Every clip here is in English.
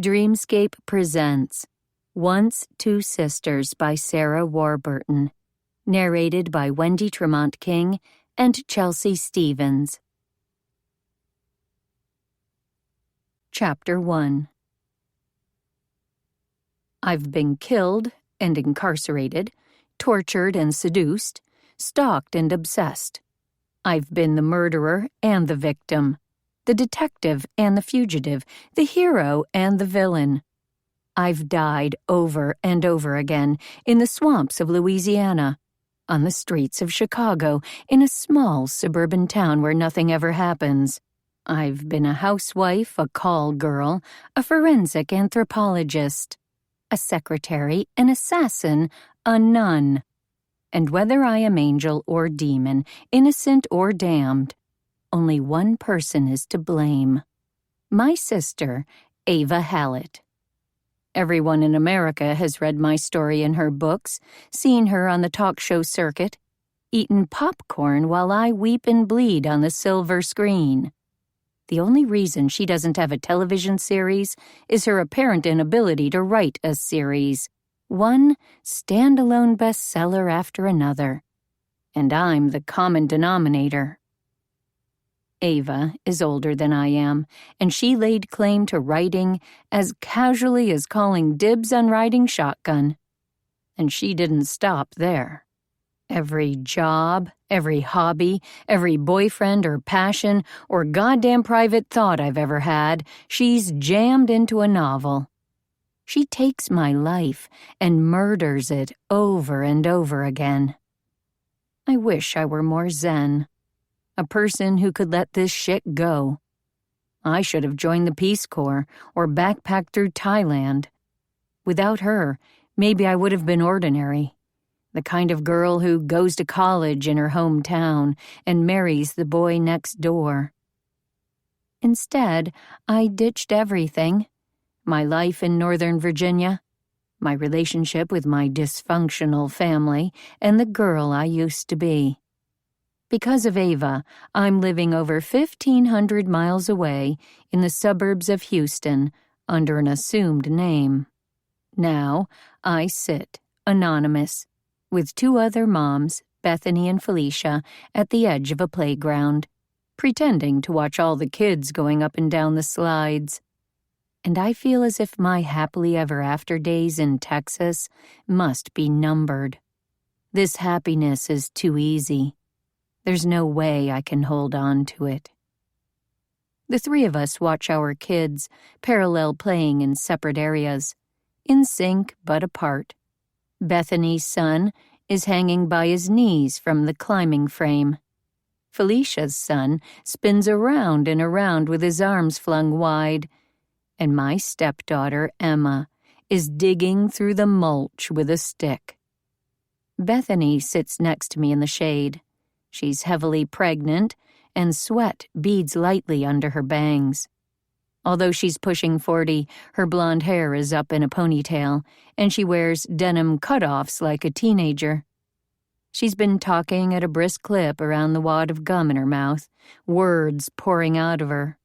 Dreamscape presents Once Two Sisters by Sarah Warburton, narrated by Wendy Tremont King and Chelsea Stevens. Chapter 1. I've been killed and incarcerated, tortured and seduced, stalked and obsessed. I've been the murderer and the victim, the detective and the fugitive, the hero and the villain. I've died over and over again in the swamps of Louisiana, on the streets of Chicago, in a small suburban town where nothing ever happens. I've been a housewife, a call girl, a forensic anthropologist, a secretary, an assassin, a nun. And whether I am angel or demon, innocent or damned, only one person is to blame. My sister, Ava Hallett. Everyone in America has read my story in her books, seen her on the talk show circuit, eaten popcorn while I weep and bleed on the silver screen. The only reason she doesn't have a television series is her apparent inability to write a series. One standalone bestseller after another. And I'm the common denominator. Ava is older than I am, and she laid claim to writing as casually as calling dibs on riding shotgun. And she didn't stop there. Every job, every hobby, every boyfriend or passion or goddamn private thought I've ever had, she's jammed into a novel. She takes my life and murders it over and over again. I wish I were more zen. A person who could let this shit go. I should have joined the Peace Corps or backpacked through Thailand. Without her, maybe I would have been ordinary. The kind of girl who goes to college in her hometown and marries the boy next door. Instead, I ditched everything. My life in Northern Virginia, my relationship with my dysfunctional family, and the girl I used to be. Because of Ava, I'm living over 1,500 miles away in the suburbs of Houston under an assumed name. Now, I sit, anonymous, with two other moms, Bethany and Felicia, at the edge of a playground, pretending to watch all the kids going up and down the slides. And I feel as if my happily ever after days in Texas must be numbered. This happiness is too easy. There's no way I can hold on to it. The three of us watch our kids, parallel playing in separate areas, in sync but apart. Bethany's son is hanging by his knees from the climbing frame. Felicia's son spins around and around with his arms flung wide, and my stepdaughter, Emma, is digging through the mulch with a stick. Bethany sits next to me in the shade. She's heavily pregnant, and sweat beads lightly under her bangs. Although she's pushing 40, her blonde hair is up in a ponytail, and she wears denim cutoffs like a teenager. She's been talking at a brisk clip around the wad of gum in her mouth, words pouring out of her.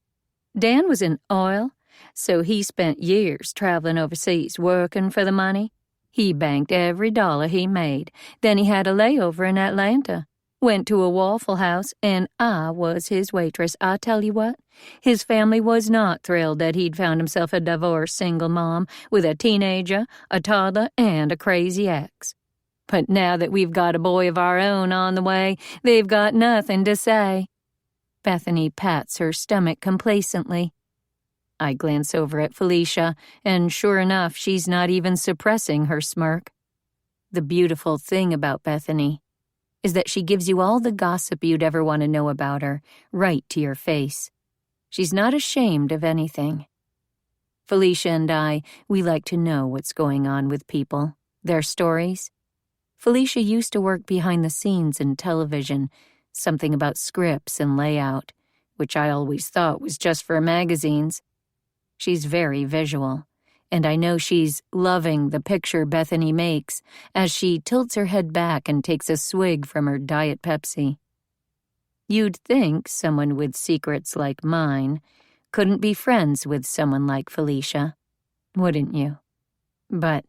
Dan was in oil, so he spent years traveling overseas working for the money. He banked every dollar he made. Then he had a layover in Atlanta. Went to a Waffle House, and I was his waitress. I tell you what, his family was not thrilled that he'd found himself a divorced single mom with a teenager, a toddler, and a crazy ex. But now that we've got a boy of our own on the way, they've got nothing to say. Bethany pats her stomach complacently. I glance over at Felicia, and sure enough, she's not even suppressing her smirk. The beautiful thing about Bethany is that she gives you all the gossip you'd ever want to know about her, right to your face. She's not ashamed of anything. Felicia and we like to know what's going on with people, their stories. Felicia used to work behind the scenes in television, something about scripts and layout, which I always thought was just for magazines. She's very visual, and I know she's loving the picture Bethany makes as she tilts her head back and takes a swig from her Diet Pepsi. You'd think someone with secrets like mine couldn't be friends with someone like Felicia, wouldn't you? But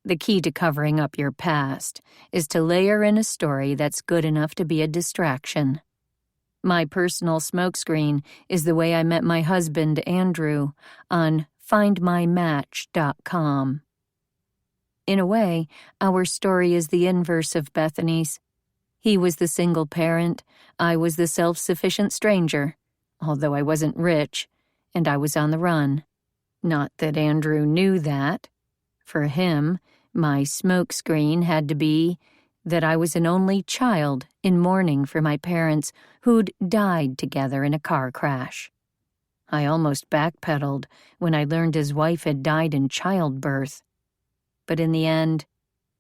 the key to covering up your past is to layer in a story that's good enough to be a distraction. My personal smokescreen is the way I met my husband, Andrew, on findmymatch.com. In a way, our story is the inverse of Bethany's. He was the single parent, I was the self-sufficient stranger, although I wasn't rich, and I was on the run. Not that Andrew knew that. For him, my smokescreen had to be that I was an only child in mourning for my parents who'd died together in a car crash. I almost backpedaled when I learned his wife had died in childbirth. But in the end,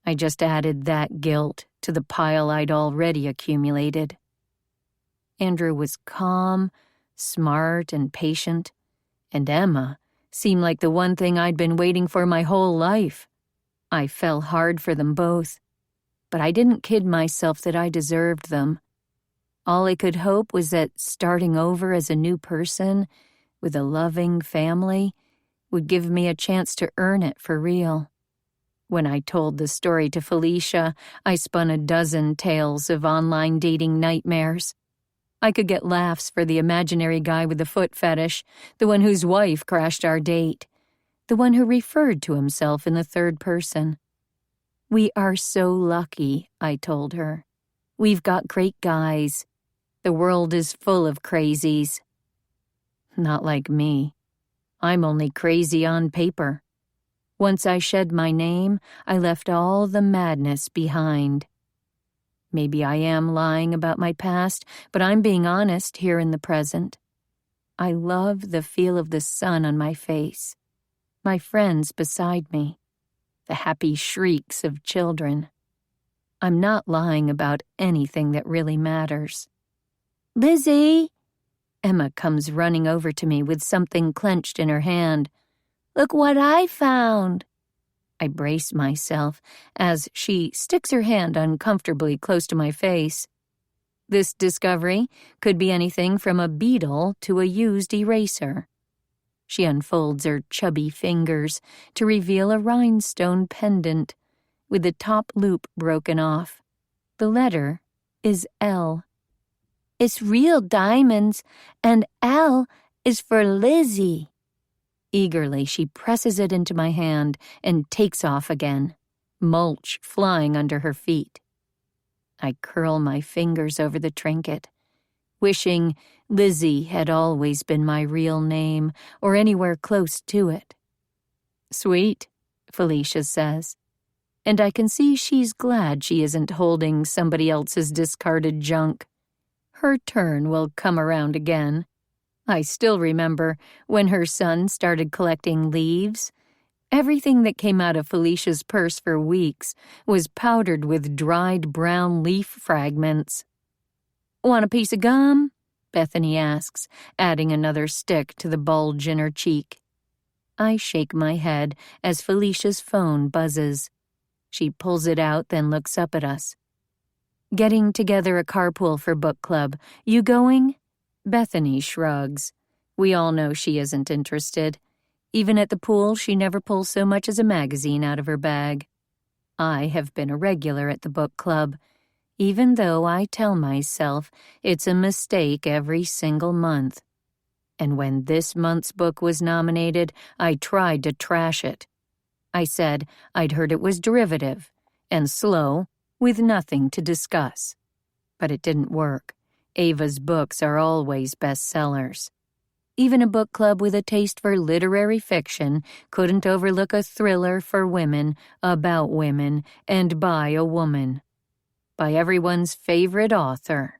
I just added that guilt to the pile I'd already accumulated. Andrew was calm, smart, and patient, and Emma seemed like the one thing I'd been waiting for my whole life. I fell hard for them both, but I didn't kid myself that I deserved them. All I could hope was that starting over as a new person with a loving family would give me a chance to earn it for real. When I told the story to Felicia, I spun a dozen tales of online dating nightmares. I could get laughs for the imaginary guy with the foot fetish, the one whose wife crashed our date, the one who referred to himself in the third person. We are so lucky, I told her. We've got great guys. The world is full of crazies. Not like me. I'm only crazy on paper. Once I shed my name, I left all the madness behind. Maybe I am lying about my past, but I'm being honest here in the present. I love the feel of the sun on my face, my friends beside me, the happy shrieks of children. I'm not lying about anything that really matters. Lizzie! Emma comes running over to me with something clenched in her hand. Look what I found! I brace myself as she sticks her hand uncomfortably close to my face. This discovery could be anything from a beetle to a used eraser. She unfolds her chubby fingers to reveal a rhinestone pendant with the top loop broken off. The letter is L. It's real diamonds, and L is for Lizzie. Eagerly, she presses it into my hand and takes off again, mulch flying under her feet. I curl my fingers over the trinket, wishing Lizzie had always been my real name or anywhere close to it. Sweet, Felicia says, and I can see she's glad she isn't holding somebody else's discarded junk. Her turn will come around again. I still remember when her son started collecting leaves. Everything that came out of Felicia's purse for weeks was powdered with dried brown leaf fragments. Want a piece of gum? Bethany asks, adding another stick to the bulge in her cheek. I shake my head as Felicia's phone buzzes. She pulls it out, then looks up at us. Getting together a carpool for book club. You going? Bethany shrugs. We all know she isn't interested. Even at the pool, she never pulls so much as a magazine out of her bag. I have been a regular at the book club, even though I tell myself it's a mistake every single month. And when this month's book was nominated, I tried to trash it. I said I'd heard it was derivative and slow, with nothing to discuss. But it didn't work. Ava's books are always bestsellers. Even a book club with a taste for literary fiction couldn't overlook a thriller for women, about women, and by a woman. By everyone's favorite author.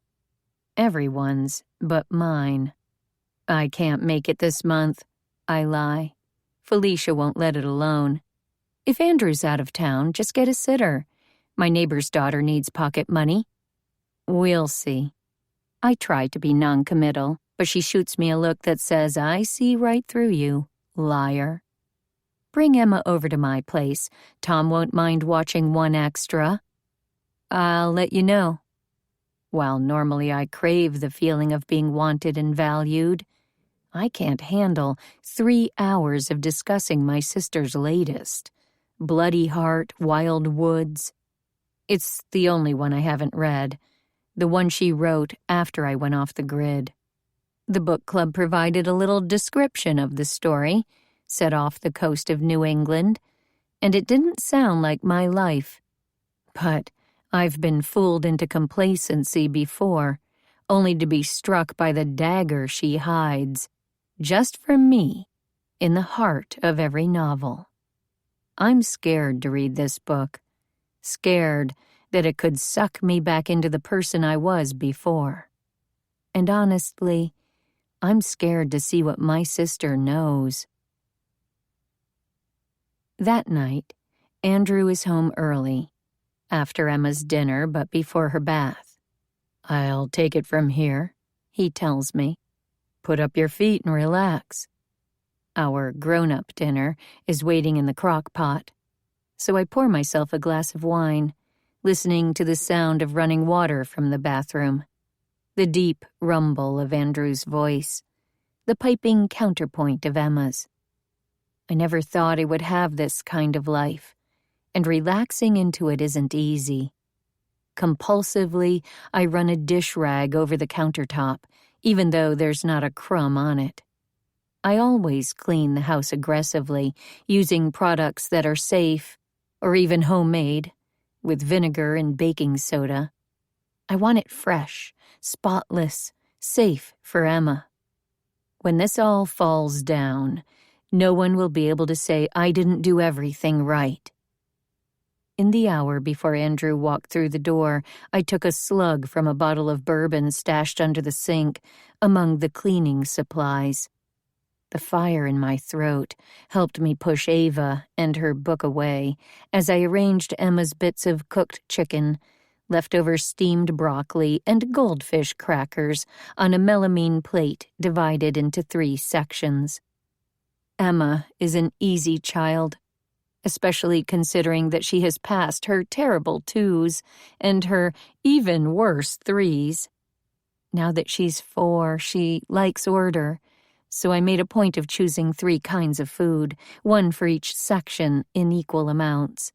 Everyone's but mine. I can't make it this month, I lie. Felicia won't let it alone. If Andrew's out of town, just get a sitter. My neighbor's daughter needs pocket money. We'll see. I try to be non-committal, but she shoots me a look that says, I see right through you, liar. Bring Emma over to my place. Tom won't mind watching one extra. I'll let you know. While normally I crave the feeling of being wanted and valued, I can't handle 3 hours of discussing my sister's latest, Bloody Heart, Wild Woods. It's the only one I haven't read, the one she wrote after I went off the grid. The book club provided a little description of the story, set off the coast of New England, and it didn't sound like my life. But I've been fooled into complacency before, only to be struck by the dagger she hides, just for me, in the heart of every novel. I'm scared to read this book, scared that it could suck me back into the person I was before. And honestly, I'm scared to see what my sister knows. That night, Andrew is home early, after Emma's dinner but before her bath. "I'll take it from here," he tells me. "Put up your feet and relax." Our grown-up dinner is waiting in the crock pot, so I pour myself a glass of wine, listening to the sound of running water from the bathroom, the deep rumble of Andrew's voice, the piping counterpoint of Emma's. I never thought I would have this kind of life, and relaxing into it isn't easy. Compulsively, I run a dish rag over the countertop, even though there's not a crumb on it. I always clean the house aggressively, using products that are safe, or even homemade, with vinegar and baking soda. I want it fresh, spotless, safe for Emma. When this all falls down, no one will be able to say I didn't do everything right. In the hour before Andrew walked through the door, I took a slug from a bottle of bourbon stashed under the sink, among the cleaning supplies. The fire in my throat helped me push Ava and her book away as I arranged Emma's bits of cooked chicken, leftover steamed broccoli, and goldfish crackers on a melamine plate divided into 3 sections. Emma is an easy child, especially considering that she has passed her terrible 2s and her even worse 3s. Now that she's 4, she likes order, so I made a point of choosing 3 kinds of food, 1 for each section in equal amounts.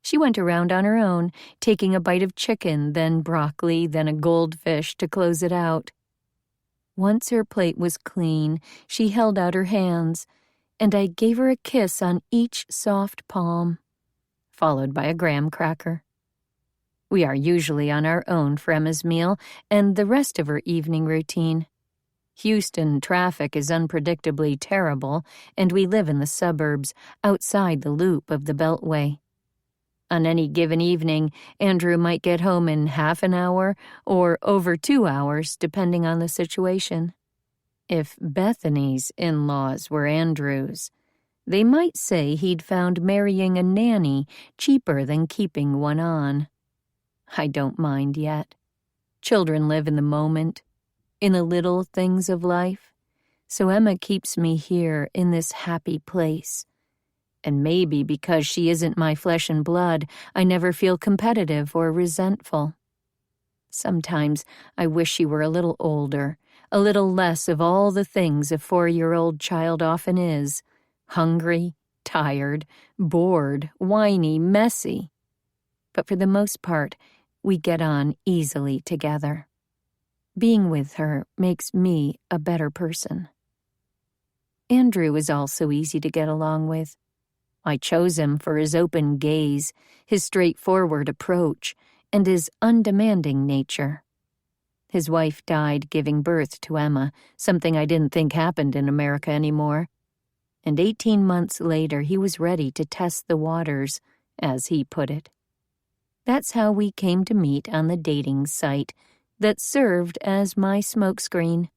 She went around on her own, taking a bite of chicken, then broccoli, then a goldfish to close it out. Once her plate was clean, she held out her hands, and I gave her a kiss on each soft palm, followed by a graham cracker. We are usually on our own for Emma's meal and the rest of her evening routine. Houston traffic is unpredictably terrible, and we live in the suburbs, outside the loop of the Beltway. On any given evening, Andrew might get home in half an hour or over 2 hours, depending on the situation. If Bethany's in-laws were Andrew's, they might say he'd found marrying a nanny cheaper than keeping one on. I don't mind yet. Children live in the moment, in the little things of life, so Emma keeps me here in this happy place. And maybe because she isn't my flesh and blood, I never feel competitive or resentful. Sometimes I wish she were a little older, a little less of all the things a 4-year-old child often is: hungry, tired, bored, whiny, messy. But for the most part, we get on easily together. Being with her makes me a better person. Andrew is also easy to get along with. I chose him for his open gaze, his straightforward approach, and his undemanding nature. His wife died giving birth to Emma, something I didn't think happened in America anymore. And 18 months later, he was ready to test the waters, as he put it. That's how we came to meet on the dating site that served as my smokescreen.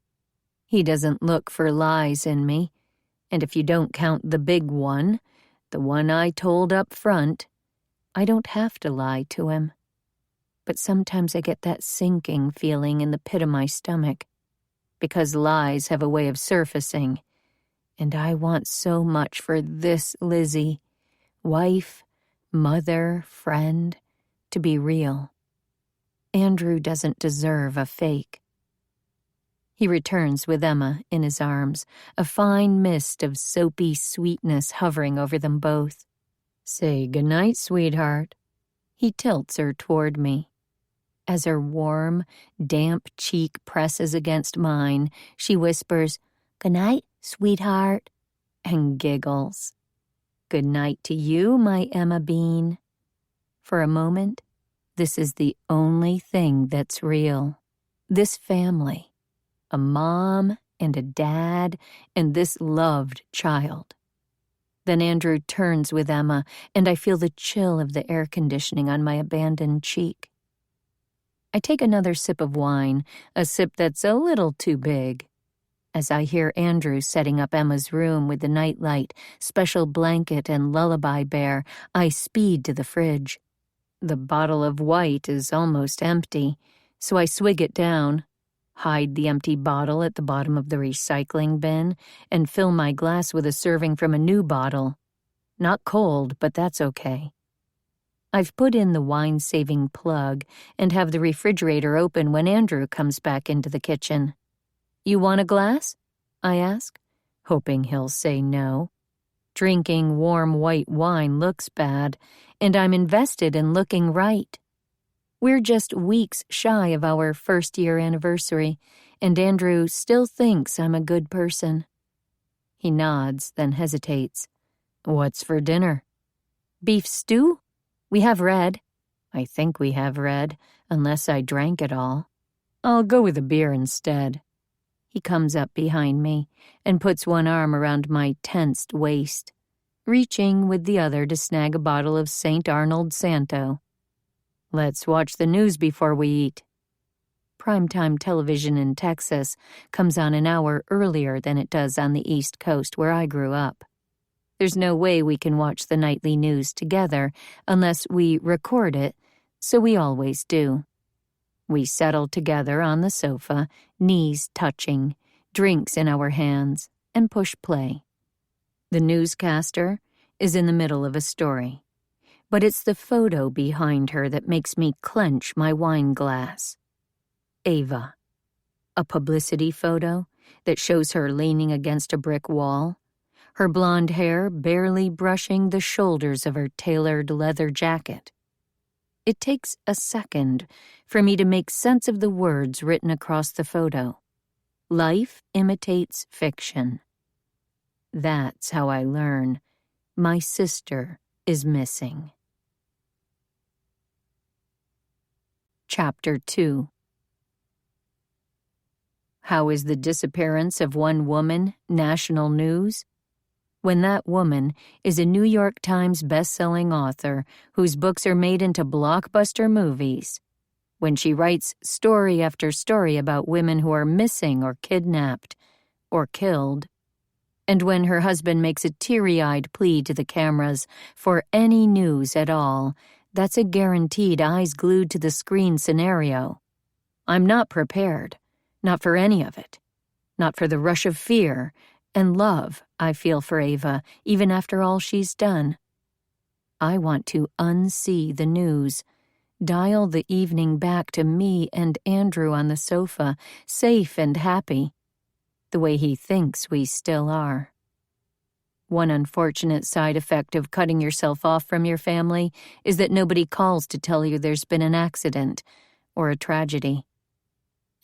He doesn't look for lies in me, and if you don't count the big one, the one I told up front, I don't have to lie to him. But sometimes I get that sinking feeling in the pit of my stomach, because lies have a way of surfacing, and I want so much for this Lizzie, wife, mother, friend, to be real. Andrew doesn't deserve a fake. He returns with Emma in his arms, a fine mist of soapy sweetness hovering over them both. "Say goodnight, sweetheart." He tilts her toward me. As her warm, damp cheek presses against mine, she whispers, "Goodnight, sweetheart," and giggles. "Good night to you, my Emma Bean." For a moment, this is the only thing that's real. This family, a mom and a dad and this loved child. Then Andrew turns with Emma, and I feel the chill of the air conditioning on my abandoned cheek. I take another sip of wine, a sip that's a little too big. As I hear Andrew setting up Emma's room with the nightlight, special blanket, and lullaby bear, I speed to the fridge. The bottle of white is almost empty, so I swig it down, hide the empty bottle at the bottom of the recycling bin, and fill my glass with a serving from a new bottle. Not cold, but that's okay. I've put in the wine-saving plug and have the refrigerator open when Andrew comes back into the kitchen. "You want a glass?" I ask, hoping he'll say no. Drinking warm white wine looks bad, and I'm invested in looking right. We're just weeks shy of our first-year anniversary, and Andrew still thinks I'm a good person. He nods, then hesitates. "What's for dinner?" "Beef stew? We have red." I think we have red, unless I drank it all. "I'll go with a beer instead." He comes up behind me and puts one arm around my tensed waist, reaching with the other to snag a bottle of St. Arnold Santo. "Let's watch the news before we eat." Primetime television in Texas comes on an hour earlier than it does on the East Coast where I grew up. There's no way we can watch the nightly news together unless we record it, so we always do. We settle together on the sofa, knees touching, drinks in our hands, and push play. The newscaster is in the middle of a story, but it's the photo behind her that makes me clench my wine glass. Ava. A publicity photo that shows her leaning against a brick wall, her blonde hair barely brushing the shoulders of her tailored leather jacket. It takes a second for me to make sense of the words written across the photo. Life imitates fiction. That's how I learn my sister is missing. Chapter 2. How is the disappearance of one woman national news? When that woman is a New York Times best-selling author whose books are made into blockbuster movies. When she writes story after story about women who are missing or kidnapped or killed. And when her husband makes a teary-eyed plea to the cameras for any news at all, that's a guaranteed eyes glued to the screen scenario. I'm not prepared, not for any of it, not for the rush of fear and love I feel for Ava, even after all she's done. I want to unsee the news, dial the evening back to me and Andrew on the sofa, safe and happy, the way he thinks we still are. One unfortunate side effect of cutting yourself off from your family is that nobody calls to tell you there's been an accident or a tragedy.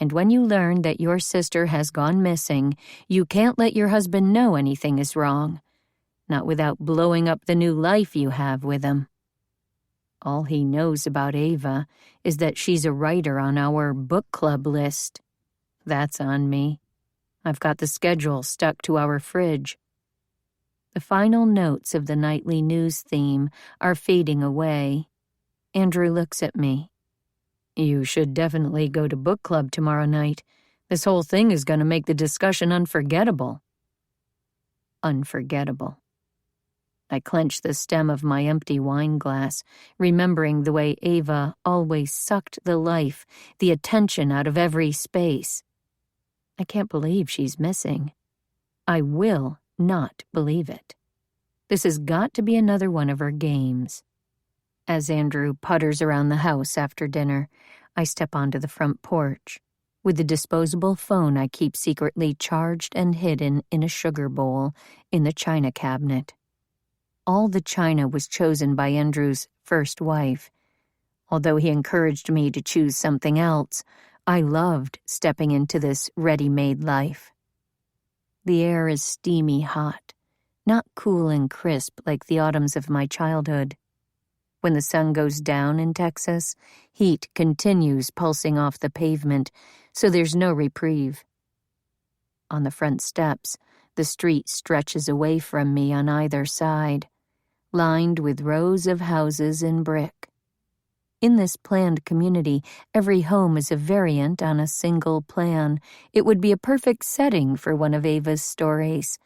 And when you learn that your sister has gone missing, you can't let your husband know anything is wrong, not without blowing up the new life you have with him. All he knows about Ava is that she's a writer on our book club list. That's on me. I've got the schedule stuck to our fridge. The final notes of the nightly news theme are fading away. Andrew looks at me. "You should definitely go to book club tomorrow night. This whole thing is going to make the discussion unforgettable." Unforgettable. I clench the stem of my empty wine glass, remembering the way Ava always sucked the life, the attention out of every space. I can't believe she's missing. I will not believe it. This has got to be another one of her games. As Andrew putters around the house after dinner, I step onto the front porch. with the disposable phone I keep secretly charged and hidden in a sugar bowl in the china cabinet. All the china was chosen by Andrew's first wife. Although he encouraged me to choose something else, I loved stepping into this ready-made life. The air is steamy hot, not cool and crisp like the autumns of my childhood. When the sun goes down in Texas, heat continues pulsing off the pavement, so there's no reprieve. On the front steps, the street stretches away from me on either side, lined with rows of houses in brick. In this planned community, every home is a variant on a single plan. It would be a perfect setting for one of Ava's stories.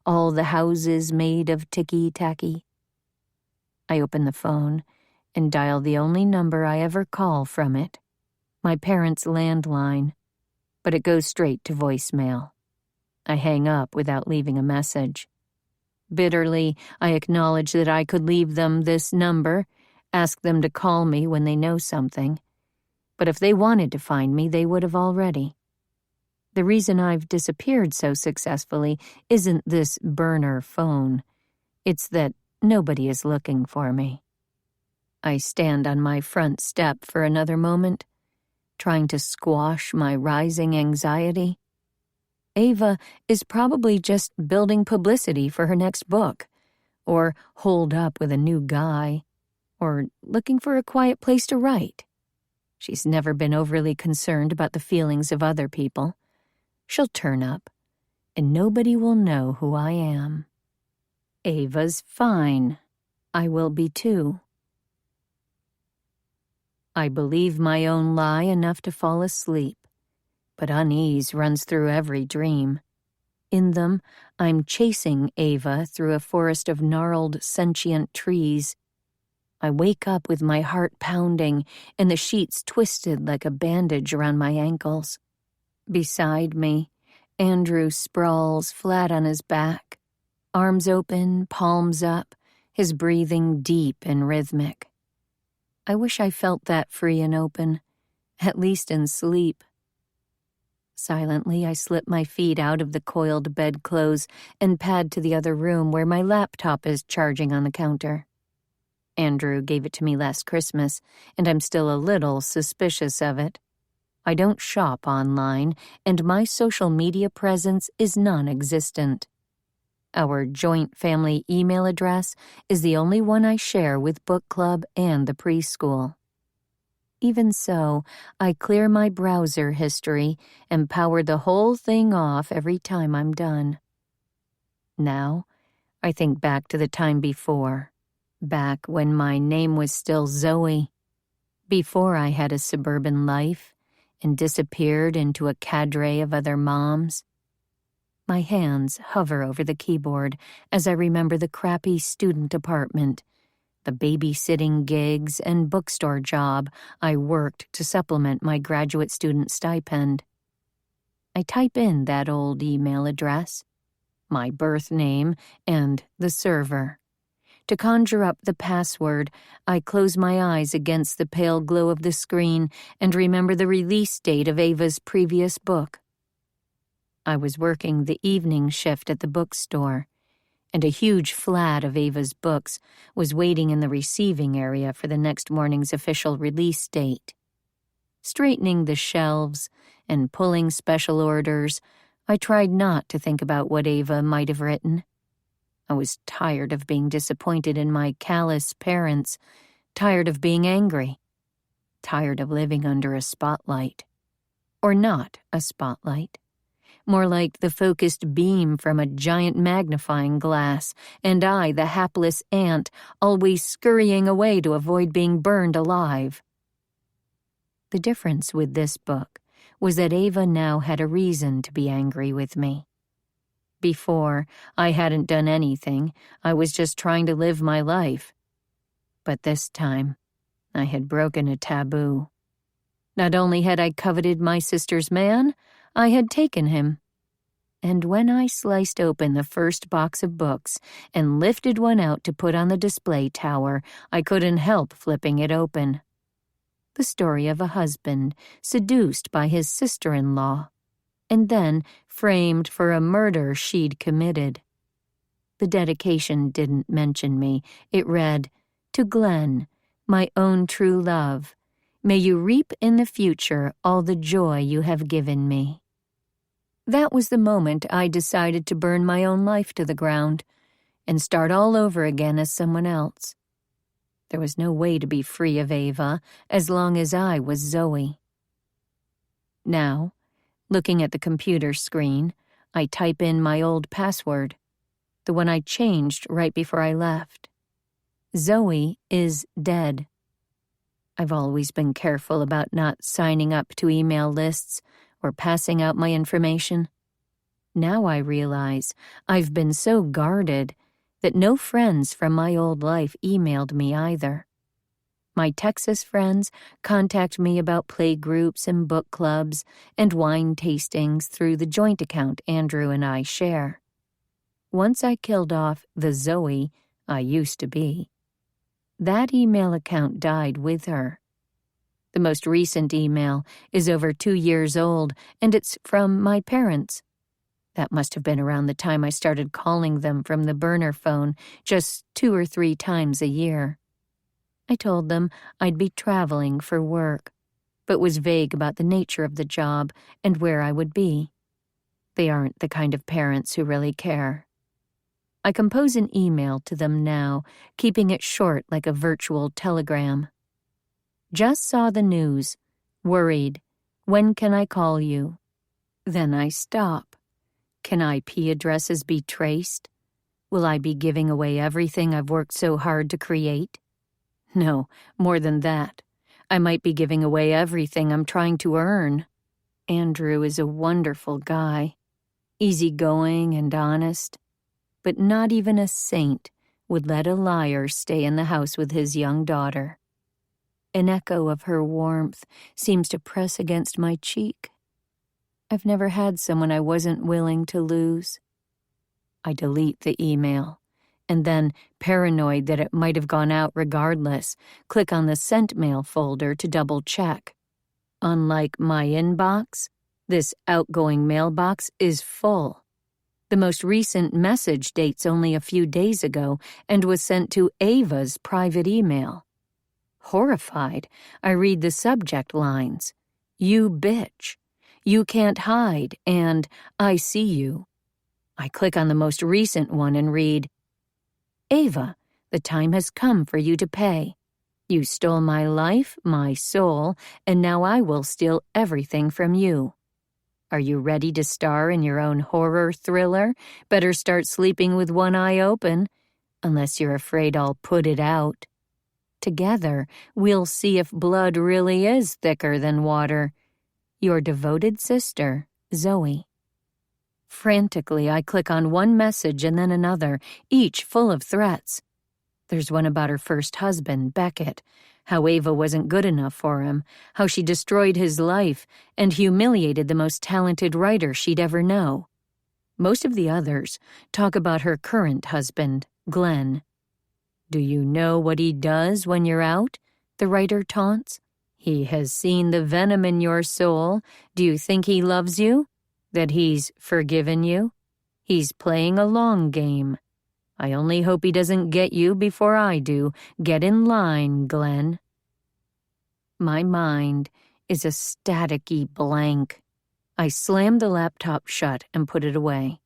All the houses made of ticky-tacky. I open the phone and dial the only number I ever call from it, my parents' landline, but it goes straight to voicemail. I hang up without leaving a message. Bitterly, I acknowledge that I could leave them this number, ask them to call me when they know something. But if they wanted to find me, they would have already. The reason I've disappeared so successfully isn't this burner phone. It's that nobody is looking for me. I stand on my front step for another moment, trying to squash my rising anxiety. Ava is probably just building publicity for her next book, or holed up with a new guy, or looking for a quiet place to write. She's never been overly concerned about the feelings of other people. She'll turn up, and nobody will know who I am. Ava's fine. I will be too. I believe my own lie enough to fall asleep, but unease runs through every dream. In them, I'm chasing Ava through a forest of gnarled, sentient trees. I wake up with my heart pounding and the sheets twisted like a bandage around my ankles. Beside me, Andrew sprawls flat on his back, arms open, palms up, his breathing deep and rhythmic. I wish I felt that free and open, at least in sleep. Silently, I slip my feet out of the coiled bedclothes and pad to the other room where my laptop is charging on the counter. Andrew gave it to me last Christmas, and I'm still a little suspicious of it. I don't shop online, and my social media presence is non-existent. Our joint family email address is the only one I share with book club and the preschool. Even so, I clear my browser history and power the whole thing off every time I'm done. Now, I think back to the time before, back when my name was still Zoe, before I had a suburban life and disappeared into a cadre of other moms. My hands hover over the keyboard as I remember the crappy student apartment, the babysitting gigs and bookstore job I worked to supplement my graduate student stipend. I type in that old email address, my birth name, and the server. To conjure up the password, I close my eyes against the pale glow of the screen and remember the release date of Ava's previous book. I was working the evening shift at the bookstore, and a huge flat of Ava's books was waiting in the receiving area for the next morning's official release date. Straightening the shelves and pulling special orders, I tried not to think about what Ava might have written. I was tired of being disappointed in my callous parents, tired of being angry, tired of living under a spotlight. Or not a spotlight. More like the focused beam from a giant magnifying glass, and I, the hapless ant, always scurrying away to avoid being burned alive. The difference with this book was that Ava now had a reason to be angry with me. Before, I hadn't done anything. I was just trying to live my life. But this time, I had broken a taboo. Not only had I coveted my sister's man, I had taken him. And when I sliced open the first box of books and lifted one out to put on the display tower, I couldn't help flipping it open. The story of a husband seduced by his sister-in-law, and then framed for a murder she'd committed. The dedication didn't mention me. It read, "To Glenn, my own true love, may you reap in the future all the joy you have given me." That was the moment I decided to burn my own life to the ground and start all over again as someone else. There was no way to be free of Ava as long as I was Zoe. Now, looking at the computer screen, I type in my old password, the one I changed right before I left. Zoe is dead. I've always been careful about not signing up to email lists or passing out my information. Now I realize I've been so guarded that no friends from my old life emailed me either. My Texas friends contact me about play groups and book clubs and wine tastings through the joint account Andrew and I share. Once I killed off the Zoe I used to be, that email account died with her. The most recent email is over 2 years old, and it's from my parents. That must have been around the time I started calling them from the burner phone just 2 or 3 times a year. I told them I'd be traveling for work, but was vague about the nature of the job and where I would be. They aren't the kind of parents who really care. I compose an email to them now, keeping it short like a virtual telegram. Just saw the news. Worried. When can I call you? Then I stop. Can IP addresses be traced? Will I be giving away everything I've worked so hard to create? No, more than that. I might be giving away everything I'm trying to earn. Andrew is a wonderful guy, easygoing and honest, but not even a saint would let a liar stay in the house with his young daughter. An echo of her warmth seems to press against my cheek. I've never had someone I wasn't willing to lose. I delete the email, and then, paranoid that it might have gone out regardless, click on the sent mail folder to double-check. Unlike my inbox, this outgoing mailbox is full. The most recent message dates only a few days ago and was sent to Ava's private email. Horrified, I read the subject lines. "You bitch. You can't hide," and "I see you." I click on the most recent one and read, "Ava, the time has come for you to pay. You stole my life, my soul, and now I will steal everything from you. Are you ready to star in your own horror thriller? Better start sleeping with one eye open, unless you're afraid I'll put it out. Together, we'll see if blood really is thicker than water. Your devoted sister, Zoe." Frantically, I click on one message and then another, each full of threats. There's one about her first husband, Beckett, how Ava wasn't good enough for him, how she destroyed his life and humiliated the most talented writer she'd ever know. Most of the others talk about her current husband, Glenn. "Do you know what he does when you're out?" the writer taunts. "He has seen the venom in your soul. Do you think he loves you? That he's forgiven you? He's playing a long game. I only hope he doesn't get you before I do. Get in line, Glenn." My mind is a staticky blank. I slam the laptop shut and put it away.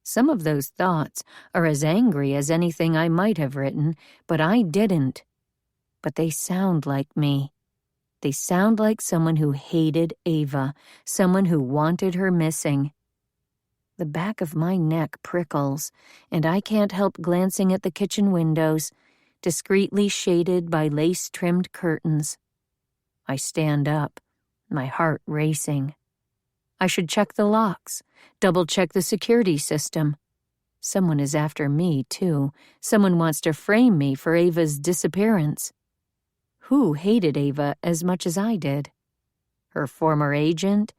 Some of those thoughts are as angry as anything I might have written, but I didn't. But they sound like me. They sound like someone who hated Ava, someone who wanted her missing. The back of my neck prickles, and I can't help glancing at the kitchen windows, discreetly shaded by lace-trimmed curtains. I stand up, my heart racing. I should check the locks, double-check the security system. Someone is after me, too. Someone wants to frame me for Ava's disappearance. Who hated Ava as much as I did? Her former agent?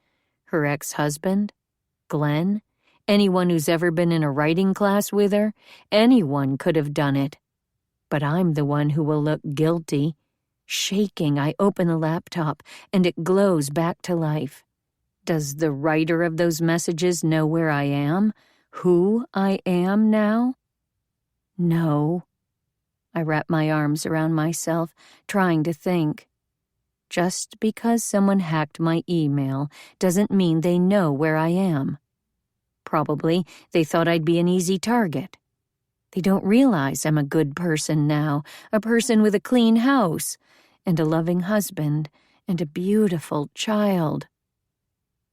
Her ex-husband? Glenn? Anyone who's ever been in a writing class with her? Anyone could have done it. But I'm the one who will look guilty. Shaking, I open the laptop, and it glows back to life. Does the writer of those messages know where I am? Who I am now? No. I wrap my arms around myself, trying to think. Just because someone hacked my email doesn't mean they know where I am. Probably they thought I'd be an easy target. They don't realize I'm a good person now, a person with a clean house, and a loving husband, and a beautiful child.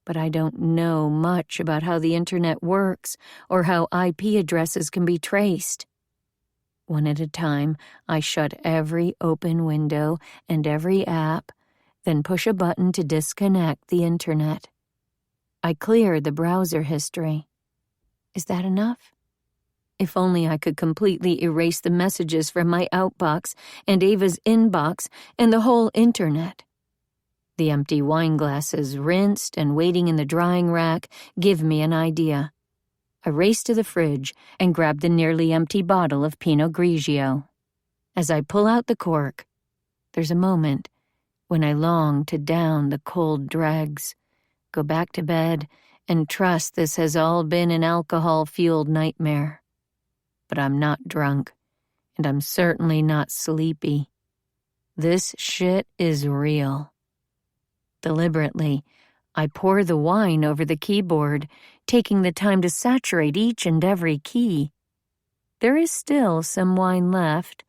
But I don't know much about how the internet works or how IP addresses can be traced. One at a time, I shut every open window and every app, then push a button to disconnect the internet. I clear the browser history. Is that enough? If only I could completely erase the messages from my outbox and Ava's inbox and the whole internet. The empty wine glasses, rinsed and waiting in the drying rack, give me an idea. I race to the fridge and grab the nearly empty bottle of Pinot Grigio. As I pull out the cork, there's a moment when I long to down the cold dregs, go back to bed, and trust this has all been an alcohol-fueled nightmare. But I'm not drunk, and I'm certainly not sleepy. This shit is real. Deliberately, I pour the wine over the keyboard, taking the time to saturate each and every key. There is still some wine left.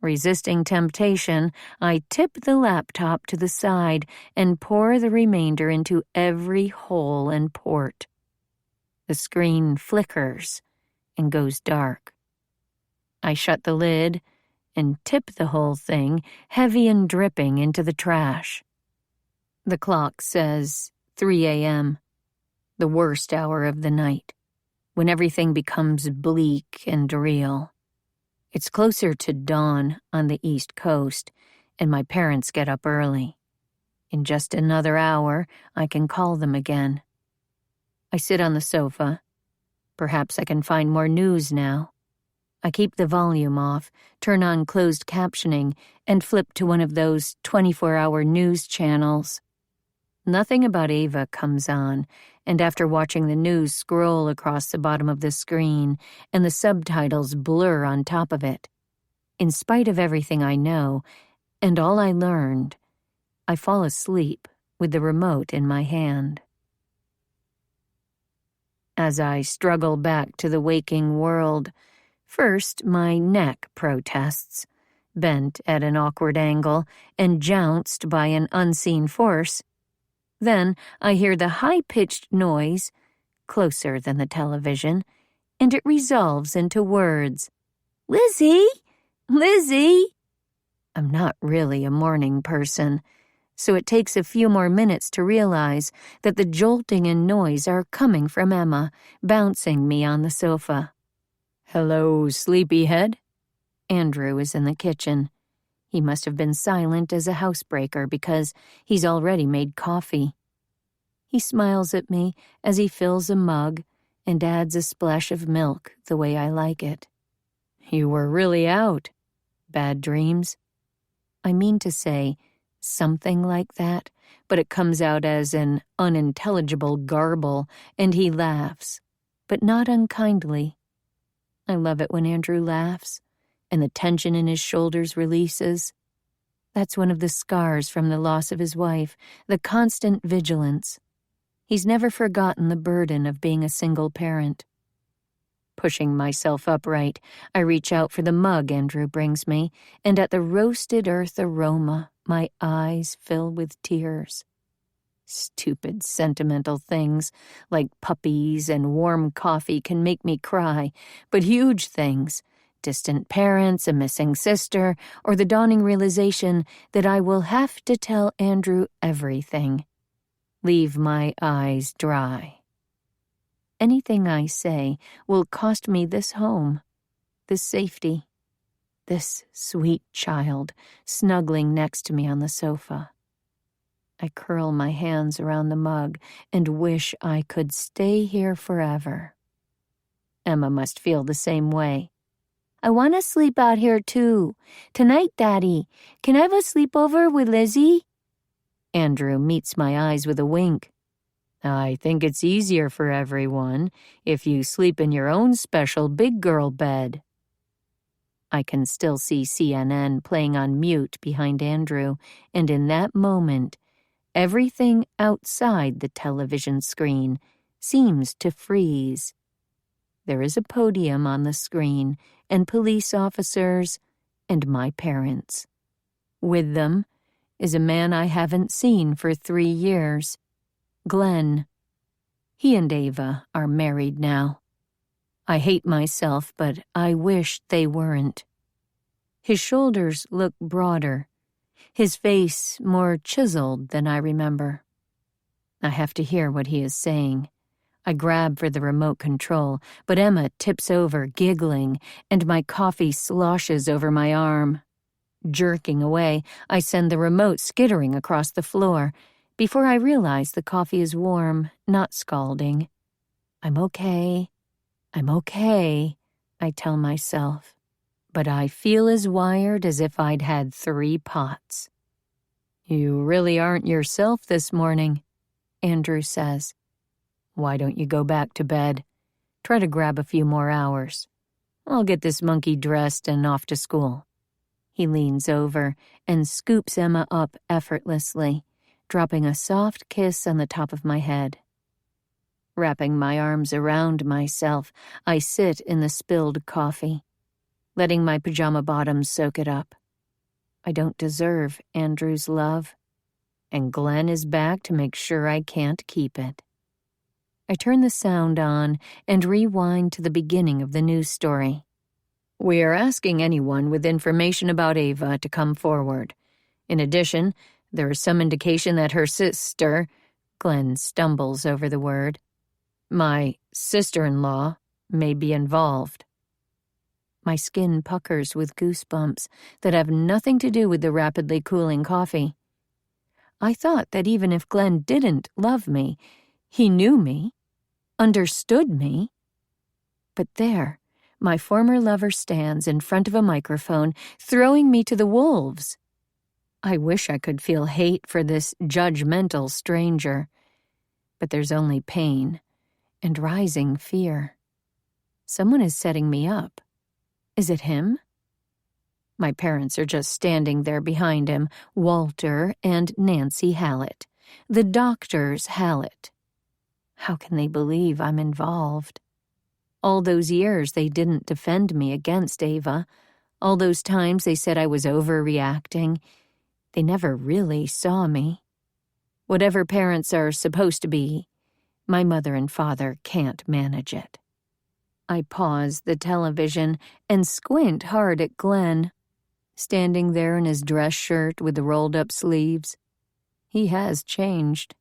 Resisting temptation, I tip the laptop to the side and pour the remainder into every hole and port. The screen flickers and goes dark. I shut the lid and tip the whole thing, heavy and dripping, into the trash. The clock says 3 a.m., the worst hour of the night, when everything becomes bleak and real. It's closer to dawn on the East Coast, and my parents get up early. In just another hour, I can call them again. I sit on the sofa. Perhaps I can find more news now. I keep the volume off, turn on closed captioning, and flip to one of those 24-hour news channels. Nothing about Ava comes on, and after watching the news scroll across the bottom of the screen and the subtitles blur on top of it, in spite of everything I know and all I learned, I fall asleep with the remote in my hand. As I struggle back to the waking world, first my neck protests, bent at an awkward angle and jounced by an unseen force. Then I hear the high-pitched noise, closer than the television, and it resolves into words. "Lizzie! Lizzie!" I'm not really a morning person, so it takes a few more minutes to realize that the jolting and noise are coming from Emma, bouncing me on the sofa. "Hello, sleepyhead." Andrew is in the kitchen. He must have been silent as a housebreaker because he's already made coffee. He smiles at me as he fills a mug and adds a splash of milk the way I like it. "You were really out. Bad dreams?" I mean to say something like that, but it comes out as an unintelligible garble, and he laughs, but not unkindly. I love it when Andrew laughs, and the tension in his shoulders releases. That's one of the scars from the loss of his wife, the constant vigilance. He's never forgotten the burden of being a single parent. Pushing myself upright, I reach out for the mug Andrew brings me, and at the roasted earth aroma, my eyes fill with tears. Stupid sentimental things, like puppies and warm coffee, can make me cry, but huge things, distant parents, a missing sister, or the dawning realization that I will have to tell Andrew everything, leave my eyes dry. Anything I say will cost me this home, this safety, this sweet child snuggling next to me on the sofa. I curl my hands around the mug and wish I could stay here forever. Emma must feel the same way. I want to sleep out here too. Tonight, Daddy, can I have a sleepover with Lizzie? Andrew meets my eyes with a wink. I think it's easier for everyone if you sleep in your own special big girl bed. I can still see CNN playing on mute behind Andrew, and in that moment, everything outside the television screen seems to freeze. There is a podium on the screen, and police officers, and my parents. With them is a man I haven't seen for 3 years, Glenn. He and Ava are married now. I hate myself, but I wish they weren't. His shoulders look broader, his face more chiseled than I remember. I have to hear what he is saying. I grab for the remote control, but Emma tips over, giggling, and my coffee sloshes over my arm. Jerking away, I send the remote skittering across the floor. Before I realize the coffee is warm, not scalding. I'm okay, I tell myself. But I feel as wired as if I'd had 3 pots. You really aren't yourself this morning, Andrew says. Why don't you go back to bed? Try to grab a few more hours. I'll get this monkey dressed and off to school. He leans over and scoops Emma up effortlessly, dropping a soft kiss on the top of my head. Wrapping my arms around myself, I sit in the spilled coffee, letting my pajama bottoms soak it up. I don't deserve Andrew's love, and Glenn is back to make sure I can't keep it. I turn the sound on and rewind to the beginning of the news story. We are asking anyone with information about Ava to come forward. In addition, there is some indication that her sister, Glenn stumbles over the word, my sister-in-law, may be involved. My skin puckers with goosebumps that have nothing to do with the rapidly cooling coffee. I thought that even if Glenn didn't love me, he knew me, understood me. But there, my former lover stands in front of a microphone, throwing me to the wolves. I wish I could feel hate for this judgmental stranger, but there's only pain and rising fear. Someone is setting me up. Is it him? My parents are just standing there behind him, Walter and Nancy Hallett, the doctors Hallett. How can they believe I'm involved? All those years they didn't defend me against Ava. All those times they said I was overreacting. They never really saw me. Whatever parents are supposed to be, my mother and father can't manage it. I pause the television and squint hard at Glenn, standing there in his dress shirt with the rolled-up sleeves. He has changed.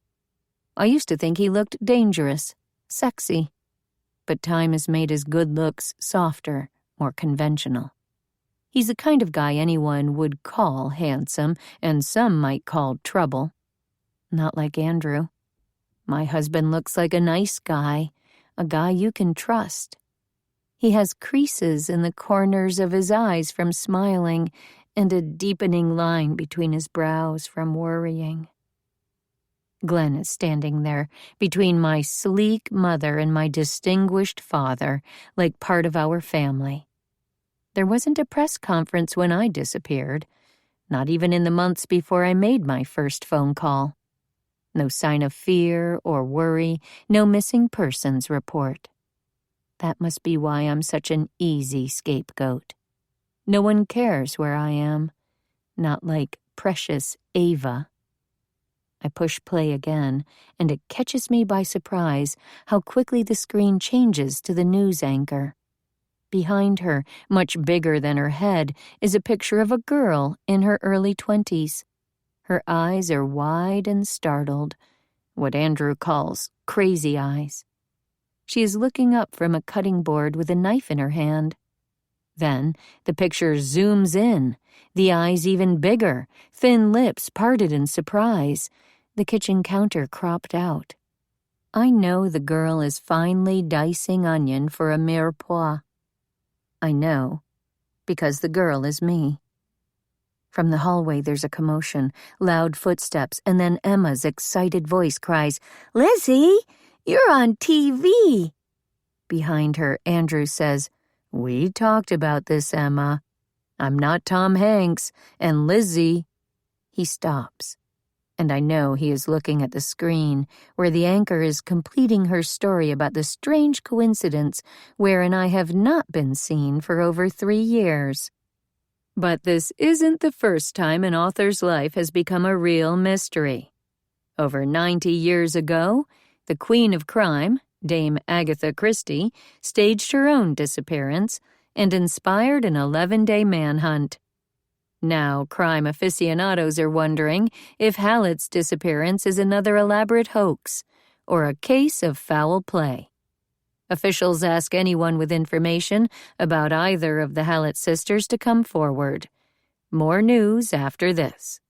I used to think he looked dangerous, sexy, but time has made his good looks softer, more conventional. He's the kind of guy anyone would call handsome, and some might call trouble. Not like Andrew. My husband looks like a nice guy, a guy you can trust. He has creases in the corners of his eyes from smiling and a deepening line between his brows from worrying. Glenn is standing there between my sleek mother and my distinguished father, like part of our family. There wasn't a press conference when I disappeared, not even in the months before I made my first phone call. No sign of fear or worry, no missing persons report. That must be why I'm such an easy scapegoat. No one cares where I am, not like precious Ava. I push play again, and it catches me by surprise how quickly the screen changes to the news anchor. Behind her, much bigger than her head, is a picture of a girl in her early 20s. Her eyes are wide and startled, what Andrew calls crazy eyes. She is looking up from a cutting board with a knife in her hand. Then the picture zooms in, the eyes even bigger, thin lips parted in surprise, the kitchen counter cropped out. I know the girl is finely dicing onion for a mirepoix. I know because the girl is me. From the hallway there's a commotion, loud footsteps, and then Emma's excited voice cries, "Lizzie, you're on TV!" Behind her, Andrew says, "We talked about this, Emma. I'm not Tom Hanks, and Lizzie—" He stops, and I know he is looking at the screen where the anchor is completing her story about the strange coincidence wherein I have not been seen for over 3 years. But this isn't the first time an author's life has become a real mystery. Over 90 years ago, the Queen of Crime, Dame Agatha Christie, staged her own disappearance and inspired an 11-day manhunt. Now, crime aficionados are wondering if Hallett's disappearance is another elaborate hoax or a case of foul play. Officials ask anyone with information about either of the Hallett sisters to come forward. More news after this.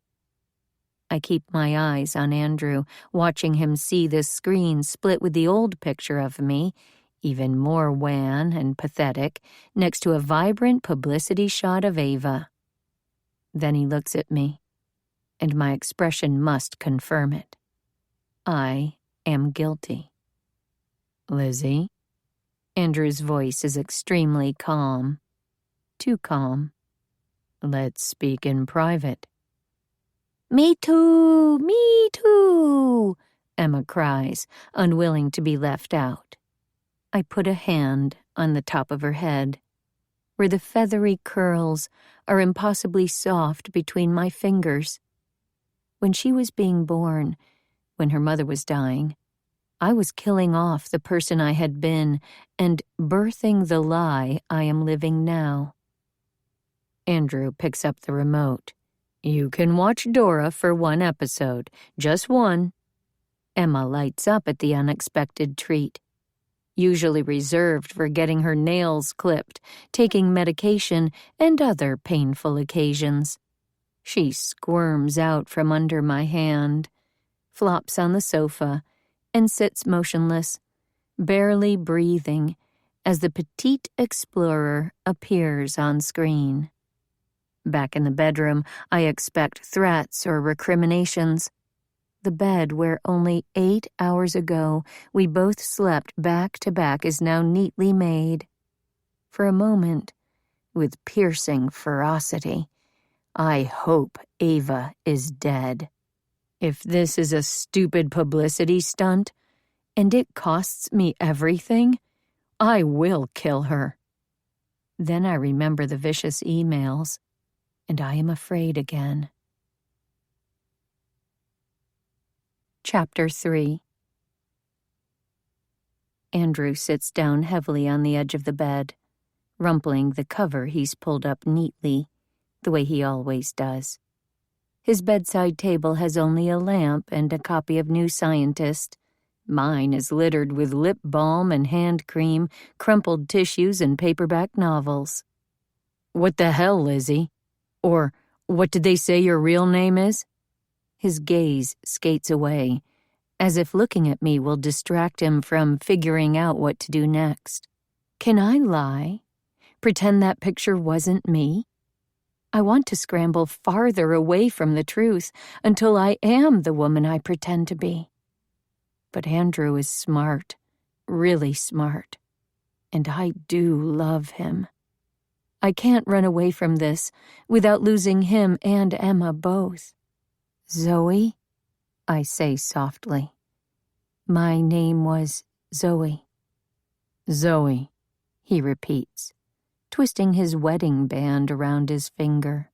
I keep my eyes on Andrew, watching him see this screen split with the old picture of me, even more wan and pathetic, next to a vibrant publicity shot of Ava. Then he looks at me, and my expression must confirm it. I am guilty. "Lizzie?" Andrew's voice is extremely calm. Too calm. "Let's speak in private." "Me too, me too," Emma cries, unwilling to be left out. I put a hand on the top of her head, where the feathery curls are impossibly soft between my fingers. When she was being born, when her mother was dying, I was killing off the person I had been and birthing the lie I am living now. Andrew picks up the remote. "You can watch Dora for 1 episode, just 1. Emma lights up at the unexpected treat. Usually reserved for getting her nails clipped, taking medication, and other painful occasions. She squirms out from under my hand, flops on the sofa, and sits motionless, barely breathing, as the petite explorer appears on screen. Back in the bedroom, I expect threats or recriminations. The bed where only 8 hours ago we both slept back to back is now neatly made. For a moment, with piercing ferocity, I hope Ava is dead. If this is a stupid publicity stunt, and it costs me everything, I will kill her. Then I remember the vicious emails, and I am afraid again. Chapter 3. Andrew sits down heavily on the edge of the bed, rumpling the cover he's pulled up neatly, the way he always does. His bedside table has only a lamp and a copy of New Scientist. Mine is littered with lip balm and hand cream, crumpled tissues, and paperback novels. "What the hell, Lizzie?" Or, "What did they say your real name is?" His gaze skates away, as if looking at me will distract him from figuring out what to do next. Can I lie? Pretend that picture wasn't me? I want to scramble farther away from the truth until I am the woman I pretend to be. But Andrew is smart, really smart, and I do love him. I can't run away from this without losing him and Emma both. "Zoe," I say softly. My name was Zoe. "Zoe," he repeats, twisting his wedding band around his finger.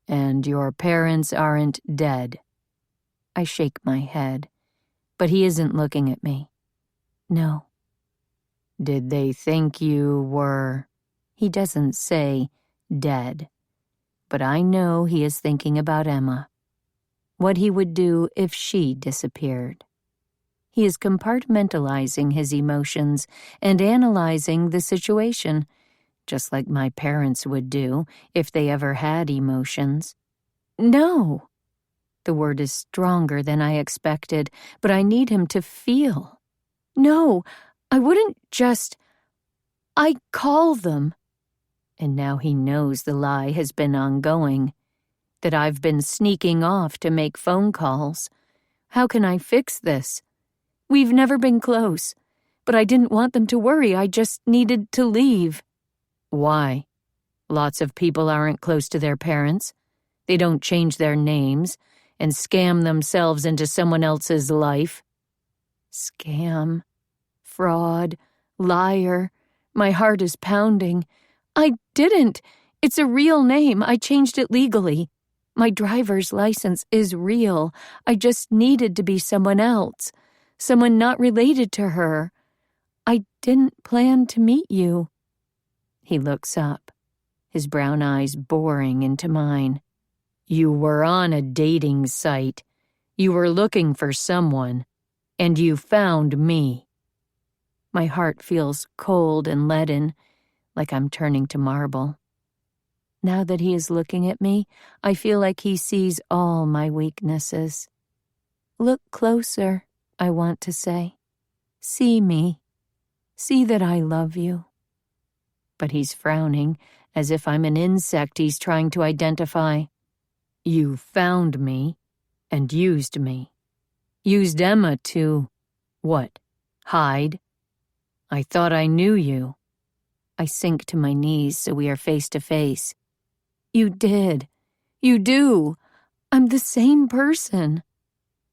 "And your parents aren't dead?" I shake my head, but he isn't looking at me. "No." "Did they think you were—" He doesn't say dead, but I know he is thinking about Emma, what he would do if she disappeared. He is compartmentalizing his emotions and analyzing the situation, just like my parents would do if they ever had emotions. "No!" The word is stronger than I expected, but I need him to feel. "No, I wouldn't just... I call them." And now he knows the lie has been ongoing, that I've been sneaking off to make phone calls. How can I fix this? We've never been close, but I didn't want them to worry. I just needed to leave. Why? Lots of people aren't close to their parents. They don't change their names and scam themselves into someone else's life. Scam. Fraud. Liar. My heart is pounding. I didn't. It's a real name. I changed it legally. My driver's license is real. I just needed to be someone else. Someone not related to her. I didn't plan to meet you. He looks up, his brown eyes boring into mine. You were on a dating site. You were looking for someone, and you found me. My heart feels cold and leaden, like I'm turning to marble. Now that he is looking at me, I feel like he sees all my weaknesses. Look closer, I want to say. See me. See that I love you. But he's frowning, as if I'm an insect he's trying to identify. You found me, and used me. Used Emma to, what, hide? I thought I knew you. I sink to my knees so we are face to face. You did. You do. I'm the same person.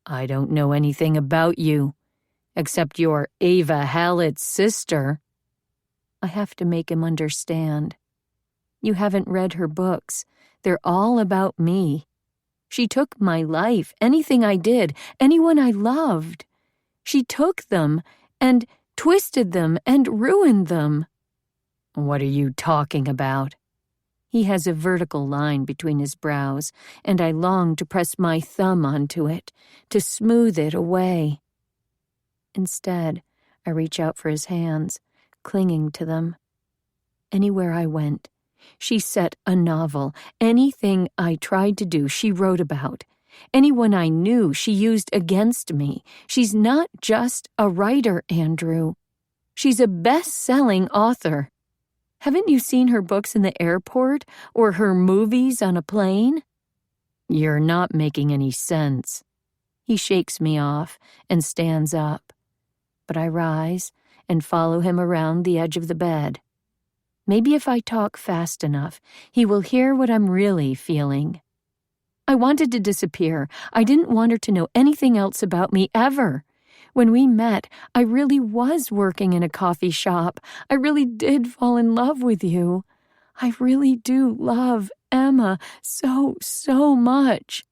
I don't know anything about you, except you're Ava Hallett's sister. I have to make him understand. You haven't read her books. They're all about me. She took my life, anything I did, anyone I loved. She took them and twisted them and ruined them. What are you talking about? He has a vertical line between his brows, and I long to press my thumb onto it, to smooth it away. Instead, I reach out for his hands, clinging to them. Anywhere I went, she set a novel. Anything I tried to do, she wrote about. Anyone I knew, she used against me. She's not just a writer, Andrew. She's a best-selling author. Haven't you seen her books in the airport or her movies on a plane? You're not making any sense. He shakes me off and stands up. But I rise and follow him around the edge of the bed. Maybe if I talk fast enough, he will hear what I'm really feeling. I wanted to disappear. I didn't want her to know anything else about me ever. When we met, I really was working in a coffee shop. I really did fall in love with you. I really do love Emma so, so much.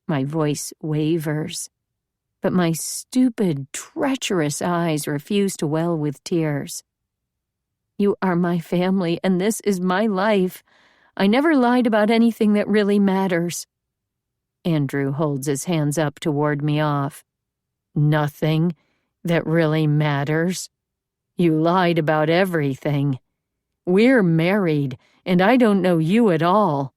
My voice wavers, but my stupid, treacherous eyes refuse to well with tears. You are my family, and this is my life. I never lied about anything that really matters. Andrew holds his hands up to ward me off. Nothing that really matters. You lied about everything. We're married, and I don't know you at all.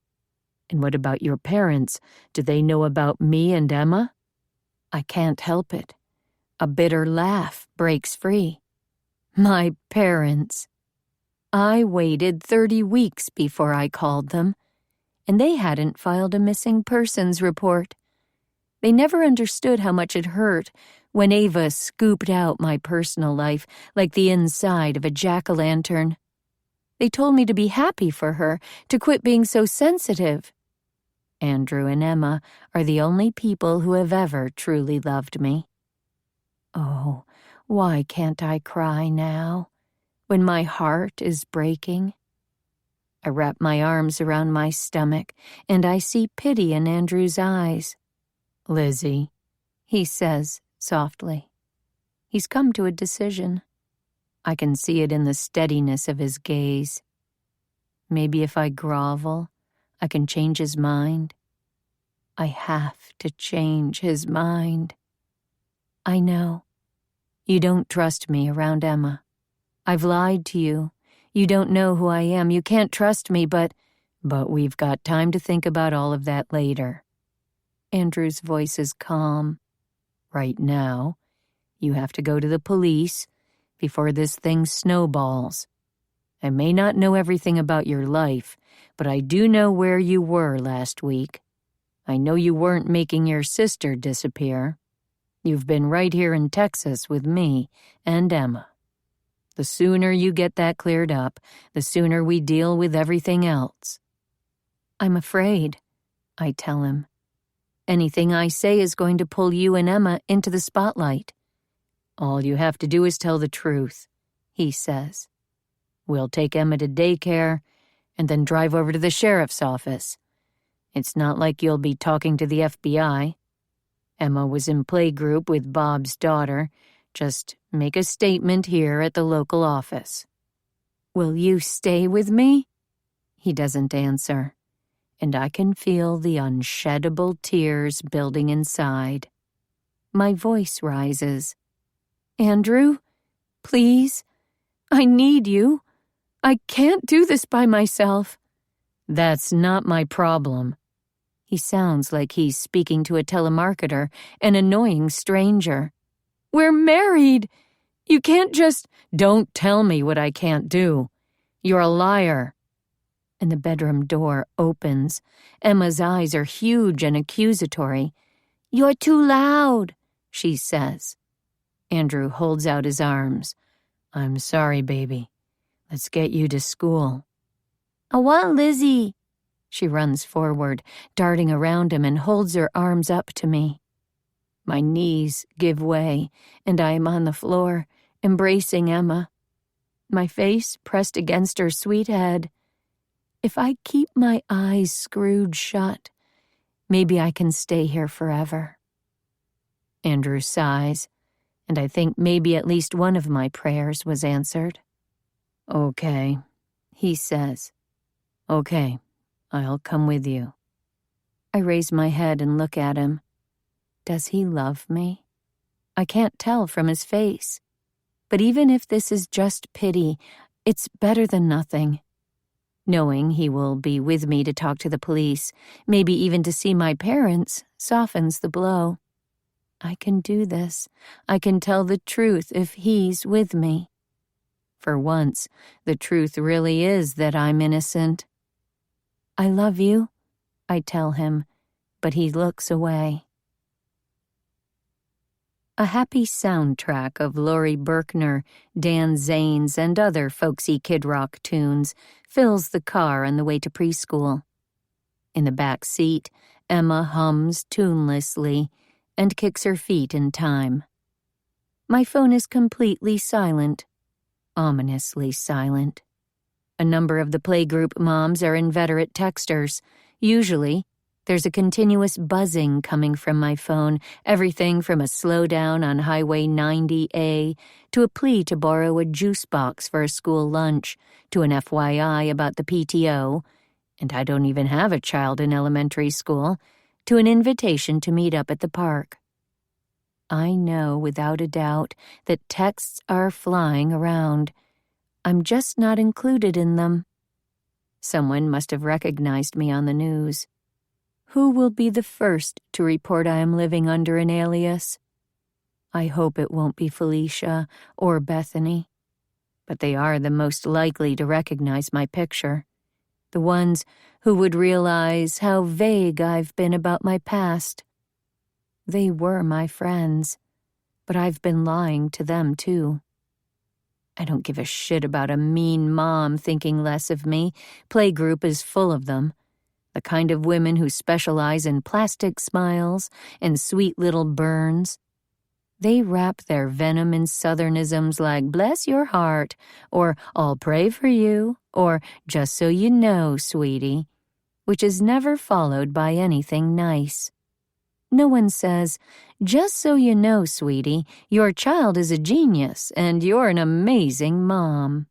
And what about your parents? Do they know about me and Emma? I can't help it. A bitter laugh breaks free. My parents. I waited 30 weeks before I called them, and they hadn't filed a missing persons report. They never understood how much it hurt when Ava scooped out my personal life like the inside of a jack-o'-lantern. They told me to be happy for her, to quit being so sensitive. Andrew and Emma are the only people who have ever truly loved me. Oh, why can't I cry now, when my heart is breaking? I wrap my arms around my stomach, and I see pity in Andrew's eyes. Lizzie, he says softly. He's come to a decision. I can see it in the steadiness of his gaze. Maybe if I grovel, I can change his mind. I have to change his mind. I know. You don't trust me around Emma. I've lied to you. You don't know who I am. You can't trust me, but we've got time to think about all of that later. Andrew's voice is calm. Right now, you have to go to the police before this thing snowballs. I may not know everything about your life, but I do know where you were last week. I know you weren't making your sister disappear. You've been right here in Texas with me and Emma. The sooner you get that cleared up, the sooner we deal with everything else." "I'm afraid," I tell him. "Anything I say is going to pull you and Emma into the spotlight." "All you have to do is tell the truth," he says. "We'll take Emma to daycare and then drive over to the sheriff's office. It's not like you'll be talking to the FBI. Emma was in playgroup with Bob's daughter. Just make a statement here at the local office." "Will you stay with me?" He doesn't answer, and I can feel the unsheddable tears building inside. My voice rises. "Andrew, please, I need you. I can't do this by myself." "That's not my problem." He sounds like he's speaking to a telemarketer, an annoying stranger. "We're married. You can't just—" "Don't tell me what I can't do. You're a liar." And the bedroom door opens. Emma's eyes are huge and accusatory. "You're too loud," she says. Andrew holds out his arms. "I'm sorry, baby. Let's get you to school." "I want Lizzie." She runs forward, darting around him, and holds her arms up to me. My knees give way, and I am on the floor, embracing Emma, my face pressed against her sweet head. If I keep my eyes screwed shut, maybe I can stay here forever. Andrew sighs, and I think maybe at least one of my prayers was answered. "Okay," he says. "Okay, I'll come with you." I raise my head and look at him. Does he love me? I can't tell from his face. But even if this is just pity, it's better than nothing. Knowing he will be with me to talk to the police, maybe even to see my parents, softens the blow. I can do this. I can tell the truth if he's with me. For once, the truth really is that I'm innocent. "I love you," I tell him, but he looks away. A happy soundtrack of Laurie Berkner, Dan Zanes, and other folksy kid rock tunes fills the car on the way to preschool. In the back seat, Emma hums tunelessly and kicks her feet in time. My phone is completely silent, ominously silent. A number of the playgroup moms are inveterate texters. Usually, there's a continuous buzzing coming from my phone, everything from a slowdown on Highway 90A to a plea to borrow a juice box for a school lunch, to an FYI about the PTO, and I don't even have a child in elementary school, to an invitation to meet up at the park. I know without a doubt that texts are flying around. I'm just not included in them. Someone must have recognized me on the news. Who will be the first to report I am living under an alias? I hope it won't be Felicia or Bethany, but they are the most likely to recognize my picture, the ones who would realize how vague I've been about my past. They were my friends, but I've been lying to them too. I don't give a shit about a mean mom thinking less of me. Playgroup is full of them. The kind of women who specialize in plastic smiles and sweet little burns. They wrap their venom in southernisms like "bless your heart," or "I'll pray for you," or "just so you know, sweetie," which is never followed by anything nice. No one says, "Just so you know, sweetie, your child is a genius and you're an amazing mom."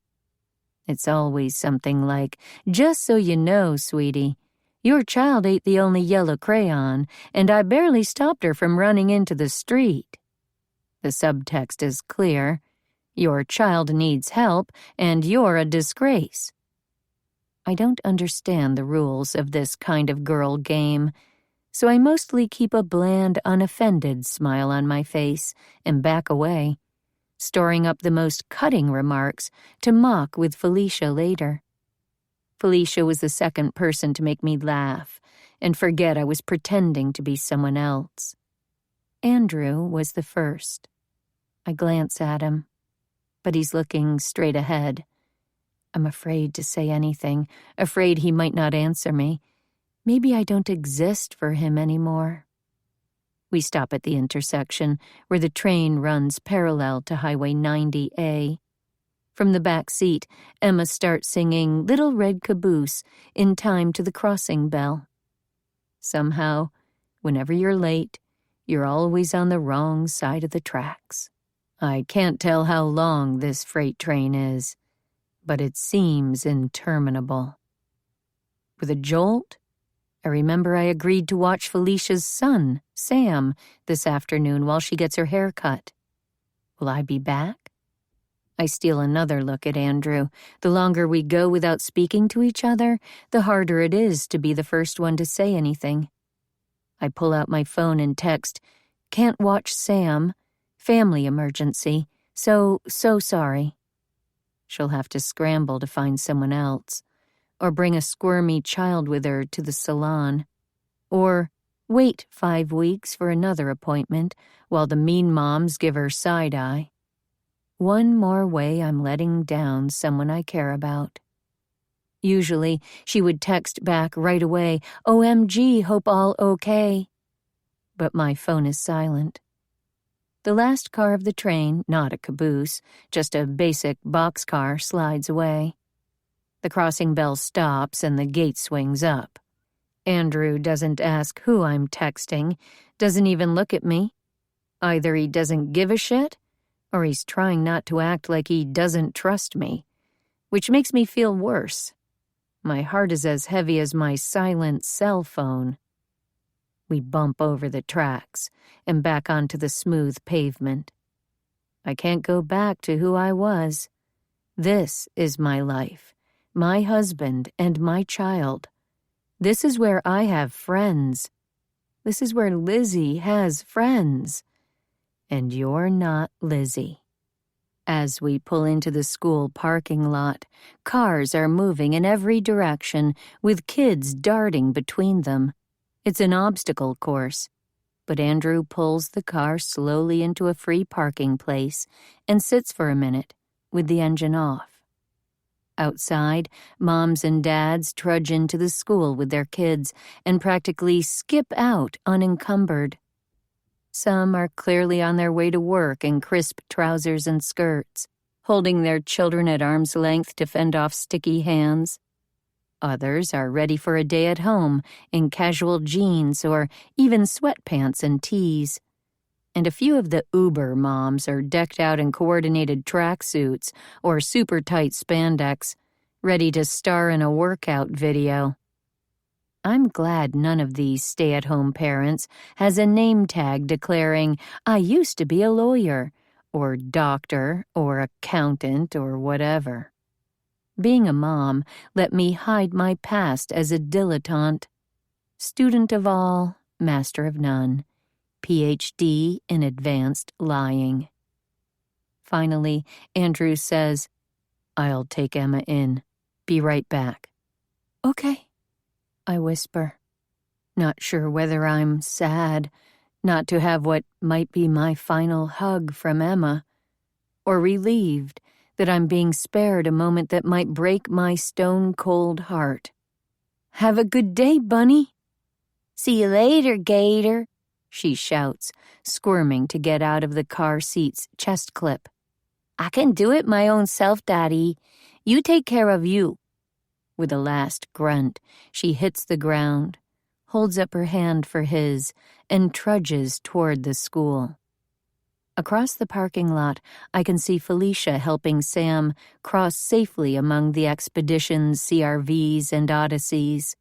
It's always something like, "Just so you know, sweetie, your child ate the only yellow crayon, and I barely stopped her from running into the street." The subtext is clear. Your child needs help, and you're a disgrace. I don't understand the rules of this kind of girl game, so I mostly keep a bland, unoffended smile on my face and back away. storing up the most cutting remarks to mock with Felicia later. Felicia was the second person to make me laugh and forget I was pretending to be someone else. Andrew was the first. I glance at him, but he's looking straight ahead. I'm afraid to say anything, afraid he might not answer me. Maybe I don't exist for him anymore. We stop at the intersection where the train runs parallel to Highway 90A. From the back seat, Emma starts singing Little Red Caboose in time to the crossing bell. Somehow, whenever you're late, you're always on the wrong side of the tracks. I can't tell how long this freight train is, but it seems interminable. With a jolt, I remember I agreed to watch Felicia's son, Sam, this afternoon while she gets her hair cut. Will I be back? I steal another look at Andrew. The longer we go without speaking to each other, the harder it is to be the first one to say anything. I pull out my phone and text, "Can't watch Sam. Family emergency. So sorry." She'll have to scramble to find someone else, or bring a squirmy child with her to the salon, or wait 5 weeks for another appointment while the mean moms give her side-eye. One more way I'm letting down someone I care about. Usually, she would text back right away, "OMG, hope all okay." But my phone is silent. The last car of the train, not a caboose, just a basic boxcar, slides away. The crossing bell stops and the gate swings up. Andrew doesn't ask who I'm texting, doesn't even look at me. Either he doesn't give a shit, or he's trying not to act like he doesn't trust me, which makes me feel worse. My heart is as heavy as my silent cell phone. We bump over the tracks and back onto the smooth pavement. I can't go back to who I was. This is my life, my husband, and my child. This is where I have friends. This is where Lizzie has friends. And you're not Lizzie. As we pull into the school parking lot, cars are moving in every direction, with kids darting between them. It's an obstacle course, but Andrew pulls the car slowly into a free parking place and sits for a minute, with the engine off. Outside, moms and dads trudge into the school with their kids and practically skip out unencumbered. Some are clearly on their way to work in crisp trousers and skirts, holding their children at arm's length to fend off sticky hands. Others are ready for a day at home in casual jeans or even sweatpants and tees. And a few of the Uber moms are decked out in coordinated tracksuits or super tight spandex, ready to star in a workout video. I'm glad none of these stay-at-home parents has a name tag declaring, "I used to be a lawyer," or doctor, or accountant, or whatever. Being a mom let me hide my past as a dilettante. Student of all, master of none. PhD in advanced lying. Finally, Andrew says, "I'll take Emma in. Be right back." "Okay," I whisper, not sure whether I'm sad not to have what might be my final hug from Emma, or relieved that I'm being spared a moment that might break my stone-cold heart. "Have a good day, Bunny." "See you later, Gator," she shouts, squirming to get out of the car seat's chest clip. "I can do it my own self, Daddy. You take care of you." With a last grunt, she hits the ground, holds up her hand for his, and trudges toward the school. Across the parking lot, I can see Felicia helping Sam cross safely among the expedition's CRVs and Odysseys.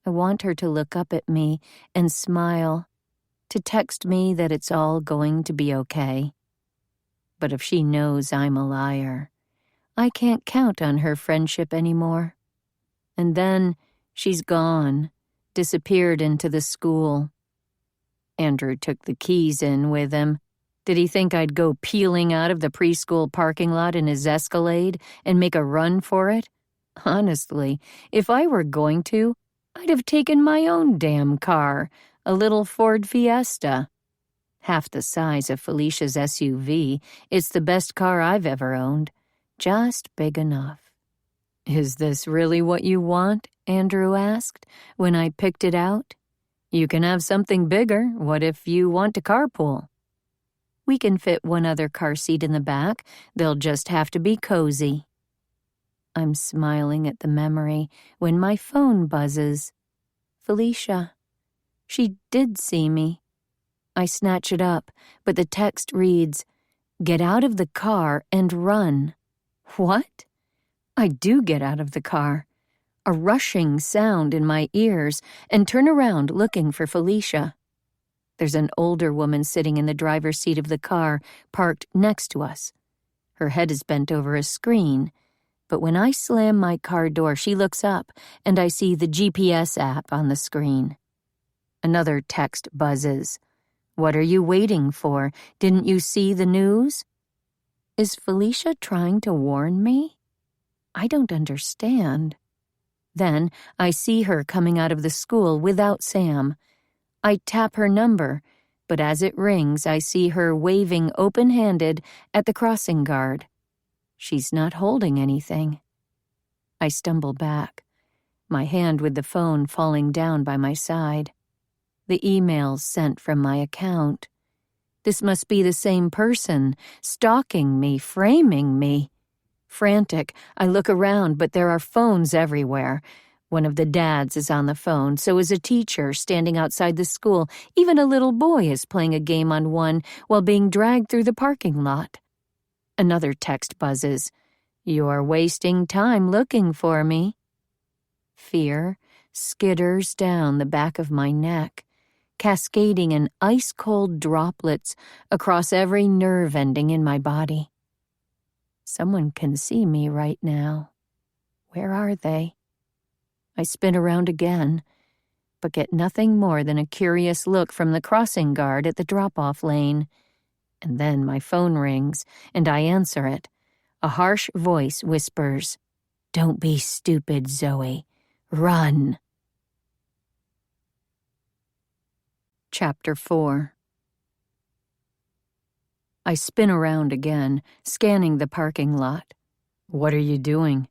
I want her to look up at me and smile, to text me that it's all going to be okay. But if she knows I'm a liar, I can't count on her friendship anymore. And then she's gone, disappeared into the school. Andrew took the keys in with him. Did he think I'd go peeling out of the preschool parking lot in his Escalade and make a run for it? Honestly, if I were going to, I'd have taken my own damn car, a little Ford Fiesta. Half the size of Felicia's SUV, it's the best car I've ever owned. Just big enough. "Is this really what you want?" Andrew asked when I picked it out. "You can have something bigger. What if you want to carpool?" "We can fit one other car seat in the back. They'll just have to be cozy." I'm smiling at the memory when my phone buzzes. Felicia. She did see me. I snatch it up, but the text reads, "Get out of the car and run." What? I do get out of the car, a rushing sound in my ears, and turn around looking for Felicia. There's an older woman sitting in the driver's seat of the car, parked next to us. Her head is bent over a screen, but when I slam my car door, she looks up, and I see the GPS app on the screen. Another text buzzes. "What are you waiting for? Didn't you see the news?" Is Felicia trying to warn me? I don't understand. Then I see her coming out of the school without Sam. I tap her number, but as it rings, I see her waving open-handed at the crossing guard. She's not holding anything. I stumble back, my hand with the phone falling down by my side. The emails sent from my account. This must be the same person, stalking me, framing me. Frantic, I look around, but there are phones everywhere. One of the dads is on the phone, so is a teacher standing outside the school. Even a little boy is playing a game on one while being dragged through the parking lot. Another text buzzes. "You're wasting time looking for me." Fear skitters down the back of my neck, cascading in ice-cold droplets across every nerve ending in my body. Someone can see me right now. Where are they? I spin around again, but get nothing more than a curious look from the crossing guard at the drop-off lane. And then my phone rings, and I answer it. A harsh voice whispers, "Don't be stupid, Zoe. Run." Chapter 4. I spin around again, scanning the parking lot. "What are you doing?"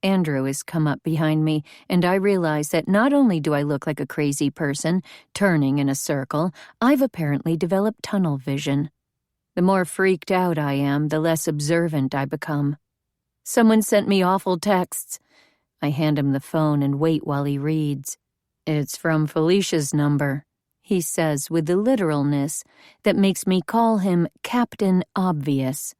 Andrew has come up behind me, and I realize that not only do I look like a crazy person, turning in a circle, I've apparently developed tunnel vision. The more freaked out I am, the less observant I become. "Someone sent me awful texts." I hand him the phone and wait while he reads. "It's from Felicia's number," he says with the literalness that makes me call him Captain Obvious.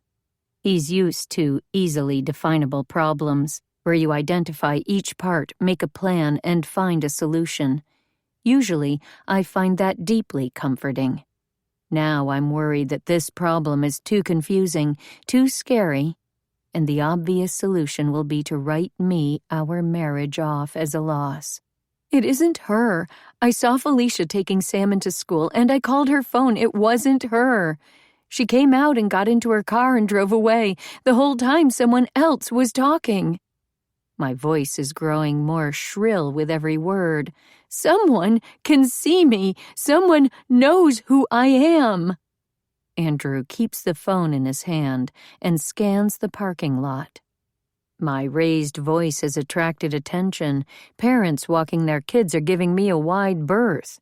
He's used to easily definable problems, where you identify each part, make a plan, and find a solution. Usually, I find that deeply comforting. Now I'm worried that this problem is too confusing, too scary, and the obvious solution will be to write me, our marriage, off as a loss. It isn't her. I saw Felicia taking Sam into school, and I called her phone. It wasn't her. She came out and got into her car and drove away. The whole time someone else was talking. My voice is growing more shrill with every word. Someone can see me. Someone knows who I am. Andrew keeps the phone in his hand and scans the parking lot. My raised voice has attracted attention. Parents walking their kids are giving me a wide berth.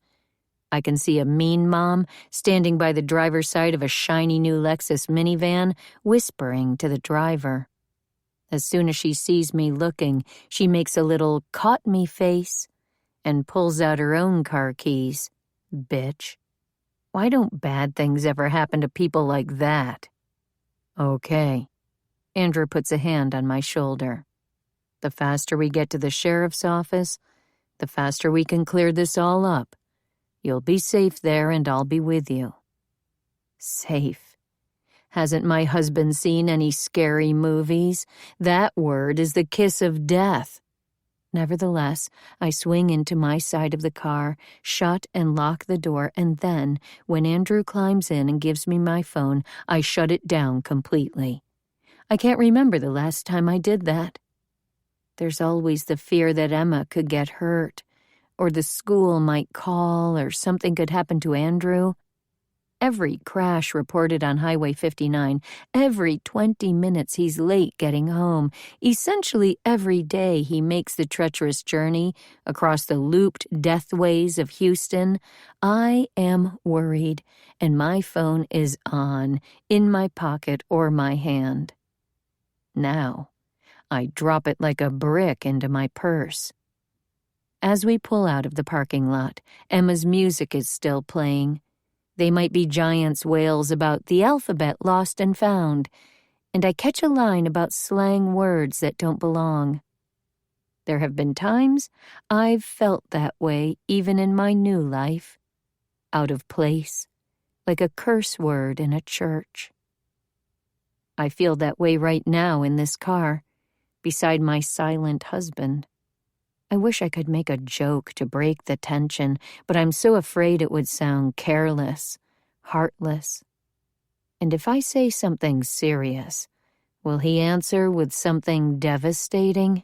I can see a mean mom standing by the driver's side of a shiny new Lexus minivan, whispering to the driver. As soon as she sees me looking, she makes a little caught me face and pulls out her own car keys. Bitch. Why don't bad things ever happen to people like that? Okay. Andrew puts a hand on my shoulder. The faster we get to the sheriff's office, the faster we can clear this all up. You'll be safe there and I'll be with you. Safe. Hasn't my husband seen any scary movies? That word is the kiss of death. Nevertheless, I swing into my side of the car, shut and lock the door, and then, when Andrew climbs in and gives me my phone, I shut it down completely. I can't remember the last time I did that. There's always the fear that Emma could get hurt, or the school might call, or something could happen to Andrew. Every crash reported on Highway 59, every 20 minutes he's late getting home, essentially every day he makes the treacherous journey across the looped deathways of Houston, I am worried, and my phone is on, in my pocket or my hand. Now, I drop it like a brick into my purse. As we pull out of the parking lot, Emma's music is still playing. They might be Giant's wails about the alphabet lost and found, and I catch a line about slang words that don't belong. There have been times I've felt that way even in my new life, out of place, like a curse word in a church. I feel that way right now in this car, beside my silent husband. I wish I could make a joke to break the tension, but I'm so afraid it would sound careless, heartless. And if I say something serious, will he answer with something devastating?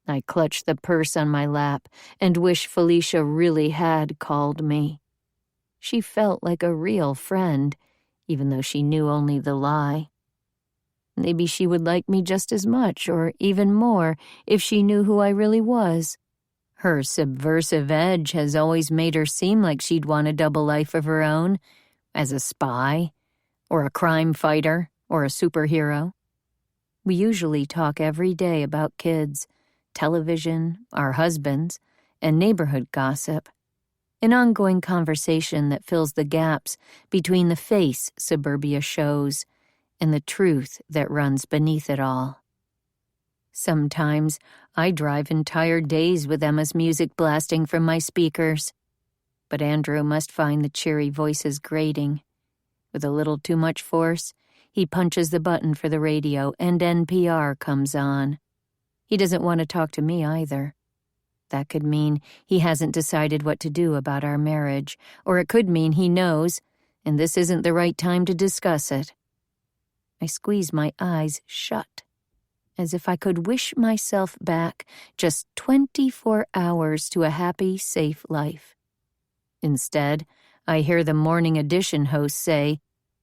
I clutch the purse on my lap and wish Felicia really had called me. She felt like a real friend, even though she knew only the lie. Maybe she would like me just as much, or even more, if she knew who I really was. Her subversive edge has always made her seem like she'd want a double life of her own, as a spy, or a crime fighter, or a superhero. We usually talk every day about kids, television, our husbands, and neighborhood gossip. An ongoing conversation that fills the gaps between the face suburbia shows and the truth that runs beneath it all. Sometimes I drive entire days with Emma's music blasting from my speakers, but Andrew must find the cheery voices grating. With a little too much force, he punches the button for the radio and NPR comes on. He doesn't want to talk to me either. That could mean he hasn't decided what to do about our marriage, or it could mean he knows, and this isn't the right time to discuss it. I squeeze my eyes shut, as if I could wish myself back just 24 hours to a happy, safe life. Instead, I hear the morning edition host say,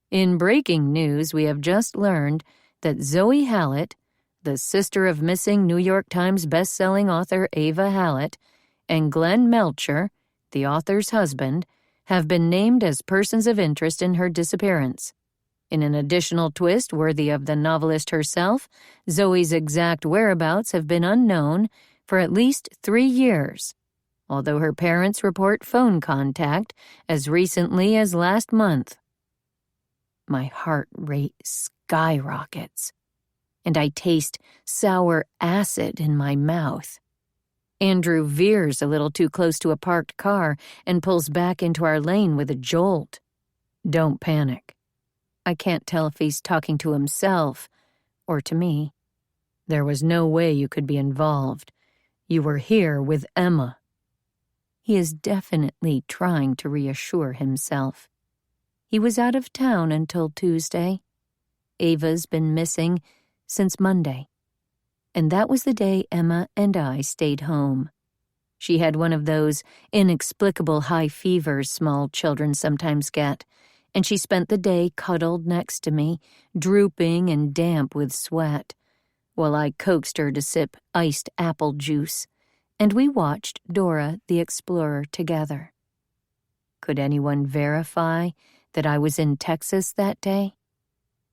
"In breaking news, we have just learned that Zoe Hallett, the sister of missing New York Times best-selling author Ava Hallett, and Glenn Melcher, the author's husband, have been named as persons of interest in her disappearance. In an additional twist worthy of the novelist herself, Zoe's exact whereabouts have been unknown for at least 3 years, although her parents report phone contact as recently as last month." My heart rate skyrockets, and I taste sour acid in my mouth. Andrew veers a little too close to a parked car and pulls back into our lane with a jolt. Don't panic. I can't tell if he's talking to himself or to me. There was no way you could be involved. You were here with Emma. He is definitely trying to reassure himself. He was out of town until Tuesday. Ava's been missing since Monday. And that was the day Emma and I stayed home. She had one of those inexplicable high fevers small children sometimes get, and she spent the day cuddled next to me, drooping and damp with sweat, while I coaxed her to sip iced apple juice, and we watched Dora the Explorer together. Could anyone verify that I was in Texas that day?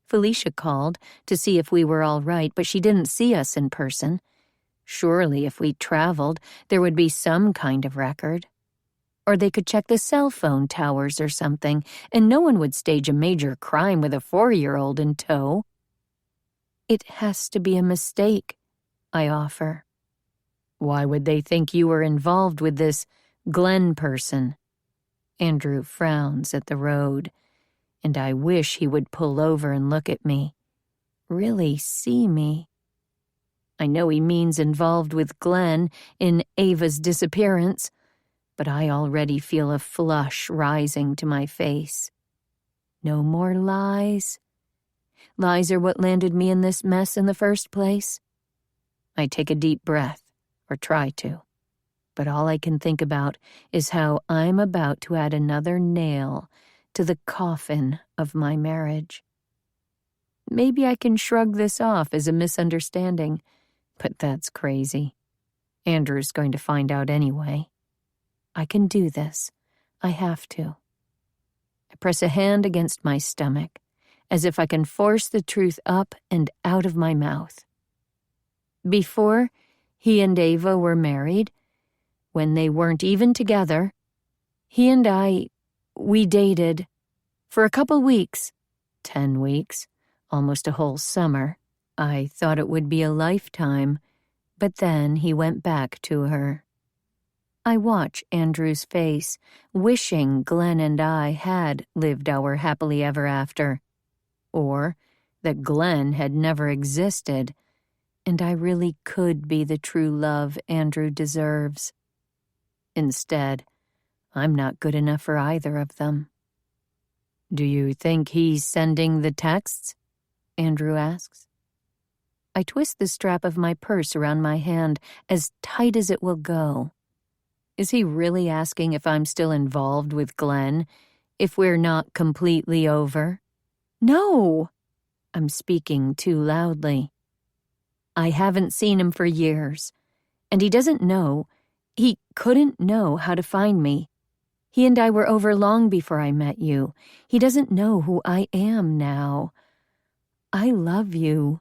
Felicia called to see if we were all right, but she didn't see us in person. Surely if we traveled, there would be some kind of record. Or they could check the cell phone towers or something, and no one would stage a major crime with a 4-year-old in tow. It has to be a mistake, I offer. Why would they think you were involved with this Glenn person? Andrew frowns at the road, and I wish he would pull over and look at me. Really see me. I know he means involved with Glenn in Ava's disappearance, but I already feel a flush rising to my face. No more lies. Lies are what landed me in this mess in the first place. I take a deep breath, or try to, but all I can think about is how I'm about to add another nail to the coffin of my marriage. Maybe I can shrug this off as a misunderstanding, but that's crazy. Andrew's going to find out anyway. I can do this. I have to. I press a hand against my stomach, as if I can force the truth up and out of my mouth. Before he and Ava were married, when they weren't even together, he and we dated for a couple weeks, 10 weeks, almost a whole summer. I thought it would be a lifetime, but then he went back to her. I watch Andrew's face, wishing Glenn and I had lived our happily ever after, or that Glenn had never existed, and I really could be the true love Andrew deserves. Instead, I'm not good enough for either of them. "Do you think he's sending the texts?" Andrew asks. I twist the strap of my purse around my hand as tight as it will go. Is he really asking if I'm still involved with Glenn, if we're not completely over? No! I'm speaking too loudly. I haven't seen him for years, and he couldn't know how to find me. He and I were over long before I met you. He doesn't know who I am now. I love you.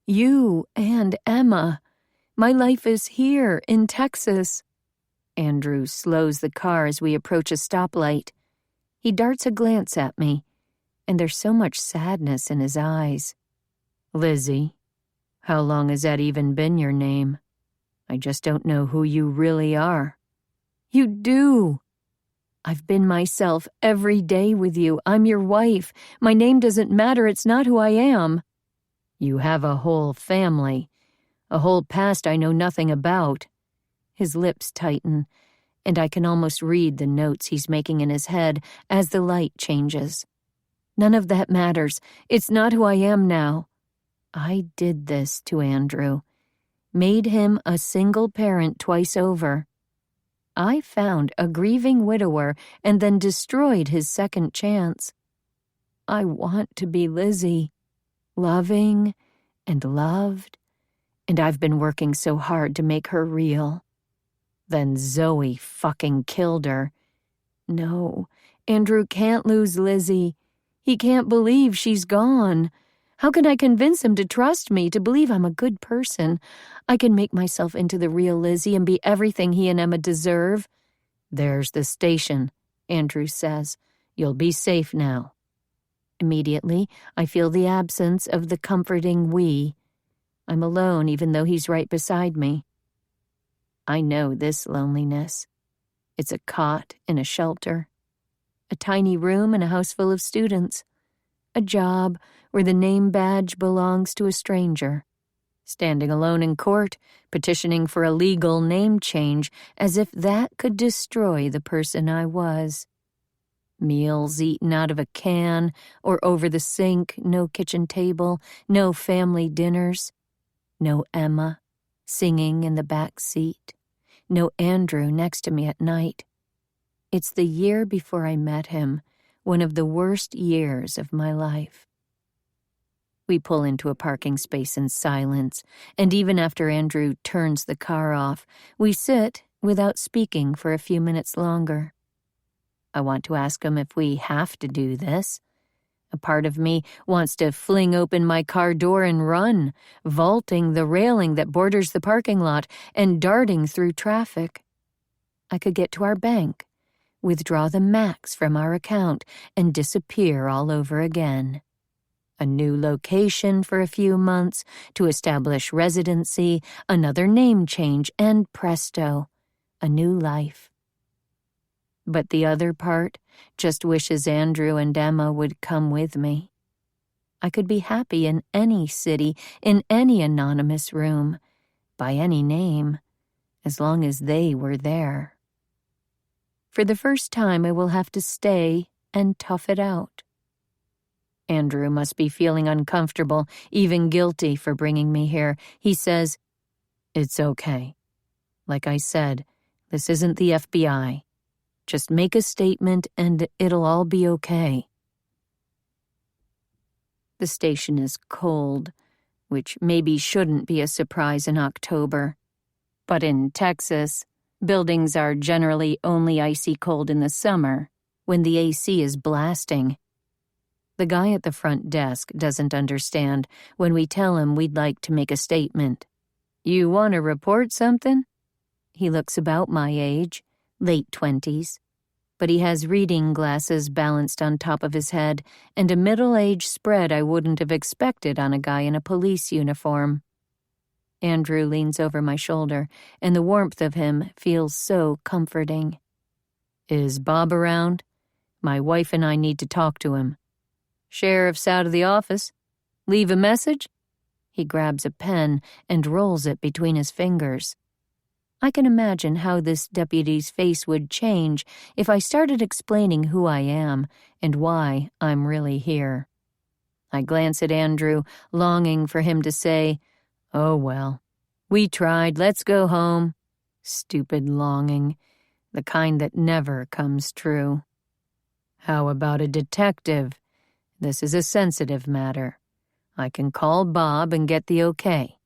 You and Emma. My life is here in Texas. Andrew slows the car as we approach a stoplight. He darts a glance at me, and there's so much sadness in his eyes. "Lizzie, how long has that even been your name? I just don't know who you really are." "You do. I've been myself every day with you. I'm your wife. My name doesn't matter. It's not who I am." "You have a whole family, a whole past I know nothing about." His lips tighten, and I can almost read the notes he's making in his head as the light changes. None of that matters. It's not who I am now. I did this to Andrew, made him a single parent twice over. I found a grieving widower and then destroyed his second chance. I want to be Lizzie, loving and loved, and I've been working so hard to make her real. Then Zoe fucking killed her. No, Andrew can't lose Lizzie. He can't believe she's gone. How can I convince him to trust me, to believe I'm a good person? I can make myself into the real Lizzie and be everything he and Emma deserve. "There's the station," Andrew says. "You'll be safe now." Immediately, I feel the absence of the comforting we. I'm alone even though he's right beside me. I know this loneliness. It's a cot in a shelter, a tiny room in a house full of students, a job where the name badge belongs to a stranger, standing alone in court, petitioning for a legal name change as if that could destroy the person I was. Meals eaten out of a can or over the sink, no kitchen table, no family dinners, no Emma singing in the back seat, no Andrew next to me at night. It's the year before I met him, one of the worst years of my life. We pull into a parking space in silence, and even after Andrew turns the car off, we sit without speaking for a few minutes longer. I want to ask him if we have to do this. A part of me wants to fling open my car door and run, vaulting the railing that borders the parking lot and darting through traffic. I could get to our bank, withdraw the max from our account, and disappear all over again. A new location for a few months to establish residency, another name change, and presto, a new life. But the other part just wishes Andrew and Emma would come with me. I could be happy in any city, in any anonymous room, by any name, as long as they were there. For the first time, I will have to stay and tough it out. Andrew must be feeling uncomfortable, even guilty for bringing me here. He says, "It's okay. Like I said, this isn't the FBI. Just make a statement and it'll all be okay." The station is cold, which maybe shouldn't be a surprise in October. But in Texas, buildings are generally only icy cold in the summer, when the AC is blasting. The guy at the front desk doesn't understand when we tell him we'd like to make a statement. "You want to report something?" He looks about my age, late 20s, but he has reading glasses balanced on top of his head and a middle-age spread I wouldn't have expected on a guy in a police uniform. Andrew leans over my shoulder, and the warmth of him feels so comforting. "Is Bob around? My wife and I need to talk to him." "Sheriff's out of the office. Leave a message?" He grabs a pen and rolls it between his fingers. I can imagine how this deputy's face would change if I started explaining who I am and why I'm really here. I glance at Andrew, longing for him to say, "Oh well, we tried, let's go home." Stupid longing, the kind that never comes true. "How about a detective? This is a sensitive matter. I can call Bob and get the okay."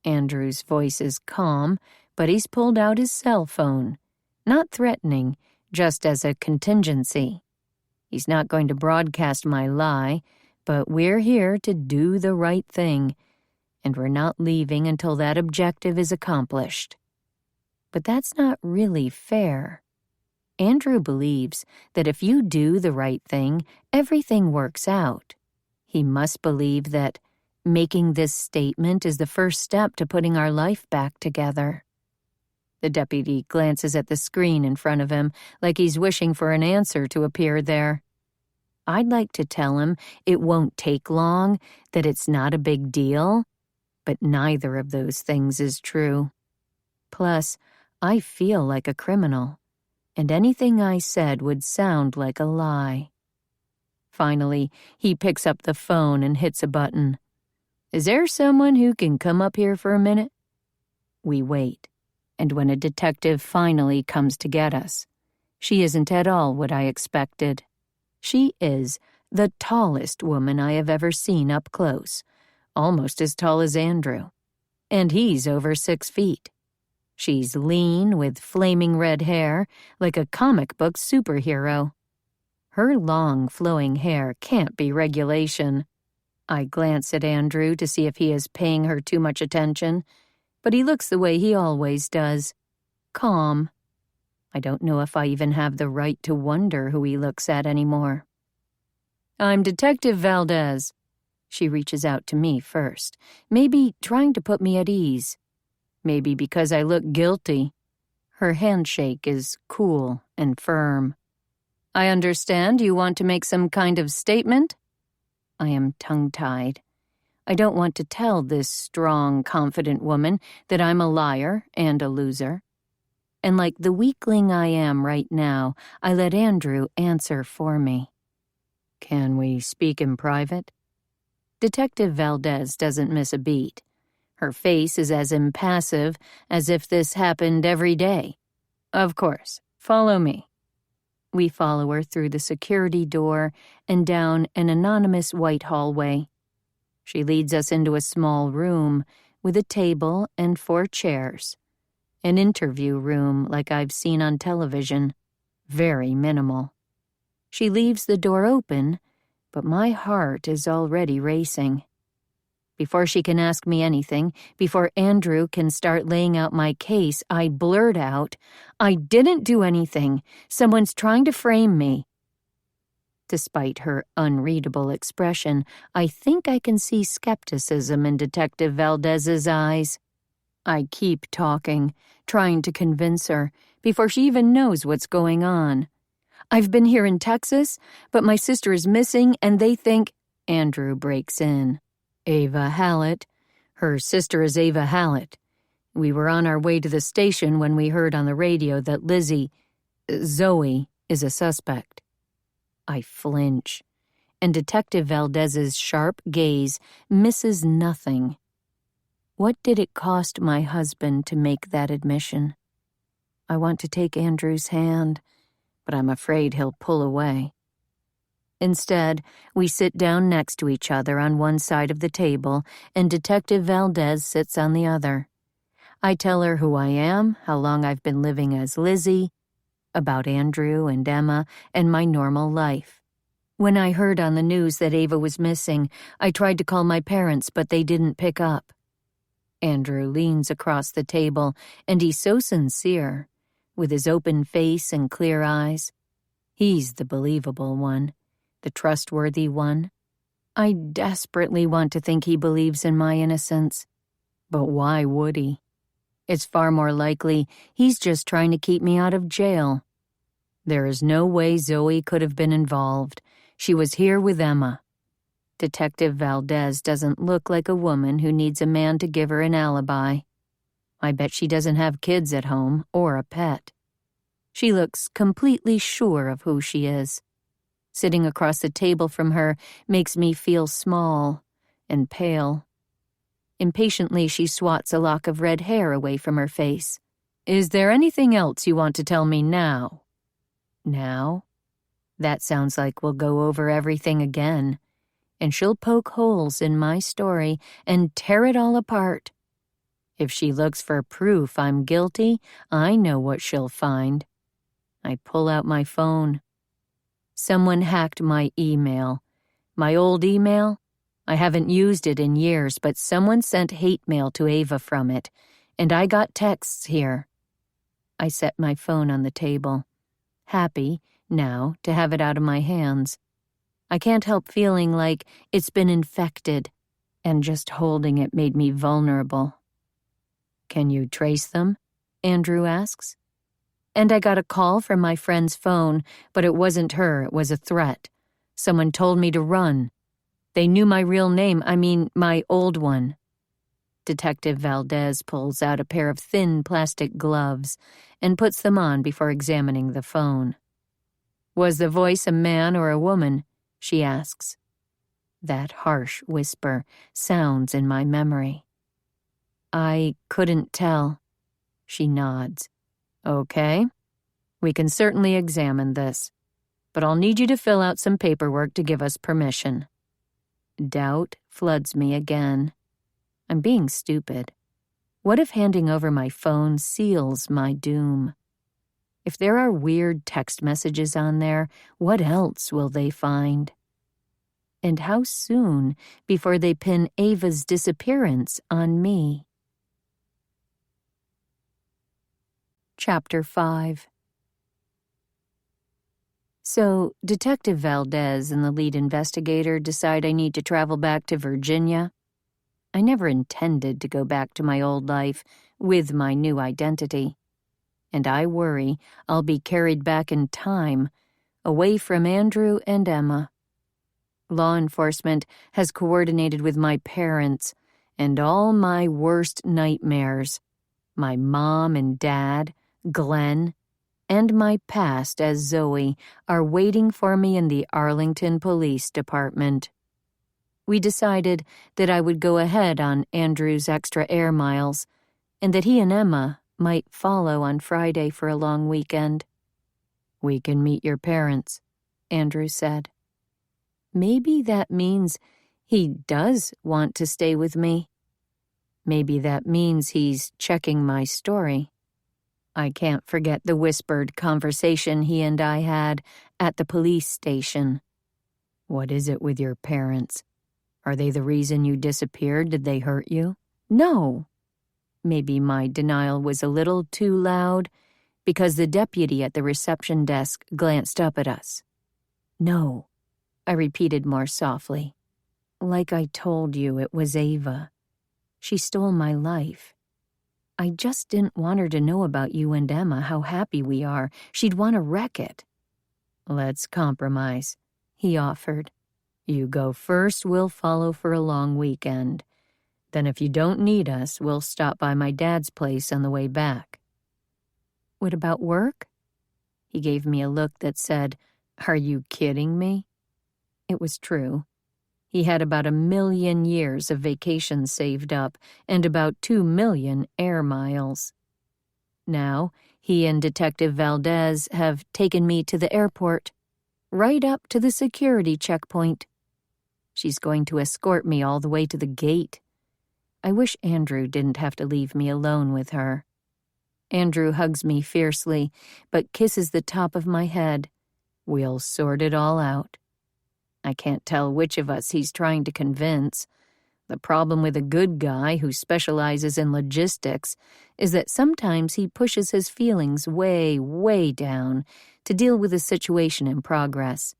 Andrew's voice is calm, but he's pulled out his cell phone. Not threatening, just as a contingency. He's not going to broadcast my lie, but we're here to do the right thing, and we're not leaving until that objective is accomplished. But that's not really fair. Andrew believes that if you do the right thing, everything works out. He must believe that making this statement is the first step to putting our life back together. The deputy glances at the screen in front of him like he's wishing for an answer to appear there. I'd like to tell him it won't take long, that it's not a big deal, but neither of those things is true. Plus, I feel like a criminal, and anything I said would sound like a lie. Finally, he picks up the phone and hits a button. "Is there someone who can come up here for a minute?" We wait, and when a detective finally comes to get us, she isn't at all what I expected. She is the tallest woman I have ever seen up close, almost as tall as Andrew, and he's over 6 feet. She's lean with flaming red hair, like a comic book superhero. Her long, flowing hair can't be regulation. I glance at Andrew to see if he is paying her too much attention, but he looks the way he always does, calm. I don't know if I even have the right to wonder who he looks at anymore. "I'm Detective Valdez." She reaches out to me first, maybe trying to put me at ease. Maybe because I look guilty. Her handshake is cool and firm. "I understand you want to make some kind of statement?" I am tongue-tied. I don't want to tell this strong, confident woman that I'm a liar and a loser. And like the weakling I am right now, I let Andrew answer for me. "Can we speak in private?" Detective Valdez doesn't miss a beat. Her face is as impassive as if this happened every day. "Of course, follow me." We follow her through the security door and down an anonymous white hallway. She leads us into a small room with a table and 4 chairs. An interview room like I've seen on television. Very minimal. She leaves the door open, but my heart is already racing. Before she can ask me anything, before Andrew can start laying out my case, I blurt out, "I didn't do anything. Someone's trying to frame me." Despite her unreadable expression, I think I can see skepticism in Detective Valdez's eyes. I keep talking, trying to convince her, before she even knows what's going on. "I've been here in Texas, but my sister is missing, and they think—" Andrew breaks in. Ava Hallett. Her sister is Ava Hallett. We were on our way to the station when we heard on the radio that Zoe, is a suspect. I flinch, and Detective Valdez's sharp gaze misses nothing. What did it cost my husband to make that admission? I want to take Andrew's hand, but I'm afraid he'll pull away. Instead, we sit down next to each other on one side of the table, and Detective Valdez sits on the other. I tell her who I am, how long I've been living as Lizzie, about Andrew and Emma, and my normal life. When I heard on the news that Ava was missing, I tried to call my parents, but they didn't pick up. Andrew leans across the table, and he's so sincere, with his open face and clear eyes. He's the believable one, the trustworthy one. I desperately want to think he believes in my innocence. But why would he? It's far more likely he's just trying to keep me out of jail. There is no way Zoe could have been involved. She was here with Emma. Detective Valdez doesn't look like a woman who needs a man to give her an alibi. I bet she doesn't have kids at home or a pet. She looks completely sure of who she is. Sitting across the table from her makes me feel small and pale. Impatiently, she swats a lock of red hair away from her face. Is there anything else you want to tell me now? Now? That sounds like we'll go over everything again, and she'll poke holes in my story and tear it all apart. If she looks for proof I'm guilty, I know what she'll find. I pull out my phone. Someone hacked my email. My old email? I haven't used it in years, but someone sent hate mail to Ava from it, and I got texts here. I set my phone on the table, happy, now, to have it out of my hands. I can't help feeling like it's been infected, and just holding it made me vulnerable. Can you trace them? Andrew asks. And I got a call from my friend's phone, but it wasn't her, it was a threat. Someone told me to run. They knew my real name, my old one. Detective Valdez pulls out a pair of thin plastic gloves and puts them on before examining the phone. Was the voice a man or a woman? She asks. That harsh whisper sounds in my memory. I couldn't tell. She nods. Okay. We can certainly examine this, but I'll need you to fill out some paperwork to give us permission. Doubt floods me again. I'm being stupid. What if handing over my phone seals my doom? If there are weird text messages on there, what else will they find? And how soon before they pin Ava's disappearance on me? Chapter 5. So, Detective Valdez and the lead investigator decide I need to travel back to Virginia. I never intended to go back to my old life with my new identity. And I worry I'll be carried back in time, away from Andrew and Emma. Law enforcement has coordinated with my parents and all my worst nightmares, my mom and dad, Glenn, and my past as Zoe are waiting for me in the Arlington Police Department. We decided that I would go ahead on Andrew's extra air miles, and that he and Emma might follow on Friday for a long weekend. We can meet your parents, Andrew said. Maybe that means he does want to stay with me. Maybe that means he's checking my story. I can't forget the whispered conversation he and I had at the police station. What is it with your parents? Are they the reason you disappeared? Did they hurt you? No. Maybe my denial was a little too loud because the deputy at the reception desk glanced up at us. No, I repeated more softly. Like I told you, it was Ava. She stole my life. I just didn't want her to know about you and Emma, how happy we are. She'd want to wreck it. Let's compromise, he offered. You go first, we'll follow for a long weekend. Then if you don't need us, we'll stop by my dad's place on the way back." "What about work?" He gave me a look that said, "Are you kidding me?" It was true. He had about 1,000,000 years of vacations saved up and about 2,000,000 air miles. Now, he and Detective Valdez have taken me to the airport, right up to the security checkpoint. She's going to escort me all the way to the gate. I wish Andrew didn't have to leave me alone with her. Andrew hugs me fiercely, but kisses the top of my head. We'll sort it all out. I can't tell which of us he's trying to convince. The problem with a good guy who specializes in logistics is that sometimes he pushes his feelings way, way down to deal with a situation in progress.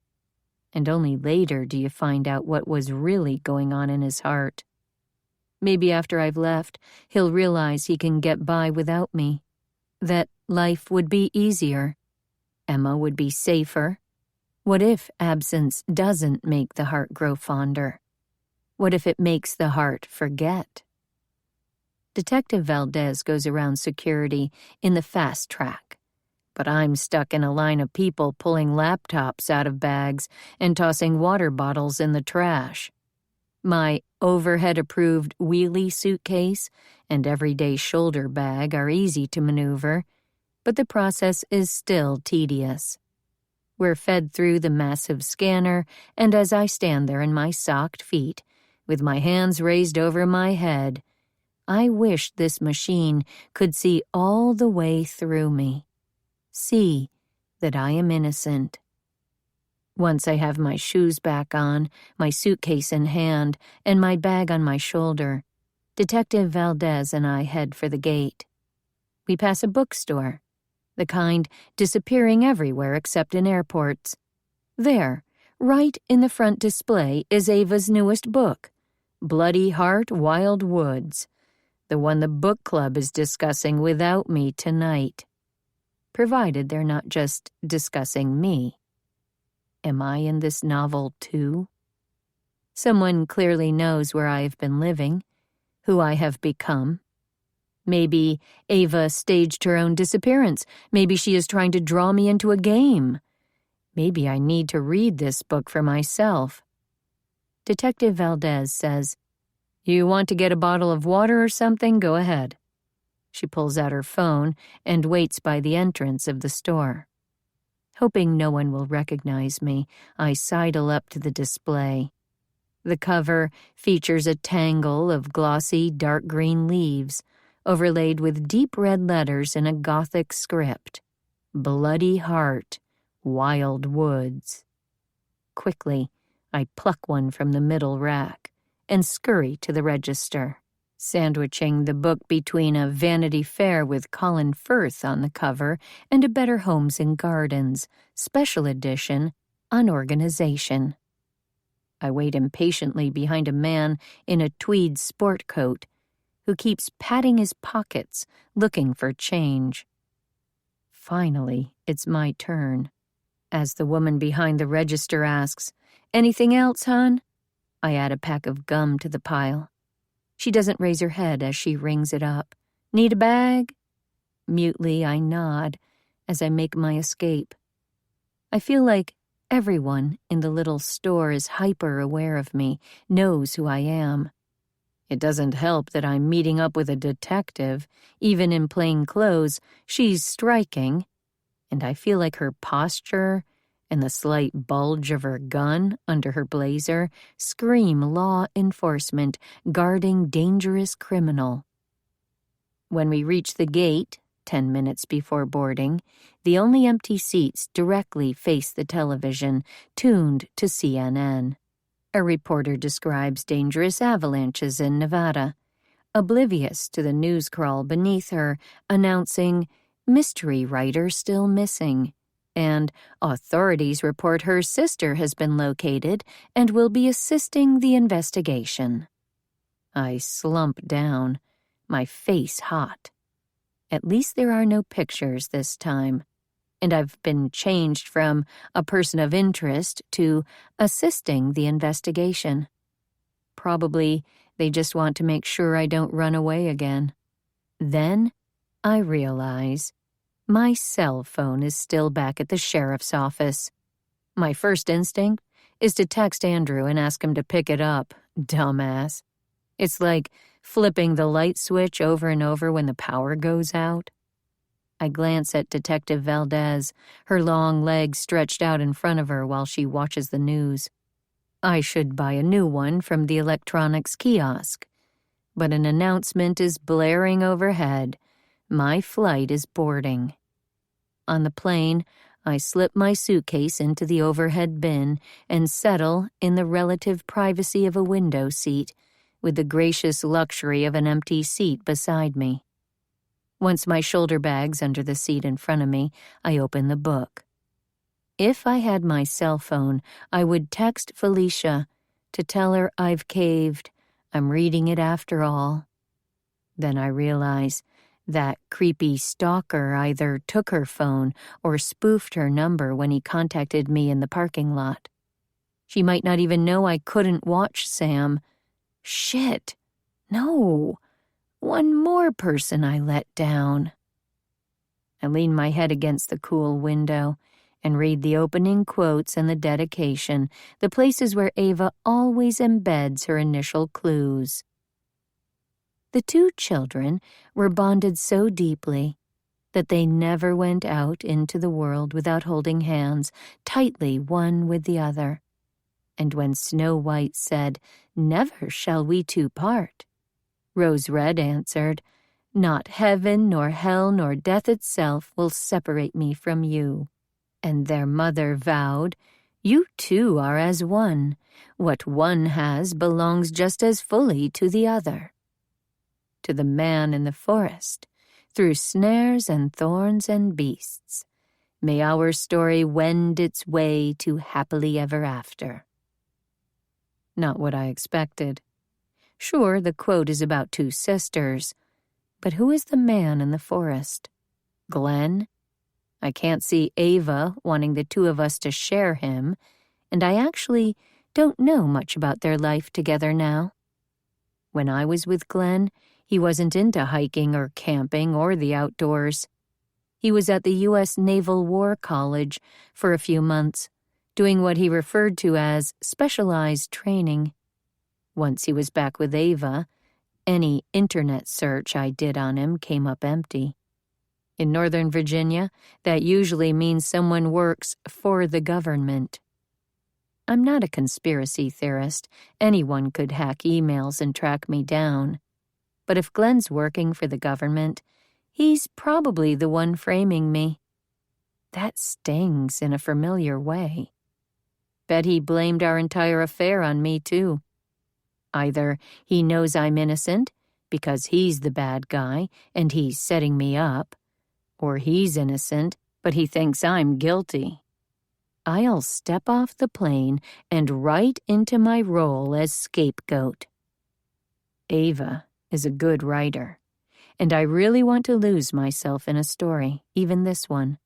And only later do you find out what was really going on in his heart. Maybe after I've left, he'll realize he can get by without me. That life would be easier. Emma would be safer. What if absence doesn't make the heart grow fonder? What if it makes the heart forget? Detective Valdez goes around security in the fast track, but I'm stuck in a line of people pulling laptops out of bags and tossing water bottles in the trash. My overhead-approved wheelie suitcase and everyday shoulder bag are easy to maneuver, but the process is still tedious. We're fed through the massive scanner, and as I stand there in my socked feet, with my hands raised over my head, I wish this machine could see all the way through me. See that I am innocent. Once I have my shoes back on, my suitcase in hand, and my bag on my shoulder, Detective Valdez and I head for the gate. We pass a bookstore, the kind disappearing everywhere except in airports. There, right in the front display, is Ava's newest book, Bloody Heart, Wild Woods, the one the book club is discussing without me tonight. Provided they're not just discussing me. Am I in this novel too? Someone clearly knows where I have been living, who I have become. Maybe Ava staged her own disappearance. Maybe she is trying to draw me into a game. Maybe I need to read this book for myself. Detective Valdez says, "You want to get a bottle of water or something? Go ahead." She pulls out her phone and waits by the entrance of the store. Hoping no one will recognize me, I sidle up to the display. The cover features a tangle of glossy dark green leaves, overlaid with deep red letters in a Gothic script. Bloody Heart, Wild Woods. Quickly, I pluck one from the middle rack and scurry to the register, sandwiching the book between a Vanity Fair with Colin Firth on the cover and a Better Homes and Gardens, special edition, on organization. I wait impatiently behind a man in a tweed sport coat who keeps patting his pockets, looking for change. Finally, it's my turn. As the woman behind the register asks, "Anything else, hon?" I add a pack of gum to the pile. She doesn't raise her head as she rings it up. "Need a bag?" Mutely, I nod as I make my escape. I feel like everyone in the little store is hyper-aware of me, knows who I am. It doesn't help that I'm meeting up with a detective. Even in plain clothes, she's striking, and I feel like her posture and the slight bulge of her gun under her blazer scream law enforcement guarding dangerous criminal. When we reach the gate, 10 minutes before boarding, the only empty seats directly face the television, tuned to CNN. A reporter describes dangerous avalanches in Nevada, oblivious to the news crawl beneath her, announcing, "Mystery writer still missing," and authorities report her sister has been located and will be assisting the investigation. I slump down, my face hot. At least there are no pictures this time. and I've been changed from a person of interest to assisting the investigation. Probably they just want to make sure I don't run away again. Then I realize my cell phone is still back at the sheriff's office. My first instinct is to text Andrew and ask him to pick it up, dumbass. It's like flipping the light switch over and over when the power goes out. I glance at Detective Valdez, her long legs stretched out in front of her while she watches the news. I should buy a new one from the electronics kiosk, but an announcement is blaring overhead. My flight is boarding. On the plane, I slip my suitcase into the overhead bin and settle in the relative privacy of a window seat, with the gracious luxury of an empty seat beside me. Once my shoulder bag's under the seat in front of me, I open the book. If I had my cell phone, I would text Felicia to tell her I've caved. I'm reading it after all. Then I realize that creepy stalker either took her phone or spoofed her number when he contacted me in the parking lot. She might not even know I couldn't watch Sam. Shit. No. One more person I let down. I lean my head against the cool window and read the opening quotes and the dedication, the places where Ava always embeds her initial clues. The two children were bonded so deeply that they never went out into the world without holding hands tightly one with the other. And when Snow White said, "Never shall we two part," Rose Red answered, "Not heaven nor hell nor death itself will separate me from you." And their mother vowed, "You two are as one. What one has belongs just as fully to the other." To the man in the forest, through snares and thorns and beasts, may our story wend its way to happily ever after. Not what I expected. Sure, the quote is about two sisters, but who is the man in the forest? Glenn? I can't see Ava wanting the two of us to share him, and I actually don't know much about their life together now. When I was with Glenn, he wasn't into hiking or camping or the outdoors. He was at the U.S. Naval War College for a few months, doing what he referred to as specialized training. Once he was back with Ava, any internet search I did on him came up empty. In Northern Virginia, that usually means someone works for the government. I'm not a conspiracy theorist. Anyone could hack emails and track me down. But if Glenn's working for the government, he's probably the one framing me. That stings in a familiar way. Bet he blamed our entire affair on me, too. Either he knows I'm innocent because he's the bad guy and he's setting me up, or he's innocent but he thinks I'm guilty. I'll step off the plane and right into my role as scapegoat. Ava is a good writer, and I really want to lose myself in a story, even this one.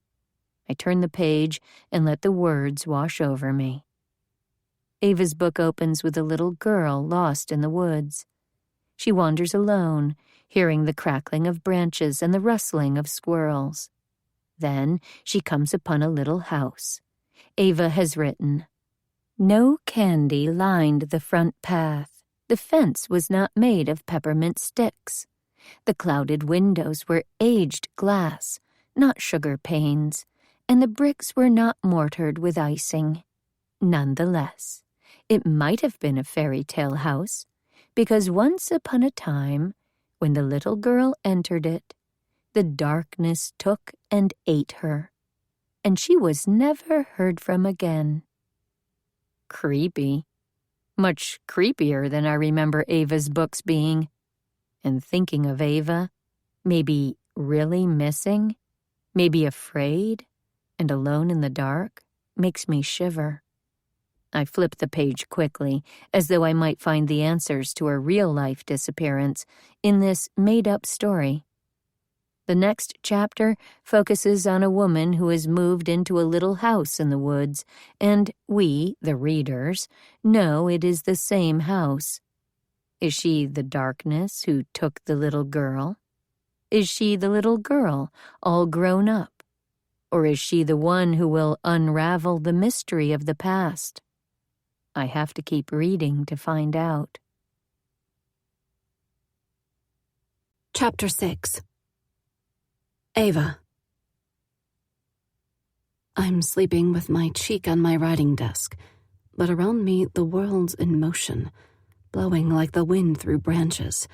I turn the page and let the words wash over me. Ava's book opens with a little girl lost in the woods. She wanders alone, hearing the crackling of branches and the rustling of squirrels. Then she comes upon a little house. Ava has written, "No candy lined the front path. The fence was not made of peppermint sticks. The clouded windows were aged glass, not sugar panes, and the bricks were not mortared with icing. Nonetheless, it might have been a fairy tale house, because once upon a time, when the little girl entered it, the darkness took and ate her, and she was never heard from again." Creepy. Much creepier than I remember Ava's books being. And thinking of Ava, maybe really missing, maybe afraid, and alone in the dark, makes me shiver. I flip the page quickly, as though I might find the answers to a real-life disappearance in this made-up story. The next chapter focuses on a woman who has moved into a little house in the woods, and we, the readers, know it is the same house. Is she the darkness who took the little girl? Is she the little girl, all grown up? Or is she the one who will unravel the mystery of the past? I have to keep reading to find out. Chapter 6. Ava. I'm sleeping with my cheek on my writing desk, but around me the world's in motion, blowing like the wind through branches.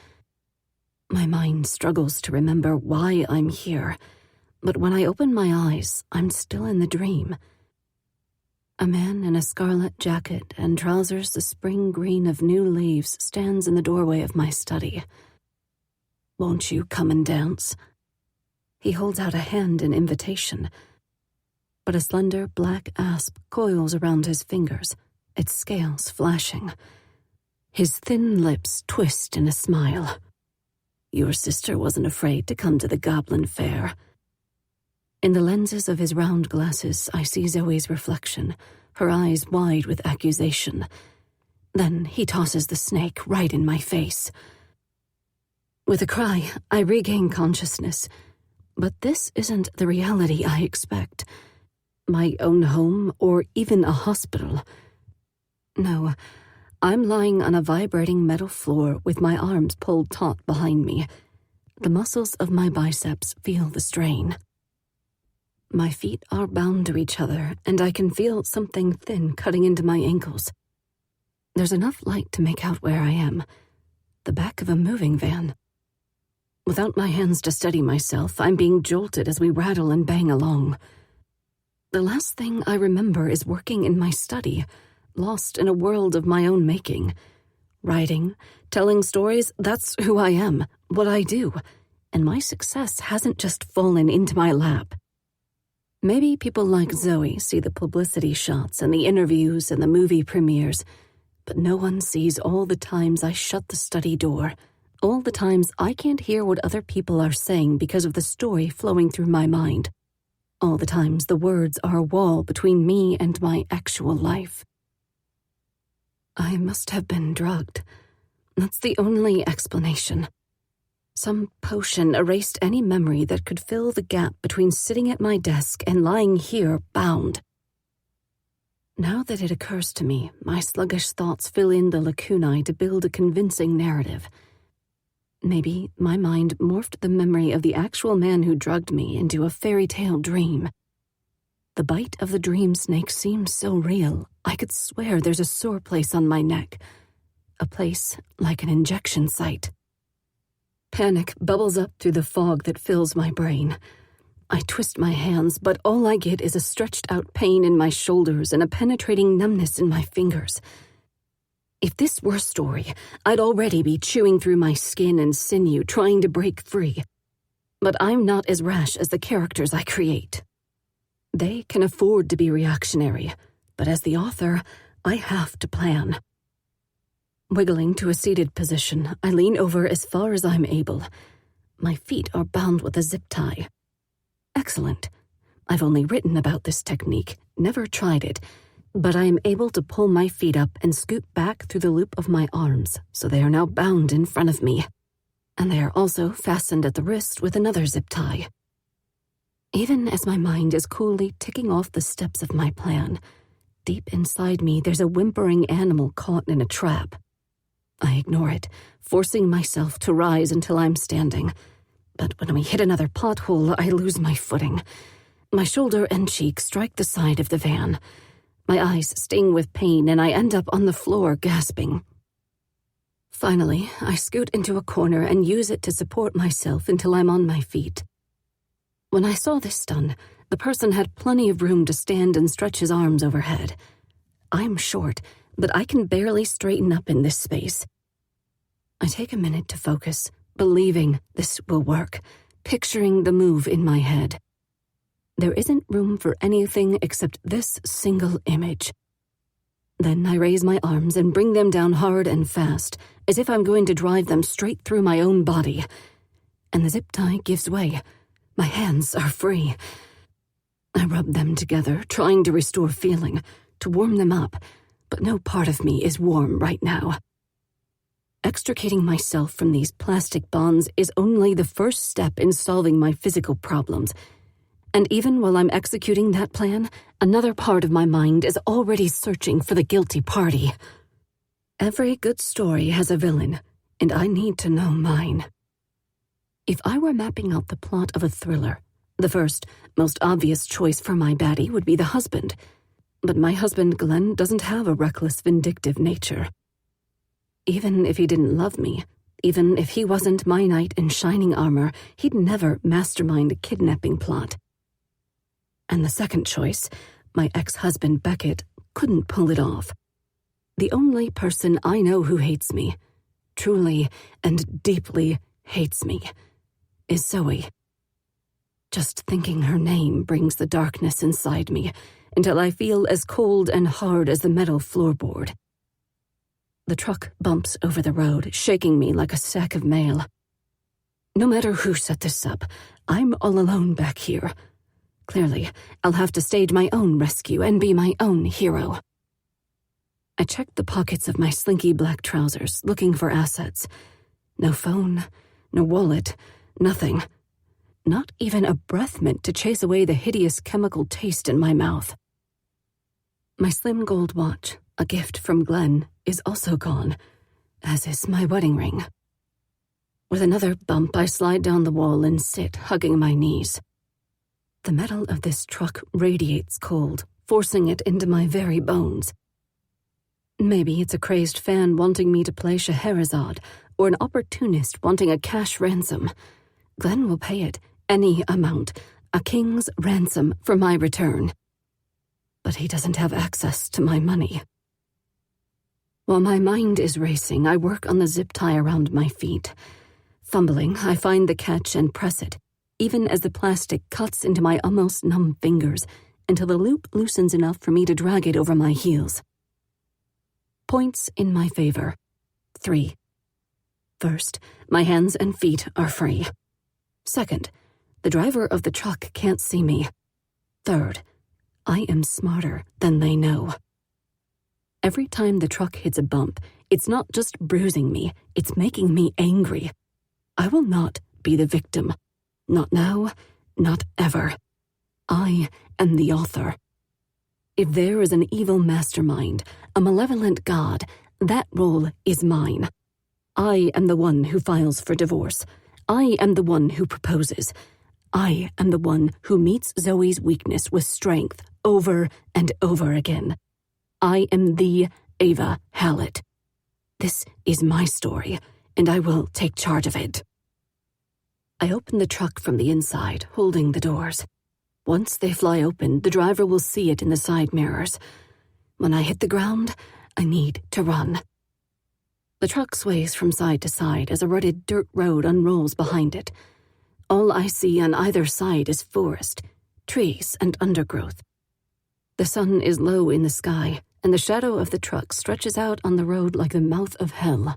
My mind struggles to remember why I'm here, but when I open my eyes, I'm still in the dream. A man in a scarlet jacket and trousers the spring green of new leaves stands in the doorway of my study. "Won't you come and dance?" He holds out a hand in invitation, but a slender black asp coils around his fingers, its scales flashing. His thin lips twist in a smile. "Your sister wasn't afraid to come to the Goblin Fair." In the lenses of his round glasses, I see Zoe's reflection, her eyes wide with accusation. Then he tosses the snake right in my face. With a cry, I regain consciousness. But this isn't the reality I expect. My own home, or even a hospital. No, I'm lying on a vibrating metal floor with my arms pulled taut behind me. The muscles of my biceps feel the strain. My feet are bound to each other, and I can feel something thin cutting into my ankles. There's enough light to make out where I am. The back of a moving van. Without my hands to steady myself, I'm being jolted as we rattle and bang along. The last thing I remember is working in my study, lost in a world of my own making. Writing, telling stories, that's who I am, what I do, and my success hasn't just fallen into my lap. Maybe people like Zoe see the publicity shots and the interviews and the movie premieres, but no one sees all the times I shut the study door. All the times I can't hear what other people are saying because of the story flowing through my mind. All the times the words are a wall between me and my actual life. I must have been drugged. That's the only explanation. Some potion erased any memory that could fill the gap between sitting at my desk and lying here bound. Now that it occurs to me, my sluggish thoughts fill in the lacunae to build a convincing narrative. Maybe my mind morphed the memory of the actual man who drugged me into a fairy tale dream. The bite of the dream snake seems so real, I could swear there's a sore place on my neck. A place like an injection site. Panic bubbles up through the fog that fills my brain. I twist my hands, but all I get is a stretched out pain in my shoulders and a penetrating numbness in my fingers. If this were a story, I'd already be chewing through my skin and sinew trying to break free. But I'm not as rash as the characters I create. They can afford to be reactionary, but as the author, I have to plan. Wiggling to a seated position, I lean over as far as I'm able. My feet are bound with a zip tie. Excellent. I've only written about this technique, never tried it, but I am able to pull my feet up and scoot back through the loop of my arms, so they are now bound in front of me. And they are also fastened at the wrist with another zip tie. Even as my mind is coolly ticking off the steps of my plan, deep inside me there's a whimpering animal caught in a trap. I ignore it, forcing myself to rise until I'm standing. But when we hit another pothole, I lose my footing. My shoulder and cheek strike the side of the van. My eyes sting with pain, and I end up on the floor gasping. Finally, I scoot into a corner and use it to support myself until I'm on my feet. When I saw this done, the person had plenty of room to stand and stretch his arms overhead. I'm short, but I can barely straighten up in this space. I take a minute to focus, believing this will work, picturing the move in my head. There isn't room for anything except this single image. Then I raise my arms and bring them down hard and fast, as if I'm going to drive them straight through my own body. And the zip tie gives way. My hands are free. I rub them together, trying to restore feeling, to warm them up, but no part of me is warm right now. Extricating myself from these plastic bonds is only the first step in solving my physical problems. And even while I'm executing that plan, another part of my mind is already searching for the guilty party. Every good story has a villain, and I need to know mine. If I were mapping out the plot of a thriller, the first, most obvious choice for my baddie would be the husband. But my husband, Glenn, doesn't have a reckless, vindictive nature. Even if he didn't love me, even if he wasn't my knight in shining armor, he'd never mastermind a kidnapping plot. And the second choice, my ex-husband Beckett, couldn't pull it off. The only person I know who hates me, truly and deeply hates me, is Zoe. Just thinking her name brings the darkness inside me until I feel as cold and hard as the metal floorboard. The truck bumps over the road, shaking me like a sack of mail. No matter who set this up, I'm all alone back here. Clearly, I'll have to stage my own rescue and be my own hero. I checked the pockets of my slinky black trousers, looking for assets. No phone, no wallet, nothing. Not even a breath mint to chase away the hideous chemical taste in my mouth. My slim gold watch, a gift from Glenn, is also gone, as is my wedding ring. With another bump, I slide down the wall and sit, hugging my knees. The metal of this truck radiates cold, forcing it into my very bones. Maybe it's a crazed fan wanting me to play Scheherazade, or an opportunist wanting a cash ransom. Glenn will pay it, any amount, a king's ransom for my return. But he doesn't have access to my money. While my mind is racing, I work on the zip tie around my feet. Fumbling, I find the catch and press it, even as the plastic cuts into my almost numb fingers, until the loop loosens enough for me to drag it over my heels. Points in my favor. 3. First, my hands and feet are free. Second, the driver of the truck can't see me. Third, I am smarter than they know. Every time the truck hits a bump, it's not just bruising me, it's making me angry. I will not be the victim. Not now, not ever. I am the author. If there is an evil mastermind, a malevolent god, that role is mine. I am the one who files for divorce. I am the one who proposes. I am the one who meets Zoe's weakness with strength over and over again. I am the Ava Hallett. This is my story, and I will take charge of it. I open the truck from the inside, holding the doors. Once they fly open, the driver will see it in the side mirrors. When I hit the ground, I need to run. The truck sways from side to side as a rutted dirt road unrolls behind it. All I see on either side is forest, trees, and undergrowth. The sun is low in the sky, and the shadow of the truck stretches out on the road like the mouth of hell.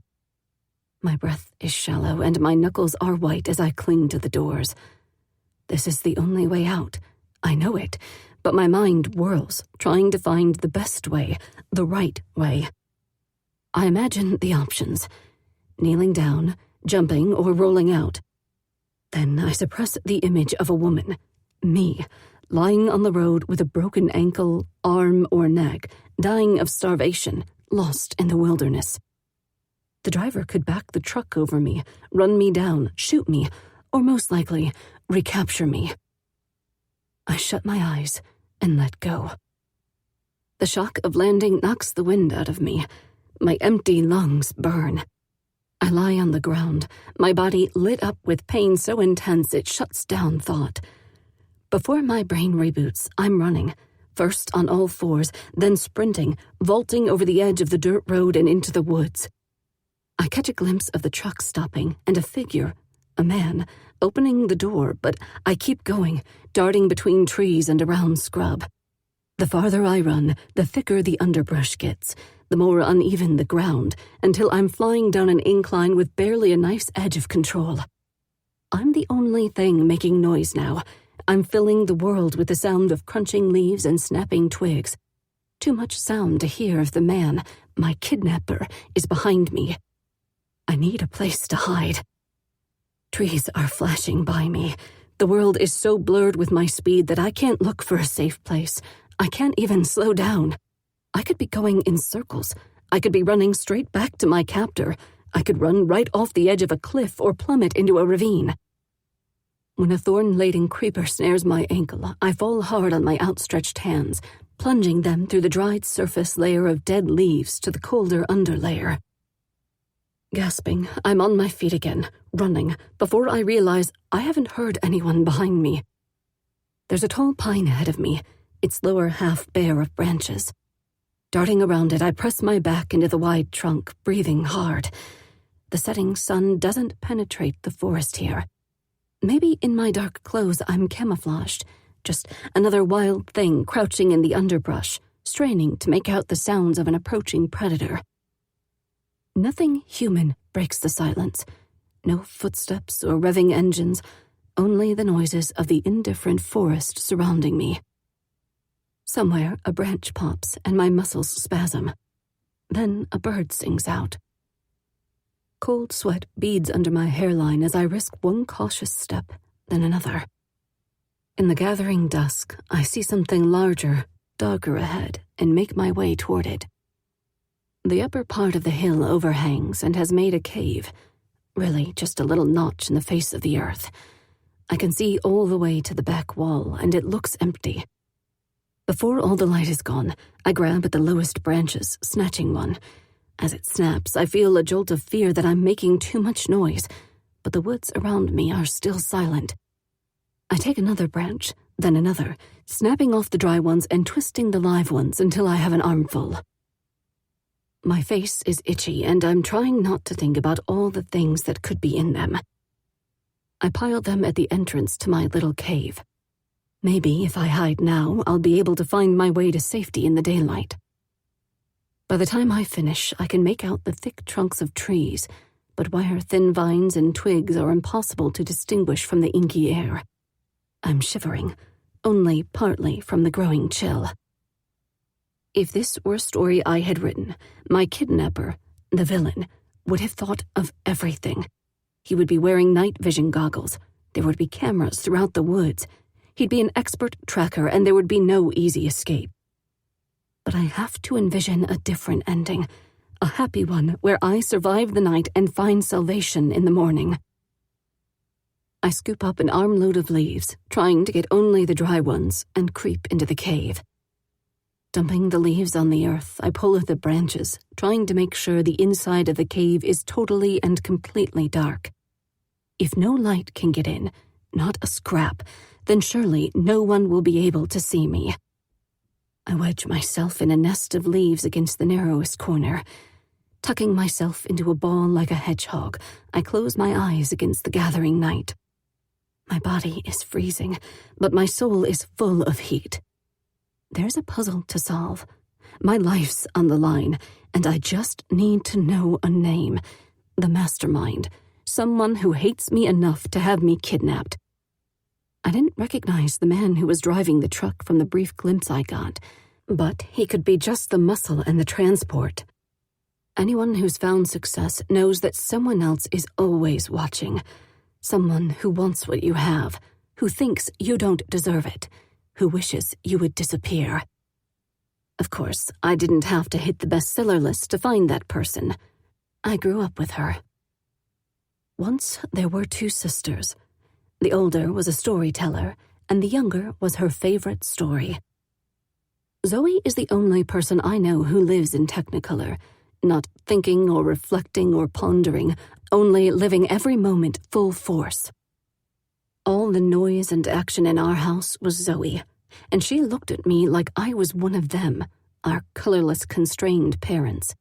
My breath is shallow, and my knuckles are white as I cling to the doors. This is the only way out. I know it, but my mind whirls, trying to find the best way, the right way. I imagine the options: kneeling down, jumping, or rolling out. Then I suppress the image of a woman, me, lying on the road with a broken ankle, arm, or neck, dying of starvation, lost in the wilderness. The driver could back the truck over me, run me down, shoot me, or most likely, recapture me. I shut my eyes and let go. The shock of landing knocks the wind out of me. My empty lungs burn. I lie on the ground, my body lit up with pain so intense it shuts down thought. Before my brain reboots, I'm running, first on all fours, then sprinting, vaulting over the edge of the dirt road and into the woods. I catch a glimpse of the truck stopping and a figure, a man, opening the door, but I keep going, darting between trees and around scrub. The farther I run, the thicker the underbrush gets, the more uneven the ground, until I'm flying down an incline with barely a nice edge of control. I'm the only thing making noise now. I'm filling the world with the sound of crunching leaves and snapping twigs. Too much sound to hear if the man, my kidnapper, is behind me. I need a place to hide. Trees are flashing by me. The world is so blurred with my speed that I can't look for a safe place. I can't even slow down. I could be going in circles. I could be running straight back to my captor. I could run right off the edge of a cliff or plummet into a ravine. When a thorn-laden creeper snares my ankle, I fall hard on my outstretched hands, plunging them through the dried surface layer of dead leaves to the colder underlayer. Gasping, I'm on my feet again, running, before I realize I haven't heard anyone behind me. There's a tall pine ahead of me, its lower half bare of branches. Darting around it, I press my back into the wide trunk, breathing hard. The setting sun doesn't penetrate the forest here. Maybe in my dark clothes I'm camouflaged, just another wild thing crouching in the underbrush, straining to make out the sounds of an approaching predator. Nothing human breaks the silence. No footsteps or revving engines, only the noises of the indifferent forest surrounding me. Somewhere a branch pops and my muscles spasm. Then a bird sings out. Cold sweat beads under my hairline as I risk one cautious step, then another. In the gathering dusk, I see something larger, darker ahead, and make my way toward it. The upper part of the hill overhangs and has made a cave, really just a little notch in the face of the earth. I can see all the way to the back wall, and it looks empty. Before all the light is gone, I grab at the lowest branches, snatching one. As it snaps, I feel a jolt of fear that I'm making too much noise, but the woods around me are still silent. I take another branch, then another, snapping off the dry ones and twisting the live ones until I have an armful. My face is itchy, and I'm trying not to think about all the things that could be in them. I pile them at the entrance to my little cave. Maybe if I hide now, I'll be able to find my way to safety in the daylight. By the time I finish, I can make out the thick trunks of trees, but wire-thin vines and twigs are impossible to distinguish from the inky air. I'm shivering, only partly from the growing chill. If this were a story I had written, my kidnapper, the villain, would have thought of everything. He would be wearing night vision goggles. There would be cameras throughout the woods. He'd be an expert tracker, and there would be no easy escape. But I have to envision a different ending, a happy one where I survive the night and find salvation in the morning. I scoop up an armload of leaves, trying to get only the dry ones, and creep into the cave. Dumping the leaves on the earth, I pull at the branches, trying to make sure the inside of the cave is totally and completely dark. If no light can get in, not a scrap, then surely no one will be able to see me. I wedge myself in a nest of leaves against the narrowest corner. Tucking myself into a ball like a hedgehog, I close my eyes against the gathering night. My body is freezing, but my soul is full of heat. There's a puzzle to solve. My life's on the line, and I just need to know a name. The mastermind. Someone who hates me enough to have me kidnapped. I didn't recognize the man who was driving the truck from the brief glimpse I got, but he could be just the muscle and the transport. Anyone who's found success knows that someone else is always watching. Someone who wants what you have, who thinks you don't deserve it, who wishes you would disappear. Of course, I didn't have to hit the bestseller list to find that person. I grew up with her. Once there were two sisters. The older was a storyteller, and the younger was her favorite story. Zoe is the only person I know who lives in Technicolor, not thinking or reflecting or pondering, only living every moment full force. All the noise and action in our house was Zoe, and she looked at me like I was one of them, our colorless, constrained parents.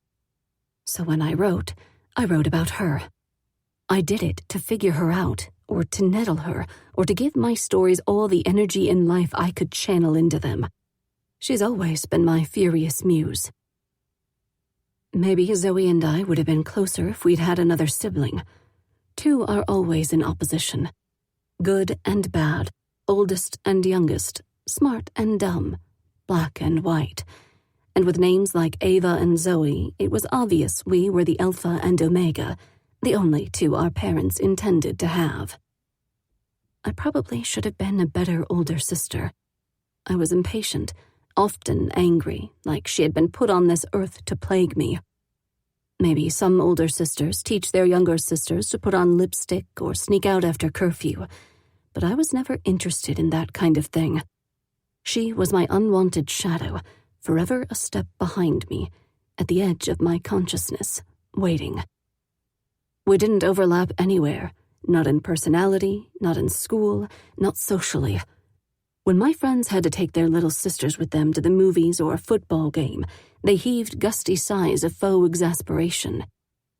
So when I wrote about her. I did it to figure her out, or to nettle her, or to give my stories all the energy in life I could channel into them. She's always been my furious muse. Maybe Zoe and I would have been closer if we'd had another sibling. Two are always in opposition, Good and bad, oldest and youngest, smart and dumb, black and white. And with names like Ava and Zoe, it was obvious we were the Alpha and Omega, the only two our parents intended to have. I probably should have been a better older sister. I was impatient, often angry, like she had been put on this earth to plague me. Maybe some older sisters teach their younger sisters to put on lipstick or sneak out after curfew, but I was never interested in that kind of thing. She was my unwanted shadow, forever a step behind me, at the edge of my consciousness, waiting. We didn't overlap anywhere, not in personality, not in school, not socially. When my friends had to take their little sisters with them to the movies or a football game, they heaved gusty sighs of faux exasperation.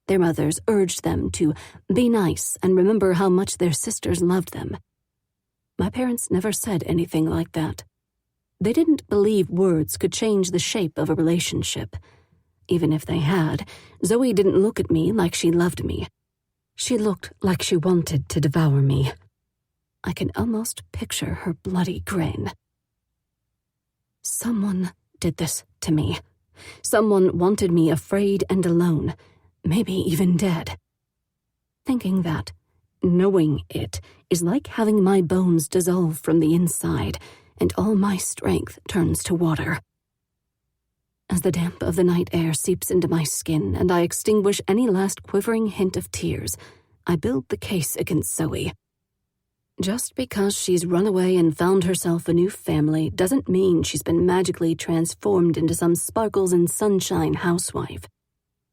Their mothers urged them to be nice and remember how much their sisters loved them. My parents never said anything like that. They didn't believe words could change the shape of a relationship. Even if they had, Zoe didn't look at me like she loved me. She looked like she wanted to devour me. I can almost picture her bloody grin. Someone did this to me. Someone wanted me afraid and alone, maybe even dead. Thinking that, knowing it, is like having my bones dissolve from the inside, and all my strength turns to water. As the damp of the night air seeps into my skin and I extinguish any last quivering hint of tears, I build the case against Zoe. Just because she's run away and found herself a new family doesn't mean she's been magically transformed into some sparkles and sunshine housewife.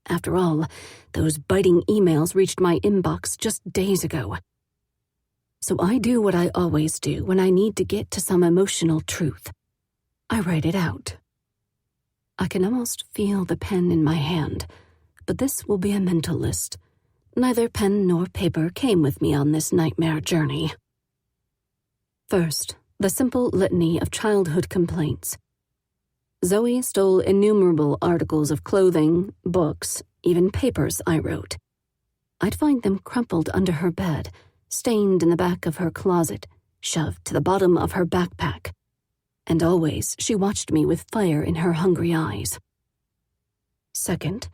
After all, those biting emails reached my inbox just days ago. So I do what I always do when I need to get to some emotional truth. I write it out. I can almost feel the pen in my hand, but this will be a mental list. Neither pen nor paper came with me on this nightmare journey. First, the simple litany of childhood complaints. Zoe stole innumerable articles of clothing, books, even papers I wrote. I'd find them crumpled under her bed, stained in the back of her closet, shoved to the bottom of her backpack. And always she watched me with fire in her hungry eyes. Second,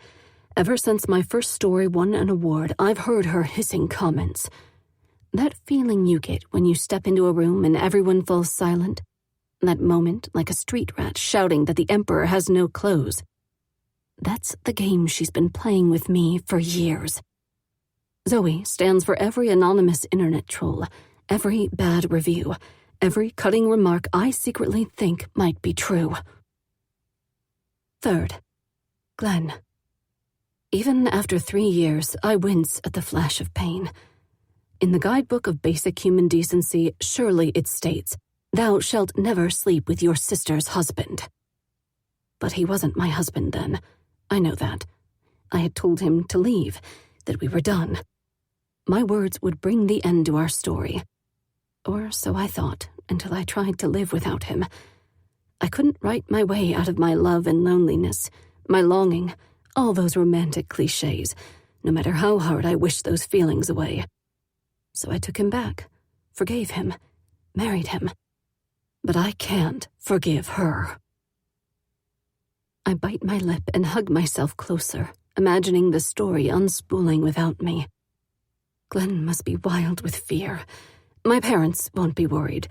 ever since my first story won an award, I've heard her hissing comments. That feeling you get when you step into a room and everyone falls silent. That moment like a street rat shouting that the emperor has no clothes. That's the game she's been playing with me for years. Zoe stands for every anonymous internet troll, every bad review, every cutting remark I secretly think might be true. Third, Glenn. Even after 3 years, I wince at the flash of pain. In the guidebook of basic human decency, surely it states, "Thou shalt never sleep with your sister's husband." But he wasn't my husband then. I know that. I had told him to leave, that we were done. My words would bring the end to our story. Or so I thought, until I tried to live without him. I couldn't write my way out of my love and loneliness, my longing, all those romantic cliches, no matter how hard I wished those feelings away. So I took him back, forgave him, married him. But I can't forgive her. I bite my lip and hug myself closer, imagining the story unspooling without me. Glenn must be wild with fear. My parents won't be worried,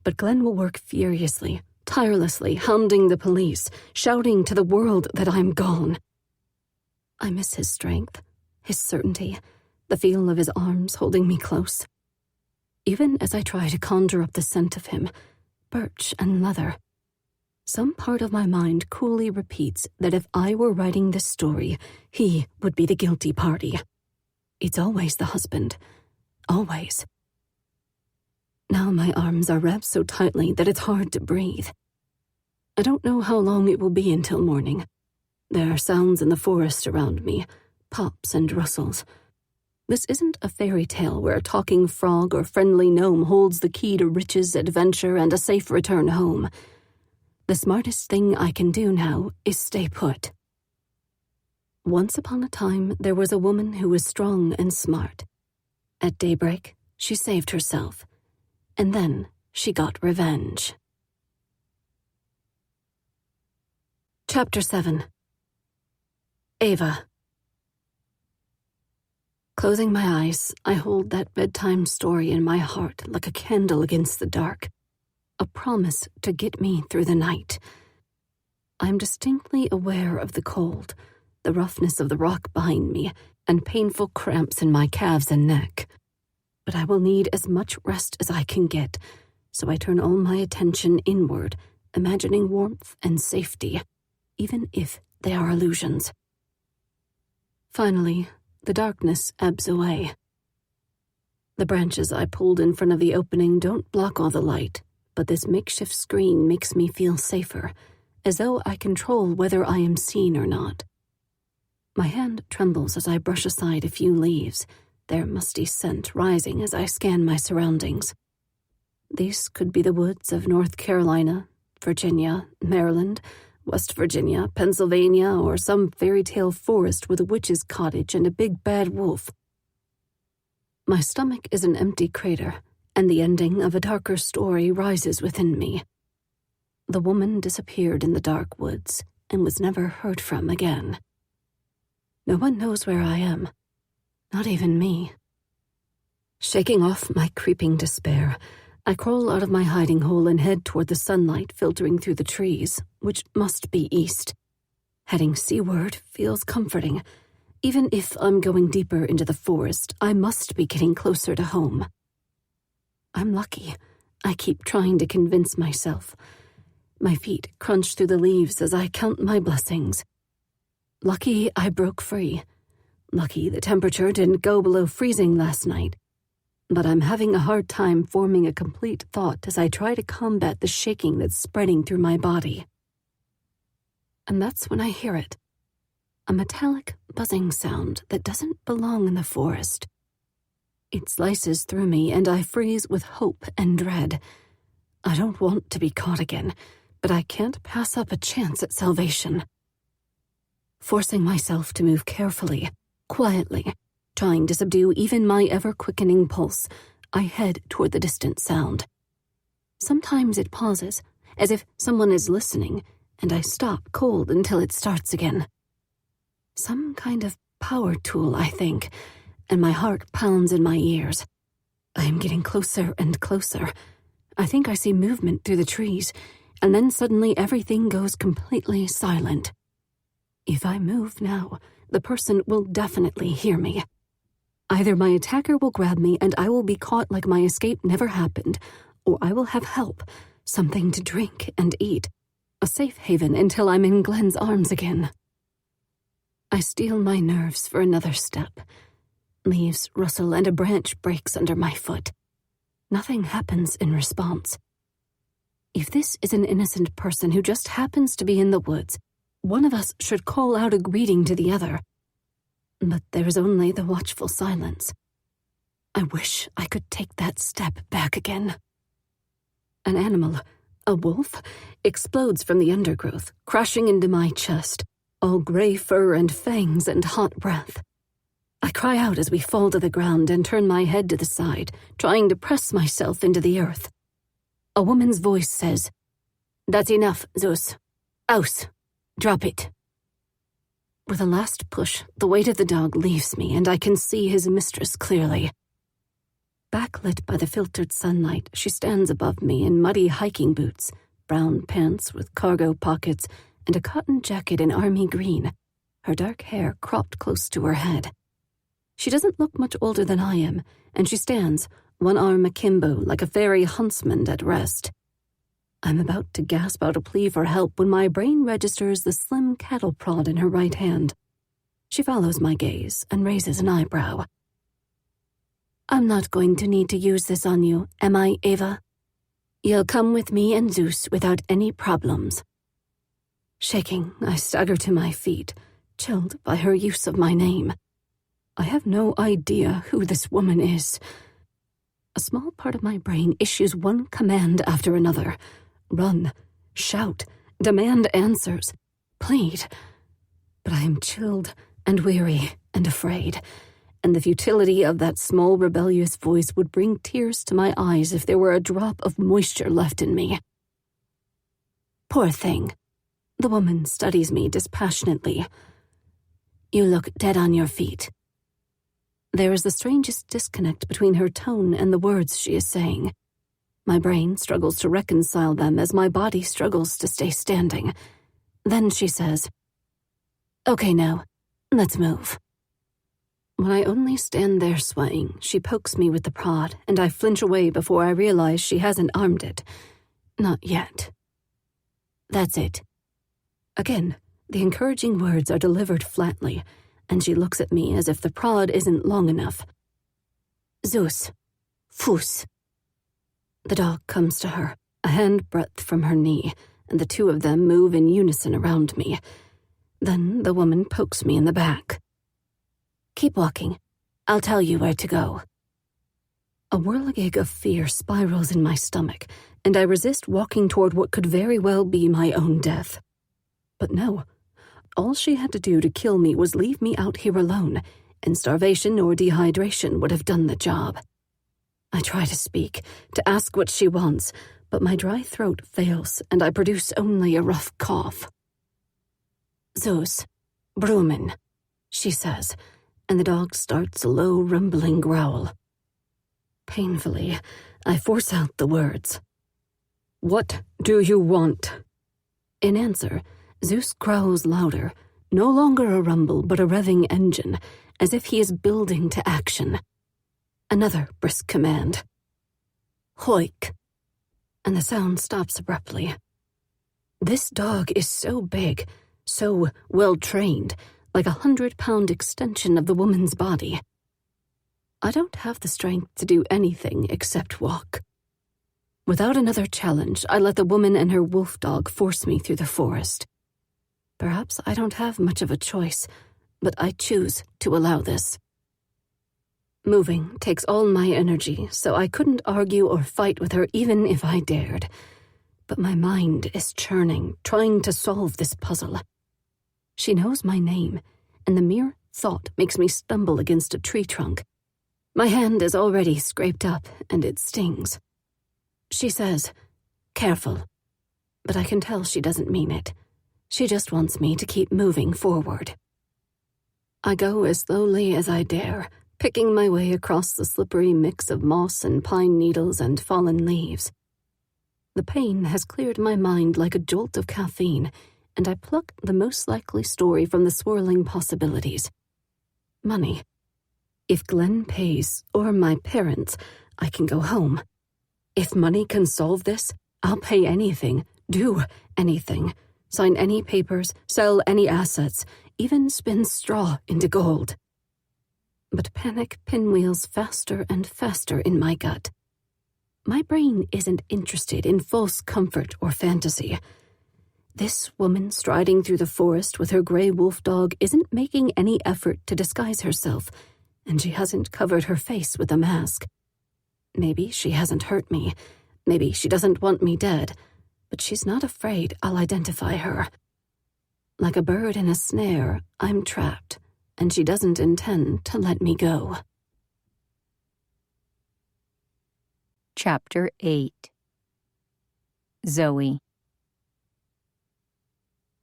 but Glenn will work furiously, tirelessly, hounding the police, shouting to the world that I'm gone. I miss his strength, his certainty, the feel of his arms holding me close. Even as I try to conjure up the scent of him, birch and leather, some part of my mind coolly repeats that if I were writing this story, he would be the guilty party. It's always the husband. Always. Now my arms are wrapped so tightly that it's hard to breathe. I don't know how long it will be until morning. There are sounds in the forest around me, pops and rustles. This isn't a fairy tale where a talking frog or friendly gnome holds the key to riches, adventure, and a safe return home. The smartest thing I can do now is stay put. Once upon a time, there was a woman who was strong and smart. At daybreak, she saved herself, and then she got revenge. Chapter 7. Ava. Closing my eyes, I hold that bedtime story in my heart like a candle against the dark, a promise to get me through the night. I'm distinctly aware of the cold, the roughness of the rock behind me, and painful cramps in my calves and neck. But I will need as much rest as I can get, so I turn all my attention inward, imagining warmth and safety, even if they are illusions. Finally, the darkness ebbs away. The branches I pulled in front of the opening don't block all the light, but this makeshift screen makes me feel safer, as though I control whether I am seen or not. My hand trembles as I brush aside a few leaves, their musty scent rising as I scan my surroundings. These could be the woods of North Carolina, Virginia, Maryland, West Virginia, Pennsylvania, or some fairy tale forest with a witch's cottage and a big bad wolf. My stomach is an empty crater, and the ending of a darker story rises within me. The woman disappeared in the dark woods and was never heard from again. No one knows where I am, not even me. Shaking off my creeping despair, I crawl out of my hiding hole and head toward the sunlight filtering through the trees, which must be east. Heading seaward feels comforting. Even if I'm going deeper into the forest, I must be getting closer to home. I'm lucky. I keep trying to convince myself. My feet crunch through the leaves as I count my blessings. Lucky I broke free. Lucky the temperature didn't go below freezing last night. But I'm having a hard time forming a complete thought as I try to combat the shaking that's spreading through my body. And that's when I hear it. A metallic buzzing sound that doesn't belong in the forest. It slices through me and I freeze with hope and dread. I don't want to be caught again, but I can't pass up a chance at salvation. Forcing myself to move carefully, quietly, trying to subdue even my ever-quickening pulse, I head toward the distant sound. Sometimes it pauses, as if someone is listening, and I stop cold until it starts again. Some kind of power tool, I think, and my heart pounds in my ears. I am getting closer and closer. I think I see movement through the trees, and then suddenly everything goes completely silent. If I move now, the person will definitely hear me. Either my attacker will grab me and I will be caught like my escape never happened, or I will have help, something to drink and eat, a safe haven until I'm in Glenn's arms again. I steel my nerves for another step. Leaves rustle and a branch breaks under my foot. Nothing happens in response. If this is an innocent person who just happens to be in the woods, one of us should call out a greeting to the other. But there is only the watchful silence. I wish I could take that step back again. An animal, a wolf, explodes from the undergrowth, crashing into my chest, all gray fur and fangs and hot breath. I cry out as we fall to the ground and turn my head to the side, trying to press myself into the earth. A woman's voice says, "That's enough, Zeus. Aus. Drop it." With a last push, the weight of the dog leaves me and I can see his mistress clearly. Backlit by the filtered sunlight, she stands above me in muddy hiking boots, brown pants with cargo pockets, and a cotton jacket in army green, her dark hair cropped close to her head. She doesn't look much older than I am, and she stands, one arm akimbo like a fairy huntsman at rest. I'm about to gasp out a plea for help when my brain registers the slim cattle prod in her right hand. She follows my gaze and raises an eyebrow. "I'm not going to need to use this on you, am I, Ava? You'll come with me and Zeus without any problems." Shaking, I stagger to my feet, chilled by her use of my name. I have no idea who this woman is. A small part of my brain issues one command after another. Run, shout, demand answers, plead. But I am chilled and weary and afraid, and the futility of that small rebellious voice would bring tears to my eyes if there were a drop of moisture left in me. Poor thing. The woman studies me dispassionately. You look dead on your feet. There is the strangest disconnect between her tone and the words she is saying. My brain struggles to reconcile them as my body struggles to stay standing. Then she says, "Okay now, let's move." When I only stand there swaying, she pokes me with the prod, and I flinch away before I realize she hasn't armed it. Not yet. That's it. Again, the encouraging words are delivered flatly, and she looks at me as if the prod isn't long enough. Zeus. Fuß. The dog comes to her, a handbreadth from her knee, and the two of them move in unison around me. Then the woman pokes me in the back. Keep walking. I'll tell you where to go. A whirligig of fear spirals in my stomach, and I resist walking toward what could very well be my own death. But no. All she had to do to kill me was leave me out here alone, and starvation or dehydration would have done the job. I try to speak, to ask what she wants, but my dry throat fails, and I produce only a rough cough. Zeus, Brumen, she says, and the dog starts a low, rumbling growl. Painfully, I force out the words. What do you want? In answer, Zeus growls louder, no longer a rumble but a revving engine, as if he is building to action. Another brisk command. Hoik. And the sound stops abruptly. This dog is so big, so well-trained, like 100-pound extension of the woman's body. I don't have the strength to do anything except walk. Without another challenge, I let the woman and her wolf dog force me through the forest. Perhaps I don't have much of a choice, but I choose to allow this. Moving takes all my energy, so I couldn't argue or fight with her even if I dared. But my mind is churning, trying to solve this puzzle. She knows my name, and the mere thought makes me stumble against a tree trunk. My hand is already scraped up, and it stings. She says, "Careful," but I can tell she doesn't mean it. She just wants me to keep moving forward. I go as slowly as I dare, picking my way across the slippery mix of moss and pine needles and fallen leaves. The pain has cleared my mind like a jolt of caffeine, and I pluck the most likely story from the swirling possibilities. Money. If Glenn pays, or my parents, I can go home. If money can solve this, I'll pay anything, do anything, sign any papers, sell any assets, even spin straw into gold. But panic pinwheels faster and faster in my gut. My brain isn't interested in false comfort or fantasy. This woman striding through the forest with her gray wolf dog isn't making any effort to disguise herself, and she hasn't covered her face with a mask. Maybe she hasn't hurt me. Maybe she doesn't want me dead, but she's not afraid I'll identify her. Like a bird in a snare, I'm trapped, and she doesn't intend to let me go. Chapter 8. Zoe.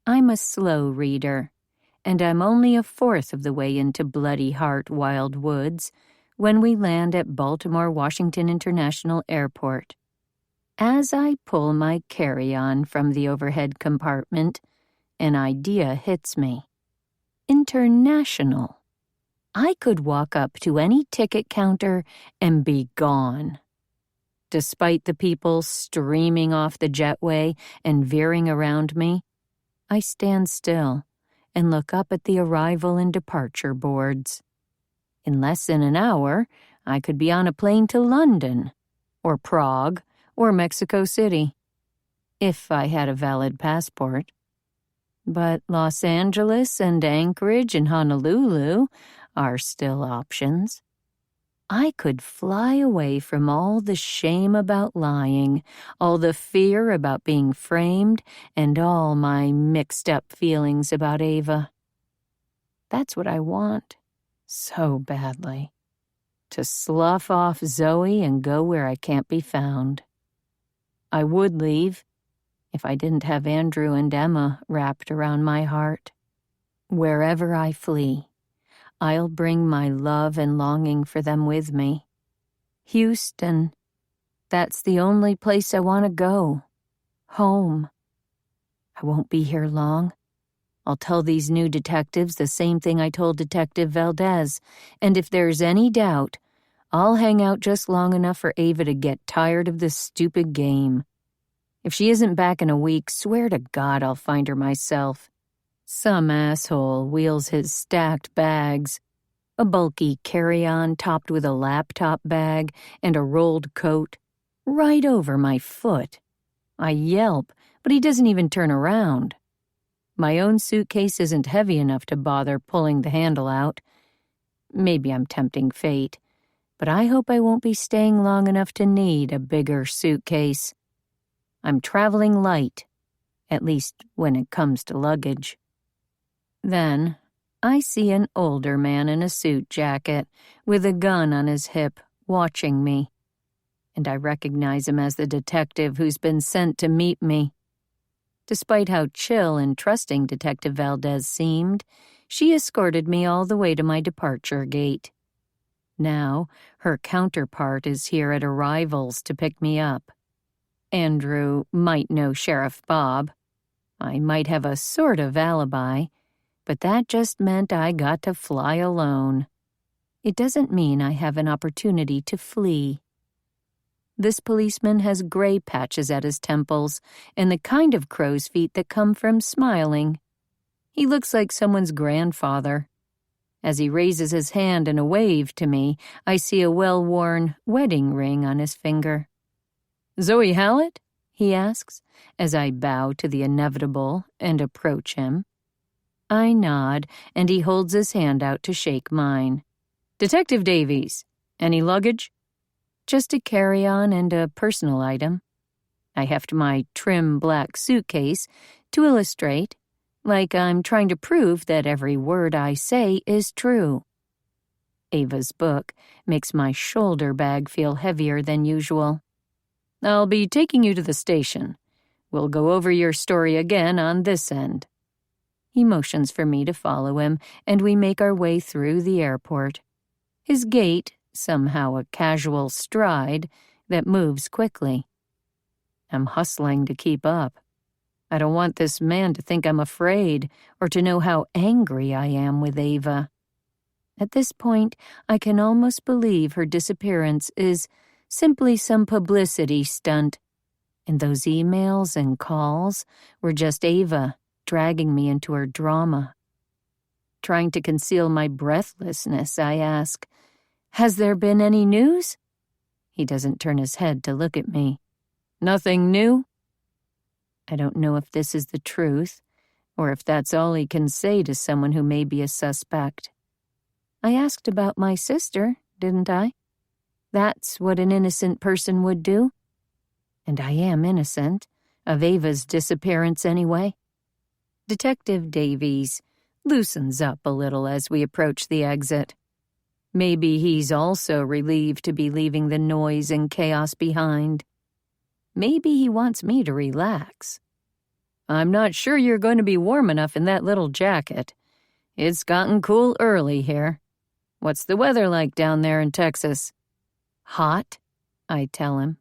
I'm a slow reader, and I'm only a fourth of the way into Bloody Heart Wild Woods when we land at Baltimore-Washington International Airport. As I pull my carry-on from the overhead compartment, an idea hits me. International. I could walk up to any ticket counter and be gone. Despite the people streaming off the jetway and veering around me, I stand still and look up at the arrival and departure boards. In less than an hour, I could be on a plane to London, or Prague, or Mexico City, if I had a valid passport. But Los Angeles and Anchorage and Honolulu are still options. I could fly away from all the shame about lying, all the fear about being framed, and all my mixed-up feelings about Ava. That's what I want. So badly. To slough off Zoe and go where I can't be found. I would leave if I didn't have Andrew and Emma wrapped around my heart. Wherever I flee, I'll bring my love and longing for them with me. Houston, that's the only place I want to go. Home. I won't be here long. I'll tell these new detectives the same thing I told Detective Valdez, and if there's any doubt, I'll hang out just long enough for Ava to get tired of this stupid game. If she isn't back in a week, swear to God I'll find her myself. Some asshole wheels his stacked bags, a bulky carry-on topped with a laptop bag and a rolled coat, right over my foot. I yelp, but he doesn't even turn around. My own suitcase isn't heavy enough to bother pulling the handle out. Maybe I'm tempting fate, but I hope I won't be staying long enough to need a bigger suitcase. I'm traveling light, at least when it comes to luggage. Then, I see an older man in a suit jacket with a gun on his hip watching me, and I recognize him as the detective who's been sent to meet me. Despite how chill and trusting Detective Valdez seemed, she escorted me all the way to my departure gate. Now, her counterpart is here at arrivals to pick me up. Andrew might know Sheriff Bob. I might have a sort of alibi, but that just meant I got to fly alone. It doesn't mean I have an opportunity to flee. This policeman has gray patches at his temples and the kind of crow's feet that come from smiling. He looks like someone's grandfather. As he raises his hand in a wave to me, I see a well-worn wedding ring on his finger. "Zoe Hallett?" he asks, as I bow to the inevitable and approach him. I nod, and he holds his hand out to shake mine. "Detective Davies, any luggage?" "Just a carry-on and a personal item." I heft my trim black suitcase to illustrate, like I'm trying to prove that every word I say is true. Ava's book makes my shoulder bag feel heavier than usual. "I'll be taking you to the station. We'll go over your story again on this end." He motions for me to follow him, and we make our way through the airport. His gait, somehow a casual stride that moves quickly. I'm hustling to keep up. I don't want this man to think I'm afraid or to know how angry I am with Ava. At this point, I can almost believe her disappearance is simply some publicity stunt, and those emails and calls were just Ava dragging me into her drama. Trying to conceal my breathlessness, I ask, "Has there been any news?" He doesn't turn his head to look at me. "Nothing new?" I don't know if this is the truth, or if that's all he can say to someone who may be a suspect. I asked about my sister, didn't I? That's what an innocent person would do. And I am innocent, of Ava's disappearance anyway. Detective Davies loosens up a little as we approach the exit. Maybe he's also relieved to be leaving the noise and chaos behind. Maybe he wants me to relax. "I'm not sure you're going to be warm enough in that little jacket. It's gotten cool early here. What's the weather like down there in Texas?" "Hot," I tell him.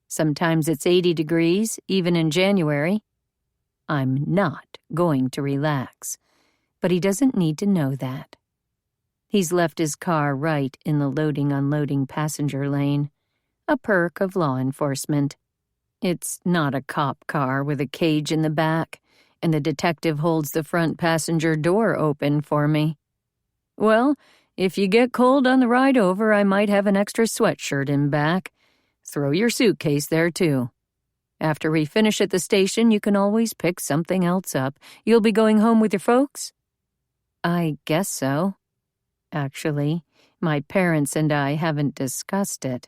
"Sometimes it's 80 degrees, even in January." I'm not going to relax, but he doesn't need to know that. He's left his car right in the loading-unloading passenger lane, a perk of law enforcement. It's not a cop car with a cage in the back, and the detective holds the front passenger door open for me. "Well, if you get cold on the ride over, I might have an extra sweatshirt in back. Throw your suitcase there, too. After we finish at the station, you can always pick something else up. You'll be going home with your folks?" "I guess so. Actually, my parents and I haven't discussed it.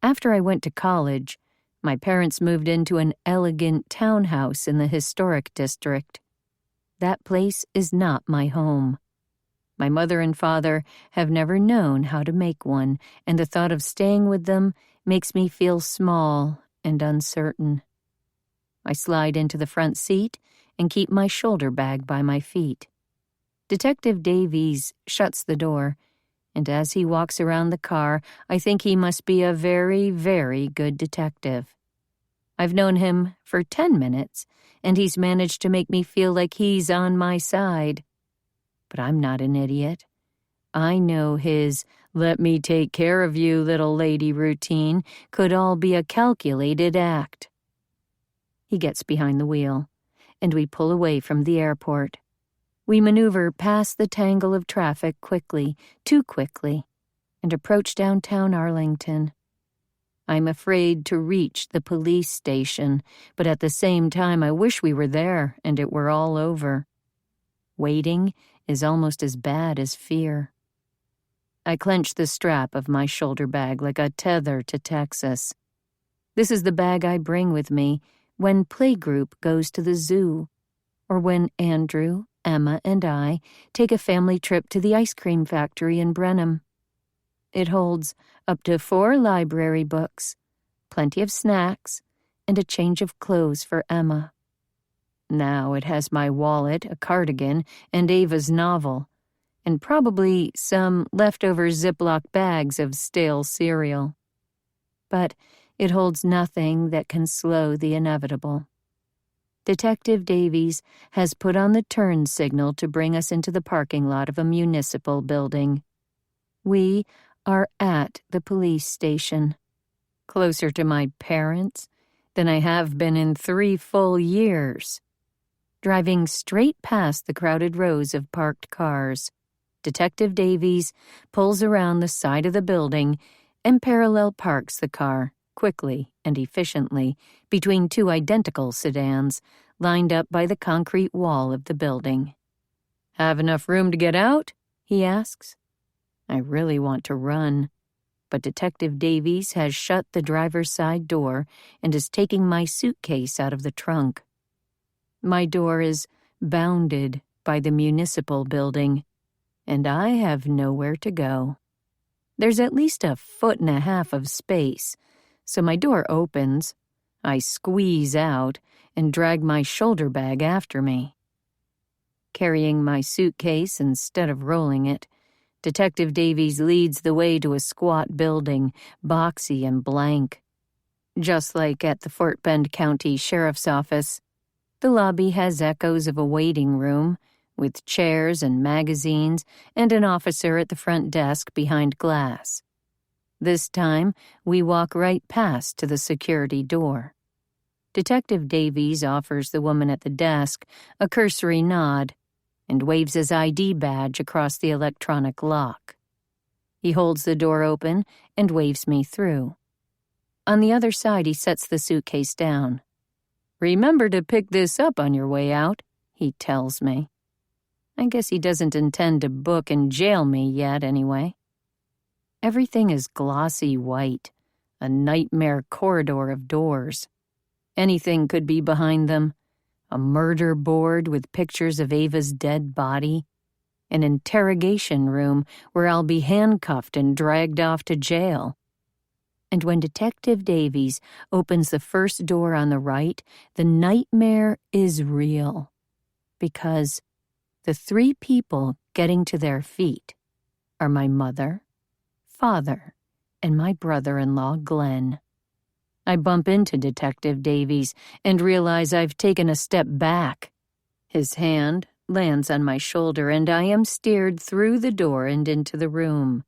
After I went to college, my parents moved into an elegant townhouse in the historic district. That place is not my home. My mother and father have never known how to make one, and the thought of staying with them makes me feel small and uncertain. I slide into the front seat and keep my shoulder bag by my feet. Detective Davies shuts the door, and as he walks around the car, I think he must be a very, very good detective. I've known him for 10 minutes, and he's managed to make me feel like he's on my side. But I'm not an idiot. I know his "let me take care of you, little lady" routine could all be a calculated act. He gets behind the wheel, and we pull away from the airport. We maneuver past the tangle of traffic quickly, too quickly, and approach downtown Arlington. I'm afraid to reach the police station, but at the same time I wish we were there and it were all over. Waiting is almost as bad as fear. I clench the strap of my shoulder bag like a tether to Texas. This is the bag I bring with me when playgroup goes to the zoo, or when Andrew, Emma, and I take a family trip to the ice cream factory in Brenham. It holds up to 4 library books, plenty of snacks, and a change of clothes for Emma. Now it has my wallet, a cardigan, and Ava's novel, and probably some leftover Ziploc bags of stale cereal. But it holds nothing that can slow the inevitable. Detective Davies has put on the turn signal to bring us into the parking lot of a municipal building. We are at the police station, closer to my parents than I have been in 3 full years. Driving straight past the crowded rows of parked cars, Detective Davies pulls around the side of the building and parallel parks the car, quickly and efficiently, between 2 identical sedans lined up by the concrete wall of the building. "Have enough room to get out?" he asks. I really want to run, but Detective Davies has shut the driver's side door and is taking my suitcase out of the trunk. My door is bounded by the municipal building, and I have nowhere to go. There's at least 1.5 feet of space, so my door opens. I squeeze out and drag my shoulder bag after me. Carrying my suitcase instead of rolling it, Detective Davies leads the way to a squat building, boxy and blank. Just like at the Fort Bend County Sheriff's Office, the lobby has echoes of a waiting room, with chairs and magazines and an officer at the front desk behind glass. This time, we walk right past to the security door. Detective Davies offers the woman at the desk a cursory nod and waves his ID badge across the electronic lock. He holds the door open and waves me through. On the other side, he sets the suitcase down. "Remember to pick this up on your way out," he tells me. I guess he doesn't intend to book and jail me yet, anyway. Everything is glossy white, a nightmare corridor of doors. Anything could be behind them. A murder board with pictures of Ava's dead body. An interrogation room where I'll be handcuffed and dragged off to jail. And when Detective Davies opens the first door on the right, the nightmare is real. Because the 3 people getting to their feet are my mother, father, and my brother-in-law, Glenn. I bump into Detective Davies and realize I've taken a step back. His hand lands on my shoulder, and I am steered through the door and into the room.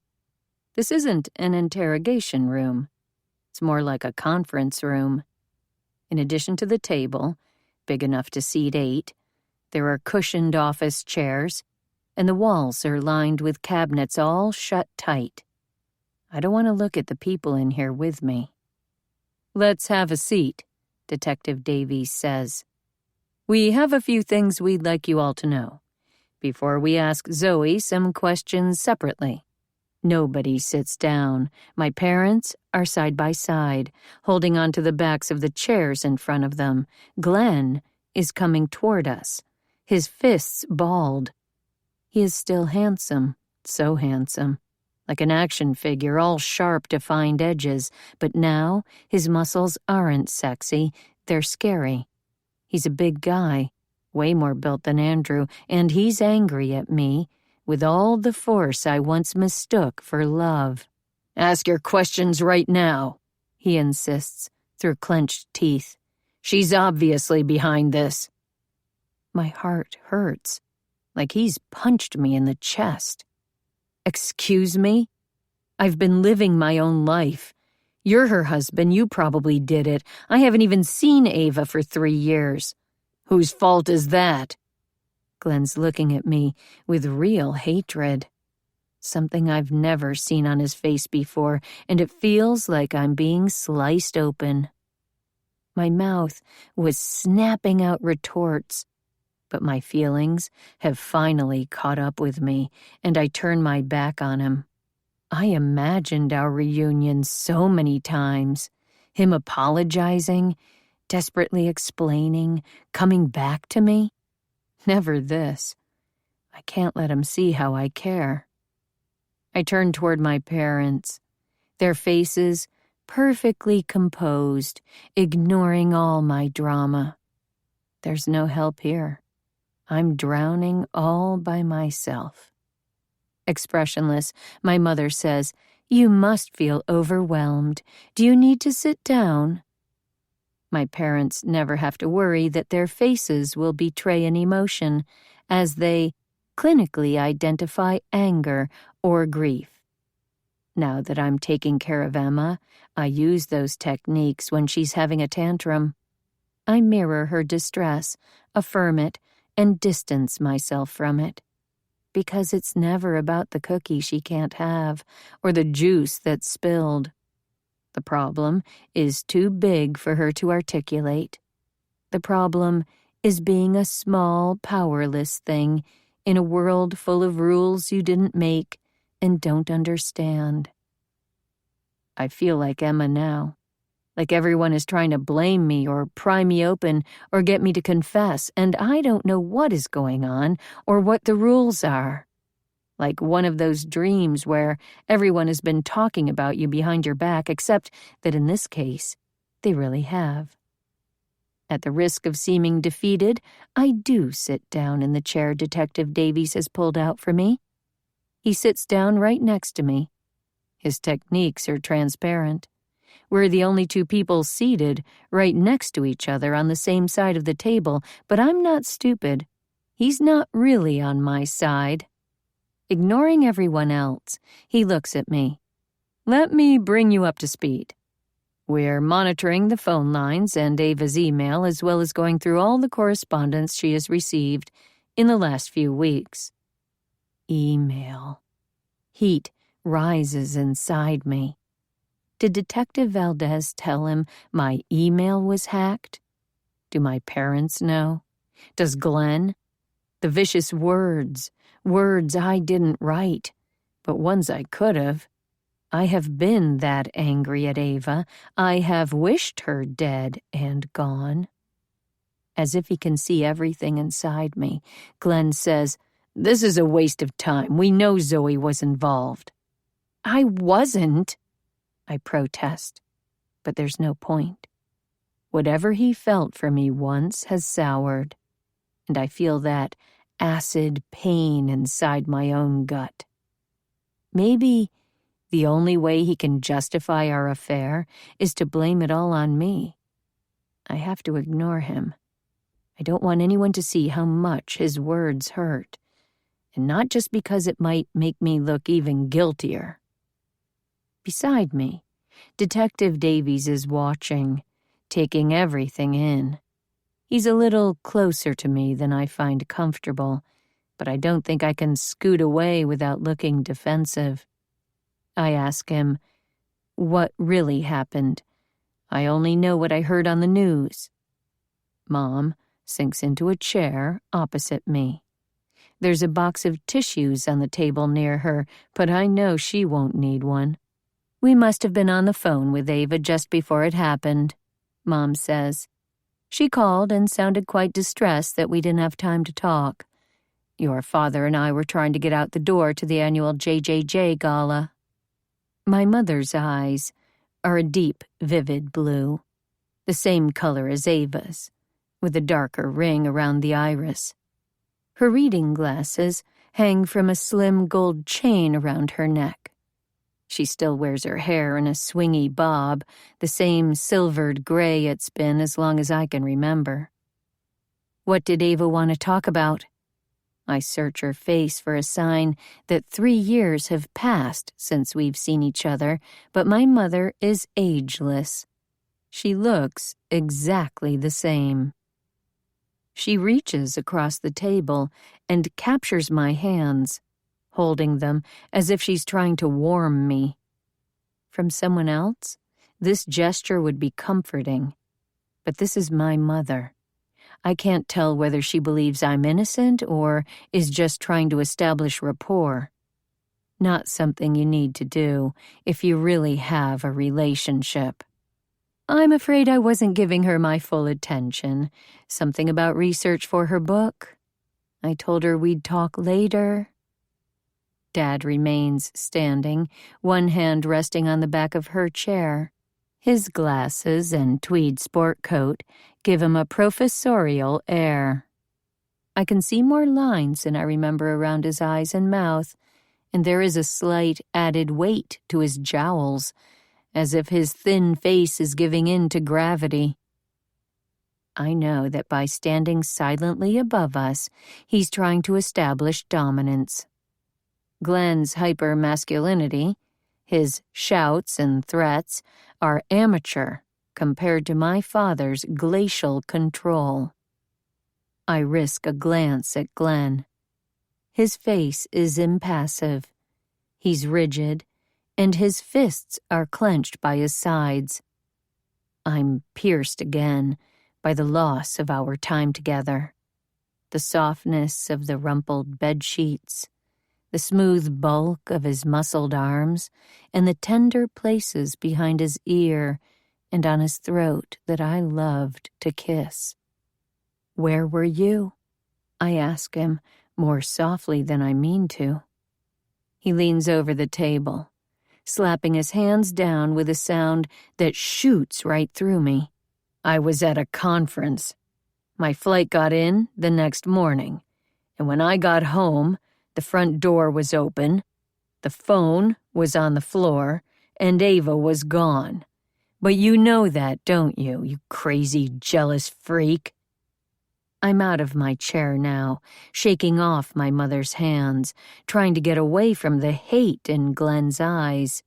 This isn't an interrogation room. It's more like a conference room. In addition to the table, big enough to seat 8, there are cushioned office chairs, and the walls are lined with cabinets all shut tight. I don't want to look at the people in here with me. "Let's have a seat," Detective Davies says. "We have a few things we'd like you all to know, before we ask Zoe some questions separately." Nobody sits down. My parents are side by side, holding onto the backs of the chairs in front of them. Glenn is coming toward us, his fists balled. He is still handsome, so handsome, like an action figure, all sharp, defined edges, but now his muscles aren't sexy, they're scary. He's a big guy, way more built than Andrew, and he's angry at me, with all the force I once mistook for love. "Ask your questions right now," he insists, through clenched teeth. "She's obviously behind this." My heart hurts, like he's punched me in the chest. "Excuse me? I've been living my own life. You're her husband, you probably did it. I haven't even seen Ava for 3 years. Whose fault is that?" Glenn's looking at me with real hatred. Something I've never seen on his face before, and it feels like I'm being sliced open. My mouth was snapping out retorts, but my feelings have finally caught up with me, and I turn my back on him. I imagined our reunion so many times, him apologizing, desperately explaining, coming back to me. Never this. I can't let him see how I care. I turn toward my parents, their faces perfectly composed, ignoring all my drama. There's no help here. I'm drowning all by myself. Expressionless, my mother says, "You must feel overwhelmed. Do you need to sit down?" My parents never have to worry that their faces will betray an emotion, as they clinically identify anger or grief. Now that I'm taking care of Emma, I use those techniques when she's having a tantrum. I mirror her distress, affirm it, and distance myself from it. Because it's never about the cookie she can't have, or the juice that's spilled. The problem is too big for her to articulate. The problem is being a small, powerless thing in a world full of rules you didn't make and don't understand. I feel like Emma now. Like everyone is trying to blame me or pry me open or get me to confess, and I don't know what is going on or what the rules are. Like one of those dreams where everyone has been talking about you behind your back, except that in this case, they really have. At the risk of seeming defeated, I do sit down in the chair Detective Davies has pulled out for me. He sits down right next to me. His techniques are transparent. We're the only two people seated right next to each other on the same side of the table, but I'm not stupid. He's not really on my side. Ignoring everyone else, he looks at me. "Let me bring you up to speed. We're monitoring the phone lines and Ava's email, as well as going through all the correspondence she has received in the last few weeks." Email. Heat rises inside me. Did Detective Valdez tell him my email was hacked? Do my parents know? Does Glenn? The vicious words I didn't write, but ones I could have. I have been that angry at Ava. I have wished her dead and gone. As if he can see everything inside me, Glenn says, "This is a waste of time. We know Zoe was involved." "I wasn't," I protest, but there's no point. Whatever he felt for me once has soured, and I feel that acid pain inside my own gut. Maybe the only way he can justify our affair is to blame it all on me. I have to ignore him. I don't want anyone to see how much his words hurt, and not just because it might make me look even guiltier. Beside me, Detective Davies is watching, taking everything in. He's a little closer to me than I find comfortable, but I don't think I can scoot away without looking defensive. I ask him, "What really happened? I only know what I heard on the news." Mom sinks into a chair opposite me. There's a box of tissues on the table near her, but I know she won't need one. "We must have been on the phone with Ava just before it happened," Mom says. "She called and sounded quite distressed that we didn't have time to talk. Your father and I were trying to get out the door to the annual JJJ gala. My mother's eyes are a deep, vivid blue, the same color as Ava's, with a darker ring around the iris. Her reading glasses hang from a slim gold chain around her neck. She still wears her hair in a swingy bob, the same silvered gray it's been as long as I can remember. What did Ava want to talk about? I search her face for a sign that 3 years have passed since we've seen each other, but my mother is ageless. She looks exactly the same. She reaches across the table and captures my hands, holding them as if she's trying to warm me. From someone else, this gesture would be comforting, but this is my mother. I can't tell whether she believes I'm innocent or is just trying to establish rapport. Not something you need to do if you really have a relationship. I'm afraid I wasn't giving her my full attention. Something about research for her book. I told her we'd talk later. Dad remains standing, one hand resting on the back of her chair. His glasses and tweed sport coat give him a professorial air. I can see more lines than I remember around his eyes and mouth, and there is a slight added weight to his jowls, as if his thin face is giving in to gravity. I know that by standing silently above us, he's trying to establish dominance. Glenn's hyper-masculinity, his shouts and threats, are amateur compared to my father's glacial control. I risk a glance at Glenn. His face is impassive. He's rigid, and his fists are clenched by his sides. I'm pierced again by the loss of our time together. The softness of the rumpled bedsheets, the smooth bulk of his muscled arms, and the tender places behind his ear and on his throat that I loved to kiss. Where were you? I ask him, more softly than I mean to. He leans over the table, slapping his hands down with a sound that shoots right through me. I was at a conference. My flight got in the next morning, and when I got home, the front door was open, the phone was on the floor, and Ava was gone. But you know that, don't you, you crazy, jealous freak? I'm out of my chair now, shaking off my mother's hands, trying to get away from the hate in Glenn's eyes.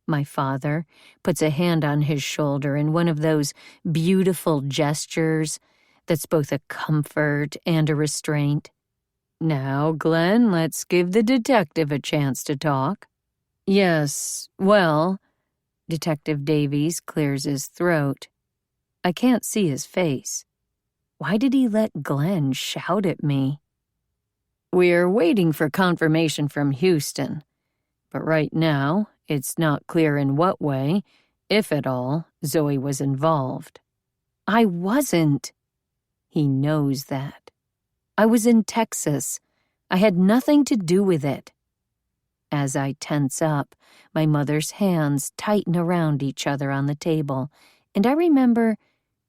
My father puts a hand on his shoulder in one of those beautiful gestures that's both a comfort and a restraint. Now, Glenn, let's give the detective a chance to talk. Yes, well, Detective Davies clears his throat. I can't see his face. Why did he let Glenn shout at me? We're waiting for confirmation from Houston, but right now it's not clear in what way, if at all, Zoe was involved. I wasn't. He knows that. I was in Texas. I had nothing to do with it. As I tense up, my mother's hands tighten around each other on the table, and I remember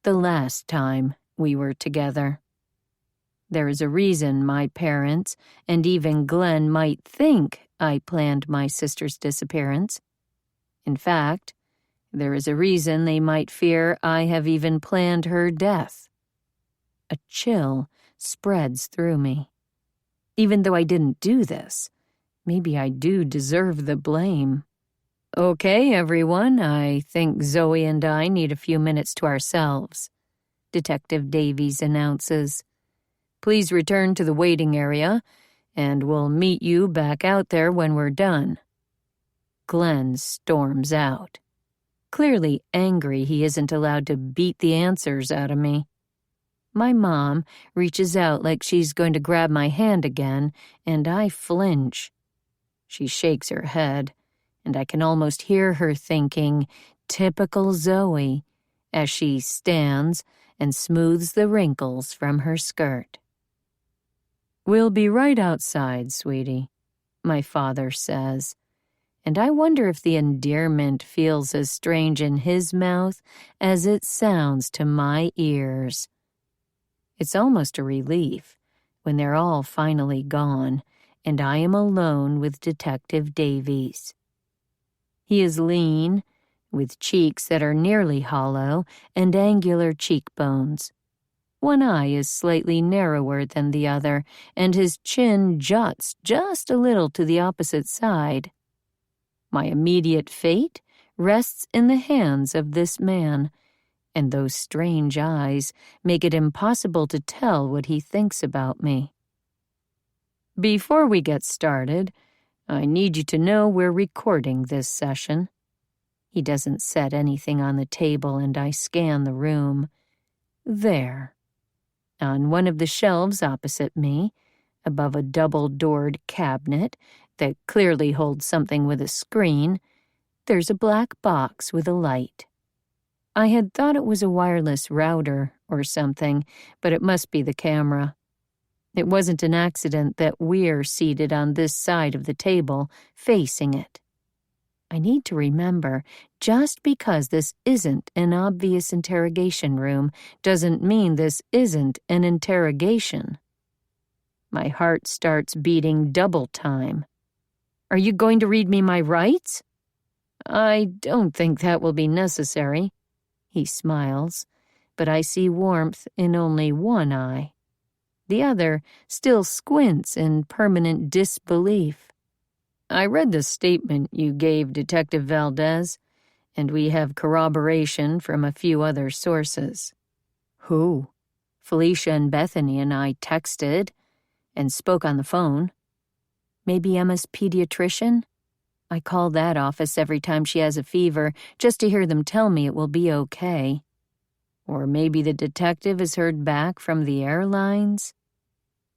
the last time we were together. There is a reason my parents and even Glenn might think I planned my sister's disappearance. In fact, there is a reason they might fear I have even planned her death. A chill spreads through me. Even though I didn't do this, maybe I do deserve the blame. Okay, everyone, I think Zoe and I need a few minutes to ourselves, Detective Davies announces. Please return to the waiting area, and we'll meet you back out there when we're done. Glenn storms out, clearly angry he isn't allowed to beat the answers out of me. My mom reaches out like she's going to grab my hand again, and I flinch. She shakes her head, and I can almost hear her thinking, "Typical Zoe," as she stands and smooths the wrinkles from her skirt. "We'll be right outside, sweetie," my father says, and I wonder if the endearment feels as strange in his mouth as it sounds to my ears. It's almost a relief when they're all finally gone and I am alone with Detective Davies. He is lean, with cheeks that are nearly hollow and angular cheekbones. One eye is slightly narrower than the other, and his chin juts just a little to the opposite side. My immediate fate rests in the hands of this man, and those strange eyes make it impossible to tell what he thinks about me. Before we get started, I need you to know we're recording this session. He doesn't set anything on the table, and I scan the room. There. On one of the shelves opposite me, above a double-doored cabinet that clearly holds something with a screen, there's a black box with a light. I had thought it was a wireless router or something, but it must be the camera. It wasn't an accident that we're seated on this side of the table, facing it. I need to remember, just because this isn't an obvious interrogation room doesn't mean this isn't an interrogation. My heart starts beating double time. "Are you going to read me my rights?" "I don't think that will be necessary." He smiles, but I see warmth in only one eye. The other still squints in permanent disbelief. "I read the statement you gave Detective Valdez, and we have corroboration from a few other sources." "Who?" "Felicia and Bethany and I texted and spoke on the phone." "Maybe Emma's pediatrician?" I call that office every time she has a fever, just to hear them tell me it will be okay. "Or maybe the detective has heard back from the airlines?"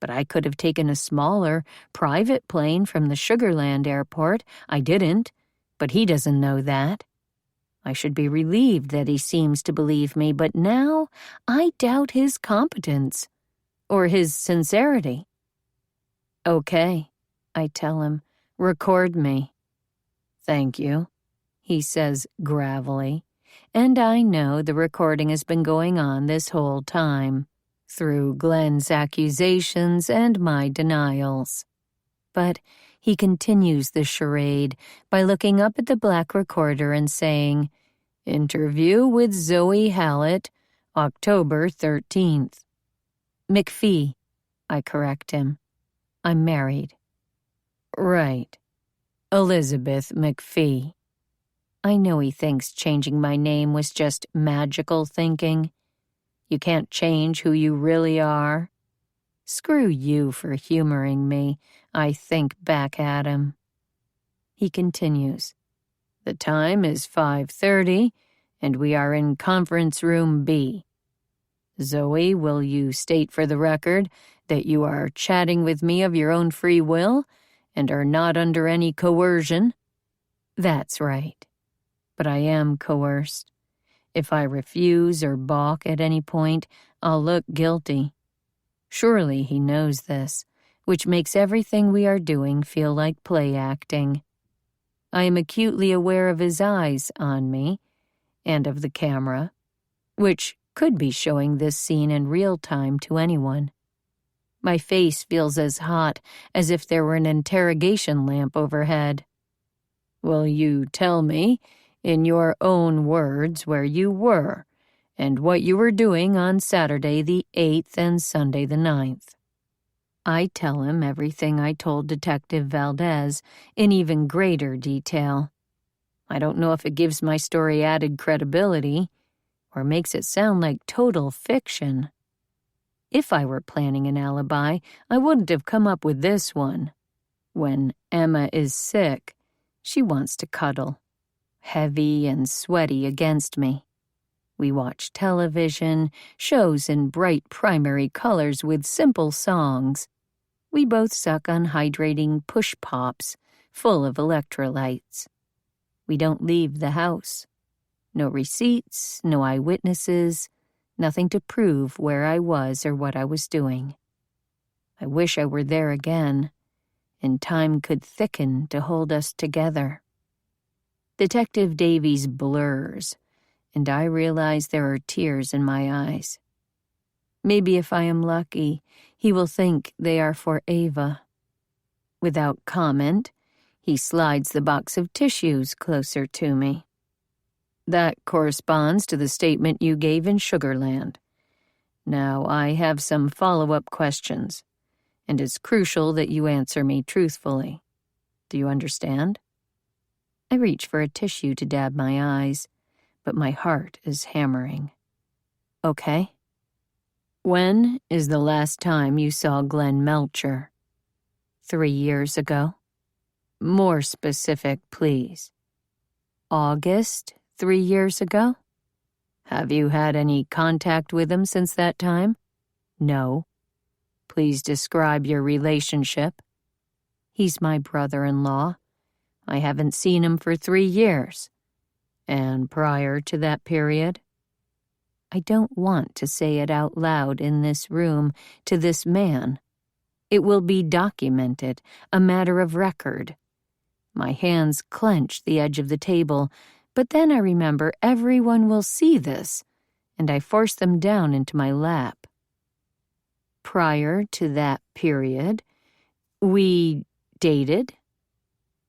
But I could have taken a smaller, private plane from the Sugarland airport. I didn't, but he doesn't know that. I should be relieved that he seems to believe me, but now I doubt his competence, or his sincerity. "Okay," I tell him, "record me." "Thank you," he says gravelly, and I know the recording has been going on this whole time, through Glenn's accusations and my denials. But he continues the charade by looking up at the black recorder and saying, "Interview with Zoe Hallett, October 13th. "McPhee," I correct him. "I'm married." "Right. Elizabeth McPhee." I know he thinks changing my name was just magical thinking. You can't change who you really are. Screw you for humoring me, I think back at him. He continues, "The time is 5:30, and we are in conference room B. Zoe, will you state for the record that you are chatting with me of your own free will and are not under any coercion?" "That's right. But I am coerced. If I refuse or balk at any point, I'll look guilty. Surely he knows this, which makes everything we are doing feel like play acting. I am acutely aware of his eyes on me, and of the camera, which could be showing this scene in real time to anyone. My face feels as hot as if there were an interrogation lamp overhead. "Will you tell me, in your own words, where you were, and what you were doing on Saturday the 8th and Sunday the 9th. I tell him everything I told Detective Valdez in even greater detail. I don't know if it gives my story added credibility, or makes it sound like total fiction. If I were planning an alibi, I wouldn't have come up with this one. When Emma is sick, she wants to cuddle, heavy and sweaty against me. We watch television, shows in bright primary colors with simple songs. We both suck on hydrating push pops full of electrolytes. We don't leave the house. No receipts, no eyewitnesses, nothing to prove where I was or what I was doing. I wish I were there again, and time could thicken to hold us together. Detective Davies blurs, and I realize there are tears in my eyes. Maybe if I am lucky, he will think they are for Ava. Without comment, he slides the box of tissues closer to me. That corresponds to the statement you gave in Sugarland. Now, I have some follow-up questions, and it's crucial that you answer me truthfully. Do you understand? I reach for a tissue to dab my eyes, but my heart is hammering. Okay. When is the last time you saw Glenn Melcher? 3 years ago. More specific, please. August 3 years ago? Have you had any contact with him since that time? No. Please describe your relationship. He's my brother-in-law. I haven't seen him for 3 years. And prior to that period? I don't want to say it out loud in this room to this man. It will be documented, a matter of record. My hands clench the edge of the table, but then I remember everyone will see this, and I force them down into my lap. Prior to that period, we dated.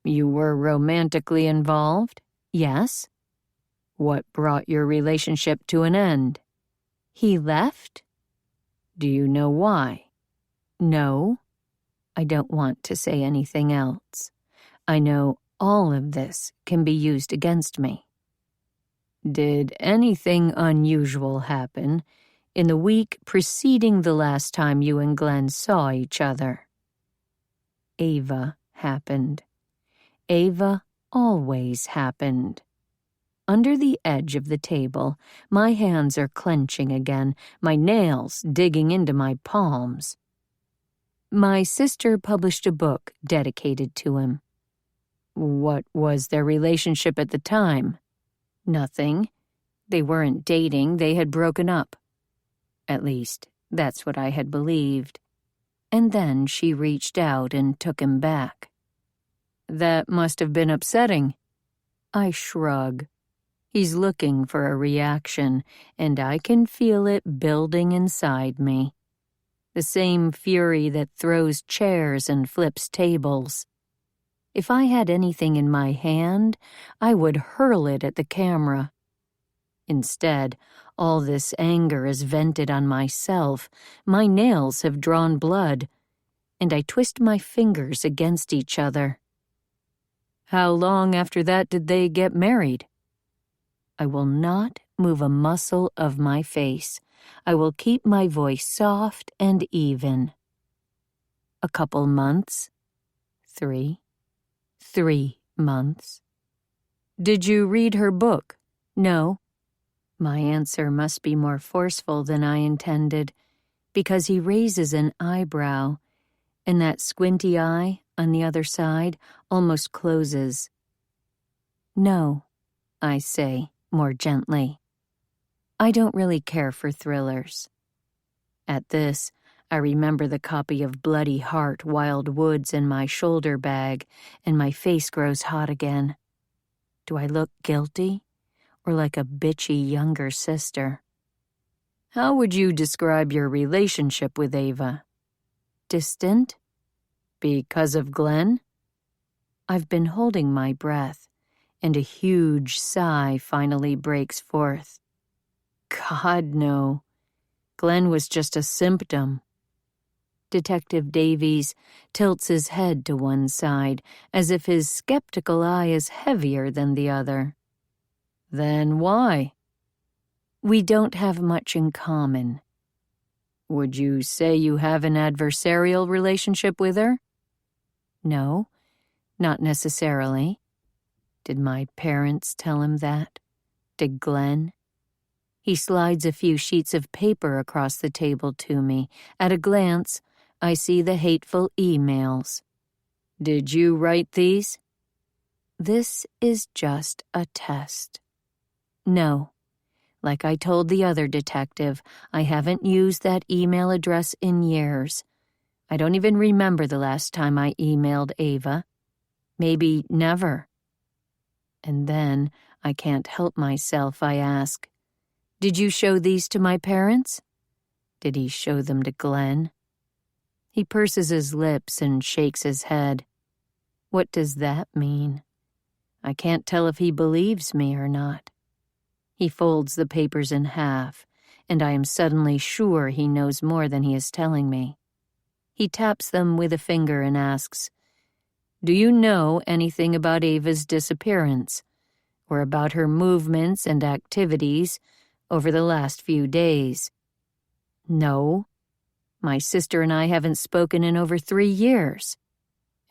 You were romantically involved? Yes. What brought your relationship to an end? He left? Do you know why? No. I don't want to say anything else. I know all of this can be used against me. Did anything unusual happen in the week preceding the last time you and Glenn saw each other? Ava happened. Ava always happened. Under the edge of the table, my hands are clenching again, my nails digging into my palms. My sister published a book dedicated to him. What was their relationship at the time? Nothing. They weren't dating, they had broken up. At least, that's what I had believed. And then she reached out and took him back. That must have been upsetting. I shrug. He's looking for a reaction, and I can feel it building inside me. The same fury that throws chairs and flips tables. If I had anything in my hand, I would hurl it at the camera. Instead, all this anger is vented on myself. My nails have drawn blood, and I twist my fingers against each other. How long after that did they get married? I will not move a muscle of my face. I will keep my voice soft and even. A couple months. 3 months. Did you read her book? No. My answer must be more forceful than I intended, because he raises an eyebrow, and that squinty eye on the other side almost closes. No, I say more gently. I don't really care for thrillers. At this, I remember the copy of Bloody Heart, Wild Woods in my shoulder bag, and my face grows hot again. Do I look guilty, or like a bitchy younger sister? How would you describe your relationship with Ava? Distant? Because of Glenn? I've been holding my breath, and a huge sigh finally breaks forth. God, no. Glenn was just a symptom. Detective Davies tilts his head to one side, as if his skeptical eye is heavier than the other. Then why? We don't have much in common. Would you say you have an adversarial relationship with her? No, not necessarily. Did my parents tell him that? Did Glenn? He slides a few sheets of paper across the table to me. At a glance, I see the hateful emails. Did you write these? This is just a test. No. Like I told the other detective, I haven't used that email address in years. I don't even remember the last time I emailed Ava. Maybe never. And then, I can't help myself, I ask, "Did you show these to my parents?" Did he show them to Glenn? He purses his lips and shakes his head. What does that mean? I can't tell if he believes me or not. He folds the papers in half, and I am suddenly sure he knows more than he is telling me. He taps them with a finger and asks, "Do you know anything about Ava's disappearance, or about her movements and activities over the last few days?" "No. My sister and I haven't spoken in over 3 years."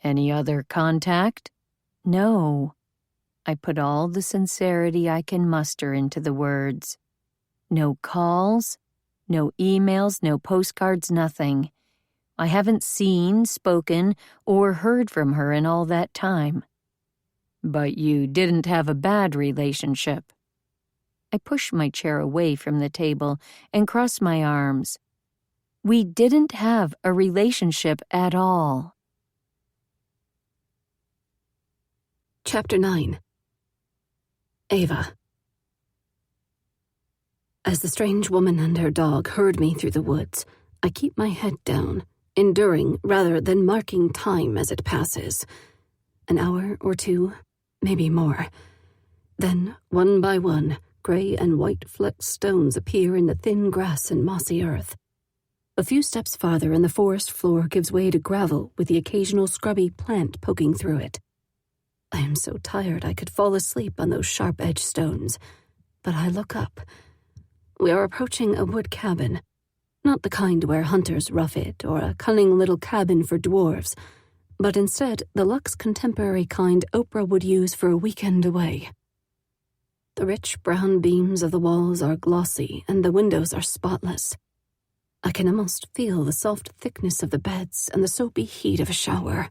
"Any other contact?" "No." I put all the sincerity I can muster into the words. No calls, no emails, no postcards, nothing. I haven't seen, spoken, or heard from her in all that time. "But you didn't have a bad relationship." I push my chair away from the table and cross my arms. We didn't have a relationship at all. Chapter 9. Ava. As the strange woman and her dog herd me through the woods, I keep my head down, enduring rather than marking time as it passes. An hour or 2, maybe more. Then, one by one, gray and white flecked stones appear in the thin grass and mossy earth. A few steps farther and the forest floor gives way to gravel with the occasional scrubby plant poking through it. I am so tired I could fall asleep on those sharp-edged stones, but I look up. We are approaching a wood cabin, not the kind where hunters rough it or a cunning little cabin for dwarves, but instead the luxe contemporary kind Oprah would use for a weekend away. The rich brown beams of the walls are glossy and the windows are spotless. I can almost feel the soft thickness of the beds and the soapy heat of a shower.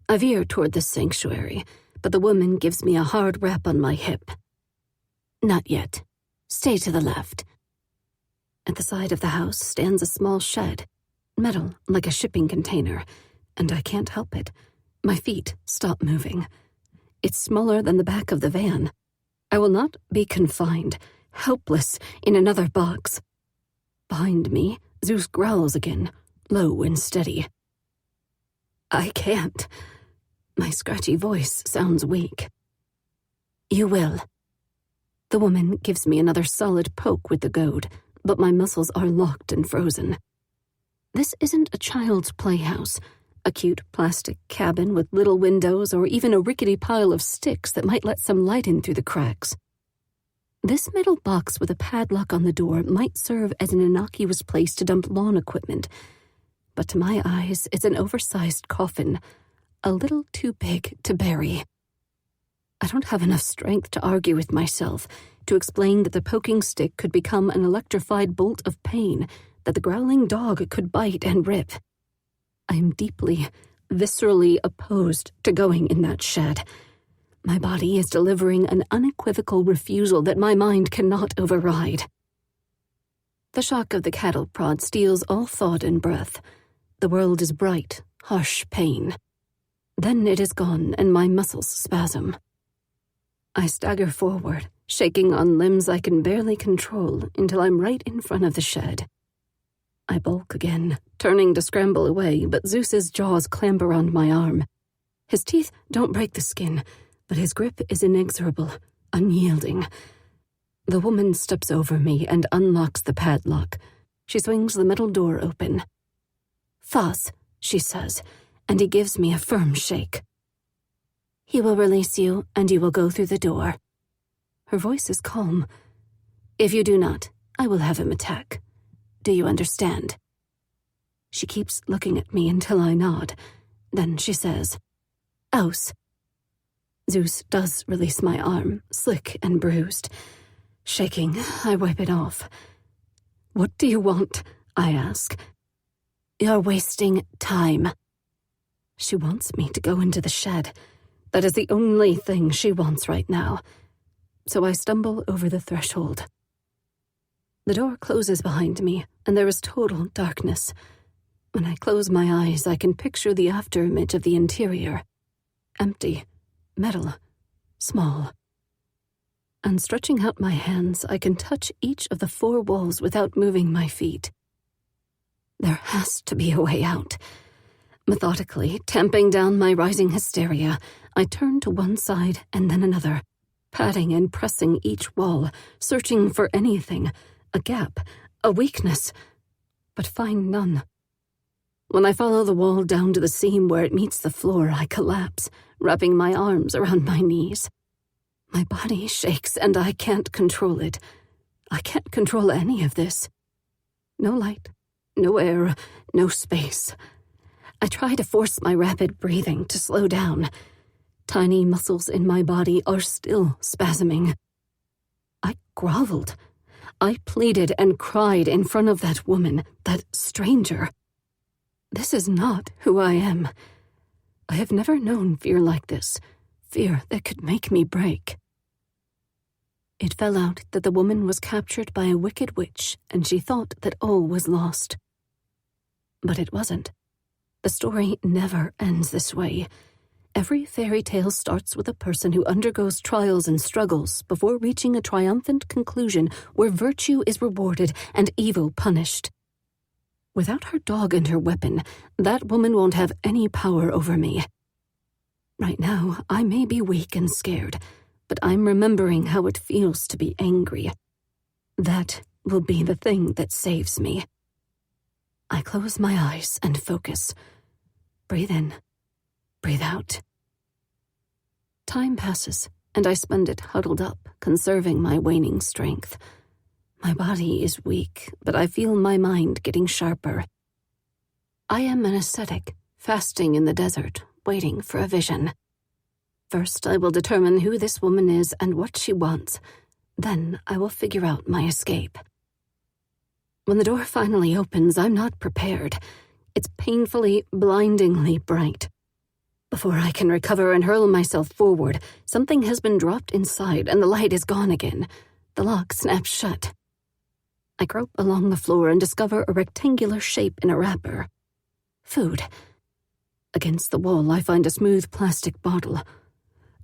I veer toward the sanctuary, but the woman gives me a hard rap on my hip. "Not yet. Stay to the left." At the side of the house stands a small shed, metal like a shipping container, and I can't help it. My feet stop moving. It's smaller than the back of the van. I will not be confined, helpless in another box. Behind me, Zeus growls again, low and steady. "I can't." My scratchy voice sounds weak. "You will." The woman gives me another solid poke with the goad, but my muscles are locked and frozen. This isn't a child's playhouse, a cute plastic cabin with little windows or even a rickety pile of sticks that might let some light in through the cracks. This metal box with a padlock on the door might serve as an innocuous place to dump lawn equipment, but to my eyes it's an oversized coffin, a little too big to bury. I don't have enough strength to argue with myself, to explain that the poking stick could become an electrified bolt of pain, that the growling dog could bite and rip. I am deeply, viscerally opposed to going in that shed. My body is delivering an unequivocal refusal that my mind cannot override. The shock of the cattle prod steals all thought and breath. The world is bright, harsh pain. Then it is gone and my muscles spasm. I stagger forward, shaking on limbs I can barely control until I'm right in front of the shed. I balk again, turning to scramble away, but Zeus's jaws clamp around my arm. His teeth don't break the skin, but his grip is inexorable, unyielding. The woman steps over me and unlocks the padlock. She swings the metal door open. "Thus," she says, and he gives me a firm shake. "He will release you, and you will go through the door." Her voice is calm. "If you do not, I will have him attack. Do you understand?" She keeps looking at me until I nod. Then she says, "Aus." Zeus does release my arm, slick and bruised. Shaking, I wipe it off. "What do you want?" I ask. "You're wasting time." She wants me to go into the shed. That is the only thing she wants right now. So I stumble over the threshold. The door closes behind me, and there is total darkness. When I close my eyes, I can picture the afterimage of the interior. Empty, metal, small. And stretching out my hands, I can touch each of the 4 walls without moving my feet. There has to be a way out. Methodically, tamping down my rising hysteria, I turn to one side and then another, patting and pressing each wall, searching for anything, a gap, a weakness, but find none. When I follow the wall down to the seam where it meets the floor, I collapse, wrapping my arms around my knees. My body shakes and I can't control it. I can't control any of this. No light, no air, no space. I try to force my rapid breathing to slow down. Tiny muscles in my body are still spasming. I groveled. I pleaded and cried in front of that woman, that stranger. This is not who I am. I have never known fear like this, fear that could make me break. It fell out that the woman was captured by a wicked witch, and she thought that all was lost. But it wasn't. The story never ends this way. Every fairy tale starts with a person who undergoes trials and struggles before reaching a triumphant conclusion where virtue is rewarded and evil punished. Without her dog and her weapon, that woman won't have any power over me. Right now, I may be weak and scared, but I'm remembering how it feels to be angry. That will be the thing that saves me. I close my eyes and focus. Breathe in, breathe out. Time passes, and I spend it huddled up, conserving my waning strength. My body is weak, but I feel my mind getting sharper. I am an ascetic, fasting in the desert, waiting for a vision. First, I will determine who this woman is and what she wants. Then I will figure out my escape. When the door finally opens, I'm not prepared. It's painfully, blindingly bright. Before I can recover and hurl myself forward, something has been dropped inside and the light is gone again. The lock snaps shut. I grope along the floor and discover a rectangular shape in a wrapper. Food. Against the wall, I find a smooth plastic bottle.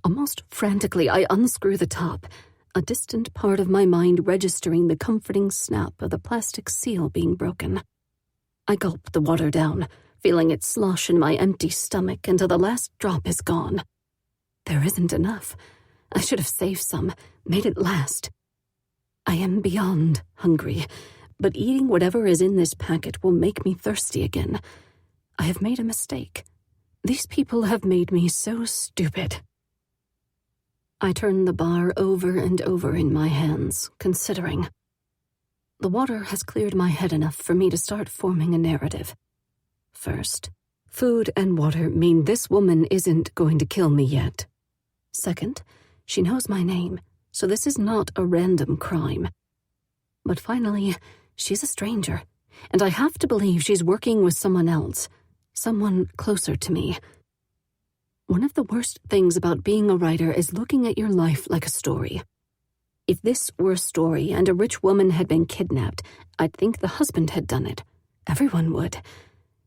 Almost frantically, I unscrew the top, a distant part of my mind registering the comforting snap of the plastic seal being broken. I gulp the water down, feeling it slosh in my empty stomach until the last drop is gone. There isn't enough. I should have saved some, made it last. I am beyond hungry, but eating whatever is in this packet will make me thirsty again. I have made a mistake. These people have made me so stupid. I turn the bar over and over in my hands, considering. The water has cleared my head enough for me to start forming a narrative. First, food and water mean this woman isn't going to kill me yet. Second, she knows my name, so this is not a random crime. But finally, she's a stranger, and I have to believe she's working with someone else, someone closer to me. One of the worst things about being a writer is looking at your life like a story. If this were a story and a rich woman had been kidnapped, I'd think the husband had done it. Everyone would.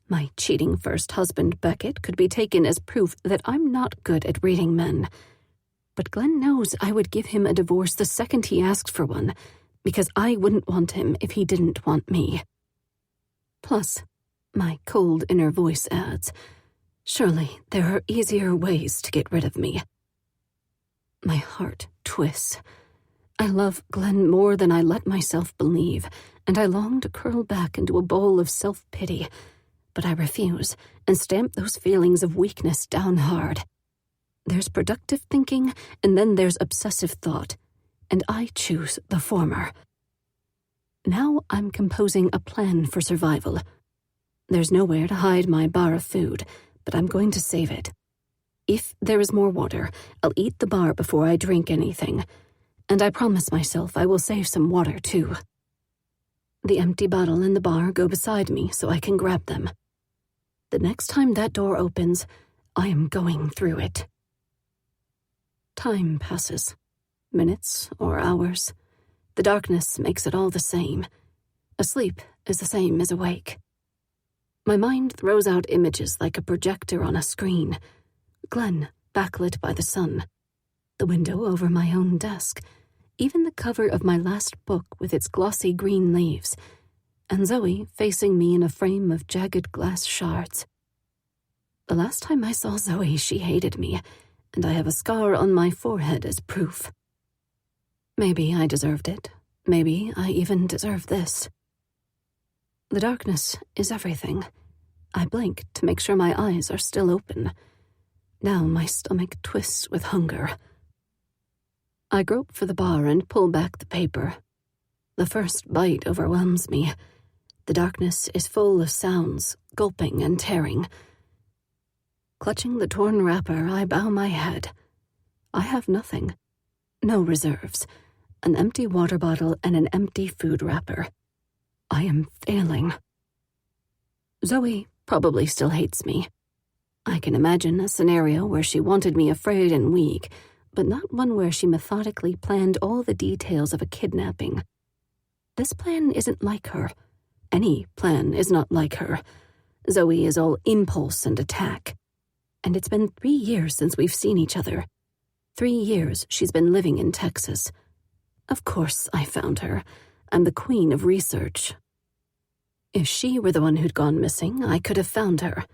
My cheating first husband, Beckett, could be taken as proof that I'm not good at reading men. But Glenn knows I would give him a divorce the second he asks for one, because I wouldn't want him if he didn't want me. Plus, my cold inner voice adds, surely there are easier ways to get rid of me. My heart twists. I love Glenn more than I let myself believe, and I long to curl back into a bowl of self-pity, but I refuse and stamp those feelings of weakness down hard. There's productive thinking, and then there's obsessive thought, and I choose the former. Now I'm composing a plan for survival. There's nowhere to hide my bar of food, but I'm going to save it. If there is more water, I'll eat the bar before I drink anything, and I promise myself I will save some water too. The empty bottle and the bar go beside me so I can grab them. The next time that door opens, I am going through it. Time passes. Minutes or hours. The darkness makes it all the same. Asleep is the same as awake. My mind throws out images like a projector on a screen. Glenn, backlit by the sun. The window over my own desk. Even the cover of my last book with its glossy green leaves. And Zoe facing me in a frame of jagged glass shards. The last time I saw Zoe, she hated me, and I have a scar on my forehead as proof. Maybe I deserved it. Maybe I even deserve this. The darkness is everything. I blink to make sure my eyes are still open. Now my stomach twists with hunger. I grope for the bar and pull back the paper. The first bite overwhelms me. The darkness is full of sounds, gulping and tearing. Clutching the torn wrapper, I bow my head. I have nothing. No reserves. An empty water bottle and an empty food wrapper. I am failing. Zoe probably still hates me. I can imagine a scenario where she wanted me afraid and weak, but not one where she methodically planned all the details of a kidnapping. This plan isn't like her. Any plan is not like her. Zoe is all impulse and attack. And it's been 3 years since we've seen each other. 3 years she's been living in Texas. Of course I found her. I'm the queen of research. If she were the one who'd gone missing, I could have found her.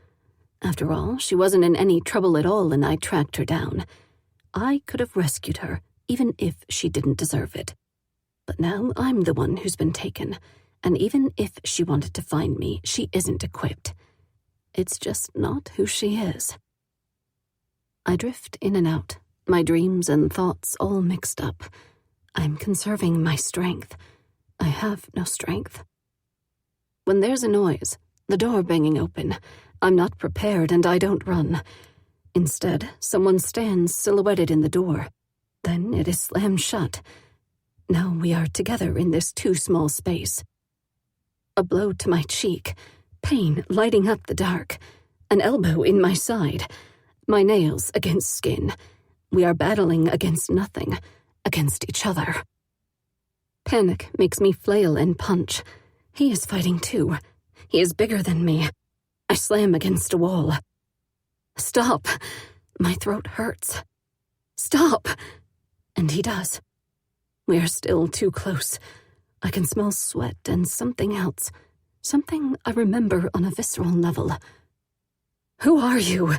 After all, she wasn't in any trouble at all and I tracked her down. I could have rescued her, even if she didn't deserve it. But now I'm the one who's been taken, and even if she wanted to find me, she isn't equipped. It's just not who she is. I drift in and out, my dreams and thoughts all mixed up. I'm conserving my strength. I have no strength. When there's a noise, the door banging open, I'm not prepared and I don't run. Instead, someone stands silhouetted in the door. Then it is slammed shut. Now we are together in this too small space. A blow to my cheek, pain lighting up the dark, an elbow in my side, my nails against skin. We are battling against nothing, against each other. Panic makes me flail and punch. He is fighting too. He is bigger than me. I slam against a wall. Stop! My throat hurts. Stop! And he does. We are still too close. I can smell sweat and something else. Something I remember on a visceral level. Who are you?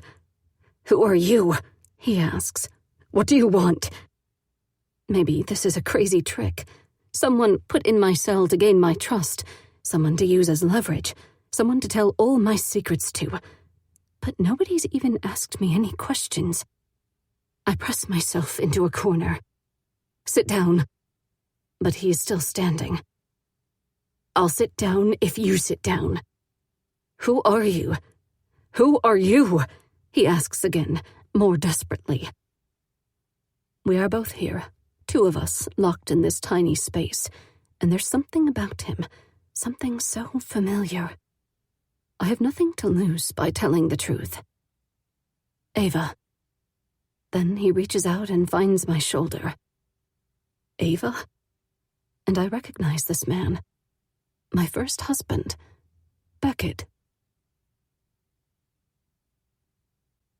Who are you? He asks. What do you want? Maybe this is a crazy trick. Someone put in my cell to gain my trust. Someone to use as leverage. Someone to tell all my secrets to. But nobody's even asked me any questions. I press myself into a corner. Sit down. But he is still standing. I'll sit down if you sit down. Who are you? Who are you? He asks again, more desperately. We are both here, 2 of us locked in this tiny space, and there's something about him, something so familiar. I have nothing to lose by telling the truth. Ava. Then he reaches out and finds my shoulder. Ava? And I recognize this man. My first husband, Beckett.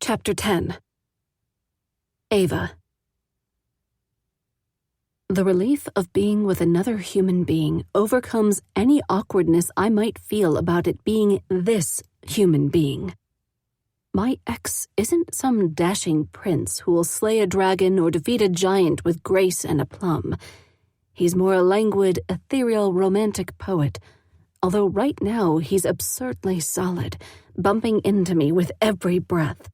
Chapter 10. Ava. The relief of being with another human being overcomes any awkwardness I might feel about it being this human being. My ex isn't some dashing prince who will slay a dragon or defeat a giant with grace and aplomb. He's more a languid, ethereal, romantic poet, although right now he's absurdly solid, bumping into me with every breath.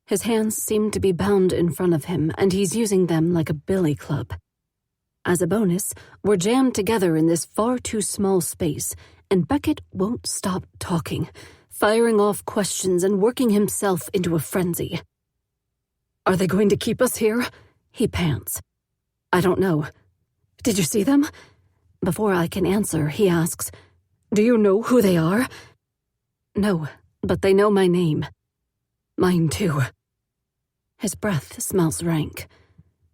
His hands seem to be bound in front of him, and he's using them like a billy club. As a bonus, we're jammed together in this far too small space, and Beckett won't stop talking, firing off questions and working himself into a frenzy. Are they going to keep us here? He pants. I don't know. Did you see them? Before I can answer, he asks, Do you know who they are? No, but they know my name. Mine too. His breath smells rank.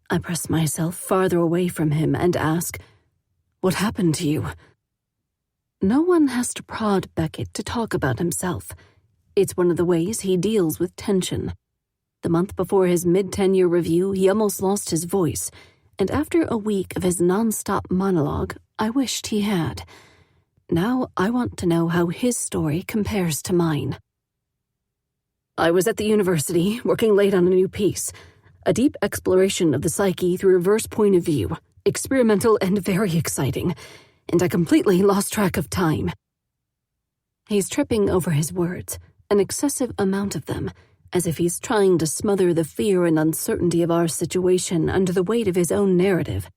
I press myself farther away from him and ask, What happened to you? No one has to prod Beckett to talk about himself. It's one of the ways he deals with tension. The month before his mid-tenure review, he almost lost his voice, and after a week of his non-stop monologue, I wished he had. Now I want to know how his story compares to mine. I was at the university, working late on a new piece. A deep exploration of the psyche through reverse point of view, experimental and very exciting, and I completely lost track of time. He's tripping over his words, an excessive amount of them, as if he's trying to smother the fear and uncertainty of our situation under the weight of his own narrative.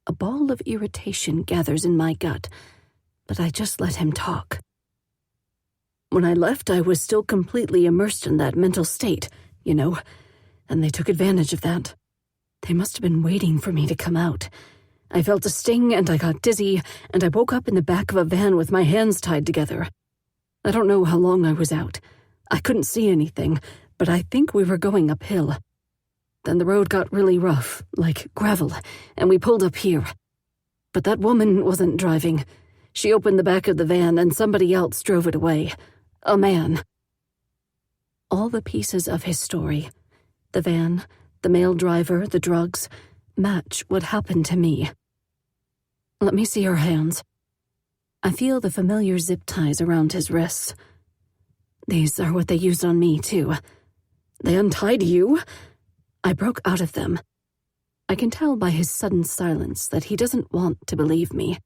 A ball of irritation gathers in my gut, but I just let him talk. When I left, I was still completely immersed in that mental state, and they took advantage of that. They must have been waiting for me to come out. I felt a sting and I got dizzy, and I woke up in the back of a van with my hands tied together. I don't know how long I was out. I couldn't see anything, but I think we were going uphill. Then the road got really rough, like gravel, and we pulled up here. But that woman wasn't driving. She opened the back of the van and somebody else drove it away. A man. All the pieces of his story, the van, the male driver, the drugs, match what happened to me. Let me see her hands. I feel the familiar zip ties around his wrists. These are what they used on me, too. They untied you? I broke out of them. I can tell by his sudden silence that he doesn't want to believe me.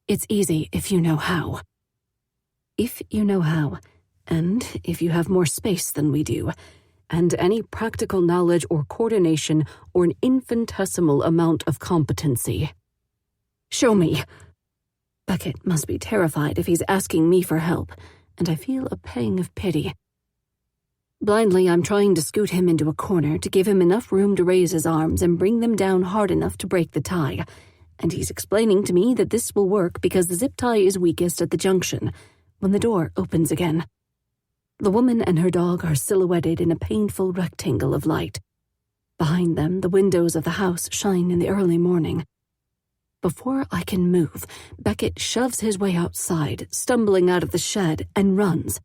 It's easy if you know how. If you know how, and if you have more space than we do, and any practical knowledge or coordination or an infinitesimal amount of competency. Show me. Beckett must be terrified if he's asking me for help, and I feel a pang of pity. Blindly, I'm trying to scoot him into a corner to give him enough room to raise his arms and bring them down hard enough to break the tie, and he's explaining to me that this will work because the zip tie is weakest at the junction, when the door opens again. The woman and her dog are silhouetted in a painful rectangle of light. Behind them, the windows of the house shine in the early morning. Before I can move, Beckett shoves his way outside, stumbling out of the shed, and runs.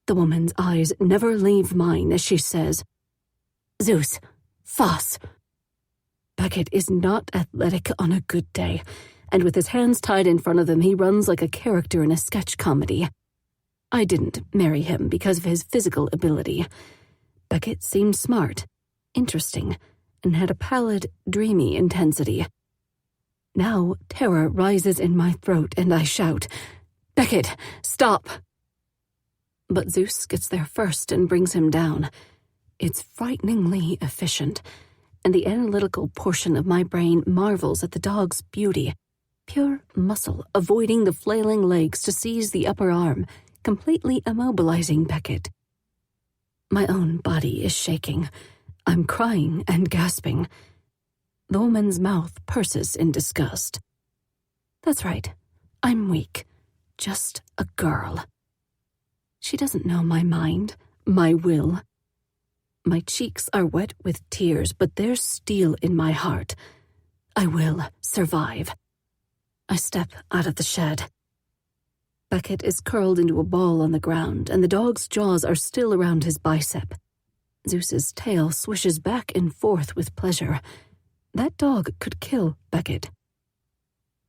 The woman's eyes never leave mine as she says, "Zeus, Foss." Beckett is not athletic on a good day, and with his hands tied in front of him, he runs like a character in a sketch comedy. I didn't marry him because of his physical ability. Beckett seemed smart, interesting, and had a pallid, dreamy intensity. Now terror rises in my throat and I shout, "Beckett, stop!" But Zeus gets there first and brings him down. It's frighteningly efficient, and the analytical portion of my brain marvels at the dog's beauty. Pure muscle, avoiding the flailing legs to seize the upper arm, completely immobilizing Beckett. My own body is shaking. I'm crying and gasping. The woman's mouth purses in disgust. That's right. I'm weak. Just a girl. She doesn't know my mind, my will. My cheeks are wet with tears, but there's steel in my heart. I will survive. I step out of the shed. Beckett is curled into a ball on the ground, and the dog's jaws are still around his bicep. Zeus's tail swishes back and forth with pleasure. That dog could kill Beckett.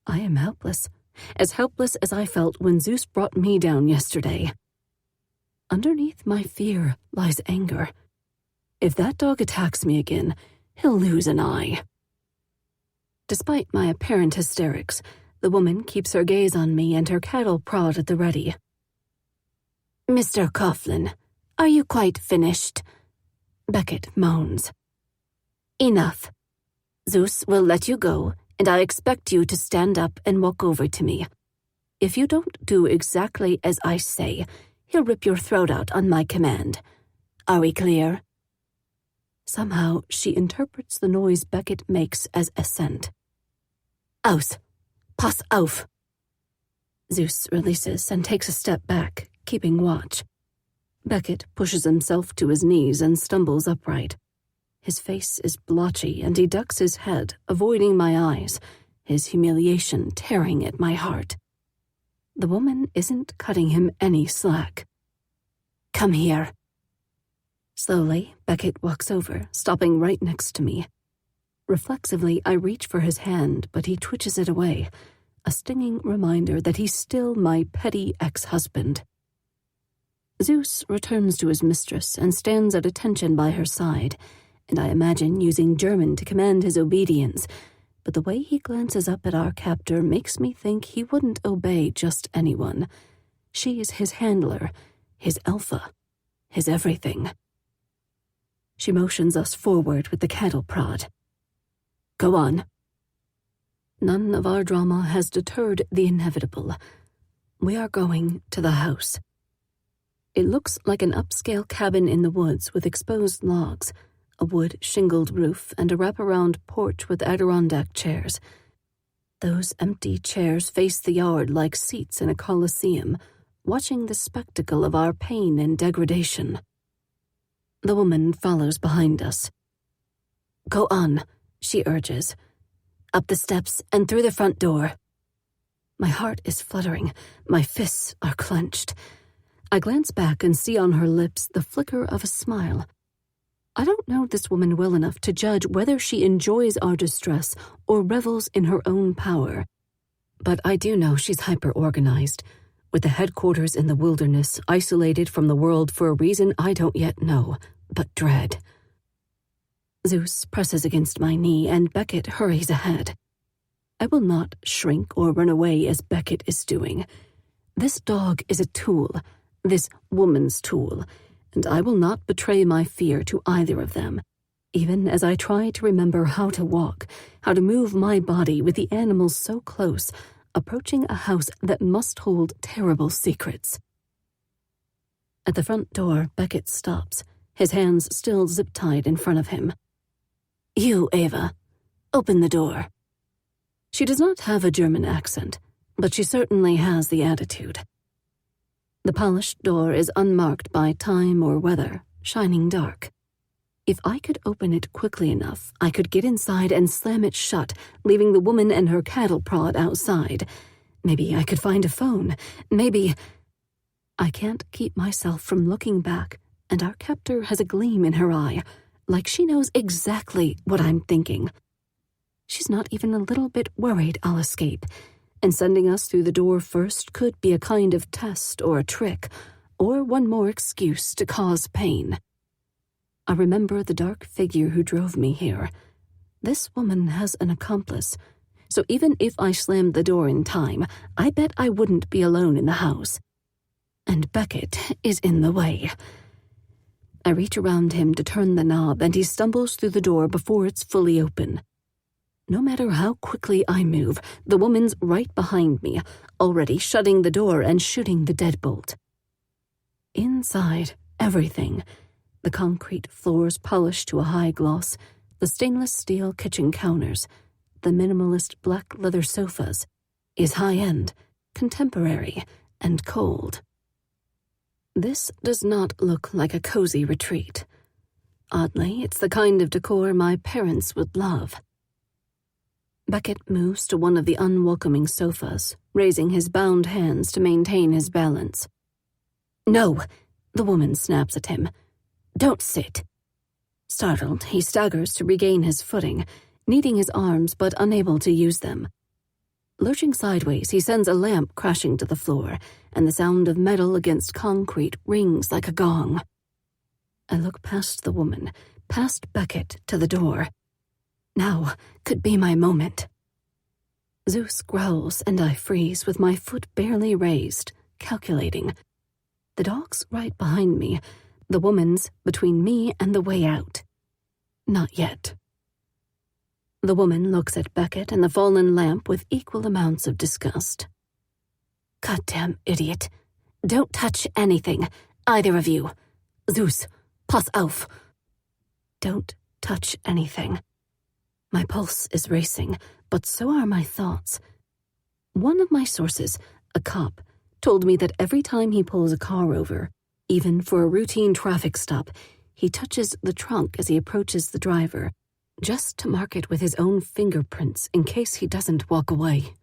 I am helpless as I felt when Zeus brought me down yesterday. Underneath my fear lies anger. If that dog attacks me again, he'll lose an eye. Despite my apparent hysterics, the woman keeps her gaze on me and her cattle prod at the ready. "Mr. Coughlin, are you quite finished?" Beckett moans. "Enough. Zeus will let you go, and I expect you to stand up and walk over to me. If you don't do exactly as I say, he'll rip your throat out on my command. Are we clear?" Somehow, she interprets the noise Beckett makes as assent. "Aus. Pass auf." Zeus releases and takes a step back, keeping watch. Beckett pushes himself to his knees and stumbles upright. His face is blotchy and he ducks his head, avoiding my eyes, his humiliation tearing at my heart. The woman isn't cutting him any slack. "Come here." Slowly, Beckett walks over, stopping right next to me. Reflexively, I reach for his hand, but he twitches it away, a stinging reminder that he's still my petty ex-husband. Zeus returns to his mistress and stands at attention by her side, and I imagine using German to command his obedience, but the way he glances up at our captor makes me think he wouldn't obey just anyone. She's his handler, his alpha, his everything. She motions us forward with the cattle prod. "Go on." None of our drama has deterred the inevitable. We are going to the house. It looks like an upscale cabin in the woods with exposed logs, a wood-shingled roof, and a wraparound porch with Adirondack chairs. Those empty chairs face the yard like seats in a coliseum, watching the spectacle of our pain and degradation. The woman follows behind us. "Go on," she urges. "Up the steps and through the front door." My heart is fluttering. My fists are clenched. I glance back and see on her lips the flicker of a smile. I don't know this woman well enough to judge whether she enjoys our distress or revels in her own power. But I do know she's hyper-organized, with the headquarters in the wilderness, isolated from the world for a reason I don't yet know, but dread. Zeus presses against my knee, and Beckett hurries ahead. I will not shrink or run away as Beckett is doing. This dog is a tool, this woman's tool, and I will not betray my fear to either of them, even as I try to remember how to walk, how to move my body with the animals so close, approaching a house that must hold terrible secrets. At the front door, Beckett stops, his hands still zip-tied in front of him. "You, Ava, open the door." She does not have a German accent, but she certainly has the attitude. The polished door is unmarked by time or weather, shining dark. If I could open it quickly enough, I could get inside and slam it shut, leaving the woman and her cattle prod outside. Maybe I could find a phone. Maybe... I can't keep myself from looking back, and our captor has a gleam in her eye, like she knows exactly what I'm thinking. She's not even a little bit worried I'll escape, and sending us through the door first could be a kind of test or a trick, or one more excuse to cause pain. I remember the dark figure who drove me here. This woman has an accomplice, so even if I slammed the door in time, I bet I wouldn't be alone in the house. And Beckett is in the way. I reach around him to turn the knob, and he stumbles through the door before it's fully open. No matter how quickly I move, the woman's right behind me, already shutting the door and shooting the deadbolt. Inside, everything. The concrete floors polished to a high gloss, the stainless steel kitchen counters, the minimalist black leather sofas, is high-end, contemporary, and cold. This does not look like a cozy retreat. Oddly, it's the kind of decor my parents would love. Beckett moves to one of the unwelcoming sofas, raising his bound hands to maintain his balance. "No," the woman snaps at him. "Don't sit." Startled, he staggers to regain his footing, needing his arms but unable to use them. Lurching sideways, he sends a lamp crashing to the floor, and the sound of metal against concrete rings like a gong. I look past the woman, past Beckett to the door. Now could be my moment. Zeus growls, and I freeze with my foot barely raised, calculating. The dog's right behind me, the woman's between me and the way out. Not yet. The woman looks at Beckett and the fallen lamp with equal amounts of disgust. "Goddamn idiot. Don't touch anything, either of you. Zeus, pass auf." Don't touch anything. My pulse is racing, but so are my thoughts. One of my sources, a cop, told me that every time he pulls a car over, even for a routine traffic stop, he touches the trunk as he approaches the driver, just to mark it with his own fingerprints in case he doesn't walk away.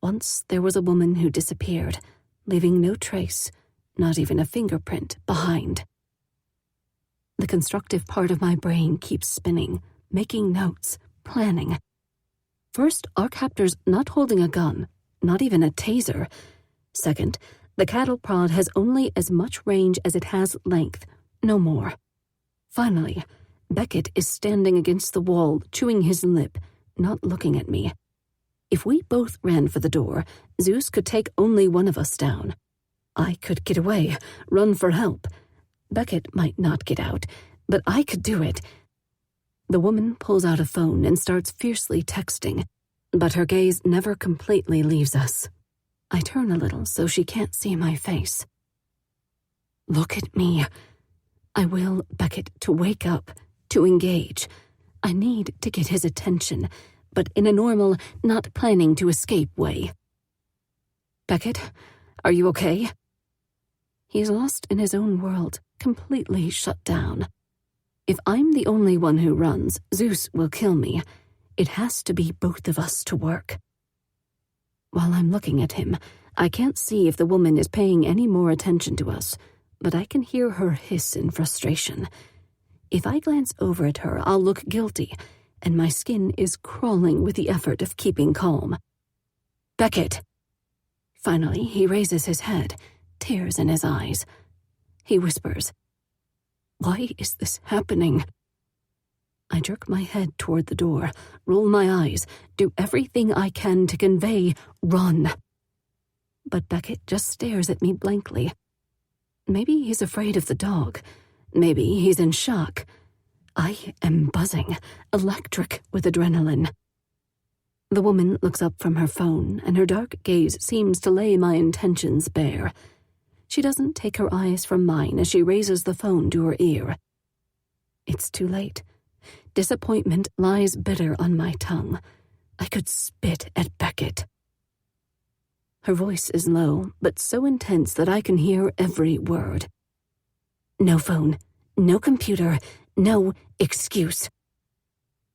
Once there was a woman who disappeared, leaving no trace, not even a fingerprint, behind. The constructive part of my brain keeps spinning, making notes, planning. First, our captor's not holding a gun, not even a taser. Second, the cattle prod has only as much range as it has length, no more. Finally, Beckett is standing against the wall, chewing his lip, not looking at me. If we both ran for the door, Zeus could take only one of us down. I could get away, run for help. Beckett might not get out, but I could do it. The woman pulls out a phone and starts fiercely texting, but her gaze never completely leaves us. I turn a little so she can't see my face. Look at me. I will Beckett to wake up, to engage. I need to get his attention, but in a normal, not planning to escape way. Beckett, are you okay? He's lost in his own world, completely shut down. If I'm the only one who runs, Zeus will kill me. It has to be both of us to work. While I'm looking at him, I can't see if the woman is paying any more attention to us, but I can hear her hiss in frustration. If I glance over at her, I'll look guilty, and my skin is crawling with the effort of keeping calm. Beckett! Finally, he raises his head, tears in his eyes. He whispers, "Why is this happening?" I jerk my head toward the door, roll my eyes, do everything I can to convey, "Run." But Beckett just stares at me blankly. Maybe he's afraid of the dog. Maybe he's in shock. I am buzzing, electric with adrenaline. The woman looks up from her phone, and her dark gaze seems to lay my intentions bare. She doesn't take her eyes from mine as she raises the phone to her ear. It's too late. Disappointment lies bitter on my tongue. I could spit at Beckett. Her voice is low, but so intense that I can hear every word. No phone, no computer, no excuse.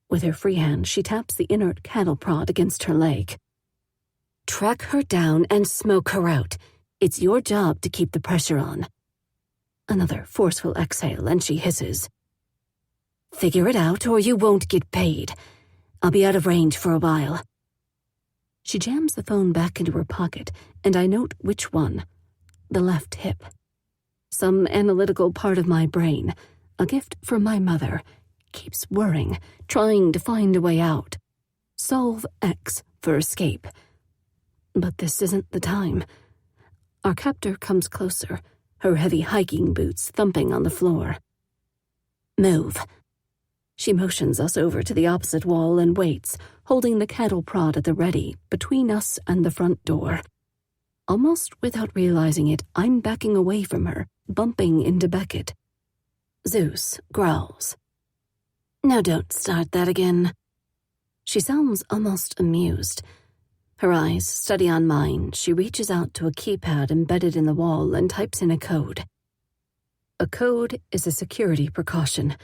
With her free hand, she taps the inert cattle prod against her leg. Track her down and smoke her out. It's your job to keep the pressure on. Another forceful exhale, and she hisses. Figure it out or you won't get paid. I'll be out of range for a while. She jams the phone back into her pocket, and I note which one. The left hip. Some analytical part of my brain, a gift from my mother, keeps whirring, trying to find a way out. Solve X for escape. But this isn't the time. Our captor comes closer, her heavy hiking boots thumping on the floor. Move. She motions us over to the opposite wall and waits, holding the cattle prod at the ready, between us and the front door. Almost without realizing it, I'm backing away from her, bumping into Beckett. Zeus growls. Now don't start that again. She sounds almost amused. Her eyes steady on mine, she reaches out to a keypad embedded in the wall and types in a code. A code is a security precaution.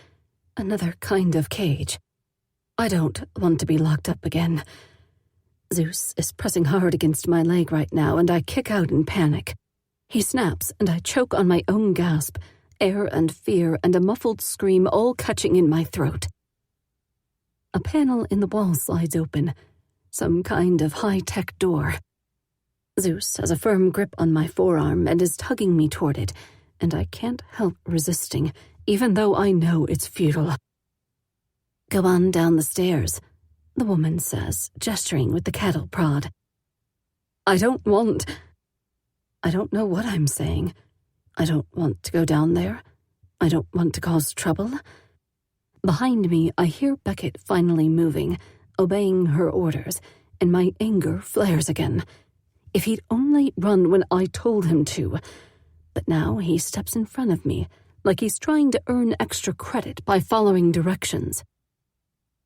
Another kind of cage. I don't want to be locked up again. Zeus is pressing hard against my leg right now, and I kick out in panic. He snaps, and I choke on my own gasp, air and fear and a muffled scream all catching in my throat. A panel in the wall slides open, some kind of high-tech door. Zeus has a firm grip on my forearm and is tugging me toward it, and I can't help resisting, even though I know it's futile. Go on down the stairs, the woman says, gesturing with the cattle prod. I don't know what I'm saying. I don't want to go down there. I don't want to cause trouble. Behind me, I hear Beckett finally moving, obeying her orders, and my anger flares again. If he'd only run when I told him to. But now he steps in front of me, like he's trying to earn extra credit by following directions.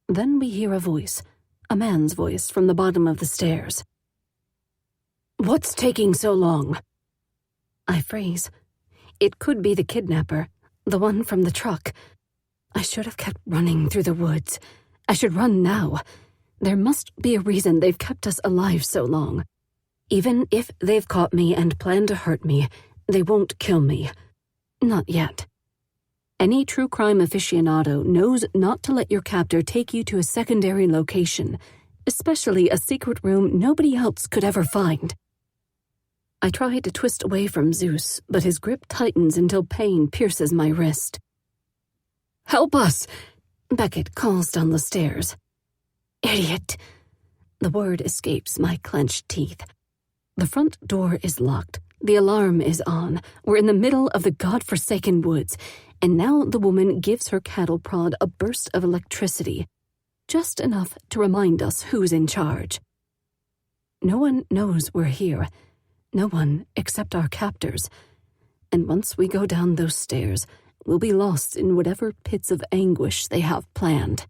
Then we hear a man's voice from the bottom of the stairs. What's taking so long? I freeze. It could be the kidnapper, the one from the truck. I should have kept running through the woods. I should run now. There must be a reason they've kept us alive so long. Even if they've caught me and plan to hurt me, they won't kill me. Not yet. Any true crime aficionado knows not to let your captor take you to a secondary location, especially a secret room nobody else could ever find. I try to twist away from Zeus, but his grip tightens until pain pierces my wrist. "Help us!" Beckett calls down the stairs. "Idiot!" The word escapes my clenched teeth. The front door is locked. The alarm is on. We're in the middle of the godforsaken woods, and now the woman gives her cattle prod a burst of electricity, just enough to remind us who's in charge. No one knows we're here. No one except our captors. And once we go down those stairs, we'll be lost in whatever pits of anguish they have planned.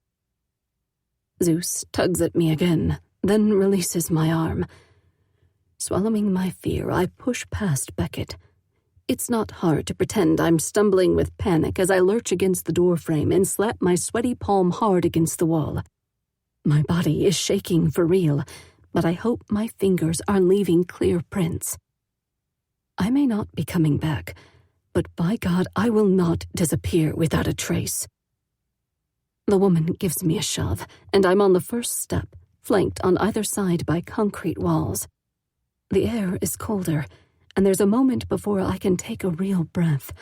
Zeus tugs at me again, then releases my arm. Swallowing my fear, I push past Beckett. It's not hard to pretend I'm stumbling with panic as I lurch against the doorframe and slap my sweaty palm hard against the wall. My body is shaking for real, but I hope my fingers are leaving clear prints. I may not be coming back, but by God, I will not disappear without a trace. The woman gives me a shove, and I'm on the first step, flanked on either side by concrete walls. The air is colder, and there's a moment before I can take a real breath.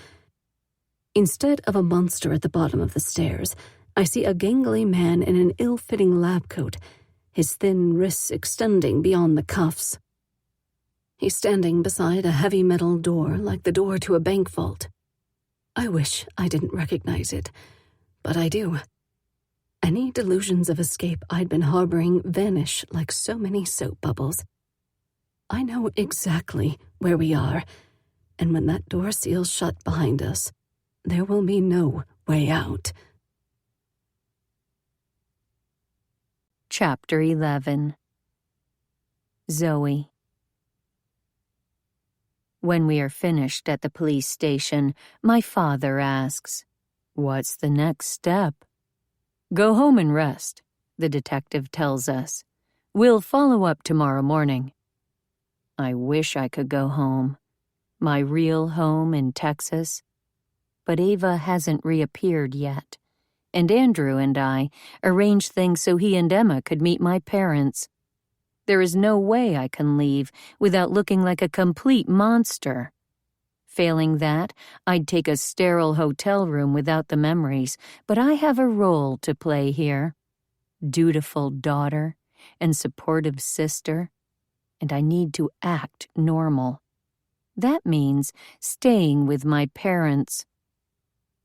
Instead of a monster at the bottom of the stairs, I see a gangly man in an ill-fitting lab coat, his thin wrists extending beyond the cuffs. He's standing beside a heavy metal door like the door to a bank vault. I wish I didn't recognize it, but I do. Any delusions of escape I'd been harboring vanish like so many soap bubbles. I know exactly where we are, and when that door seals shut behind us, there will be no way out. Chapter 11. Zoe. When we are finished at the police station, my father asks, "What's the next step?" "Go home and rest," the detective tells us. "We'll follow up tomorrow morning." I wish I could go home, my real home in Texas. But Ava hasn't reappeared yet, and Andrew and I arranged things so he and Emma could meet my parents. There is no way I can leave without looking like a complete monster. Failing that, I'd take a sterile hotel room without the memories, but I have a role to play here. Dutiful daughter and supportive sister, and I need to act normal. That means staying with my parents.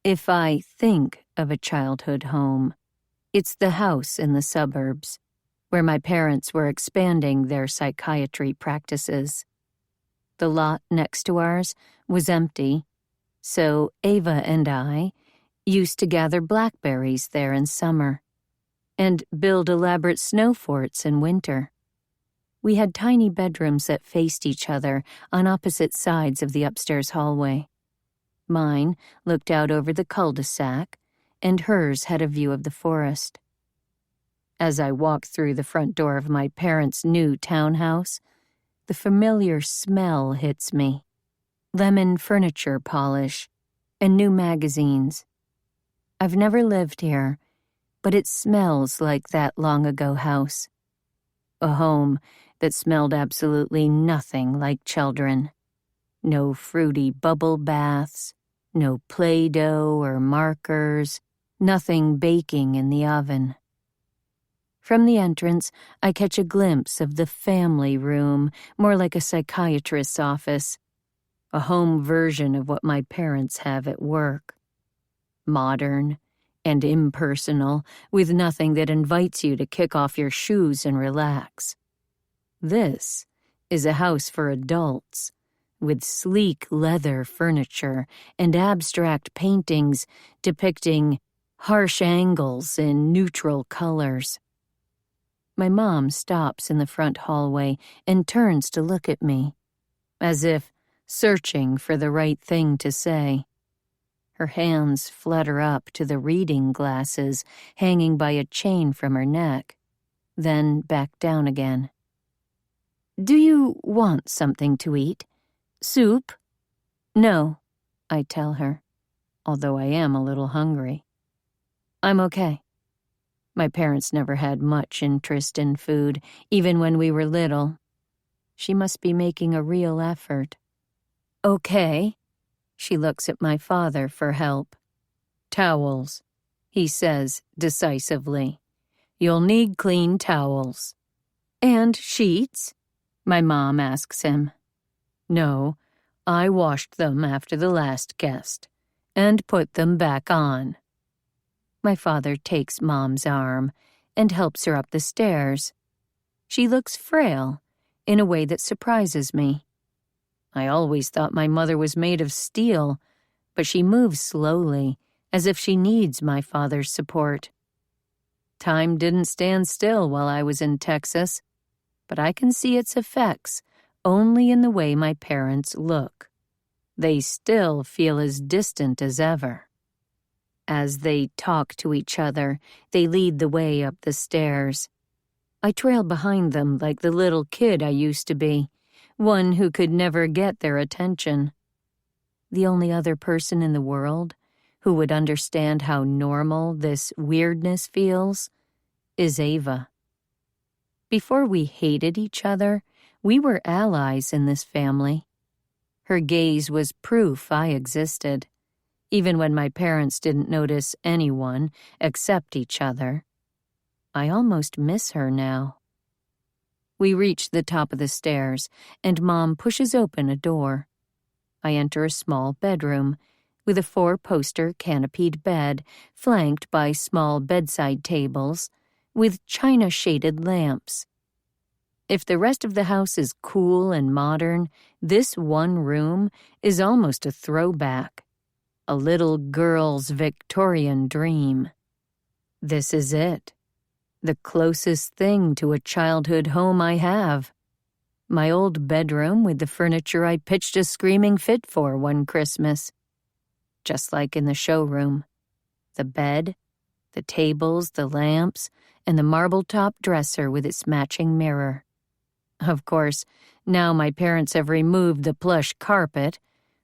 If I think of a childhood home, it's the house in the suburbs, where my parents were expanding their psychiatry practices. The lot next to ours was empty, so Ava and I used to gather blackberries there in summer and build elaborate snow forts in winter. We had tiny bedrooms that faced each other on opposite sides of the upstairs hallway. Mine looked out over the cul-de-sac, and hers had a view of the forest. As I walked through the front door of my parents' new townhouse, the familiar smell hits me. Lemon furniture polish and new magazines. I've never lived here, but it smells like that long-ago house. A home that smelled absolutely nothing like children. No fruity bubble baths, no Play-Doh or markers, nothing baking in the oven. From the entrance, I catch a glimpse of the family room, more like a psychiatrist's office, a home version of what my parents have at work. Modern and impersonal, with nothing that invites you to kick off your shoes and relax. This is a house for adults, with sleek leather furniture and abstract paintings depicting harsh angles in neutral colors. My mom stops in the front hallway and turns to look at me, as if searching for the right thing to say. Her hands flutter up to the reading glasses hanging by a chain from her neck, then back down again. Do you want something to eat? Soup? No, I tell her, although I am a little hungry. I'm okay. My parents never had much interest in food, even when we were little. She must be making a real effort. Okay. She looks at my father for help. Towels, he says decisively. You'll need clean towels. And sheets? My mom asks him. No, I washed them after the last guest and put them back on. My father takes Mom's arm and helps her up the stairs. She looks frail in a way that surprises me. I always thought my mother was made of steel, but she moves slowly, as if she needs my father's support. Time didn't stand still while I was in Texas, but I can see its effects only in the way my parents look. They still feel as distant as ever. As they talk to each other, they lead the way up the stairs. I trail behind them like the little kid I used to be, one who could never get their attention. The only other person in the world who would understand how normal this weirdness feels is Ava. Before we hated each other, we were allies in this family. Her gaze was proof I existed, even when my parents didn't notice anyone except each other. I almost miss her now. We reach the top of the stairs, and Mom pushes open a door. I enter a small bedroom with a 4-poster canopied bed flanked by small bedside tables with china-shaded lamps. If the rest of the house is cool and modern, this one room is almost a throwback, a little girl's Victorian dream. This is it. The closest thing to a childhood home I have. My old bedroom with the furniture I pitched a screaming fit for one Christmas. Just like in the showroom. The bed, the tables, the lamps, and the marble-top dresser with its matching mirror. Of course, now my parents have removed the plush carpet,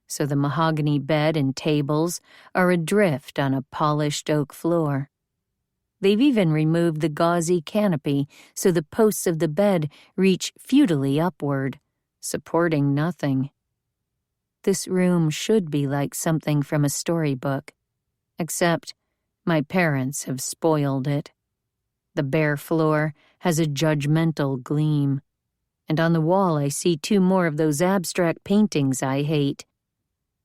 so the mahogany bed and tables are adrift on a polished oak floor. They've even removed the gauzy canopy so the posts of the bed reach futilely upward, supporting nothing. This room should be like something from a storybook, except my parents have spoiled it. The bare floor has a judgmental gleam, and on the wall I see 2 more of those abstract paintings I hate.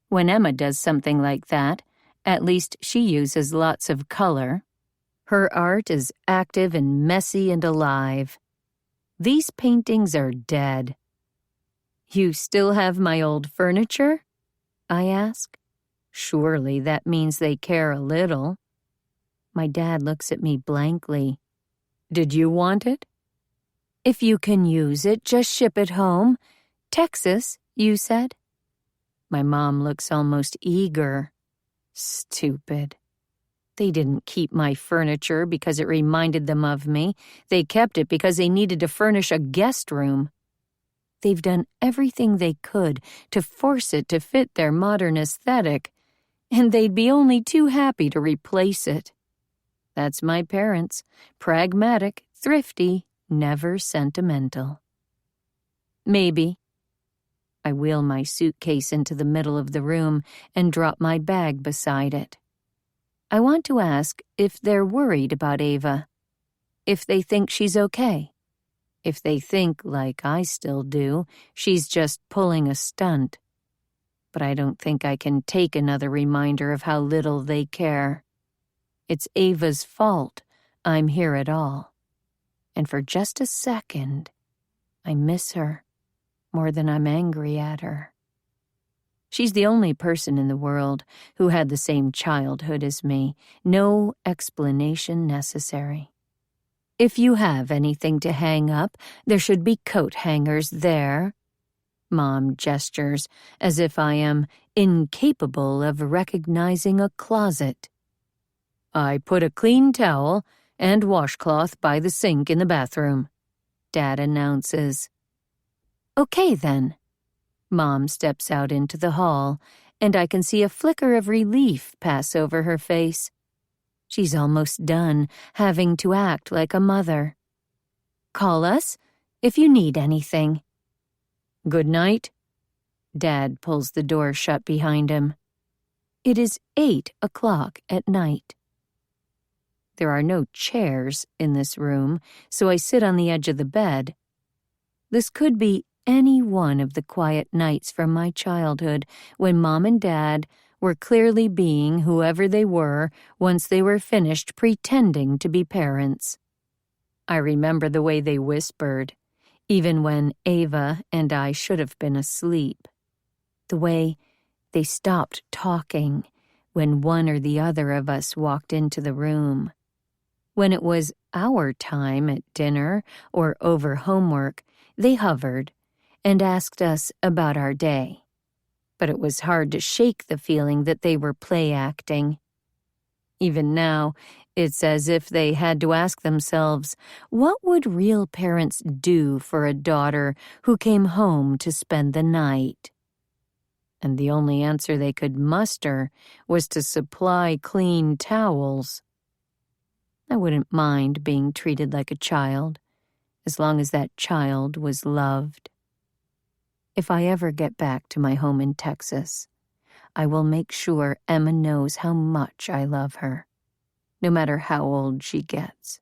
When Emma does something like that, at least she uses lots of color. Her art is active and messy and alive. These paintings are dead. You still have my old furniture? I ask. Surely that means they care a little. My dad looks at me blankly. Did you want it? If you can use it, just ship it home. Texas, you said? My mom looks almost eager. Stupid. They didn't keep my furniture because it reminded them of me. They kept it because they needed to furnish a guest room. They've done everything they could to force it to fit their modern aesthetic, and they'd be only too happy to replace it. That's my parents. Pragmatic, thrifty, never sentimental. Maybe. I wheel my suitcase into the middle of the room and drop my bag beside it. I want to ask if they're worried about Ava, if they think she's okay, if they think, like I still do, she's just pulling a stunt. But I don't think I can take another reminder of how little they care. It's Ava's fault I'm here at all. And for just a second, I miss her more than I'm angry at her. She's the only person in the world who had the same childhood as me, no explanation necessary. If you have anything to hang up, there should be coat hangers there. Mom gestures as if I am incapable of recognizing a closet. I put a clean towel and washcloth by the sink in the bathroom, Dad announces. Okay, then. Mom steps out into the hall, and I can see a flicker of relief pass over her face. She's almost done having to act like a mother. Call us if you need anything. Good night. Dad pulls the door shut behind him. It is 8 o'clock at night. There are no chairs in this room, so I sit on the edge of the bed. This could be any one of the quiet nights from my childhood when Mom and Dad were clearly being whoever they were once they were finished pretending to be parents. I remember the way they whispered, even when Ava and I should have been asleep. The way they stopped talking when one or the other of us walked into the room. When it was our time at dinner or over homework, they hovered and asked us about our day. But it was hard to shake the feeling that they were play acting. Even now, it's as if they had to ask themselves, what would real parents do for a daughter who came home to spend the night? And the only answer they could muster was to supply clean towels. I wouldn't mind being treated like a child, as long as that child was loved. If I ever get back to my home in Texas, I will make sure Emma knows how much I love her, no matter how old she gets.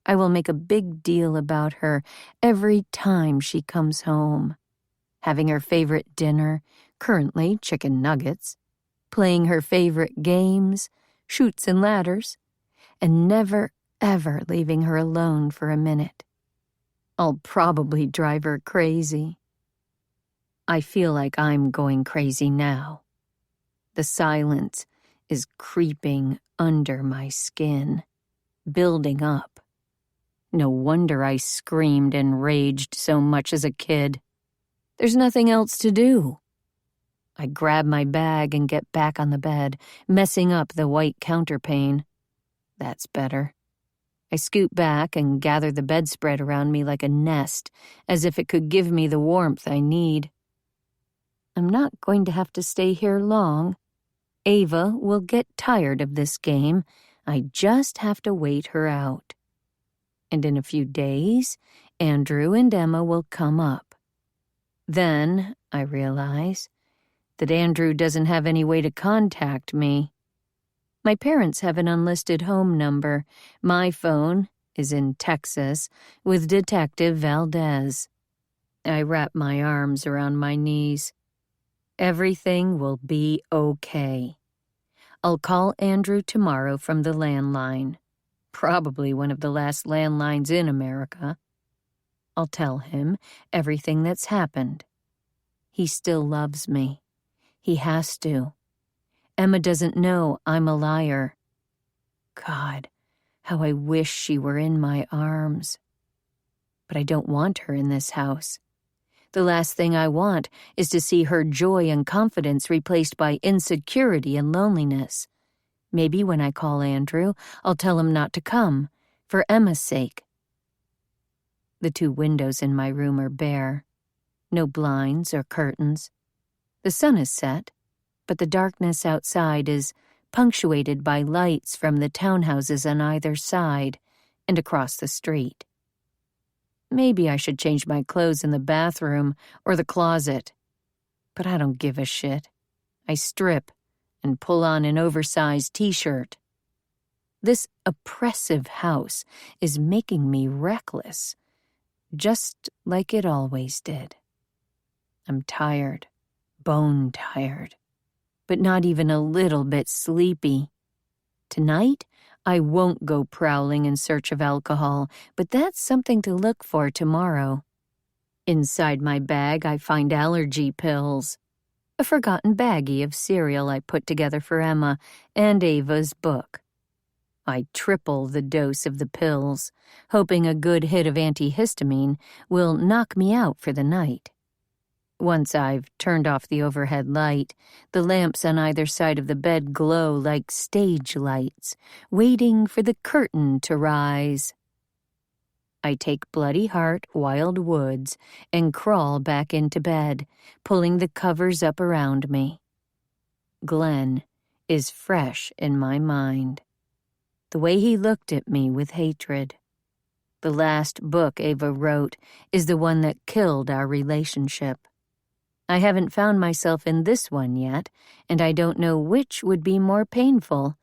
I will make a big deal about her every time she comes home, having her favorite dinner, currently chicken nuggets, playing her favorite games, chutes and ladders, and never, ever leaving her alone for a minute. I'll probably drive her crazy. I feel like I'm going crazy now. The silence is creeping under my skin, building up. No wonder I screamed and raged so much as a kid. There's nothing else to do. I grab my bag and get back on the bed, messing up the white counterpane. That's better. I scoot back and gather the bedspread around me like a nest, as if it could give me the warmth I need. I'm not going to have to stay here long. Ava will get tired of this game. I just have to wait her out. And in a few days, Andrew and Emma will come up. Then I realize that Andrew doesn't have any way to contact me. My parents have an unlisted home number. My phone is in Texas with Detective Valdez. I wrap my arms around my knees. Everything will be okay. I'll call Andrew tomorrow from the landline, probably one of the last landlines in America. I'll tell him everything that's happened. He still loves me. He has to. Emma doesn't know I'm a liar. God, how I wish she were in my arms. But I don't want her in this house. The last thing I want is to see her joy and confidence replaced by insecurity and loneliness. Maybe when I call Andrew, I'll tell him not to come, for Emma's sake. The 2 windows in my room are bare. No blinds or curtains. The sun is set, but the darkness outside is punctuated by lights from the townhouses on either side and across the street. Maybe I should change my clothes in the bathroom or the closet. But I don't give a shit. I strip and pull on an oversized t-shirt. This oppressive house is making me reckless, just like it always did. I'm tired, bone tired, but not even a little bit sleepy. Tonight, I won't go prowling in search of alcohol, but that's something to look for tomorrow. Inside my bag, I find allergy pills, a forgotten baggie of cereal I put together for Emma, and Ava's book. I triple the dose of the pills, hoping a good hit of antihistamine will knock me out for the night. Once I've turned off the overhead light, the lamps on either side of the bed glow like stage lights, waiting for the curtain to rise. I take Bloody Heart Wild Woods and crawl back into bed, pulling the covers up around me. Glenn is fresh in my mind. The way he looked at me with hatred. The last book Ava wrote is the one that killed our relationship. I haven't found myself in this one yet, and I don't know which would be more painful,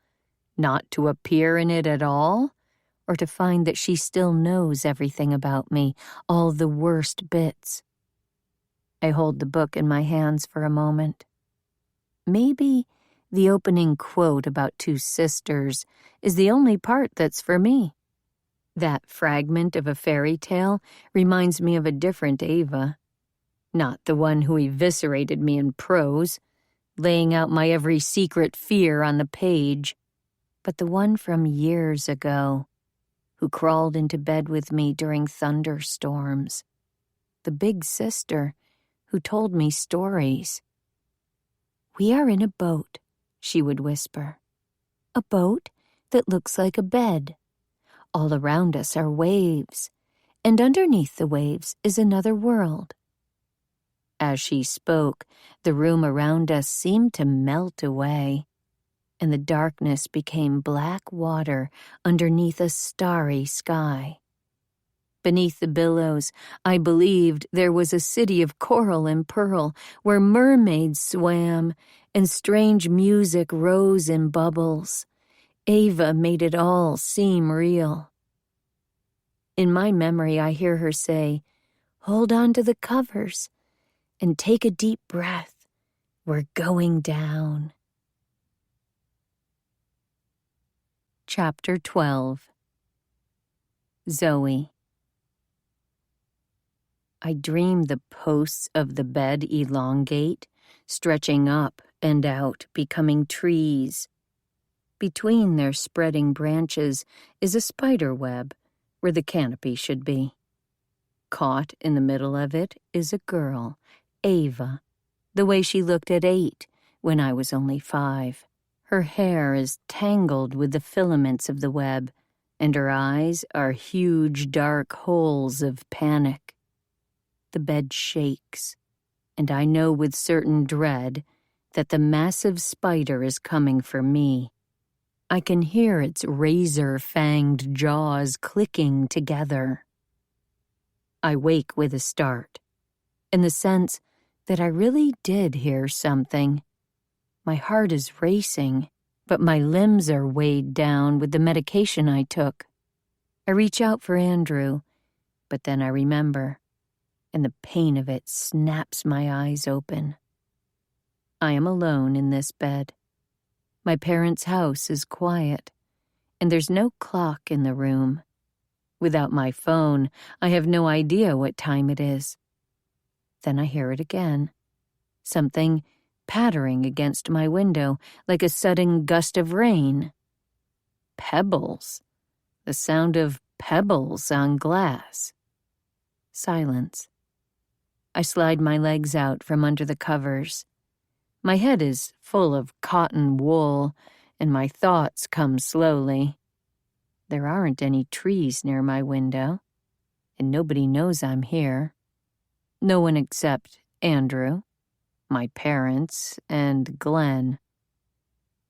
not to appear in it at all, or to find that she still knows everything about me, all the worst bits. I hold the book in my hands for a moment. Maybe the opening quote about two sisters is the only part that's for me. That fragment of a fairy tale reminds me of a different Ava. Not the one who eviscerated me in prose, laying out my every secret fear on the page, but the one from years ago, who crawled into bed with me during thunderstorms. The big sister who told me stories. "We are in a boat," she would whisper. "A boat that looks like a bed. All around us are waves, and underneath the waves is another world." As she spoke, the room around us seemed to melt away, and the darkness became black water underneath a starry sky. Beneath the billows, I believed there was a city of coral and pearl where mermaids swam and strange music rose in bubbles. Ava made it all seem real. In my memory, I hear her say, "Hold on to the covers and take a deep breath. We're going down." Chapter 12. Zoe. I dream the posts of the bed elongate, stretching up and out, becoming trees. Between their spreading branches is a spider web, where the canopy should be. Caught in the middle of it is a girl, Ava, the way she looked at 8 when I was only 5. Her hair is tangled with the filaments of the web, and her eyes are huge dark holes of panic. The bed shakes, and I know with certain dread that the massive spider is coming for me. I can hear its razor-fanged jaws clicking together. I wake with a start, in the sense that I really did hear something. My heart is racing, but my limbs are weighed down with the medication I took. I reach out for Andrew, but then I remember, and the pain of it snaps my eyes open. I am alone in this bed. My parents' house is quiet, and there's no clock in the room. Without my phone, I have no idea what time it is. Then I hear it again. Something pattering against my window like a sudden gust of rain. Pebbles. The sound of pebbles on glass. Silence. I slide my legs out from under the covers. My head is full of cotton wool, and my thoughts come slowly. There aren't any trees near my window, and nobody knows I'm here. No one except Andrew, my parents, and Glenn.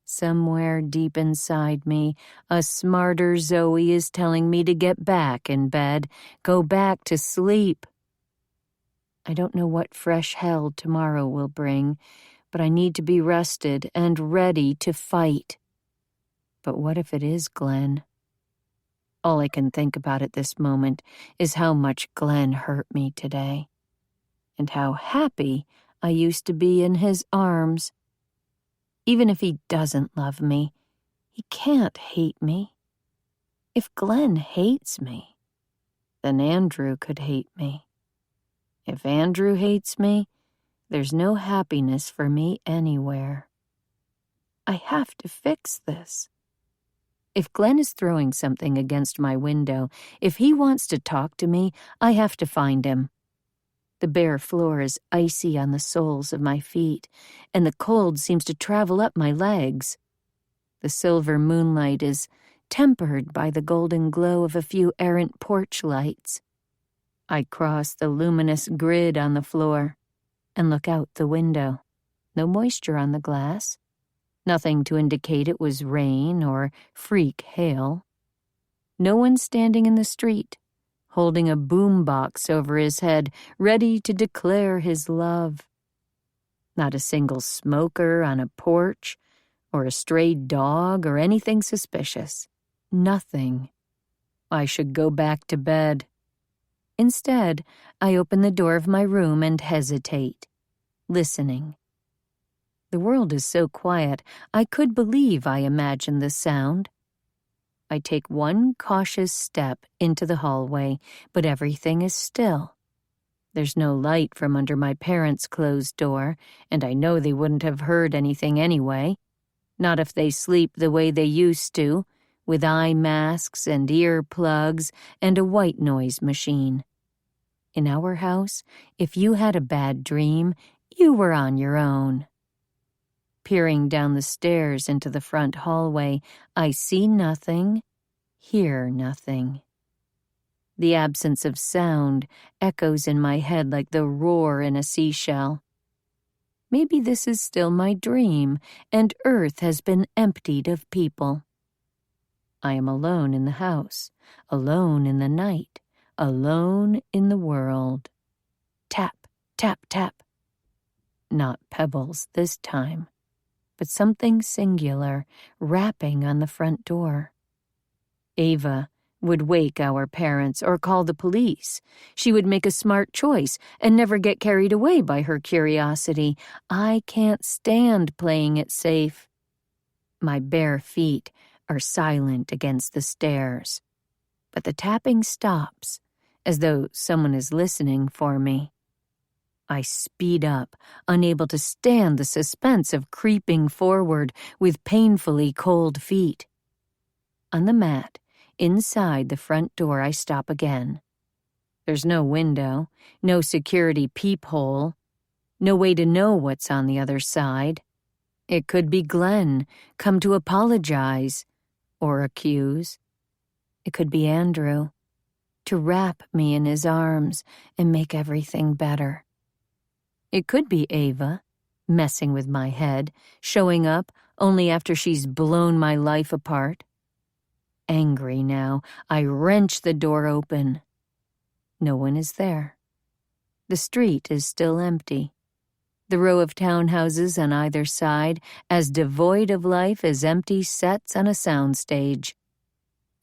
Somewhere deep inside me, a smarter Zoe is telling me to get back in bed, go back to sleep. I don't know what fresh hell tomorrow will bring, but I need to be rested and ready to fight. But what if it is Glenn? All I can think about at this moment is how much Glenn hurt me today, and how happy I used to be in his arms. Even if he doesn't love me, he can't hate me. If Glenn hates me, then Andrew could hate me. If Andrew hates me, there's no happiness for me anywhere. I have to fix this. If Glenn is throwing something against my window, if he wants to talk to me, I have to find him. The bare floor is icy on the soles of my feet, and the cold seems to travel up my legs. The silver moonlight is tempered by the golden glow of a few errant porch lights. I cross the luminous grid on the floor and look out the window. No moisture on the glass. Nothing to indicate it was rain or freak hail. No one standing in the street, holding a boombox over his head, ready to declare his love. Not a single smoker on a porch, or a stray dog, or anything suspicious. Nothing. I should go back to bed. Instead, I open the door of my room and hesitate, listening. The world is so quiet, I could believe I imagined the sound. I take one cautious step into the hallway, but everything is still. There's no light from under my parents' closed door, and I know they wouldn't have heard anything anyway. Not if they sleep the way they used to, with eye masks and ear plugs and a white noise machine. In our house, if you had a bad dream, you were on your own. Peering down the stairs into the front hallway, I see nothing, hear nothing. The absence of sound echoes in my head like the roar in a seashell. Maybe this is still my dream, and Earth has been emptied of people. I am alone in the house, alone in the night, alone in the world. Tap, tap, tap. Not pebbles this time, but something singular rapping on the front door. Ava would wake our parents or call the police. She would make a smart choice and never get carried away by her curiosity. I can't stand playing it safe. My bare feet are silent against the stairs, but the tapping stops, as though someone is listening for me. I speed up, unable to stand the suspense of creeping forward with painfully cold feet. On the mat, inside the front door, I stop again. There's no window, no security peephole, no way to know what's on the other side. It could be Glenn, come to apologize, or accuse. It could be Andrew, to wrap me in his arms and make everything better. It could be Ava, messing with my head, showing up only after she's blown my life apart. Angry now, I wrench the door open. No one is there. The street is still empty. The row of townhouses on either side as devoid of life as empty sets on a soundstage.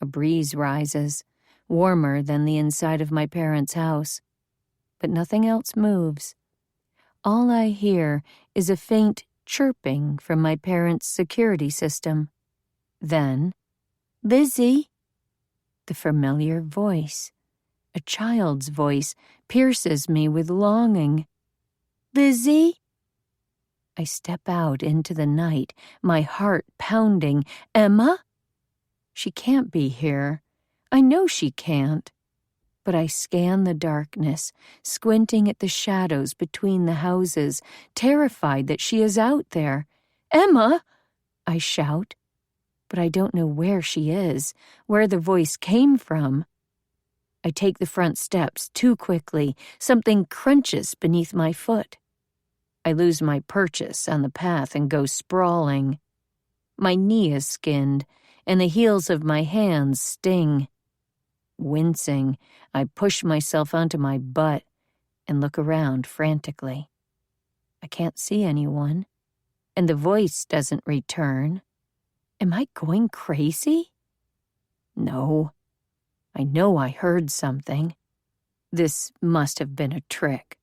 A breeze rises, warmer than the inside of my parents' house. But nothing else moves. All I hear is a faint chirping from my parents' security system. Then, Lizzie! The familiar voice, a child's voice, pierces me with longing. Lizzie? I step out into the night, my heart pounding. Emma? She can't be here. I know she can't. But I scan the darkness, squinting at the shadows between the houses, terrified that she is out there. Emma! I shout. But I don't know where she is, where the voice came from. I take the front steps too quickly. Something crunches beneath my foot. I lose my purchase on the path and go sprawling. My knee is skinned, and the heels of my hands sting. Wincing, I push myself onto my butt and look around frantically. I can't see anyone, and the voice doesn't return. Am I going crazy? No. I know I heard something. This must have been a trick.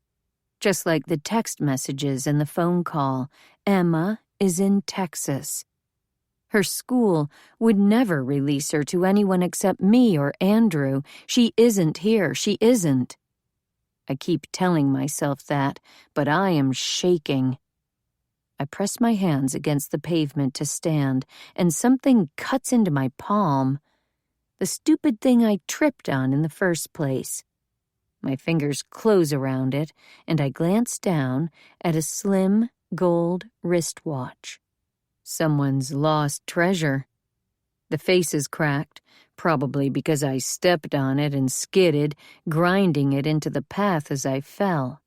Just like the text messages and the phone call, Emma is in Texas. Her school would never release her to anyone except me or Andrew. She isn't here. She isn't. I keep telling myself that, but I am shaking. I press my hands against the pavement to stand, and something cuts into my palm. The stupid thing I tripped on in the first place. My fingers close around it, and I glance down at a slim gold wristwatch. Someone's lost treasure. The face is cracked, probably because I stepped on it and skidded, grinding it into the path as I fell.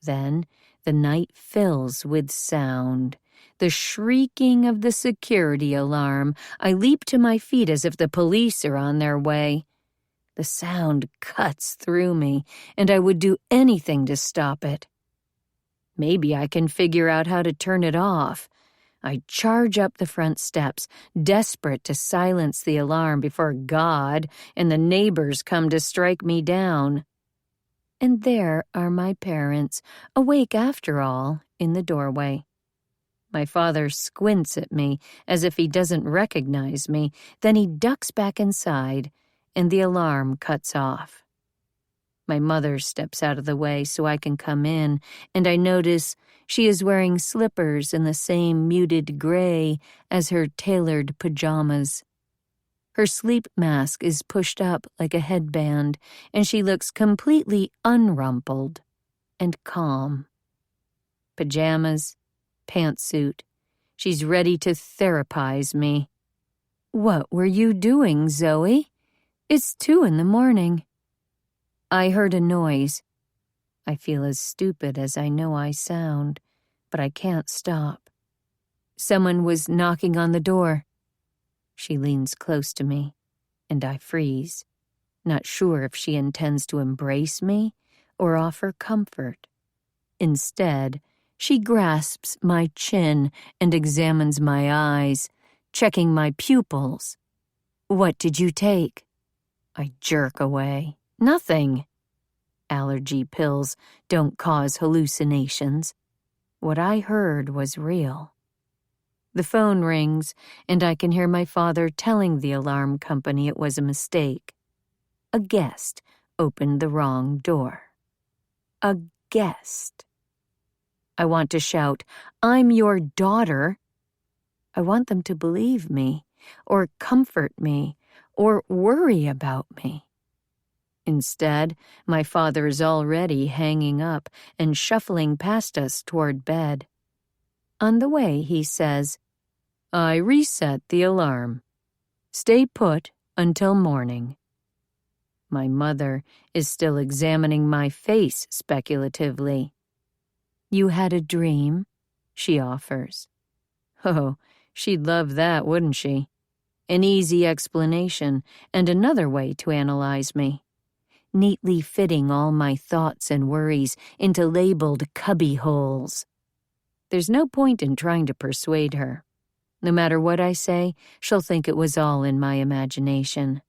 Then the night fills with sound. The shrieking of the security alarm. I leap to my feet as if the police are on their way. The sound cuts through me, and I would do anything to stop it. Maybe I can figure out how to turn it off. I charge up the front steps, desperate to silence the alarm before God and the neighbors come to strike me down. And there are my parents, awake after all, in the doorway. My father squints at me as if he doesn't recognize me, then he ducks back inside, and the alarm cuts off. My mother steps out of the way so I can come in, and I notice she is wearing slippers in the same muted gray as her tailored pajamas. Her sleep mask is pushed up like a headband, and she looks completely unrumpled and calm. Pajamas, pantsuit. She's ready to therapize me. "What were you doing, Zoe? It's 2 a.m. I heard a noise. I feel as stupid as I know I sound, but I can't stop. Someone was knocking on the door. She leans close to me, and I freeze, not sure if she intends to embrace me or offer comfort. Instead, she grasps my chin and examines my eyes, checking my pupils. "What did you take?" I jerk away. "Nothing." Allergy pills don't cause hallucinations. What I heard was real. The phone rings, and I can hear my father telling the alarm company it was a mistake. A guest opened the wrong door. A guest. I want to shout, "I'm your daughter." I want them to believe me, or comfort me, or worry about me. Instead, my father is already hanging up and shuffling past us toward bed. On the way, he says, "I reset the alarm. Stay put until morning." My mother is still examining my face speculatively. "You had a dream?" she offers. Oh, she'd love that, wouldn't she? An easy explanation and another way to analyze me, neatly fitting all my thoughts and worries into labeled cubby holes. There's no point in trying to persuade her. No matter what I say, she'll think it was all in my imagination.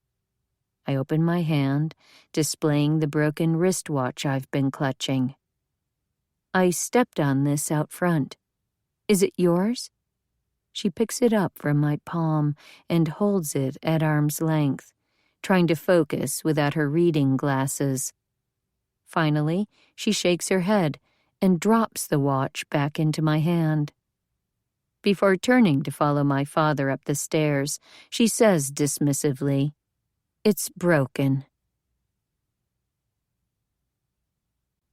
I open my hand, displaying the broken wristwatch I've been clutching. "I stepped on this out front. Is it yours?" She picks it up from my palm and holds it at arm's length, trying to focus without her reading glasses. Finally, she shakes her head and drops the watch back into my hand. Before turning to follow my father up the stairs, she says dismissively, "It's broken."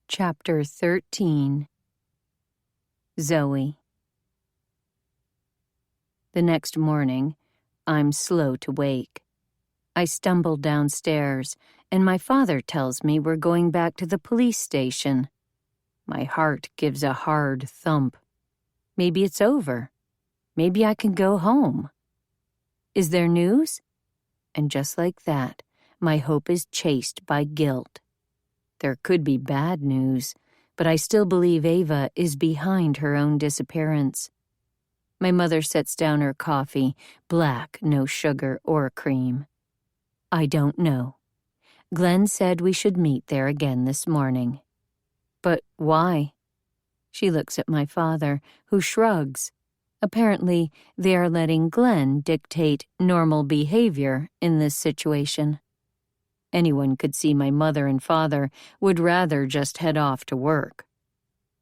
Chapter 13. Zoe. The next morning, I'm slow to wake. I stumble downstairs, and my father tells me we're going back to the police station. My heart gives a hard thump. Maybe it's over. Maybe I can go home. Is there news? And just like that, my hope is chased by guilt. There could be bad news, but I still believe Ava is behind her own disappearance. My mother sets down her coffee, black, no sugar or cream. "I don't know. Glenn said we should meet there again this morning." "But why?" She looks at my father, who shrugs. Apparently, they are letting Glenn dictate normal behavior in this situation. Anyone could see my mother and father would rather just head off to work.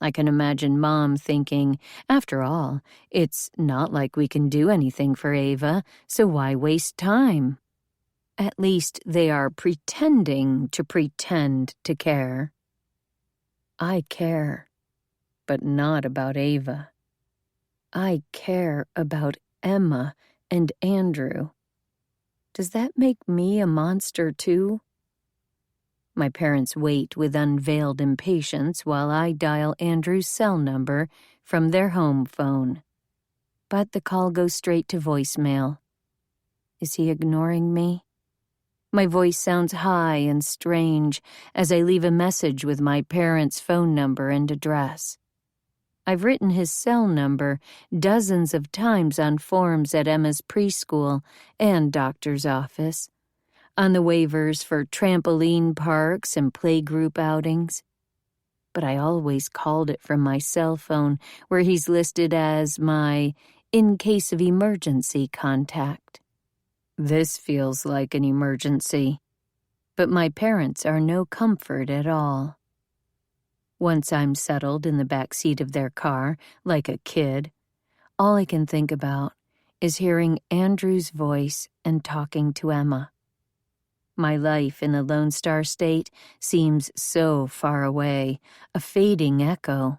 I can imagine Mom thinking, after all, it's not like we can do anything for Ava, so why waste time? At least they are pretending to pretend to care. I care, but not about Ava. I care about Emma and Andrew. Does that make me a monster too? My parents wait with unveiled impatience while I dial Andrew's cell number from their home phone. But the call goes straight to voicemail. Is he ignoring me? My voice sounds high and strange as I leave a message with my parents' phone number and address. I've written his cell number dozens of times on forms at Emma's preschool and doctor's office, on the waivers for trampoline parks and playgroup outings. But I always called it from my cell phone, where he's listed as my in case of emergency contact. This feels like an emergency, but my parents are no comfort at all. Once I'm settled in the back seat of their car, like a kid, all I can think about is hearing Andrew's voice and talking to Emma. My life in the Lone Star State seems so far away, a fading echo,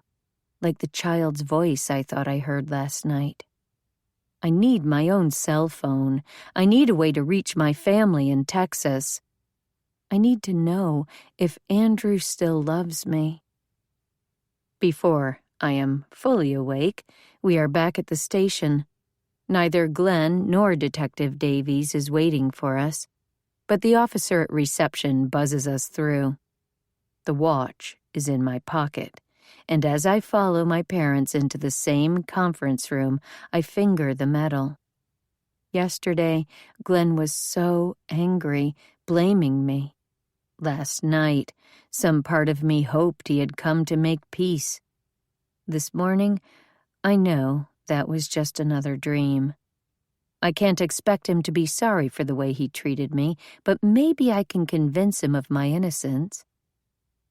like the child's voice I thought I heard last night. I need my own cell phone. I need a way to reach my family in Texas. I need to know if Andrew still loves me. Before I am fully awake, we are back at the station. Neither Glenn nor Detective Davies is waiting for us, but the officer at reception buzzes us through. The watch is in my pocket, and as I follow my parents into the same conference room, I finger the metal. Yesterday, Glenn was so angry, blaming me. Last night, some part of me hoped he had come to make peace. This morning, I know that was just another dream. I can't expect him to be sorry for the way he treated me, but maybe I can convince him of my innocence.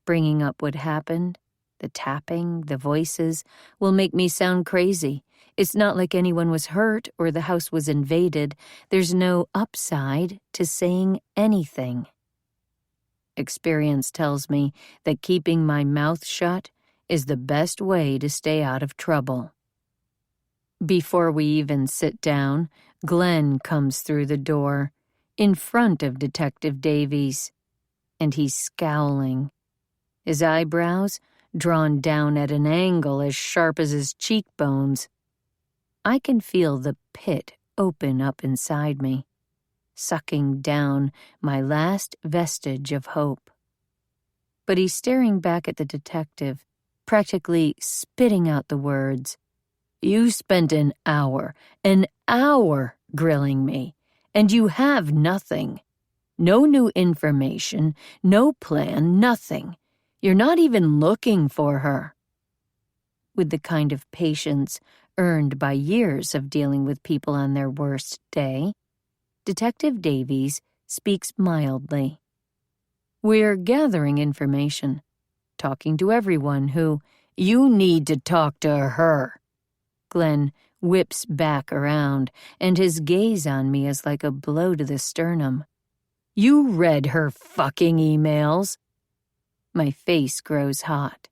Bringing up what happened, the tapping, the voices, will make me sound crazy. It's not like anyone was hurt or the house was invaded. There's no upside to saying anything. Experience tells me that keeping my mouth shut is the best way to stay out of trouble. Before we even sit down, Glenn comes through the door, in front of Detective Davies, and he's scowling. His eyebrows drawn down at an angle as sharp as his cheekbones. I can feel the pit open up inside me, sucking down my last vestige of hope. But he's staring back at the detective, practically spitting out the words. You spent an hour grilling me, and you have nothing. No new information, no plan, nothing. You're not even looking for her. With the kind of patience earned by years of dealing with people on their worst day, Detective Davies speaks mildly. We're gathering information, talking to everyone who, you need to talk to her. Glenn whips back around, and his gaze on me is like a blow to the sternum. You read her fucking emails. My face grows hot.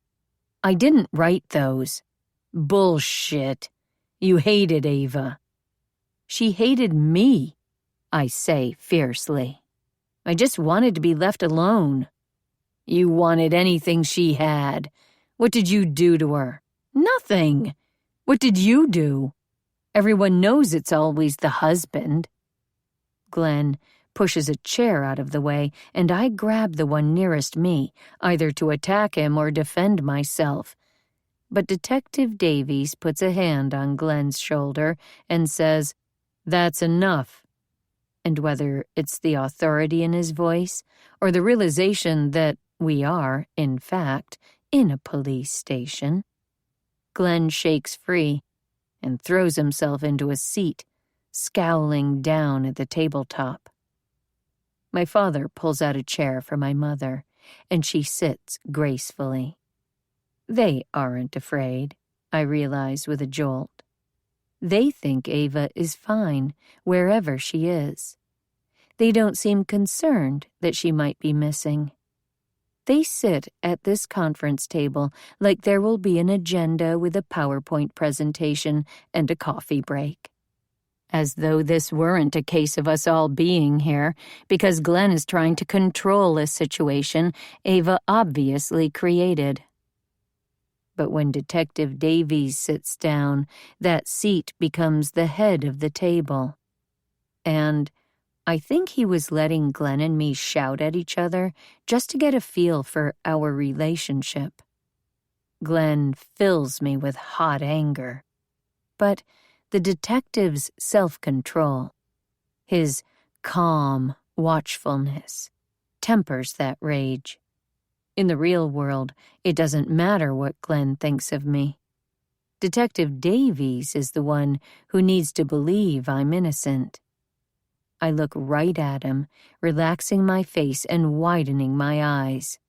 I didn't write those. Bullshit. You hated Ava. She hated me, I say fiercely. I just wanted to be left alone. You wanted anything she had. What did you do to her? Nothing. What did you do? Everyone knows it's always the husband. Glenn pushes a chair out of the way, and I grab the one nearest me, either to attack him or defend myself. But Detective Davies puts a hand on Glenn's shoulder and says, That's enough. And whether it's the authority in his voice or the realization that we are, in fact, in a police station, Glenn shakes free and throws himself into a seat, scowling down at the tabletop. My father pulls out a chair for my mother, and she sits gracefully. They aren't afraid, I realize with a jolt. They think Ava is fine, wherever she is. They don't seem concerned that she might be missing. They sit at this conference table like there will be an agenda with a PowerPoint presentation and a coffee break. As though this weren't a case of us all being here, because Glenn is trying to control a situation Ava obviously created. But when Detective Davies sits down, that seat becomes the head of the table. And I think he was letting Glenn and me shout at each other just to get a feel for our relationship. Glenn fills me with hot anger. But the detective's self-control, his calm watchfulness, tempers that rage. In the real world, it doesn't matter what Glenn thinks of me. Detective Davies is the one who needs to believe I'm innocent. I look right at him, relaxing my face and widening my eyes.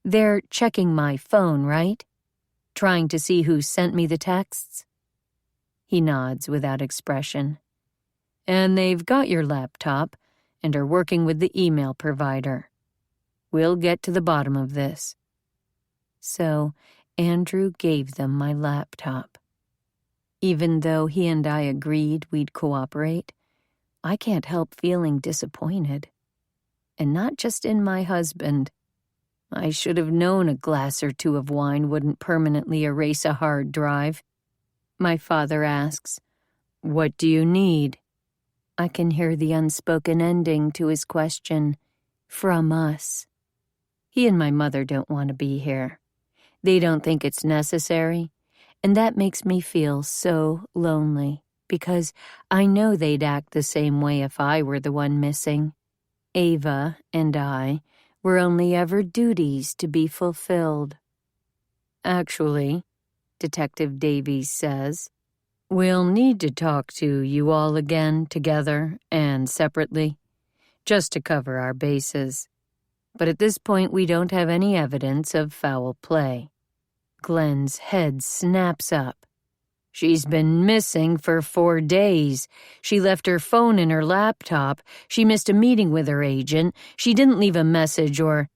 They're checking my phone, right? Trying to see who sent me the texts? He nods without expression. And they've got your laptop and are working with the email provider. We'll get to the bottom of this. So, Andrew gave them my laptop. Even though he and I agreed we'd cooperate, I can't help feeling disappointed. And not just in my husband. I should have known a glass or two of wine wouldn't permanently erase a hard drive. My father asks, "What do you need?" I can hear the unspoken ending to his question, "From us." He and my mother don't want to be here. They don't think it's necessary, and that makes me feel so lonely, because I know they'd act the same way if I were the one missing. Ava and I were only ever duties to be fulfilled. Actually, Detective Davies says, we'll need to talk to you all again together and separately, just to cover our bases. But at this point we don't have any evidence of foul play. Glenn's head snaps up. She's been missing for 4 days. She left her phone in her laptop. She missed a meeting with her agent. She didn't leave a message or...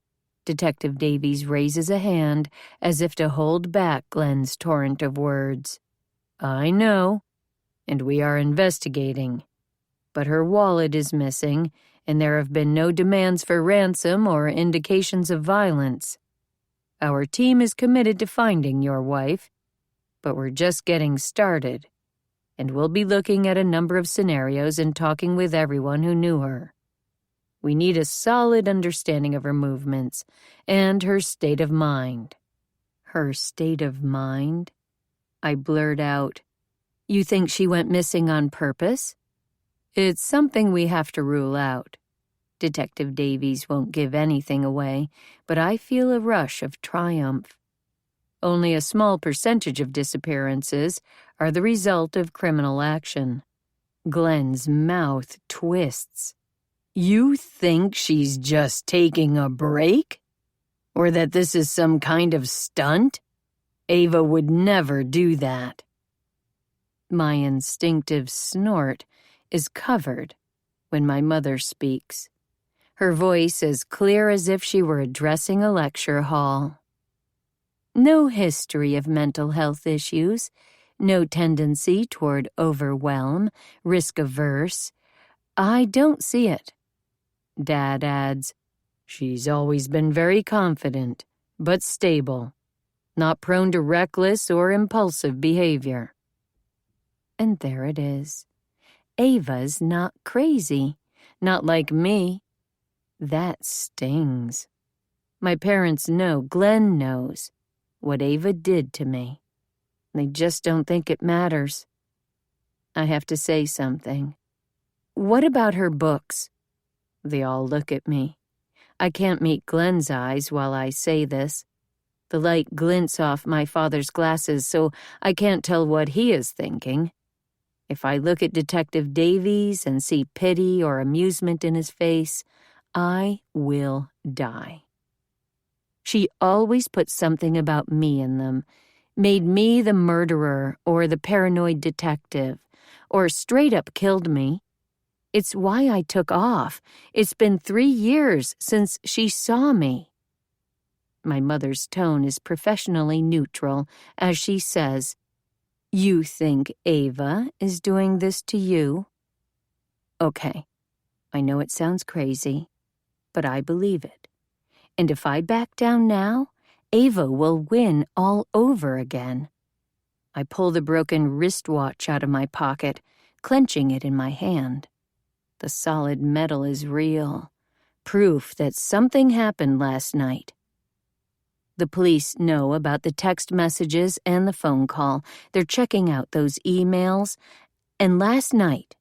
Detective Davies raises a hand as if to hold back Glenn's torrent of words. I know, and we are investigating. But her wallet is missing, and there have been no demands for ransom or indications of violence. Our team is committed to finding your wife, but we're just getting started, and we'll be looking at a number of scenarios and talking with everyone who knew her. We need a solid understanding of her movements and her state of mind. Her state of mind? I blurt out. You think she went missing on purpose? It's something we have to rule out. Detective Davies won't give anything away, but I feel a rush of triumph. Only a small percentage of disappearances are the result of criminal action. Glenn's mouth twists. You think she's just taking a break? Or that this is some kind of stunt? Ava would never do that. My instinctive snort is covered when my mother speaks. Her voice as clear as if she were addressing a lecture hall. No history of mental health issues, no tendency toward overwhelm, risk-averse. I don't see it. Dad adds, she's always been very confident, but stable, not prone to reckless or impulsive behavior. And there it is. Ava's not crazy, not like me. That stings. My parents know, Glenn knows, what Ava did to me. They just don't think it matters. I have to say something. What about her books? They all look at me. I can't meet Glenn's eyes while I say this. The light glints off my father's glasses, so I can't tell what he is thinking. If I look at Detective Davies and see pity or amusement in his face, I will die. She always put something about me in them, made me the murderer or the paranoid detective, or straight up killed me. It's why I took off. It's been 3 years since she saw me. My mother's tone is professionally neutral as she says, You think Ava is doing this to you? Okay, I know it sounds crazy, but I believe it. And if I back down now, Ava will win all over again. I pull the broken wristwatch out of my pocket, clenching it in my hand. The solid metal is real, proof that something happened last night. The police know about the text messages and the phone call. They're checking out those emails. And last night,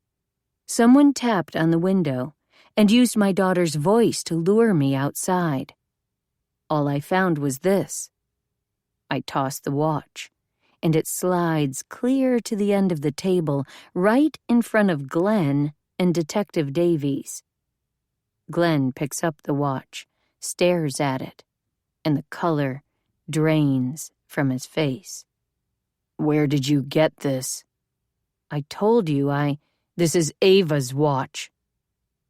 someone tapped on the window and used my daughter's voice to lure me outside. All I found was this. I toss the watch, and it slides clear to the end of the table, right in front of Glenn and Detective Davies. Glenn picks up the watch, stares at it, and the color drains from his face. Where did you get this? I told you this is Ava's watch.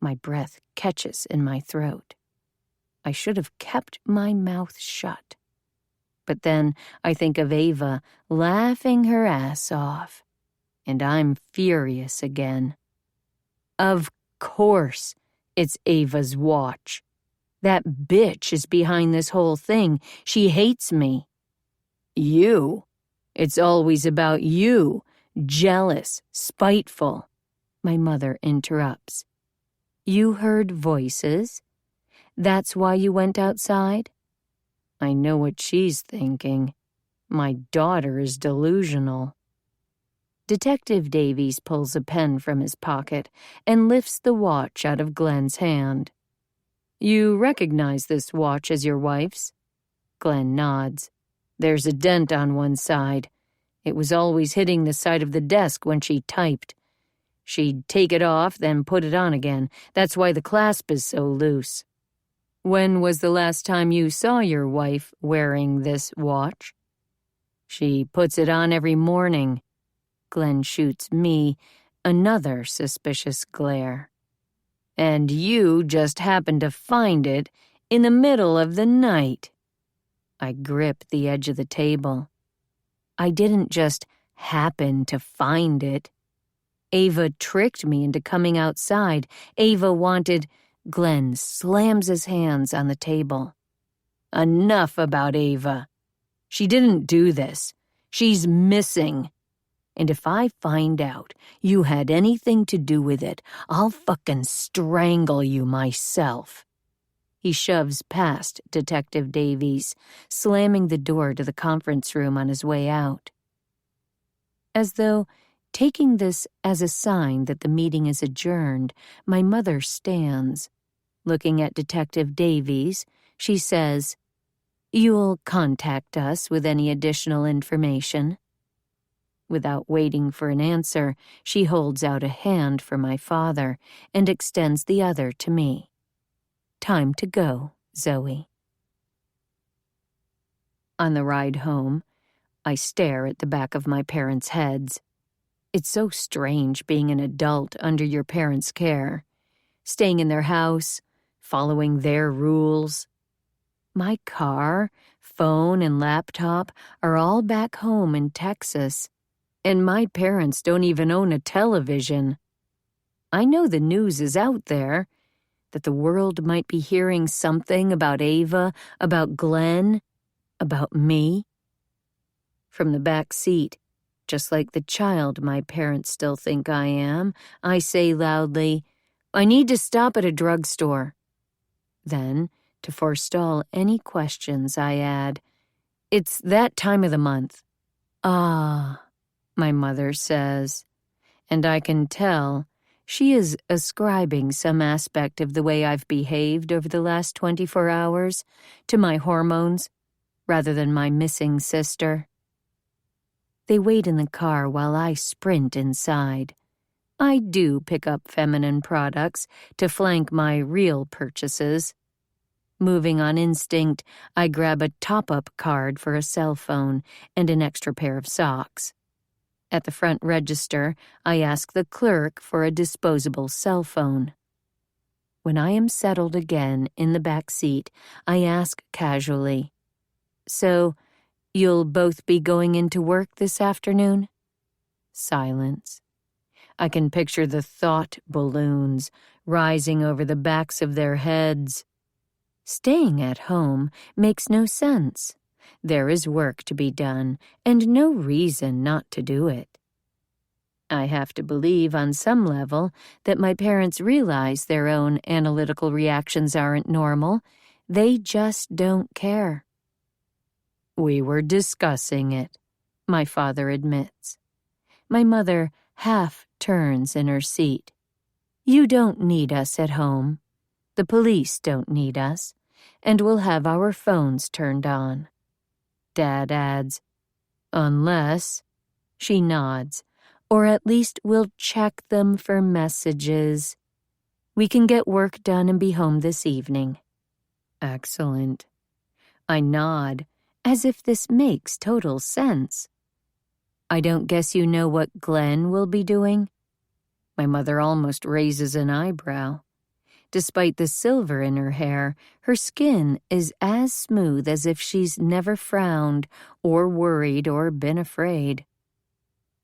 My breath catches in my throat. I should have kept my mouth shut. But then I think of Ava laughing her ass off, and I'm furious again. Of course, it's Ava's watch. That bitch is behind this whole thing. She hates me. You? It's always about you. Jealous, spiteful. My mother interrupts. You heard voices? That's why you went outside? I know what she's thinking. My daughter is delusional. Detective Davies pulls a pen from his pocket and lifts the watch out of Glenn's hand. You recognize this watch as your wife's? Glenn nods. There's a dent on one side. It was always hitting the side of the desk when she typed. She'd take it off, then put it on again. That's why the clasp is so loose. When was the last time you saw your wife wearing this watch? She puts it on every morning. Glenn shoots me another suspicious glare. And you just happened to find it in the middle of the night. I grip the edge of the table. I didn't just happen to find it. Ava tricked me into coming outside. Ava wanted... Glenn slams his hands on the table. Enough about Ava. She didn't do this. She's missing. And if I find out you had anything to do with it, I'll fucking strangle you myself. He shoves past Detective Davies, slamming the door to the conference room on his way out. As though taking this as a sign that the meeting is adjourned, my mother stands. Looking at Detective Davies, she says, You'll contact us with any additional information. Without waiting for an answer, she holds out a hand for my father and extends the other to me. Time to go, Zoe. On the ride home, I stare at the back of my parents' heads. It's so strange being an adult under your parents' care, staying in their house, following their rules. My car, phone, and laptop are all back home in Texas, and my parents don't even own a television. I know the news is out there, that the world might be hearing something about Ava, about Glenn, about me. From the back seat, just like the child my parents still think I am, I say loudly, I need to stop at a drugstore. Then, to forestall any questions, I add, It's that time of the month. Ah, my mother says, and I can tell she is ascribing some aspect of the way I've behaved over the last 24 hours to my hormones rather than my missing sister. They wait in the car while I sprint inside. I do pick up feminine products to flank my real purchases. Moving on instinct, I grab a top-up card for a cell phone and an extra pair of socks. At the front register, I ask the clerk for a disposable cell phone. When I am settled again in the back seat, I ask casually, So, you'll both be going into work this afternoon? Silence. I can picture the thought balloons rising over the backs of their heads. Staying at home makes no sense. There is work to be done, and no reason not to do it. I have to believe on some level that my parents realize their own analytical reactions aren't normal. They just don't care. We were discussing it, my father admits. My mother half turns in her seat. You don't need us at home. The police don't need us, and we'll have our phones turned on. Dad adds, unless, she nods, or at least we'll check them for messages. We can get work done and be home this evening. Excellent. I nod, as if this makes total sense. I don't guess you know what Glenn will be doing? My mother almost raises an eyebrow. Despite the silver in her hair, her skin is as smooth as if she's never frowned or worried or been afraid.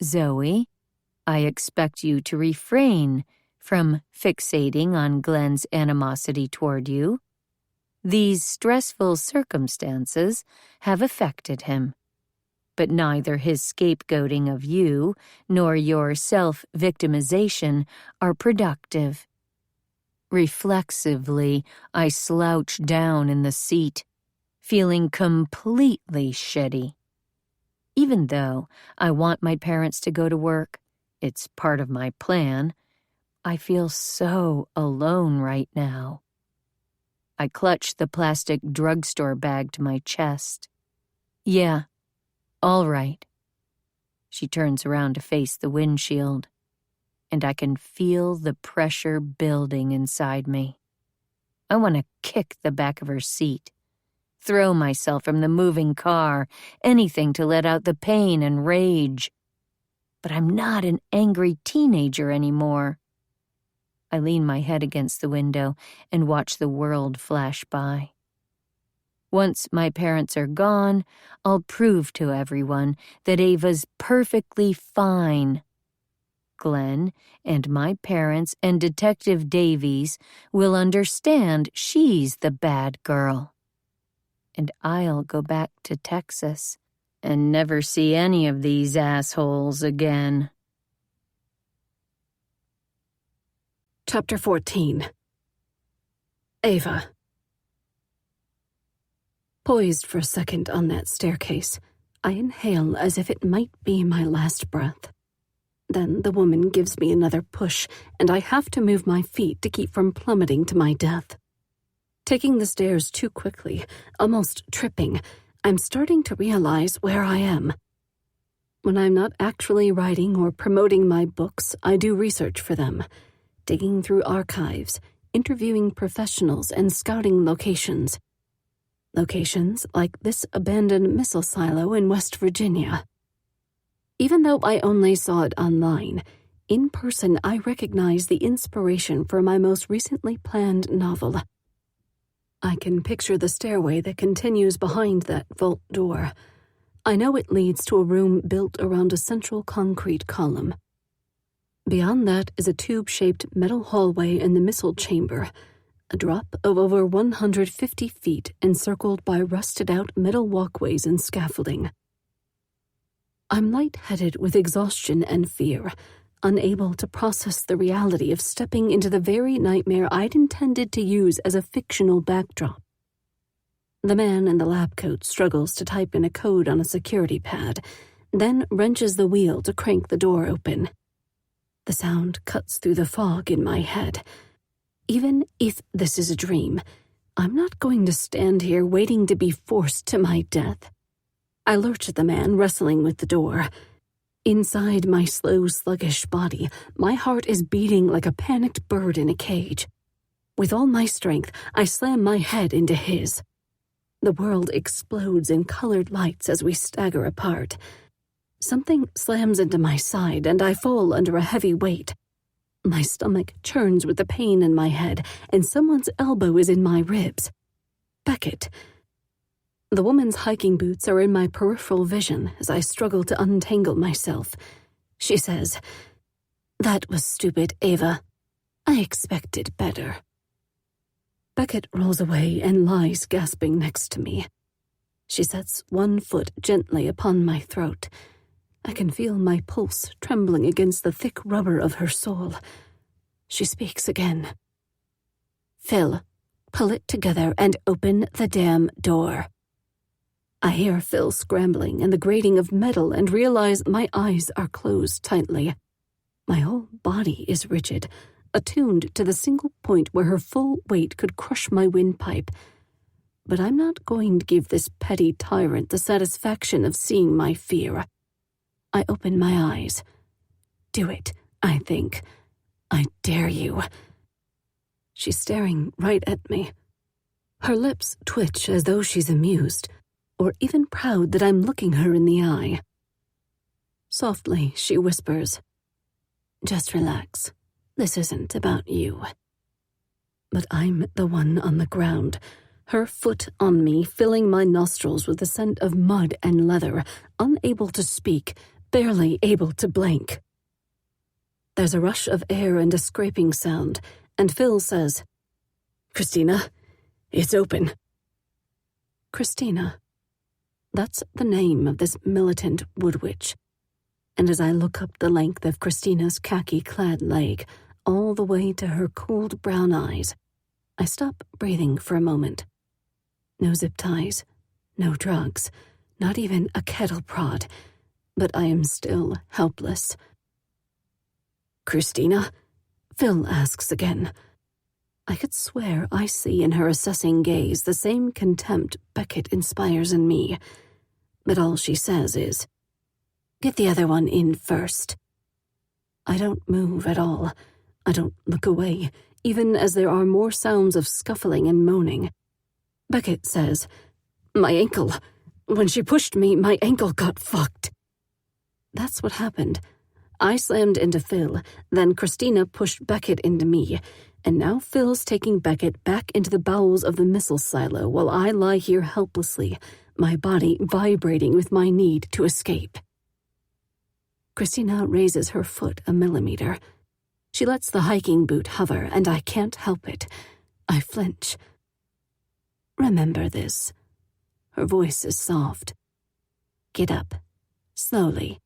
Zoe, I expect you to refrain from fixating on Glenn's animosity toward you. These stressful circumstances have affected him, but neither his scapegoating of you nor your self-victimization are productive. Reflexively, I slouch down in the seat, feeling completely shitty. Even though I want my parents to go to work, it's part of my plan, I feel so alone right now. I clutch the plastic drugstore bag to my chest. Yeah, all right. She turns around to face the windshield, and I can feel the pressure building inside me. I want to kick the back of her seat, throw myself from the moving car, anything to let out the pain and rage. But I'm not an angry teenager anymore. I lean my head against the window and watch the world flash by. Once my parents are gone, I'll prove to everyone that Ava's perfectly fine. Glenn and my parents and Detective Davies will understand she's the bad girl. And I'll go back to Texas and never see any of these assholes again. Chapter 14. Ava. Poised for a second on that staircase, I inhale as if it might be my last breath. Then the woman gives me another push, and I have to move my feet to keep from plummeting to my death. Taking the stairs too quickly, almost tripping, I'm starting to realize where I am. When I'm not actually writing or promoting my books, I do research for them, digging through archives, interviewing professionals, and scouting locations. Locations like this abandoned missile silo in West Virginia. Even though I only saw it online, in person I recognize the inspiration for my most recently planned novel. I can picture the stairway that continues behind that vault door. I know it leads to a room built around a central concrete column. Beyond that is a tube-shaped metal hallway in the missile chamber, a drop of over 150 feet encircled by rusted-out metal walkways and scaffolding. I'm lightheaded with exhaustion and fear, unable to process the reality of stepping into the very nightmare I'd intended to use as a fictional backdrop. The man in the lab coat struggles to type in a code on a security pad, then wrenches the wheel to crank the door open. The sound cuts through the fog in my head. Even if this is a dream, I'm not going to stand here waiting to be forced to my death. I lurch at the man wrestling with the door. Inside my slow, sluggish body, my heart is beating like a panicked bird in a cage. With all my strength, I slam my head into his. The world explodes in colored lights as we stagger apart. Something slams into my side, and I fall under a heavy weight. My stomach churns with the pain in my head, and someone's elbow is in my ribs. Beckett. The woman's hiking boots are in my peripheral vision as I struggle to untangle myself. she says. "That was stupid, Ava. I expected better." Beckett rolls away and lies gasping next to me. She sets one foot gently upon my throat. I can feel my pulse trembling against the thick rubber of her sole. She speaks again. "Phil, pull it together and open the damn door." I hear Phil scrambling and the grating of metal and realize my eyes are closed tightly. My whole body is rigid, attuned to the single point where her full weight could crush my windpipe. But I'm not going to give this petty tyrant the satisfaction of seeing my fear. I open my eyes. "Do it," I think. "I dare you." She's staring right at me. Her lips twitch as though she's amused, or even proud that I'm looking her in the eye. Softly, she whispers, "Just relax. This isn't about you." But I'm the one on the ground, her foot on me, filling my nostrils with the scent of mud and leather, unable to speak, barely able to blink. There's a rush of air and a scraping sound, and Phil says, "Christina, it's open." Christina. That's the name of this militant wood witch. And as I look up the length of Christina's khaki-clad leg, all the way to her cooled brown eyes, I stop breathing for a moment. No zip ties, no drugs, not even a kettle prod, but I am still helpless. "Christina?" Phil asks again. I could swear I see in her assessing gaze the same contempt Beckett inspires in me, but all she says is, "Get the other one in first." I don't move at all. I don't look away, even as there are more sounds of scuffling and moaning. Beckett says, "My ankle. When she pushed me, my ankle got fucked." That's what happened. I slammed into Phil, then Christina pushed Beckett into me, and now Phil's taking Beckett back into the bowels of the missile silo while I lie here helplessly, my body vibrating with my need to escape. Christina raises her foot a millimeter. She lets the hiking boot hover, and I can't help it. I flinch. "Remember this." Her voice is soft. "Get up. Slowly.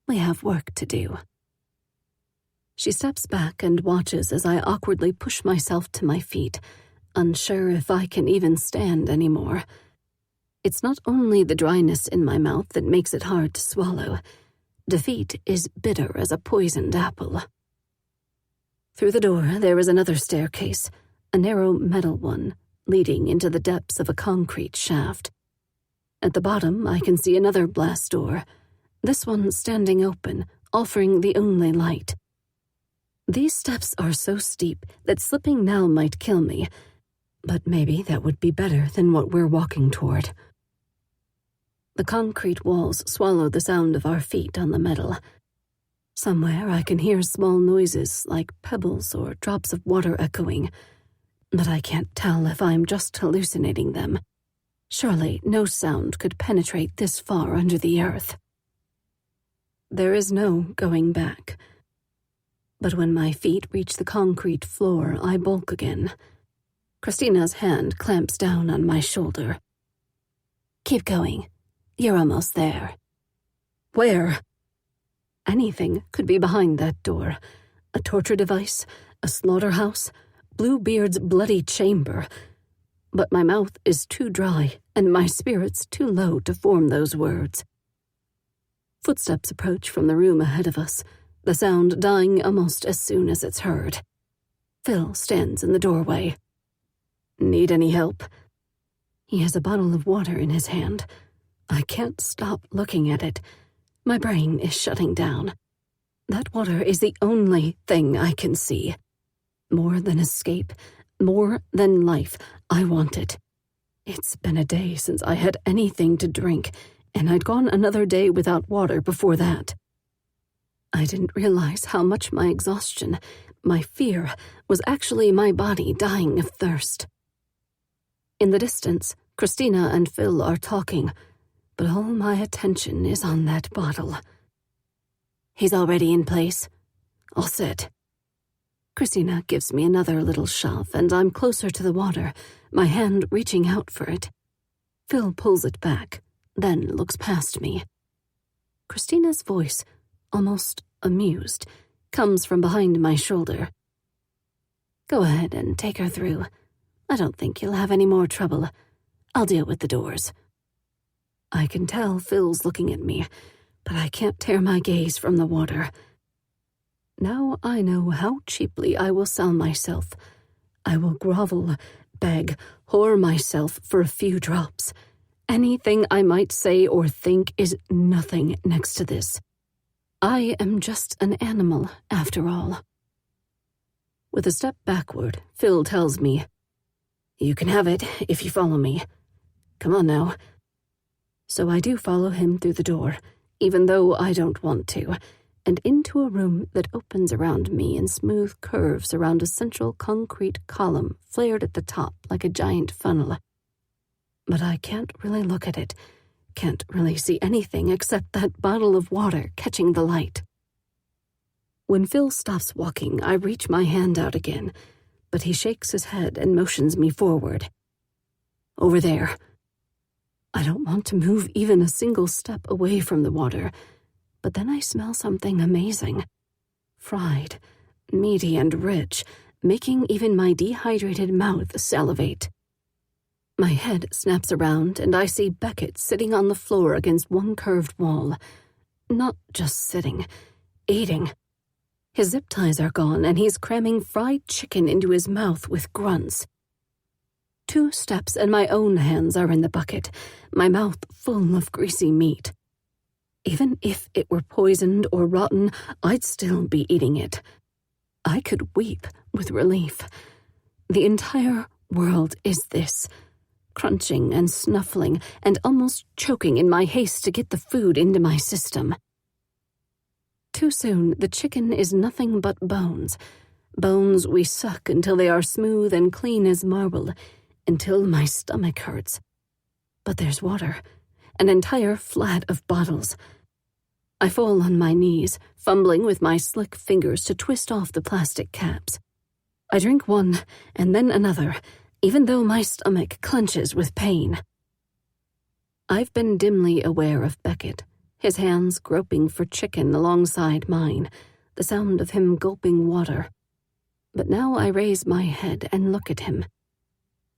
We have work to do." She steps back and watches as I awkwardly push myself to my feet, unsure if I can even stand anymore. It's not only the dryness in my mouth that makes it hard to swallow. Defeat is bitter as a poisoned apple. Through the door, there is another staircase, a narrow metal one, leading into the depths of a concrete shaft. At the bottom, I can see another blast door, this one standing open, offering the only light. These steps are so steep that slipping now might kill me, but maybe that would be better than what we're walking toward. The concrete walls swallow the sound of our feet on the metal. Somewhere I can hear small noises like pebbles or drops of water echoing, but I can't tell if I'm just hallucinating them. Surely no sound could penetrate this far under the earth. There is no going back. But when my feet reach the concrete floor, I balk again. Christina's hand clamps down on my shoulder. "Keep going. You're almost there." "Where?" Anything could be behind that door. A torture device, a slaughterhouse, Bluebeard's bloody chamber. But my mouth is too dry and my spirits too low to form those words. Footsteps approach from the room ahead of us, the sound dying almost as soon as it's heard. Phil stands in the doorway. "Need any help?" He has a bottle of water in his hand. I can't stop looking at it. My brain is shutting down. That water is the only thing I can see. More than escape, more than life, I want it. It's been a day since I had anything to drink, and I'd gone another day without water before that. I didn't realize how much my exhaustion, my fear, was actually my body dying of thirst. In the distance, Christina and Phil are talking, but all my attention is on that bottle. He's already in place. I'll sit. Christina gives me another little shove, and I'm closer to the water, my hand reaching out for it. Phil pulls it back, then looks past me. Christina's voice, almost amused, comes from behind my shoulder. Go ahead and take her through. I don't think you'll have any more trouble. I'll deal with the doors. I can tell Phil's looking at me, but I can't tear my gaze from the water. Now I know how cheaply I will sell myself. I will grovel, beg, whore myself for a few drops. Anything I might say or think is nothing next to this. I am just an animal, after all. With a step backward, Phil tells me, "You can have it if you follow me. Come on now." So I do follow him through the door, even though I don't want to, and into a room that opens around me in smooth curves around a central concrete column flared at the top like a giant funnel. But I can't really look at it, can't really see anything except that bottle of water catching the light. When Phil stops walking, I reach my hand out again, but he shakes his head and motions me forward. Over there. I don't want to move even a single step away from the water, but then I smell something amazing. Fried, meaty and rich, making even my dehydrated mouth salivate. My head snaps around and I see Beckett sitting on the floor against one curved wall. Not just sitting, eating. His zip ties are gone and he's cramming fried chicken into his mouth with grunts. 2 steps and my own hands are in the bucket, my mouth full of greasy meat. Even if it were poisoned or rotten, I'd still be eating it. I could weep with relief. The entire world is this, crunching and snuffling and almost choking in my haste to get the food into my system. Too soon, the chicken is nothing but bones. Bones we suck until they are smooth and clean as marble, until my stomach hurts. But there's water, an entire flat of bottles. I fall on my knees, fumbling with my slick fingers to twist off the plastic caps. I drink one and then another, even though my stomach clenches with pain. I've been dimly aware of Beckett, his hands groping for chicken alongside mine, the sound of him gulping water. But now I raise my head and look at him.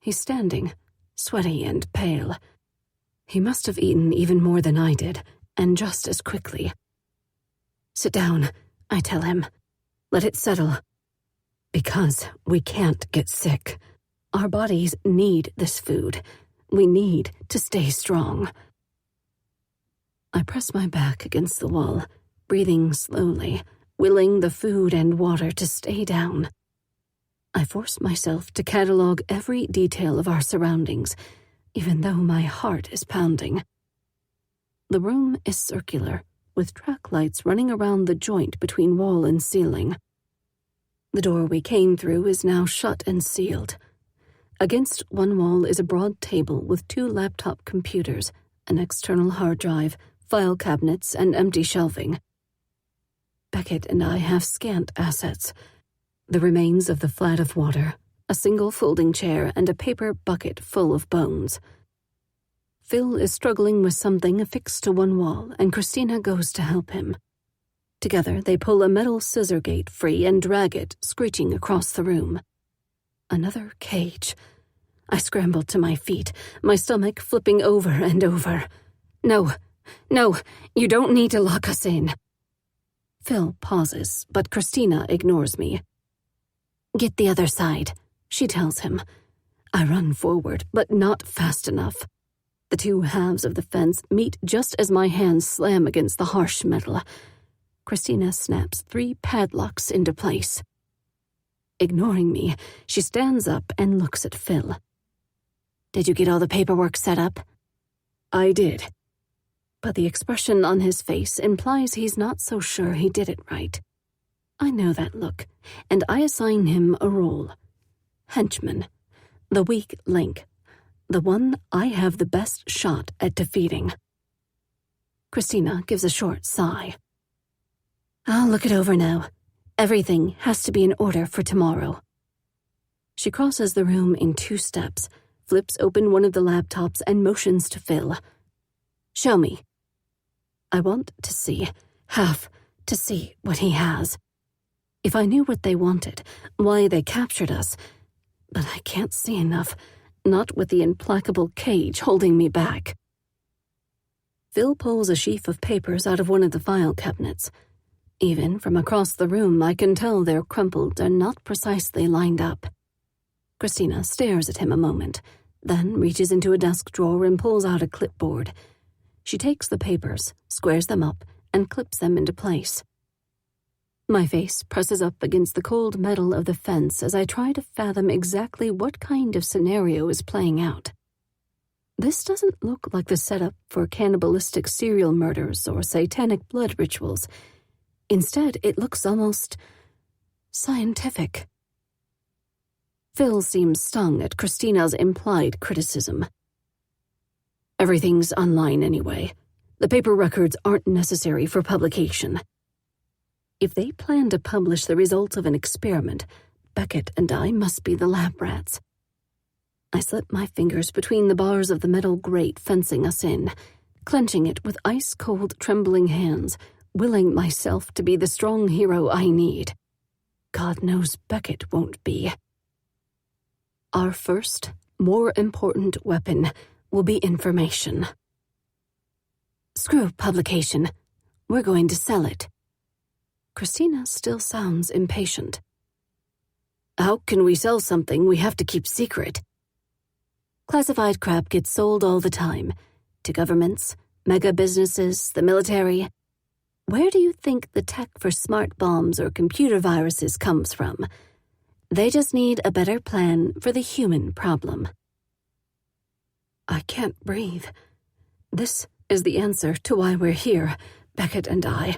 He's standing, sweaty and pale. He must have eaten even more than I did, and just as quickly. Sit down, I tell him. Let it settle. Because we can't get sick. Our bodies need this food. We need to stay strong. I press my back against the wall, breathing slowly, willing the food and water to stay down. I force myself to catalog every detail of our surroundings, even though my heart is pounding. The room is circular, with track lights running around the joint between wall and ceiling. The door we came through is now shut and sealed. Against one wall is a broad table with 2 laptop computers, an external hard drive, file cabinets, and empty shelving. Beckett and I have scant assets. The remains of the flat of water, a single folding chair, and a paper bucket full of bones. Phil is struggling with something affixed to one wall, and Christina goes to help him. Together, they pull a metal scissor gate free and drag it, screeching across the room. Another cage. I scramble to my feet, my stomach flipping over and over. No, you don't need to lock us in. Phil pauses, but Christina ignores me. Get the other side, she tells him. I run forward, but not fast enough. The 2 halves of the fence meet just as my hands slam against the harsh metal. Christina snaps 3 padlocks into place. Ignoring me, she stands up and looks at Phil. Did you get all the paperwork set up? I did. But the expression on his face implies he's not so sure he did it right. I know that look, and I assign him a role. Henchman, the weak link, the one I have the best shot at defeating. Christina gives a short sigh. I'll look it over now. Everything has to be in order for tomorrow. She crosses the room in 2 steps, flips open one of the laptops, and motions to Phil. Show me. I want to see, have to see what he has. If I knew what they wanted, why they captured us, but I can't see enough, not with the implacable cage holding me back. Phil pulls a sheaf of papers out of one of the file cabinets. Even from across the room, I can tell they're crumpled and not precisely lined up. Christina stares at him a moment, then reaches into a desk drawer and pulls out a clipboard. She takes the papers, squares them up, and clips them into place. My face presses up against the cold metal of the fence as I try to fathom exactly what kind of scenario is playing out. This doesn't look like the setup for cannibalistic serial murders or satanic blood rituals. Instead, it looks almost scientific. Phil seems stung at Christina's implied criticism. Everything's online anyway. The paper records aren't necessary for publication. If they plan to publish the results of an experiment, Beckett and I must be the lab rats. I slip my fingers between the bars of the metal grate fencing us in, clenching it with ice-cold, trembling hands, willing myself to be the strong hero I need. God knows Beckett won't be. Our first, more important weapon will be information. Screw publication. We're going to sell it. Christina still sounds impatient. How can we sell something we have to keep secret? Classified crap gets sold all the time. To governments, mega businesses, the military. Where do you think the tech for smart bombs or computer viruses comes from? They just need a better plan for the human problem. I can't breathe. This is the answer to why we're here, Beckett and I.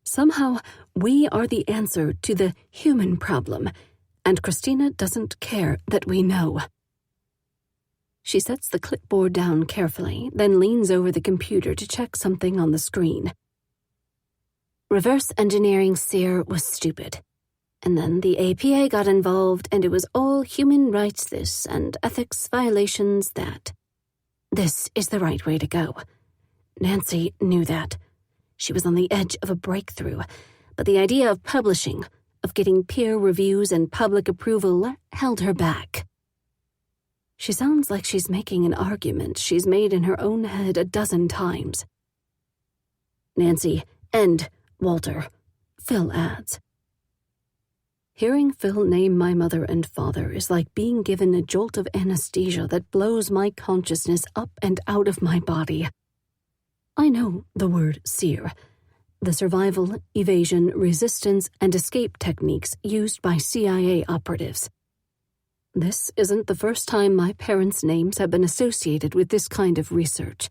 Somehow, we are the answer to the human problem, and Christina doesn't care that we know. She sets the clipboard down carefully, then leans over the computer to check something on the screen. Reverse engineering SEER was stupid. And then the APA got involved, and it was all human rights this and ethics violations that. This is the right way to go. Nancy knew that. She was on the edge of a breakthrough, but the idea of publishing, of getting peer reviews and public approval, held her back. She sounds like she's making an argument she's made in her own head a dozen times. Nancy, and Walter, Phil adds. Hearing Phil name my mother and father is like being given a jolt of anesthesia that blows my consciousness up and out of my body. I know the word SEER, the survival, evasion, resistance, and escape techniques used by CIA operatives. This isn't the first time my parents' names have been associated with this kind of research,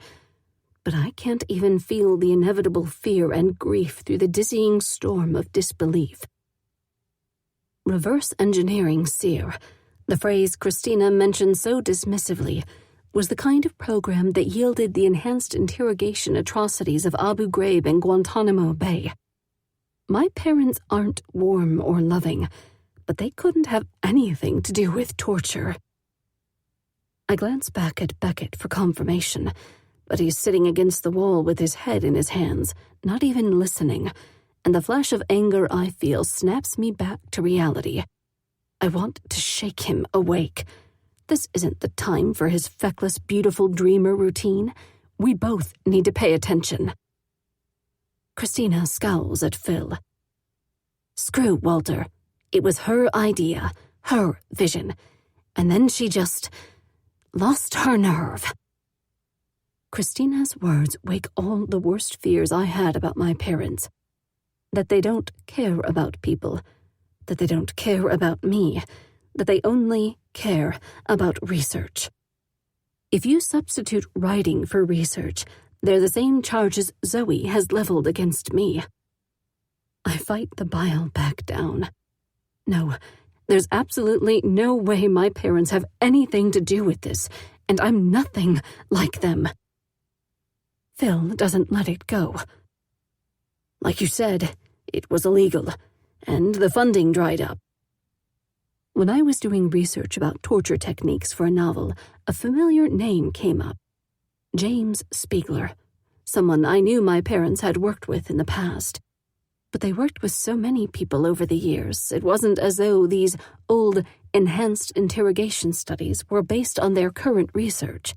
but I can't even feel the inevitable fear and grief through the dizzying storm of disbelief. Reverse engineering SEER, the phrase Christina mentioned so dismissively, was the kind of program that yielded the enhanced interrogation atrocities of Abu Ghraib and Guantanamo Bay. My parents aren't warm or loving, but they couldn't have anything to do with torture. I glance back at Beckett for confirmation, but he's sitting against the wall with his head in his hands, not even listening, and the flash of anger I feel snaps me back to reality. I want to shake him awake. This isn't the time for his feckless, beautiful dreamer routine. We both need to pay attention. Christina scowls at Phil. Screw Walter. It was her idea, her vision, and then she just lost her nerve. Christina's words wake all the worst fears I had about my parents. That they don't care about people, that they don't care about me, that they only care about research. If you substitute writing for research, they're the same charges Zoe has leveled against me. I fight the bile back down. No, there's absolutely no way my parents have anything to do with this, and I'm nothing like them. Phil doesn't let it go. Like you said, It was illegal, and the funding dried up. When I was doing research about torture techniques for a novel, a familiar name came up. James Spiegler, someone I knew my parents had worked with in the past. But they worked with so many people over the years, it wasn't as though these old, enhanced interrogation studies were based on their current research.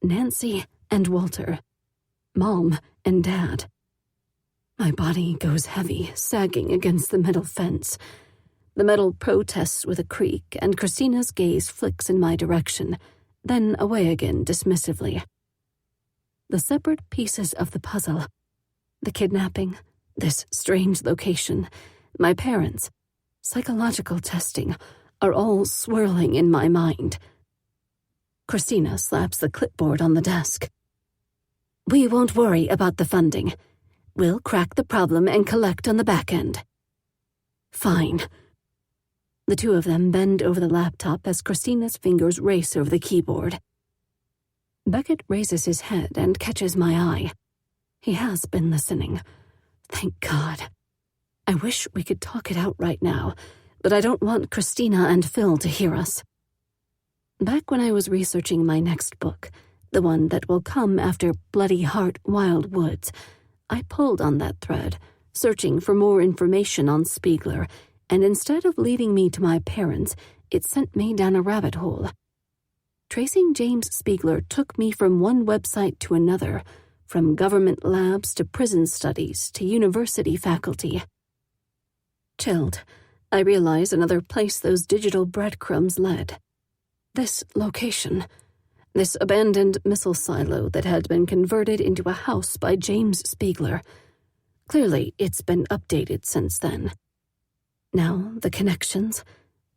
Nancy and Walter. Mom and Dad. My body goes heavy, sagging against the metal fence. The metal protests with a creak, and Christina's gaze flicks in my direction, then away again dismissively. The separate pieces of the puzzle, the kidnapping, this strange location, my parents, psychological testing, are all swirling in my mind. Christina slaps the clipboard on the desk. We won't worry about the funding. We'll crack the problem and collect on the back end. Fine. The two of them bend over the laptop as Christina's fingers race over the keyboard. Beckett raises his head and catches my eye. He has been listening. Thank God. I wish we could talk it out right now, but I don't want Christina and Phil to hear us. Back when I was researching my next book, the one that will come after Bloody Heart Wild Woods, I pulled on that thread, searching for more information on Spiegler, and instead of leading me to my parents, it sent me down a rabbit hole. Tracing James Spiegler took me from one website to another, from government labs to prison studies to university faculty. Chilled, I realized another place those digital breadcrumbs led. This location, this abandoned missile silo that had been converted into a house by James Spiegler. Clearly, it's been updated since then. Now, the connections,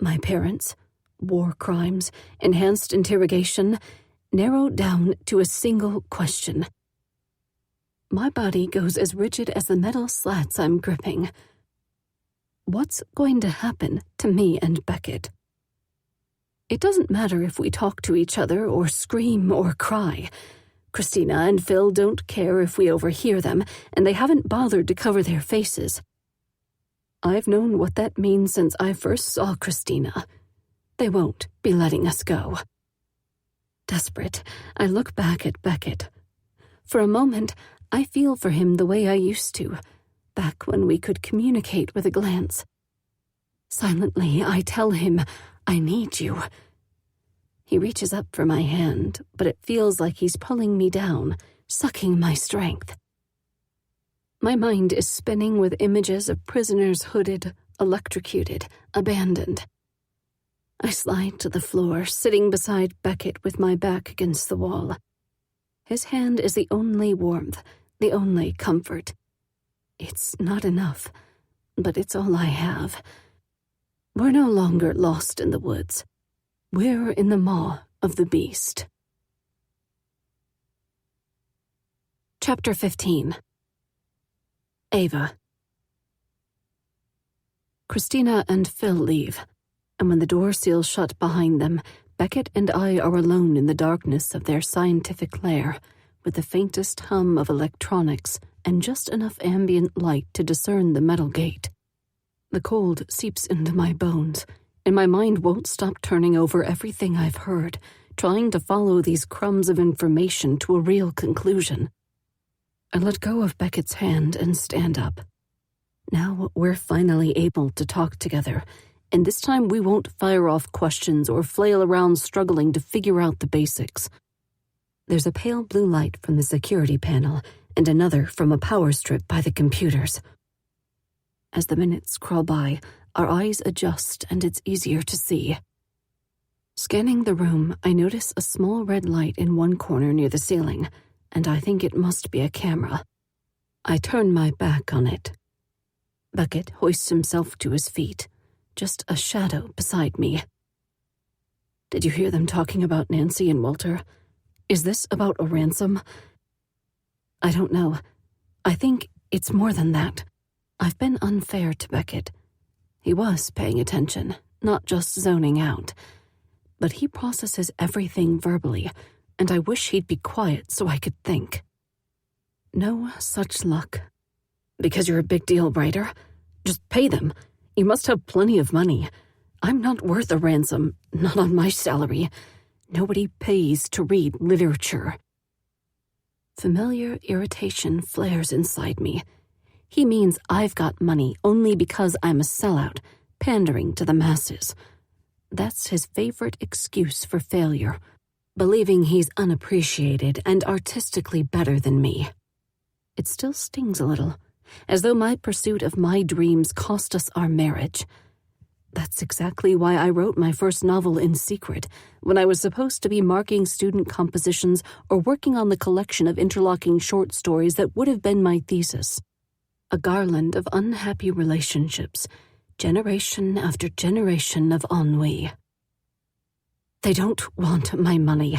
my parents, war crimes, enhanced interrogation, narrowed down to a single question. My body goes as rigid as the metal slats I'm gripping. What's going to happen to me and Beckett? It doesn't matter if we talk to each other or scream or cry. Christina and Phil don't care if we overhear them, and they haven't bothered to cover their faces. I've known what that means since I first saw Christina. They won't be letting us go. Desperate, I look back at Beckett. For a moment, I feel for him the way I used to, back when we could communicate with a glance. Silently, I tell him, I need you. He reaches up for my hand, but it feels like he's pulling me down, sucking my strength. My mind is spinning with images of prisoners hooded, electrocuted, abandoned. I slide to the floor, sitting beside Beckett with my back against the wall. His hand is the only warmth, the only comfort. It's not enough, but it's all I have. We're no longer lost in the woods. We're in the maw of the beast. Chapter 15. Ava. Christina and Phil leave, and when the door seals shut behind them, Beckett and I are alone in the darkness of their scientific lair, with the faintest hum of electronics and just enough ambient light to discern the metal gate. The cold seeps into my bones, and my mind won't stop turning over everything I've heard, trying to follow these crumbs of information to a real conclusion. I let go of Beckett's hand and stand up. Now we're finally able to talk together, and this time we won't fire off questions or flail around struggling to figure out the basics. There's a pale blue light from the security panel and another from a power strip by the computers. As the minutes crawl by, our eyes adjust and it's easier to see. Scanning the room, I notice a small red light in one corner near the ceiling, and I think it must be a camera. I turn my back on it. Beckett hoists himself to his feet, just a shadow beside me. Did you hear them talking about Nancy and Walter? Is this about a ransom? I don't know. I think it's more than that. I've been unfair to Beckett. He was paying attention, not just zoning out. But he processes everything verbally, and I wish he'd be quiet so I could think. No such luck. Because you're a big deal writer? Just pay them. You must have plenty of money. I'm not worth a ransom, not on my salary. Nobody pays to read literature. Familiar irritation flares inside me. He means I've got money only because I'm a sellout, pandering to the masses. That's his favorite excuse for failure, believing he's unappreciated and artistically better than me. It still stings a little, as though my pursuit of my dreams cost us our marriage. That's exactly why I wrote my first novel in secret, when I was supposed to be marking student compositions or working on the collection of interlocking short stories that would have been my thesis. A garland of unhappy relationships, generation after generation of ennui. They don't want my money.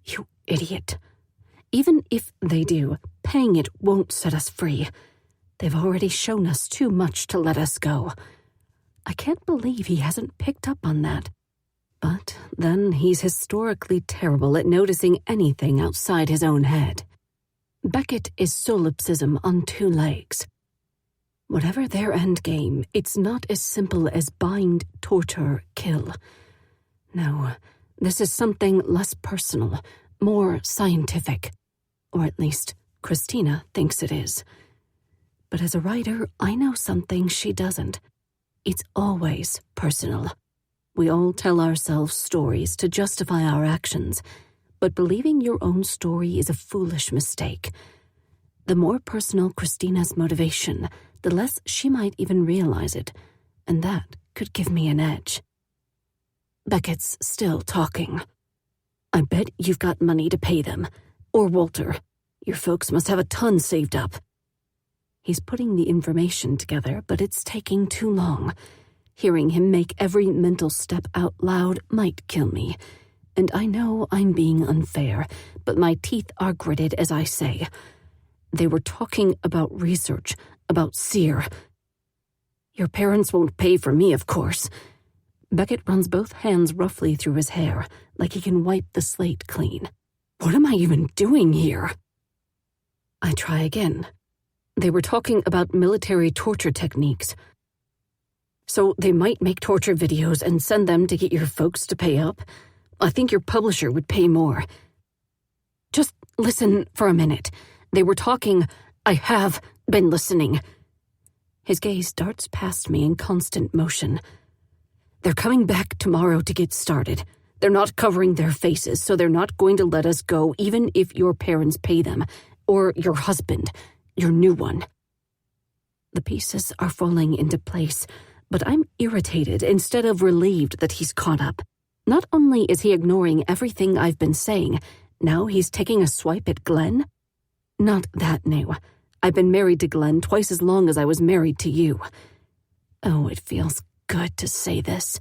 You idiot. Even if they do, paying it won't set us free. They've already shown us too much to let us go. I can't believe he hasn't picked up on that. But then he's historically terrible at noticing anything outside his own head. Beckett is solipsism on two legs. Whatever their end game, it's not as simple as bind, torture, kill. No, this is something less personal, more scientific. Or at least, Christina thinks it is. But as a writer, I know something she doesn't. It's always personal. We all tell ourselves stories to justify our actions, but believing your own story is a foolish mistake. The more personal Christina's motivation, the less she might even realize it, and that could give me an edge. Beckett's still talking. I bet you've got money to pay them. Or Walter. Your folks must have a ton saved up. He's putting the information together, but it's taking too long. Hearing him make every mental step out loud might kill me. And I know I'm being unfair, but my teeth are gritted as I say. They were talking about research, about Sear. Your parents won't pay for me, of course. Beckett runs both hands roughly through his hair, like he can wipe the slate clean. What am I even doing here? I try again. They were talking about military torture techniques. So they might make torture videos and send them to get your folks to pay up? I think your publisher would pay more. Just listen for a minute. They were talking. I have been listening. His gaze darts past me in constant motion. They're coming back tomorrow to get started. They're not covering their faces, so they're not going to let us go even if your parents pay them. Or your husband. Your new one. The pieces are falling into place, but I'm irritated instead of relieved that he's caught up. Not only is he ignoring everything I've been saying, now he's taking a swipe at Glenn? Not that new. I've been married to Glenn twice as long as I was married to you. Oh, it feels good to say this.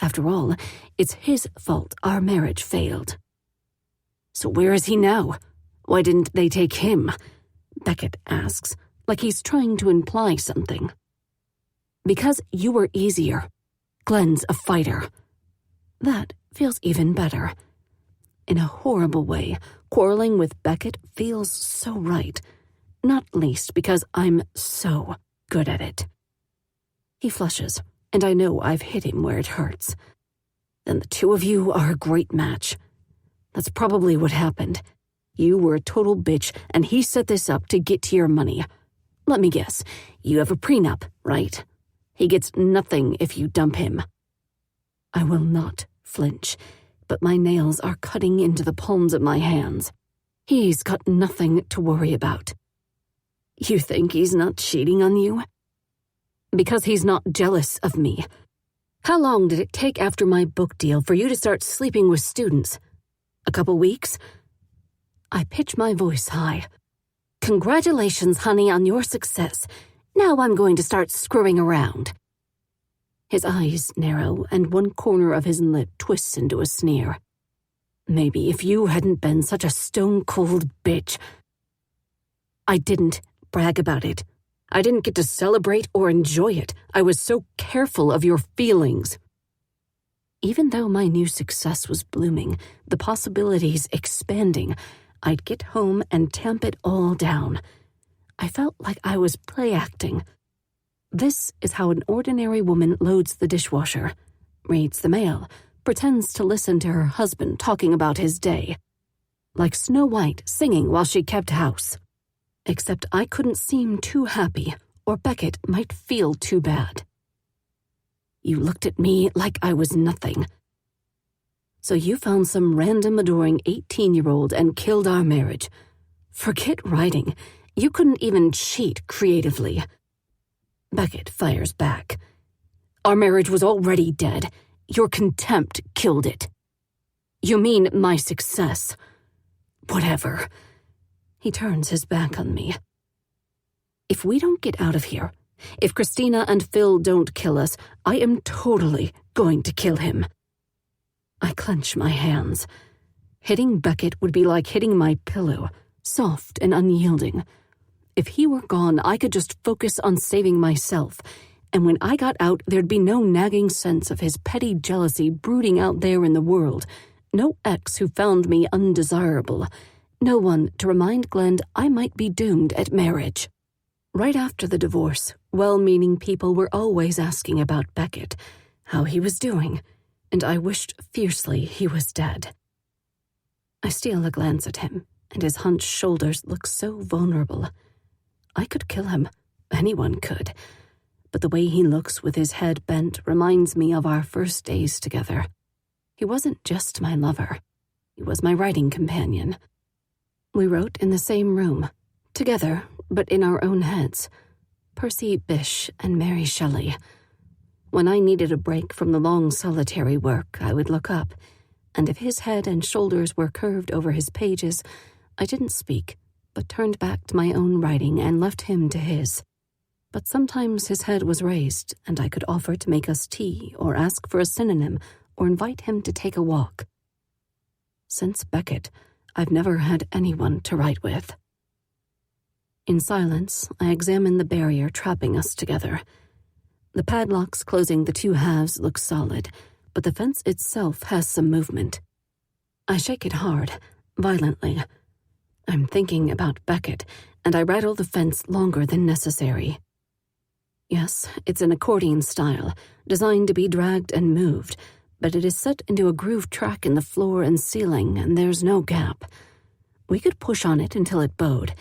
After all, it's his fault our marriage failed. So where is he now? Why didn't they take him? Beckett asks, like he's trying to imply something. Because you were easier. Glenn's a fighter. That feels even better. In a horrible way, quarreling with Beckett feels so right, not least because I'm so good at it. He flushes, and I know I've hit him where it hurts. Then the two of you are a great match. That's probably what happened. You were a total bitch, and he set this up to get to your money. Let me guess, you have a prenup, right? He gets nothing if you dump him. I will not flinch, but my nails are cutting into the palms of my hands. He's got nothing to worry about. You think he's not cheating on you? Because he's not jealous of me. How long did it take after my book deal for you to start sleeping with students? A couple weeks? I pitch my voice high. Congratulations, honey, on your success. Now I'm going to start screwing around. His eyes narrow, and one corner of his lip twists into a sneer. Maybe if you hadn't been such a stone-cold bitch. I didn't brag about it. I didn't get to celebrate or enjoy it. I was so careful of your feelings. Even though my new success was blooming, the possibilities expanding, I'd get home and tamp it all down. I felt like I was play-acting. This is how an ordinary woman loads the dishwasher, reads the mail, pretends to listen to her husband talking about his day. Like Snow White singing while she kept house. Except I couldn't seem too happy, or Beckett might feel too bad. You looked at me like I was nothing. So you found some random adoring 18-year-old and killed our marriage. Forget writing. You couldn't even cheat creatively. Beckett fires back. Our marriage was already dead. Your contempt killed it. You mean my success. Whatever. He turns his back on me. If we don't get out of here, if Christina and Phil don't kill us, I am totally going to kill him. I clench my hands. Hitting Beckett would be like hitting my pillow, soft and unyielding. If he were gone, I could just focus on saving myself, and when I got out, there'd be no nagging sense of his petty jealousy brooding out there in the world, no ex who found me undesirable, no one to remind Glenn I might be doomed at marriage. Right after the divorce, well-meaning people were always asking about Beckett, how he was doing, and I wished fiercely he was dead. I steal a glance at him, and his hunched shoulders look so vulnerable. I could kill him. Anyone could. But the way he looks with his head bent reminds me of our first days together. He wasn't just my lover. He was my writing companion. We wrote in the same room, together, but in our own heads. Percy Bysshe and Mary Shelley. When I needed a break from the long solitary work, I would look up, and if his head and shoulders were curved over his pages, I didn't speak, but turned back to my own writing and left him to his. But sometimes his head was raised, and I could offer to make us tea or ask for a synonym or invite him to take a walk. Since Beckett, I've never had anyone to write with. In silence, I examine the barrier trapping us together. The padlocks closing the two halves look solid, but the fence itself has some movement. I shake it hard, violently. I'm thinking about Beckett, and I rattle the fence longer than necessary. Yes, it's an accordion style, designed to be dragged and moved, but it is set into a groove track in the floor and ceiling, and there's no gap. We could push on it until it bowed,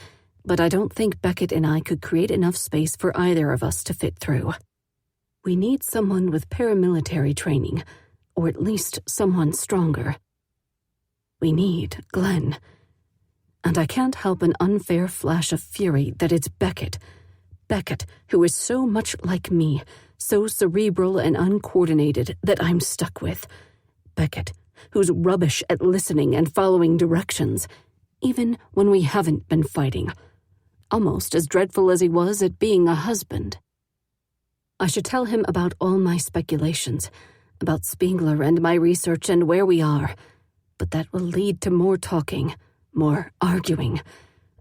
but I don't think Beckett and I could create enough space for either of us to fit through. We need someone with paramilitary training, or at least someone stronger. We need Glenn. And I can't help an unfair flash of fury that it's Beckett. Beckett, who is so much like me, so cerebral and uncoordinated that I'm stuck with. Beckett, who's rubbish at listening and following directions, even when we haven't been fighting. Almost as dreadful as he was at being a husband. I should tell him about all my speculations, about Spiegler and my research and where we are, but that will lead to more talking, more arguing,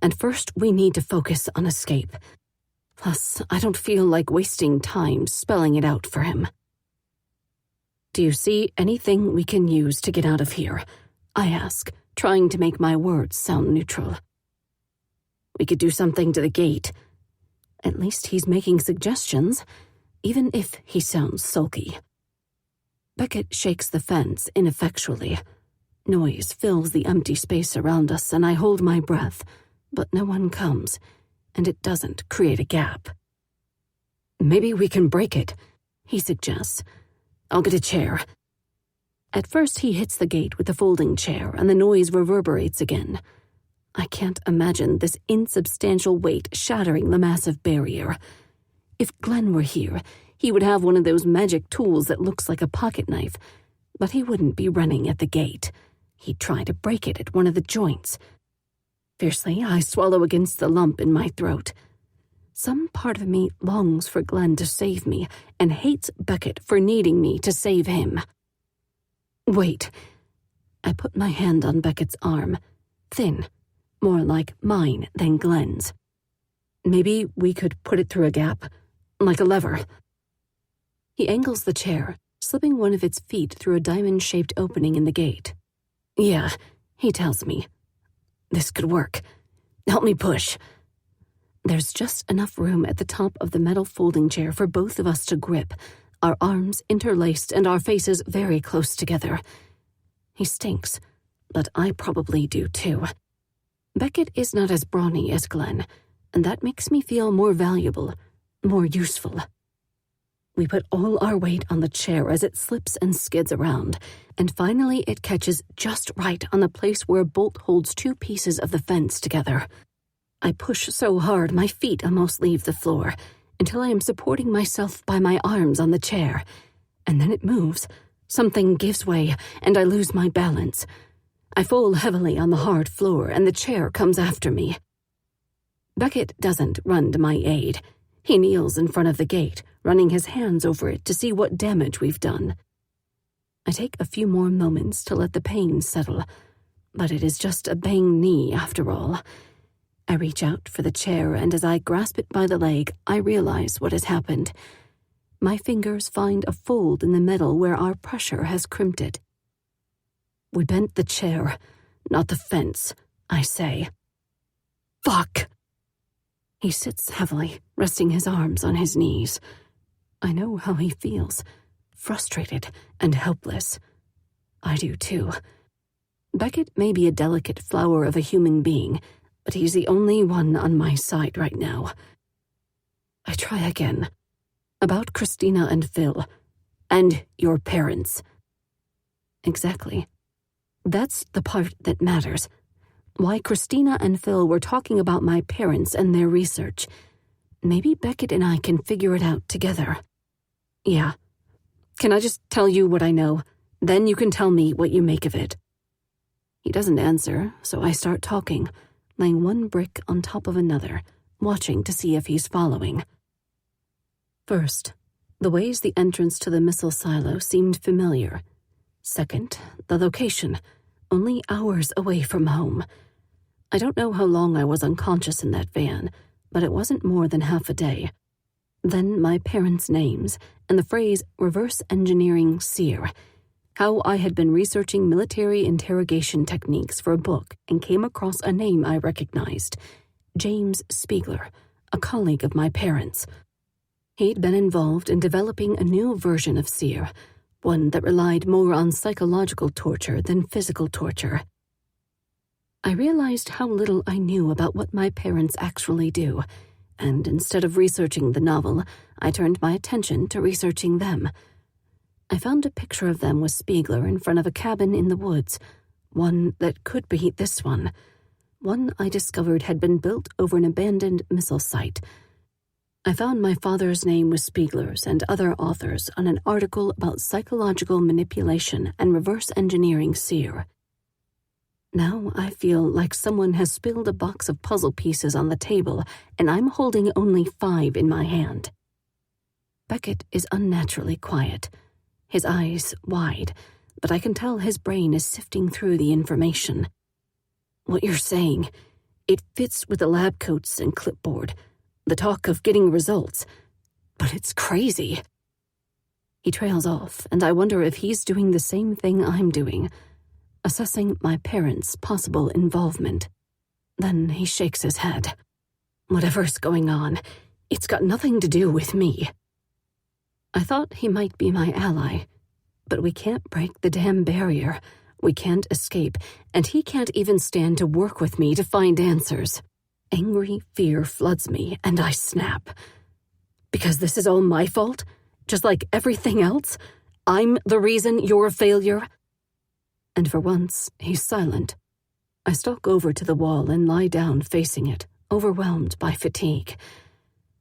and first we need to focus on escape. Plus, I don't feel like wasting time spelling it out for him. Do you see anything we can use to get out of here? I ask, trying to make my words sound neutral. We could do something to the gate. At least he's making suggestions, even if he sounds sulky. Beckett shakes the fence ineffectually. Noise fills the empty space around us, and I hold my breath, but no one comes, and it doesn't create a gap. Maybe we can break it, he suggests. I'll get a chair. At first he hits the gate with the folding chair, and the noise reverberates again. I can't imagine this insubstantial weight shattering the massive barrier. If Glenn were here, he would have one of those magic tools that looks like a pocket knife, but he wouldn't be running at the gate. He'd try to break it at one of the joints. Fiercely, I swallow against the lump in my throat. Some part of me longs for Glenn to save me and hates Beckett for needing me to save him. Wait. I put my hand on Beckett's arm, thin, more like mine than Glenn's. Maybe we could put it through a gap, like a lever. He angles the chair, slipping one of its feet through a diamond-shaped opening in the gate. Yeah, he tells me. This could work. Help me push. There's just enough room at the top of the metal folding chair for both of us to grip, our arms interlaced and our faces very close together. He stinks, but I probably do too. Beckett is not as brawny as Glenn, and that makes me feel more valuable, more useful. We put all our weight on the chair as it slips and skids around, and finally it catches just right on the place where a bolt holds two pieces of the fence together. I push so hard my feet almost leave the floor, until I am supporting myself by my arms on the chair, and then it moves. Something gives way, and I lose my balance. I fall heavily on the hard floor, and the chair comes after me. Beckett doesn't run to my aid. He kneels in front of the gate, running his hands over it to see what damage we've done. I take a few more moments to let the pain settle, but it is just a banged knee after all. I reach out for the chair, and as I grasp it by the leg, I realize what has happened. My fingers find a fold in the metal where our pressure has crimped it. We bent the chair, not the fence, I say. Fuck! He sits heavily, resting his arms on his knees. I know how he feels, frustrated and helpless. I do too. Beckett may be a delicate flower of a human being, but he's the only one on my side right now. I try again. About Christina and Phil. And your parents. Exactly. That's the part that matters. Why Christina and Phil were talking about my parents and their research. Maybe Beckett and I can figure it out together. Yeah. Can I just tell you what I know? Then you can tell me what you make of it. He doesn't answer, so I start talking, laying one brick on top of another, watching to see if he's following. First, the ways the entrance to the missile silo seemed familiar. Second, the location, only hours away from home. I don't know how long I was unconscious in that van, but it wasn't more than half a day. Then my parents' names, and the phrase reverse engineering seer. How I had been researching military interrogation techniques for a book and came across a name I recognized. James Spiegler, a colleague of my parents. He'd been involved in developing a new version of seer, one that relied more on psychological torture than physical torture. I realized how little I knew about what my parents actually do, and instead of researching the novel, I turned my attention to researching them. I found a picture of them with Spiegler in front of a cabin in the woods, one that could be this one I discovered had been built over an abandoned missile site. I found my father's name with Spiegler's and other authors on an article about psychological manipulation and reverse engineering seer. Now I feel like someone has spilled a box of puzzle pieces on the table, and I'm holding only 5 in my hand. Beckett is unnaturally quiet, his eyes wide, but I can tell his brain is sifting through the information. What you're saying, it fits with the lab coats and clipboard, the talk of getting results, but it's crazy. He trails off, and I wonder if he's doing the same thing I'm doing, assessing my parents' possible involvement. Then he shakes his head. Whatever's going on, it's got nothing to do with me. I thought he might be my ally, but we can't break the damn barrier. We can't escape, and he can't even stand to work with me to find answers. Angry fear floods me, and I snap. Because this is all my fault? Just like everything else? I'm the reason you're a failure? And for once, he's silent. I stalk over to the wall and lie down facing it, overwhelmed by fatigue.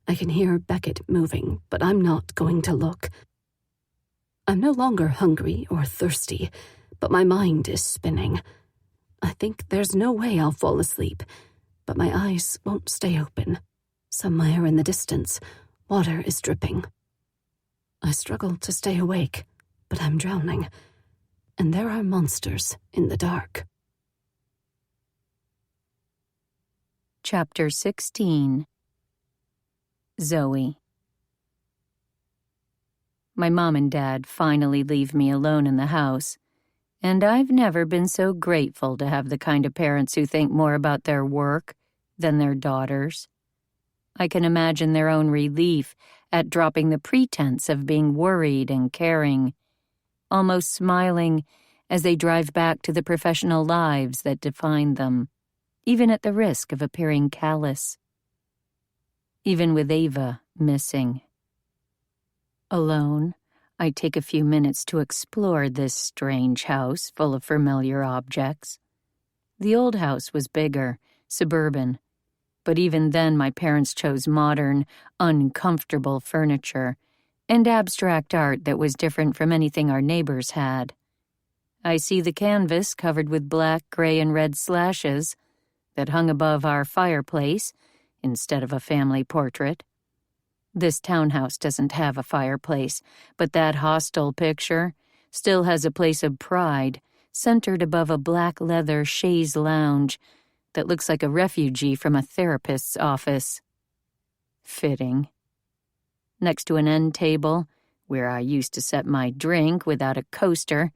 I can hear Beckett moving, but I'm not going to look. I'm no longer hungry or thirsty, but my mind is spinning. I think there's no way I'll fall asleep, but my eyes won't stay open. Somewhere in the distance, water is dripping. I struggle to stay awake, but I'm drowning, and there are monsters in the dark. Chapter 16. Zoe. My mom and dad finally leave me alone in the house, and I've never been so grateful to have the kind of parents who think more about their work than their daughters. I can imagine their own relief at dropping the pretense of being worried and caring, almost smiling as they drive back to the professional lives that define them, even at the risk of appearing callous. Even with Ava missing. Alone, I take a few minutes to explore this strange house full of familiar objects. The old house was bigger, suburban, but even then my parents chose modern, uncomfortable furniture and abstract art that was different from anything our neighbors had. I see the canvas covered with black, gray, and red slashes that hung above our fireplace instead of a family portrait. This townhouse doesn't have a fireplace, but that hostel picture still has a place of pride centered above a black leather chaise lounge that looks like a refugee from a therapist's office. Fitting. Next to an end table, where I used to set my drink without a coaster,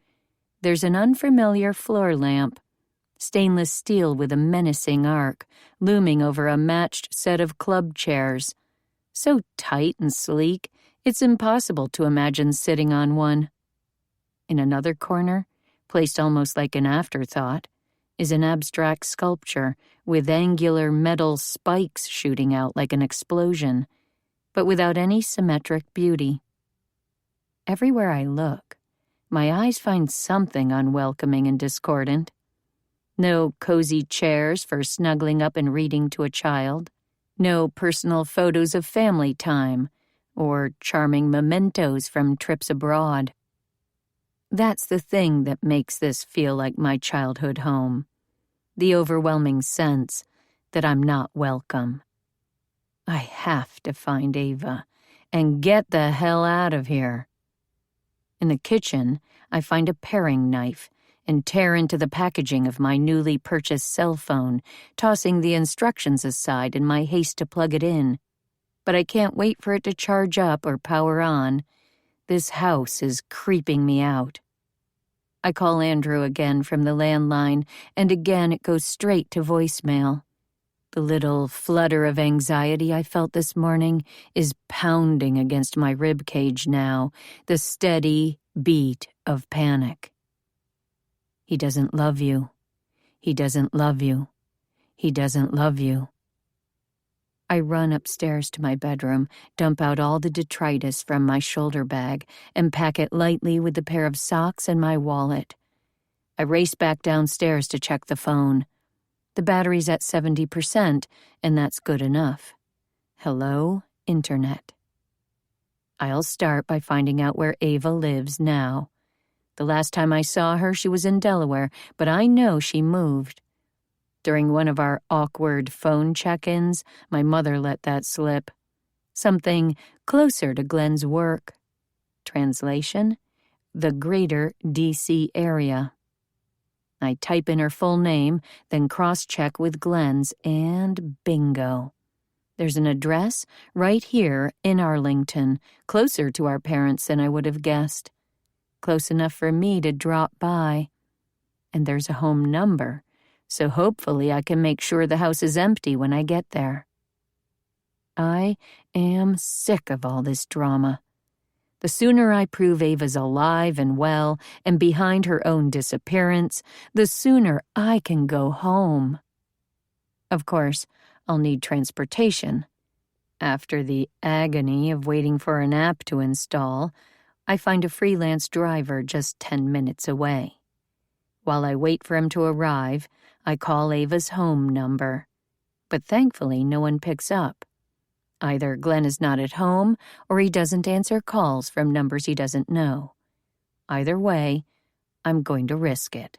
there's an unfamiliar floor lamp, stainless steel with a menacing arc, looming over a matched set of club chairs. So tight and sleek, it's impossible to imagine sitting on one. In another corner, placed almost like an afterthought, is an abstract sculpture with angular metal spikes shooting out like an explosion, but without any symmetric beauty. Everywhere I look, my eyes find something unwelcoming and discordant. No cozy chairs for snuggling up and reading to a child. No personal photos of family time or charming mementos from trips abroad. That's the thing that makes this feel like my childhood home. The overwhelming sense that I'm not welcome. I have to find Ava and get the hell out of here. In the kitchen, I find a paring knife and tear into the packaging of my newly purchased cell phone, tossing the instructions aside in my haste to plug it in. But I can't wait for it to charge up or power on. This house is creeping me out. I call Andrew again from the landline, and again it goes straight to voicemail. The little flutter of anxiety I felt this morning is pounding against my rib cage now, the steady beat of panic. He doesn't love you. He doesn't love you. He doesn't love you. I run upstairs to my bedroom, dump out all the detritus from my shoulder bag, and pack it lightly with a pair of socks and my wallet. I race back downstairs to check the phone. The battery's at 70%, and that's good enough. Hello, Internet. I'll start by finding out where Ava lives now. The last time I saw her, she was in Delaware, but I know she moved. During one of our awkward phone check-ins, my mother let that slip. Something closer to Glenn's work. Translation: the greater D.C. area. I type in her full name, then cross-check with Glenn's, and bingo. There's an address right here in Arlington, closer to our parents than I would have guessed. Close enough for me to drop by. And there's a home number, so hopefully I can make sure the house is empty when I get there. I am sick of all this drama. The sooner I prove Ava's alive and well and behind her own disappearance, the sooner I can go home. Of course, I'll need transportation. After the agony of waiting for an app to install, I find a freelance driver just 10 minutes away. While I wait for him to arrive, I call Ava's home number. But thankfully, no one picks up. Either Glenn is not at home, or he doesn't answer calls from numbers he doesn't know. Either way, I'm going to risk it.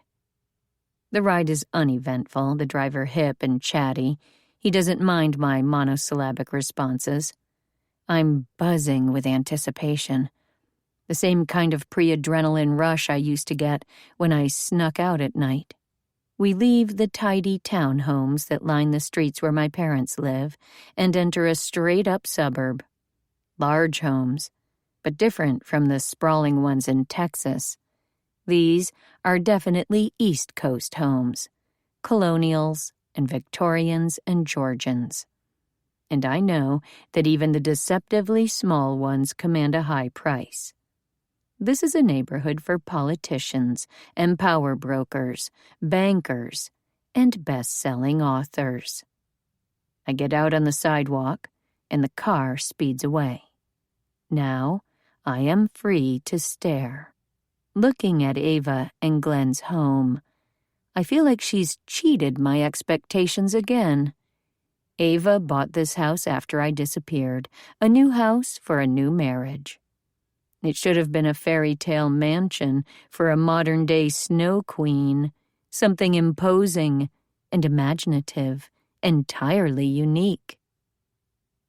The ride is uneventful, the driver hip and chatty. He doesn't mind my monosyllabic responses. I'm buzzing with anticipation. The same kind of pre-adrenaline rush I used to get when I snuck out at night. We leave the tidy townhomes that line the streets where my parents live and enter a straight-up suburb. Large homes, but different from the sprawling ones in Texas. These are definitely East Coast homes, colonials and Victorians and Georgians. and I know that even the deceptively small ones command a high price. This is a neighborhood for politicians and power brokers, bankers, and best-selling authors. I get out on the sidewalk, and the car speeds away. Now, I am free to stare. Looking at Ava and Glenn's home, I feel like she's cheated my expectations again. Ava bought this house after I disappeared, a new house for a new marriage. It should have been a fairy tale mansion for a modern-day snow queen, something imposing and imaginative, entirely unique.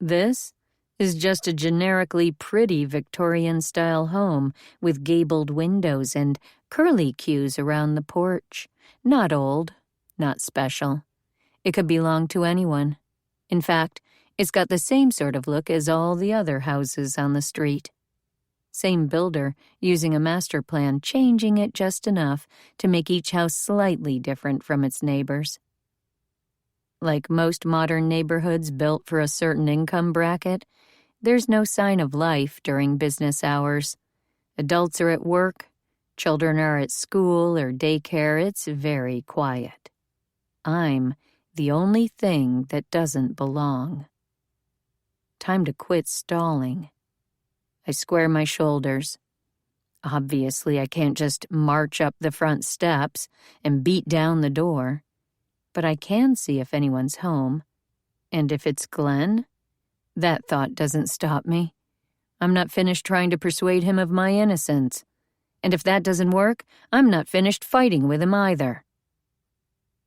This is just a generically pretty Victorian-style home with gabled windows and curlicues around the porch. Not old, not special. It could belong to anyone. In fact, it's got the same sort of look as all the other houses on the street. Same builder, using a master plan, changing it just enough to make each house slightly different from its neighbors. Like most modern neighborhoods built for a certain income bracket, there's no sign of life during business hours. Adults are at work, children are at school or daycare. It's very quiet. I'm the only thing that doesn't belong. Time to quit stalling. I square my shoulders. Obviously, I can't just march up the front steps and beat down the door, but I can see if anyone's home. And if it's Glenn, that thought doesn't stop me. I'm not finished trying to persuade him of my innocence. And if that doesn't work, I'm not finished fighting with him either.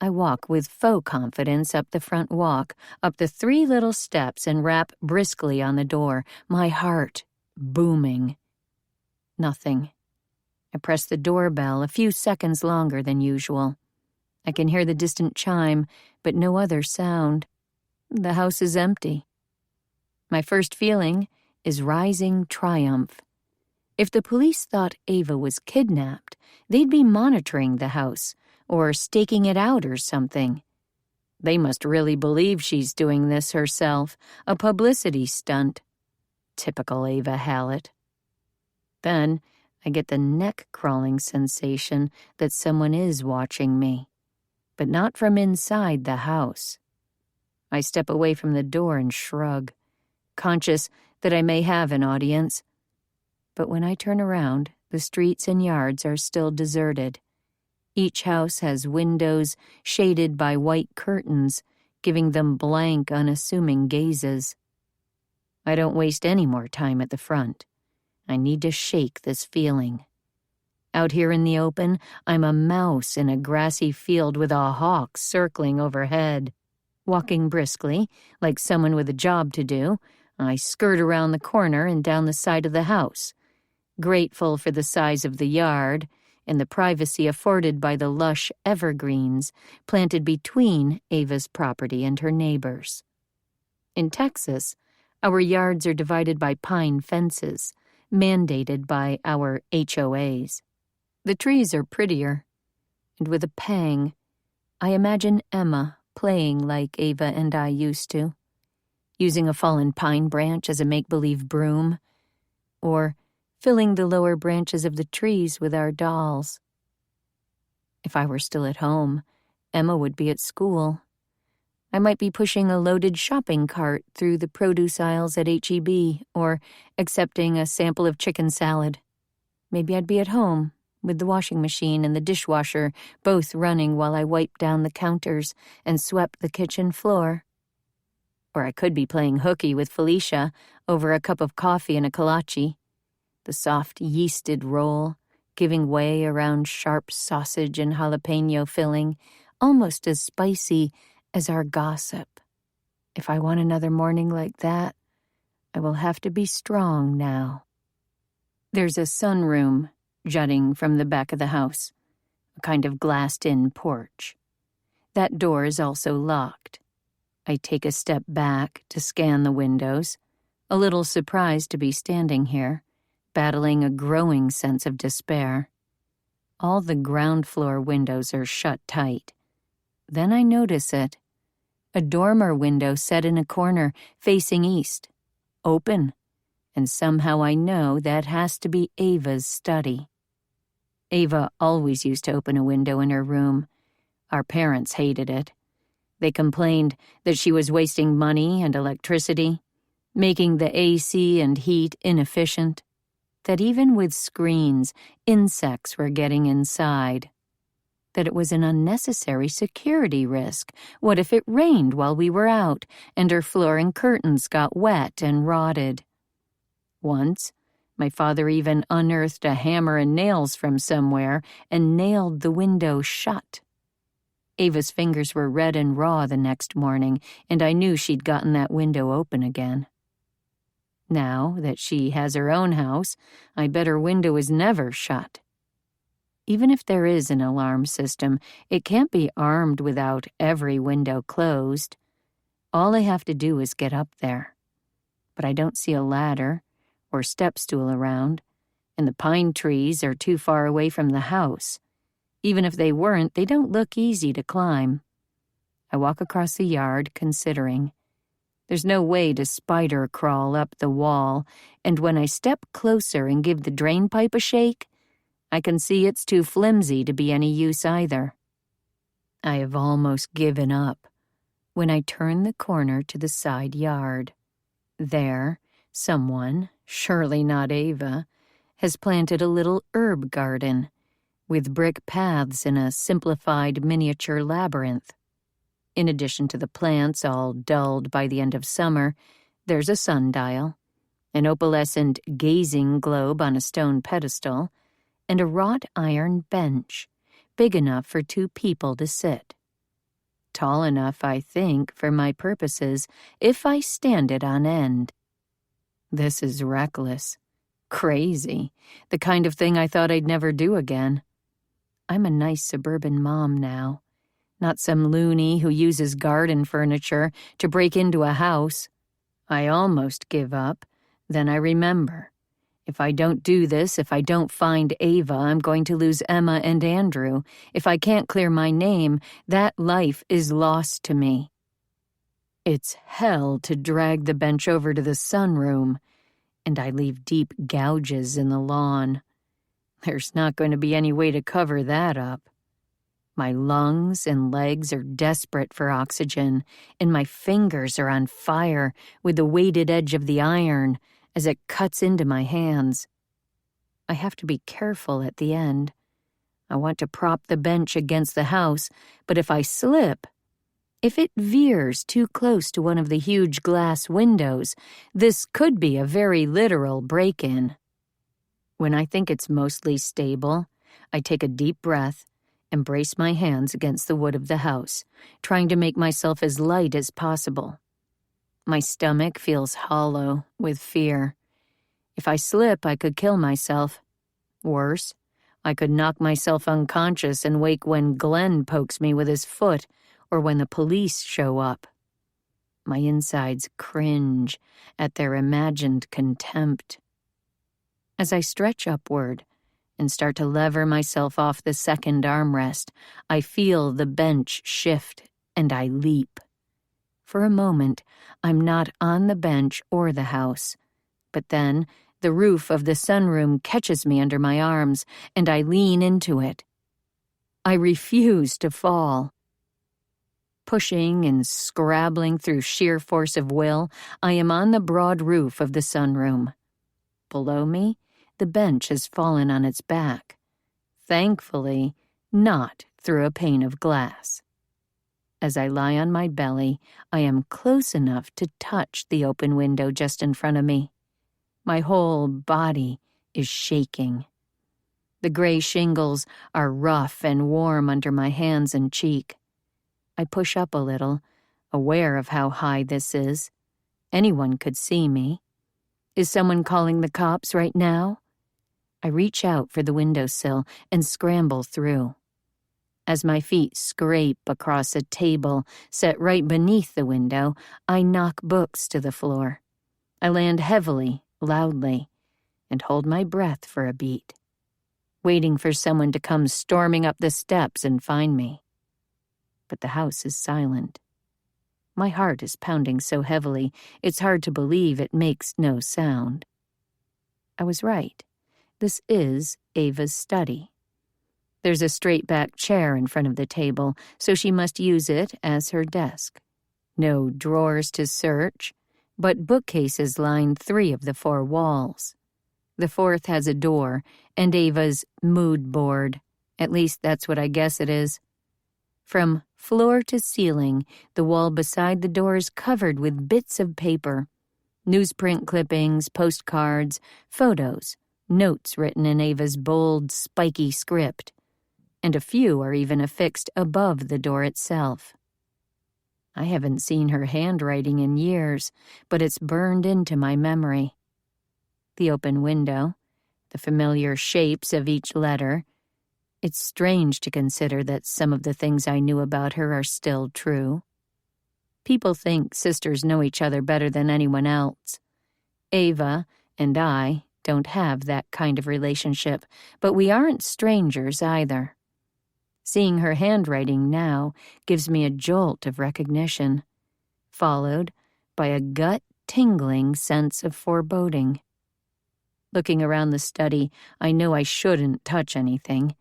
I walk with faux confidence up the front walk, up the 3 little steps, and rap briskly on the door, my heart booming. Nothing. I press the doorbell a few seconds longer than usual. I can hear the distant chime, but no other sound. The house is empty. My first feeling is rising triumph. If the police thought Ava was kidnapped, they'd be monitoring the house or staking it out or something. They must really believe she's doing this herself, a publicity stunt. Typical Ava Hallett. Then I get the neck-crawling sensation that someone is watching me, but not from inside the house. I step away from the door and shrug, conscious that I may have an audience. But when I turn around, the streets and yards are still deserted. Each house has windows shaded by white curtains, giving them blank, unassuming gazes. I don't waste any more time at the front. I need to shake this feeling. Out here in the open, I'm a mouse in a grassy field with a hawk circling overhead. Walking briskly, like someone with a job to do, I skirt around the corner and down the side of the house, grateful for the size of the yard and the privacy afforded by the lush evergreens planted between Ava's property and her neighbors. In Texas, our yards are divided by pine fences, mandated by our HOAs. The trees are prettier, and with a pang, I imagine Emma playing like Ava and I used to, using a fallen pine branch as a make-believe broom, or filling the lower branches of the trees with our dolls. If I were still at home, Emma would be at school. I might be pushing a loaded shopping cart through the produce aisles at H-E-B or accepting a sample of chicken salad. Maybe I'd be at home, with the washing machine and the dishwasher both running while I wiped down the counters and swept the kitchen floor. Or I could be playing hooky with Felicia over a cup of coffee and a kolache, the soft yeasted roll giving way around sharp sausage and jalapeno filling, almost as spicy as our gossip. If I want another morning like that, I will have to be strong now. There's a sunroom jutting from the back of the house, a kind of glassed-in porch. That door is also locked. I take a step back to scan the windows, a little surprised to be standing here, battling a growing sense of despair. All the ground floor windows are shut tight. Then I notice it. A dormer window set in a corner, facing east. Open. And somehow I know that has to be Ava's study. Ava always used to open a window in her room. Our parents hated it. They complained that she was wasting money and electricity, making the AC and heat inefficient, that even with screens, insects were getting inside, that it was an unnecessary security risk. What if it rained while we were out and her floor and curtains got wet and rotted? Once, my father even unearthed a hammer and nails from somewhere and nailed the window shut. Ava's fingers were red and raw the next morning, and I knew she'd gotten that window open again. Now that she has her own house, I bet her window is never shut. Even if there is an alarm system, it can't be armed without every window closed. All I have to do is get up there. But I don't see a ladder or step stool around, and the pine trees are too far away from the house. Even if they weren't, they don't look easy to climb. I walk across the yard, considering. There's no way to spider crawl up the wall, and when I step closer and give the drain pipe a shake, I can see it's too flimsy to be any use either. I have almost given up when I turn the corner to the side yard. There, someone, surely not Ava, has planted a little herb garden with brick paths in a simplified miniature labyrinth. In addition to the plants all dulled by the end of summer, there's a sundial, an opalescent gazing globe on a stone pedestal, and a wrought iron bench, big enough for 2 people to sit. Tall enough, I think, for my purposes, if I stand it on end. This is reckless, crazy, the kind of thing I thought I'd never do again. I'm a nice suburban mom now, not some loony who uses garden furniture to break into a house. I almost give up, then I remember. If I don't do this, if I don't find Ava, I'm going to lose Emma and Andrew. If I can't clear my name, that life is lost to me. It's hell to drag the bench over to the sunroom, and I leave deep gouges in the lawn. There's not going to be any way to cover that up. My lungs and legs are desperate for oxygen, and my fingers are on fire with the weighted edge of the iron as it cuts into my hands. I have to be careful at the end. I want to prop the bench against the house, but if I slip, if it veers too close to one of the huge glass windows, this could be a very literal break-in. When I think it's mostly stable, I take a deep breath and brace my hands against the wood of the house, trying to make myself as light as possible. My stomach feels hollow with fear. If I slip, I could kill myself. Worse, I could knock myself unconscious and wake when Glenn pokes me with his foot or when the police show up. My insides cringe at their imagined contempt. As I stretch upward and start to lever myself off the second armrest, I feel the bench shift and I leap. For a moment, I'm not on the bench or the house, but then the roof of the sunroom catches me under my arms and I lean into it. I refuse to fall. Pushing and scrabbling through sheer force of will, I am on the broad roof of the sunroom. Below me, the bench has fallen on its back. Thankfully, not through a pane of glass. As I lie on my belly, I am close enough to touch the open window just in front of me. My whole body is shaking. The gray shingles are rough and warm under my hands and cheek. I push up a little, aware of how high this is. Anyone could see me. Is someone calling the cops right now? I reach out for the windowsill and scramble through. As my feet scrape across a table set right beneath the window, I knock books to the floor. I land heavily, loudly, and hold my breath for a beat, waiting for someone to come storming up the steps and find me. But the house is silent. My heart is pounding so heavily, it's hard to believe it makes no sound. I was right. This is Ava's study. There's a straight-back chair in front of the table, so she must use it as her desk. No drawers to search, but bookcases line 3 of the 4 walls. The 4th has a door, and Ava's mood board. At least that's what I guess it is. From floor to ceiling, the wall beside the door is covered with bits of paper. Newsprint clippings, postcards, photos, notes written in Ava's bold, spiky script. And a few are even affixed above the door itself. I haven't seen her handwriting in years, but it's burned into my memory. The open window, the familiar shapes of each letter. It's strange to consider that some of the things I knew about her are still true. People think sisters know each other better than anyone else. Ava and I don't have that kind of relationship, but we aren't strangers either. Seeing her handwriting now gives me a jolt of recognition, followed by a gut-tingling sense of foreboding. Looking around the study, I know I shouldn't touch anything.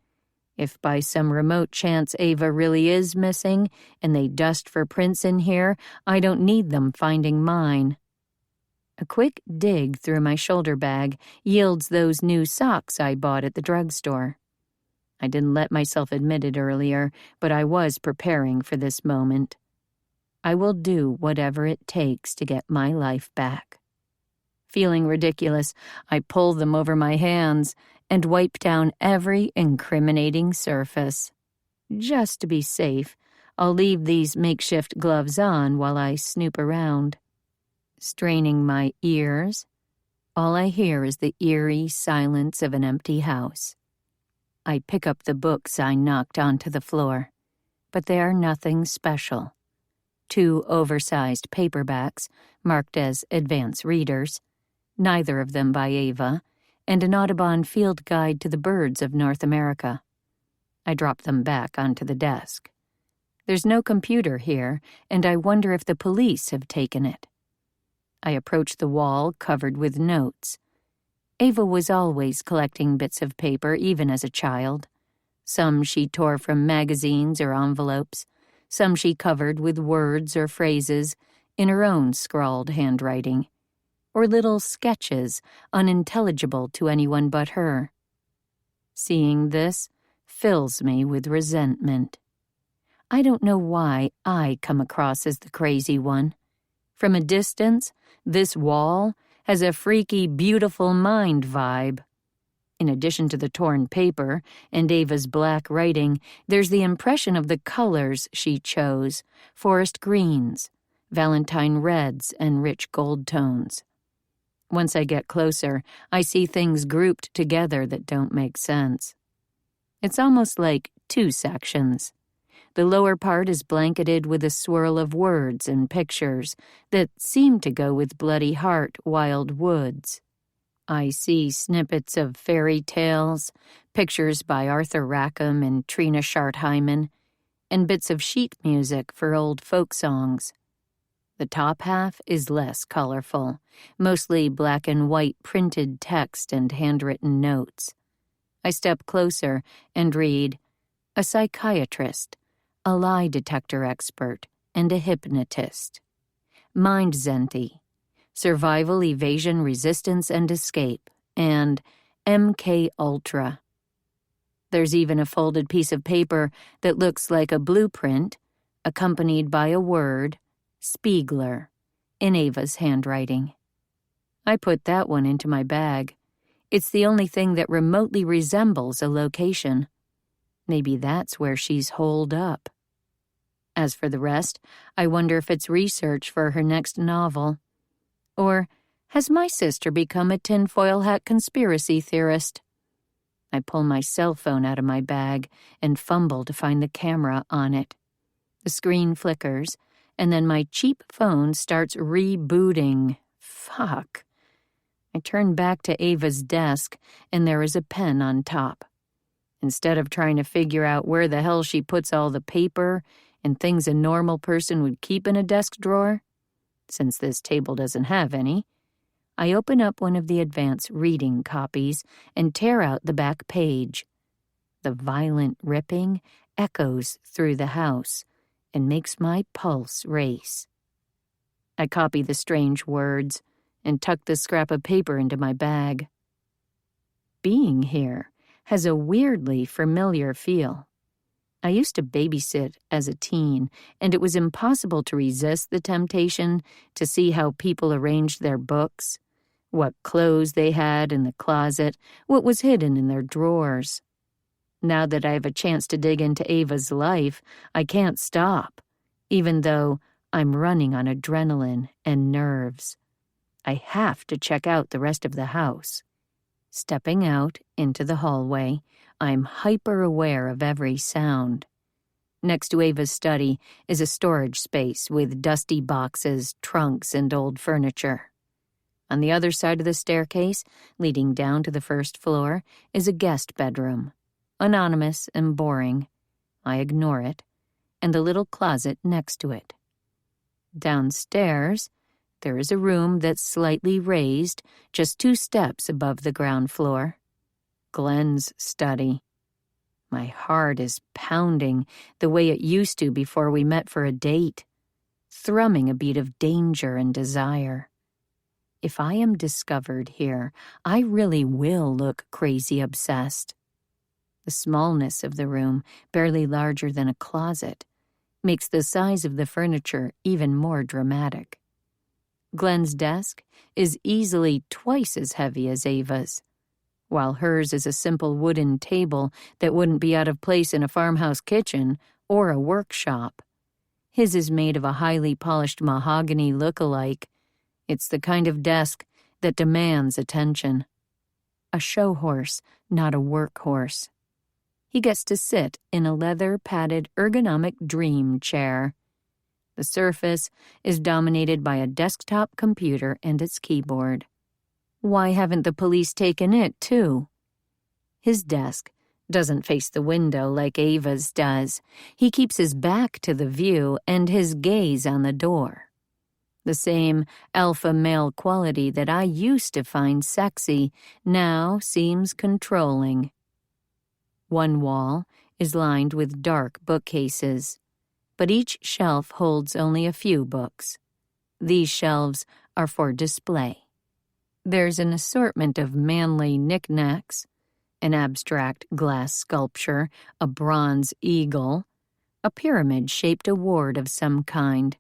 If by some remote chance Ava really is missing and they dust for prints in here, I don't need them finding mine. A quick dig through my shoulder bag yields those new socks I bought at the drugstore. I didn't let myself admit it earlier, but I was preparing for this moment. I will do whatever it takes to get my life back. Feeling ridiculous, I pull them over my hands and wipe down every incriminating surface. Just to be safe, I'll leave these makeshift gloves on while I snoop around. Straining my ears, all I hear is the eerie silence of an empty house. I pick up the books I knocked onto the floor, but they are nothing special. 2 oversized paperbacks, marked as advanced readers, neither of them by Ava, and an Audubon field guide to the birds of North America. I drop them back onto the desk. There's no computer here, and I wonder if the police have taken it. I approach the wall covered with notes. Ava was always collecting bits of paper, even as a child. Some she tore from magazines or envelopes, some she covered with words or phrases in her own scrawled handwriting, or little sketches unintelligible to anyone but her. Seeing this fills me with resentment. I don't know why I come across as the crazy one. From a distance, this wall has a freaky, beautiful mind vibe. In addition to the torn paper and Ava's black writing, there's the impression of the colors she chose: forest greens, valentine reds, and rich gold tones. Once I get closer, I see things grouped together that don't make sense. It's almost like 2 sections. The lower part is blanketed with a swirl of words and pictures that seem to go with Bloody Heart, Wild Woods. I see snippets of fairy tales, pictures by Arthur Rackham and Trina Schartheimer, and bits of sheet music for old folk songs. The top half is less colorful, mostly black and white printed text and handwritten notes. I step closer and read, "A psychiatrist, a lie detector expert, and a hypnotist. Mind Zenti, survival, evasion, resistance, and escape, and MK Ultra." There's even a folded piece of paper that looks like a blueprint, accompanied by a word, Spiegler, in Ava's handwriting. I put that one into my bag. It's the only thing that remotely resembles a location. Maybe that's where she's holed up. As for the rest, I wonder if it's research for her next novel. Or has my sister become a tinfoil hat conspiracy theorist? I pull my cell phone out of my bag and fumble to find the camera on it. The screen flickers, and then my cheap phone starts rebooting. Fuck. I turn back to Ava's desk, and there is a pen on top. Instead of trying to figure out where the hell she puts all the paper, and things a normal person would keep in a desk drawer, since this table doesn't have any, I open up one of the advance reading copies and tear out the back page. The violent ripping echoes through the house and makes my pulse race. I copy the strange words and tuck the scrap of paper into my bag. Being here has a weirdly familiar feel. I used to babysit as a teen, and it was impossible to resist the temptation to see how people arranged their books, what clothes they had in the closet, what was hidden in their drawers. Now that I have a chance to dig into Ava's life, I can't stop, even though I'm running on adrenaline and nerves. I have to check out the rest of the house. Stepping out into the hallway, I'm hyper-aware of every sound. Next to Ava's study is a storage space with dusty boxes, trunks, and old furniture. On the other side of the staircase, leading down to the first floor, is a guest bedroom. Anonymous and boring. I ignore it, and the little closet next to it. Downstairs, there is a room that's slightly raised, just 2 steps above the ground floor. Glenn's study. My heart is pounding the way it used to before we met for a date, thrumming a beat of danger and desire. If I am discovered here, I really will look crazy obsessed. The smallness of the room, barely larger than a closet, makes the size of the furniture even more dramatic. Glenn's desk is easily twice as heavy as Ava's, while hers is a simple wooden table that wouldn't be out of place in a farmhouse kitchen or a workshop. His is made of a highly polished mahogany look-alike. It's the kind of desk that demands attention. A show horse, not a workhorse. He gets to sit in a leather-padded ergonomic dream chair. The surface is dominated by a desktop computer and its keyboard. Why haven't the police taken it, too? His desk doesn't face the window like Ava's does. He keeps his back to the view and his gaze on the door. The same alpha male quality that I used to find sexy now seems controlling. One wall is lined with dark bookcases, but each shelf holds only a few books. These shelves are for display. There's an assortment of manly knickknacks, an abstract glass sculpture, a bronze eagle, a pyramid-shaped award of some kind,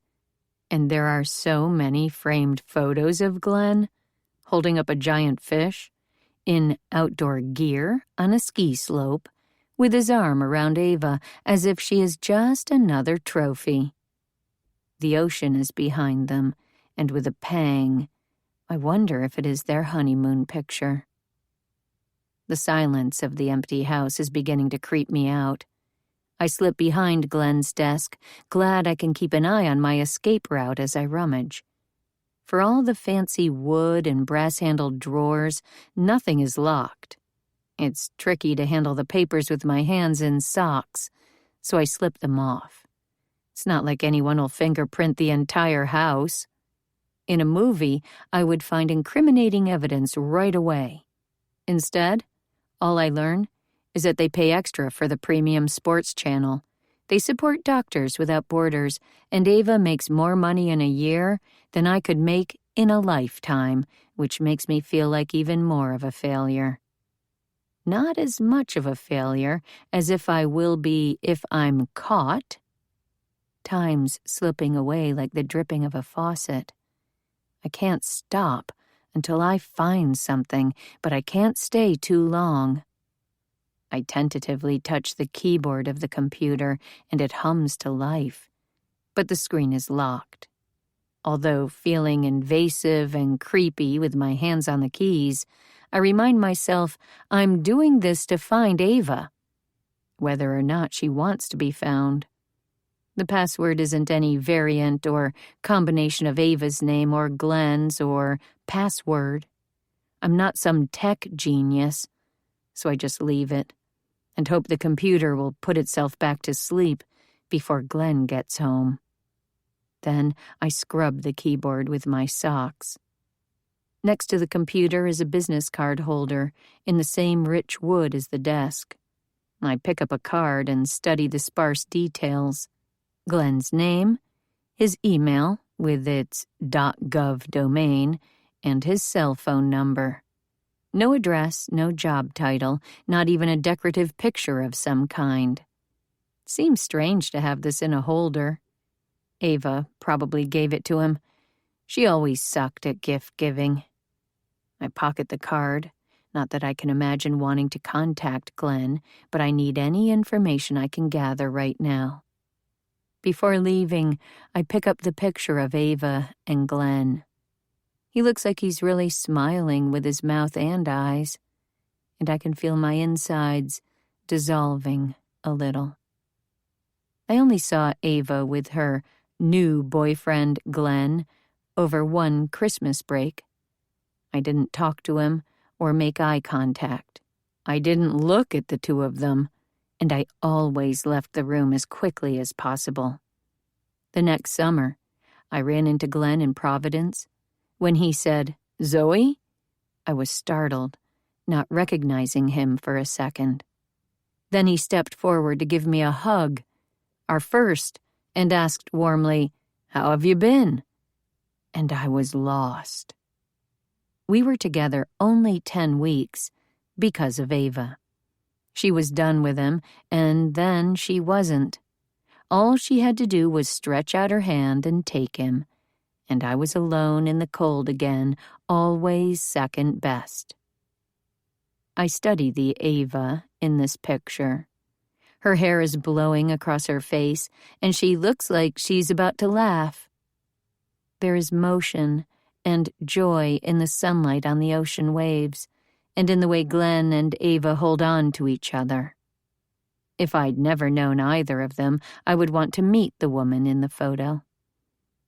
and there are so many framed photos of Glenn, holding up a giant fish, in outdoor gear on a ski slope, with his arm around Ava as if she is just another trophy. The ocean is behind them, and with a pang, I wonder if it is their honeymoon picture. The silence of the empty house is beginning to creep me out. I slip behind Glenn's desk, glad I can keep an eye on my escape route as I rummage. For all the fancy wood and brass-handled drawers, nothing is locked. It's tricky to handle the papers with my hands in socks, so I slip them off. It's not like anyone will fingerprint the entire house. In a movie, I would find incriminating evidence right away. Instead, all I learn is that they pay extra for the premium sports channel. They support Doctors Without Borders, and Ava makes more money in a year than I could make in a lifetime, which makes me feel like even more of a failure. Not as much of a failure as if I will be if I'm caught. Time's slipping away like the dripping of a faucet. I can't stop until I find something, but I can't stay too long. I tentatively touch the keyboard of the computer, and it hums to life. But the screen is locked. Although feeling invasive and creepy with my hands on the keys, I remind myself I'm doing this to find Ava, whether or not she wants to be found. The password isn't any variant or combination of Ava's name or Glenn's or password. I'm not some tech genius, so I just leave it and hope the computer will put itself back to sleep before Glenn gets home. Then I scrub the keyboard with my socks. Next to the computer is a business card holder in the same rich wood as the desk. I pick up a card and study the sparse details. Glenn's name, his email with its .gov domain, and his cell phone number. No address, no job title, not even a decorative picture of some kind. Seems strange to have this in a holder. Ava probably gave it to him. She always sucked at gift-giving. I pocket the card. Not that I can imagine wanting to contact Glenn, but I need any information I can gather right now. Before leaving, I pick up the picture of Ava and Glenn. He looks like he's really smiling with his mouth and eyes, and I can feel my insides dissolving a little. I only saw Ava with her new boyfriend, Glenn, over one Christmas break. I didn't talk to him or make eye contact. I didn't look at the two of them, and I always left the room as quickly as possible. The next summer, I ran into Glenn in Providence. When he said, "Zoe?" I was startled, not recognizing him for a second. Then he stepped forward to give me a hug, our first, and asked warmly, "How have you been?" And I was lost. We were together only 10 weeks because of Ava. She was done with him, and then she wasn't. All she had to do was stretch out her hand and take him, and I was alone in the cold again, always second best. I study the Ava in this picture. Her hair is blowing across her face, and she looks like she's about to laugh. There is motion and joy in the sunlight on the ocean waves, and in the way Glenn and Ava hold on to each other. If I'd never known either of them, I would want to meet the woman in the photo.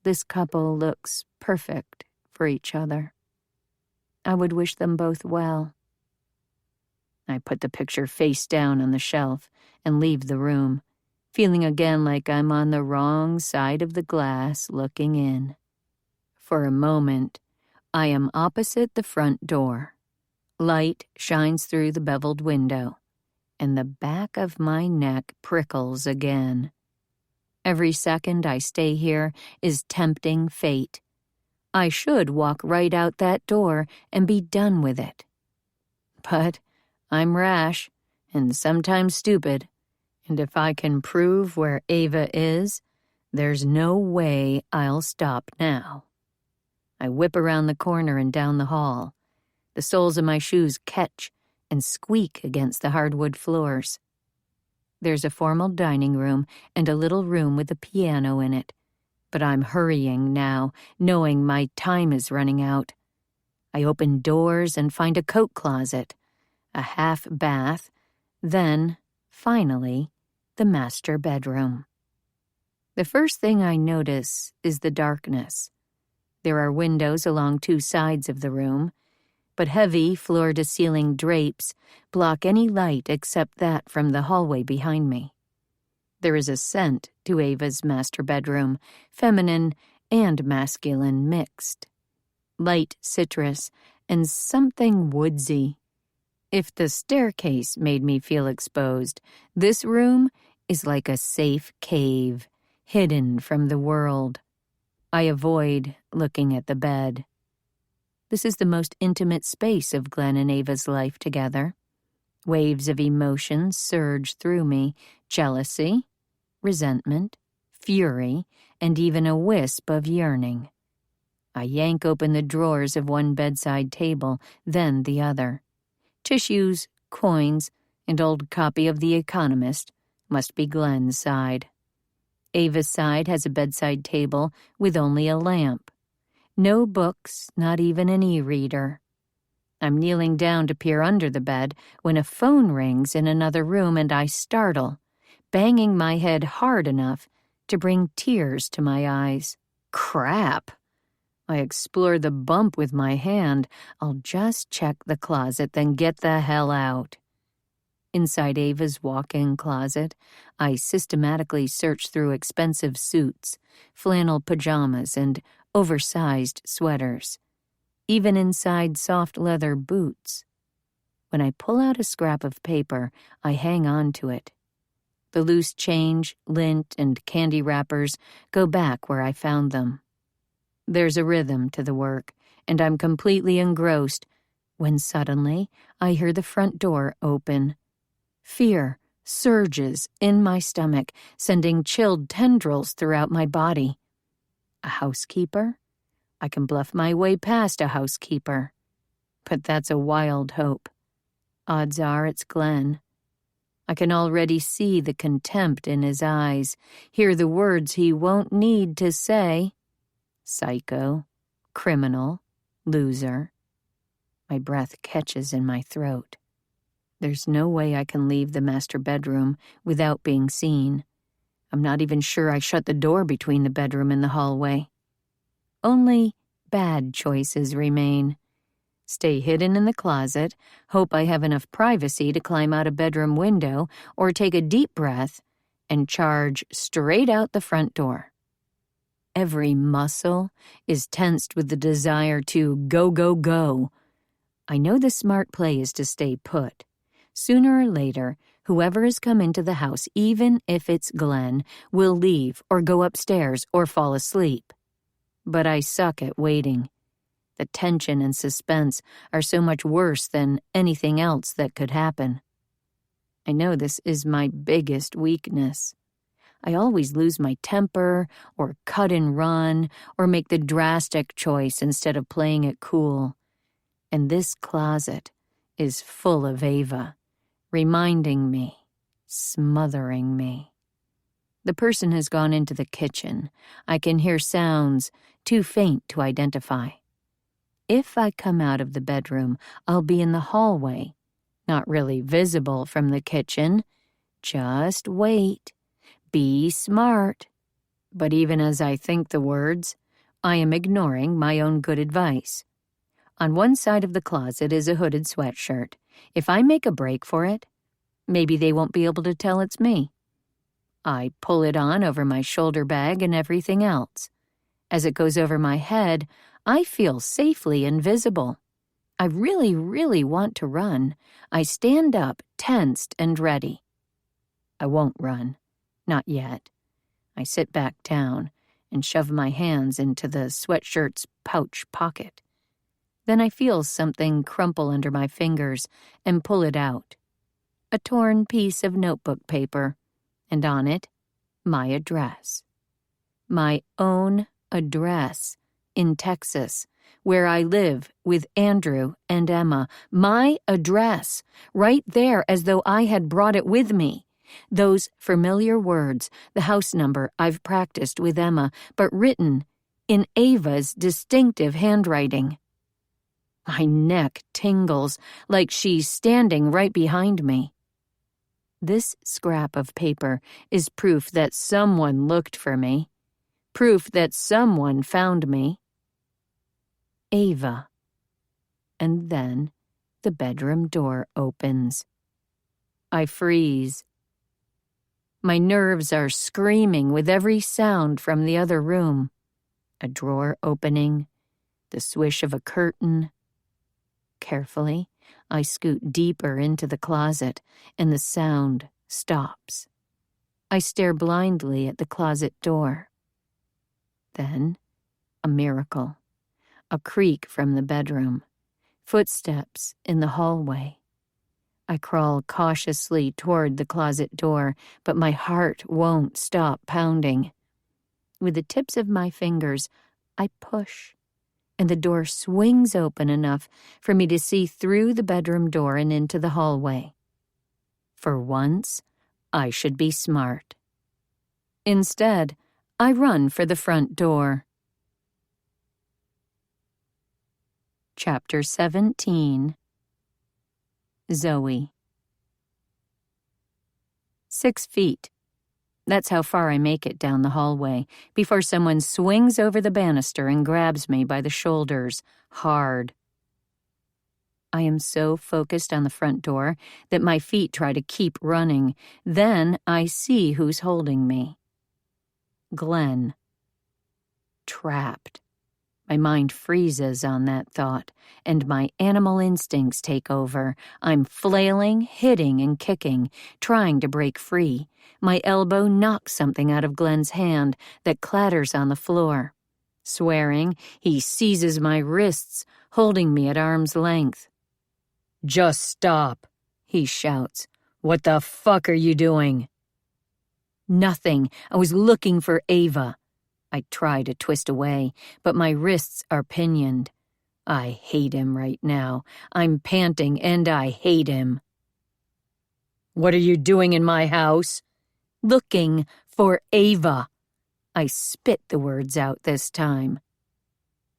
This couple looks perfect for each other. I would wish them both well. I put the picture face down on the shelf and leave the room, feeling again like I'm on the wrong side of the glass looking in. For a moment, I am opposite the front door. Light shines through the beveled window, and the back of my neck prickles again. Every second I stay here is tempting fate. I should walk right out that door and be done with it. But I'm rash and sometimes stupid, and if I can prove where Ava is, there's no way I'll stop now. I whip around the corner and down the hall. The soles of my shoes catch and squeak against the hardwood floors. There's a formal dining room and a little room with a piano in it, but I'm hurrying now, knowing my time is running out. I open doors and find a coat closet, a half bath, then, finally, the master bedroom. The first thing I notice is the darkness. There are windows along two sides of the room, but heavy floor-to-ceiling drapes block any light except that from the hallway behind me. There is a scent to Ava's master bedroom, feminine and masculine mixed. Light citrus and something woodsy. If the staircase made me feel exposed, this room is like a safe cave, hidden from the world. I avoid looking at the bed. This is the most intimate space of Glenn and Ava's life together. Waves of emotion surge through me, jealousy, resentment, fury, and even a wisp of yearning. I yank open the drawers of one bedside table, then the other. Tissues, coins, and old copy of The Economist must be Glenn's side. Ava's side has a bedside table with only a lamp. No books, not even an e-reader. I'm kneeling down to peer under the bed when a phone rings in another room and I startle, banging my head hard enough to bring tears to my eyes. Crap! I explore the bump with my hand. I'll just check the closet, then get the hell out. Inside Ava's walk-in closet, I systematically search through expensive suits, flannel pajamas, and oversized sweaters, even inside soft leather boots. When I pull out a scrap of paper, I hang on to it. The loose change, lint, and candy wrappers go back where I found them. There's a rhythm to the work, and I'm completely engrossed when suddenly I hear the front door open. Fear surges in my stomach, sending chilled tendrils throughout my body. A housekeeper? I can bluff my way past a housekeeper. But that's a wild hope. Odds are it's Glenn. I can already see the contempt in his eyes, hear the words he won't need to say. Psycho, criminal, loser. My breath catches in my throat. There's no way I can leave the master bedroom without being seen. I'm not even sure I shut the door between the bedroom and the hallway. Only bad choices remain. Stay hidden in the closet, hope I have enough privacy to climb out a bedroom window, or take a deep breath and charge straight out the front door. Every muscle is tensed with the desire to go, go, go. I know the smart play is to stay put. Sooner or later, whoever has come into the house, even if it's Glenn, will leave or go upstairs or fall asleep. But I suck at waiting. The tension and suspense are so much worse than anything else that could happen. I know this is my biggest weakness. I always lose my temper, or cut and run, or make the drastic choice instead of playing it cool. And this closet is full of Ava, reminding me, smothering me. The person has gone into the kitchen. I can hear sounds too faint to identify. If I come out of the bedroom, I'll be in the hallway, not really visible from the kitchen. Just wait. Be smart. But even as I think the words, I am ignoring my own good advice. On one side of the closet is a hooded sweatshirt. If I make a break for it, maybe they won't be able to tell it's me. I pull it on over my shoulder bag and everything else. As it goes over my head, I feel safely invisible. I really, really want to run. I stand up, tensed and ready. I won't run. Not yet. I sit back down and shove my hands into the sweatshirt's pouch pocket. Then I feel something crumple under my fingers and pull it out. A torn piece of notebook paper, and on it, my address. My own address in Texas, where I live with Andrew and Emma. My address, right there as though I had brought it with me. Those familiar words, the house number I've practiced with Emma, but written in Ava's distinctive handwriting. My neck tingles like she's standing right behind me. This scrap of paper is proof that someone looked for me, proof that someone found me. Ava. And then the bedroom door opens. I freeze. My nerves are screaming with every sound from the other room. A drawer opening, the swish of a curtain. Carefully, I scoot deeper into the closet, and the sound stops. I stare blindly at the closet door. Then, a miracle. A creak from the bedroom. Footsteps in the hallway. I crawl cautiously toward the closet door, but my heart won't stop pounding. With the tips of my fingers, I push, and the door swings open enough for me to see through the bedroom door and into the hallway. For once, I should be smart. Instead, I run for the front door. Chapter 17. Zoe. 6 feet. That's how far I make it down the hallway before someone swings over the banister and grabs me by the shoulders, hard. I am so focused on the front door that my feet try to keep running. Then I see who's holding me. Glenn. Trapped. My mind freezes on that thought, and my animal instincts take over. I'm flailing, hitting, and kicking, trying to break free. My elbow knocks something out of Glenn's hand that clatters on the floor. Swearing, he seizes my wrists, holding me at arm's length. "Just stop," he shouts. "What the fuck are you doing?" "Nothing. I was looking for Ava." I try to twist away, but my wrists are pinioned. I hate him right now. I'm panting, and I hate him. "What are you doing in my house?" "Looking for Ava." I spit the words out this time.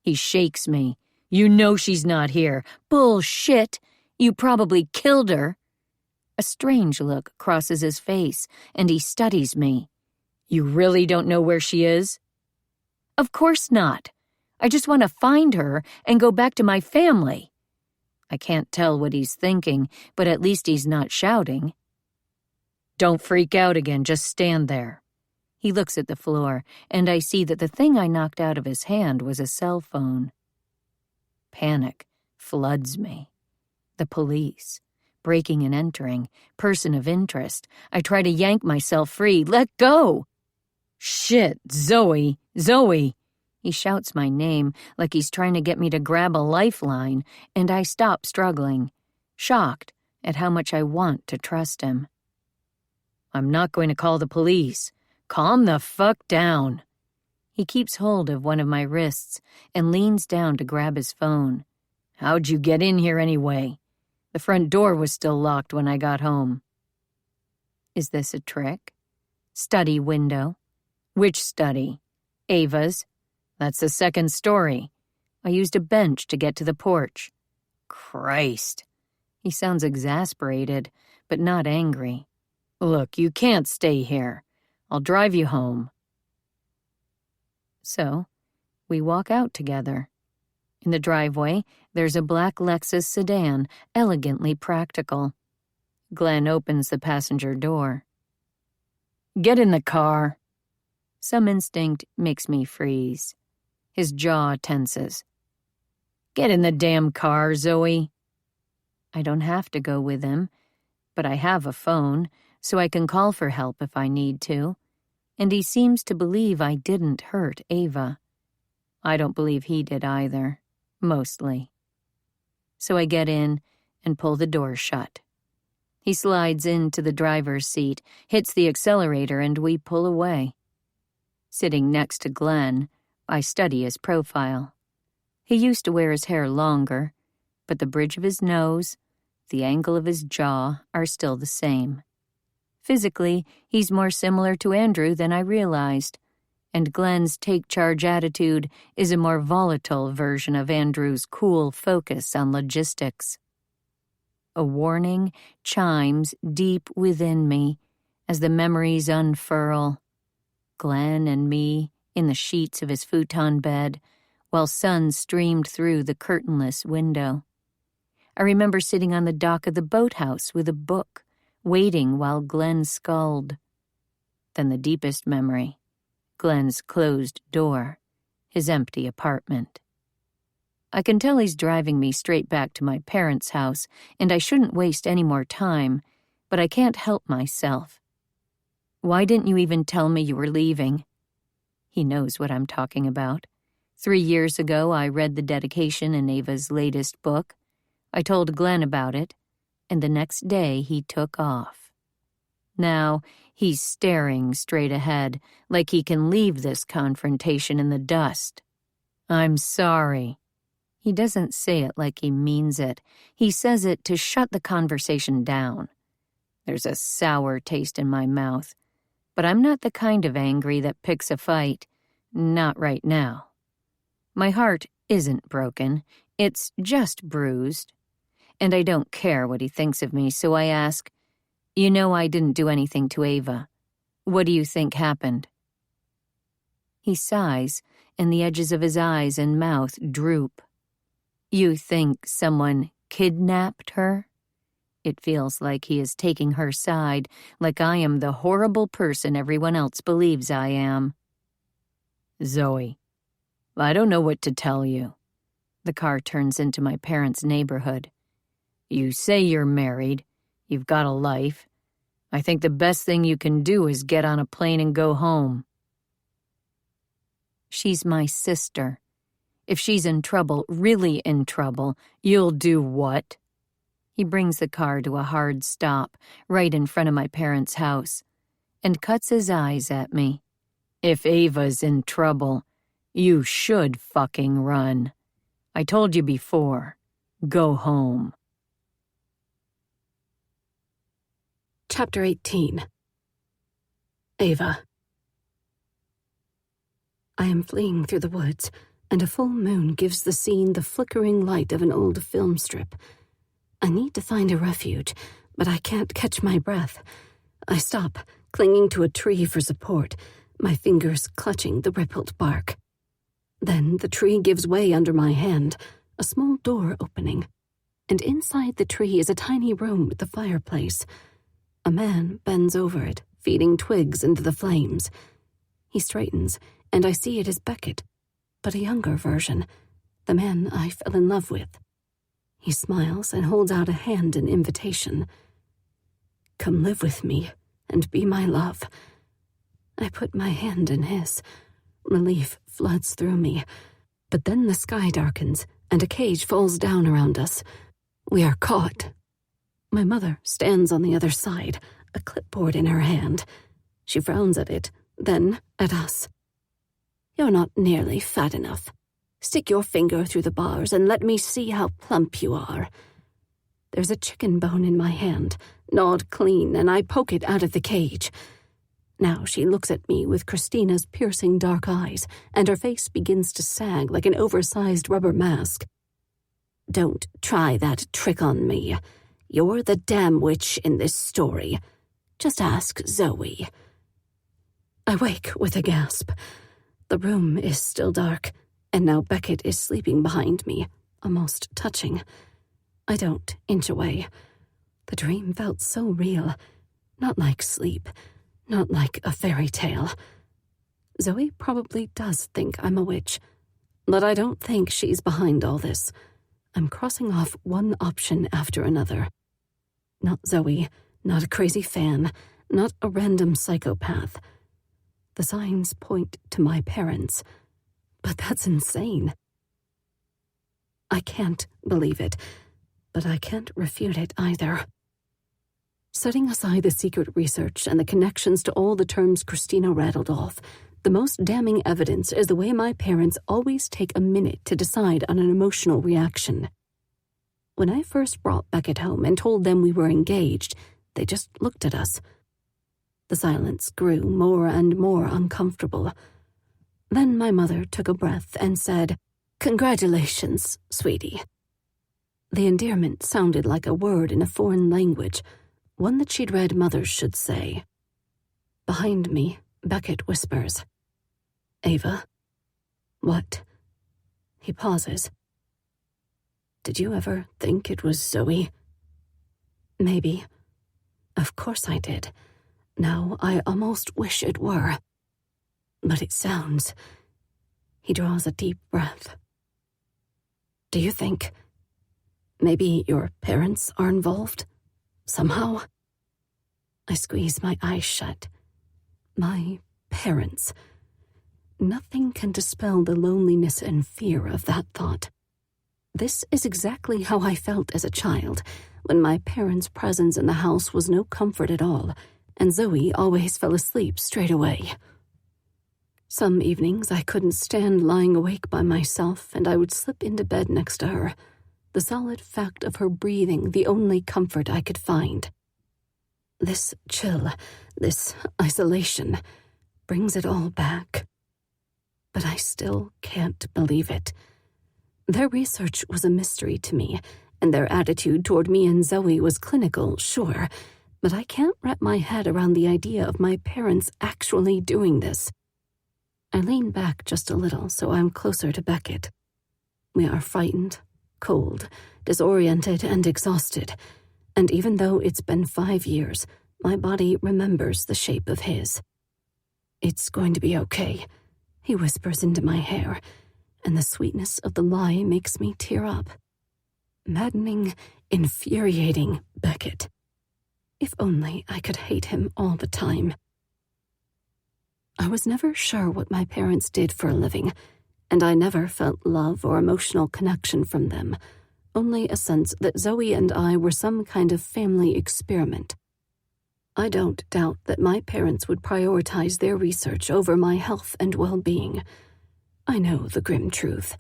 He shakes me. "You know she's not here." "Bullshit! You probably killed her." A strange look crosses his face, and he studies me. "You really don't know where she is?" "Of course not. I just want to find her and go back to my family." I can't tell what he's thinking, but at least he's not shouting. "Don't freak out again, just stand there." He looks at the floor, and I see that the thing I knocked out of his hand was a cell phone. Panic floods me. The police. Breaking and entering. Person of interest. I try to yank myself free. "Let go!" "Shit, Zoe! Zoe!" He shouts my name like he's trying to get me to grab a lifeline, and I stop struggling, shocked at how much I want to trust him. "I'm not going to call the police. Calm the fuck down." He keeps hold of one of my wrists and leans down to grab his phone. "How'd you get in here anyway? The front door was still locked when I got home." Is this a trick? Study window. Which study? Ava's. That's the second story. I used a bench to get to the porch. Christ. He sounds exasperated, but not angry. "Look, you can't stay here. I'll drive you home." So, we walk out together. In the driveway, there's a black Lexus sedan, elegantly practical. Glenn opens the passenger door. "Get in the car." Some instinct makes me freeze. His jaw tenses. "Get in the damn car, Zoe." I don't have to go with him, but I have a phone, so I can call for help if I need to. And he seems to believe I didn't hurt Ava. I don't believe he did either, mostly. So I get in and pull the door shut. He slides into the driver's seat, hits the accelerator, and we pull away. Sitting next to Glenn, I study his profile. He used to wear his hair longer, but the bridge of his nose, the angle of his jaw are still the same. Physically, he's more similar to Andrew than I realized, and Glenn's take-charge attitude is a more volatile version of Andrew's cool focus on logistics. A warning chimes deep within me as the memories unfurl. Glenn and me in the sheets of his futon bed, while sun streamed through the curtainless window. I remember sitting on the dock of the boathouse with a book, waiting while Glenn sculled. Then the deepest memory, Glenn's closed door, his empty apartment. I can tell he's driving me straight back to my parents' house, and I shouldn't waste any more time, but I can't help myself. "Why didn't you even tell me you were leaving?" He knows what I'm talking about. 3 years ago, I read the dedication in Ava's latest book. I told Glenn about it, and the next day he took off. Now, he's staring straight ahead, like he can leave this confrontation in the dust. "I'm sorry." He doesn't say it like he means it. He says it to shut the conversation down. There's a sour taste in my mouth. But I'm not the kind of angry that picks a fight. Not right now. My heart isn't broken. It's just bruised. And I don't care what he thinks of me, so I ask, "You know I didn't do anything to Ava. What do you think happened?" He sighs, and the edges of his eyes and mouth droop. "You think someone kidnapped her? It feels like he is taking her side, like I am the horrible person everyone else believes I am. Zoe, I don't know what to tell you. The car turns into my parents' neighborhood. You say you're married. You've got a life. I think the best thing you can do is get on a plane and go home. She's my sister. If she's in trouble, really in trouble, you'll do what? He brings the car to a hard stop right in front of my parents' house and cuts his eyes at me. If Ava's in trouble, you should fucking run. I told you before. Go home. Chapter 18. Ava. I am fleeing through the woods, and a full moon gives the scene the flickering light of an old film strip. I need to find a refuge, but I can't catch my breath. I stop, clinging to a tree for support, my fingers clutching the rippled bark. Then the tree gives way under my hand, a small door opening, and inside the tree is a tiny room with a fireplace. A man bends over it, feeding twigs into the flames. He straightens, and I see it is Beckett, but a younger version, the man I fell in love with. He smiles and holds out a hand in invitation. Come live with me and be my love. I put my hand in his. Relief floods through me. But then the sky darkens, and a cage falls down around us. We are caught. My mother stands on the other side, a clipboard in her hand. She frowns at it, then at us. You're not nearly fat enough. Stick your finger through the bars and let me see how plump you are. There's a chicken bone in my hand, gnawed clean, and I poke it out of the cage. Now she looks at me with Christina's piercing dark eyes, and her face begins to sag like an oversized rubber mask. Don't try that trick on me. You're the damn witch in this story. Just ask Zoe. I wake with a gasp. The room is still dark, and now Beckett is sleeping behind me, almost touching. I don't inch away. The dream felt so real, not like sleep, not like a fairy tale. Zoe probably does think I'm a witch, but I don't think she's behind all this. I'm crossing off one option after another. Not Zoe, not a crazy fan, not a random psychopath. The signs point to my parents, but that's insane. I can't believe it, but I can't refute it either. Setting aside the secret research and the connections to all the terms Christina rattled off, the most damning evidence is the way my parents always take a minute to decide on an emotional reaction. When I first brought Beckett home and told them we were engaged, they just looked at us. The silence grew more and more uncomfortable. Then my mother took a breath and said, "Congratulations, sweetie." The endearment sounded like a word in a foreign language, one that she'd read mothers should say. Behind me, Beckett whispers, "Ava." "What?" He pauses. "Did you ever think it was Zoe?" "Maybe. Of course I did. Now I almost wish it were. But it sounds..." He draws a deep breath. "Do you think maybe your parents are involved? Somehow?" I squeeze my eyes shut. My parents. Nothing can dispel the loneliness and fear of that thought. This is exactly how I felt as a child, when my parents' presence in the house was no comfort at all, and Zoe always fell asleep straight away. Some evenings I couldn't stand lying awake by myself, and I would slip into bed next to her, the solid fact of her breathing the only comfort I could find. This chill, this isolation, brings it all back. But I still can't believe it. Their research was a mystery to me, and their attitude toward me and Zoe was clinical, sure, but I can't wrap my head around the idea of my parents actually doing this. I lean back just a little so I'm closer to Beckett. We are frightened, cold, disoriented, and exhausted, and even though it's been 5 years, my body remembers the shape of his. "It's going to be okay," he whispers into my hair, and the sweetness of the lie makes me tear up. Maddening, infuriating Beckett. If only I could hate him all the time. I was never sure what my parents did for a living, and I never felt love or emotional connection from them, only a sense that Zoe and I were some kind of family experiment. I don't doubt that my parents would prioritize their research over my health and well-being. I know the grim truth.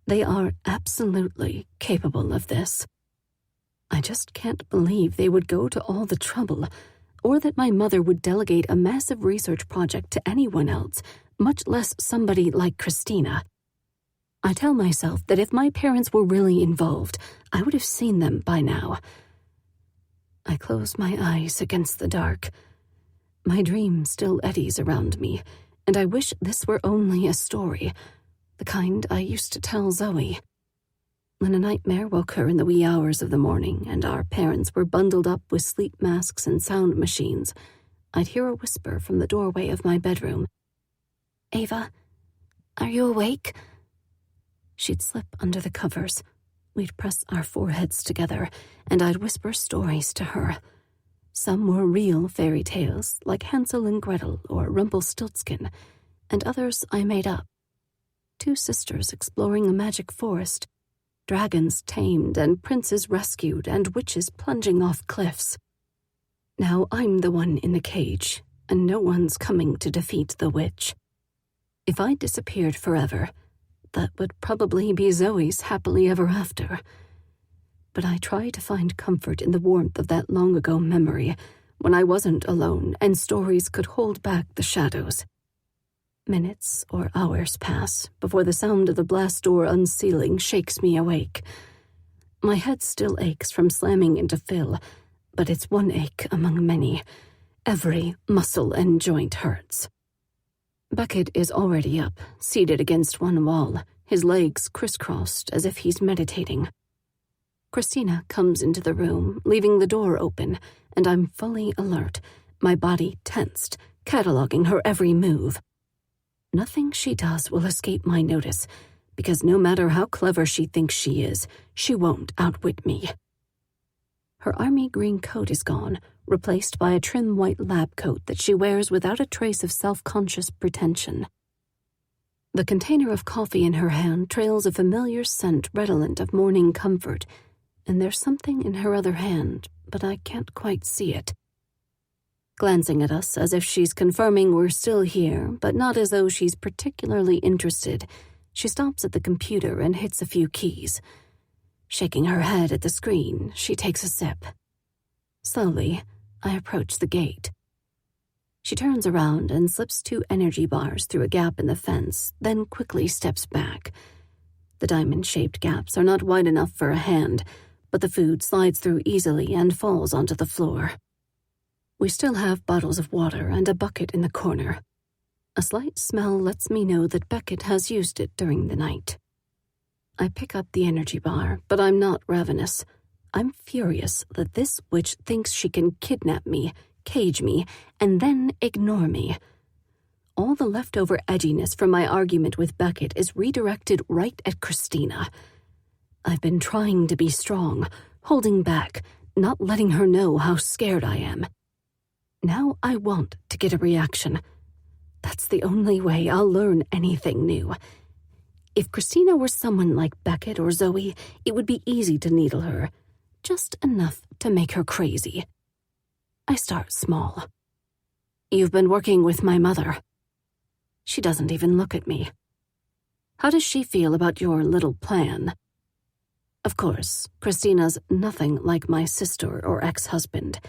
They are absolutely capable of this. I just can't believe they would go to all the trouble, or that my mother would delegate a massive research project to anyone else, much less somebody like Christina. I tell myself that if my parents were really involved, I would have seen them by now. I close my eyes against the dark. My dream still eddies around me, and I wish this were only a story, the kind I used to tell Zoe. When a nightmare woke her in the wee hours of the morning and our parents were bundled up with sleep masks and sound machines, I'd hear a whisper from the doorway of my bedroom. "Ava, are you awake?" She'd slip under the covers. We'd press our foreheads together, and I'd whisper stories to her. Some were real fairy tales, like Hansel and Gretel or Rumpelstiltskin, and others I made up. 2 sisters exploring a magic forest, dragons tamed and princes rescued and witches plunging off cliffs. Now I'm the one in the cage, and no one's coming to defeat the witch. If I disappeared forever, that would probably be Zoe's happily ever after. But I try to find comfort in the warmth of that long-ago memory, when I wasn't alone and stories could hold back the shadows. Minutes or hours pass before the sound of the blast door unsealing shakes me awake. My head still aches from slamming into Phil, but it's one ache among many. Every muscle and joint hurts. Beckett is already up, seated against one wall, his legs crisscrossed as if he's meditating. Christina comes into the room, leaving the door open, and I'm fully alert, my body tensed, cataloging her every move. Nothing she does will escape my notice, because no matter how clever she thinks she is, she won't outwit me. Her army green coat is gone, replaced by a trim white lab coat that she wears without a trace of self-conscious pretension. The container of coffee in her hand trails a familiar scent redolent of morning comfort, and there's something in her other hand, but I can't quite see it. Glancing at us as if she's confirming we're still here, but not as though she's particularly interested, she stops at the computer and hits a few keys. Shaking her head at the screen, she takes a sip. Slowly, I approach the gate. She turns around and slips 2 energy bars through a gap in the fence, then quickly steps back. The diamond-shaped gaps are not wide enough for a hand, but the food slides through easily and falls onto the floor. We still have bottles of water and a bucket in the corner. A slight smell lets me know that Beckett has used it during the night. I pick up the energy bar, but I'm not ravenous. I'm furious that this witch thinks she can kidnap me, cage me, and then ignore me. All the leftover edginess from my argument with Beckett is redirected right at Christina. I've been trying to be strong, holding back, not letting her know how scared I am. Now I want to get a reaction. That's the only way I'll learn anything new. If Christina were someone like Beckett or Zoe, it would be easy to needle her, just enough to make her crazy. I start small. "You've been working with my mother." She doesn't even look at me. "How does she feel about your little plan?" Of course, Christina's nothing like my sister or ex-husband.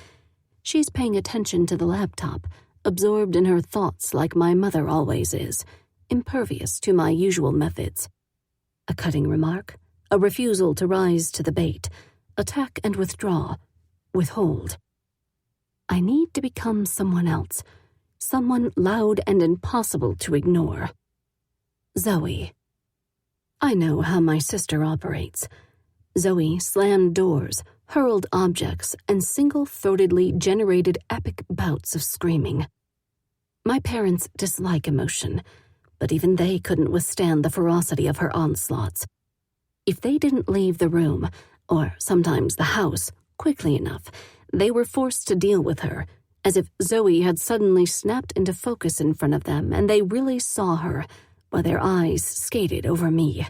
She's paying attention to the laptop, absorbed in her thoughts like my mother always is, impervious to my usual methods. A cutting remark, a refusal to rise to the bait, attack and withdraw, withhold. I need to become someone else, someone loud and impossible to ignore. Zoe. I know how my sister operates. Zoe slammed doors, hurled objects, and single-throatedly generated epic bouts of screaming. My parents dislike emotion, but even they couldn't withstand the ferocity of her onslaughts. If they didn't leave the room, or sometimes the house, quickly enough, they were forced to deal with her, as if Zoe had suddenly snapped into focus in front of them and they really saw her, while their eyes skated over me.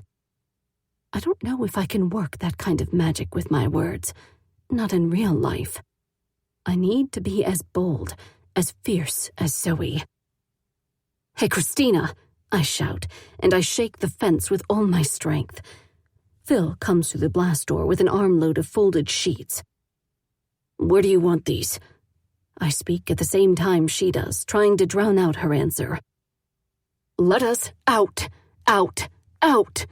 I don't know if I can work that kind of magic with my words, not in real life. I need to be as bold, as fierce as Zoe. "Hey, Christina!" I shout, and I shake the fence with all my strength. Phil comes through the blast door with an armload of folded sheets. "Where do you want these?" I speak at the same time she does, trying to drown out her answer. "Let us out! Out! Out!"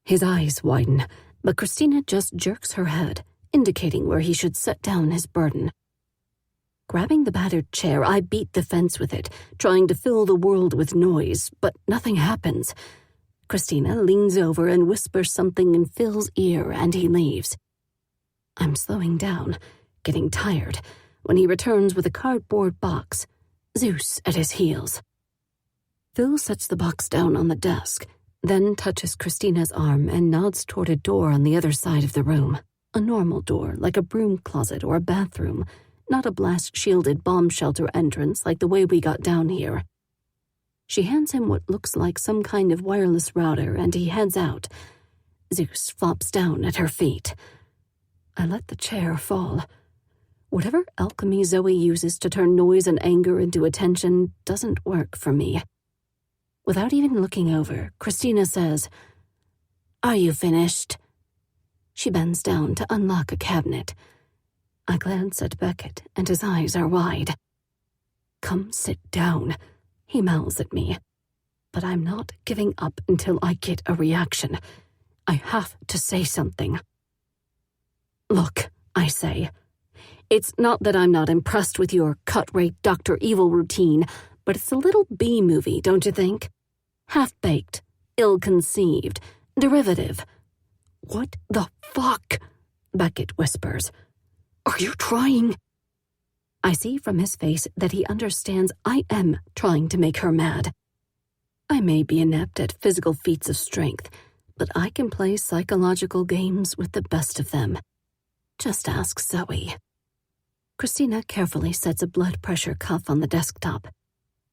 His eyes widen, but Christina just jerks her head, indicating where he should set down his burden. Grabbing the battered chair, I beat the fence with it, trying to fill the world with noise, but nothing happens. Christina leans over and whispers something in Phil's ear, and he leaves. I'm slowing down, getting tired, when he returns with a cardboard box, Zeus at his heels. Phil sets the box down on the desk, then touches Christina's arm and nods toward a door on the other side of the room. A normal door, like a broom closet or a bathroom, not a blast-shielded bomb shelter entrance like the way we got down here. She hands him what looks like some kind of wireless router, and he heads out. Zeus flops down at her feet. I let the chair fall. Whatever alchemy Zoe uses to turn noise and anger into attention doesn't work for me. Without even looking over, Christina says, "Are you finished?" She bends down to unlock a cabinet. I glance at Beckett, and his eyes are wide. "Come sit down," he mouths at me. But I'm not giving up until I get a reaction. I have to say something. "Look," I say. "It's not that I'm not impressed with your cut-rate Dr. Evil routine, but it's a little B-movie, don't you think? Half-baked, ill-conceived, derivative." "What the fuck?" Beckett whispers. "Are you trying?" I see from his face that he understands I am trying to make her mad. I may be inept at physical feats of strength, but I can play psychological games with the best of them. Just ask Zoe. Christina carefully sets a blood pressure cuff on the desktop.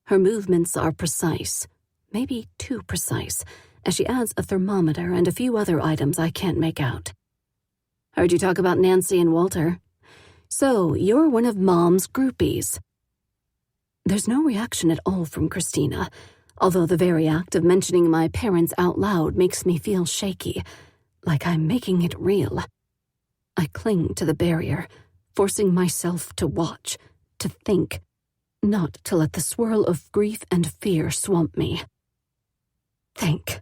Her movements are precise, maybe too precise, as she adds a thermometer and a few other items I can't make out. "Heard you talk about Nancy and Walter. So, you're one of Mom's groupies." There's no reaction at all from Christina, although the very act of mentioning my parents out loud makes me feel shaky, like I'm making it real. I cling to the barrier, forcing myself to watch, to think, not to let the swirl of grief and fear swamp me. Think.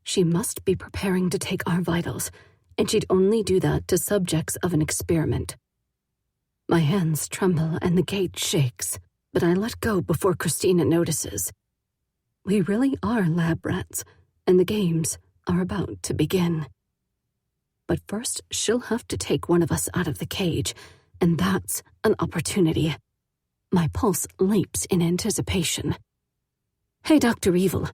She must be preparing to take our vitals, and she'd only do that to subjects of an experiment. My hands tremble and the gate shakes, but I let go before Christina notices. We really are lab rats, and the games are about to begin. But first, she'll have to take one of us out of the cage, and that's an opportunity. My pulse leaps in anticipation. "Hey, Dr. Evil,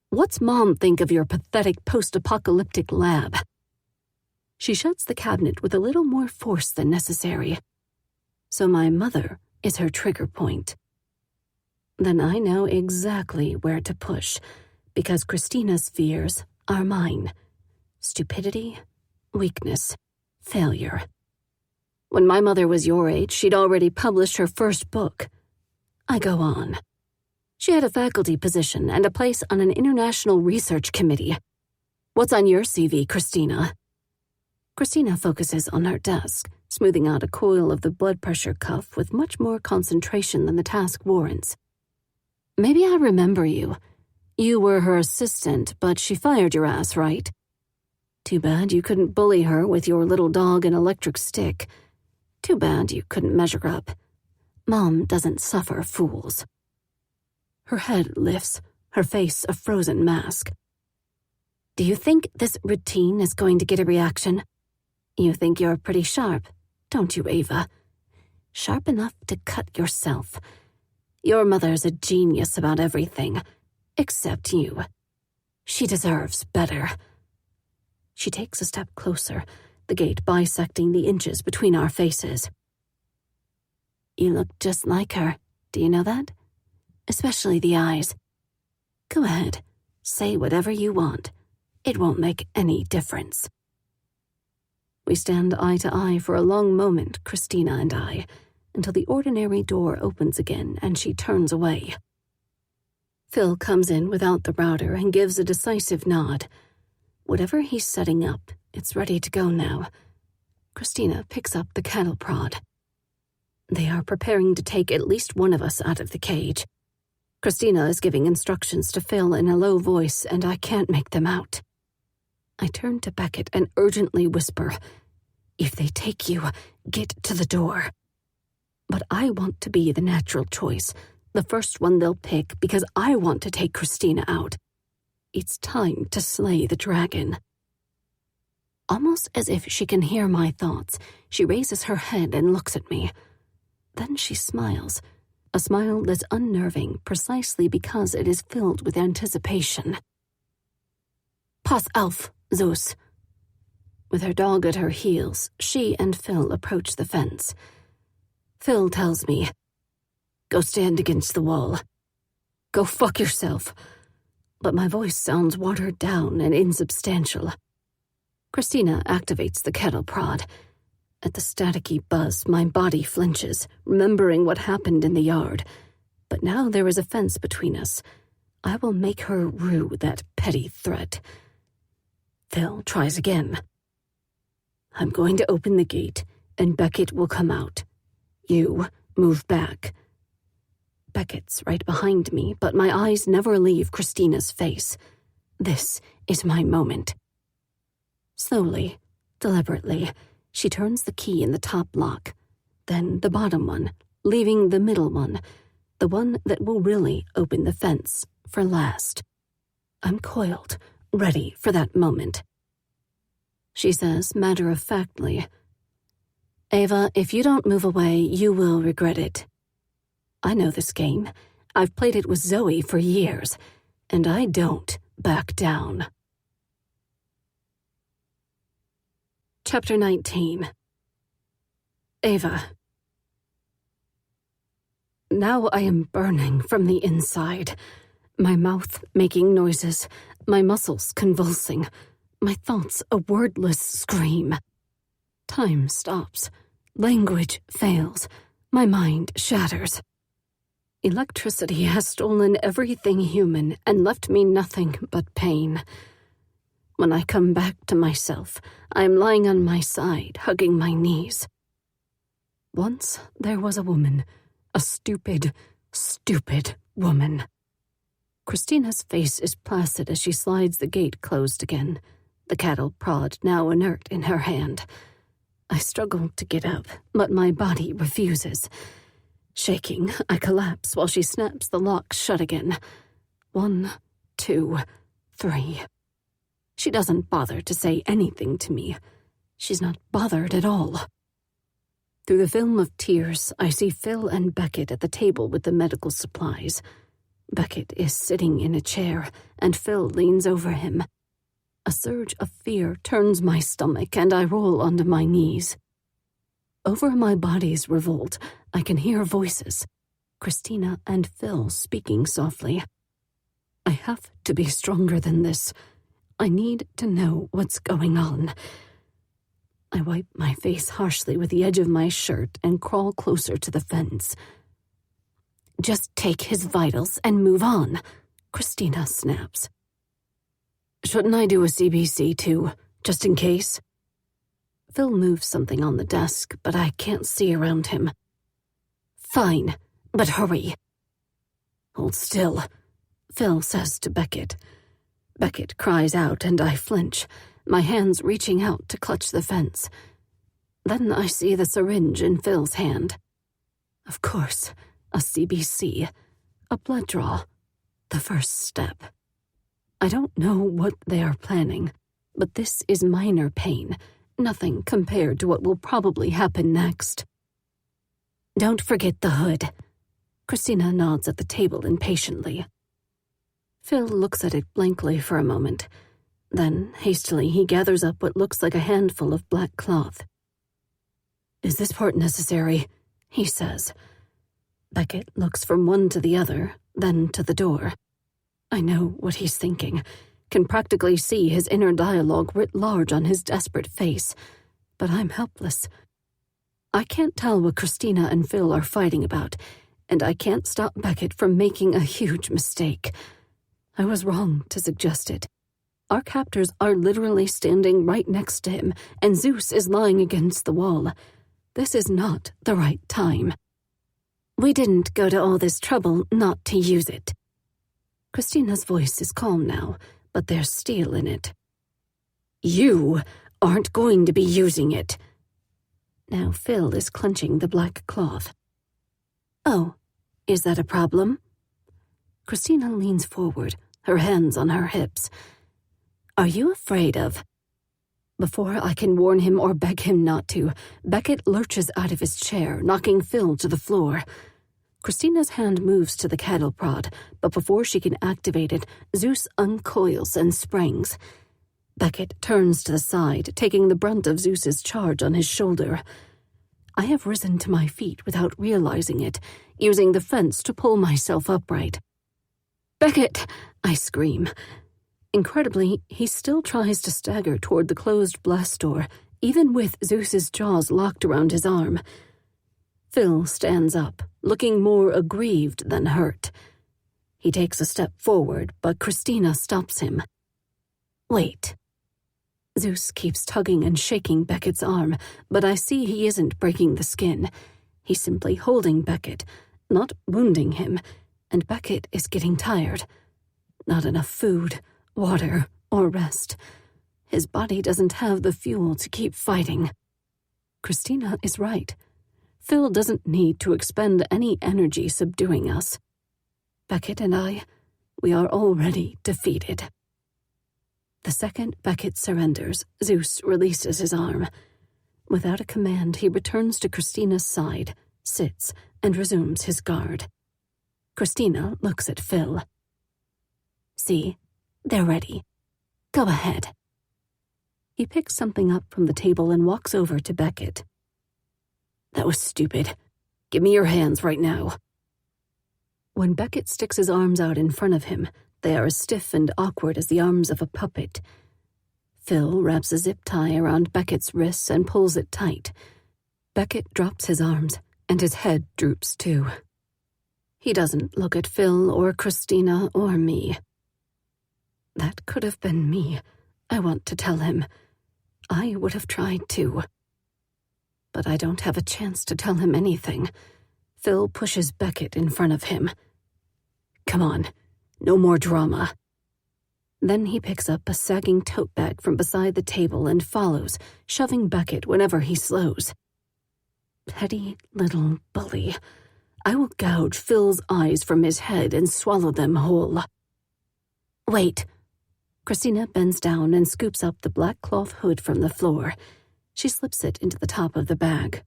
what's Mom think of your pathetic post-apocalyptic lab?" She shuts the cabinet with a little more force than necessary. So my mother is her trigger point. Then I know exactly where to push, because Christina's fears are mine. Stupidity, weakness, failure. When my mother was your age, she'd already published her first book. I go on. She had a faculty position and a place on an international research committee. What's on your CV, Christina? Christina focuses on her desk, smoothing out a coil of the blood pressure cuff with much more concentration than the task warrants. Maybe I remember you. You were her assistant, but she fired your ass, right? Too bad you couldn't bully her with your little dog and electric stick. Too bad you couldn't measure up. Mom doesn't suffer fools. Her head lifts, her face a frozen mask. Do you think this routine is going to get a reaction? You think you're pretty sharp, don't you, Ava? Sharp enough to cut yourself. Your mother's a genius about everything, except you. She deserves better. She takes a step closer, the gate bisecting the inches between our faces. You look just like her, do you know that? Especially the eyes. Go ahead, say whatever you want. It won't make any difference. We stand eye to eye for a long moment, Christina and I, until the ordinary door opens again and she turns away. Phil comes in without the router and gives a decisive nod. Whatever he's setting up, it's ready to go now. Christina picks up the cattle prod. They are preparing to take at least one of us out of the cage. Christina is giving instructions to Phil in a low voice, and I can't make them out. I turn to Beckett and urgently whisper, "If they take you, get to the door." But I want to be the natural choice, the first one they'll pick, because I want to take Christina out. It's time to slay the dragon. Almost as if she can hear my thoughts, she raises her head and looks at me. Then she smiles, a smile that's unnerving precisely because it is filled with anticipation. "Pass auf, Zeus." With her dog at her heels, she and Phil approach the fence. Phil tells me, "Go stand against the wall. Go fuck yourself." But my voice sounds watered down and insubstantial. Christina activates the kettle prod. At the staticky buzz, my body flinches, remembering what happened in the yard. But now there is a fence between us. I will make her rue that petty threat. Phil tries again. "I'm going to open the gate, and Beckett will come out. You move back." Beckett's right behind me, but my eyes never leave Christina's face. This is my moment. Slowly, deliberately, she turns the key in the top lock, then the bottom one, leaving the middle one, the one that will really open the fence, for last. I'm coiled, ready for that moment. She says matter-of-factly, "Ava, if you don't move away, you will regret it." I know this game. I've played it with Zoe for years, and I don't back down. Chapter 19. Ava. Now I am burning from the inside, my mouth making noises, my muscles convulsing, my thoughts a wordless scream. Time stops, language fails, my mind shatters. Electricity has stolen everything human and left me nothing but pain. When I come back to myself, I am lying on my side, hugging my knees. Once there was a woman, a stupid, stupid woman. Christina's face is placid as she slides the gate closed again, the cattle prod now inert in her hand. I struggle to get up, but my body refuses. Shaking, I collapse while she snaps the lock shut again. 1, 2, 3. She doesn't bother to say anything to me. She's not bothered at all. Through the film of tears, I see Phil and Beckett at the table with the medical supplies. Beckett is sitting in a chair, and Phil leans over him. A surge of fear turns my stomach, and I roll onto my knees. Over my body's revolt, I can hear voices, Christina and Phil speaking softly. I have to be stronger than this. I need to know what's going on. I wipe my face harshly with the edge of my shirt and crawl closer to the fence. Just take his vitals and move on, Christina snaps. Shouldn't I do a CBC too, just in case? Phil moves something on the desk, but I can't see around him. Fine, but hurry. Hold still, Phil says to Beckett. Beckett cries out and I flinch, my hands reaching out to clutch the fence. Then I see the syringe in Phil's hand. Of course, a CBC, a blood draw, the first step. I don't know what they are planning, but this is minor pain, nothing compared to what will probably happen next. Don't forget the hood. Christina nods at the table impatiently. Phil looks at it blankly for a moment. Then, hastily, he gathers up what looks like a handful of black cloth. Is this part necessary? He says. Beckett looks from one to the other, then to the door. I know what he's thinking, can practically see his inner dialogue writ large on his desperate face, but I'm helpless. I can't tell what Christina and Phil are fighting about, and I can't stop Beckett from making a huge mistake. I was wrong to suggest it. Our captors are literally standing right next to him, and Zeus is lying against the wall. This is not the right time. We didn't go to all this trouble not to use it. Christina's voice is calm now, but there's steel in it. You aren't going to be using it. Now Phil is clenching the black cloth. Oh, is that a problem? Christina leans forward, her hands on her hips. Are you afraid of... Before I can warn him or beg him not to, Beckett lurches out of his chair, knocking Phil to the floor. Christina's hand moves to the cattle prod, but before she can activate it, Zeus uncoils and springs. Beckett turns to the side, taking the brunt of Zeus's charge on his shoulder. I have risen to my feet without realizing it, using the fence to pull myself upright. Beckett! I scream. Incredibly, he still tries to stagger toward the closed blast door, even with Zeus's jaws locked around his arm. Phil stands up, looking more aggrieved than hurt. He takes a step forward, but Christina stops him. Wait. Zeus keeps tugging and shaking Beckett's arm, but I see he isn't breaking the skin. He's simply holding Beckett, not wounding him, and Beckett is getting tired. Not enough food, water, or rest. His body doesn't have the fuel to keep fighting. Christina is right. Phil doesn't need to expend any energy subduing us. Beckett and I, we are already defeated. The second Beckett surrenders, Zeus releases his arm. Without a command, he returns to Christina's side, sits, and resumes his guard. Christina looks at Phil. See, they're ready. Go ahead. He picks something up from the table and walks over to Beckett. That was stupid. Give me your hands right now. When Beckett sticks his arms out in front of him, they are as stiff and awkward as the arms of a puppet. Phil wraps a zip tie around Beckett's wrists and pulls it tight. Beckett drops his arms, and his head droops too. He doesn't look at Phil or Christina or me. That could have been me, I want to tell him. I would have tried to. But I don't have a chance to tell him anything. Phil pushes Beckett in front of him. Come on, no more drama. Then he picks up a sagging tote bag from beside the table and follows, shoving Beckett whenever he slows. Petty little bully. I will gouge Phil's eyes from his head and swallow them whole. Wait. Christina bends down and scoops up the black cloth hood from the floor. She slips it into the top of the bag.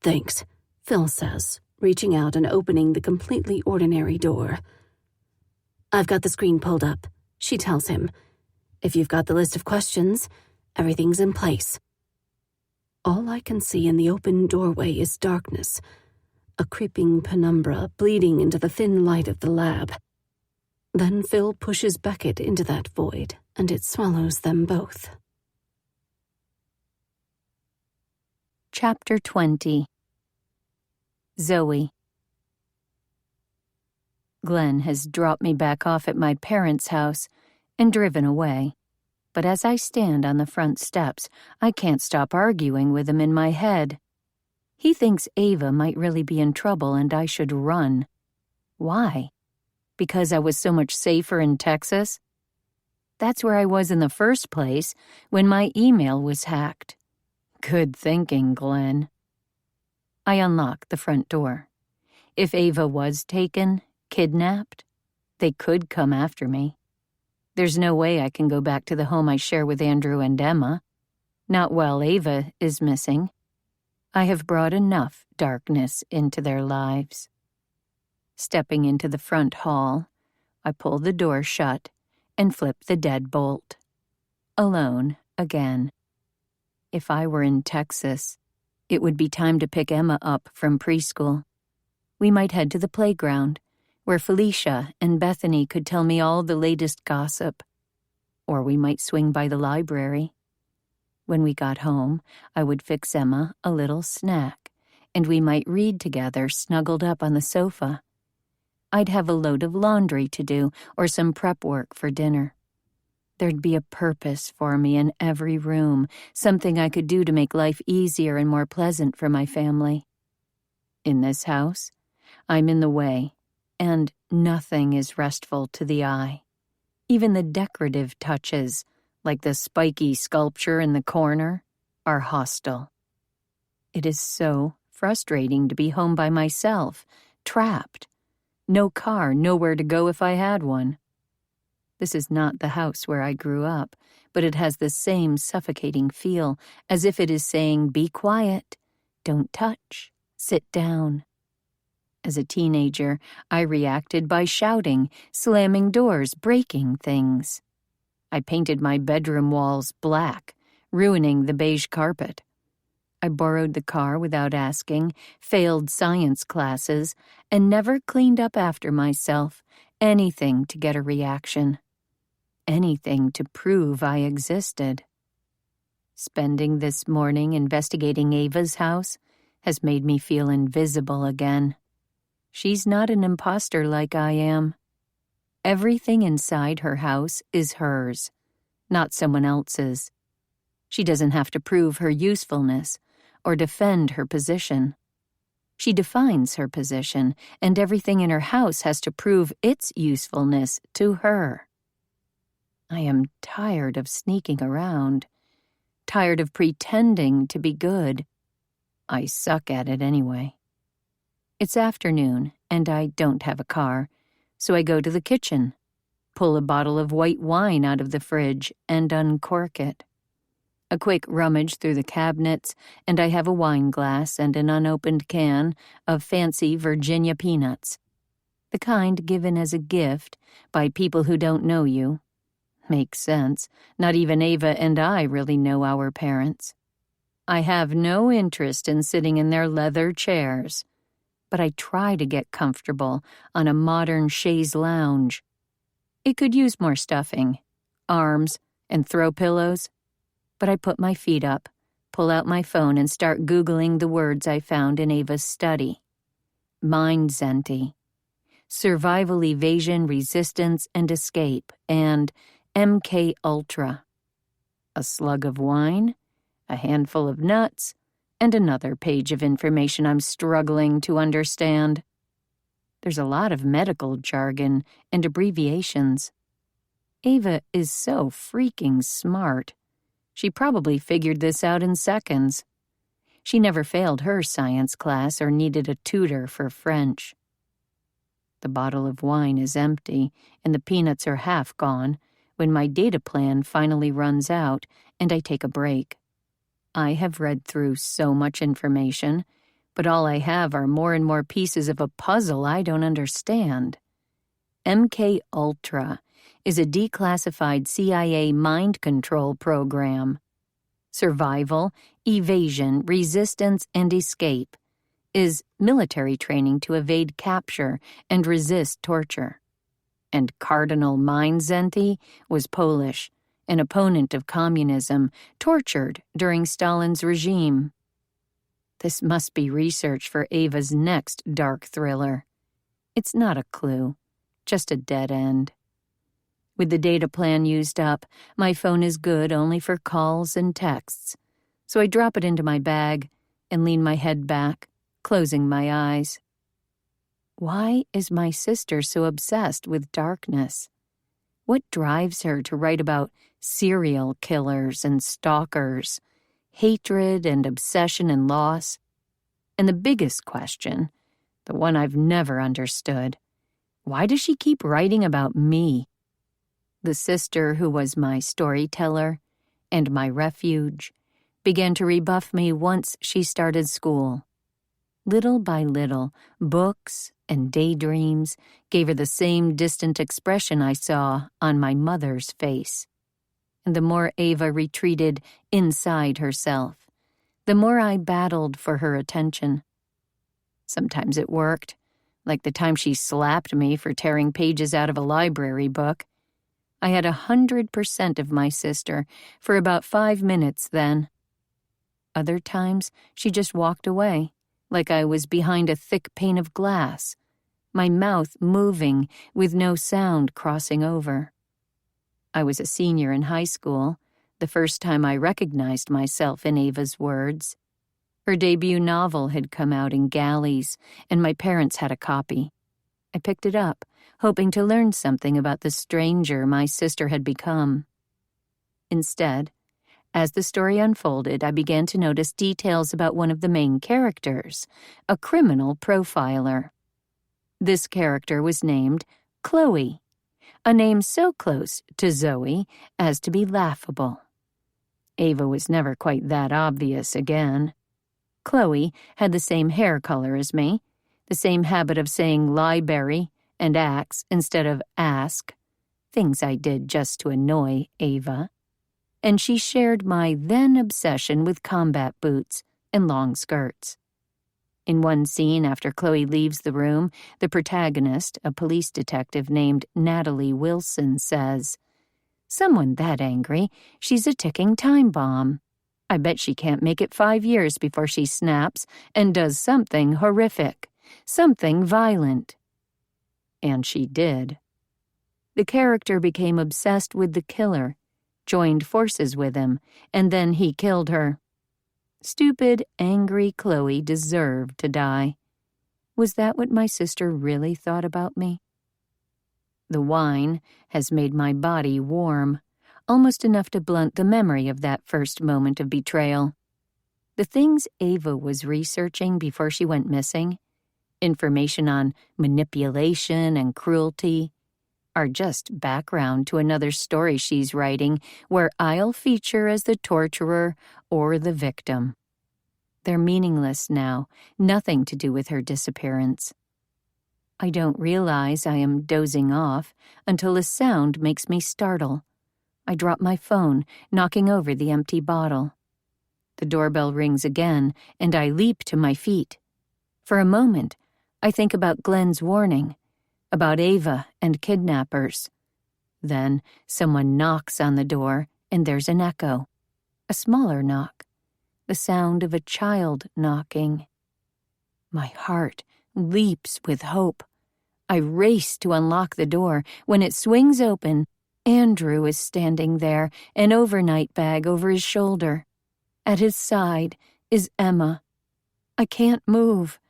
Thanks, Phil says, reaching out and opening the completely ordinary door. I've got the screen pulled up, she tells him. If you've got the list of questions, everything's in place. All I can see in the open doorway is darkness, a creeping penumbra bleeding into the thin light of the lab. Then Phil pushes Beckett into that void, and it swallows them both. Chapter 20. Zoe. Glenn has dropped me back off at my parents' house and driven away. But as I stand on the front steps, I can't stop arguing with him in my head. He thinks Ava might really be in trouble and I should run. Why? Because I was so much safer in Texas? That's where I was in the first place when my email was hacked. Good thinking, Glenn. I unlock the front door. If Ava was taken, kidnapped, they could come after me. There's no way I can go back to the home I share with Andrew and Emma. Not while Ava is missing. I have brought enough darkness into their lives. Stepping into the front hall, I pull the door shut and flip the deadbolt. Alone again. If I were in Texas, it would be time to pick Emma up from preschool. We might head to the playground, where Felicia and Bethany could tell me all the latest gossip. Or we might swing by the library. When we got home, I would fix Emma a little snack, and we might read together snuggled up on the sofa. I'd have a load of laundry to do or some prep work for dinner. There'd be a purpose for me in every room, something I could do to make life easier and more pleasant for my family. In this house, I'm in the way, and nothing is restful to the eye. Even the decorative touches, like the spiky sculpture in the corner, are hostile. It is so frustrating to be home by myself, trapped. No car, nowhere to go if I had one. This is not the house where I grew up, but it has the same suffocating feel, as if it is saying, be quiet, don't touch, sit down. As a teenager, I reacted by shouting, slamming doors, breaking things. I painted my bedroom walls black, ruining the beige carpet. I borrowed the car without asking, failed science classes, and never cleaned up after myself, anything to get a reaction. Anything to prove I existed. Spending this morning investigating Ava's house has made me feel invisible again. She's not an imposter like I am. Everything inside her house is hers, not someone else's. She doesn't have to prove her usefulness or defend her position. She defines her position, and everything in her house has to prove its usefulness to her. I am tired of sneaking around, tired of pretending to be good. I suck at it anyway. It's afternoon, and I don't have a car, so I go to the kitchen, pull a bottle of white wine out of the fridge, and uncork it. A quick rummage through the cabinets, and I have a wine glass and an unopened can of fancy Virginia peanuts, the kind given as a gift by people who don't know you. Makes sense. Not even Ava and I really know our parents. I have no interest in sitting in their leather chairs, but I try to get comfortable on a modern chaise lounge. It could use more stuffing, arms, and throw pillows. But I put my feet up, pull out my phone, and start Googling the words I found in Ava's study. Mind-Zenti, survival, evasion, resistance, and escape, and MK Ultra. A slug of wine, a handful of nuts, and another page of information I'm struggling to understand. There's a lot of medical jargon and abbreviations. Ava is so freaking smart. She probably figured this out in seconds. She never failed her science class or needed a tutor for French. The bottle of wine is empty, and the peanuts are half gone when my data plan finally runs out and I take a break. I have read through so much information, but all I have are more and more pieces of a puzzle I don't understand. MK Ultra is a declassified CIA mind control program. Survival, evasion, resistance, and escape is military training to evade capture and resist torture. And Cardinal Mind-Zenti was Polish, an opponent of communism, tortured during Stalin's regime. This must be research for Ava's next dark thriller. It's not a clue, just a dead end. With the data plan used up, my phone is good only for calls and texts, so I drop it into my bag and lean my head back, closing my eyes. Why is my sister so obsessed with darkness? What drives her to write about serial killers and stalkers, hatred and obsession and loss? And the biggest question, the one I've never understood, why does she keep writing about me? The sister who was my storyteller and my refuge began to rebuff me once she started school. Little by little, books and daydreams gave her the same distant expression I saw on my mother's face. And the more Ava retreated inside herself, the more I battled for her attention. Sometimes it worked, like the time she slapped me for tearing pages out of a library book. I had 100% of my sister for about 5 minutes then. Other times, she just walked away, like I was behind a thick pane of glass, my mouth moving with no sound crossing over. I was a senior in high school, the first time I recognized myself in Ava's words. Her debut novel had come out in galleys, and my parents had a copy. I picked it up, hoping to learn something about the stranger my sister had become. Instead, as the story unfolded, I began to notice details about one of the main characters, a criminal profiler. This character was named Chloe, a name so close to Zoe as to be laughable. Ava was never quite that obvious again. Chloe had the same hair color as me, the same habit of saying library and axe instead of ask, things I did just to annoy Ava. And she shared my then obsession with combat boots and long skirts. In one scene after Chloe leaves the room, the protagonist, a police detective named Natalie Wilson, says, "Someone that angry, she's a ticking time bomb. I bet she can't make it 5 years before she snaps and does something horrific, something violent." And she did. The character became obsessed with the killer, joined forces with him, and then he killed her. Stupid, angry Chloe deserved to die. Was that what my sister really thought about me? The wine has made my body warm, almost enough to blunt the memory of that first moment of betrayal. The things Ava was researching before she went missing, information on manipulation and cruelty, are just background to another story she's writing where I'll feature as the torturer or the victim. They're meaningless now, nothing to do with her disappearance. I don't realize I am dozing off until a sound makes me startle. I drop my phone, knocking over the empty bottle. The doorbell rings again, and I leap to my feet. For a moment, I think about Glenn's warning, about Ava and kidnappers. Then someone knocks on the door, and there's an echo. A smaller knock. The sound of a child knocking. My heart leaps with hope. I race to unlock the door. When it swings open, Andrew is standing there, an overnight bag over his shoulder. At his side is Emma. I can't move.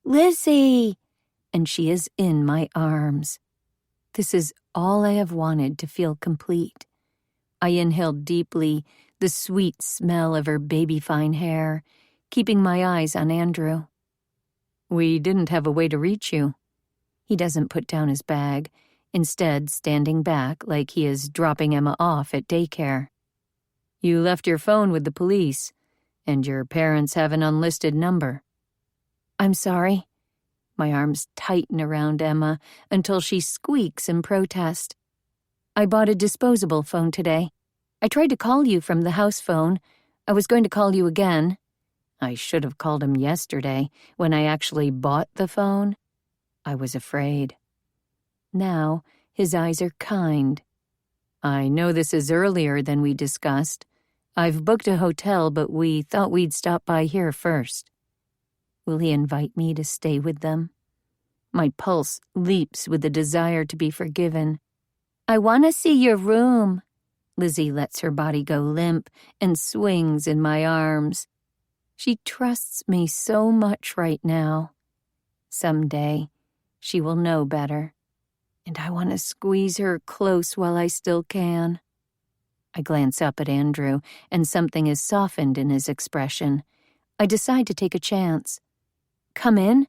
"Lizzie!" And she is in my arms. This is all I have wanted to feel complete. I inhaled deeply the sweet smell of her baby-fine hair, keeping my eyes on Andrew. "We didn't have a way to reach you." He doesn't put down his bag, instead standing back like he is dropping Emma off at daycare. "You left your phone with the police, and your parents have an unlisted number." "I'm sorry." My arms tighten around Emma until she squeaks in protest. "I bought a disposable phone today. I tried to call you from the house phone. I was going to call you again. I should have called him yesterday when I actually bought the phone. I was afraid." Now his eyes are kind. "I know this is earlier than we discussed. I've booked a hotel, but we thought we'd stop by here first." Will he invite me to stay with them? My pulse leaps with the desire to be forgiven. "I want to see your room." Lizzie lets her body go limp and swings in my arms. She trusts me so much right now. Someday, she will know better, and I want to squeeze her close while I still can. I glance up at Andrew, and something is softened in his expression. I decide to take a chance. "Come in.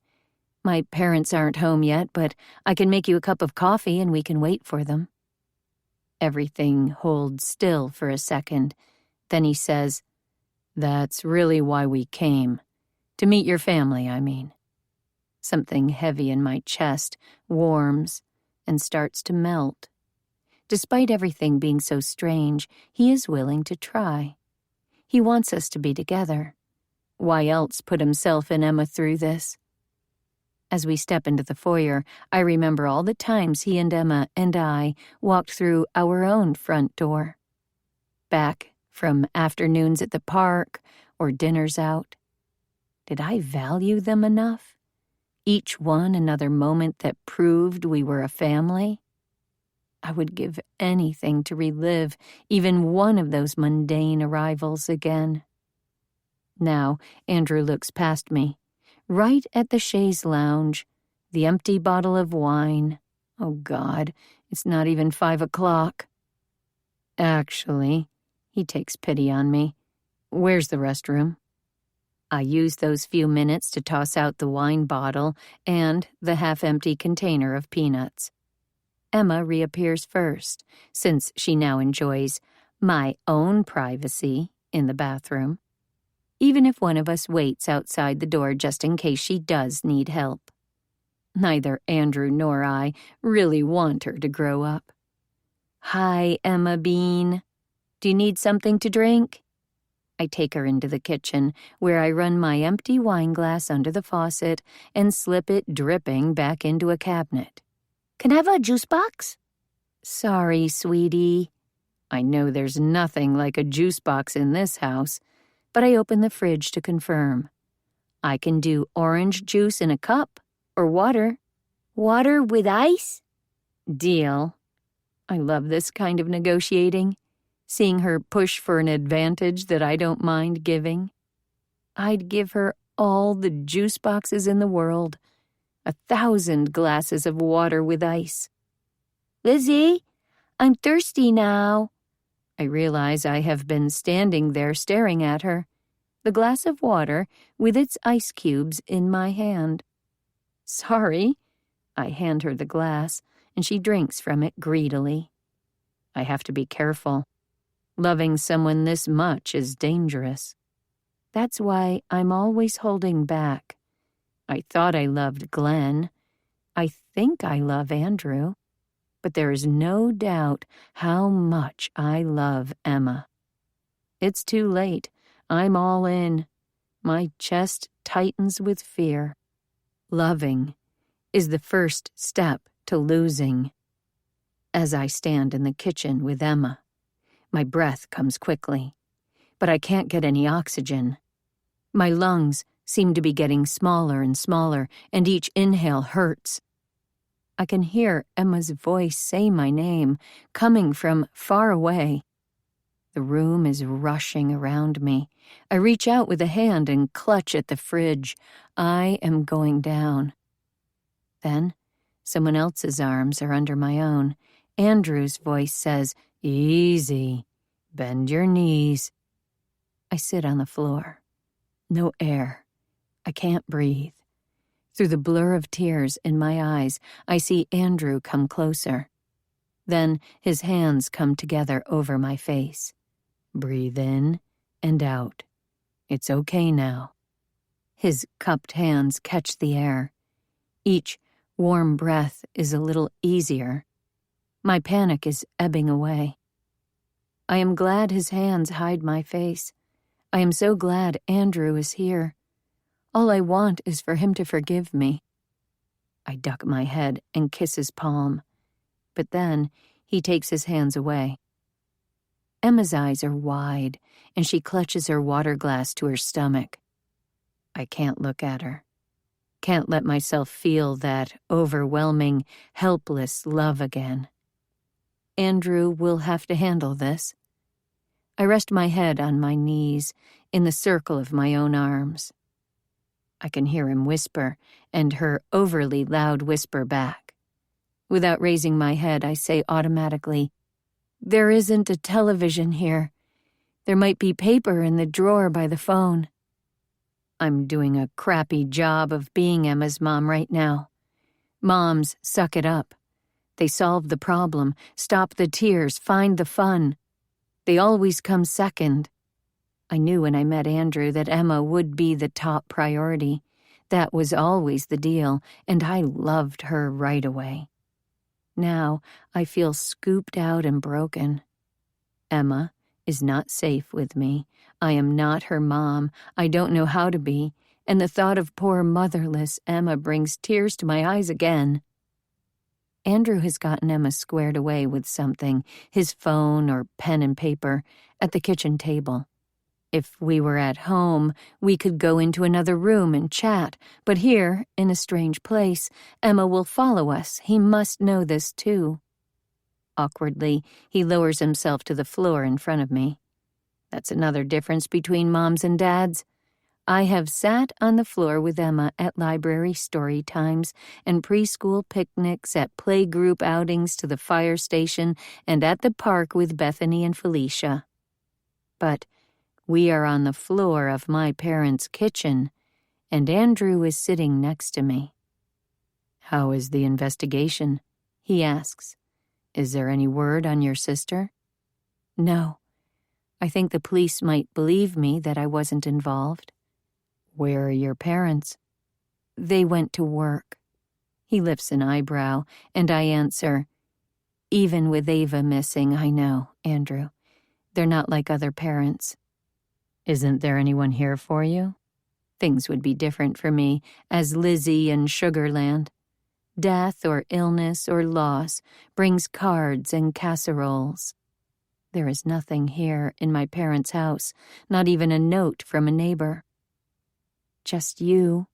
My parents aren't home yet, but I can make you a cup of coffee and we can wait for them." Everything holds still for a second. Then he says, "That's really why we came. To meet your family, I mean." Something heavy in my chest warms and starts to melt. Despite everything being so strange, he is willing to try. He wants us to be together. Why else put himself and Emma through this? As we step into the foyer, I remember all the times he and Emma and I walked through our own front door. Back from afternoons at the park or dinners out. Did I value them enough? Each one another moment that proved we were a family? I would give anything to relive even one of those mundane arrivals again. Now, Andrew looks past me, right at the chaise lounge, the empty bottle of wine. Oh, God, it's not even 5 o'clock. Actually, he takes pity on me. Where's the restroom? I use those few minutes to toss out the wine bottle and the half-empty container of peanuts. Emma reappears first, since she now enjoys my own privacy in the bathroom, even if one of us waits outside the door just in case she does need help. Neither Andrew nor I really want her to grow up. "Hi, Emma Bean. Do you need something to drink?" I take her into the kitchen, where I run my empty wine glass under the faucet and slip it dripping back into a cabinet. "Can I have a juice box?" "Sorry, sweetie. I know there's nothing like a juice box in this house, but I open the fridge to confirm. I can do orange juice in a cup or water." "Water with ice?" "Deal." I love this kind of negotiating, seeing her push for an advantage that I don't mind giving. I'd give her all the juice boxes in the world, 1,000 glasses of water with ice. "Lizzie, I'm thirsty now." I realize I have been standing there staring at her, the glass of water with its ice cubes in my hand. "Sorry." I hand her the glass, and she drinks from it greedily. I have to be careful. Loving someone this much is dangerous. That's why I'm always holding back. I thought I loved Glenn. I think I love Andrew. But there is no doubt how much I love Emma. It's too late. I'm all in. My chest tightens with fear. Loving is the first step to losing. As I stand in the kitchen with Emma, my breath comes quickly, but I can't get any oxygen. My lungs seem to be getting smaller and smaller, and each inhale hurts. I can hear Emma's voice say my name, coming from far away. The room is rushing around me. I reach out with a hand and clutch at the fridge. I am going down. Then, someone else's arms are under my own. Andrew's voice says, "Easy. Bend your knees." I sit on the floor. No air. I can't breathe. Through the blur of tears in my eyes, I see Andrew come closer. Then his hands come together over my face. Breathe in and out. It's okay now. His cupped hands catch the air. Each warm breath is a little easier. My panic is ebbing away. I am glad his hands hide my face. I am so glad Andrew is here. All I want is for him to forgive me. I duck my head and kiss his palm, but then he takes his hands away. Emma's eyes are wide, and she clutches her water glass to her stomach. I can't look at her. Can't let myself feel that overwhelming, helpless love again. Andrew will have to handle this. I rest my head on my knees in the circle of my own arms. I can hear him whisper, and her overly loud whisper back. Without raising my head, I say automatically, "There isn't a television here. There might be paper in the drawer by the phone." I'm doing a crappy job of being Emma's mom right now. Moms suck it up. They solve the problem, stop the tears, find the fun. They always come second. I knew when I met Andrew that Emma would be the top priority. That was always the deal, and I loved her right away. Now I feel scooped out and broken. Emma is not safe with me. I am not her mom. I don't know how to be, and the thought of poor motherless Emma brings tears to my eyes again. Andrew has gotten Emma squared away with something, his phone or pen and paper, at the kitchen table. If we were at home, we could go into another room and chat, but here, in a strange place, Emma will follow us. He must know this too. Awkwardly, he lowers himself to the floor in front of me. That's another difference between moms and dads. I have sat on the floor with Emma at library story times and preschool picnics, at playgroup outings to the fire station, and at the park with Bethany and Felicia. But we are on the floor of my parents' kitchen, and Andrew is sitting next to me. "How is the investigation?" he asks. "Is there any word on your sister?" "No. I think the police might believe me that I wasn't involved." "Where are your parents?" "They went to work." He lifts an eyebrow, and I answer, "Even with Ava missing, I know, Andrew. They're not like other parents." "Isn't there anyone here for you?" Things would be different for me, as Lizzie in Sugarland. Death or illness or loss brings cards and casseroles. There is nothing here in my parents' house, not even a note from a neighbor. "Just you."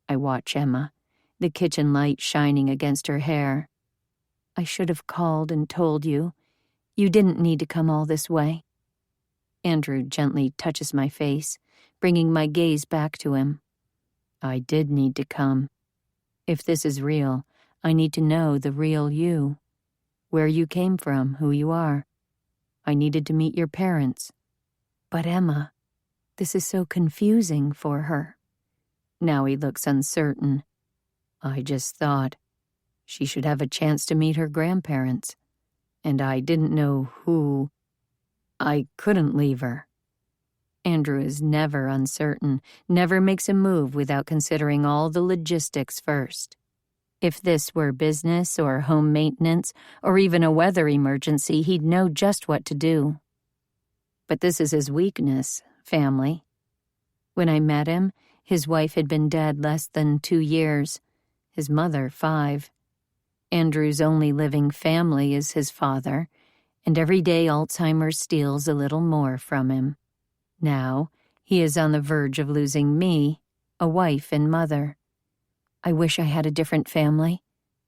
I watch Emma, the kitchen light shining against her hair. "I should have called and told you. You didn't need to come all this way." Andrew gently touches my face, bringing my gaze back to him. "I did need to come. If this is real, I need to know the real you. Where you came from, who you are. I needed to meet your parents." "But Emma, this is so confusing for her." Now he looks uncertain. "I just thought she should have a chance to meet her grandparents. And I didn't know who. I couldn't leave her." Andrew is never uncertain, never makes a move without considering all the logistics first. If this were business or home maintenance or even a weather emergency, he'd know just what to do. But this is his weakness, family. When I met him, his wife had been dead less than 2 years, his mother 5. Andrew's only living family is his father, and every day Alzheimer's steals a little more from him. Now, he is on the verge of losing me, a wife and mother. "I wish I had a different family,"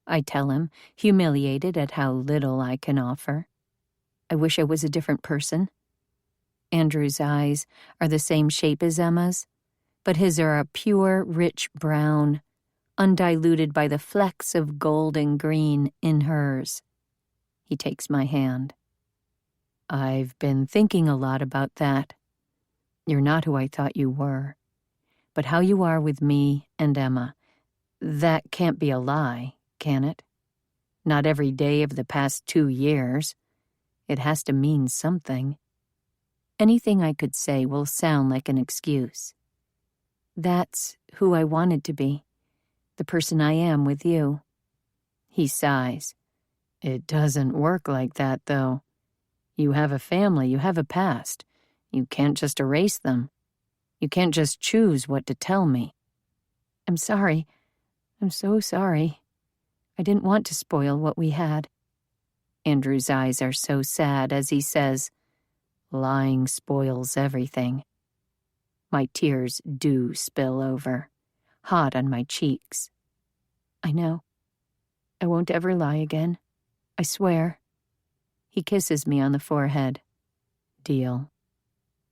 I tell him, humiliated at how little I can offer. "I wish I was a different person." Andrew's eyes are the same shape as Emma's, but his are a pure, rich brown, undiluted by the flecks of gold and green in hers. He takes my hand. "I've been thinking a lot about that. You're not who I thought you were. But how you are with me and Emma, that can't be a lie, can it? Not every day of the past 2 years. It has to mean something. Anything I could say will sound like an excuse. That's who I wanted to be, the person I am with you." He sighs. "It doesn't work like that, though. You have a family, you have a past. You can't just erase them. You can't just choose what to tell me." "I'm sorry. I'm so sorry. I didn't want to spoil what we had." Andrew's eyes are so sad as he says, "Lying spoils everything." My tears do spill over, hot on my cheeks. "I know. I won't ever lie again. I swear." He kisses me on the forehead. "Deal."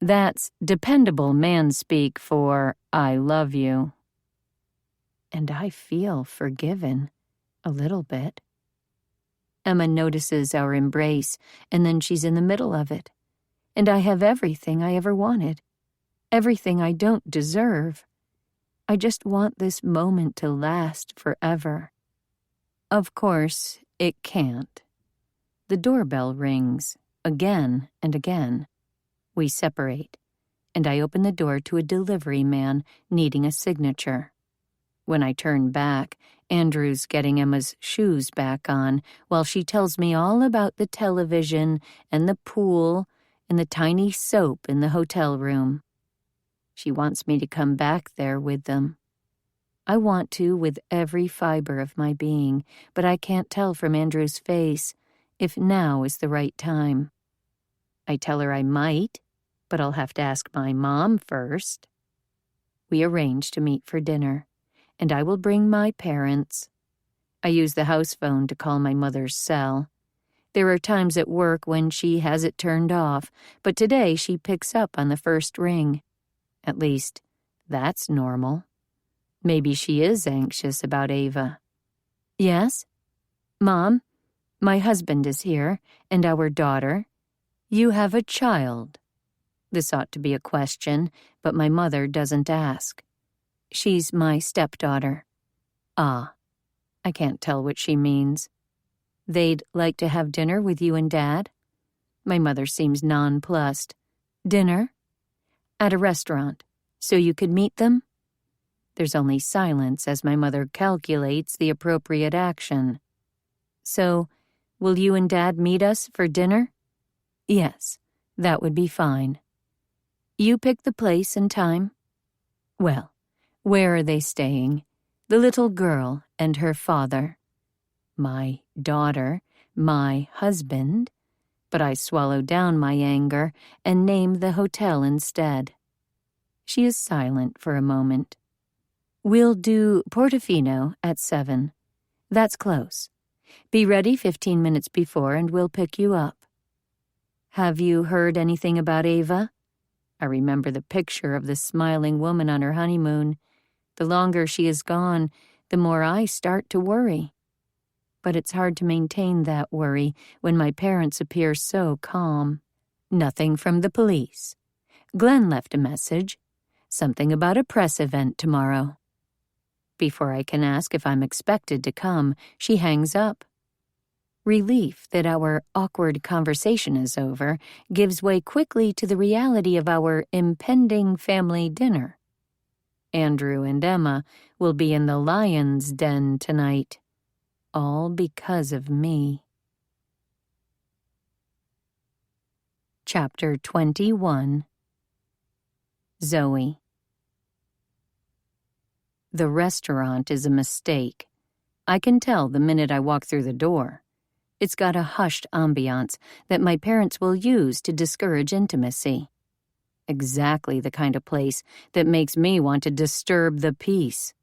That's dependable man speak for "I love you." And I feel forgiven, a little bit. Emma notices our embrace, and then she's in the middle of it. And I have everything I ever wanted, everything I don't deserve. I just want this moment to last forever. Of course, it can't. The doorbell rings, again and again. We separate, and I open the door to a delivery man needing a signature. When I turn back, Andrew's getting Emma's shoes back on while she tells me all about the television and the pool and the tiny soap in the hotel room. She wants me to come back there with them. I want to with every fiber of my being, but I can't tell from Andrew's face if now is the right time. I tell her I might, but I'll have to ask my mom first. We arrange to meet for dinner, and I will bring my parents. I use the house phone to call my mother's cell. There are times at work when she has it turned off, but today she picks up on the first ring. At least, that's normal. Maybe she is anxious about Ava. Yes? Mom, my husband is here, and our daughter. You have a child. This ought to be a question, but my mother doesn't ask. She's my stepdaughter. Ah, I can't tell what she means. They'd like to have dinner with you and Dad? My mother seems nonplussed. Dinner? At a restaurant, so you could meet them? There's only silence as my mother calculates the appropriate action. So, will you and Dad meet us for dinner? Yes, that would be fine. You pick the place and time? Well, where are they staying? The little girl and her father. My daughter, my husband. But I swallow down my anger and name the hotel instead. She is silent for a moment. We'll do Portofino at 7. That's close. Be ready 15 minutes before and we'll pick you up. Have you heard anything about Ava? I remember the picture of the smiling woman on her honeymoon. The longer she is gone, the more I start to worry. But it's hard to maintain that worry when my parents appear so calm. Nothing from the police. Glenn left a message. Something about a press event tomorrow. Before I can ask if I'm expected to come, she hangs up. Relief that our awkward conversation is over gives way quickly to the reality of our impending family dinner. Andrew and Emma will be in the lion's den tonight. All because of me. Chapter 21. Zoe. The restaurant is a mistake. I can tell the minute I walk through the door. It's got a hushed ambiance that my parents will use to discourage intimacy. Exactly the kind of place that makes me want to disturb the peace.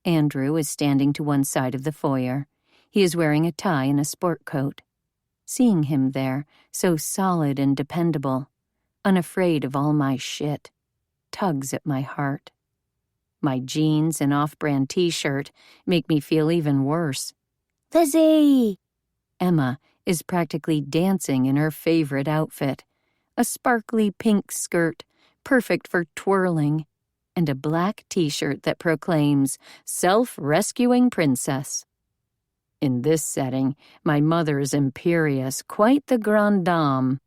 Andrew is standing to one side of the foyer. He is wearing a tie and a sport coat. Seeing him there, so solid and dependable, unafraid of all my shit, tugs at my heart. My jeans and off-brand t-shirt make me feel even worse. Lizzie! Emma is practically dancing in her favorite outfit, a sparkly pink skirt, perfect for twirling, and a black t-shirt that proclaims, Self-Rescuing Princess. In this setting, my mother is imperious, quite the grande dame.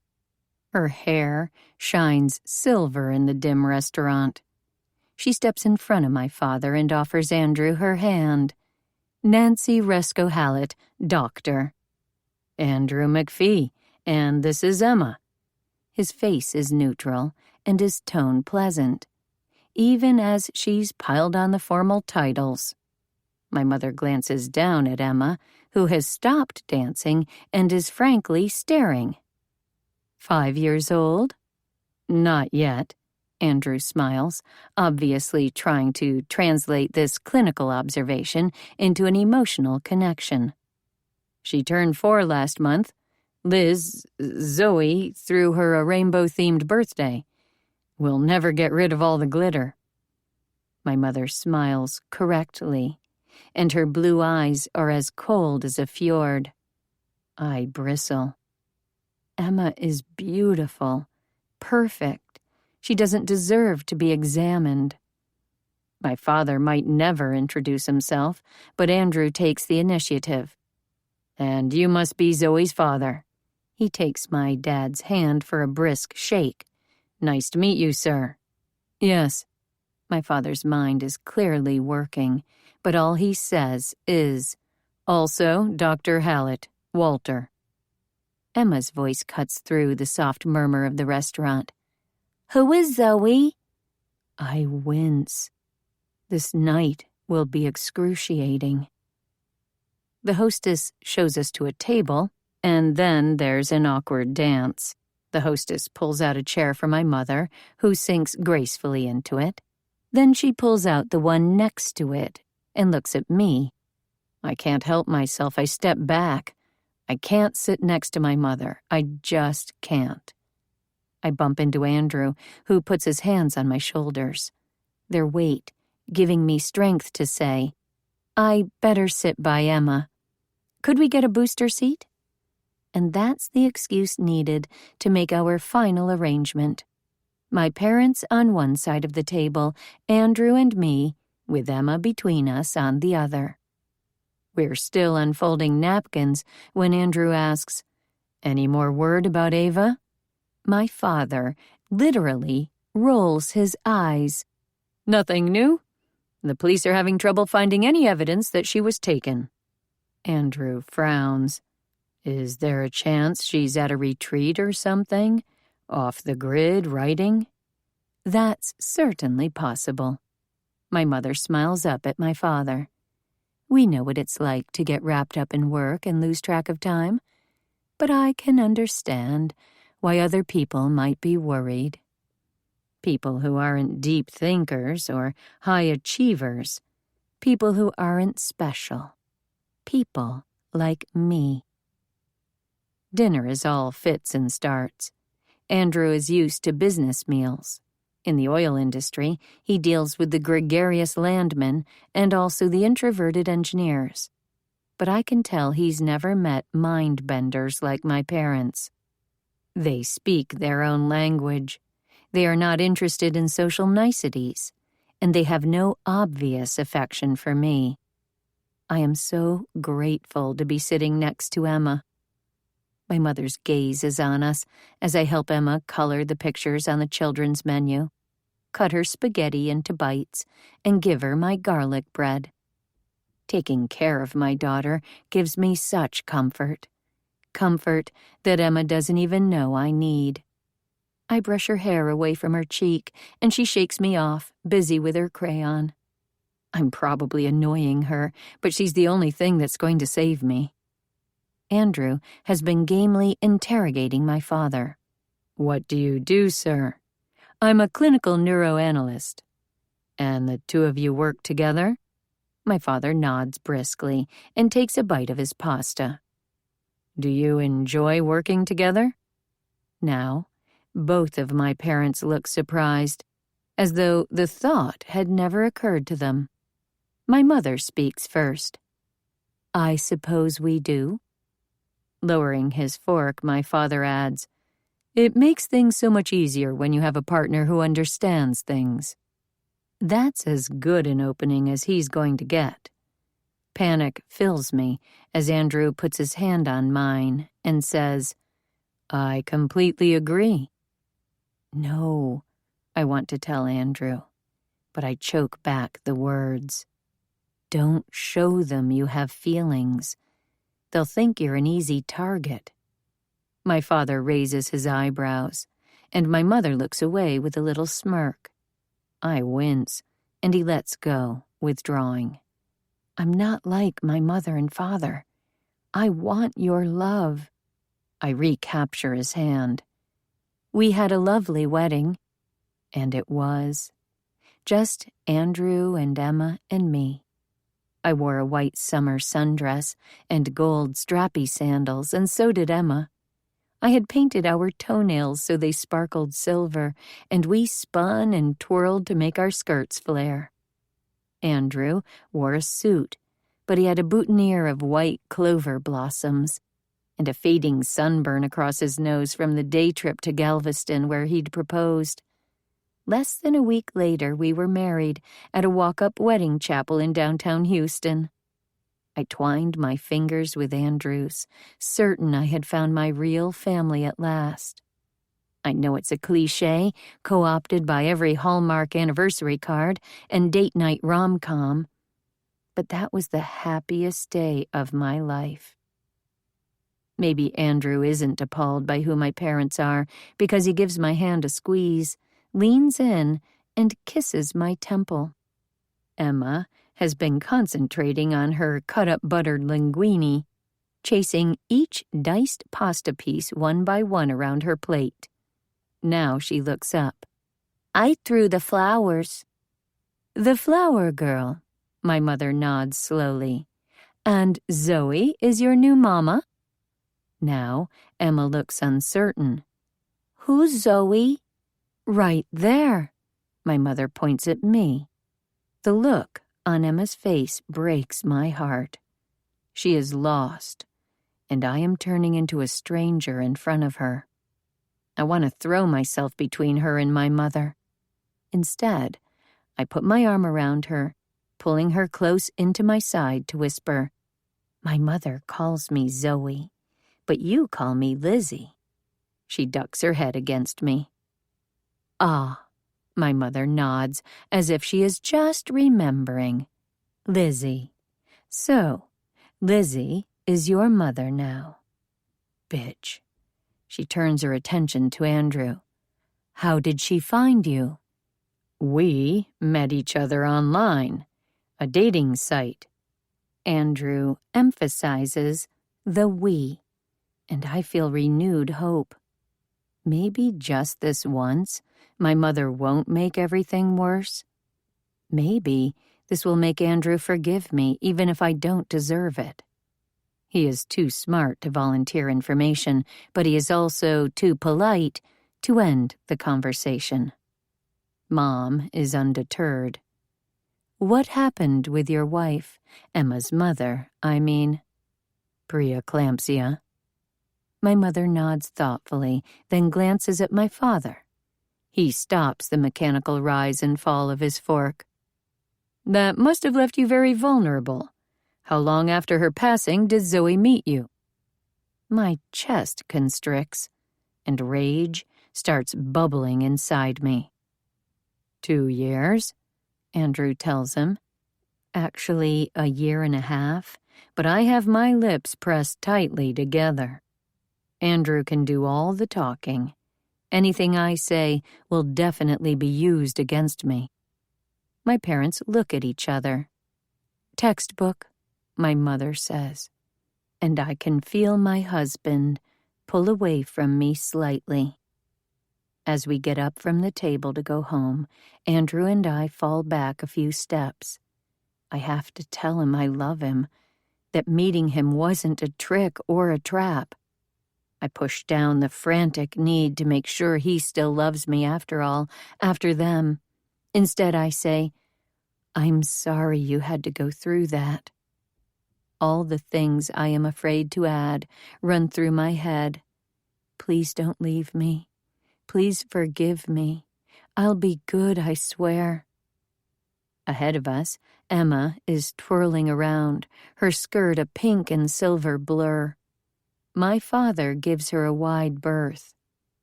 Her hair shines silver in the dim restaurant. She steps in front of my father and offers Andrew her hand. Nancy Resco-Hallett, doctor. Andrew McPhee, and this is Emma. His face is neutral and his tone pleasant, even as she's piled on the formal titles. My mother glances down at Emma, who has stopped dancing and is frankly staring. 5 years old? Not yet. Andrew smiles, obviously trying to translate this clinical observation into an emotional connection. She turned 4 last month. Zoe, threw her a rainbow-themed birthday. We'll never get rid of all the glitter. My mother smiles correctly, and her blue eyes are as cold as a fjord. I bristle. Emma is beautiful, perfect. She doesn't deserve to be examined. My father might never introduce himself, but Andrew takes the initiative. And you must be Zoe's father. He takes my dad's hand for a brisk shake. Nice to meet you, sir. Yes. My father's mind is clearly working, but all he says is, also Dr. Hallett, Walter. Emma's voice cuts through the soft murmur of the restaurant. Who is Zoe? I wince. This night will be excruciating. The hostess shows us to a table, and then there's an awkward dance. The hostess pulls out a chair for my mother, who sinks gracefully into it. Then she pulls out the one next to it and looks at me. I can't help myself. I step back. I can't sit next to my mother. I just can't. I bump into Andrew, who puts his hands on my shoulders. Their weight, giving me strength to say, I better sit by Emma. Could we get a booster seat? And that's the excuse needed to make our final arrangement. My parents on one side of the table, Andrew and me, with Emma between us on the other. We're still unfolding napkins when Andrew asks, Any more word about Ava? My father literally rolls his eyes. Nothing new. The police are having trouble finding any evidence that she was taken. Andrew frowns. Is there a chance she's at a retreat or something? Off the grid, writing? That's certainly possible. My mother smiles up at my father. We know what it's like to get wrapped up in work and lose track of time, but I can understand why other people might be worried. People who aren't deep thinkers or high achievers. People who aren't special. People like me. Dinner is all fits and starts. Andrew is used to business meals. In the oil industry, he deals with the gregarious landmen and also the introverted engineers. But I can tell he's never met mind-benders like my parents. They speak their own language. They are not interested in social niceties, and they have no obvious affection for me. I am so grateful to be sitting next to Emma. My mother's gaze is on us as I help Emma color the pictures on the children's menu, cut her spaghetti into bites, and give her my garlic bread. Taking care of my daughter gives me such comfort. Comfort that Emma doesn't even know I need. I brush her hair away from her cheek, and she shakes me off, busy with her crayon. I'm probably annoying her, but she's the only thing that's going to save me. Andrew has been gamely interrogating my father. What do you do, sir? I'm a clinical neuroanalyst. And the two of you work together? My father nods briskly and takes a bite of his pasta. Do you enjoy working together? Now, both of my parents look surprised, as though the thought had never occurred to them. My mother speaks first. I suppose we do. Lowering his fork, my father adds, It makes things so much easier when you have a partner who understands things. That's as good an opening as he's going to get. Panic fills me as Andrew puts his hand on mine and says, I completely agree. No, I want to tell Andrew, but I choke back the words. Don't show them you have feelings. They'll think you're an easy target. My father raises his eyebrows, and my mother looks away with a little smirk. I wince, and he lets go, withdrawing. I'm not like my mother and father. I want your love. I recapture his hand. We had a lovely wedding, and it was. Just Andrew and Emma and me. I wore a white summer sundress and gold strappy sandals, and so did Emma. I had painted our toenails so they sparkled silver, and we spun and twirled to make our skirts flare. Andrew wore a suit, but he had a boutonniere of white clover blossoms, and a fading sunburn across his nose from the day trip to Galveston where he'd proposed. Less than a week later, we were married at a walk-up wedding chapel in downtown Houston. I twined my fingers with Andrew's, certain I had found my real family at last. I know it's a cliché, co-opted by every Hallmark anniversary card and date night rom-com, but that was the happiest day of my life. Maybe Andrew isn't appalled by who my parents are because he gives my hand a squeeze, leans in, and kisses my temple. Emma has been concentrating on her cut-up buttered linguine, chasing each diced pasta piece one by one around her plate. Now she looks up. I threw the flowers. The flower girl, my mother nods slowly. And Zoe is your new mama? Now Emma looks uncertain. Who's Zoe? Right there. My mother points at me. The look on Emma's face breaks my heart. She is lost, and I am turning into a stranger in front of her. I want to throw myself between her and my mother. Instead, I put my arm around her, pulling her close into my side to whisper, My mother calls me Zoe, but you call me Lizzie. She ducks her head against me. Ah, my mother nods as if she is just remembering. Lizzie. So, Lizzie is your mother now. Bitch. She turns her attention to Andrew. How did she find you? We met each other online, a dating site. Andrew emphasizes the we, and I feel renewed hope. Maybe just this once, my mother won't make everything worse. Maybe this will make Andrew forgive me even if I don't deserve it. He is too smart to volunteer information, but he is also too polite to end the conversation. Mom is undeterred. What happened with your wife, Emma's mother, I mean? Preeclampsia. My mother nods thoughtfully, then glances at my father. He stops the mechanical rise and fall of his fork. That must have left you very vulnerable. How long after her passing did Zoe meet you? My chest constricts, and rage starts bubbling inside me. 2 years, Andrew tells him. Actually, 1.5 years, but I have my lips pressed tightly together. Andrew can do all the talking. Anything I say will definitely be used against me. My parents look at each other. Textbook, my mother says, and I can feel my husband pull away from me slightly. As we get up from the table to go home, Andrew and I fall back a few steps. I have to tell him I love him, that meeting him wasn't a trick or a trap. I push down the frantic need to make sure he still loves me after all, after them. Instead, I say, I'm sorry you had to go through that. All the things I am afraid to add run through my head. Please don't leave me. Please forgive me. I'll be good, I swear. Ahead of us, Emma is twirling around, her skirt a pink and silver blur. My father gives her a wide berth.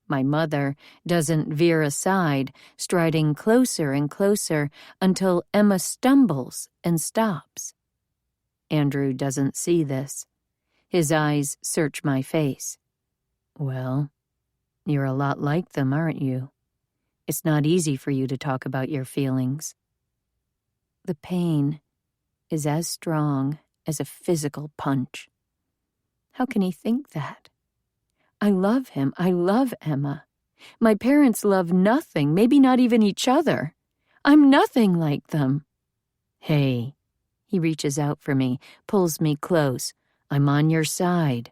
My mother doesn't veer aside, striding closer and closer until Emma stumbles and stops. Andrew doesn't see this. His eyes search my face. Well, you're a lot like them, aren't you? It's not easy for you to talk about your feelings. The pain is as strong as a physical punch. How can he think that? I love him. I love Emma. My parents love nothing, maybe not even each other. I'm nothing like them. Hey, he reaches out for me, pulls me close. I'm on your side.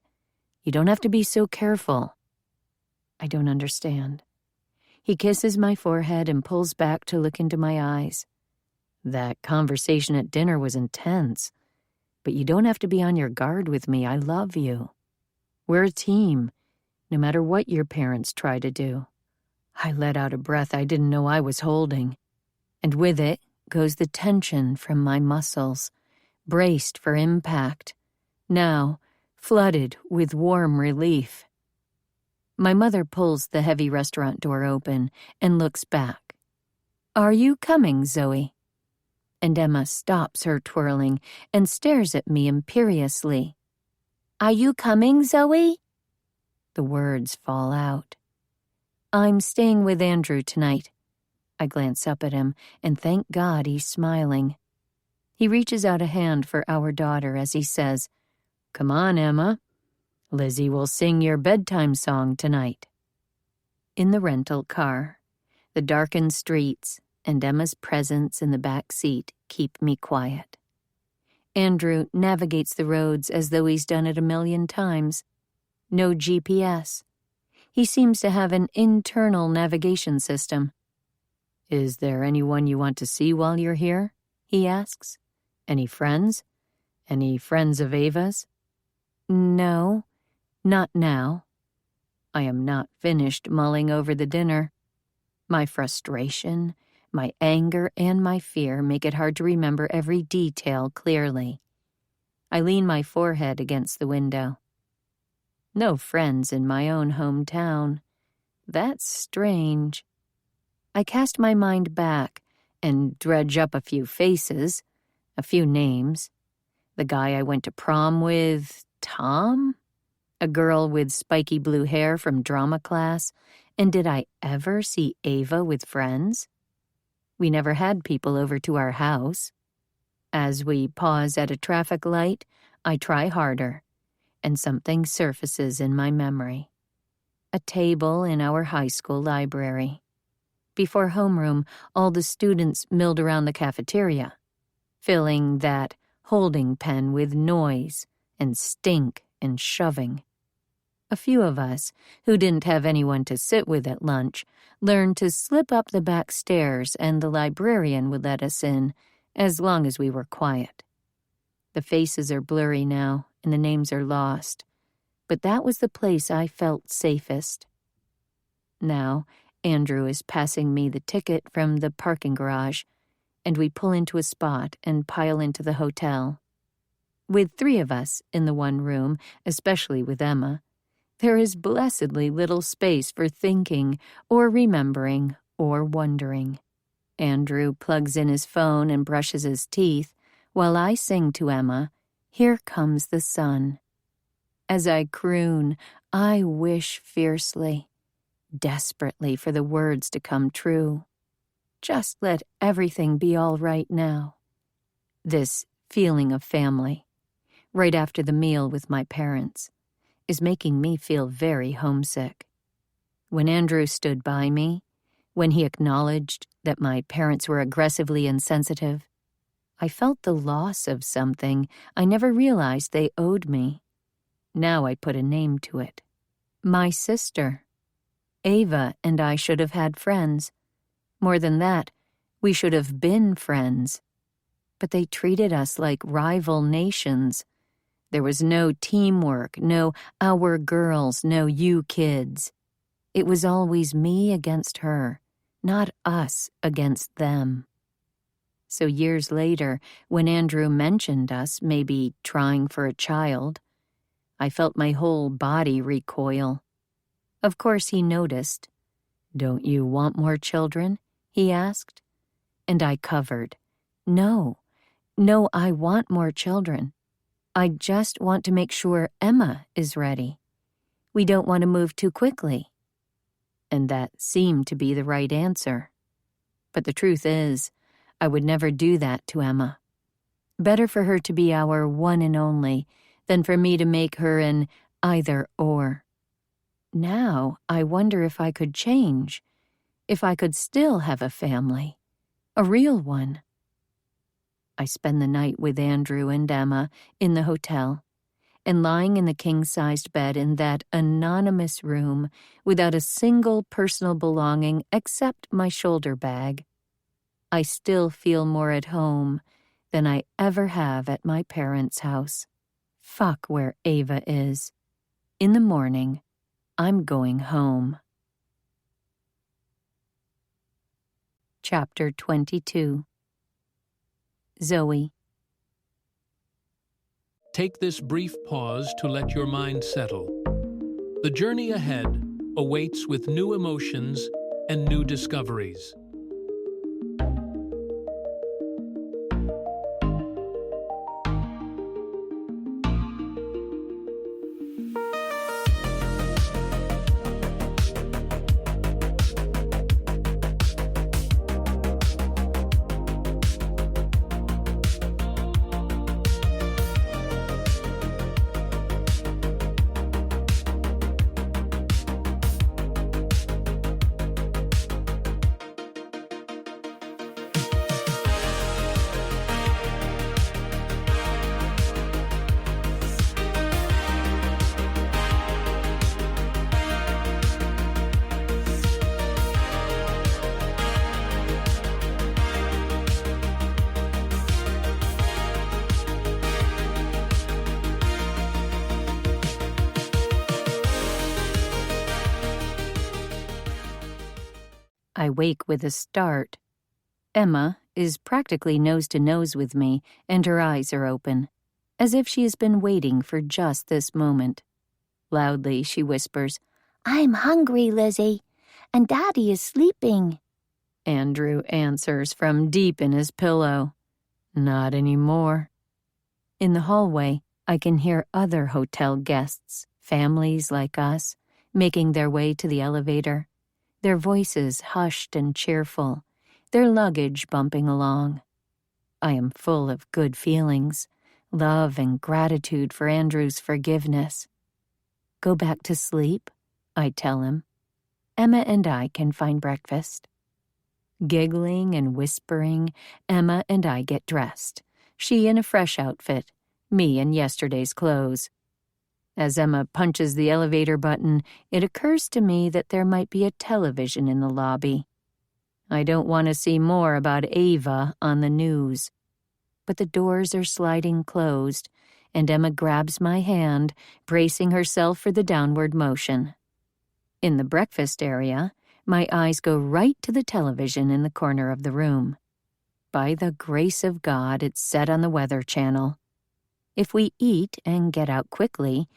You don't have to be so careful. I don't understand. He kisses my forehead and pulls back to look into my eyes. That conversation at dinner was intense. But you don't have to be on your guard with me. I love you. We're a team, no matter what your parents try to do. I let out a breath I didn't know I was holding, and with it goes the tension from my muscles, braced for impact, now flooded with warm relief. My mother pulls the heavy restaurant door open and looks back. "Are you coming, Zoe?" And Emma stops her twirling and stares at me imperiously. "Are you coming, Zoe?" The words fall out. "I'm staying with Andrew tonight." I glance up at him, and thank God he's smiling. He reaches out a hand for our daughter as he says, "Come on, Emma. Lizzie will sing your bedtime song tonight." In the rental car, the darkened streets and Emma's presence in the back seat keep me quiet. Andrew navigates the roads as though he's done it 1,000,000 times. No GPS. He seems to have an internal navigation system. "Is there anyone you want to see while you're here?" he asks. "Any friends? Any friends of Ava's?" "No, not now." I am not finished mulling over the dinner. My frustration, my anger, and my fear make it hard to remember every detail clearly. I lean my forehead against the window. No friends in my own hometown. That's strange. I cast my mind back and dredge up a few faces, a few names. The guy I went to prom with, Tom? A girl with spiky blue hair from drama class. And did I ever see Ava with friends? We never had people over to our house. As we pause at a traffic light, I try harder, and something surfaces in my memory. A table in our high school library. Before homeroom, all the students milled around the cafeteria, filling that holding pen with noise and stink and shoving. A few of us, who didn't have anyone to sit with at lunch, learned to slip up the back stairs, and the librarian would let us in, as long as we were quiet. The faces are blurry now, and the names are lost, but that was the place I felt safest. Now, Andrew is passing me the ticket from the parking garage, and we pull into a spot and pile into the hotel. With 3 of us in the one room, especially with Emma, there is blessedly little space for thinking or remembering or wondering. Andrew plugs in his phone and brushes his teeth, while I sing to Emma, "Here Comes the Sun." As I croon, I wish fiercely, desperately for the words to come true. Just let everything be all right now. This feeling of family, right after the meal with my parents, is making me feel very homesick. When Andrew stood by me, when he acknowledged that my parents were aggressively insensitive, I felt the loss of something I never realized they owed me. Now I put a name to it. My sister. Ava and I should have had friends. More than that, we should have been friends. But they treated us like rival nations. There was no teamwork, no our girls, no you kids. It was always me against her, not us against them. So years later, when Andrew mentioned us maybe trying for a child, I felt my whole body recoil. Of course he noticed. "Don't you want more children?" he asked. And I covered. No, I want more children. I just want to make sure Emma is ready. We don't want to move too quickly." And that seemed to be the right answer. But the truth is, I would never do that to Emma. Better for her to be our one and only than for me to make her an either-or. Now I wonder if I could change, if I could still have a family, a real one. I spend the night with Andrew and Emma in the hotel, and lying in the king-sized bed in that anonymous room without a single personal belonging except my shoulder bag, I still feel more at home than I ever have at my parents' house. Fuck where Ava is. In the morning, I'm going home. Chapter 22. Zoe. Take this brief pause to let your mind settle. The journey ahead awaits with new emotions and new discoveries. I wake with a start. Emma is practically nose to nose with me, and her eyes are open, as if she has been waiting for just this moment. Loudly, she whispers, "I'm hungry, Lizzie, and Daddy is sleeping." Andrew answers from deep in his pillow, "Not anymore." In the hallway, I can hear other hotel guests, families like us, making their way to the elevator, their voices hushed and cheerful, their luggage bumping along. I am full of good feelings, love and gratitude for Andrew's forgiveness. "Go back to sleep," I tell him. "Emma and I can find breakfast." Giggling and whispering, Emma and I get dressed, she in a fresh outfit, me in yesterday's clothes. As Emma punches the elevator button, it occurs to me that there might be a television in the lobby. I don't want to see more about Ava on the news. But the doors are sliding closed, and Emma grabs my hand, bracing herself for the downward motion. In the breakfast area, my eyes go right to the television in the corner of the room. By the grace of God, it's set on the Weather Channel. If we eat and get out quickly,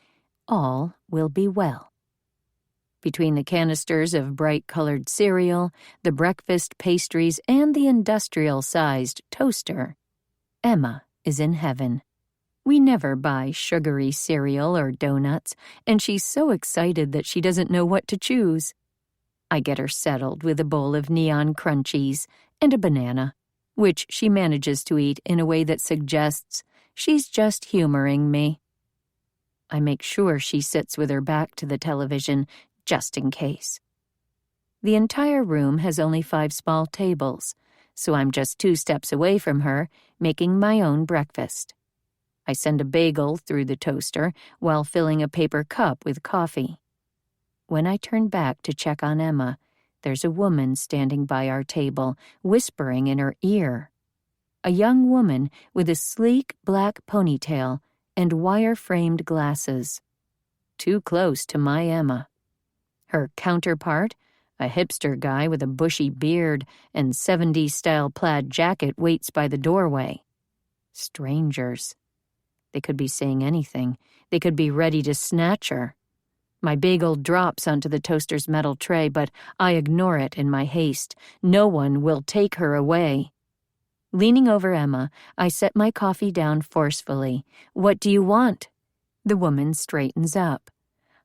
all will be well. Between the canisters of bright-colored cereal, the breakfast pastries, and the industrial-sized toaster, Emma is in heaven. We never buy sugary cereal or donuts, and she's so excited that she doesn't know what to choose. I get her settled with a bowl of neon crunchies and a banana, which she manages to eat in a way that suggests she's just humoring me. I make sure she sits with her back to the television, just in case. The entire room has only 5 small tables, so I'm just 2 steps away from her, making my own breakfast. I send a bagel through the toaster while filling a paper cup with coffee. When I turn back to check on Emma, there's a woman standing by our table, whispering in her ear. A young woman with a sleek black ponytail and wire-framed glasses. Too close to my Emma. Her counterpart, a hipster guy with a bushy beard and 70s-style plaid jacket, waits by the doorway. Strangers. They could be saying anything. They could be ready to snatch her. My bagel drops onto the toaster's metal tray, but I ignore it in my haste. No one will take her away. Leaning over Emma, I set my coffee down forcefully. "What do you want?" The woman straightens up.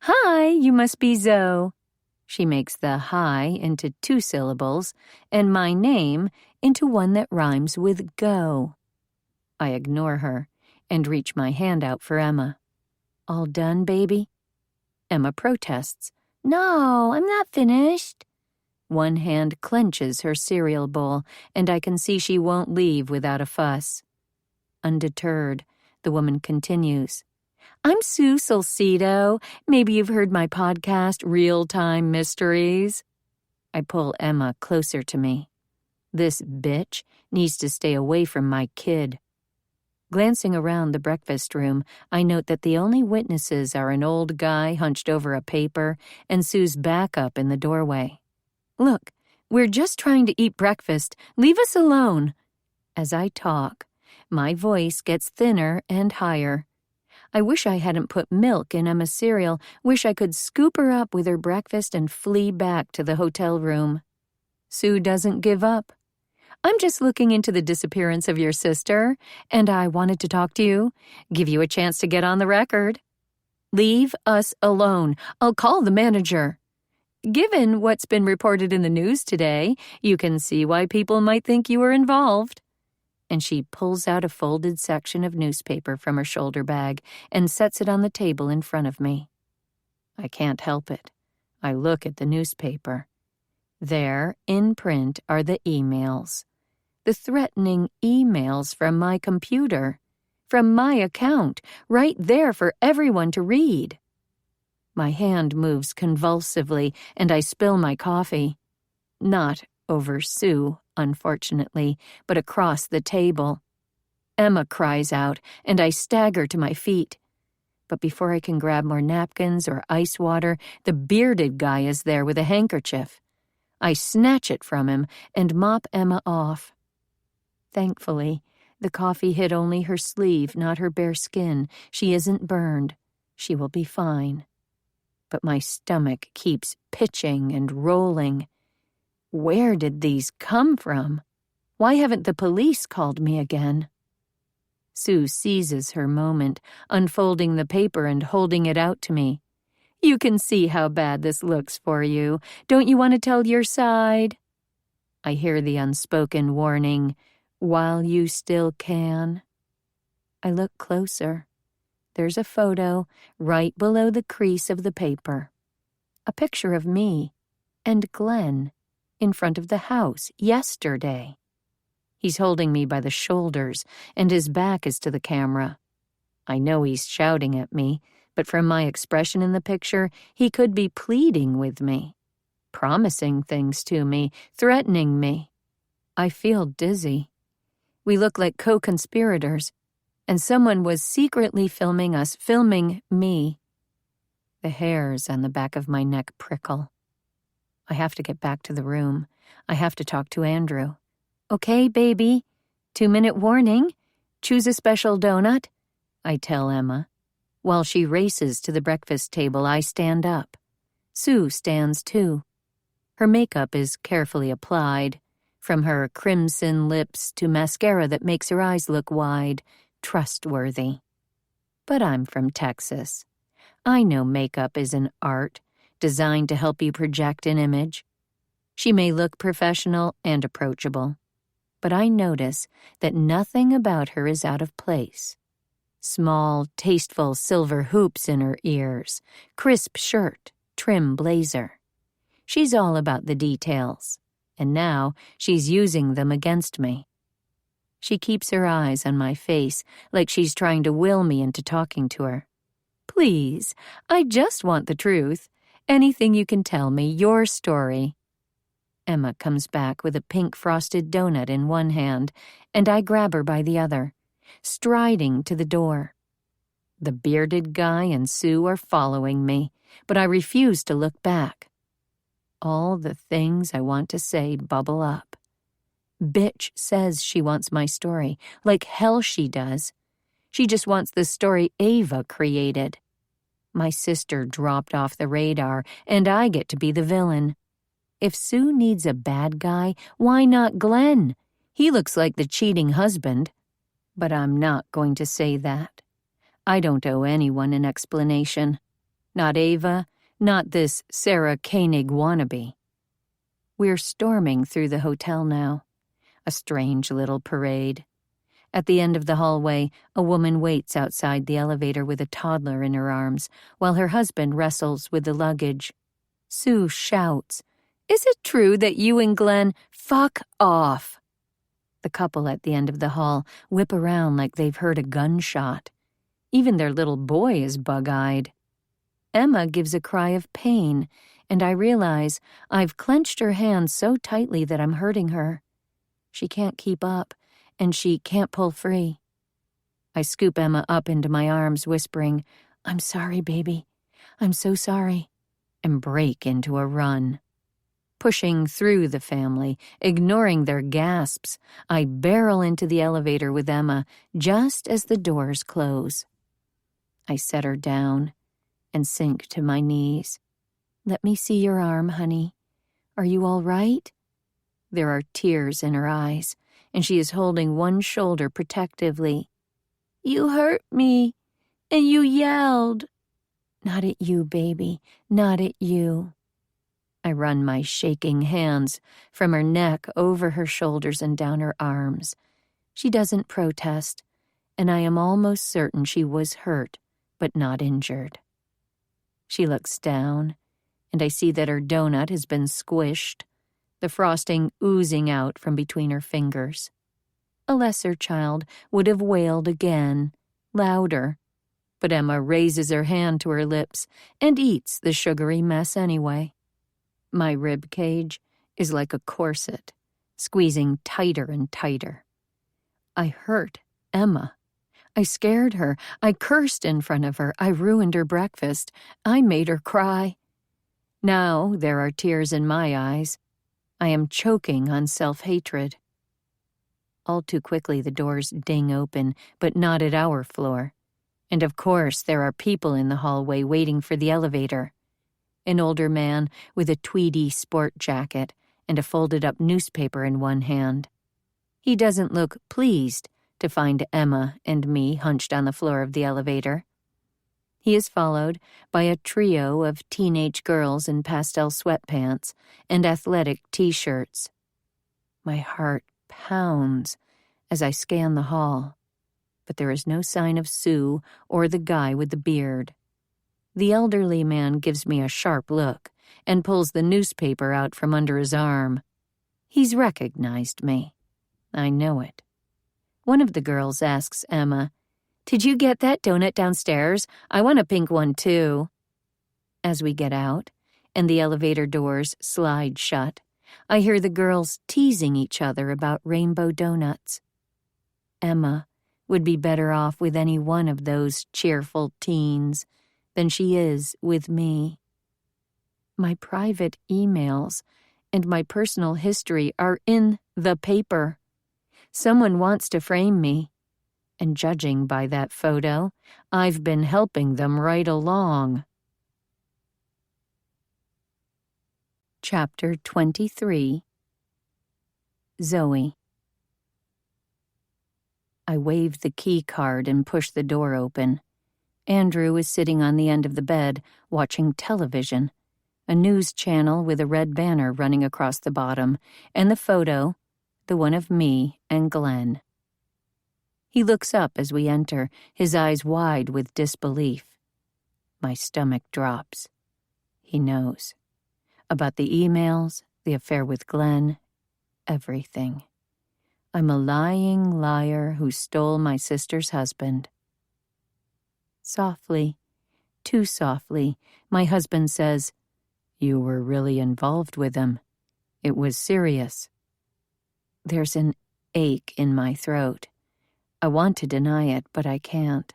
"Hi, you must be Zoe." She makes the hi into 2 syllables and my name into one that rhymes with go. I ignore her and reach my hand out for Emma. "All done, baby?" Emma protests. "No, I'm not finished." One hand clenches her cereal bowl, and I can see she won't leave without a fuss. Undeterred, the woman continues. "I'm Sue Solcito. Maybe you've heard my podcast, Real-Time Mysteries." I pull Emma closer to me. This bitch needs to stay away from my kid. Glancing around the breakfast room, I note that the only witnesses are an old guy hunched over a paper and Sue's backup in the doorway. "Look, we're just trying to eat breakfast. Leave us alone." As I talk, my voice gets thinner and higher. I wish I hadn't put milk in Emma's cereal, wish I could scoop her up with her breakfast and flee back to the hotel room. Sue doesn't give up. I'm just looking into the disappearance of your sister, and I wanted to talk to you, give you a chance to get on the record. Leave us alone. I'll call the manager. Given what's been reported in the news today, you can see why people might think you were involved. And she pulls out a folded section of newspaper from her shoulder bag and sets it on the table in front of me. I can't help it. I look at the newspaper. There, in print, are the emails. The threatening emails from my computer, from my account, right there for everyone to read. My hand moves convulsively, and I spill my coffee. Not over Sue, unfortunately, but across the table. Emma cries out, and I stagger to my feet. But before I can grab more napkins or ice water, the bearded guy is there with a handkerchief. I snatch it from him and mop Emma off. Thankfully, the coffee hit only her sleeve, not her bare skin. She isn't burned. She will be fine. But my stomach keeps pitching and rolling. Where did these come from? Why haven't the police called me again? Sue seizes her moment, unfolding the paper and holding it out to me. You can see how bad this looks for you. Don't you want to tell your side? I hear the unspoken warning, while you still can. I look closer. There's a photo right below the crease of the paper. A picture of me and Glenn in front of the house yesterday. He's holding me by the shoulders, and his back is to the camera. I know he's shouting at me, but from my expression in the picture, he could be pleading with me, promising things to me, threatening me. I feel dizzy. We look like co-conspirators, and someone was secretly filming us, filming me. The hairs on the back of my neck prickle. I have to get back to the room. I have to talk to Andrew. Okay, baby. 2-minute warning. Choose a special donut, I tell Emma. While she races to the breakfast table, I stand up. Sue stands too. Her makeup is carefully applied, from her crimson lips to mascara that makes her eyes look wide, trustworthy. But I'm from Texas. I know makeup is an art designed to help you project an image. She may look professional and approachable, but I notice that nothing about her is out of place. Small, tasteful silver hoops in her ears, crisp shirt, trim blazer. She's all about the details, and now she's using them against me. She keeps her eyes on my face like she's trying to will me into talking to her. Please, I just want the truth. Anything you can tell me, your story. Emma comes back with a pink frosted donut in one hand, and I grab her by the other, striding to the door. The bearded guy and Sue are following me, but I refuse to look back. All the things I want to say bubble up. Bitch says she wants my story, like hell she does. She just wants the story Ava created. My sister dropped off the radar, and I get to be the villain. If Sue needs a bad guy, why not Glenn? He looks like the cheating husband. But I'm not going to say that. I don't owe anyone an explanation. Not Ava, not this Sarah Koenig wannabe. We're storming through the hotel now. A strange little parade. At the end of the hallway, a woman waits outside the elevator with a toddler in her arms, while her husband wrestles with the luggage. Sue shouts, "Is it true that you and Glenn fuck off?" The couple at the end of the hall whip around like they've heard a gunshot. Even their little boy is bug-eyed. Emma gives a cry of pain, and I realize I've clenched her hand so tightly that I'm hurting her. She can't keep up, and she can't pull free. I scoop Emma up into my arms, whispering, "I'm sorry, baby. I'm so sorry," and break into a run. Pushing through the family, ignoring their gasps, I barrel into the elevator with Emma just as the doors close. I set her down and sink to my knees. Let me see your arm, honey. Are you all right? There are tears in her eyes, and she is holding one shoulder protectively. You hurt me, and you yelled. Not at you, baby, not at you. I run my shaking hands from her neck over her shoulders and down her arms. She doesn't protest, and I am almost certain she was hurt, but not injured. She looks down, and I see that her donut has been squished, the frosting oozing out from between her fingers. A lesser child would have wailed again, louder, but Emma raises her hand to her lips and eats the sugary mess anyway. My rib cage is like a corset, squeezing tighter and tighter. I hurt Emma. I scared her. I cursed in front of her. I ruined her breakfast. I made her cry. Now there are tears in my eyes. I am choking on self-hatred. All too quickly the doors ding open, but not at our floor. And of course there are people in the hallway waiting for the elevator. An older man with a tweedy sport jacket and a folded-up newspaper in one hand. He doesn't look pleased to find Emma and me hunched on the floor of the elevator. He is followed by a trio of teenage girls in pastel sweatpants and athletic T-shirts. My heart pounds as I scan the hall, but there is no sign of Sue or the guy with the beard. The elderly man gives me a sharp look and pulls the newspaper out from under his arm. He's recognized me. I know it. One of the girls asks Emma, "Did you get that donut downstairs? I want a pink one, too." As we get out, and the elevator doors slide shut, I hear the girls teasing each other about rainbow donuts. Emma would be better off with any one of those cheerful teens than she is with me. My private emails and my personal history are in the paper. Someone wants to frame me, and judging by that photo, I've been helping them right along. Chapter 23. Zoe. I wave the key card and push the door open. Andrew is sitting on the end of the bed, watching television, a news channel with a red banner running across the bottom, and the photo, the one of me and Glenn. He looks up as we enter, his eyes wide with disbelief. My stomach drops. He knows. About the emails, the affair with Glenn, everything. I'm a lying liar who stole my sister's husband. Softly, too softly, my husband says, "You were really involved with him. It was serious." There's an ache in my throat. I want to deny it, but I can't.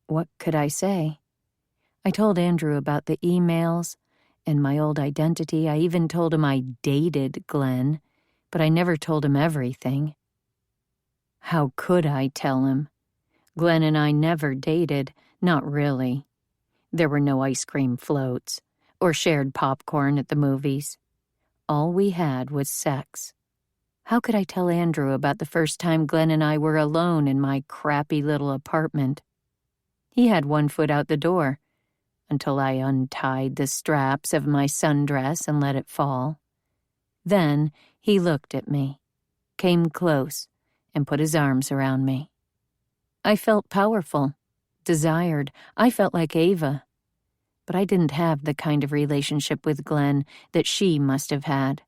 What could I say? I told Andrew about the emails and my old identity. I even told him I dated Glenn, but I never told him everything. How could I tell him? Glenn and I never dated, not really. There were no ice cream floats or shared popcorn at the movies. All we had was sex. How could I tell Andrew about the first time Glenn and I were alone in my crappy little apartment? He had one foot out the door, until I untied the straps of my sundress and let it fall. Then he looked at me, came close, and put his arms around me. I felt powerful, desired. I felt like Ava. But I didn't have the kind of relationship with Glenn that she must have had.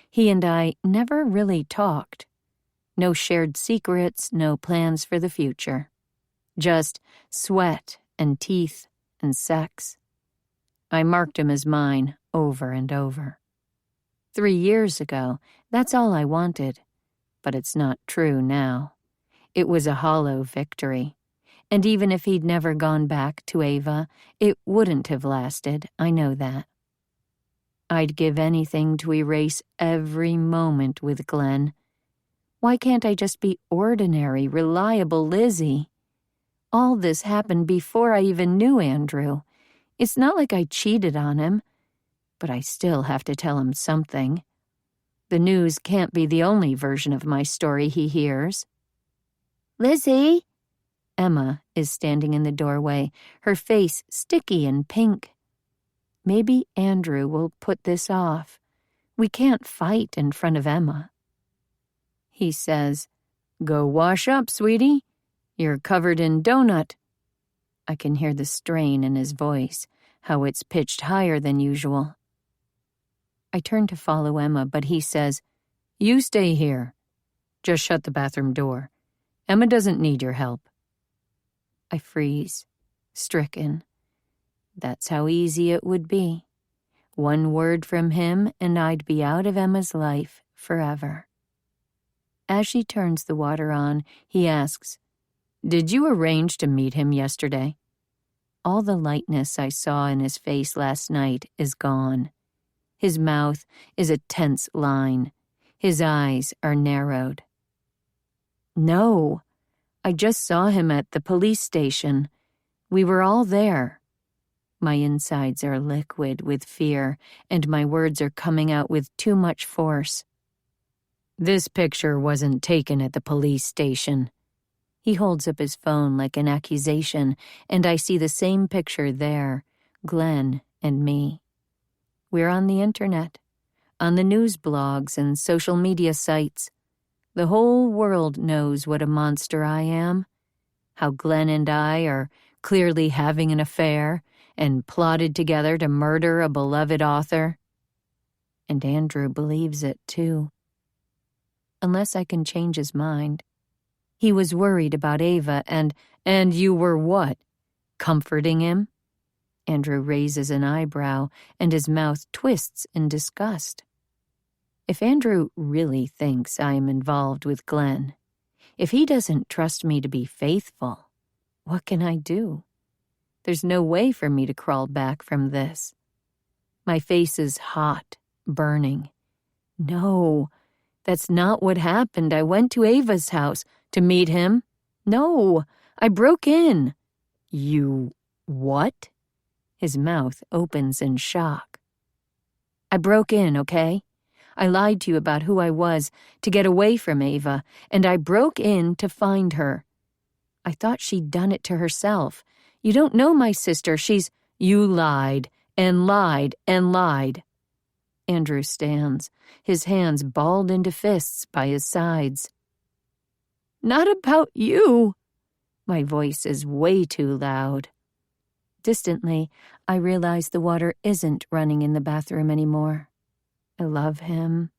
He and I never really talked. No shared secrets, no plans for the future. Just sweat and teeth and sex. I marked him as mine over and over. 3 years ago, that's all I wanted. But it's not true now. It was a hollow victory. And even if he'd never gone back to Ava, it wouldn't have lasted, I know that. I'd give anything to erase every moment with Glenn. Why can't I just be ordinary, reliable Lizzie? All this happened before I even knew Andrew. It's not like I cheated on him, but I still have to tell him something. The news can't be the only version of my story he hears. Lizzie? Emma is standing in the doorway, her face sticky and pink. Maybe Andrew will put this off. We can't fight in front of Emma. He says, "Go wash up, sweetie. You're covered in donut." I can hear the strain in his voice, how it's pitched higher than usual. I turn to follow Emma, but he says, "You stay here. Just shut the bathroom door. Emma doesn't need your help." I freeze, stricken. That's how easy it would be. One word from him and I'd be out of Emma's life forever. As she turns the water on, he asks, "Did you arrange to meet him yesterday?" All the lightness I saw in his face last night is gone. His mouth is a tense line. His eyes are narrowed. "No, I just saw him at the police station. We were all there." My insides are liquid with fear, and my words are coming out with too much force. "This picture wasn't taken at the police station." He holds up his phone like an accusation, and I see the same picture there, Glenn and me. We're on the internet, on the news blogs and social media sites. The whole world knows what a monster I am, how Glenn and I are clearly having an affair and plotted together to murder a beloved author. And Andrew believes it, too. Unless I can change his mind. He was worried about Ava and you were what? Comforting him? Andrew raises an eyebrow and his mouth twists in disgust. If Andrew really thinks I am involved with Glenn, if he doesn't trust me to be faithful, what can I do? There's no way for me to crawl back from this. My face is hot, burning. No, that's not what happened. I went to Ava's house to meet him. No, I broke in. You what? His mouth opens in shock. I broke in, okay? I lied to you about who I was to get away from Ava, and I broke in to find her. I thought she'd done it to herself. You don't know my sister. You lied and lied and lied. Andrew stands, his hands balled into fists by his sides. Not about you. My voice is way too loud. Distantly, I realize the water isn't running in the bathroom anymore. I love him,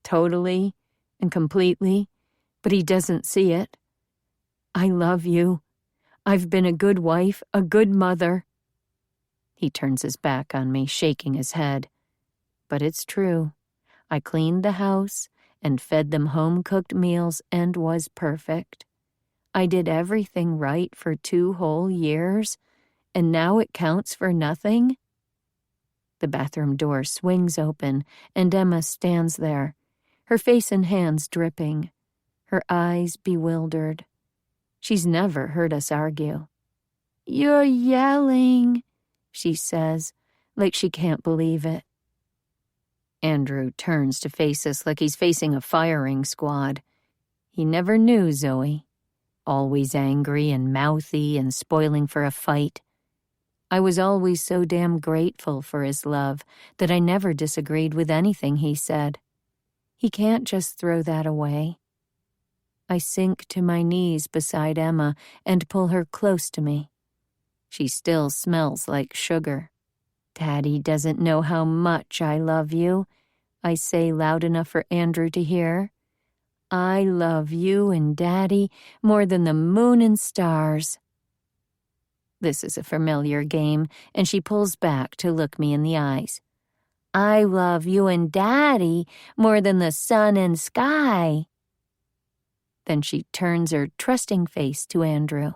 totally and completely, but he doesn't see it. I love you. I've been a good wife, a good mother. He turns his back on me, shaking his head. But it's true. I cleaned the house and fed them home-cooked meals and was perfect. I did everything right for 2 whole years, and now it counts for nothing? The bathroom door swings open, and Emma stands there, her face and hands dripping, her eyes bewildered. She's never heard us argue. You're yelling, she says, like she can't believe it. Andrew turns to face us like he's facing a firing squad. He never knew Zoe. Always angry and mouthy and spoiling for a fight. I was always so damn grateful for his love that I never disagreed with anything he said. He can't just throw that away. I sink to my knees beside Emma and pull her close to me. She still smells like sugar. Daddy doesn't know how much I love you, I say loud enough for Andrew to hear. I love you and Daddy more than the moon and stars. This is a familiar game, and she pulls back to look me in the eyes. I love you and Daddy more than the sun and sky. Then she turns her trusting face to Andrew.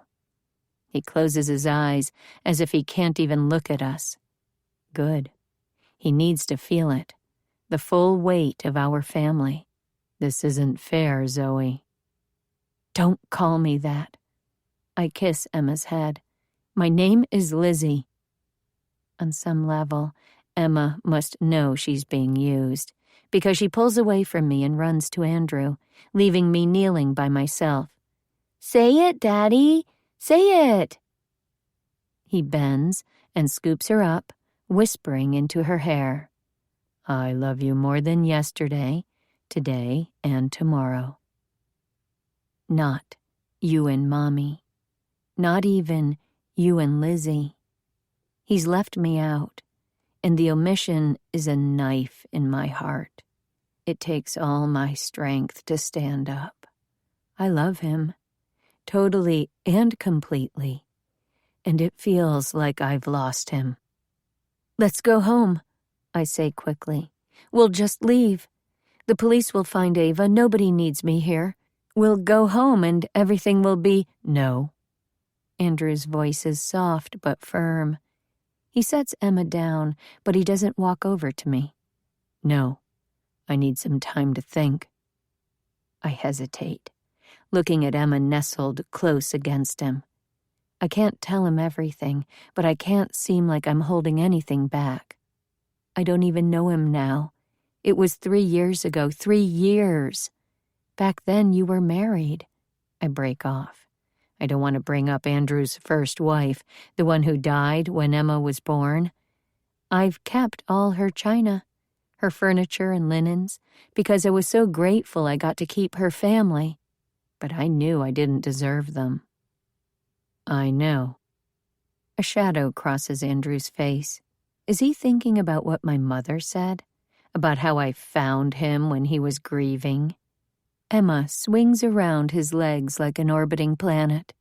He closes his eyes as if he can't even look at us. Good. He needs to feel it, the full weight of our family. This isn't fair, Zoe. Don't call me that. I kiss Emma's head. My name is Lizzie. On some level, Emma must know she's being used, because she pulls away from me and runs to Andrew, leaving me kneeling by myself. Say it, Daddy. Say it. He bends and scoops her up, whispering into her hair. I love you more than yesterday, today, and tomorrow. Not you and Mommy. Not even you and Lizzie. He's left me out, and the omission is a knife in my heart. It takes all my strength to stand up. I love him, totally and completely, and it feels like I've lost him. Let's go home, I say quickly. We'll just leave. The police will find Ava. Nobody needs me here. We'll go home and everything will be... No. Andrew's voice is soft but firm. He sets Emma down, but he doesn't walk over to me. No, I need some time to think. I hesitate, looking at Emma nestled close against him. I can't tell him everything, but I can't seem like I'm holding anything back. I don't even know him now. It was 3 years ago, 3 years. Back then you were married. I break off. I don't want to bring up Andrew's first wife, the one who died when Emma was born. I've kept all her china, her furniture and linens, because I was so grateful I got to keep her family. But I knew I didn't deserve them. I know. A shadow crosses Andrew's face. Is he thinking about what my mother said? About how I found him when he was grieving? Emma swings around his legs like an orbiting planet.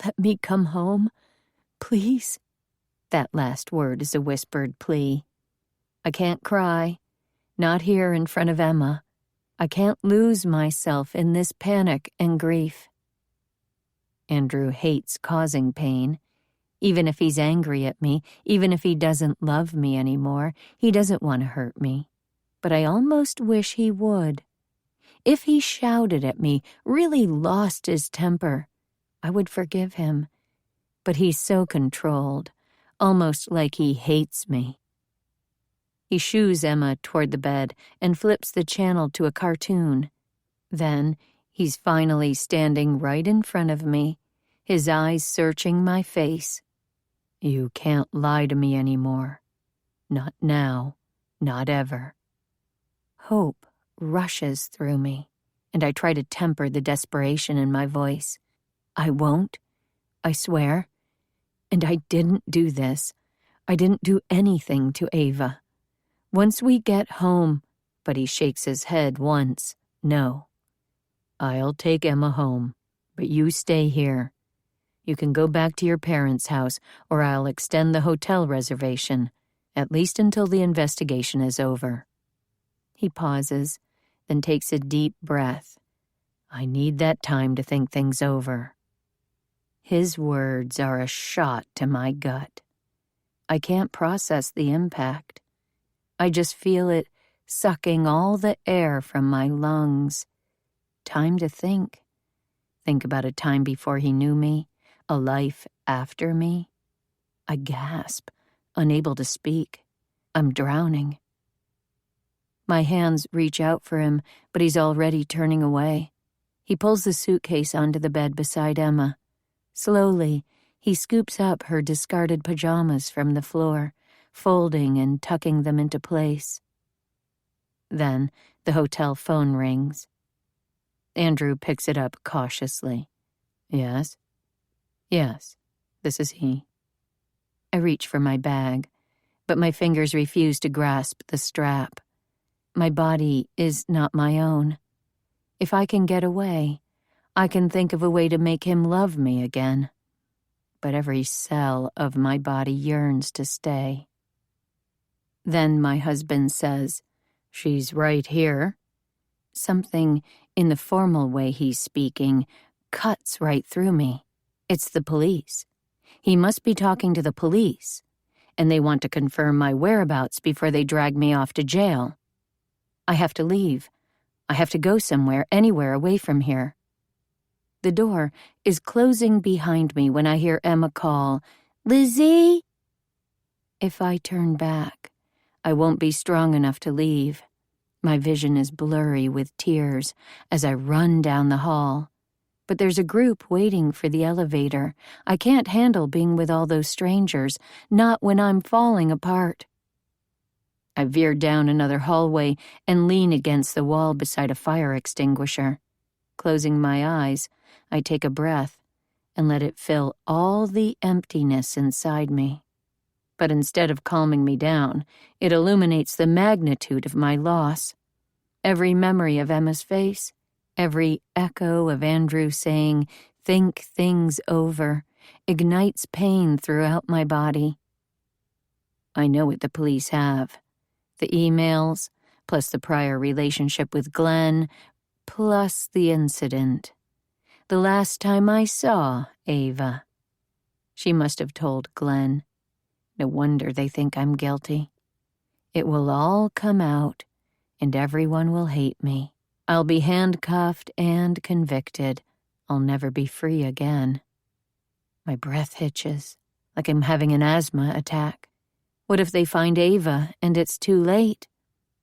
Let me come home, please. That last word is a whispered plea. I can't cry, not here in front of Emma. I can't lose myself in this panic and grief. Andrew hates causing pain. Even if he's angry at me, even if he doesn't love me anymore, he doesn't want to hurt me. But I almost wish he would. If he shouted at me, really lost his temper, I would forgive him. But he's so controlled, almost like he hates me. He shoos Emma toward the bed and flips the channel to a cartoon. Then he's finally standing right in front of me, his eyes searching my face. You can't lie to me anymore. Not now, not ever. Hope rushes through me, and I try to temper the desperation in my voice. I won't, I swear. And I didn't do this. I didn't do anything to Ava. Once we get home, but he shakes his head once, no. I'll take Emma home, but you stay here. You can go back to your parents' house, or I'll extend the hotel reservation, at least until the investigation is over. He pauses, then takes a deep breath. I need that time to think things over. His words are a shot to my gut. I can't process the impact. I just feel it sucking all the air from my lungs. Time to think. Think about a time before he knew me, a life after me. I gasp, unable to speak. I'm drowning. My hands reach out for him, but he's already turning away. He pulls the suitcase onto the bed beside Emma. Slowly, he scoops up her discarded pajamas from the floor, folding and tucking them into place. Then the hotel phone rings. Andrew picks it up cautiously. Yes? Yes, this is he. I reach for my bag, but my fingers refuse to grasp the strap. My body is not my own. If I can get away, I can think of a way to make him love me again. But every cell of my body yearns to stay. Then my husband says, She's right here. Something in the formal way he's speaking cuts right through me. It's the police. He must be talking to the police, and they want to confirm my whereabouts before they drag me off to jail. I have to leave. I have to go somewhere, anywhere away from here. The door is closing behind me when I hear Emma call, "Lizzie?" If I turn back, I won't be strong enough to leave. My vision is blurry with tears as I run down the hall. But there's a group waiting for the elevator. I can't handle being with all those strangers, not when I'm falling apart. I veer down another hallway and lean against the wall beside a fire extinguisher. Closing my eyes, I take a breath and let it fill all the emptiness inside me. But instead of calming me down, it illuminates the magnitude of my loss. Every memory of Emma's face, every echo of Andrew saying, "Think things over," ignites pain throughout my body. I know what the police have. The emails, plus the prior relationship with Glenn, plus the incident. The last time I saw Ava. She must have told Glenn. No wonder they think I'm guilty. It will all come out, and everyone will hate me. I'll be handcuffed and convicted. I'll never be free again. My breath hitches, like I'm having an asthma attack. What if they find Ava and it's too late?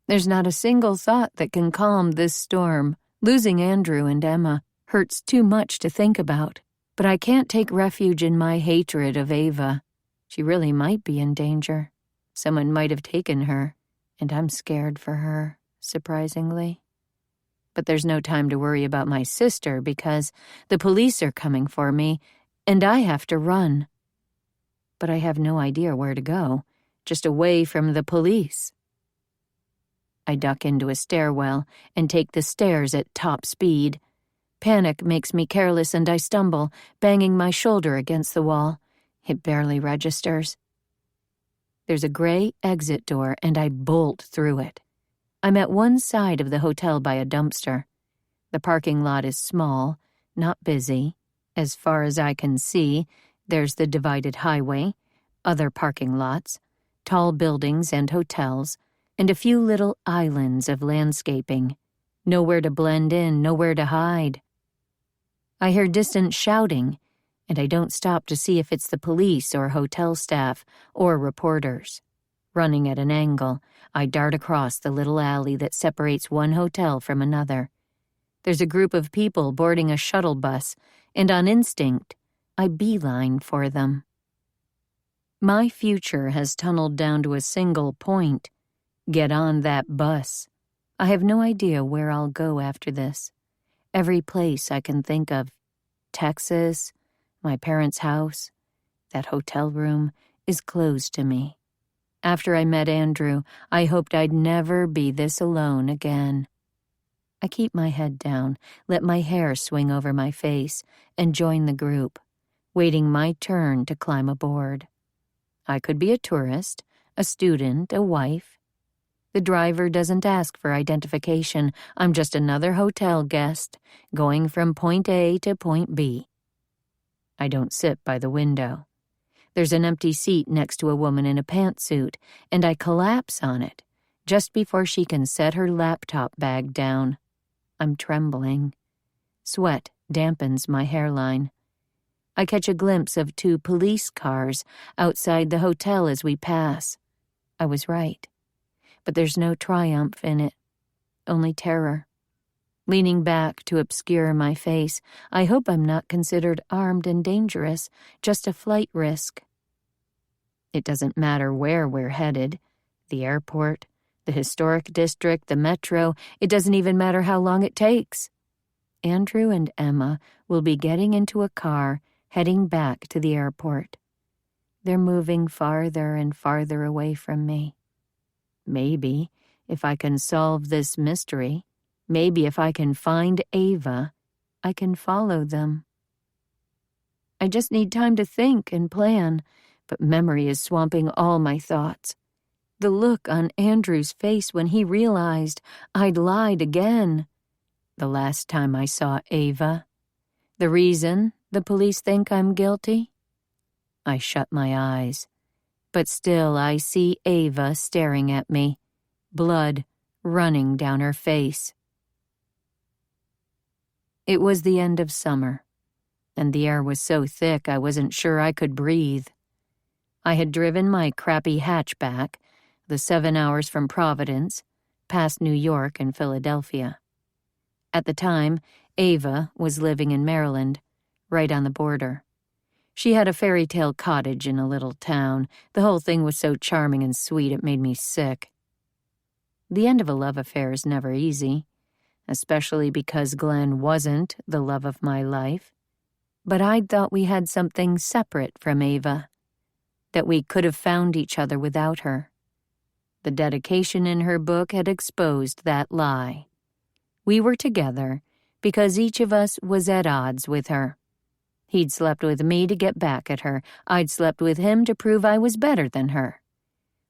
There's not a single thought that can calm this storm. Losing Andrew and Emma hurts too much to think about, but I can't take refuge in my hatred of Ava. She really might be in danger. Someone might have taken her, and I'm scared for her, surprisingly. But there's no time to worry about my sister because the police are coming for me, and I have to run. But I have no idea where to go, just away from the police. I duck into a stairwell and take the stairs at top speed. Panic makes me careless and I stumble, banging my shoulder against the wall. It barely registers. There's a gray exit door and I bolt through it. I'm at one side of the hotel by a dumpster. The parking lot is small, not busy. As far as I can see, there's the divided highway, other parking lots, tall buildings and hotels, and a few little islands of landscaping. Nowhere to blend in, nowhere to hide. I hear distant shouting, and I don't stop to see if it's the police or hotel staff or reporters. Running at an angle, I dart across the little alley that separates one hotel from another. There's a group of people boarding a shuttle bus, and on instinct, I beeline for them. My future has tunneled down to a single point. Get on that bus. I have no idea where I'll go after this. Every place I can think of, Texas, my parents' house, that hotel room, is closed to me. After I met Andrew, I hoped I'd never be this alone again. I keep my head down, let my hair swing over my face, and join the group, waiting my turn to climb aboard. I could be a tourist, a student, a wife. The driver doesn't ask for identification. I'm just another hotel guest, going from point A to point B. I don't sit by the window. There's an empty seat next to a woman in a pantsuit, and I collapse on it, just before she can set her laptop bag down. I'm trembling. Sweat dampens my hairline. I catch a glimpse of 2 police cars outside the hotel as we pass. I was right. But there's no triumph in it, only terror. Leaning back to obscure my face, I hope I'm not considered armed and dangerous, just a flight risk. It doesn't matter where we're headed, the airport, the historic district, the metro, it doesn't even matter how long it takes. Andrew and Emma will be getting into a car, heading back to the airport. They're moving farther and farther away from me. Maybe, if I can solve this mystery, maybe if I can find Ava, I can follow them. I just need time to think and plan, but memory is swamping all my thoughts. The look on Andrew's face when he realized I'd lied again. The last time I saw Ava. The reason the police think I'm guilty? I shut my eyes. But still I see Ava staring at me, blood running down her face. It was the end of summer. and the air was so thick I wasn't sure I could breathe. I had driven my crappy hatchback, the 7 hours from Providence, past New York and Philadelphia. At the time, Ava was living in Maryland, right on the border. She had a fairy tale cottage in a little town. The whole thing was so charming and sweet it made me sick. The end of a love affair is never easy, especially because Glenn wasn't the love of my life. But I'd thought we had something separate from Ava, that we could have found each other without her. The dedication in her book had exposed that lie. We were together because each of us was at odds with her. He'd slept with me to get back at her. I'd slept with him to prove I was better than her.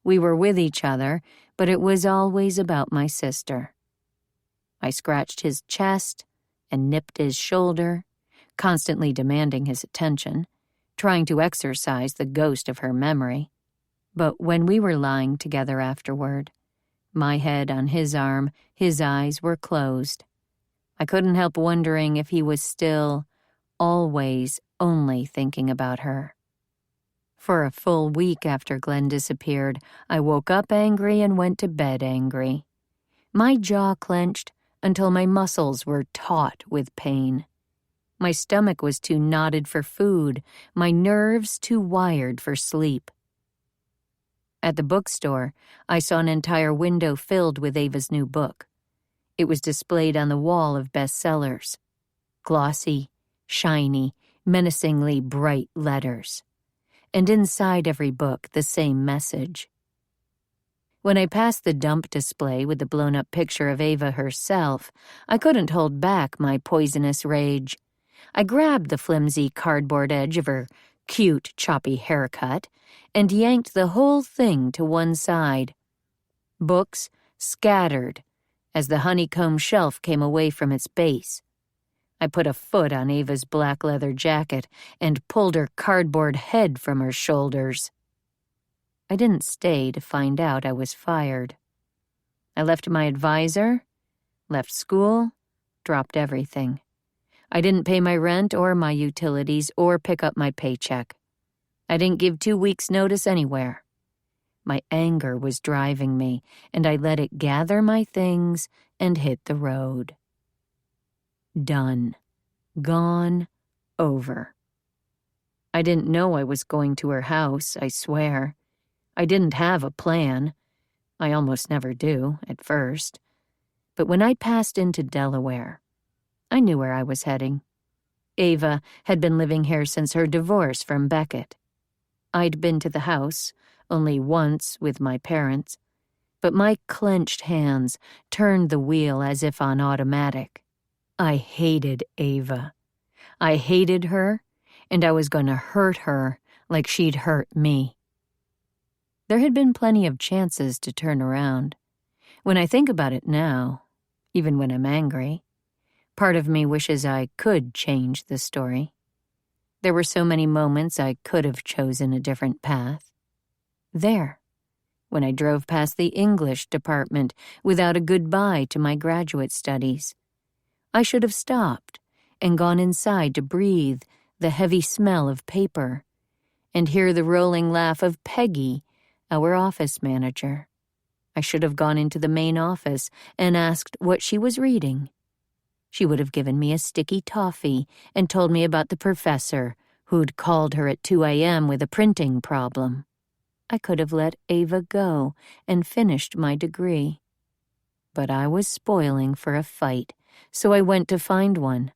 We were with each other, but it was always about my sister. I scratched his chest and nipped his shoulder, constantly demanding his attention, trying to exorcise the ghost of her memory. But when we were lying together afterward, my head on his arm, his eyes were closed. I couldn't help wondering if he was still, always, only thinking about her. For a full week after Glenn disappeared, I woke up angry and went to bed angry. My jaw clenched until my muscles were taut with pain. My stomach was too knotted for food, my nerves too wired for sleep. At the bookstore, I saw an entire window filled with Ava's new book. It was displayed on the wall of bestsellers. Glossy, shiny, menacingly bright letters. And inside every book, the same message. When I passed the dump display with the blown-up picture of Ava herself, I couldn't hold back my poisonous rage. I grabbed the flimsy cardboard edge of her cute, choppy haircut and yanked the whole thing to one side. Books scattered as the honeycomb shelf came away from its base. I put a foot on Ava's black leather jacket and pulled her cardboard head from her shoulders. I didn't stay to find out I was fired. I left my advisor, left school, dropped everything. I didn't pay my rent or my utilities or pick up my paycheck. I didn't give 2 weeks' notice anywhere. My anger was driving me, and I let it gather my things and hit the road. Done. Gone. Over. I didn't know I was going to her house, I swear. I didn't have a plan. I almost never do, at first. But when I passed into Delaware, I knew where I was heading. Ava had been living here since her divorce from Beckett. I'd been to the house, only once with my parents, but my clenched hands turned the wheel as if on automatic. I hated Ava. I hated her, and I was going to hurt her like she'd hurt me. There had been plenty of chances to turn around. When I think about it now, even when I'm angry, part of me wishes I could change the story. There were so many moments I could have chosen a different path. There, when I drove past the English department without a goodbye to my graduate studies. I should have stopped and gone inside to breathe the heavy smell of paper and hear the rolling laugh of Peggy, our office manager. I should have gone into the main office and asked what she was reading. She would have given me a sticky toffee and told me about the professor who'd called her at 2 a.m. with a printing problem. I could have let Ava go and finished my degree. But I was spoiling for a fight, so I went to find one.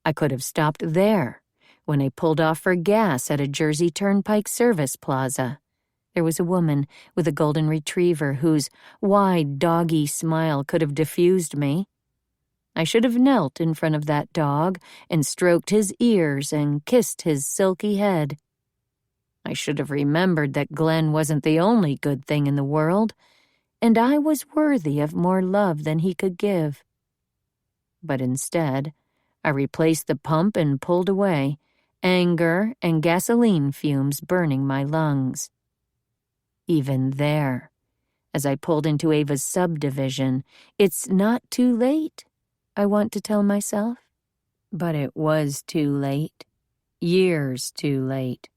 I could have stopped there when I pulled off for gas at a Jersey Turnpike service plaza. There was a woman with a golden retriever whose wide, doggy smile could have diffused me. I should have knelt in front of that dog and stroked his ears and kissed his silky head. I should have remembered that Glenn wasn't the only good thing in the world, and I was worthy of more love than he could give. But instead, I replaced the pump and pulled away, anger and gasoline fumes burning my lungs. Even there, as I pulled into Ava's subdivision, it's not too late, I want to tell myself. But it was too late. Years too late.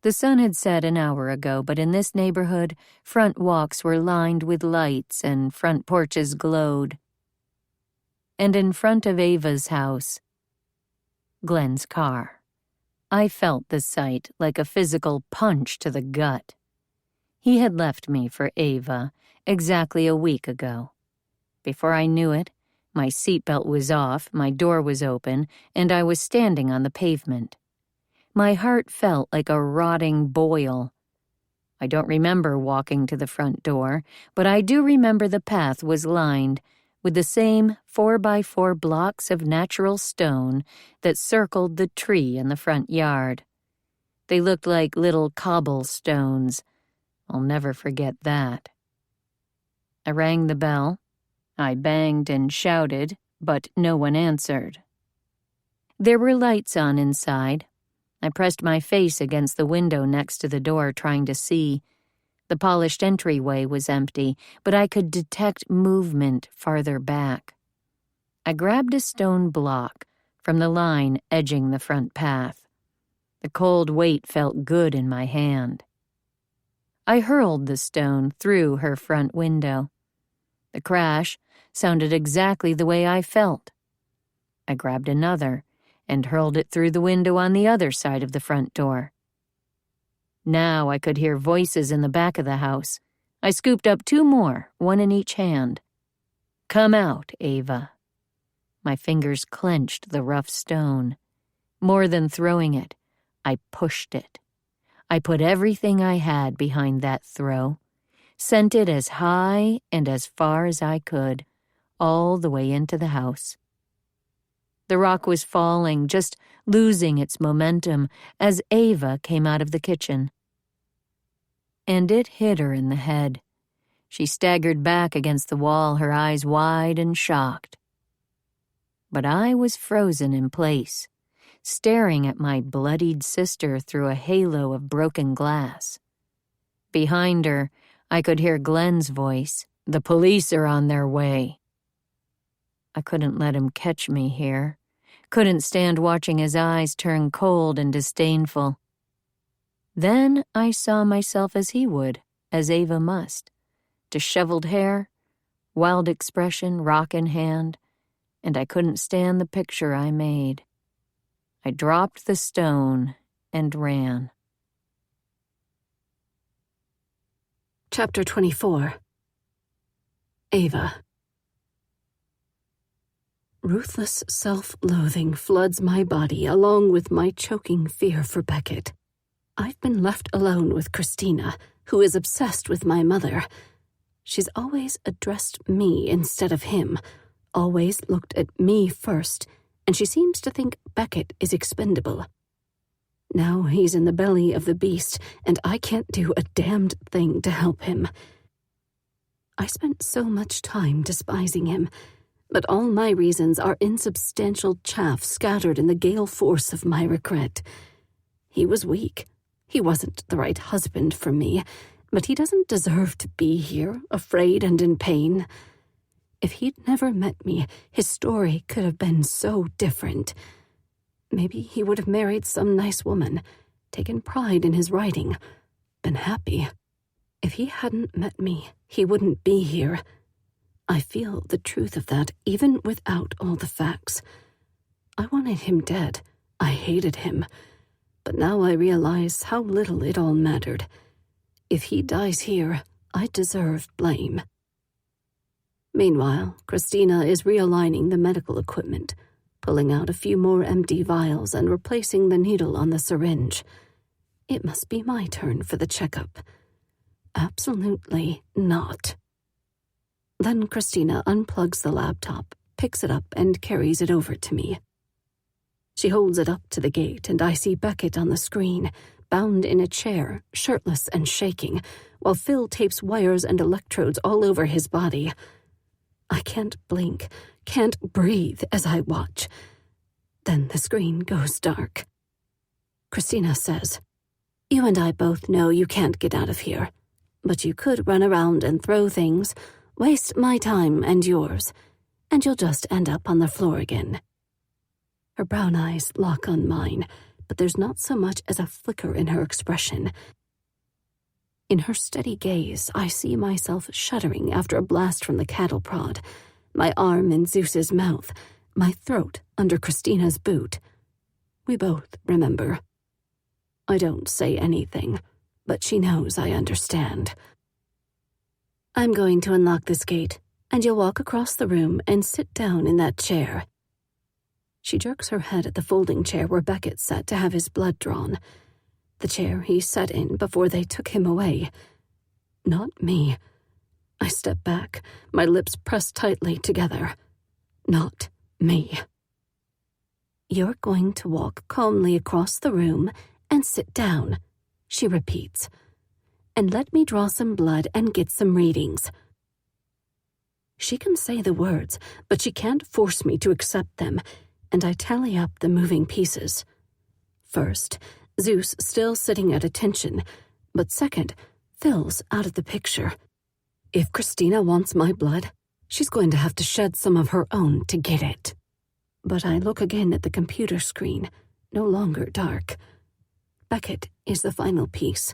The sun had set an hour ago, but in this neighborhood, front walks were lined with lights and front porches glowed. And in front of Ava's house, Glenn's car, I felt the sight like a physical punch to the gut. He had left me for Ava exactly a week ago. Before I knew it, my seatbelt was off, my door was open, and I was standing on the pavement. My heart felt like a rotting boil. I don't remember walking to the front door, but I do remember the path was lined with the same 4x4 blocks of natural stone that circled the tree in the front yard. They looked like little cobblestones. I'll never forget that. I rang the bell. I banged and shouted, but no one answered. There were lights on inside. I pressed my face against the window next to the door, trying to see. The polished entryway was empty, but I could detect movement farther back. I grabbed a stone block from the line edging the front path. The cold weight felt good in my hand. I hurled the stone through her front window. The crash sounded exactly the way I felt. I grabbed another and hurled it through the window on the other side of the front door. Now I could hear voices in the back of the house. I scooped up 2 more, one in each hand. "Come out, Ava." My fingers clenched the rough stone. More than throwing it, I pushed it. I put everything I had behind that throw, sent it as high and as far as I could, all the way into the house. The rock was falling, just losing its momentum, as Ava came out of the kitchen. And it hit her in the head. She staggered back against the wall, her eyes wide and shocked. But I was frozen in place, staring at my bloodied sister through a halo of broken glass. Behind her, I could hear Glenn's voice. "The police are on their way." I couldn't let him catch me here. Couldn't stand watching his eyes turn cold and disdainful. Then I saw myself as he would, as Ava must. Disheveled hair, wild expression, rock in hand, and I couldn't stand the picture I made. I dropped the stone and ran. Chapter 24. Ava. Ruthless self-loathing floods my body along with my choking fear for Beckett. I've been left alone with Christina, who is obsessed with my mother. She's always addressed me instead of him, always looked at me first, and she seems to think Beckett is expendable. Now he's in the belly of the beast, and I can't do a damned thing to help him. I spent so much time despising him, but all my reasons are insubstantial chaff scattered in the gale force of my regret. He was weak. He wasn't the right husband for me, but he doesn't deserve to be here, afraid and in pain. If he'd never met me, his story could have been so different. Maybe he would have married some nice woman, taken pride in his writing, been happy. If he hadn't met me, he wouldn't be here. I feel the truth of that, even without all the facts. I wanted him dead. I hated him. But now I realize how little it all mattered. If he dies here, I deserve blame. Meanwhile, Christina is realigning the medical equipment, pulling out a few more empty vials and replacing the needle on the syringe. It must be my turn for the checkup. Absolutely not. Then Christina unplugs the laptop, picks it up, and carries it over to me. She holds it up to the gate, and I see Beckett on the screen, bound in a chair, shirtless and shaking, while Phil tapes wires and electrodes all over his body. I can't blink, can't breathe as I watch. Then the screen goes dark. Christina says, "You and I both know you can't get out of here, but you could run around and throw things, waste my time and yours, and you'll just end up on the floor again." Her brown eyes lock on mine, but there's not so much as a flicker in her expression. In her steady gaze, I see myself shuddering after a blast from the cattle prod, my arm in Zeus's mouth, my throat under Christina's boot. We both remember. I don't say anything, but she knows I understand. I'm going to unlock this gate, and you'll walk across the room and sit down in that chair. She jerks her head at the folding chair where Beckett sat to have his blood drawn. The chair he sat in before they took him away. Not me. I step back, my lips pressed tightly together. Not me. You're going to walk calmly across the room and sit down, she repeats, and let me draw some blood and get some readings. She can say the words, but she can't force me to accept them, and I tally up the moving pieces. First, Zeus still sitting at attention, but second, Phil's out of the picture. If Christina wants my blood, she's going to have to shed some of her own to get it. But I look again at the computer screen, no longer dark. Beckett is the final piece,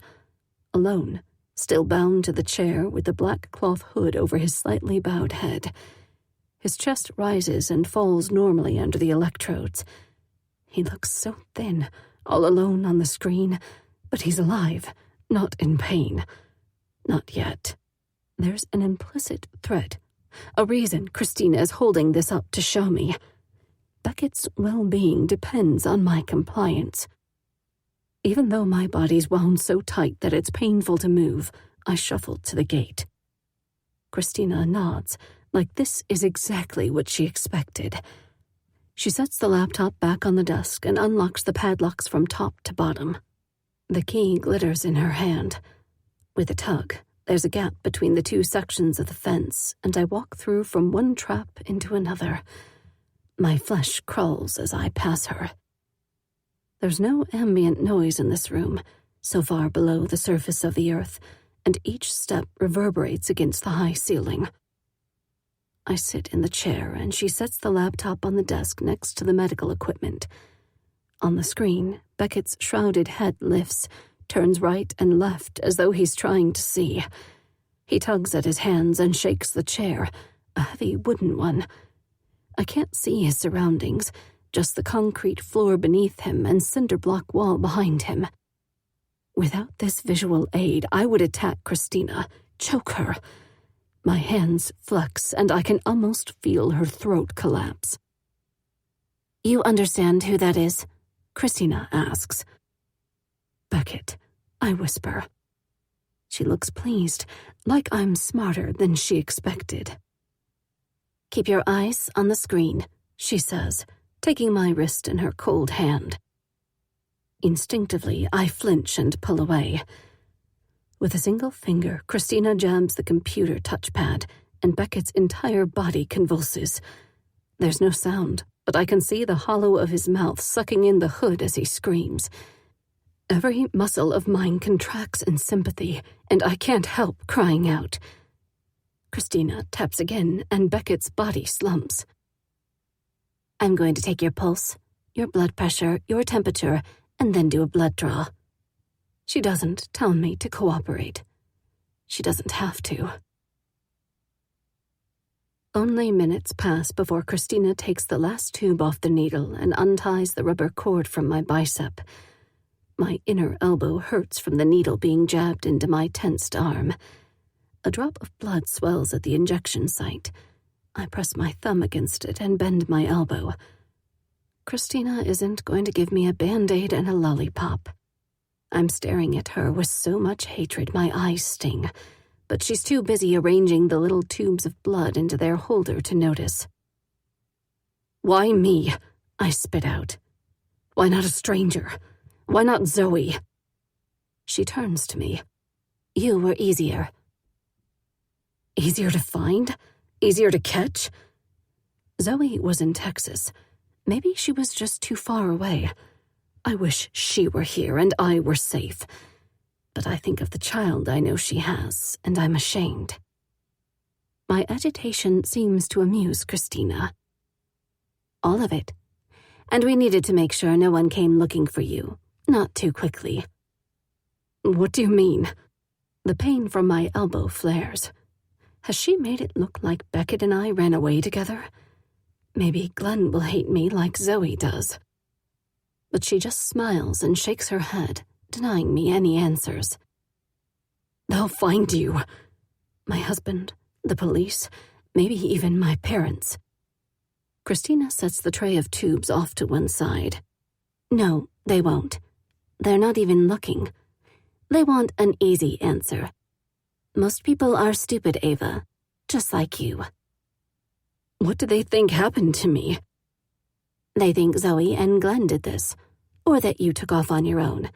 alone, still bound to the chair with the black cloth hood over his slightly bowed head. His chest rises and falls normally under the electrodes. He looks so thin, all alone on the screen, but he's alive, not in pain. Not yet. There's an implicit threat, a reason Christina is holding this up to show me. Beckett's well-being depends on my compliance. Even though my body's wound so tight that it's painful to move, I shuffle to the gate. Christina nods, like this is exactly what she expected. She sets the laptop back on the desk and unlocks the padlocks from top to bottom. The key glitters in her hand. With a tug, there's a gap between the two sections of the fence, and I walk through from one trap into another. My flesh crawls as I pass her. There's no ambient noise in this room, so far below the surface of the earth, and each step reverberates against the high ceiling. I sit in the chair, and she sets the laptop on the desk next to the medical equipment. On the screen, Beckett's shrouded head lifts, turns right and left as though he's trying to see. He tugs at his hands and shakes the chair, a heavy wooden one. I can't see his surroundings, just the concrete floor beneath him and cinder block wall behind him. Without this visual aid, I would attack Christina, choke her. My hands flex, and I can almost feel her throat collapse. You understand who that is? Christina asks. Beckett, I whisper. She looks pleased, like I'm smarter than she expected. Keep your eyes on the screen, she says, taking my wrist in her cold hand. Instinctively, I flinch and pull away. With a single finger, Christina jabs the computer touchpad, and Beckett's entire body convulses. There's no sound, but I can see the hollow of his mouth sucking in the hood as he screams. Every muscle of mine contracts in sympathy, and I can't help crying out. Christina taps again, and Beckett's body slumps. I'm going to take your pulse, your blood pressure, your temperature, and then do a blood draw. She doesn't tell me to cooperate. She doesn't have to. Only minutes pass before Christina takes the last tube off the needle and unties the rubber cord from my bicep. My inner elbow hurts from the needle being jabbed into my tensed arm. A drop of blood swells at the injection site. I press my thumb against it and bend my elbow. Christina isn't going to give me a Band-Aid and a lollipop. I'm staring at her with so much hatred my eyes sting, but she's too busy arranging the little tubes of blood into their holder to notice. Why me? I spit out. Why not a stranger? Why not Zoe? She turns to me. You were easier. Easier to find? Easier to catch? Zoe was in Texas. Maybe she was just too far away. I wish she were here and I were safe. But I think of the child I know she has, and I'm ashamed. My agitation seems to amuse Christina. All of it. and we needed to make sure no one came looking for you. Not too quickly." "What do you mean?" The pain from my elbow flares. Has she made it look like Beckett and I ran away together? Maybe Glenn will hate me like Zoe does. But she just smiles and shakes her head, denying me any answers. "They'll find you. My husband, the police, maybe even my parents." Christina sets the tray of tubes off to one side. "No, they won't. They're not even looking. They want an easy answer. Most people are stupid, Ava, just like you." "What do they think happened to me?" "They think Zoe and Glenn did this, or that you took off on your own.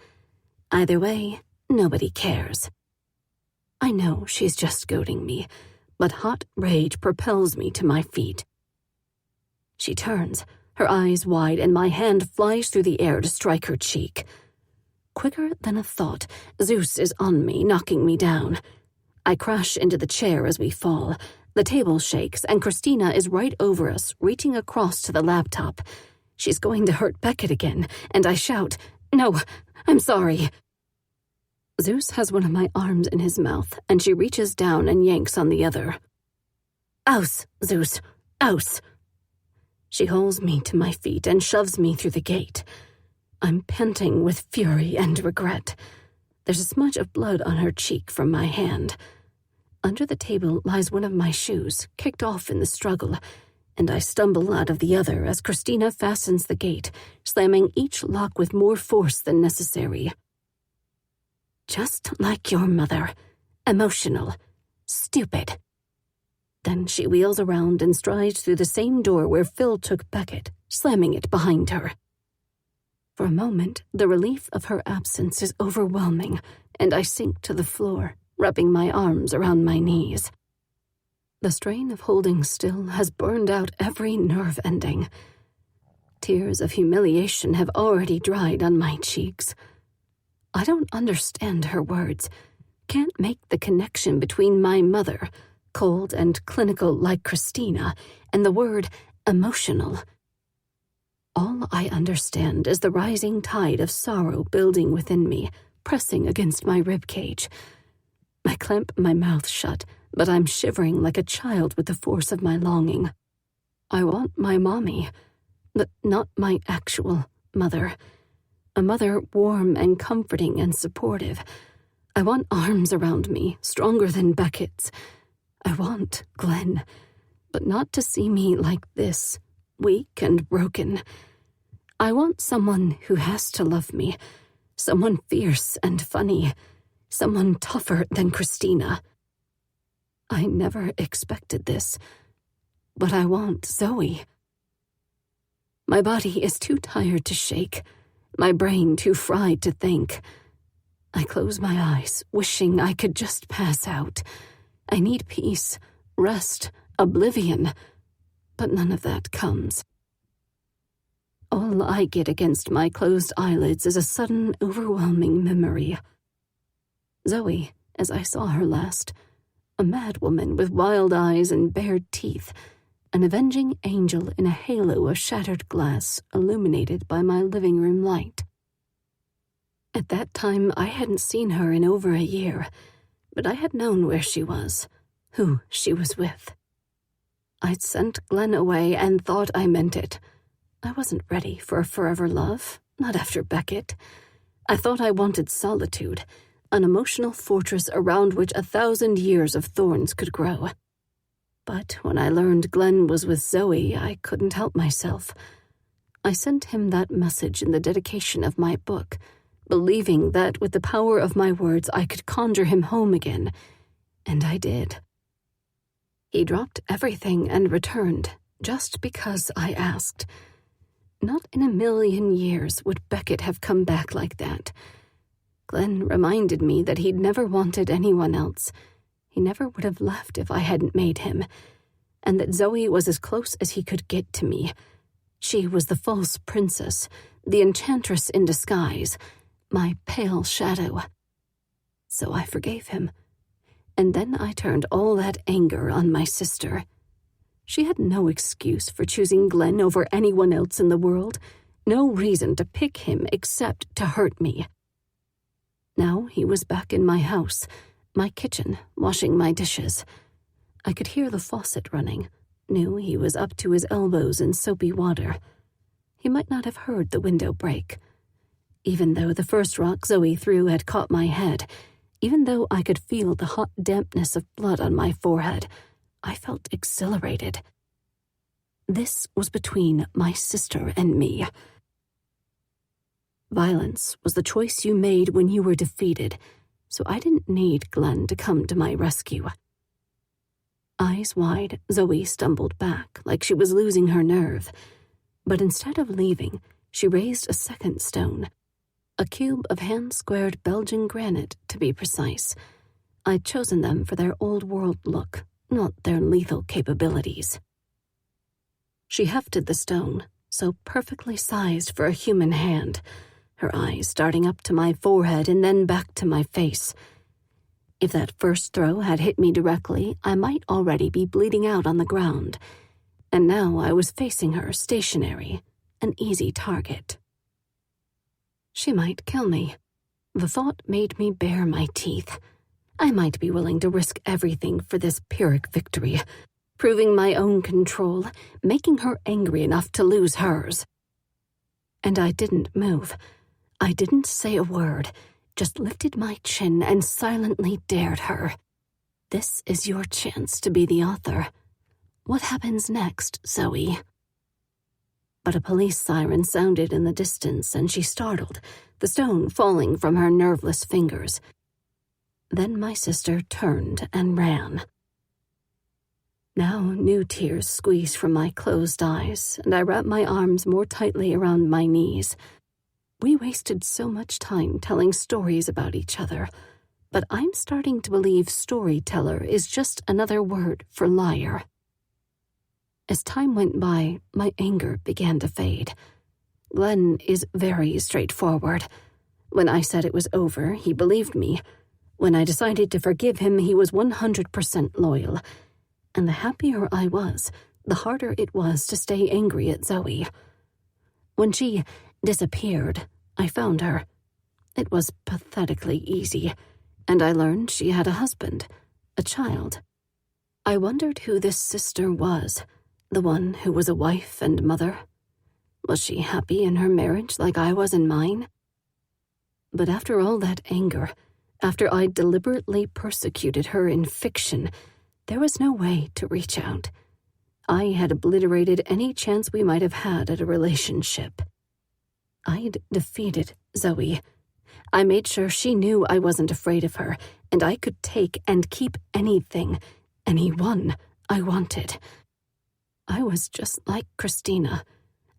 Either way, nobody cares." I know she's just goading me, but hot rage propels me to my feet. She turns, her eyes wide, and my hand flies through the air to strike her cheek. Quicker than a thought, Zeus is on me, knocking me down. I crash into the chair as we fall. The table shakes, and Christina is right over us, reaching across to the laptop. She's going to hurt Beckett again, and I shout, "No, I'm sorry." Zeus has one of my arms in his mouth, and she reaches down and yanks on the other. "Aus, Zeus, aus." She holds me to my feet and shoves me through the gate. I'm panting with fury and regret. There's a smudge of blood on her cheek from my hand. Under the table lies one of my shoes, kicked off in the struggle, and I stumble out of the other as Christina fastens the gate, slamming each lock with more force than necessary. "Just like your mother. Emotional. Stupid." Then she wheels around and strides through the same door where Phil took Beckett, slamming it behind her. For a moment, the relief of her absence is overwhelming, and I sink to the floor, wrapping my arms around my knees. The strain of holding still has burned out every nerve ending. Tears of humiliation have already dried on my cheeks. I don't understand her words, can't make the connection between my mother, cold and clinical like Christina, and the word emotional. All I understand is the rising tide of sorrow building within me, pressing against my ribcage. I clamp my mouth shut, but I'm shivering like a child with the force of my longing. I want my mommy, but not my actual mother. A mother warm and comforting and supportive. I want arms around me, stronger than Beckett's. I want Glenn, but not to see me like this, weak and broken. I want someone who has to love me, someone fierce and funny, someone tougher than Christina. I never expected this, but I want Zoe. My body is too tired to shake, my brain too fried to think. I close my eyes, wishing I could just pass out. I need peace, rest, oblivion, but none of that comes. All I get against my closed eyelids is a sudden, overwhelming memory. Zoe, as I saw her last, a mad woman with wild eyes and bared teeth, an avenging angel in a halo of shattered glass illuminated by my living room light. At that time, I hadn't seen her in over a year, but I had known where she was, who she was with. I'd sent Glenn away and thought I meant it. I wasn't ready for a forever love, not after Beckett. I thought I wanted solitude, an emotional fortress around which 1,000 years of thorns could grow. But when I learned Glenn was with Zoe, I couldn't help myself. I sent him that message in the dedication of my book, believing that with the power of my words I could conjure him home again, and I did. He dropped everything and returned, just because I asked. Not in a million years would Beckett have come back like that. Glenn reminded me that he'd never wanted anyone else. He never would have left if I hadn't made him, and that Zoe was as close as he could get to me. She was the false princess, the enchantress in disguise, my pale shadow. So I forgave him, and then I turned all that anger on my sister. She had no excuse for choosing Glenn over anyone else in the world, No reason to pick him except to hurt me. Now he was back in my house, my kitchen, washing my dishes. I could hear the faucet running, knew he was up to his elbows in soapy water. He might not have heard the window break. Even though the first rock Zoe threw had caught my head, even though I could feel the hot dampness of blood on my forehead, I felt exhilarated. This was between my sister and me. Violence was the choice you made when you were defeated, so I didn't need Glenn to come to my rescue. Eyes wide, Zoe stumbled back like she was losing her nerve, but instead of leaving, she raised a second stone. A cube of hand-squared Belgian granite, to be precise. I'd chosen them for their old-world look, not their lethal capabilities. She hefted the stone, so perfectly sized for a human hand, her eyes darting up to my forehead and then back to my face. If that first throw had hit me directly, I might already be bleeding out on the ground. And now I was facing her stationary, an easy target. She might kill me. The thought made me bare my teeth. I might be willing to risk everything for this Pyrrhic victory, proving my own control, making her angry enough to lose hers. And I didn't move. I didn't say a word, just lifted my chin and silently dared her. This is your chance to be the author. What happens next, Zoe? But a police siren sounded in the distance and she startled, the stone falling from her nerveless fingers. Then my sister turned and ran. Now new tears squeezed from my closed eyes, and I wrapped my arms more tightly around my knees. We wasted so much time telling stories about each other, but I'm starting to believe storyteller is just another word for liar. As time went by, my anger began to fade. Glenn is very straightforward. When I said it was over, he believed me. When I decided to forgive him, he was 100% loyal. And the happier I was, the harder it was to stay angry at Zoe. When she disappeared, I found her. It was pathetically easy, and I learned she had a husband, a child. I wondered who this sister was, the one who was a wife and mother. Was she happy in her marriage like I was in mine? But after all that anger, after I deliberately persecuted her in fiction, there was no way to reach out. I had obliterated any chance we might have had at a relationship. I'd defeated Zoe. I made sure she knew I wasn't afraid of her, and I could take and keep anything, anyone I wanted. I was just like Christina,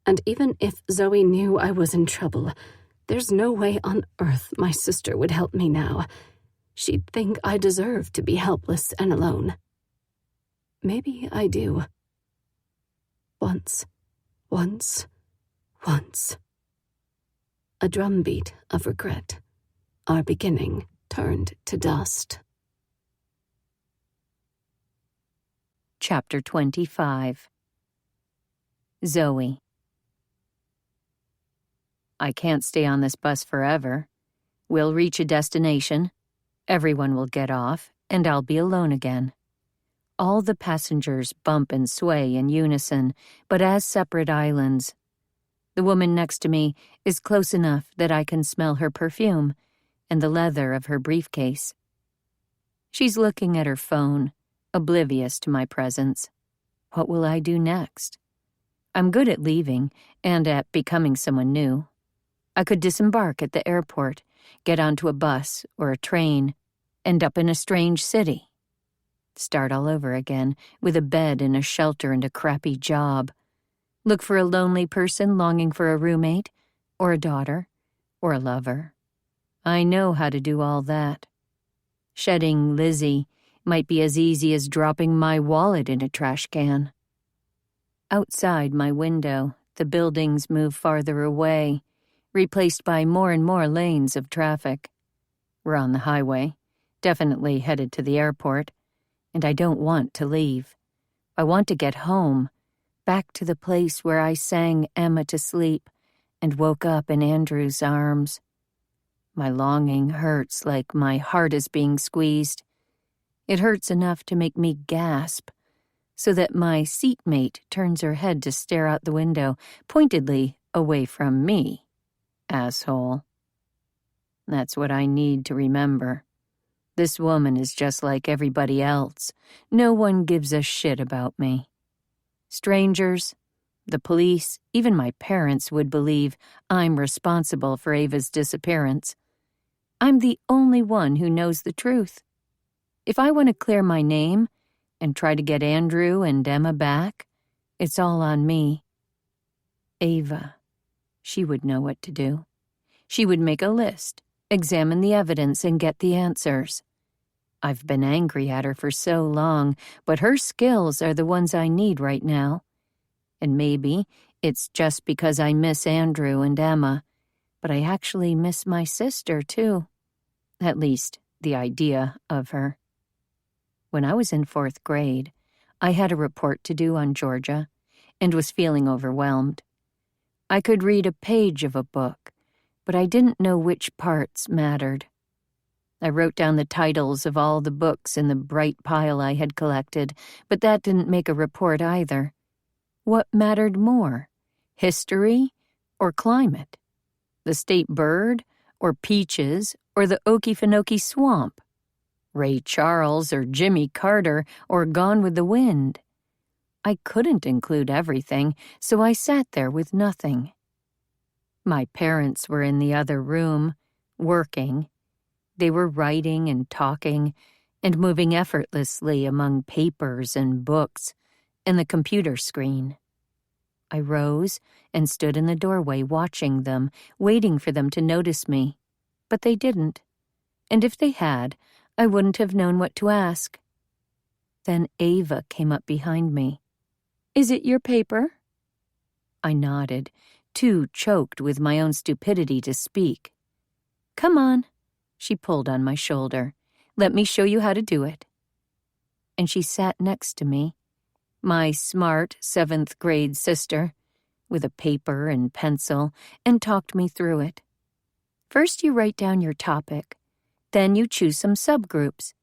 and even if Zoe knew I was in trouble, there's no way on earth my sister would help me now. She'd think I deserved to be helpless and alone. Maybe I do. Once. A drumbeat of regret. Our beginning turned to dust. Chapter 25. Zoe. I can't stay on this bus forever. We'll reach a destination, everyone will get off, and I'll be alone again. All the passengers bump and sway in unison, but as separate islands. The woman next to me is close enough that I can smell her perfume and the leather of her briefcase. She's looking at her phone, oblivious to my presence. What will I do next? I'm good at leaving and at becoming someone new. I could disembark at the airport, get onto a bus or a train, end up in a strange city. Start all over again with a bed and a shelter and a crappy job. Look for a lonely person longing for a roommate, or a daughter, or a lover. I know how to do all that. Shedding Lizzie might be as easy as dropping my wallet in a trash can. Outside my window, the buildings move farther away, replaced by more and more lanes of traffic. We're on the highway, definitely headed to the airport, and I don't want to leave. I want to get home, back to the place where I sang Emma to sleep and woke up in Andrew's arms. My longing hurts like my heart is being squeezed. It hurts enough to make me gasp, so that my seatmate turns her head to stare out the window, pointedly away from me. Asshole. That's what I need to remember. This woman is just like everybody else. No one gives a shit about me. Strangers, the police, even my parents would believe I'm responsible for Ava's disappearance. I'm the only one who knows the truth. If I want to clear my name and try to get Andrew and Emma back, it's all on me. Ava, she would know what to do. She would make a list, examine the evidence, and get the answers. I've been angry at her for so long, but her skills are the ones I need right now. And maybe it's just because I miss Andrew and Emma, but I actually miss my sister, too. At least, the idea of her. When I was in 4th grade, I had a report to do on Georgia and was feeling overwhelmed. I could read a page of a book, but I didn't know which parts mattered. I wrote down the titles of all the books in the bright pile I had collected, but that didn't make a report either. What mattered more, history or climate? The state bird or peaches or the Okefenokee swamp? Ray Charles or Jimmy Carter or Gone with the Wind? I couldn't include everything, so I sat there with nothing. My parents were in the other room, working. They were writing and talking and moving effortlessly among papers and books and the computer screen. I rose and stood in the doorway watching them, waiting for them to notice me. But they didn't. And if they had, I wouldn't have known what to ask. Then Ava came up behind me. "Is it your paper?" I nodded, too choked with my own stupidity to speak. "Come on." She pulled on my shoulder. "Let me show you how to do it." And she sat next to me, my smart 7th grade sister, with a paper and pencil, and talked me through it. First you write down your topic. Then you choose some subgroups.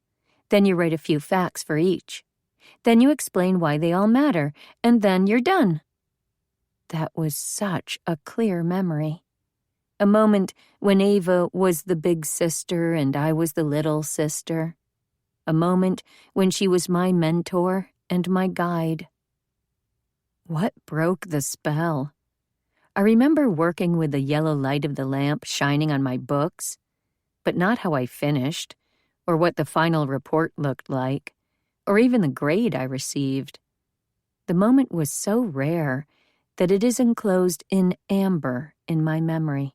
Then you write a few facts for each. Then you explain why they all matter, and then you're done. That was such a clear memory. A moment when Ava was the big sister and I was the little sister. A moment when she was my mentor and my guide. What broke the spell? I remember working with the yellow light of the lamp shining on my books, but not how I finished, or what the final report looked like, or even the grade I received. The moment was so rare that it is enclosed in amber in my memory.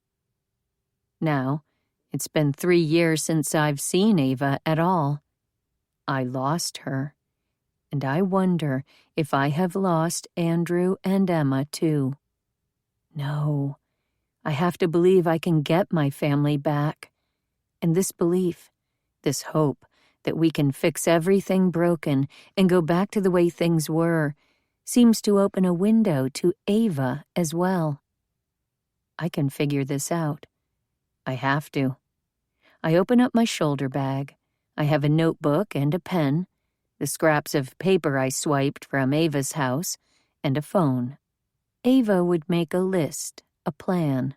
Now, it's been 3 years since I've seen Ava at all. I lost her, and I wonder if I have lost Andrew and Emma too. No, I have to believe I can get my family back. And this belief, this hope that we can fix everything broken and go back to the way things were, seems to open a window to Ava as well. I can figure this out. I have to. I open up my shoulder bag. I have a notebook and a pen, the scraps of paper I swiped from Ava's house, and a phone. Ava would make a list, a plan.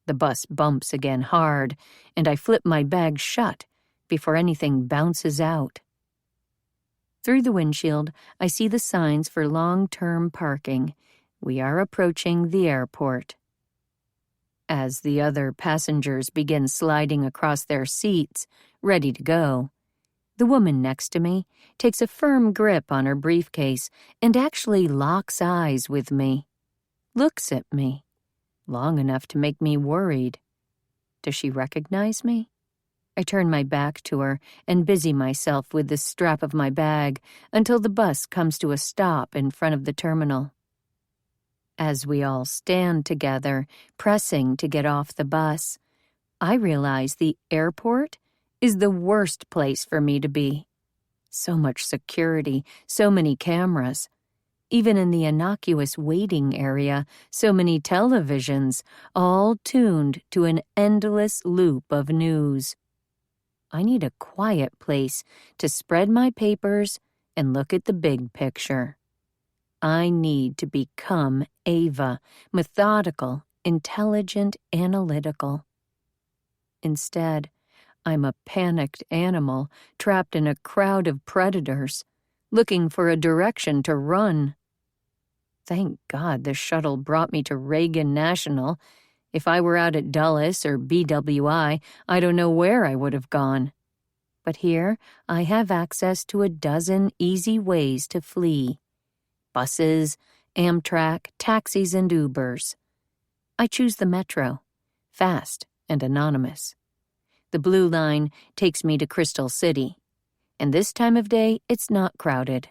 The bus bumps again hard, and I flip my bag shut before anything bounces out. Through the windshield, I see the signs for long-term parking. We are approaching the airport. As the other passengers begin sliding across their seats, ready to go, the woman next to me takes a firm grip on her briefcase and actually locks eyes with me, looks at me, long enough to make me worried. Does she recognize me? I turn my back to her and busy myself with the strap of my bag until the bus comes to a stop in front of the terminal. As we all stand together, pressing to get off the bus, I realize the airport is the worst place for me to be. So much security, so many cameras. even in the innocuous waiting area, so many televisions, all tuned to an endless loop of news. I need a quiet place to spread my papers and look at the big picture. I need to become Ava, methodical, intelligent, analytical. Instead, I'm a panicked animal trapped in a crowd of predators, looking for a direction to run. Thank God the shuttle brought me to Reagan National. If I were out at Dulles or BWI, I don't know where I would have gone. But here I have access to a dozen easy ways to flee. Buses, Amtrak, taxis, and Ubers. I choose the metro, fast and anonymous. The Blue Line takes me to Crystal City, and this time of day it's not crowded,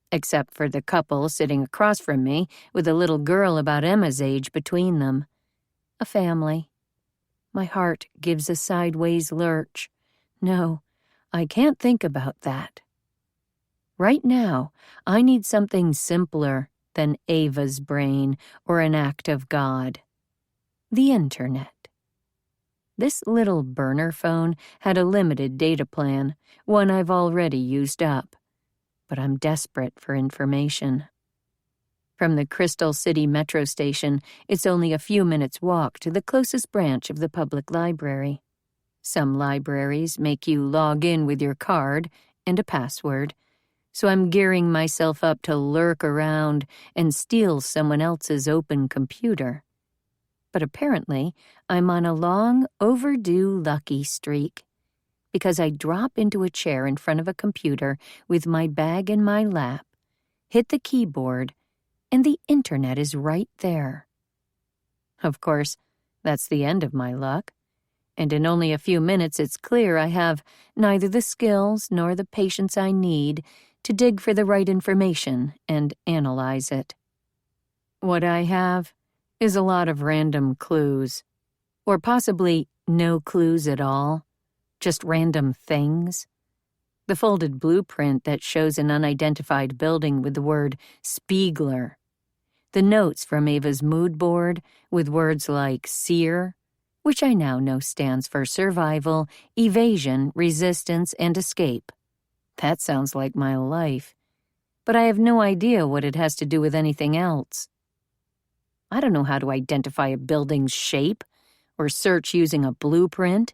except for the couple sitting across from me with a little girl about Emma's age between them. A family. My heart gives a sideways lurch. No, I can't think about that. Right now, I need something simpler than Ava's brain or an act of God. The internet. This little burner phone had a limited data plan, one I've already used up. But I'm desperate for information. From the Crystal City metro station, it's only a few minutes' walk to the closest branch of the public library. Some libraries make you log in with your card and a password, so I'm gearing myself up to lurk around and steal someone else's open computer. But apparently, I'm on a long, overdue lucky streak, because I drop into a chair in front of a computer with my bag in my lap, hit the keyboard, and the internet is right there. Of course, that's the end of my luck, and in only a few minutes it's clear I have neither the skills nor the patience I need to dig for the right information and analyze it. What I have is a lot of random clues, or possibly no clues at all, just random things. The folded blueprint that shows an unidentified building with the word Spiegler. The notes from Ava's mood board with words like SEER, which I now know stands for survival, evasion, resistance, and escape. That sounds like my life, but I have no idea what it has to do with anything else. I don't know how to identify a building's shape or search using a blueprint.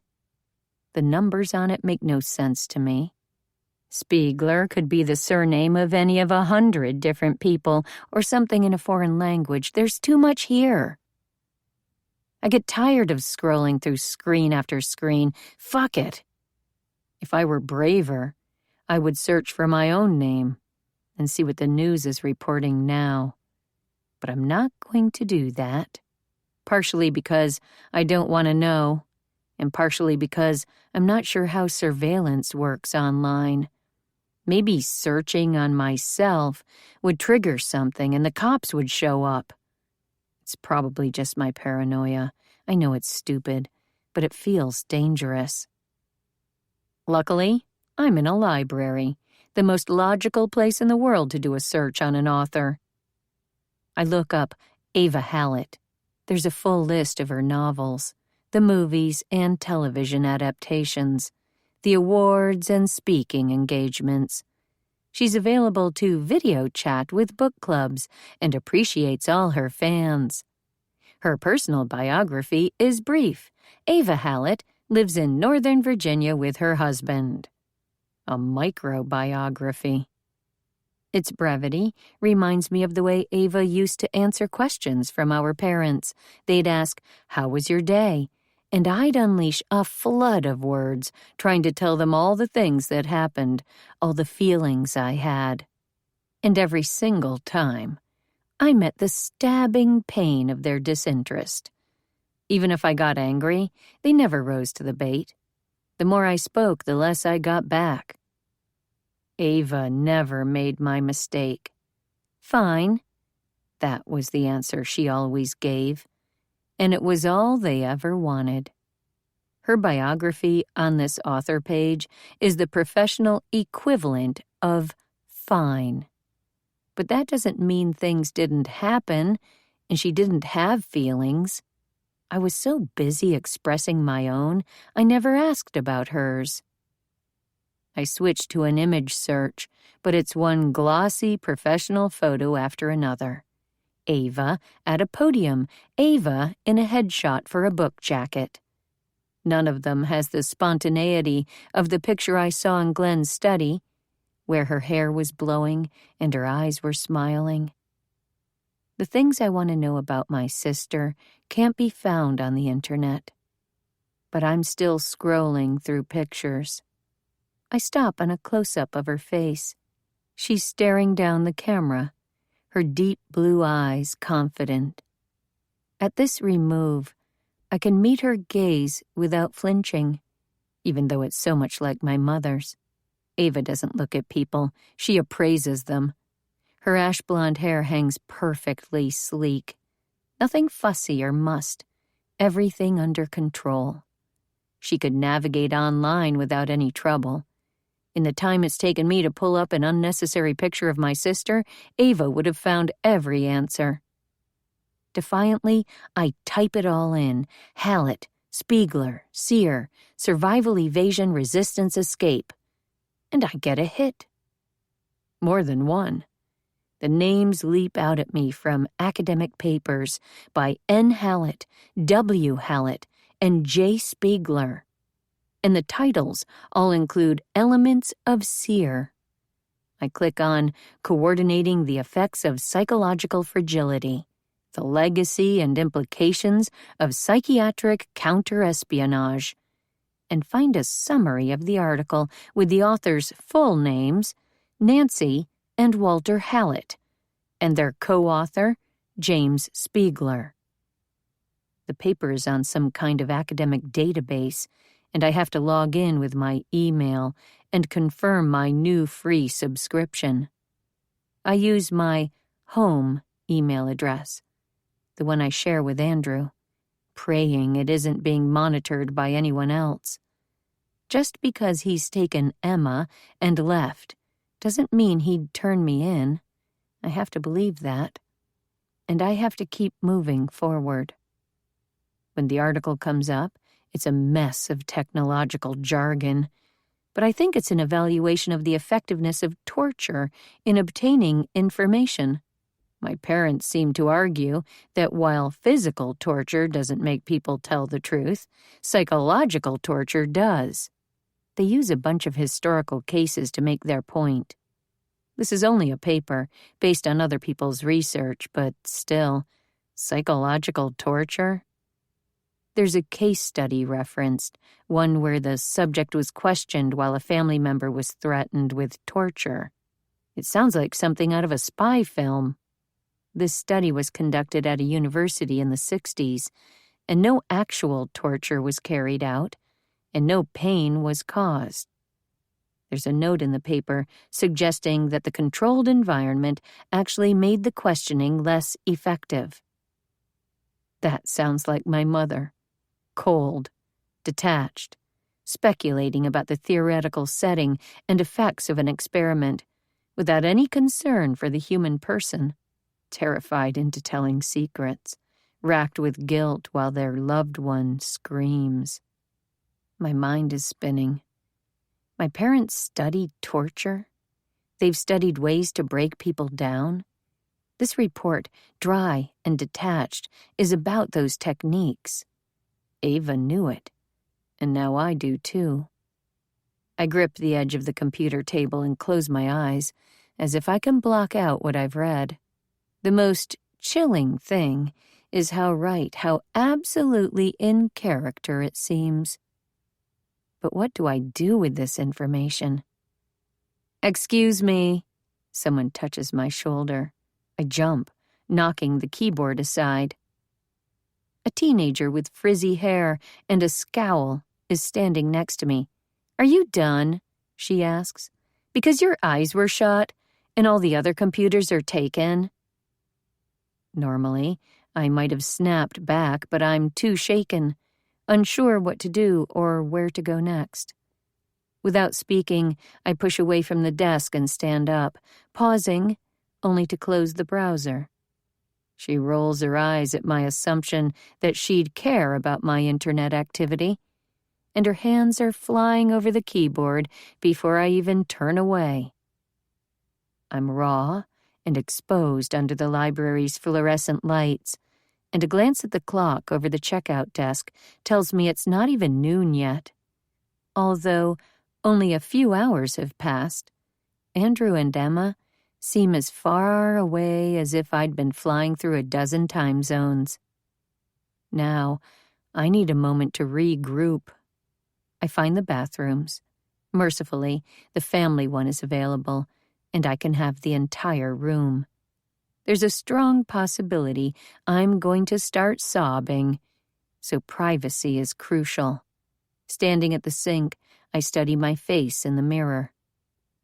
The numbers on it make no sense to me. Spiegler could be the surname of any of 100 different people or something in a foreign language. There's too much here. I get tired of scrolling through screen after screen. Fuck it. If I were braver, I would search for my own name and see what the news is reporting now. But I'm not going to do that, partially because I don't want to know, and partially because I'm not sure how surveillance works online. Maybe searching on myself would trigger something and the cops would show up. It's probably just my paranoia. I know it's stupid, but it feels dangerous. Luckily, I'm in a library, the most logical place in the world to do a search on an author. I look up Ava Hallett. There's a full list of her novels, the movies and television adaptations, the awards and speaking engagements. She's available to video chat with book clubs and appreciates all her fans. Her personal biography is brief. Ava Hallett lives in Northern Virginia with her husband. A microbiography. Its brevity reminds me of the way Ava used to answer questions from our parents. They'd ask, "How was your day?" And I'd unleash a flood of words, trying to tell them all the things that happened, all the feelings I had. And every single time, I met the stabbing pain of their disinterest. Even if I got angry, they never rose to the bait. The more I spoke, the less I got back. Ava never made my mistake. Fine. That was the answer she always gave. And it was all they ever wanted. Her biography on this author page is the professional equivalent of fine. But that doesn't mean things didn't happen and she didn't have feelings. I was so busy expressing my own, I never asked about hers. I switched to an image search, but it's one glossy professional photo after another. Ava at a podium, Ava in a headshot for a book jacket. None of them has the spontaneity of the picture I saw in Glenn's study, where her hair was blowing and her eyes were smiling. The things I want to know about my sister can't be found on the internet. But I'm still scrolling through pictures. I stop on a close-up of her face. She's staring down the camera, her deep blue eyes confident. At this remove, I can meet her gaze without flinching, even though it's so much like my mother's. Ava doesn't look at people, she appraises them. Her ash blonde hair hangs perfectly sleek. Nothing fussy or mussed, everything under control. She could navigate online without any trouble. In the time it's taken me to pull up an unnecessary picture of my sister, Ava would have found every answer. Defiantly, I type it all in: Hallett, Spiegler, Sear, survival, evasion, resistance, escape. And I get a hit. More than one. The names leap out at me from academic papers by N. Hallett, W. Hallett, and J. Spiegler. And the titles all include elements of Sear. I click on Coordinating the Effects of Psychological Fragility, the Legacy and Implications of Psychiatric Counter-Espionage, and find a summary of the article with the authors' full names, Nancy and Walter Hallett, and their co-author, James Spiegler. The paper is on some kind of academic database, and I have to log in with my email and confirm my new free subscription. I use my home email address, the one I share with Andrew, praying it isn't being monitored by anyone else. Just because he's taken Emma and left doesn't mean he'd turn me in. I have to believe that. And I have to keep moving forward. When the article comes up, it's a mess of technological jargon, but I think it's an evaluation of the effectiveness of torture in obtaining information. My parents seem to argue that while physical torture doesn't make people tell the truth, psychological torture does. They use a bunch of historical cases to make their point. This is only a paper based on other people's research, but still, psychological torture? There's a case study referenced, one where the subject was questioned while a family member was threatened with torture. It sounds like something out of a spy film. This study was conducted at a university in the 60s, and no actual torture was carried out, and no pain was caused. There's a note in the paper suggesting that the controlled environment actually made the questioning less effective. That sounds like my mother. Cold, detached, speculating about the theoretical setting and effects of an experiment, without any concern for the human person, terrified into telling secrets, racked with guilt while their loved one screams. My mind is spinning. My parents studied torture. They've studied ways to break people down. This report, dry and detached, is about those techniques. Ava knew it, and now I do too. I grip the edge of the computer table and close my eyes, as if I can block out what I've read. The most chilling thing is how right, how absolutely in character it seems. But what do I do with this information? Excuse me. Someone touches my shoulder. I jump, knocking the keyboard aside. A teenager with frizzy hair and a scowl is standing next to me. "Are you done?" she asks. "Because your eyes were shut and all the other computers are taken." Normally, I might have snapped back, but I'm too shaken, unsure what to do or where to go next. Without speaking, I push away from the desk and stand up, pausing only to close the browser. She rolls her eyes at my assumption that she'd care about my internet activity, and her hands are flying over the keyboard before I even turn away. I'm raw and exposed under the library's fluorescent lights, and a glance at the clock over the checkout desk tells me it's not even noon yet. Although only a few hours have passed, Andrew and Emma seem as far away as if I'd been flying through a dozen time zones. Now, I need a moment to regroup. I find the bathrooms. Mercifully, the family one is available, and I can have the entire room. There's a strong possibility I'm going to start sobbing, so privacy is crucial. Standing at the sink, I study my face in the mirror.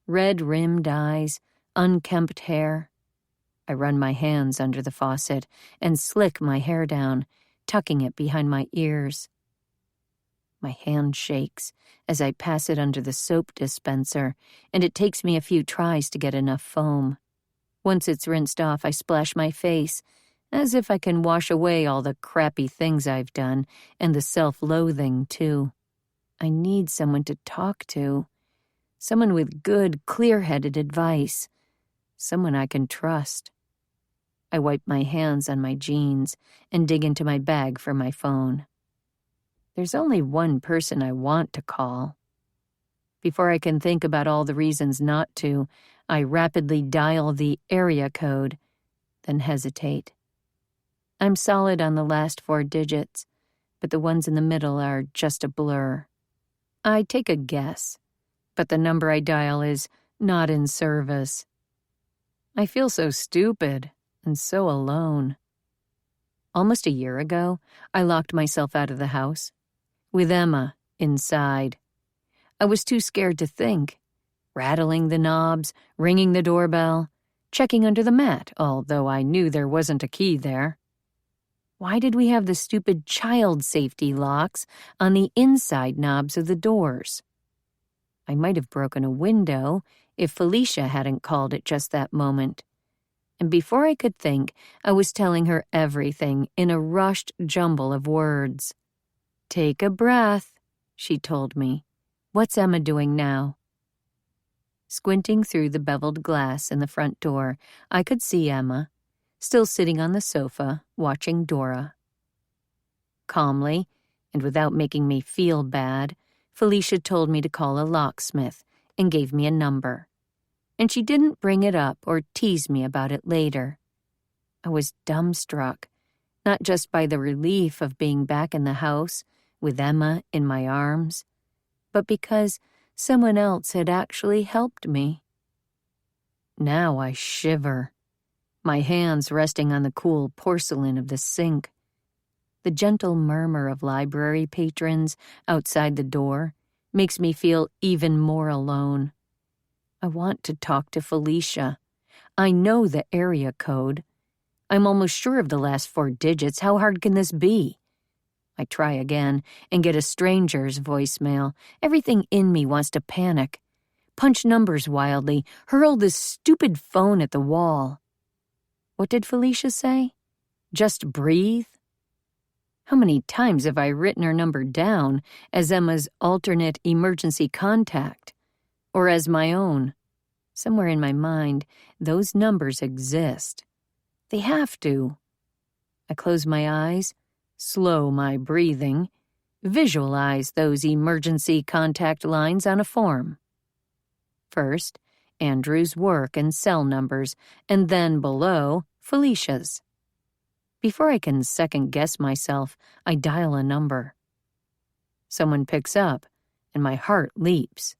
Red-rimmed eyes, unkempt hair. I run my hands under the faucet and slick my hair down, tucking it behind my ears. My hand shakes as I pass it under the soap dispenser, and it takes me a few tries to get enough foam. Once it's rinsed off, I splash my face, as if I can wash away all the crappy things I've done, and the self-loathing, too. I need someone to talk to. Someone with good, clear-headed advice. Someone I can trust. I wipe my hands on my jeans and dig into my bag for my phone. There's only one person I want to call. Before I can think about all the reasons not to, I rapidly dial the area code, then hesitate. I'm solid on the last 4 digits, but the ones in the middle are just a blur. I take a guess, but the number I dial is not in service. I feel so stupid and so alone. Almost a year ago, I locked myself out of the house, with Emma inside. I was too scared to think, rattling the knobs, ringing the doorbell, checking under the mat, although I knew there wasn't a key there. Why did we have the stupid child safety locks on the inside knobs of the doors? I might have broken a window if Felicia hadn't called at just that moment. And before I could think, I was telling her everything in a rushed jumble of words. "Take a breath," she told me. "What's Emma doing now?" Squinting through the beveled glass in the front door, I could see Emma, still sitting on the sofa, watching Dora. Calmly, and without making me feel bad, Felicia told me to call a locksmith and gave me a number. And she didn't bring it up or tease me about it later. I was dumbstruck, not just by the relief of being back in the house with Emma in my arms, but because someone else had actually helped me. Now I shiver, my hands resting on the cool porcelain of the sink. The gentle murmur of library patrons outside the door makes me feel even more alone. I want to talk to Felicia. I know the area code. I'm almost sure of the last 4 digits. How hard can this be? I try again and get a stranger's voicemail. Everything in me wants to panic, punch numbers wildly, hurl this stupid phone at the wall. What did Felicia say? Just breathe? How many times have I written her number down as Emma's alternate emergency contact, or as my own? Somewhere in my mind, those numbers exist. They have to. I close my eyes, slow my breathing, visualize those emergency contact lines on a form. First, Andrew's work and cell numbers, and then below, Felicia's. Before I can second-guess myself, I dial a number. Someone picks up, and my heart leaps.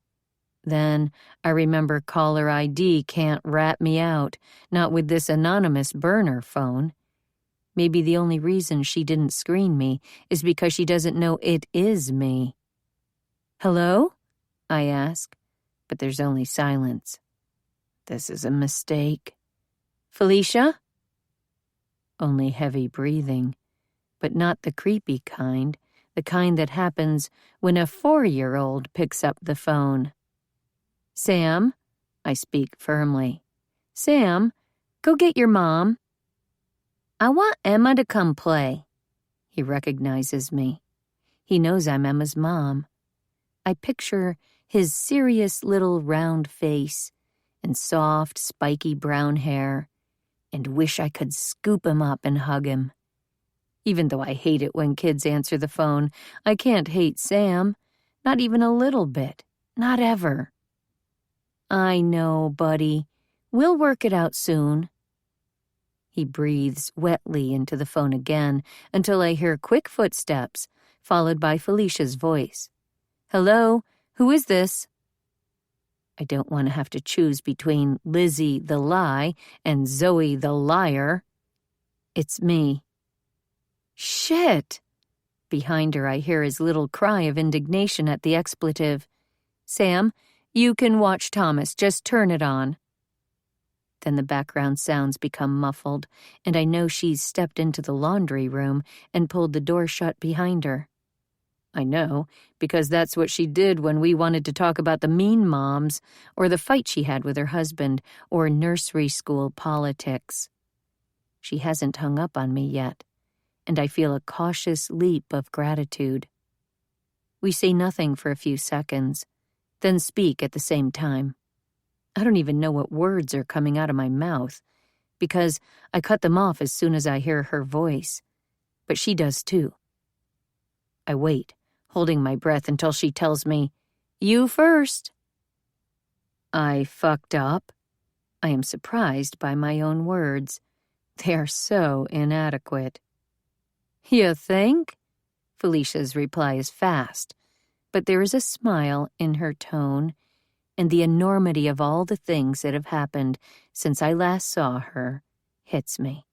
Then I remember caller ID can't rat me out, not with this anonymous burner phone. Maybe the only reason she didn't screen me is because she doesn't know it is me. "Hello?" I ask, but there's only silence. This is a mistake. "Felicia?" Only heavy breathing, but not the creepy kind, the kind that happens when a 4-year-old picks up the phone. "Sam?" I speak firmly. "Sam, Go get your mom. I want Emma to come play. He recognizes me. He knows I'm Emma's mom. I picture his serious little round face and soft, spiky brown hair, and wish I could scoop him up and hug him. Even though I hate it when kids answer the phone, I can't hate Sam. Not even a little bit. Not ever. I know, buddy. We'll work it out soon. He breathes wetly into the phone again until I hear quick footsteps, followed by Felicia's voice. Hello? Who is this? I don't want to have to choose between Lizzie the lie and Zoe the liar. It's me. Shit! Behind her, I hear his little cry of indignation at the expletive. Sam, you can watch Thomas. Just turn it on. Then the background sounds become muffled, and I know she's stepped into the laundry room and pulled the door shut behind her. I know, because that's what she did when we wanted to talk about the mean moms, or the fight she had with her husband, or nursery school politics. She hasn't hung up on me yet, and I feel a cautious leap of gratitude. We say nothing for a few seconds, then speak at the same time. I don't even know what words are coming out of my mouth, because I cut them off as soon as I hear her voice. But she does too. I wait, holding my breath until she tells me, You first. I fucked up. I am surprised by my own words. They are so inadequate. You think? Felicia's reply is fast, but there is a smile in her tone, and the enormity of all the things that have happened since I last saw her hits me.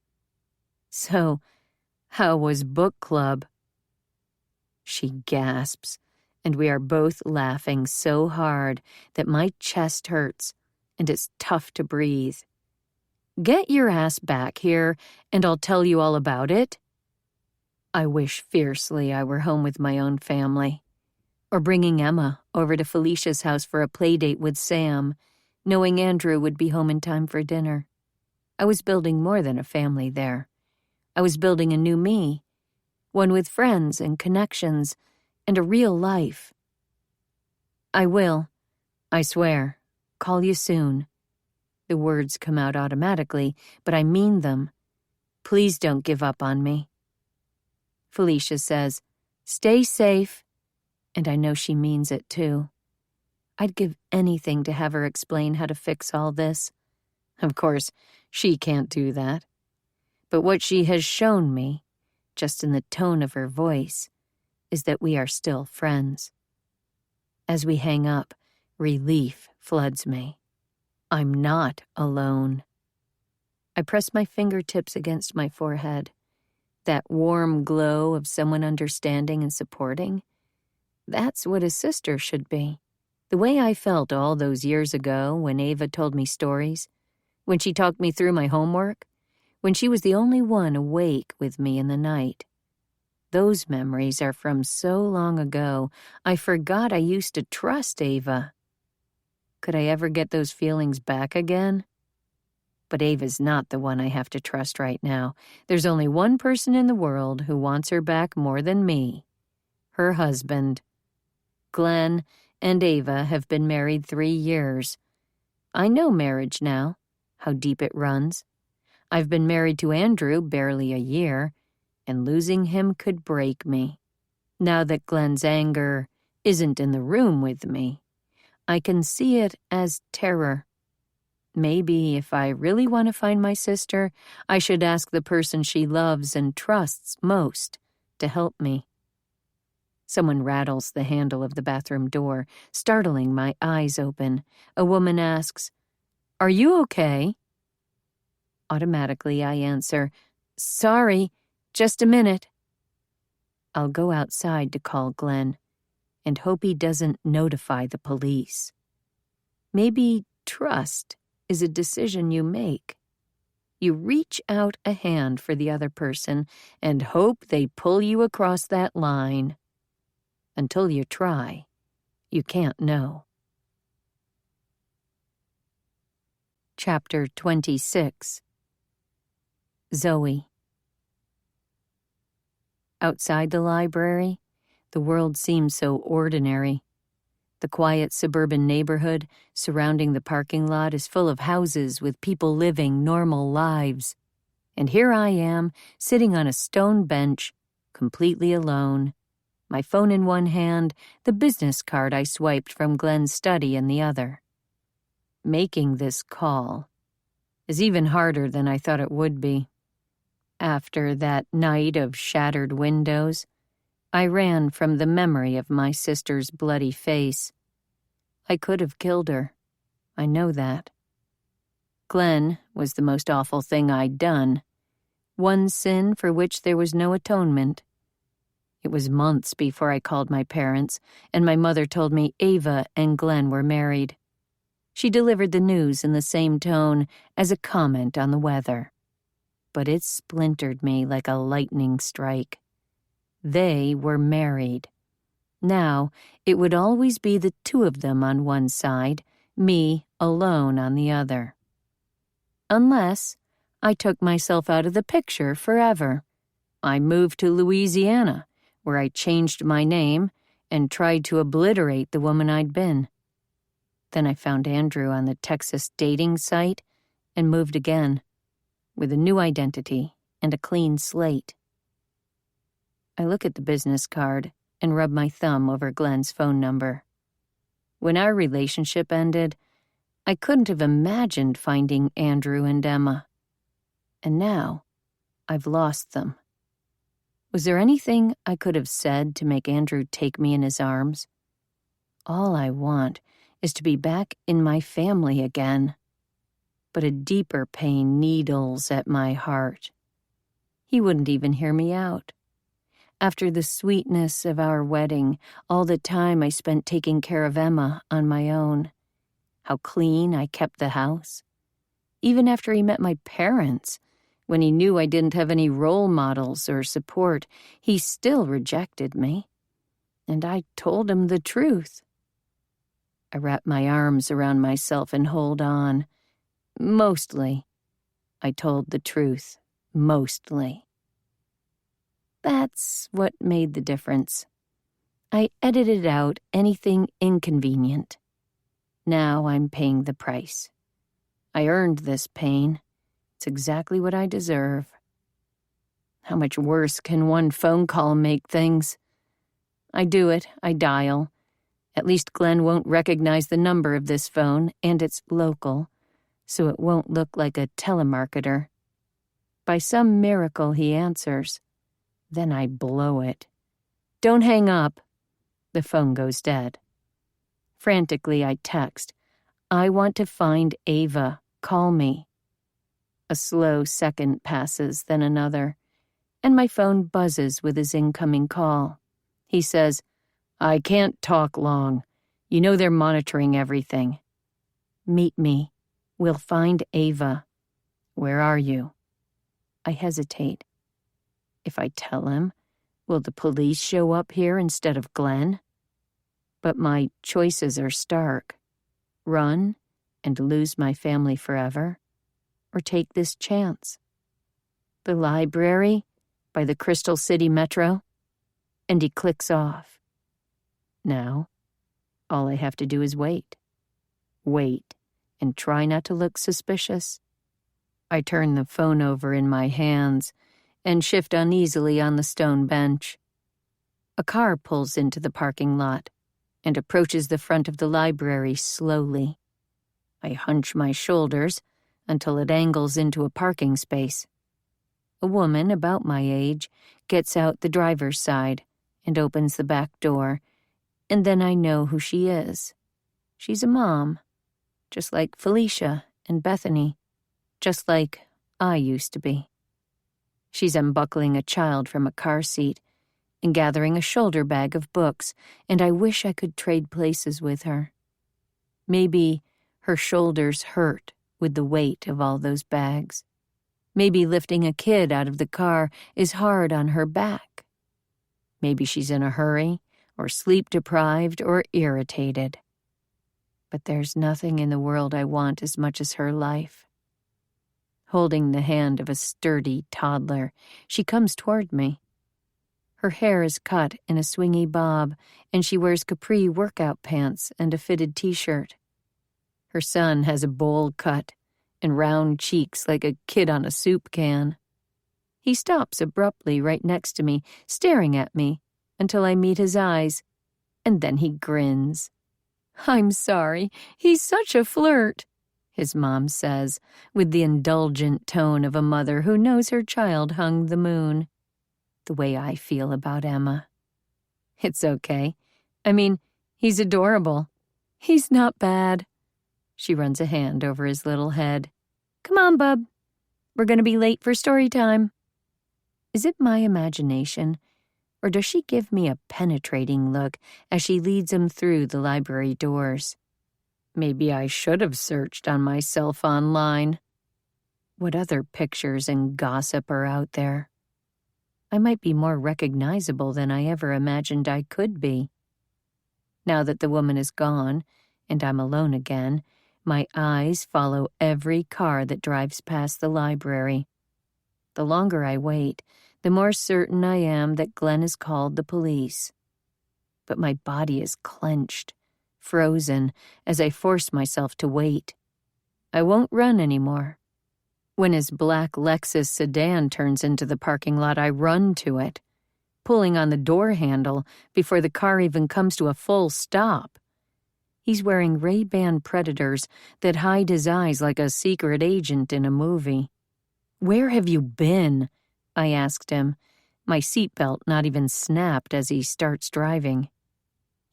So, how was book club? She gasps, and we are both laughing so hard that my chest hurts, and it's tough to breathe. Get your ass back here, and I'll tell you all about it. I wish fiercely I were home with my own family, or bringing Emma over to Felicia's house for a play date with Sam, knowing Andrew would be home in time for dinner. I was building more than a family there. I was building a new me, one with friends and connections and a real life. I will, I swear, call you soon. The words come out automatically, but I mean them. Please don't give up on me. Felicia says, Stay safe. And I know she means it too. I'd give anything to have her explain how to fix all this. Of course, she can't do that. But what she has shown me, just in the tone of her voice, is that we are still friends. As we hang up, relief floods me. I'm not alone. I press my fingertips against my forehead. That warm glow of someone understanding and supporting. That's what a sister should be. The way I felt all those years ago when Ava told me stories, when she talked me through my homework, when she was the only one awake with me in the night. Those memories are from so long ago, I forgot I used to trust Ava. Could I ever get those feelings back again? But Ava's not the one I have to trust right now. There's only one person in the world who wants her back more than me. Her husband. Glenn and Ava have been married 3 years. I know marriage now, how deep it runs. I've been married to Andrew barely a year, and losing him could break me. Now that Glenn's anger isn't in the room with me, I can see it as terror. Maybe if I really want to find my sister, I should ask the person she loves and trusts most to help me. Someone rattles the handle of the bathroom door, startling my eyes open. A woman asks, Are you okay? Automatically, I answer, Sorry, just a minute. I'll go outside to call Glenn and hope he doesn't notify the police. Maybe trust is a decision you make. You reach out a hand for the other person and hope they pull you across that line. Until you try, you can't know. Chapter 26. Zoe. Outside the library, the world seems so ordinary. The quiet suburban neighborhood surrounding the parking lot is full of houses with people living normal lives. And here I am, sitting on a stone bench, completely alone, my phone in one hand, the business card I swiped from Glenn's study in the other. Making this call is even harder than I thought it would be. After that night of shattered windows, I ran from the memory of my sister's bloody face. I could have killed her. I know that. Glenn was the most awful thing I'd done. One sin for which there was no atonement. It was months before I called my parents, and my mother told me Ava and Glenn were married. She delivered the news in the same tone as a comment on the weather. But it splintered me like a lightning strike. They were married. Now, it would always be the two of them on one side, me alone on the other. Unless I took myself out of the picture forever. I moved to Louisiana, where I changed my name and tried to obliterate the woman I'd been. Then I found Andrew on the Texas dating site and moved again, with a new identity and a clean slate. I look at the business card and rub my thumb over Glenn's phone number. When our relationship ended, I couldn't have imagined finding Andrew and Emma. And now, I've lost them. Was there anything I could have said to make Andrew take me in his arms? All I want is to be back in my family again. But a deeper pain needles at my heart. He wouldn't even hear me out. After the sweetness of our wedding, all the time I spent taking care of Emma on my own, how clean I kept the house. Even after he met my parents, when he knew I didn't have any role models or support, he still rejected me. And I told him the truth. I wrap my arms around myself and hold on. Mostly. I told the truth. Mostly. That's what made the difference. I edited out anything inconvenient. Now I'm paying the price. I earned this pain. It's exactly what I deserve. How much worse can one phone call make things? I do it. I dial. At least Glenn won't recognize the number of this phone, and it's local, so it won't look like a telemarketer. By some miracle, he answers. Then I blow it. Don't hang up. The phone goes dead. Frantically, I text. I want to find Ava. Call me. A slow second passes, then another, and my phone buzzes with his incoming call. He says, I can't talk long. You know they're monitoring everything. Meet me. We'll find Ava. Where are you? I hesitate. If I tell him, will the police show up here instead of Glenn? But my choices are stark. Run and lose my family forever, or take this chance. The library by the Crystal City Metro, and he clicks off. Now, all I have to do is wait. Wait, and try not to look suspicious. I turn the phone over in my hands and shift uneasily on the stone bench. A car pulls into the parking lot and approaches the front of the library slowly. I hunch my shoulders until it angles into a parking space. A woman about my age gets out the driver's side and opens the back door, and then I know who she is. She's a mom, just like Felicia and Bethany, just like I used to be. She's unbuckling a child from a car seat and gathering a shoulder bag of books, and I wish I could trade places with her. Maybe her shoulders hurt with the weight of all those bags. Maybe lifting a kid out of the car is hard on her back. Maybe she's in a hurry, or sleep-deprived, or irritated. But there's nothing in the world I want as much as her life. Holding the hand of a sturdy toddler, she comes toward me. Her hair is cut in a swingy bob, and she wears capri workout pants and a fitted t-shirt. Her son has a bowl cut and round cheeks like a kid on a soup can. He stops abruptly right next to me, staring at me until I meet his eyes, and then he grins. "I'm sorry, he's such a flirt," his mom says, with the indulgent tone of a mother who knows her child hung the moon. The way I feel about Emma. It's okay. I mean, he's adorable. He's not bad. She runs a hand over his little head. "Come on, bub. We're going to be late for story time." Is it my imagination, or does she give me a penetrating look as she leads him through the library doors? Maybe I should have searched on myself online. What other pictures and gossip are out there? I might be more recognizable than I ever imagined I could be. Now that the woman is gone, and I'm alone again, my eyes follow every car that drives past the library. The longer I wait, the more certain I am that Glenn has called the police. But my body is clenched, frozen, as I force myself to wait. I won't run anymore. When his black Lexus sedan turns into the parking lot, I run to it, pulling on the door handle before the car even comes to a full stop. He's wearing Ray-Ban Predators that hide his eyes like a secret agent in a movie. "Where have you been?" I asked him, my seatbelt not even snapped as he starts driving.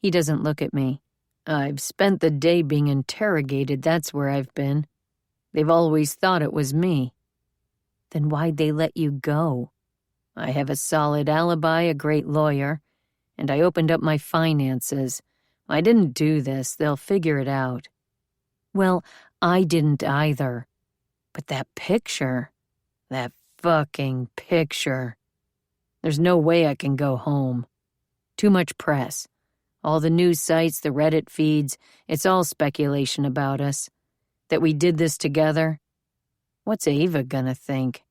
He doesn't look at me. "I've spent the day being interrogated, that's where I've been. They've always thought it was me." "Then why'd they let you go?" "I have a solid alibi, a great lawyer, and I opened up my finances. I didn't do this. They'll figure it out." "Well, I didn't either. But that picture, that fucking picture. There's no way I can go home. Too much press. All the news sites, the Reddit feeds, it's all speculation about us. That we did this together. What's Ava gonna think?"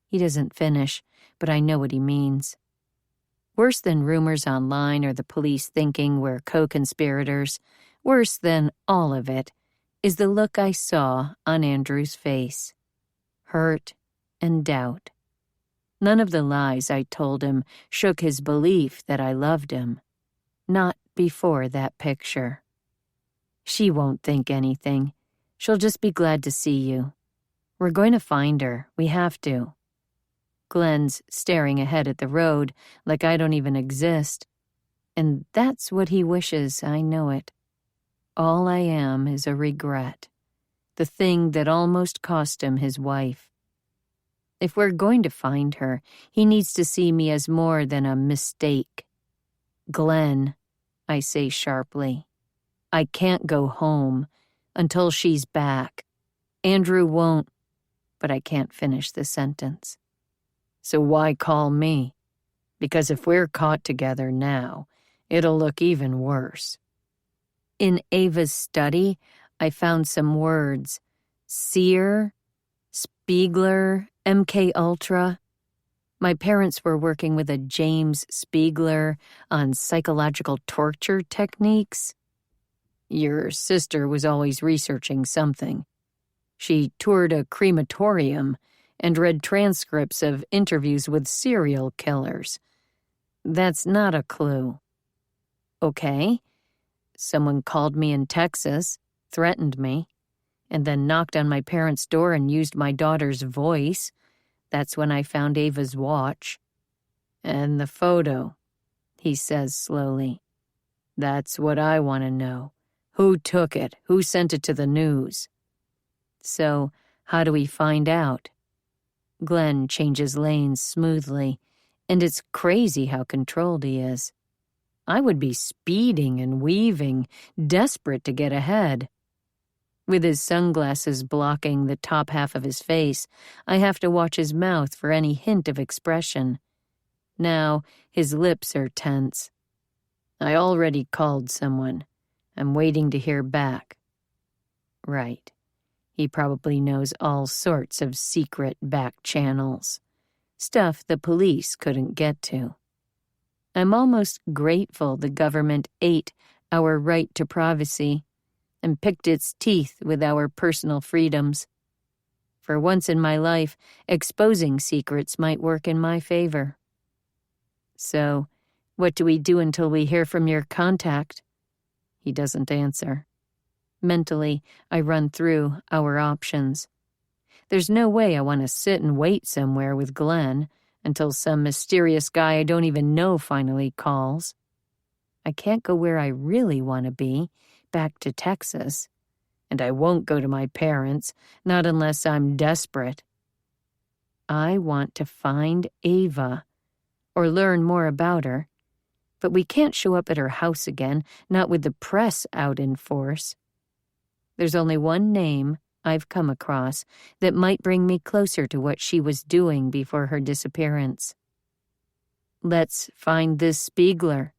He doesn't finish, but I know what he means. Worse than rumors online or the police thinking we're co-conspirators, worse than all of it, is the look I saw on Andrew's face. Hurt and doubt. None of the lies I told him shook his belief that I loved him. Not before that picture. "She won't think anything. She'll just be glad to see you. We're going to find her. We have to." Glenn's staring ahead at the road like I don't even exist. And that's what he wishes, I know it. All I am is a regret. The thing that almost cost him his wife. If we're going to find her, he needs to see me as more than a mistake. "Glenn," I say sharply, "I can't go home until she's back. Andrew won't," but I can't finish the sentence. "So why call me? Because if we're caught together now, it'll look even worse." In Ava's study, I found some words. Sear, Spiegler, MK Ultra. My parents were working with a James Spiegler on psychological torture techniques. Your sister was always researching something. She toured a crematorium and read transcripts of interviews with serial killers. That's not a clue. Okay. Someone called me in Texas, threatened me, and then knocked on my parents' door and used my daughter's voice. That's when I found Ava's watch. "And the photo," he says slowly. "That's what I want to know. Who took it? Who sent it to the news?" "So, how do we find out?" Glenn changes lanes smoothly, and it's crazy how controlled he is. I would be speeding and weaving, desperate to get ahead. With his sunglasses blocking the top half of his face, I have to watch his mouth for any hint of expression. Now, his lips are tense. "I already called someone. I'm waiting to hear back." Right. He probably knows all sorts of secret back channels, stuff the police couldn't get to. I'm almost grateful the government ate our right to privacy and picked its teeth with our personal freedoms. For once in my life, exposing secrets might work in my favor. So, what do we do until we hear from your contact? He doesn't answer. Mentally, I run through our options. There's no way I want to sit and wait somewhere with Glenn until some mysterious guy I don't even know finally calls. I can't go where I really want to be, back to Texas. And I won't go to my parents, not unless I'm desperate. I want to find Ava, or learn more about her. But we can't show up at her house again, not with the press out in force. There's only one name I've come across that might bring me closer to what she was doing before her disappearance. Let's find this Spiegler.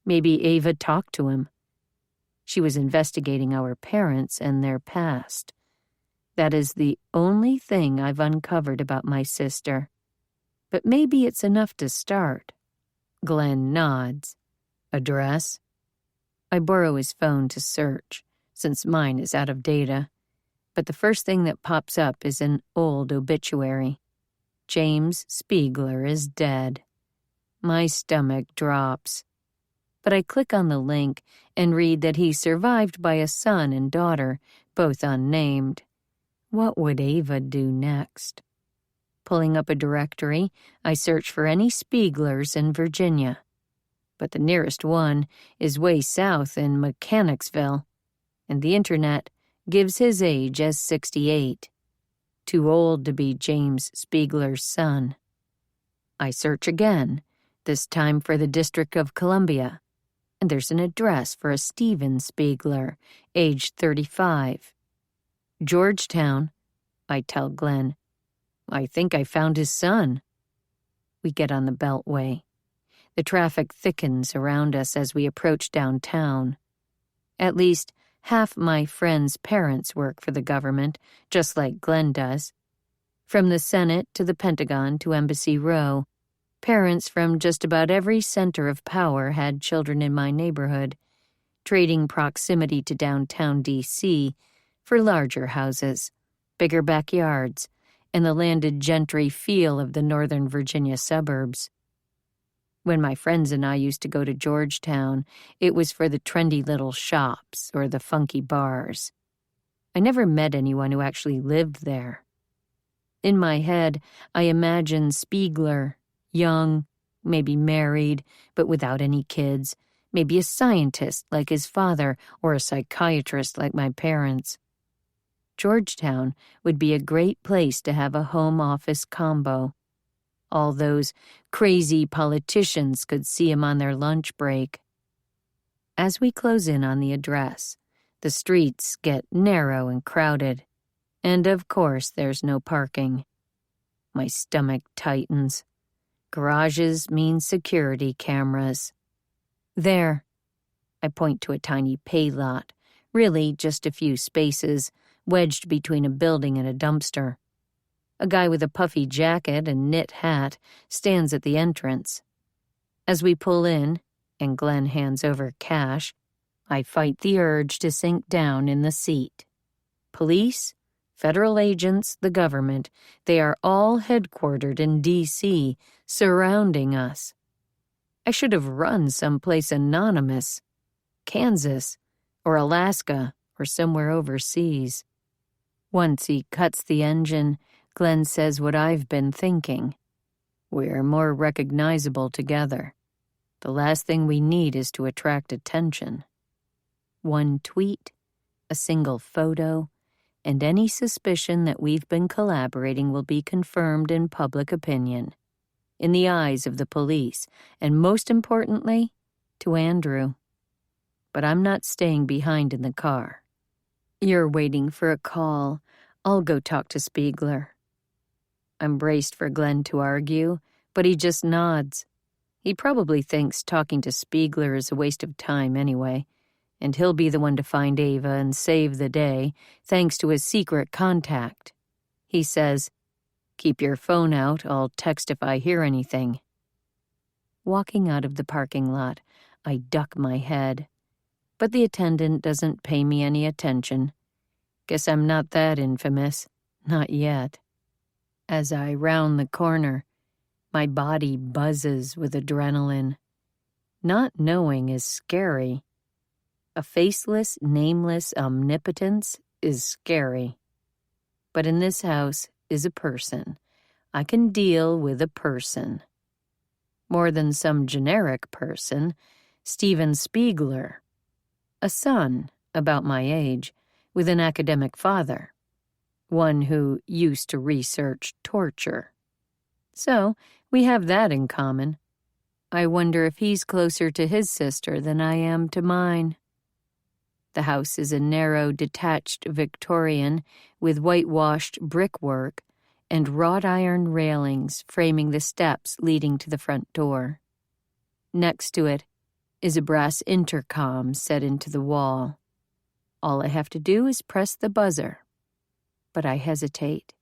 Maybe Ava talked to him. She was investigating our parents and their past. That is the only thing I've uncovered about my sister. But maybe it's enough to start. Glenn nods. Address? I borrow his phone to search, since mine is out of data. But the first thing that pops up is an old obituary. James Spiegler is dead. My stomach drops. But I click on the link and read that he's survived by a son and daughter, both unnamed. What would Ava do next? Pulling up a directory, I search for any Spieglers in Virginia. But the nearest one is way south in Mechanicsville, and the internet gives his age as 68. Too old to be James Spiegler's son. I search again, this time for the District of Columbia, and there's an address for a Stephen Spiegler, age 35. Georgetown, I tell Glenn. I think I found his son. We get on the Beltway. The traffic thickens around us as we approach downtown. At least half my friends' parents work for the government, just like Glenn does. From the Senate to the Pentagon to Embassy Row, parents from just about every center of power had children in my neighborhood, trading proximity to downtown D.C. for larger houses, bigger backyards, and the landed gentry feel of the Northern Virginia suburbs. When my friends and I used to go to Georgetown, it was for the trendy little shops or the funky bars. I never met anyone who actually lived there. In my head, I imagine Spiegler, young, maybe married, but without any kids, maybe a scientist like his father or a psychiatrist like my parents. Georgetown would be a great place to have a home office combo. All those crazy politicians could see him on their lunch break. As we close in on the address, the streets get narrow and crowded. And of course there's no parking. My stomach tightens. Garages mean security cameras. There. I point to a tiny pay lot, really just a few spaces, wedged between a building and a dumpster. A guy with a puffy jacket and knit hat stands at the entrance. As we pull in, and Glenn hands over cash, I fight the urge to sink down in the seat. Police, federal agents, the government, they are all headquartered in D.C., surrounding us. I should have run someplace anonymous. Kansas, or Alaska, or somewhere overseas. Once he cuts the engine, Glenn says what I've been thinking. We're more recognizable together. The last thing we need is to attract attention. One tweet, a single photo, and any suspicion that we've been collaborating will be confirmed in public opinion, in the eyes of the police, and most importantly, to Andrew. But I'm not staying behind in the car. You're waiting for a call. I'll go talk to Spiegler. I'm braced for Glenn to argue, but he just nods. He probably thinks talking to Spiegler is a waste of time anyway, And he'll be the one to find Ava and save the day, thanks to his secret contact. He says, "Keep your phone out, I'll text if I hear anything." Walking out of the parking lot, I duck my head. But the attendant doesn't pay me any attention. Guess I'm not that infamous. Not yet. As I round the corner, my body buzzes with adrenaline. Not knowing is scary. A faceless, nameless omnipotence is scary. But in this house is a person. I can deal with a person. More than some generic person, Steven Spiegler. A son, about my age, with an academic father. One who used to research torture. So, we have that in common. I wonder if he's closer to his sister than I am to mine. The house is a narrow, detached Victorian with whitewashed brickwork and wrought iron railings framing the steps leading to the front door. Next to it is a brass intercom set into the wall. All I have to do is press the buzzer. But I hesitate.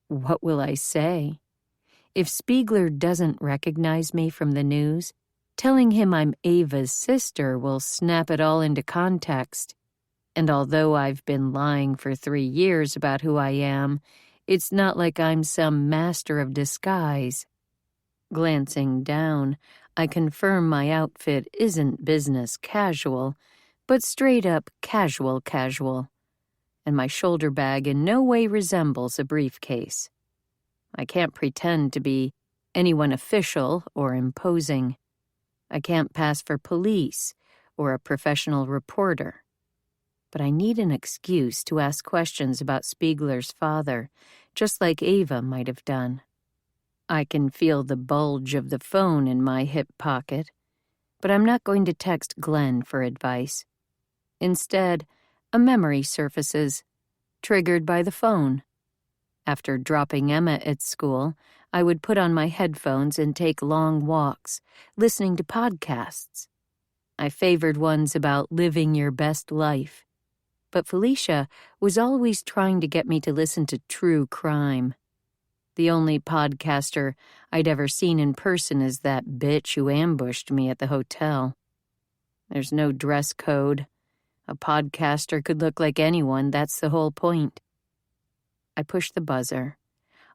What will I say? If Spiegler doesn't recognize me from the news, telling him I'm Ava's sister will snap it all into context. And although I've been lying for 3 years about who I am, it's not like I'm some master of disguise. Glancing down, I confirm my outfit isn't business casual, but straight-up casual, and my shoulder bag in no way resembles a briefcase. I can't pretend to be anyone official or imposing. I can't pass for police or a professional reporter. But I need an excuse to ask questions about Spiegler's father, just like Ava might have done. I can feel the bulge of the phone in my hip pocket, but I'm not going to text Glenn for advice. Instead, a memory surfaces, triggered by the phone. After dropping Emma at school, I would put on my headphones and take long walks, listening to podcasts. I favored ones about living your best life. But Felicia was always trying to get me to listen to true crime. The only podcaster I'd ever seen in person is that bitch who ambushed me at the hotel. There's no dress code. A podcaster could look like anyone, that's the whole point. I push the buzzer.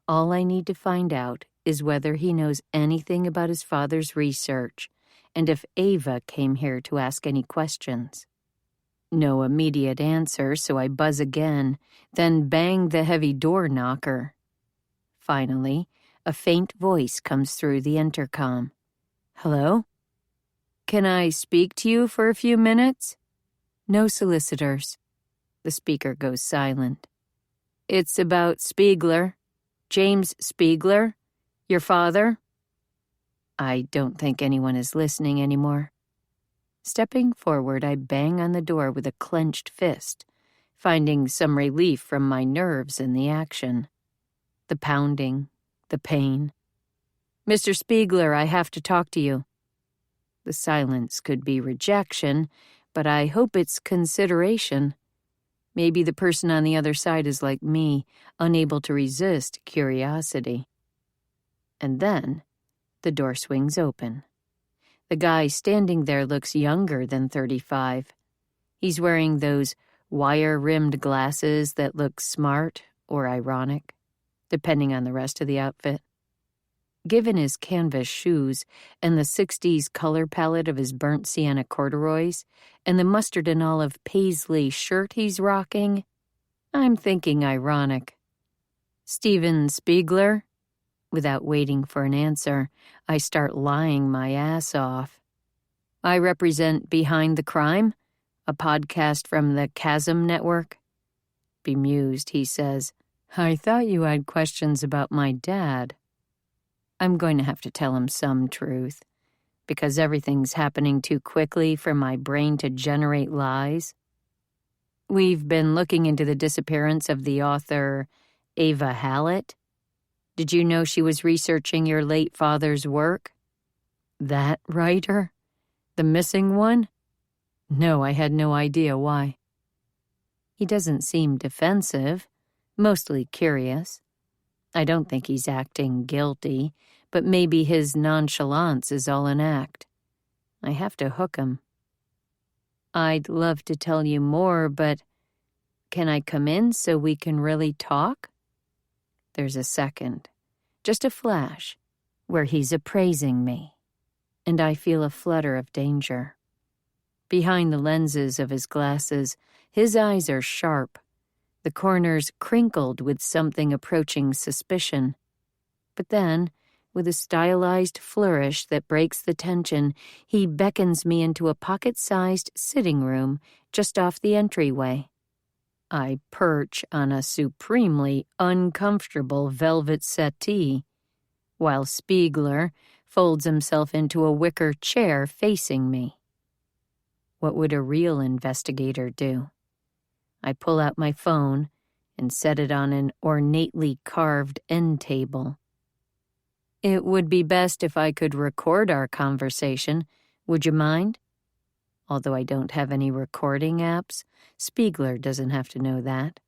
All I need to find out is whether he knows anything about his father's research, and if Ava came here to ask any questions. No immediate answer, so I buzz again, then bang the heavy door knocker. Finally, a faint voice comes through the intercom. "Hello? Can I speak to you for a few minutes?" "No solicitors." The speaker goes silent. "It's about Spiegler. James Spiegler. Your father?" I don't think anyone is listening anymore. Stepping forward, I bang on the door with a clenched fist, finding some relief from my nerves in the action. The pounding, the pain. "Mr. Spiegler, I have to talk to you." The silence could be rejection, but I hope it's consideration. Maybe the person on the other side is like me, unable to resist curiosity. And then the door swings open. The guy standing there looks younger than 35. He's wearing those wire-rimmed glasses that look smart or ironic, depending on the rest of the outfit. Given his canvas shoes and the 60s color palette of his burnt sienna corduroys and the mustard and olive paisley shirt he's rocking, I'm thinking ironic. "Steven Spiegler?" Without waiting for an answer, I start lying my ass off. "I represent Behind the Crime, a podcast from the Chasm Network." Bemused, he says, "I thought you had questions about my dad." I'm going to have to tell him some truth, because everything's happening too quickly for my brain to generate lies. "We've been looking into the disappearance of the author Ava Hallett. Did you know she was researching your late father's work?" "That writer? The missing one?" No, I had no idea why. He doesn't seem defensive, mostly curious. I don't think he's acting guilty, but maybe his nonchalance is all an act. I have to hook him. I'd love to tell you more, but can I come in so we can really talk? There's a second, just a flash, where he's appraising me, and I feel a flutter of danger. Behind the lenses of his glasses, his eyes are sharp, the corners crinkled with something approaching suspicion. But then, with a stylized flourish that breaks the tension, he beckons me into a pocket-sized sitting room just off the entryway. I perch on a supremely uncomfortable velvet settee, while Spiegler folds himself into a wicker chair facing me. What would a real investigator do? I pull out my phone and set it on an ornately carved end table. It would be best if I could record our conversation. Would you mind? Although I don't have any recording apps, Spiegler doesn't have to know that.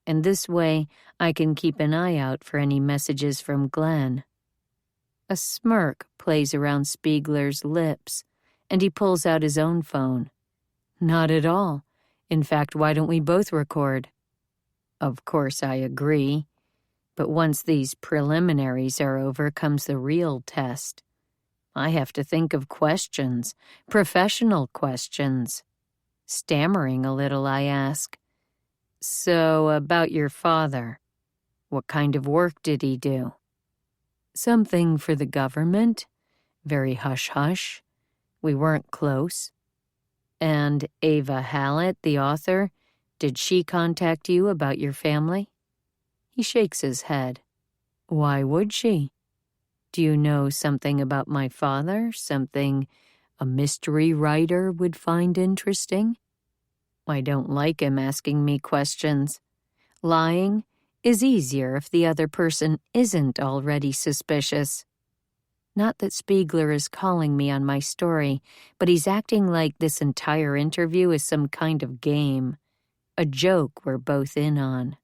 And this way, I can keep an eye out for any messages from Glenn. A smirk plays around Spiegler's lips, and he pulls out his own phone. Not at all. In fact, why don't we both record? Of course, I agree. But once these preliminaries are over comes the real test. I have to think of questions, professional questions. Stammering a little, I ask, "So, about your father, what kind of work did he do?" "Something for the government. Very hush-hush. We weren't close." "And Ava Hallett, the author, did she contact you about your family?" He shakes his head. "Why would she? Do you know something about my father, something a mystery writer would find interesting?" I don't like him asking me questions. Lying is easier if the other person isn't already suspicious. Not that Spiegler is calling me on my story, but he's acting like this entire interview is some kind of game, a joke we're both in on.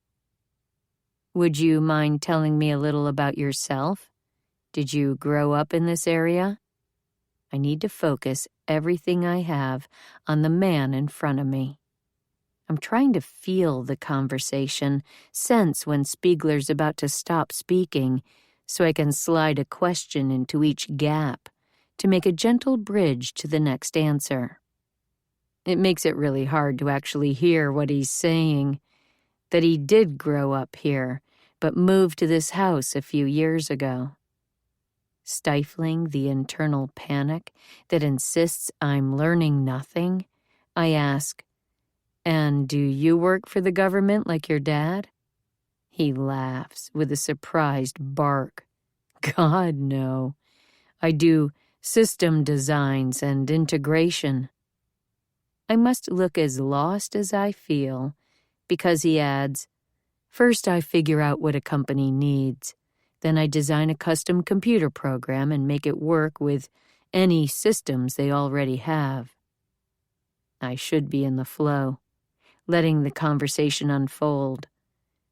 "Would you mind telling me a little about yourself? Did you grow up in this area?" I need to focus everything I have on the man in front of me. I'm trying to feel the conversation, sense when Spiegler's about to stop speaking, so I can slide a question into each gap to make a gentle bridge to the next answer. It makes it really hard to actually hear what he's saying, that he did grow up here, but moved to this house a few years ago. Stifling the internal panic that insists I'm learning nothing, I ask, "And do you work for the government like your dad?" He laughs with a surprised bark. "God, no. I do system designs and integration." I must look as lost as I feel, because he adds, "First I figure out what a company needs. Then I design a custom computer program and make it work with any systems they already have." I should be in the flow, letting the conversation unfold,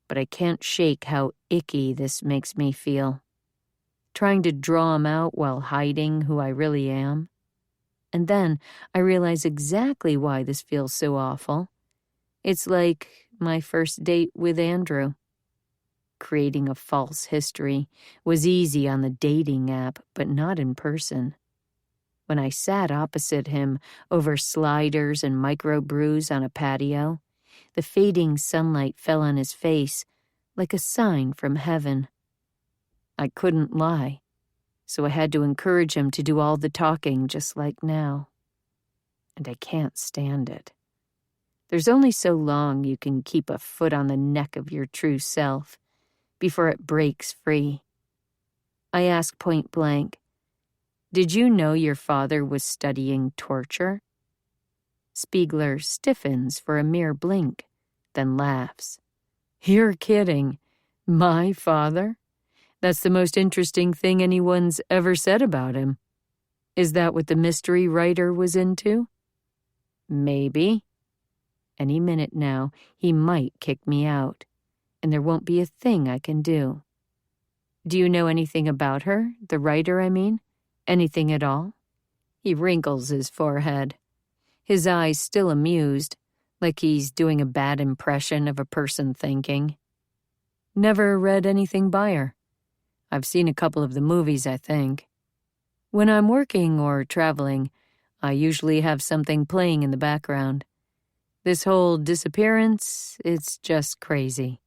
but I can't shake how icky this makes me feel. Trying to draw him out while hiding who I really am. And then I realize exactly why this feels so awful. It's like my first date with Andrew. Creating a false history was easy on the dating app, but not in person. When I sat opposite him over sliders and microbrews on a patio, the fading sunlight fell on his face like a sign from heaven. I couldn't lie, so I had to encourage him to do all the talking just like now. And I can't stand it. There's only so long you can keep a foot on the neck of your true self before it breaks free. I ask point blank, "Did you know your father was studying torture?" Spiegler stiffens for a mere blink, then laughs. "You're kidding. My father? That's the most interesting thing anyone's ever said about him. Is that what the mystery writer was into?" Maybe. Any minute now, he might kick me out, and there won't be a thing I can do. Do you know anything about her, the writer, I mean? Anything at all? He wrinkles his forehead, his eyes still amused, like he's doing a bad impression of a person thinking. Never read anything by her. I've seen a couple of the movies, I think. When I'm working or traveling, I usually have something playing in the background. This whole disappearance, it's just crazy.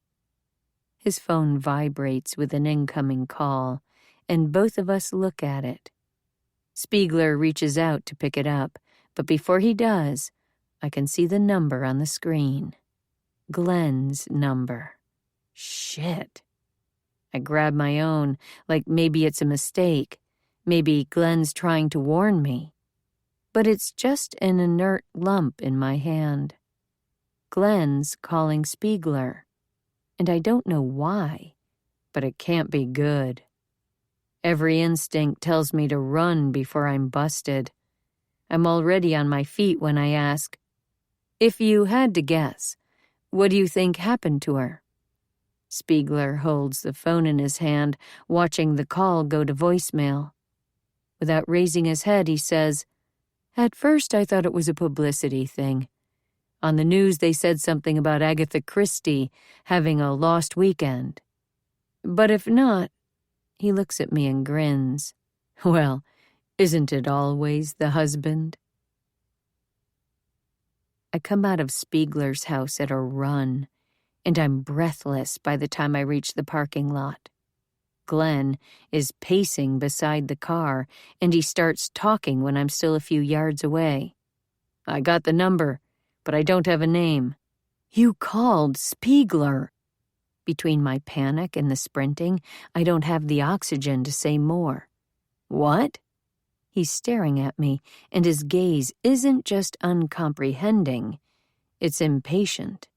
His phone vibrates with an incoming call, and both of us look at it. Spiegler reaches out to pick it up, but before he does, I can see the number on the screen. Glenn's number. Shit. I grab my own, like maybe it's a mistake. Maybe Glenn's trying to warn me. But it's just an inert lump in my hand. Glenn's calling Spiegler. And I don't know why, but it can't be good. Every instinct tells me to run before I'm busted. I'm already on my feet when I ask, if you had to guess, what do you think happened to her? Spiegler holds the phone in his hand, watching the call go to voicemail. Without raising his head, he says, "At first I thought it was a publicity thing. On the news they said something about Agatha Christie having a lost weekend. But if not," he looks at me and grins, "well, isn't it always the husband?" I come out of Spiegler's house at a run, and I'm breathless by the time I reach the parking lot. Glenn is pacing beside the car, and he starts talking when I'm still a few yards away. "I got the number, but I don't have a name." "You called Spiegler." Between my panic and the sprinting, I don't have the oxygen to say more. "What?" He's staring at me, and his gaze isn't just uncomprehending, it's impatient.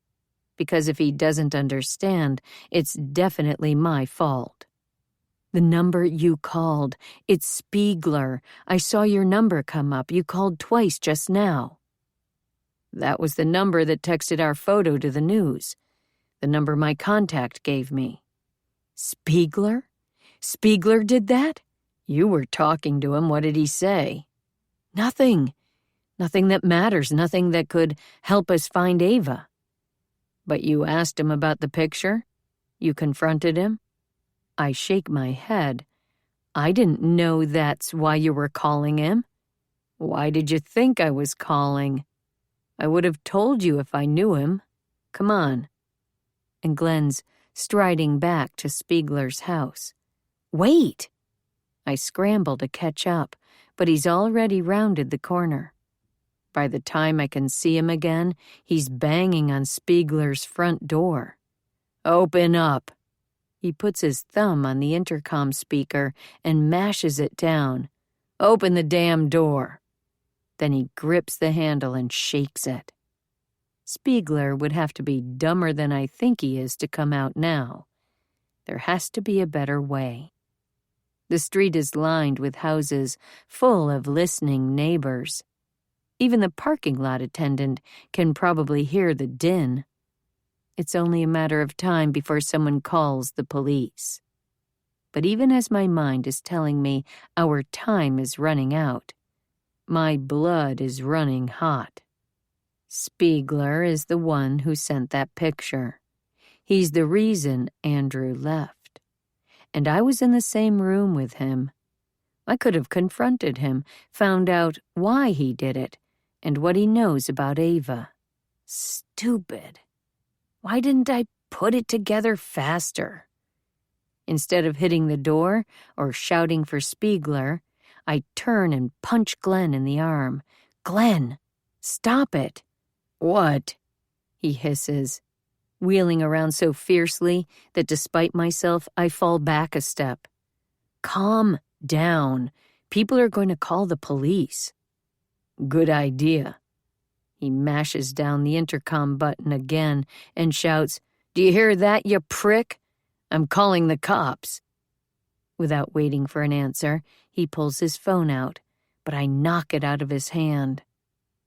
Because if he doesn't understand, it's definitely my fault. "The number you called, it's Spiegler. I saw your number come up. You called twice just now." "That was the number that texted our photo to the news. The number my contact gave me." "Spiegler? Spiegler did that? You were talking to him. What did he say?" "Nothing. Nothing that matters. Nothing that could help us find Ava." "But you asked him about the picture? You confronted him?" I shake my head. "I didn't know that's why you were calling him." "Why did you think I was calling?" "I would have told you if I knew him. Come on." And Glenn's striding back to Spiegler's house. "Wait!" I scramble to catch up, but he's already rounded the corner. By the time I can see him again, he's banging on Spiegler's front door. "Open up." He puts his thumb on the intercom speaker and mashes it down. "Open the damn door." Then he grips the handle and shakes it. Spiegler would have to be dumber than I think he is to come out now. There has to be a better way. The street is lined with houses full of listening neighbors. Even the parking lot attendant can probably hear the din. It's only a matter of time before someone calls the police. But even as my mind is telling me our time is running out, my blood is running hot. Spiegler is the one who sent that picture. He's the reason Andrew left. And I was in the same room with him. I could have confronted him, found out why he did it, and what he knows about Ava. Stupid. Why didn't I put it together faster? Instead of hitting the door or shouting for Spiegler, I turn and punch Glenn in the arm. "Glenn, stop it." "What?" he hisses, wheeling around so fiercely that despite myself, I fall back a step. "Calm down. People are going to call the police." "Good idea." He mashes down the intercom button again and shouts, "Do you hear that, you prick? I'm calling the cops." Without waiting for an answer, he pulls his phone out, but I knock it out of his hand.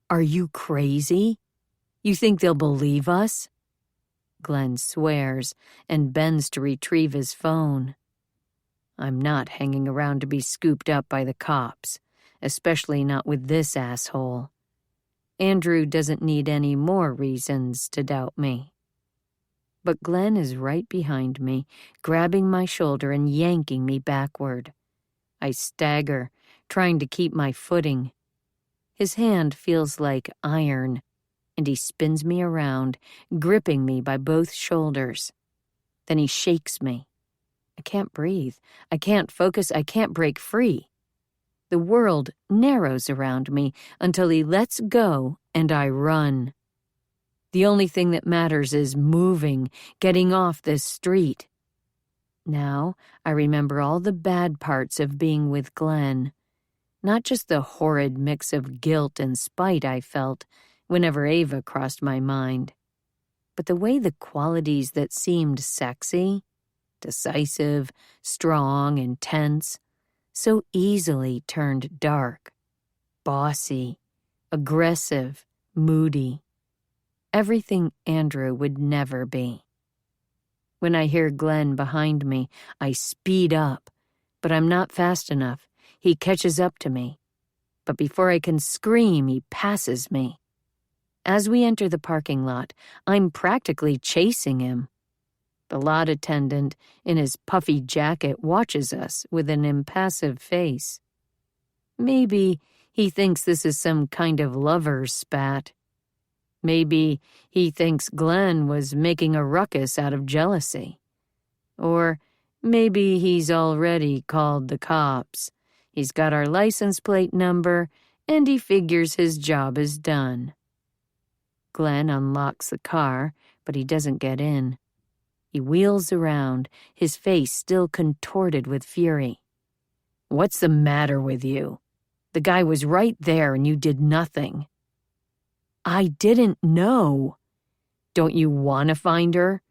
Are you crazy? You think they'll believe us? Glenn swears and bends to retrieve his phone. I'm not hanging around to be scooped up by the cops, especially not with this asshole. Andrew doesn't need any more reasons to doubt me. But Glenn is right behind me, grabbing my shoulder and yanking me backward. I stagger, trying to keep my footing. His hand feels like iron, and he spins me around, gripping me by both shoulders. Then he shakes me. I can't breathe. I can't focus. I can't break free. The world narrows around me until he lets go and I run. The only thing that matters is moving, getting off this street. Now I remember all the bad parts of being with Glenn, not just the horrid mix of guilt and spite I felt whenever Ava crossed my mind, but the way the qualities that seemed sexy, decisive, strong, intense, so easily turned dark, bossy, aggressive, moody. Everything Andrew would never be. When I hear Glenn behind me, I speed up, but I'm not fast enough. He catches up to me. But before I can scream, he passes me. As we enter the parking lot, I'm practically chasing him. The lot attendant, in his puffy jacket, watches us with an impassive face. Maybe he thinks this is some kind of lover's spat. Maybe he thinks Glenn was making a ruckus out of jealousy. Or maybe he's already called the cops. He's got our license plate number, and he figures his job is done. Glenn unlocks the car, but he doesn't get in. He wheels around, his face still contorted with fury. "What's the matter with you? The guy was right there and you did nothing." "I didn't know." "Don't you want to find her?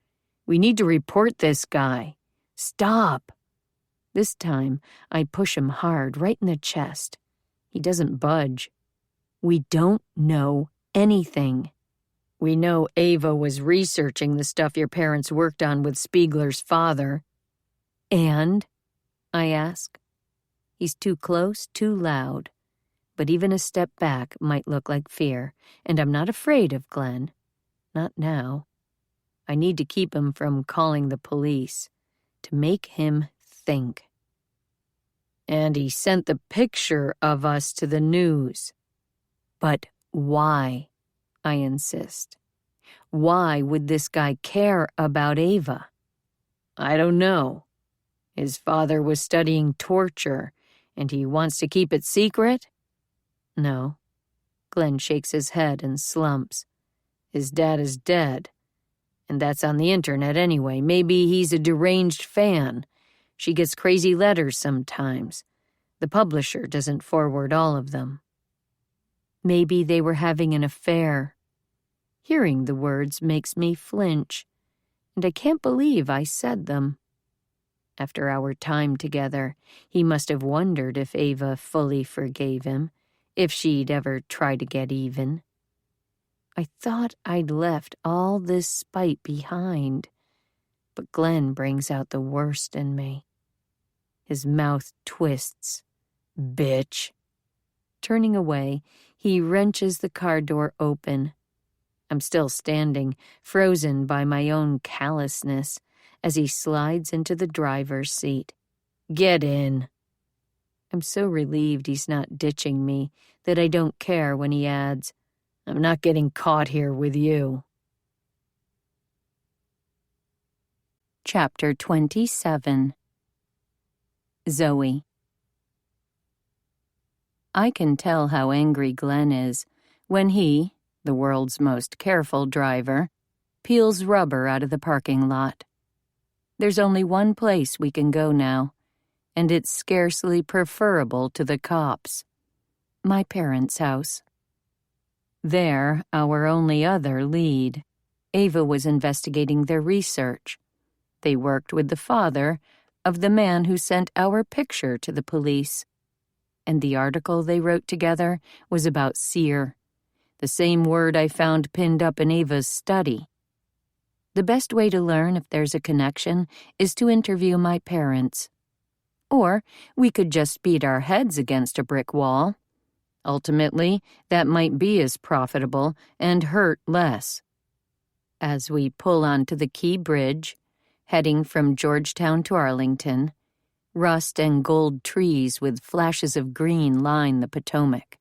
We need to report this guy. Stop." This time, I push him hard, right in the chest. He doesn't budge. "We don't know anything. We know Ava was researching the stuff your parents worked on with Spiegler's father." "And?" I ask. He's too close, too loud. But even a step back might look like fear, and I'm not afraid of Glenn. Not now. I need to keep him from calling the police, to make him think. "And he sent the picture of us to the news." "But why?" I insist. "Why would this guy care about Ava?" "I don't know. His father was studying torture, and he wants to keep it secret?" "No." Glenn shakes his head and slumps. "His dad is dead. And that's on the internet anyway. Maybe he's a deranged fan. She gets crazy letters sometimes. The publisher doesn't forward all of them." "Maybe they were having an affair." Hearing the words makes me flinch, and I can't believe I said them. After our time together, he must have wondered if Ava fully forgave him, if she'd ever try to get even. I thought I'd left all this spite behind, but Glenn brings out the worst in me. His mouth twists. "Bitch." Turning away, he wrenches the car door open. I'm still standing, frozen by my own callousness, as he slides into the driver's seat. "Get in." I'm so relieved he's not ditching me that I don't care when he adds, "I'm not getting caught here with you." Chapter 27. Zoe. I can tell how angry Glenn is when he, the world's most careful driver, peels rubber out of the parking lot. There's only one place we can go now, and it's scarcely preferable to the cops. My parents' house. They're our only other lead. Ava was investigating their research. They worked with the father of the man who sent our picture to the police. And the article they wrote together was about Sear, the same word I found pinned up in Ava's study. The best way to learn if there's a connection is to interview my parents. Or we could just beat our heads against a brick wall. Ultimately, that might be as profitable and hurt less. As we pull onto the Key Bridge, heading from Georgetown to Arlington, rust and gold trees with flashes of green line the Potomac.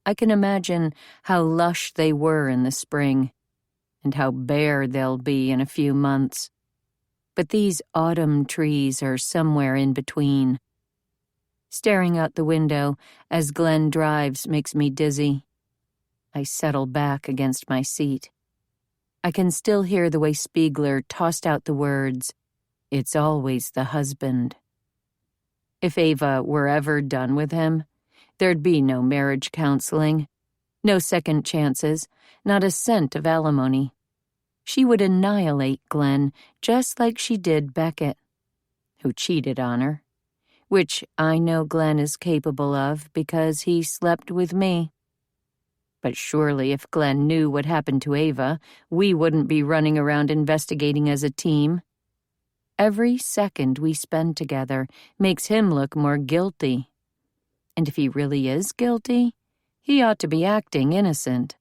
I can imagine how lush they were in the spring, and how bare they'll be in a few months. But these autumn trees are somewhere in between. Staring out the window as Glenn drives makes me dizzy. I settle back against my seat. I can still hear the way Spiegler tossed out the words, "It's always the husband." If Ava were ever done with him, there'd be no marriage counseling, no second chances, not a cent of alimony. She would annihilate Glenn just like she did Beckett, who cheated on her, which I know Glenn is capable of because he slept with me. But surely if Glenn knew what happened to Ava, we wouldn't be running around investigating as a team. Every second we spend together makes him look more guilty. And if he really is guilty, he ought to be acting innocent.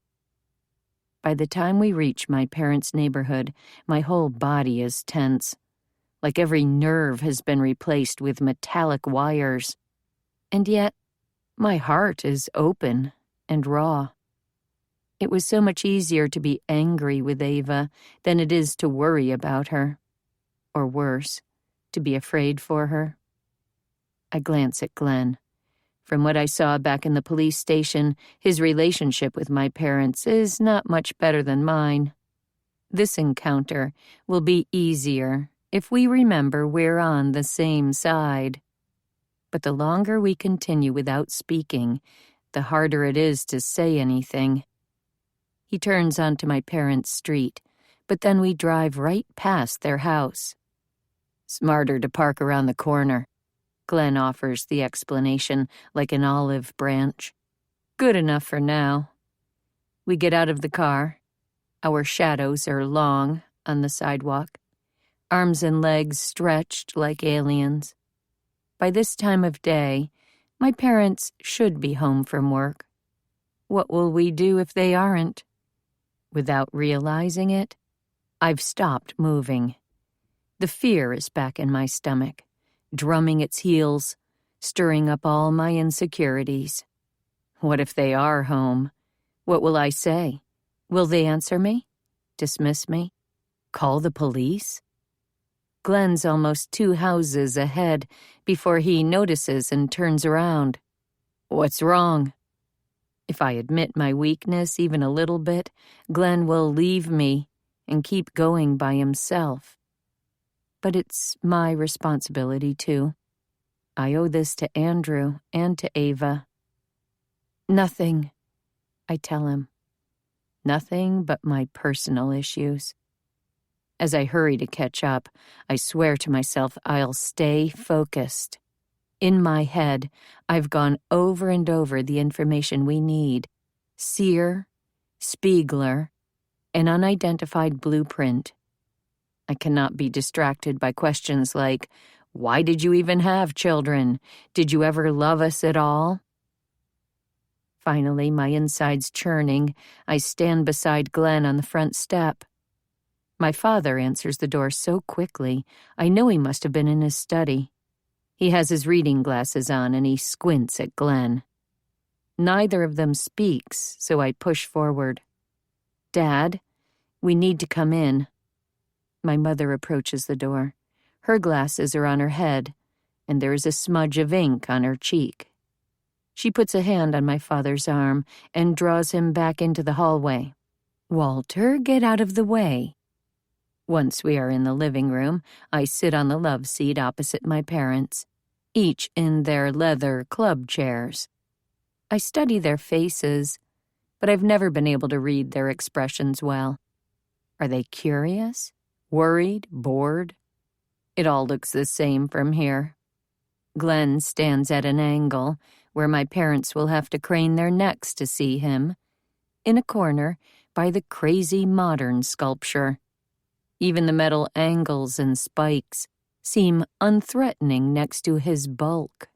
By the time we reach my parents' neighborhood, my whole body is tense, like every nerve has been replaced with metallic wires. And yet, my heart is open and raw. It was so much easier to be angry with Ava than it is to worry about her. Or worse, to be afraid for her. I glance at Glenn. From what I saw back in the police station, his relationship with my parents is not much better than mine. This encounter will be easier if we remember we're on the same side. But the longer we continue without speaking, the harder it is to say anything. He turns onto my parents' street, but then we drive right past their house. Smarter to park around the corner. Glenn offers the explanation like an olive branch. Good enough for now. We get out of the car. Our shadows are long on the sidewalk, arms and legs stretched like aliens. By this time of day, my parents should be home from work. What will we do if they aren't? Without realizing it, I've stopped moving. The fear is back in my stomach, drumming its heels, stirring up all my insecurities. What if they are home? What will I say? Will they answer me? Dismiss me? Call the police? Glenn's almost 2 houses ahead before he notices and turns around. What's wrong? If I admit my weakness even a little bit, Glenn will leave me and keep going by himself. But it's my responsibility, too. I owe this to Andrew and to Ava. Nothing, I tell him. Nothing but my personal issues. As I hurry to catch up, I swear to myself I'll stay focused. In my head, I've gone over and over the information we need. Sear, Spiegler, an unidentified blueprint. I cannot be distracted by questions like, why did you even have children? Did you ever love us at all? Finally, my insides churning, I stand beside Glenn on the front step. My father answers the door so quickly, I know he must have been in his study. He has his reading glasses on and he squints at Glenn. Neither of them speaks, so I push forward. Dad, we need to come in. My mother approaches the door. Her glasses are on her head, and there is a smudge of ink on her cheek. She puts a hand on my father's arm and draws him back into the hallway. Walter, get out of the way. Once we are in the living room, I sit on the love seat opposite my parents, each in their leather club chairs. I study their faces, but I've never been able to read their expressions well. Are they curious, worried, bored? It all looks the same from here. Glenn stands at an angle where my parents will have to crane their necks to see him, in a corner by the crazy modern sculpture. Even the metal angles and spikes seem unthreatening next to his bulk.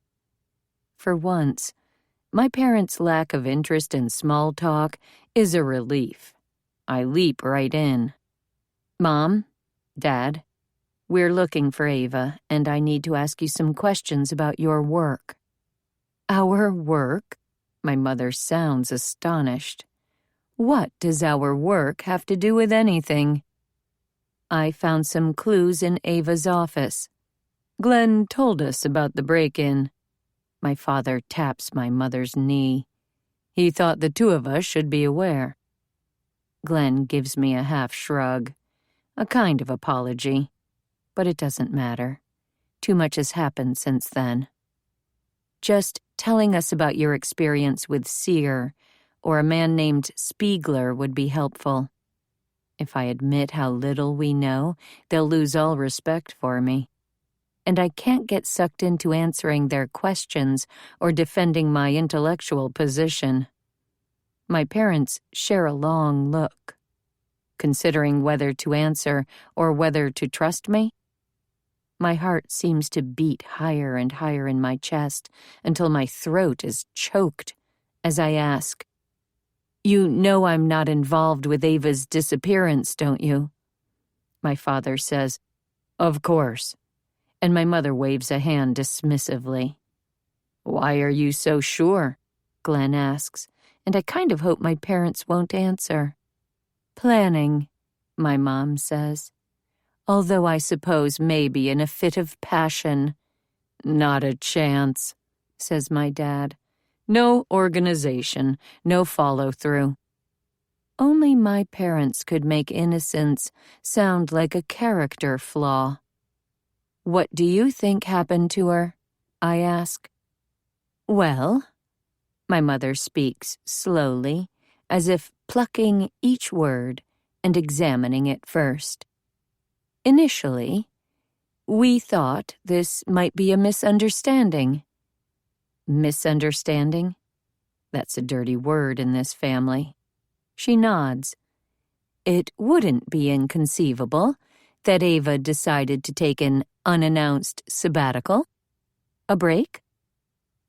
For once, my parents' lack of interest in small talk is a relief. I leap right in. Mom, Dad, we're looking for Ava, and I need to ask you some questions about your work. Our work? My mother sounds astonished. What does our work have to do with anything? I found some clues in Ava's office. Glenn told us about the break-in. My father taps my mother's knee. He thought the two of us should be aware. Glenn gives me a half shrug, a kind of apology, but it doesn't matter. Too much has happened since then. Just telling us about your experience with Sear or a man named Spiegler would be helpful. If I admit how little we know, they'll lose all respect for me. And I can't get sucked into answering their questions or defending my intellectual position. My parents share a long look, considering whether to answer or whether to trust me. My heart seems to beat higher and higher in my chest until my throat is choked as I ask, "You know I'm not involved with Ava's disappearance, don't you?" My father says, "Of course," and my mother waves a hand dismissively. "Why are you so sure?" Glenn asks, and I kind of hope my parents won't answer. "Planning," my mom says. Although I suppose maybe in a fit of passion. "Not a chance," says my dad. "No organization, no follow-through." Only my parents could make innocence sound like a character flaw. "What do you think happened to her?" I ask. "Well," my mother speaks slowly, as if plucking each word and examining it first. "Initially, we thought this might be a misunderstanding." Misunderstanding? That's a dirty word in this family. She nods. "It wouldn't be inconceivable that Ava decided to take an unannounced sabbatical. A break?"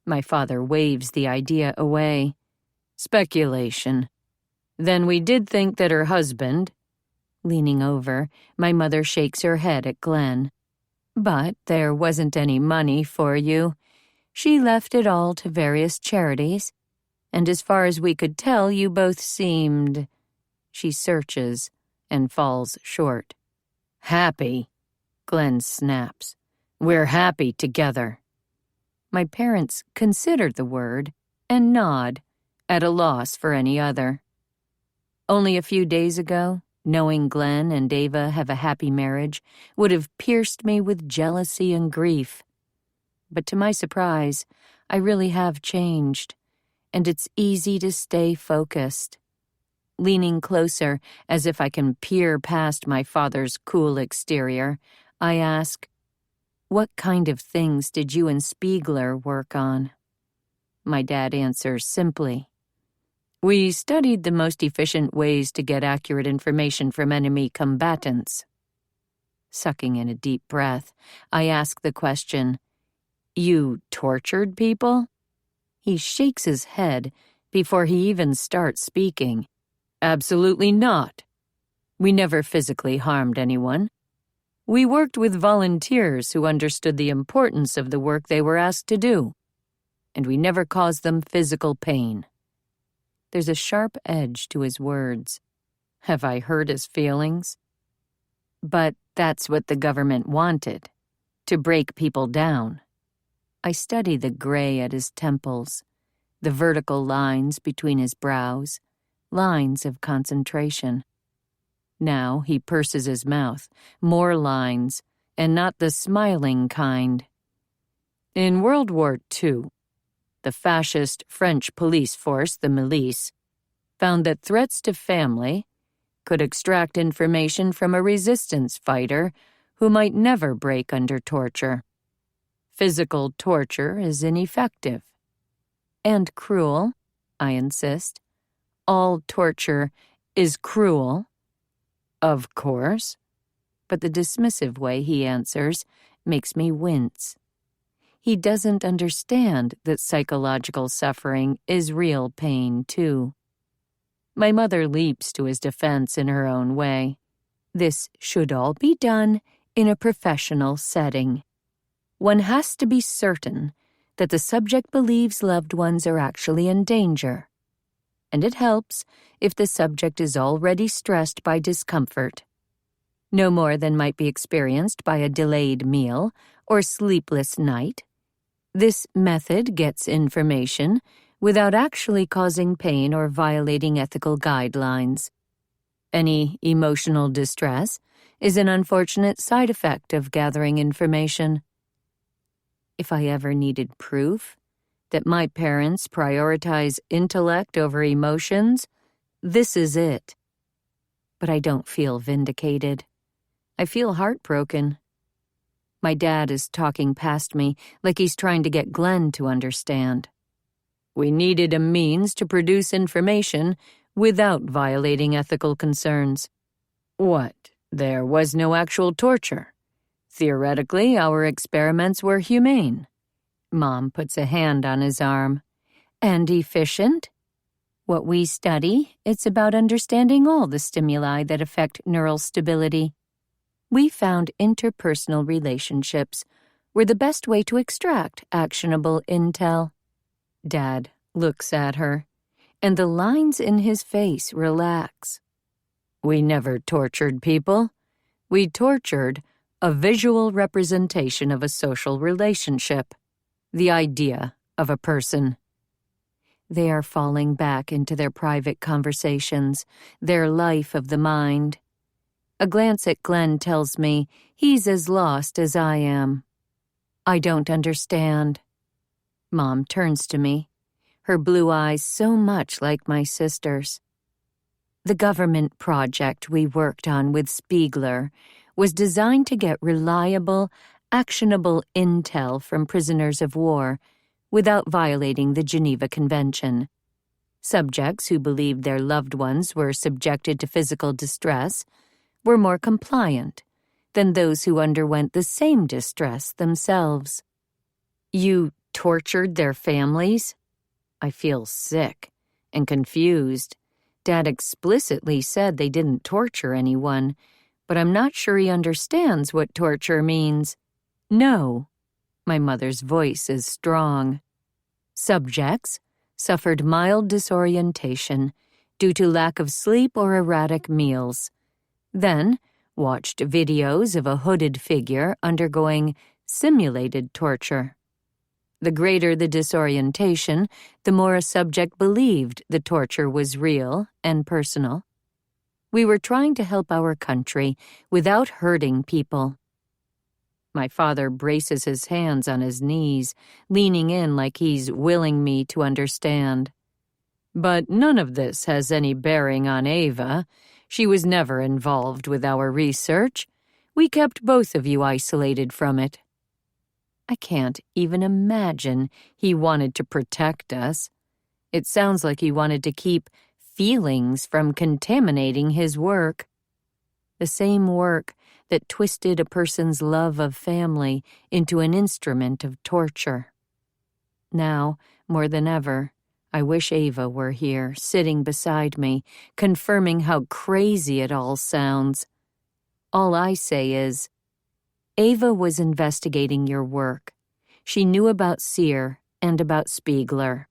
My father waves the idea away. "Speculation. Then we did think that her husband—" Leaning over, my mother shakes her head at Glenn. "But there wasn't any money for you. She left it all to various charities, and as far as we could tell, you both seemed—" She searches and falls short. "Happy," Glenn snaps. "We're happy together." My parents consider the word and nod, at a loss for any other. Only a few days ago, knowing Glenn and Ava have a happy marriage would have pierced me with jealousy and grief. But to my surprise, I really have changed, and it's easy to stay focused. Leaning closer, as if I can peer past my father's cool exterior, I ask, "What kind of things did you and Spiegler work on?" My dad answers simply, "We studied the most efficient ways to get accurate information from enemy combatants." Sucking in a deep breath, I ask the question, "You tortured people?" He shakes his head before he even starts speaking. "Absolutely not. We never physically harmed anyone. We worked with volunteers who understood the importance of the work they were asked to do, and we never caused them physical pain." There's a sharp edge to his words. Have I hurt his feelings? But that's what the government wanted, to break people down. I study the gray at his temples, the vertical lines between his brows, lines of concentration. Now he purses his mouth, more lines, and not the smiling kind. In World War II, the fascist French police force, the milice, found that threats to family could extract information from a resistance fighter who might never break under torture. Physical torture is ineffective. And cruel, I insist. all torture is cruel. Of course. But the dismissive way he answers makes me wince. He doesn't understand that psychological suffering is real pain, too. My mother leaps to his defense in her own way. This should all be done in a professional setting. One has to be certain that the subject believes loved ones are actually in danger. And it helps if the subject is already stressed by discomfort. No more than might be experienced by a delayed meal or sleepless night. This method gets information without actually causing pain or violating ethical guidelines. Any emotional distress is an unfortunate side effect of gathering information. If I ever needed proof that my parents prioritize intellect over emotions, this is it. But I don't feel vindicated. I feel heartbroken. My dad is talking past me like he's trying to get Glenn to understand. We needed a means to produce information without violating ethical concerns. What? There was no actual torture. Theoretically, our experiments were humane. Mom puts a hand on his arm. And efficient? What we study, it's about understanding all the stimuli that affect neural stability. We found interpersonal relationships were the best way to extract actionable intel. Dad looks at her, and the lines in his face relax. We never tortured people. We tortured a visual representation of a social relationship, the idea of a person. They are falling back into their private conversations, their life of the mind. A glance at Glenn tells me he's as lost as I am. I don't understand. Mom turns to me, her blue eyes so much like my sister's. The government project we worked on with Spiegler was designed to get reliable, actionable intel from prisoners of war without violating the Geneva Convention. Subjects who believed their loved ones were subjected to physical distress were more compliant than those who underwent the same distress themselves. You tortured their families? I feel sick and confused. Dad explicitly said they didn't torture anyone, but I'm not sure he understands what torture means. No. My mother's voice is strong. Subjects suffered mild disorientation due to lack of sleep or erratic meals. Then watched videos of a hooded figure undergoing simulated torture. The greater the disorientation, the more a subject believed the torture was real and personal. We were trying to help our country without hurting people. My father braces his hands on his knees, leaning in like he's willing me to understand. But none of this has any bearing on Ava. She was never involved with our research. We kept both of you isolated from it. I can't even imagine he wanted to protect us. It sounds like he wanted to keep feelings from contaminating his work. The same work that twisted a person's love of family into an instrument of torture. Now, more than ever, I wish Ava were here, sitting beside me, confirming how crazy it all sounds. All I say is, Ava was investigating your work. She knew about Sear and about Spiegler.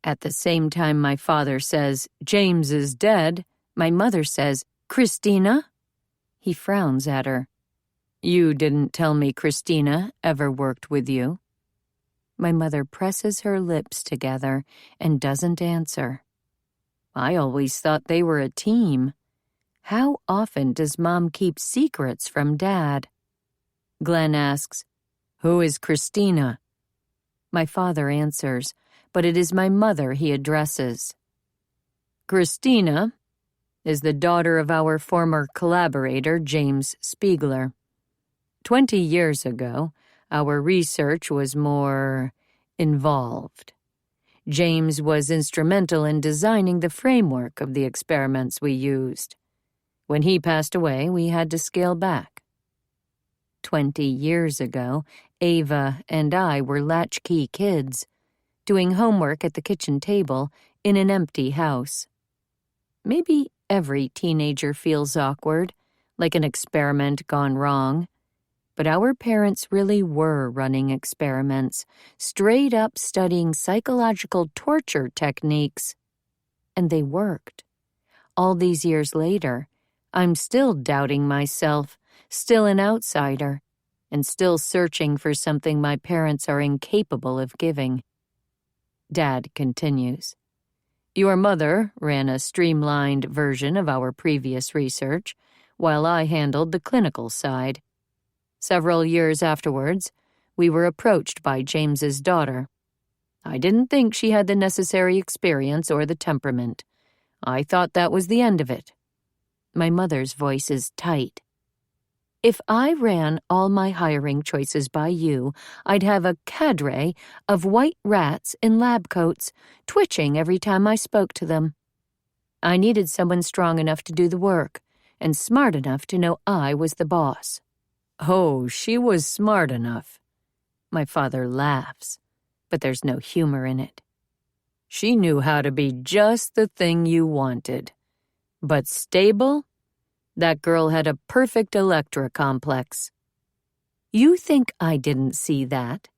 At the same time my father says, James is dead, my mother says, Christina? He frowns at her. You didn't tell me Christina ever worked with you. My mother presses her lips together and doesn't answer. I always thought they were a team. How often does Mom keep secrets from Dad? Glenn asks, Who is Christina? My father answers, but it is my mother he addresses. Christina is the daughter of our former collaborator, James Spiegler. 20 years ago, our research was more involved. James was instrumental in designing the framework of the experiments we used. When he passed away, we had to scale back. 20 years ago, Ava and I were latchkey kids, doing homework at the kitchen table in an empty house. Maybe every teenager feels awkward, like an experiment gone wrong. But our parents really were running experiments, straight up studying psychological torture techniques. And they worked. All these years later, I'm still doubting myself, still an outsider, and still searching for something my parents are incapable of giving. Dad continues. Your mother ran a streamlined version of our previous research, while I handled the clinical side. Several years afterwards, we were approached by James's daughter. I didn't think she had the necessary experience or the temperament. I thought that was the end of it. My mother's voice is tight. If I ran all my hiring choices by you, I'd have a cadre of white rats in lab coats, twitching every time I spoke to them. I needed someone strong enough to do the work, and smart enough to know I was the boss. Oh, she was smart enough. My father laughs, but there's no humor in it. She knew how to be just the thing you wanted. But stable? That girl had a perfect Electra complex. You think I didn't see that?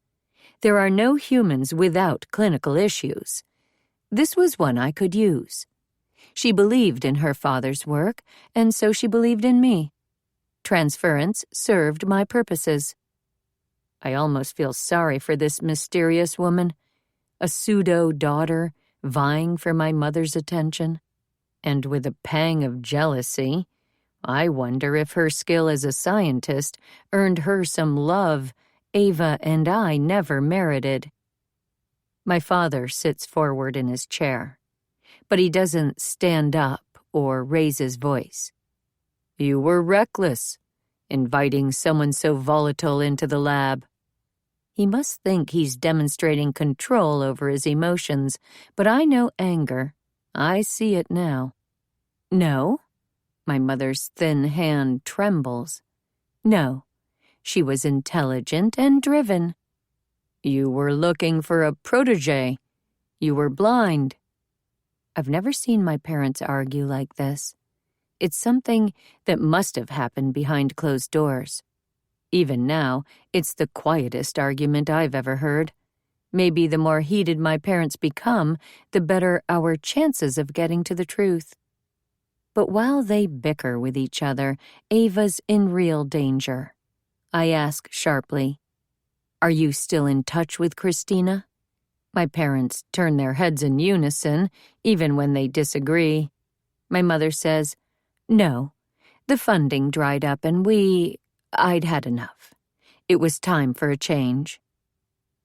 There are no humans without clinical issues. This was one I could use. She believed in her father's work, and so she believed in me. Transference served my purposes. I almost feel sorry for this mysterious woman, a pseudo-daughter vying for my mother's attention. And with a pang of jealousy, I wonder if her skill as a scientist earned her some love Ava and I never merited. My father sits forward in his chair, but he doesn't stand up or raise his voice. You were reckless, inviting someone so volatile into the lab. He must think he's demonstrating control over his emotions, but I know anger. I see it now. No. My mother's thin hand trembles. No. She was intelligent and driven. You were looking for a protege. You were blind. I've never seen my parents argue like this. It's something that must have happened behind closed doors. Even now, it's the quietest argument I've ever heard. Maybe the more heated my parents become, the better our chances of getting to the truth. But while they bicker with each other, Ava's in real danger. I ask sharply, Are you still in touch with Christina? My parents turn their heads in unison, even when they disagree. My mother says, No, the funding dried up and I'd had enough. It was time for a change.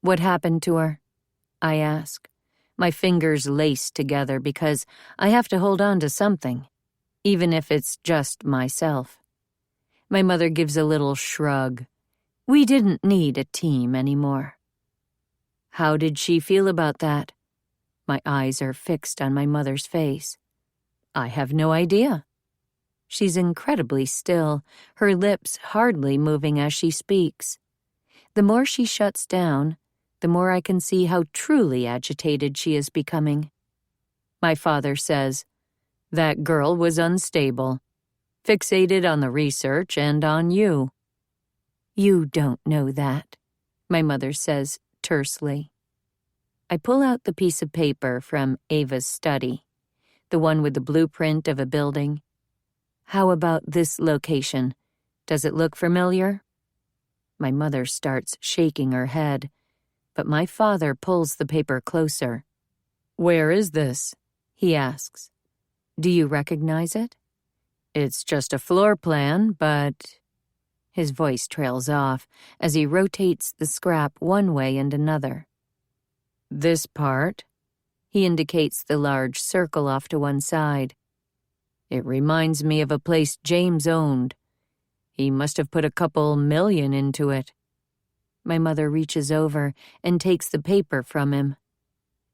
What happened to her? I ask. My fingers lace together because I have to hold on to something, even if it's just myself. My mother gives a little shrug. We didn't need a team anymore. How did she feel about that? My eyes are fixed on my mother's face. I have no idea. She's incredibly still, her lips hardly moving as she speaks. The more she shuts down, the more I can see how truly agitated she is becoming. My father says, That girl was unstable, fixated on the research and on you. You don't know that, my mother says tersely. I pull out the piece of paper from Ava's study, the one with the blueprint of a building. How about this location? Does it look familiar? My mother starts shaking her head, but my father pulls the paper closer. Where is this? He asks. Do you recognize it? It's just a floor plan, but... His voice trails off as he rotates the scrap one way and another. This part, he indicates the large circle off to one side. It reminds me of a place James owned. He must have put a couple million into it. My mother reaches over and takes the paper from him.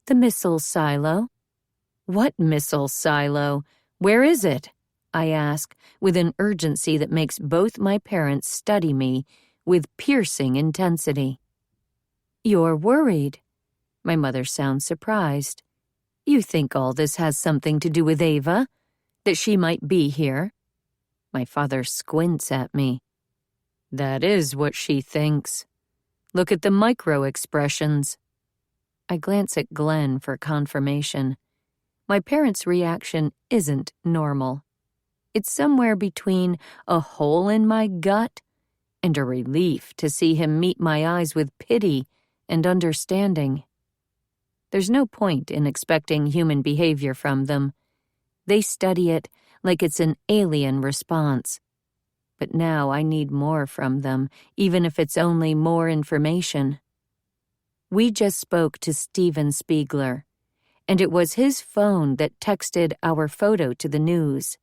The missile silo. What missile silo? Where is it? I ask, with an urgency that makes both my parents study me with piercing intensity. You're worried. My mother sounds surprised. You think all this has something to do with Ava? That she might be here? My father squints at me. That is what she thinks. Look at the micro-expressions. I glance at Glenn for confirmation. My parents' reaction isn't normal. It's somewhere between a hole in my gut and a relief to see him meet my eyes with pity and understanding. There's no point in expecting human behavior from them. They study it like it's an alien response. But now I need more from them, even if it's only more information. We just spoke to Steven Spiegler, and it was his phone that texted our photo to the news.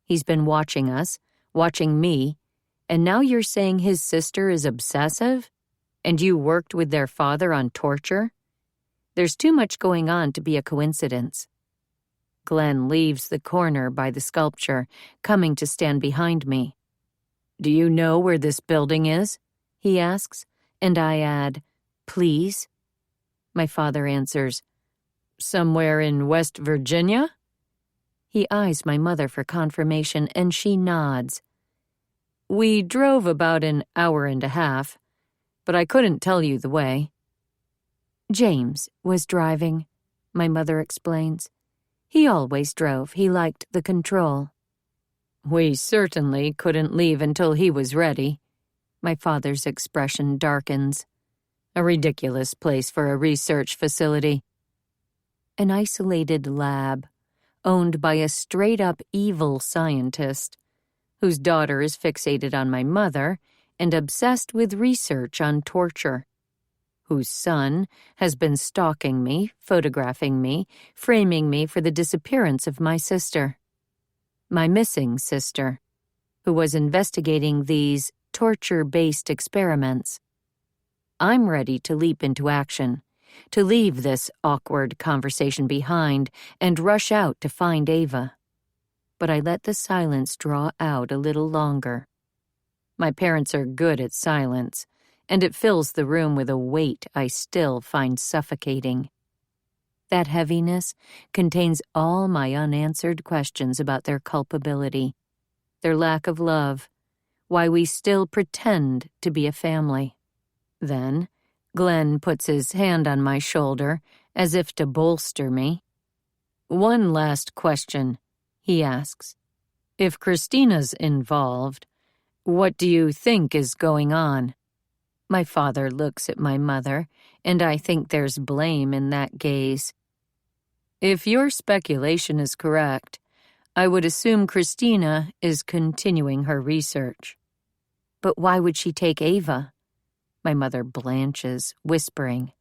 He's been watching us, watching me, and now you're saying his sister is obsessive? And you worked with their father on torture? There's too much going on to be a coincidence. Glenn leaves the corner by the sculpture, coming to stand behind me. Do you know where this building is? He asks, and I add, please. My father answers, somewhere in West Virginia? He eyes my mother for confirmation, and she nods. We drove about an hour and a half, but I couldn't tell you the way. James was driving, my mother explains. He always drove. He liked the control. We certainly couldn't leave until he was ready. My father's expression darkens. A ridiculous place for a research facility. An isolated lab, owned by a straight-up evil scientist, whose daughter is fixated on my mother and obsessed with research on torture, whose son has been stalking me, photographing me, framing me for the disappearance of my sister. My missing sister, who was investigating these torture-based experiments. I'm ready to leap into action, to leave this awkward conversation behind and rush out to find Ava. But I let the silence draw out a little longer. My parents are good at silence, and it fills the room with a weight I still find suffocating. That heaviness contains all my unanswered questions about their culpability, their lack of love, why we still pretend to be a family. Then, Glenn puts his hand on my shoulder, as if to bolster me. One last question, he asks. If Christina's involved, what do you think is going on? My father looks at my mother, and I think there's blame in that gaze. If your speculation is correct, I would assume Christina is continuing her research. But why would she take Ava? My mother blanches, whispering,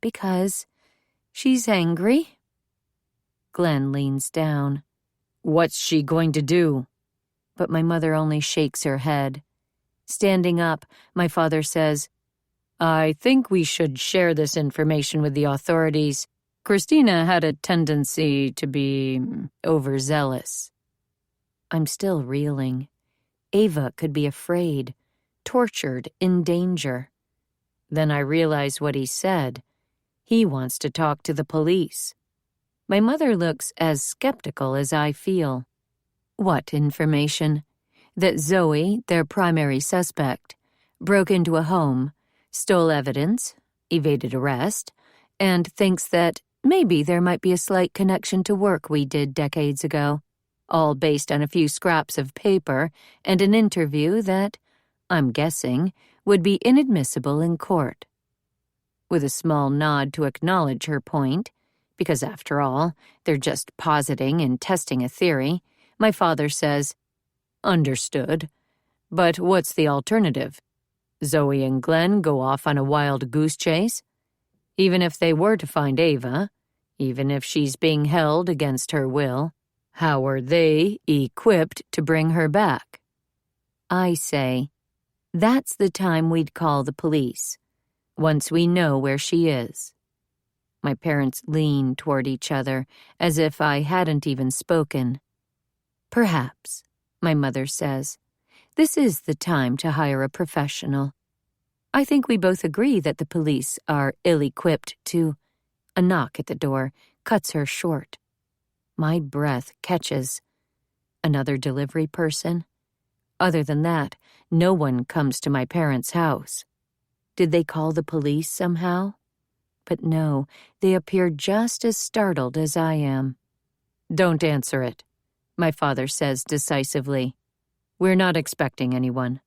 because she's angry. Glenn leans down. What's she going to do? But my mother only shakes her head. Standing up, my father says, I think we should share this information with the authorities. Christina had a tendency to be overzealous. I'm still reeling. Ava could be afraid, tortured, in danger. Then I realize what he said. He wants to talk to the police. My mother looks as skeptical as I feel. What information? That Zoe, their primary suspect, broke into a home, stole evidence, evaded arrest, and thinks that maybe there might be a slight connection to work we did decades ago, all based on a few scraps of paper and an interview that, I'm guessing, would be inadmissible in court. With a small nod to acknowledge her point, because after all, they're just positing and testing a theory, my father says, Understood. But what's the alternative? Zoe and Glenn go off on a wild goose chase? Even if they were to find Ava, even if she's being held against her will, how are they equipped to bring her back? I say, that's the time we'd call the police, once we know where she is. My parents lean toward each other, as if I hadn't even spoken. Perhaps, my mother says, this is the time to hire a professional. I think we both agree that the police are ill-equipped to— A knock at the door cuts her short. My breath catches. Another delivery person? Other than that, no one comes to my parents' house. Did they call the police somehow? But no, they appear just as startled as I am. Don't answer it, my father says decisively. We're not expecting anyone.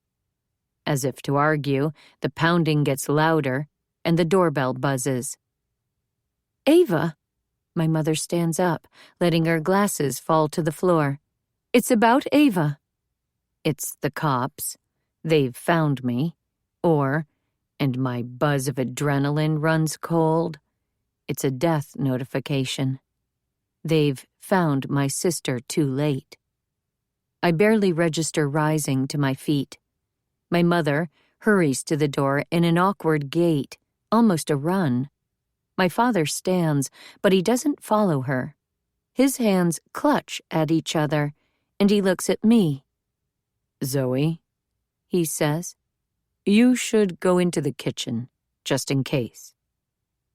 As if to argue, the pounding gets louder, and the doorbell buzzes. Ava! My mother stands up, letting her glasses fall to the floor. It's about Ava. It's the cops. They've found me. Or, and my buzz of adrenaline runs cold, it's a death notification. They've found my sister too late. I barely register rising to my feet. My mother hurries to the door in an awkward gait, almost a run. My father stands, but he doesn't follow her. His hands clutch at each other, and he looks at me. Zoe, he says, you should go into the kitchen, just in case.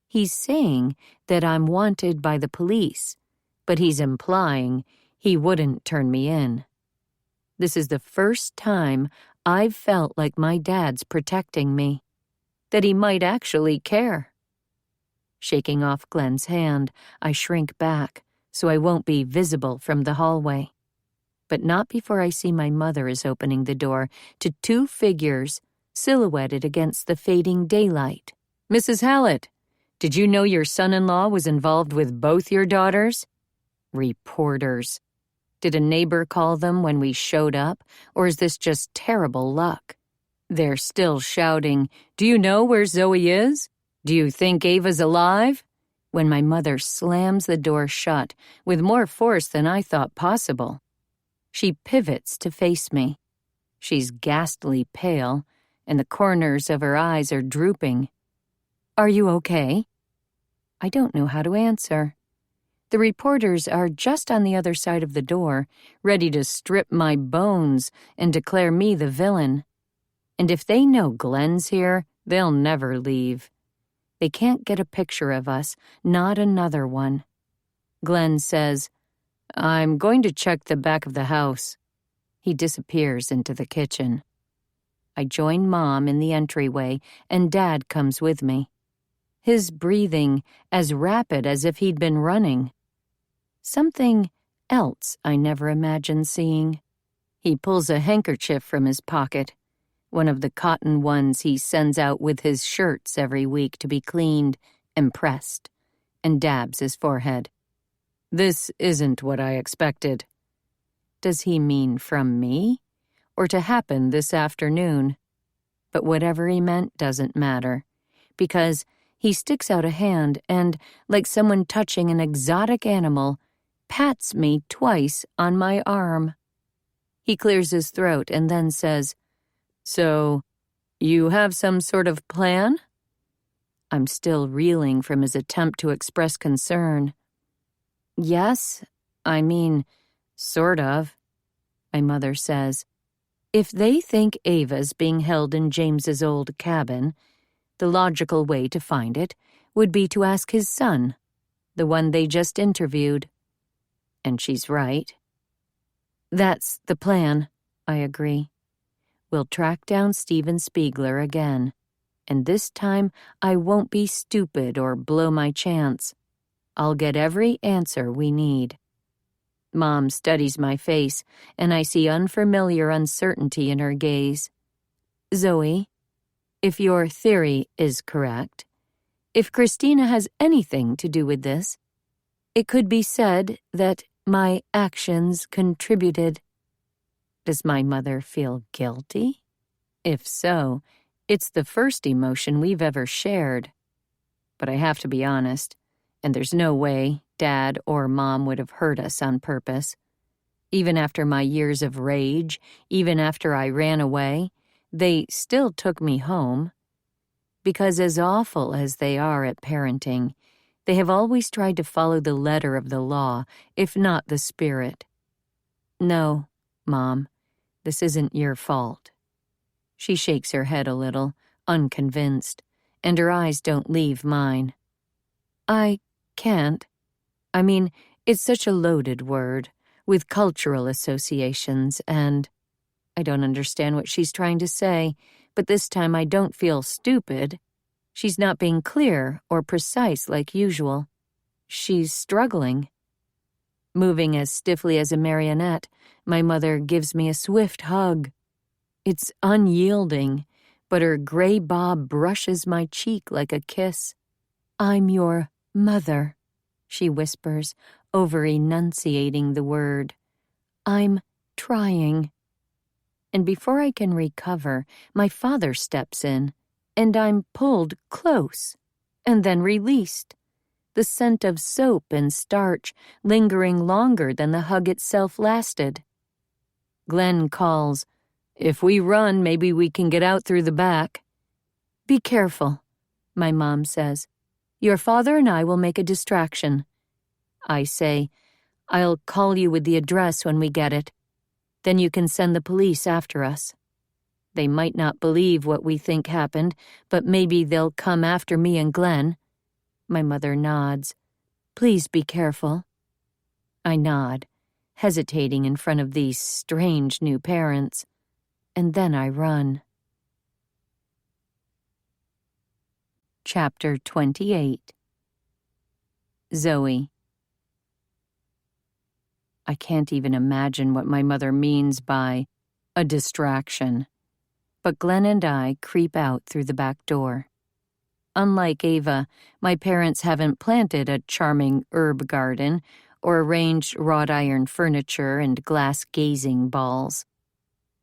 He's saying that I'm wanted by the police, but he's implying he wouldn't turn me in. This is the first time I've felt like my dad's protecting me, that he might actually care. Shaking off Glenn's hand, I shrink back so I won't be visible from the hallway. But not before I see my mother is opening the door to two figures silhouetted against the fading daylight. Mrs. Hallett, did you know your son-in-law was involved with both your daughters? Reporters. Did a neighbor call them when we showed up, or is this just terrible luck? They're still shouting, do you know where Zoe is? Do you think Ava's alive? When my mother slams the door shut with more force than I thought possible. She pivots to face me. She's ghastly pale, and the corners of her eyes are drooping. Are you okay? I don't know how to answer. The reporters are just on the other side of the door, ready to strip my bones and declare me the villain. And if they know Glenn's here, they'll never leave. They can't get a picture of us, not another one. Glenn says, I'm going to check the back of the house. He disappears into the kitchen. I join Mom in the entryway, and Dad comes with me. His breathing as rapid as if he'd been running. Something else I never imagined seeing. He pulls a handkerchief from his pocket, one of the cotton ones he sends out with his shirts every week to be cleaned and pressed, and dabs his forehead. This isn't what I expected. Does he mean from me, or to happen this afternoon? But whatever he meant doesn't matter, because he sticks out a hand and, like someone touching an exotic animal, pats me twice on my arm. He clears his throat and then says, So, you have some sort of plan? I'm still reeling from his attempt to express concern. Yes, I mean, sort of, my mother says. If they think Ava's being held in James's old cabin, the logical way to find it would be to ask his son, the one they just interviewed. And she's right. That's the plan, I agree. We'll track down Steven Spiegler again, and this time I won't be stupid or blow my chance. I'll get every answer we need. Mom studies my face, and I see unfamiliar uncertainty in her gaze. Zoe, if your theory is correct, if Christina has anything to do with this, it could be said that my actions contributed. Does my mother feel guilty? If so, it's the first emotion we've ever shared. But I have to be honest, and there's no way Dad or Mom would have hurt us on purpose. Even after my years of rage, even after I ran away, they still took me home. Because as awful as they are at parenting, They have always tried to follow the letter of the law, if not the spirit. No, Mom, this isn't your fault. She shakes her head a little, unconvinced, and her eyes don't leave mine. I can't. I mean, it's such a loaded word, with cultural associations, and I don't understand what she's trying to say, but this time I don't feel stupid. She's not being clear or precise like usual. She's struggling. Moving as stiffly as a marionette, my mother gives me a swift hug. It's unyielding, but her gray bob brushes my cheek like a kiss. I'm your mother, she whispers, over-enunciating the word. I'm trying. And before I can recover, my father steps in, and I'm pulled close, and then released, the scent of soap and starch lingering longer than the hug itself lasted. Glenn calls, "If we run, maybe we can get out through the back." "Be careful," my mom says. "Your father and I will make a distraction." I say, "I'll call you with the address when we get it. Then you can send the police after us. They might not believe what we think happened, but maybe they'll come after me and Glenn." My mother nods. "Please be careful." I nod, hesitating in front of these strange new parents, and then I run. Chapter 28. Zoe. I can't even imagine what my mother means by a distraction. But Glenn and I creep out through the back door. Unlike Ava, my parents haven't planted a charming herb garden or arranged wrought iron furniture and glass gazing balls.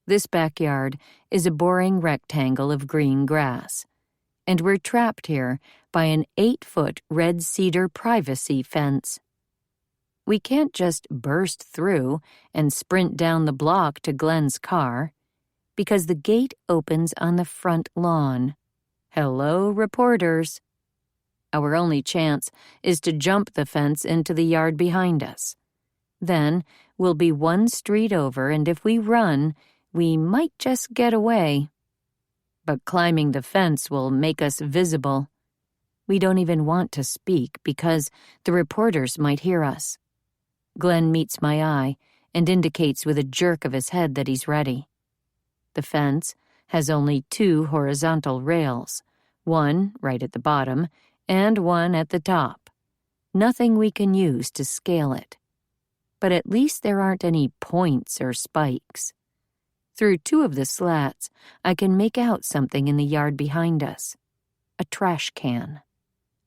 This backyard is a boring rectangle of green grass, and we're trapped here by an 8-foot red cedar privacy fence. We can't just burst through and sprint down the block to Glenn's car, because the gate opens on the front lawn. Hello, reporters. Our only chance is to jump the fence into the yard behind us. Then we'll be one street over, and if we run, we might just get away. But climbing the fence will make us visible. We don't even want to speak because the reporters might hear us. Glenn meets my eye and indicates with a jerk of his head that he's ready. The fence has only 2 horizontal rails, one right at the bottom and one at the top. Nothing we can use to scale it. But at least there aren't any points or spikes. Through 2 of the slats, I can make out something in the yard behind us. A trash can.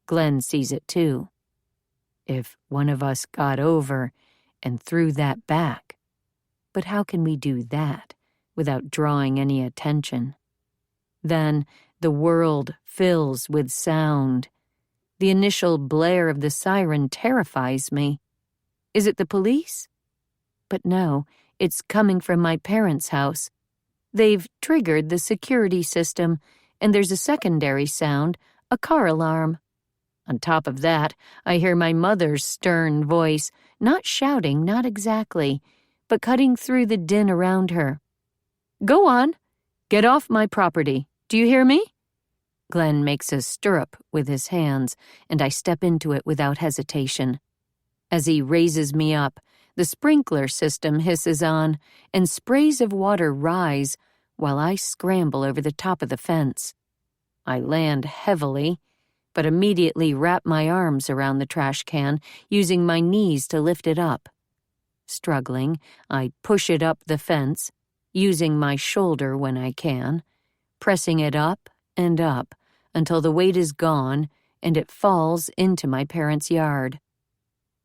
Glenn sees it too. If one of us got over and threw that back. But how can we do that without drawing any attention? Then the world fills with sound. The initial blare of the siren terrifies me. Is it the police? But no, it's coming from my parents' house. They've triggered the security system, and there's a secondary sound, a car alarm. On top of that, I hear my mother's stern voice, not shouting, not exactly, but cutting through the din around her. "Go on. Get off my property. Do you hear me?" Glenn makes a stirrup with his hands, and I step into it without hesitation. As he raises me up, the sprinkler system hisses on, and sprays of water rise while I scramble over the top of the fence. I land heavily, but immediately wrap my arms around the trash can, using my knees to lift it up. Struggling, I push it up the fence, using my shoulder when I can, pressing it up and up until the weight is gone and it falls into my parents' yard.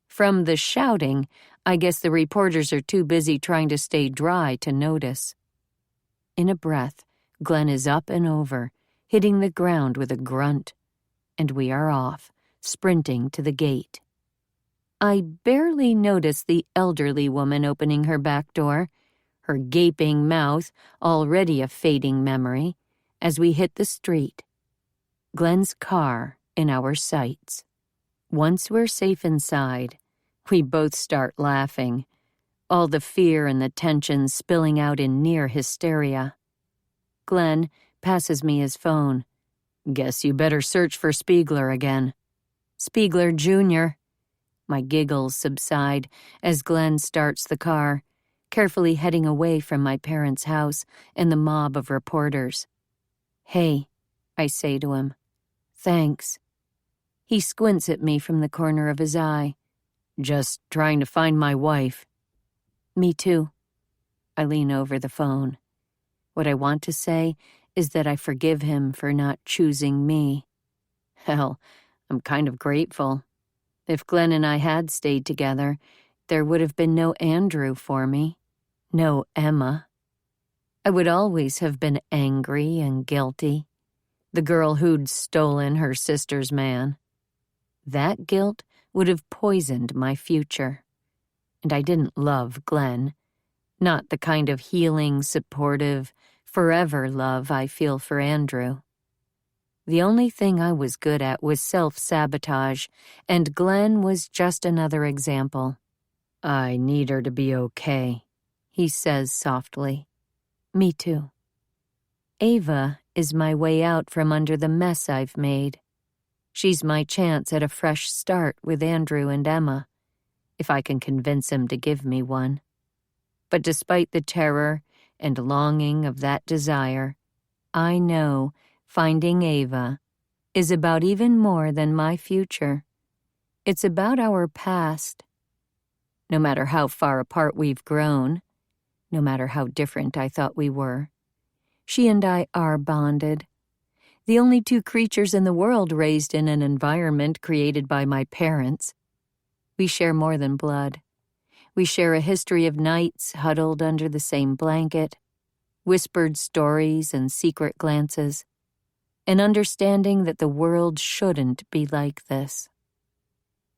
From the shouting, I guess the reporters are too busy trying to stay dry to notice. In a breath, Glenn is up and over, hitting the ground with a grunt, and we are off, sprinting to the gate. I barely notice the elderly woman opening her back door, her gaping mouth already a fading memory, as we hit the street. Glenn's car in our sights. Once we're safe inside, we both start laughing, all the fear and the tension spilling out in near hysteria. Glenn passes me his phone. Guess you better search for Spiegler again. Spiegler Jr. My giggles subside as Glenn starts the car, carefully heading away from my parents' house and the mob of reporters. Hey, I say to him. Thanks. He squints at me from the corner of his eye. Just trying to find my wife. Me too. I lean over the phone. What I want to say is that I forgive him for not choosing me. Hell, I'm kind of grateful. If Glenn and I had stayed together, there would have been no Andrew for me, no Emma. I would always have been angry and guilty, the girl who'd stolen her sister's man. That guilt would have poisoned my future. And I didn't love Glenn, not the kind of healing, supportive, forever love I feel for Andrew. The only thing I was good at was self-sabotage, and Glenn was just another example. I need her to be okay, he says softly. Me too. Ava is my way out from under the mess I've made. She's my chance at a fresh start with Andrew and Emma, if I can convince him to give me one. But despite the terror and longing of that desire, I know finding Ava is about even more than my future. It's about our past. No matter how far apart we've grown, no matter how different I thought we were, she and I are bonded. The only two creatures in the world raised in an environment created by my parents. We share more than blood. We share a history of nights huddled under the same blanket, whispered stories and secret glances, an understanding that the world shouldn't be like this.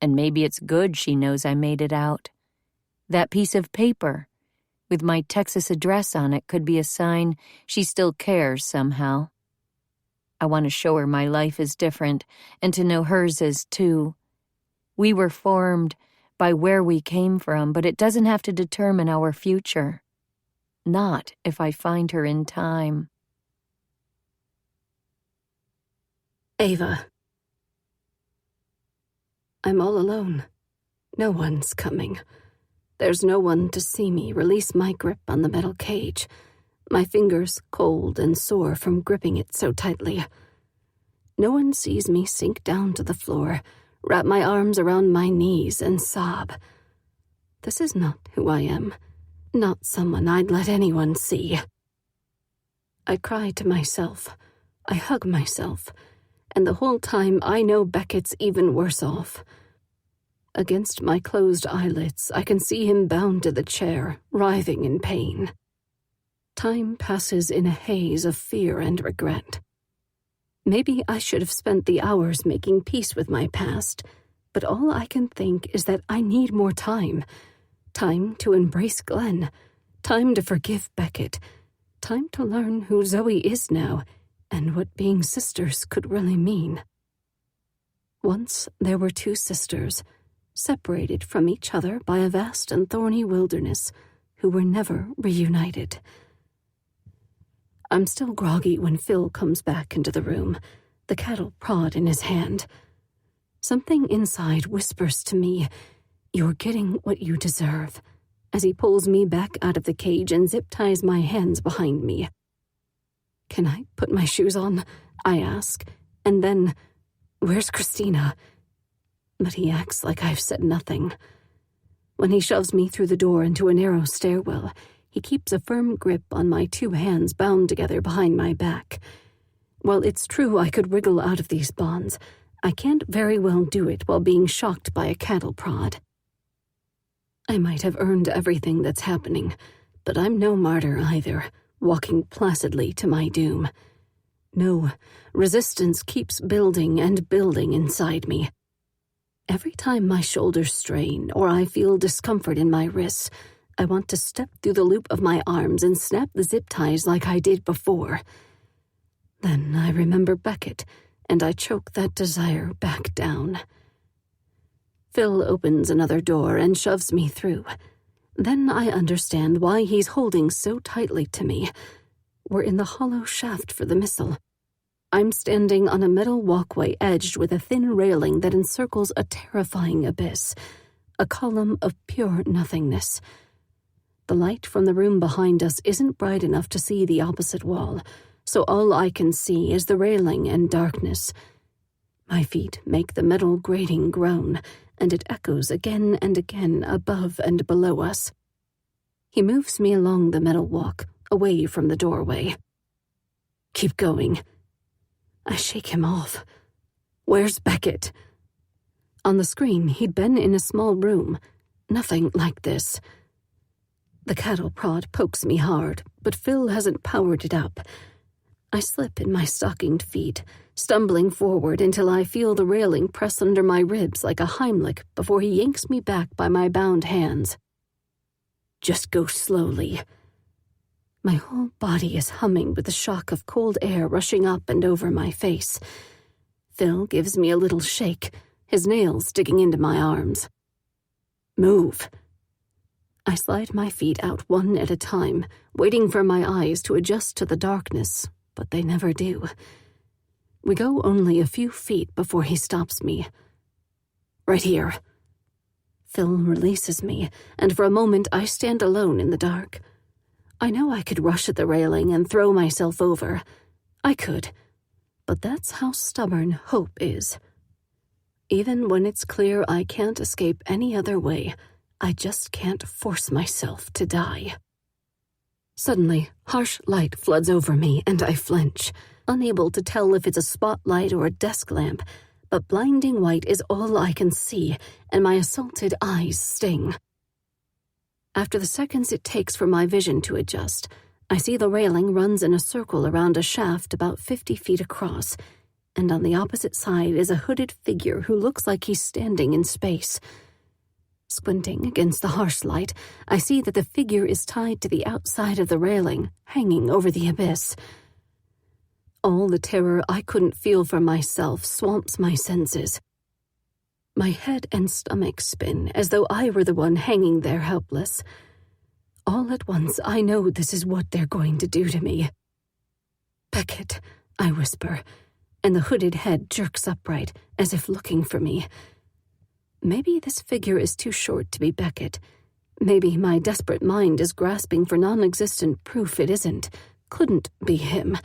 And maybe it's good she knows I made it out. That piece of paper, with my Texas address on it, could be a sign she still cares somehow. I want to show her my life is different, and to know hers is too. We were formed by where we came from, but it doesn't have to determine our future. Not if I find her in time. Ava. I'm all alone. No one's coming. There's no one to see me release my grip on the metal cage, my fingers cold and sore from gripping it so tightly. No one sees me sink down to the floor, wrap my arms around my knees and sob. This is not who I am, not someone I'd let anyone see. I cry to myself, I hug myself, and the whole time I know Beckett's even worse off. Against my closed eyelids, I can see him bound to the chair, writhing in pain. Time passes in a haze of fear and regret. Maybe I should have spent the hours making peace with my past, but all I can think is that I need more time. Time to embrace Glenn. Time to forgive Beckett. Time to learn who Zoe is now, and what being sisters could really mean. Once there were two sisters, separated from each other by a vast and thorny wilderness, who were never reunited. I'm still groggy when Phil comes back into the room, the cattle prod in his hand. Something inside whispers to me, "You're getting what you deserve," as he pulls me back out of the cage and zip-ties my hands behind me. "Can I put my shoes on?" I ask, and then, "Where's Christina?" But he acts like I've said nothing. When he shoves me through the door into a narrow stairwell, he keeps a firm grip on my two hands bound together behind my back. While it's true I could wriggle out of these bonds, I can't very well do it while being shocked by a cattle prod. I might have earned everything that's happening, but I'm no martyr either, walking placidly to my doom. No, resistance keeps building and building inside me. Every time my shoulders strain or I feel discomfort in my wrists, I want to step through the loop of my arms and snap the zip ties like I did before. Then I remember Beckett, and I choke that desire back down. Phil opens another door and shoves me through. Then I understand why he's holding so tightly to me. We're in the hollow shaft for the missile. I'm standing on a metal walkway edged with a thin railing that encircles a terrifying abyss, a column of pure nothingness. The light from the room behind us isn't bright enough to see the opposite wall, so all I can see is the railing and darkness. My feet make the metal grating groan, and it echoes again and again above and below us. He moves me along the metal walk, away from the doorway. Keep going. I shake him off. Where's Beckett? On the screen, he'd been in a small room. Nothing like this. The cattle prod pokes me hard, but Phil hasn't powered it up. I slip in my stockinged feet, stumbling forward until I feel the railing press under my ribs like a Heimlich before he yanks me back by my bound hands. Just go slowly. My whole body is humming with the shock of cold air rushing up and over my face. Phil gives me a little shake, his nails digging into my arms. Move. I slide my feet out one at a time, waiting for my eyes to adjust to the darkness, but they never do. We go only a few feet before he stops me. Right here. Phil releases me, and for a moment I stand alone in the dark. I know I could rush at the railing and throw myself over. I could, but that's how stubborn hope is. Even when it's clear I can't escape any other way, I just can't force myself to die. Suddenly, harsh light floods over me and I flinch, unable to tell if it's a spotlight or a desk lamp, but blinding white is all I can see, and my assaulted eyes sting. After the seconds it takes for my vision to adjust, I see the railing runs in a circle around a shaft about 50 feet across, and on the opposite side is a hooded figure who looks like he's standing in space. Squinting against the harsh light, I see that the figure is tied to the outside of the railing, hanging over the abyss. All the terror I couldn't feel for myself swamps my senses. My head and stomach spin as though I were the one hanging there helpless. All at once, I know this is what they're going to do to me. Beckett, I whisper, and the hooded head jerks upright, as if looking for me. Maybe this figure is too short to be Beckett. Maybe my desperate mind is grasping for non-existent proof it isn't, couldn't be him.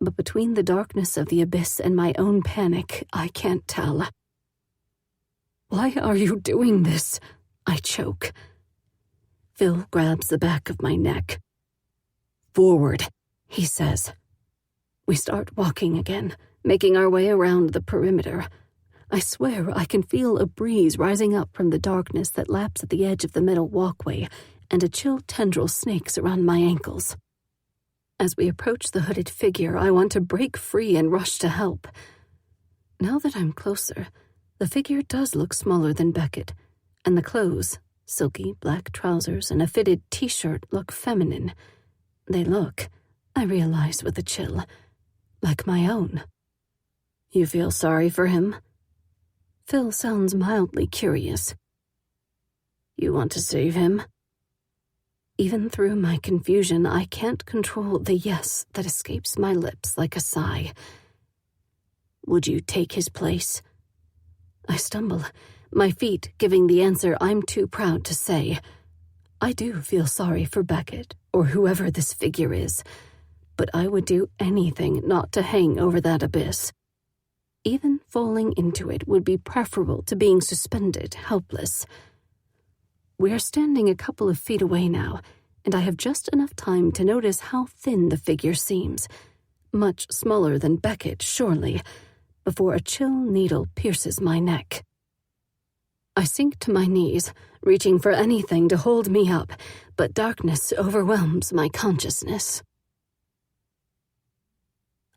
But between the darkness of the abyss and my own panic, I can't tell. Why are you doing this? I choke. Phil grabs the back of my neck. Forward, he says. We start walking again, making our way around the perimeter. I swear I can feel a breeze rising up from the darkness that laps at the edge of the metal walkway, and a chill tendril snakes around my ankles. As we approach the hooded figure, I want to break free and rush to help. Now that I'm closer, the figure does look smaller than Beckett, and the clothes, silky black trousers and a fitted t-shirt, look feminine. They look, I realize with a chill, like my own. You feel sorry for him? Phil sounds mildly curious. You want to save him? Even through my confusion, I can't control the yes that escapes my lips like a sigh. Would you take his place? I stumble, my feet giving the answer I'm too proud to say. I do feel sorry for Beckett, or whoever this figure is, but I would do anything not to hang over that abyss. Even falling into it would be preferable to being suspended, helpless. We are standing a couple of feet away now, and I have just enough time to notice how thin the figure seems. Much smaller than Beckett, surely, before a chill needle pierces my neck. I sink to my knees, reaching for anything to hold me up, but darkness overwhelms my consciousness.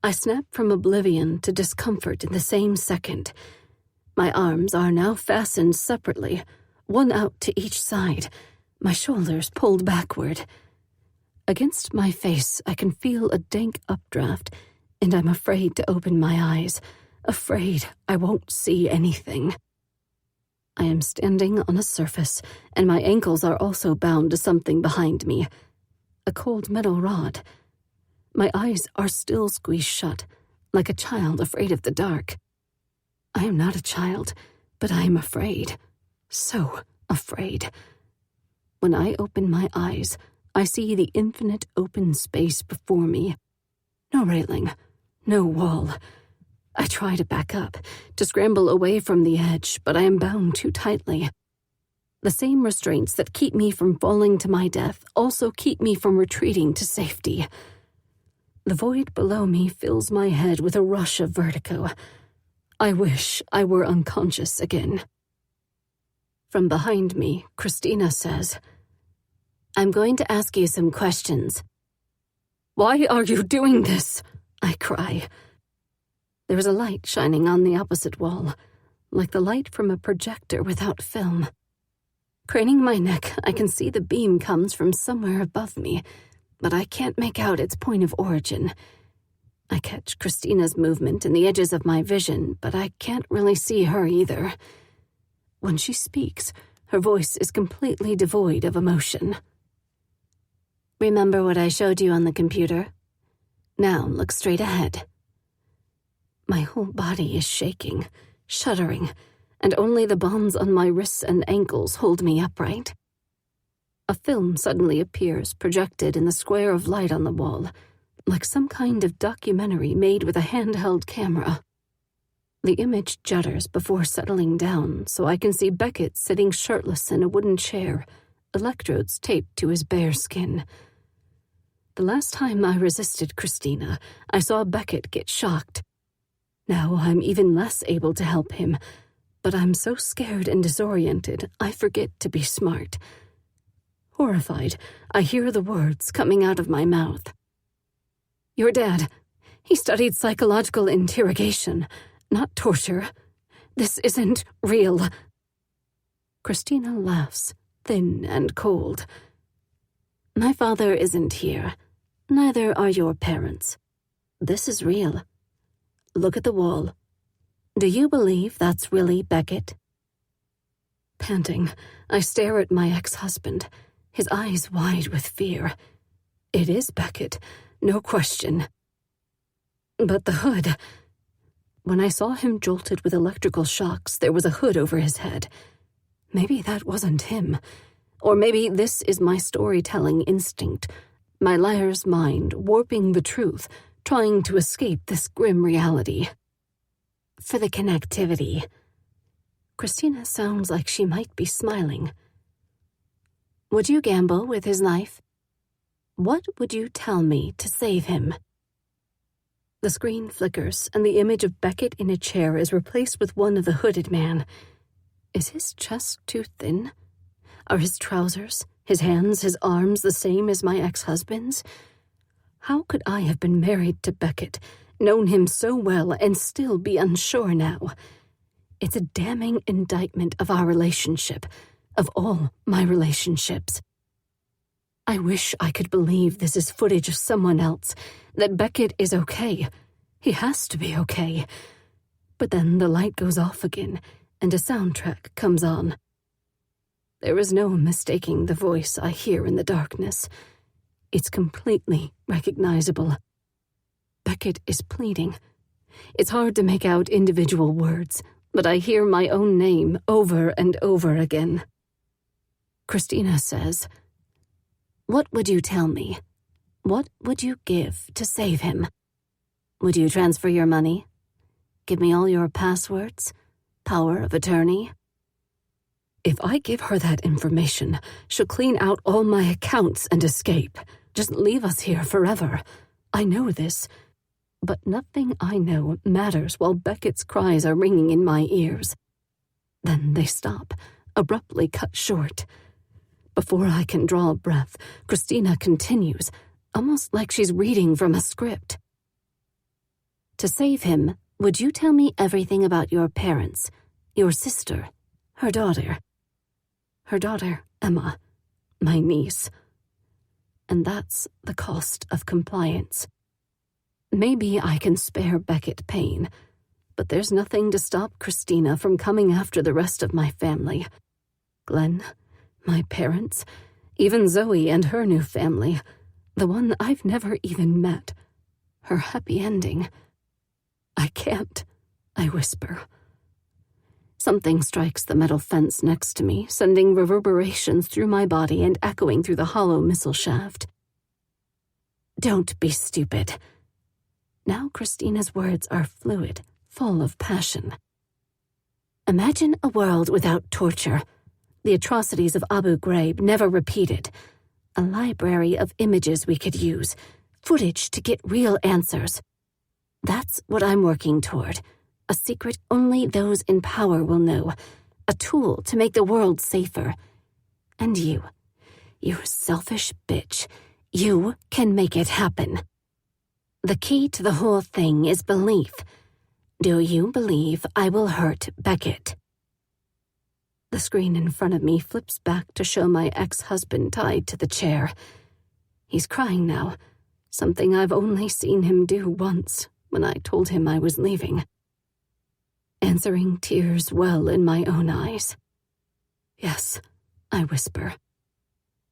I snap from oblivion to discomfort in the same second. My arms are now fastened separately, one out to each side, my shoulders pulled backward. Against my face, I can feel a dank updraft, and I'm afraid to open my eyes, afraid I won't see anything. I am standing on a surface, and my ankles are also bound to something behind me. A cold metal rod. My eyes are still squeezed shut, like a child afraid of the dark. I am not a child, but I am afraid. So afraid. When I open my eyes, I see the infinite open space before me. No railing, no wall. I try to back up, to scramble away from the edge, but I am bound too tightly. The same restraints that keep me from falling to my death also keep me from retreating to safety. The void below me fills my head with a rush of vertigo. I wish I were unconscious again. From behind me, Christina says, "I'm going to ask you some questions." "Why are you doing this?" I cry. There is a light shining on the opposite wall, like the light from a projector without film. Craning my neck, I can see the beam comes from somewhere above me, but I can't make out its point of origin. I catch Christina's movement in the edges of my vision, but I can't really see her either. When she speaks, her voice is completely devoid of emotion. "Remember what I showed you on the computer? Now look straight ahead." My whole body is shaking, shuddering, and only the bonds on my wrists and ankles hold me upright. A film suddenly appears projected in the square of light on the wall, like some kind of documentary made with a handheld camera. The image judders before settling down, so I can see Beckett sitting shirtless in a wooden chair, electrodes taped to his bare skin. The last time I resisted Christina, I saw Beckett get shocked. Now I'm even less able to help him, but I'm so scared and disoriented, I forget to be smart. Horrified, I hear the words coming out of my mouth. "Your dad, he studied psychological interrogation, not torture. This isn't real." Christina laughs, thin and cold. "My father isn't here. Neither are your parents. This is real. Look at the wall. Do you believe that's really Beckett?" Panting, I stare at my ex-husband, his eyes wide with fear. It is Beckett, no question. But the hood. When I saw him jolted with electrical shocks, there was a hood over his head. Maybe that wasn't him. Or maybe this is my storytelling instinct, my liar's mind warping the truth, trying to escape this grim reality. "For the connectivity." Christina sounds like she might be smiling. "Would you gamble with his life? What would you tell me to save him?" The screen flickers, and the image of Beckett in a chair is replaced with one of the hooded man. Is his chest too thin? Are his trousers, his hands, his arms the same as my ex-husband's? How could I have been married to Beckett, known him so well, and still be unsure now? It's a damning indictment of our relationship, of all my relationships. I wish I could believe this is footage of someone else, that Beckett is okay. He has to be okay. But then the light goes off again, and a soundtrack comes on. There is no mistaking the voice I hear in the darkness. It's completely recognizable. Beckett is pleading. It's hard to make out individual words, but I hear my own name over and over again. Christina says, "What would you tell me? What would you give to save him? Would you transfer your money? Give me all your passwords? Power of attorney?" If I give her that information, she'll clean out all my accounts and escape. Just leave us here forever. I know this. But nothing I know matters while Beckett's cries are ringing in my ears. Then they stop, abruptly cut short. Before I can draw a breath, Christina continues, almost like she's reading from a script. "To save him, would you tell me everything about your parents, your sister, her daughter? Her daughter, Emma, my niece. And that's the cost of compliance. Maybe I can spare Beckett pain, But there's nothing to stop Christina from coming after the rest of my family. Glenn, my parents, even Zoe and her new family, the one I've never even met. Her happy ending. I can't, I whisper. Something strikes the metal fence next to me, sending reverberations through my body and echoing through the hollow missile shaft. Don't be stupid. Now Christina's words are fluid, full of passion. Imagine a world without torture, the atrocities of Abu Ghraib never repeated, a library of images we could use, footage to get real answers. That's what I'm working toward. A secret only those in power will know. A tool to make the world safer. And you selfish bitch, you can make it happen. The key to the whole thing is belief. Do you believe I will hurt Beckett? The screen in front of me flips back to show my ex-husband tied to the chair. He's crying now, something I've only seen him do once when I told him I was leaving. Answering tears well in my own eyes. Yes, I whisper.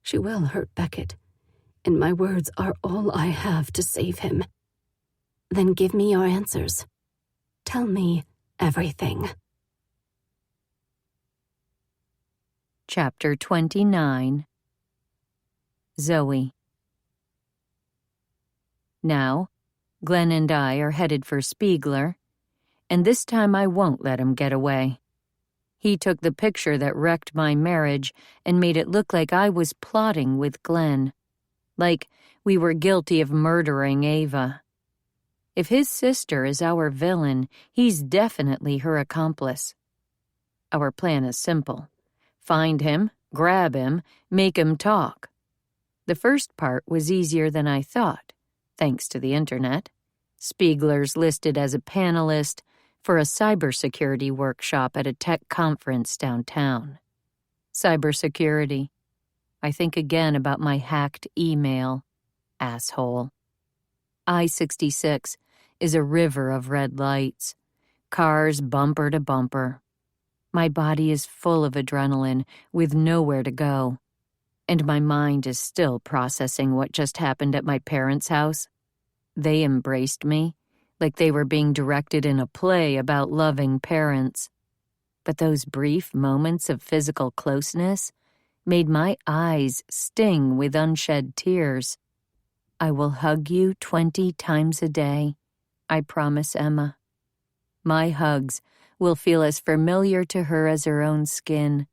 She will hurt Beckett, and my words are all I have to save him. Then give me your answers. Tell me everything. Chapter 29. Zoe. Now, Glenn and I are headed for Spiegler, and this time I won't let him get away. He took the picture that wrecked my marriage and made it look like I was plotting with Glenn, like we were guilty of murdering Ava. If his sister is our villain, he's definitely her accomplice. Our plan is simple. Find him, grab him, make him talk. The first part was easier than I thought, thanks to the internet. Spiegler's listed as a panelist for a cybersecurity workshop at a tech conference downtown. Cybersecurity. I think again about my hacked email. Asshole. I-66 is a river of red lights. Cars bumper to bumper. My body is full of adrenaline with nowhere to go. And my mind is still processing what just happened at my parents' house. They embraced me, like they were being directed in a play about loving parents. But those brief moments of physical closeness made my eyes sting with unshed tears. I will hug you 20 times a day, I promise Emma. My hugs will feel as familiar to her as her own skin,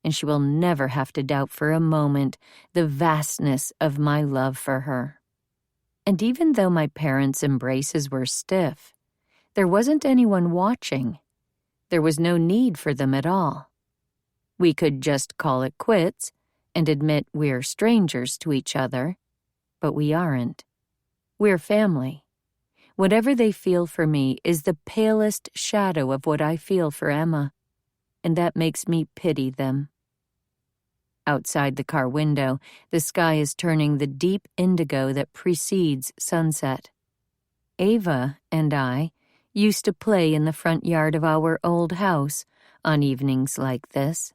and she will never have to doubt for a moment the vastness of my love for her. And even though my parents' embraces were stiff, there wasn't anyone watching. There was no need for them at all. We could just call it quits and admit we're strangers to each other, but we aren't. We're family. Whatever they feel for me is the palest shadow of what I feel for Emma, and that makes me pity them. Outside the car window, the sky is turning the deep indigo that precedes sunset. Ava and I used to play in the front yard of our old house on evenings like this.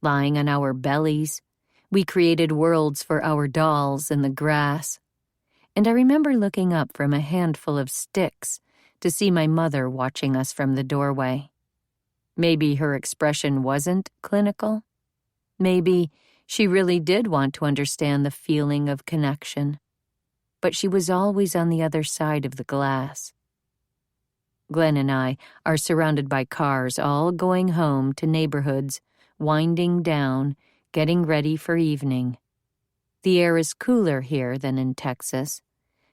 Lying on our bellies, we created worlds for our dolls in the grass. And I remember looking up from a handful of sticks to see my mother watching us from the doorway. Maybe her expression wasn't clinical. Maybe she really did want to understand the feeling of connection. But she was always on the other side of the glass. Glenn and I are surrounded by cars all going home to neighborhoods, winding down, getting ready for evening. The air is cooler here than in Texas,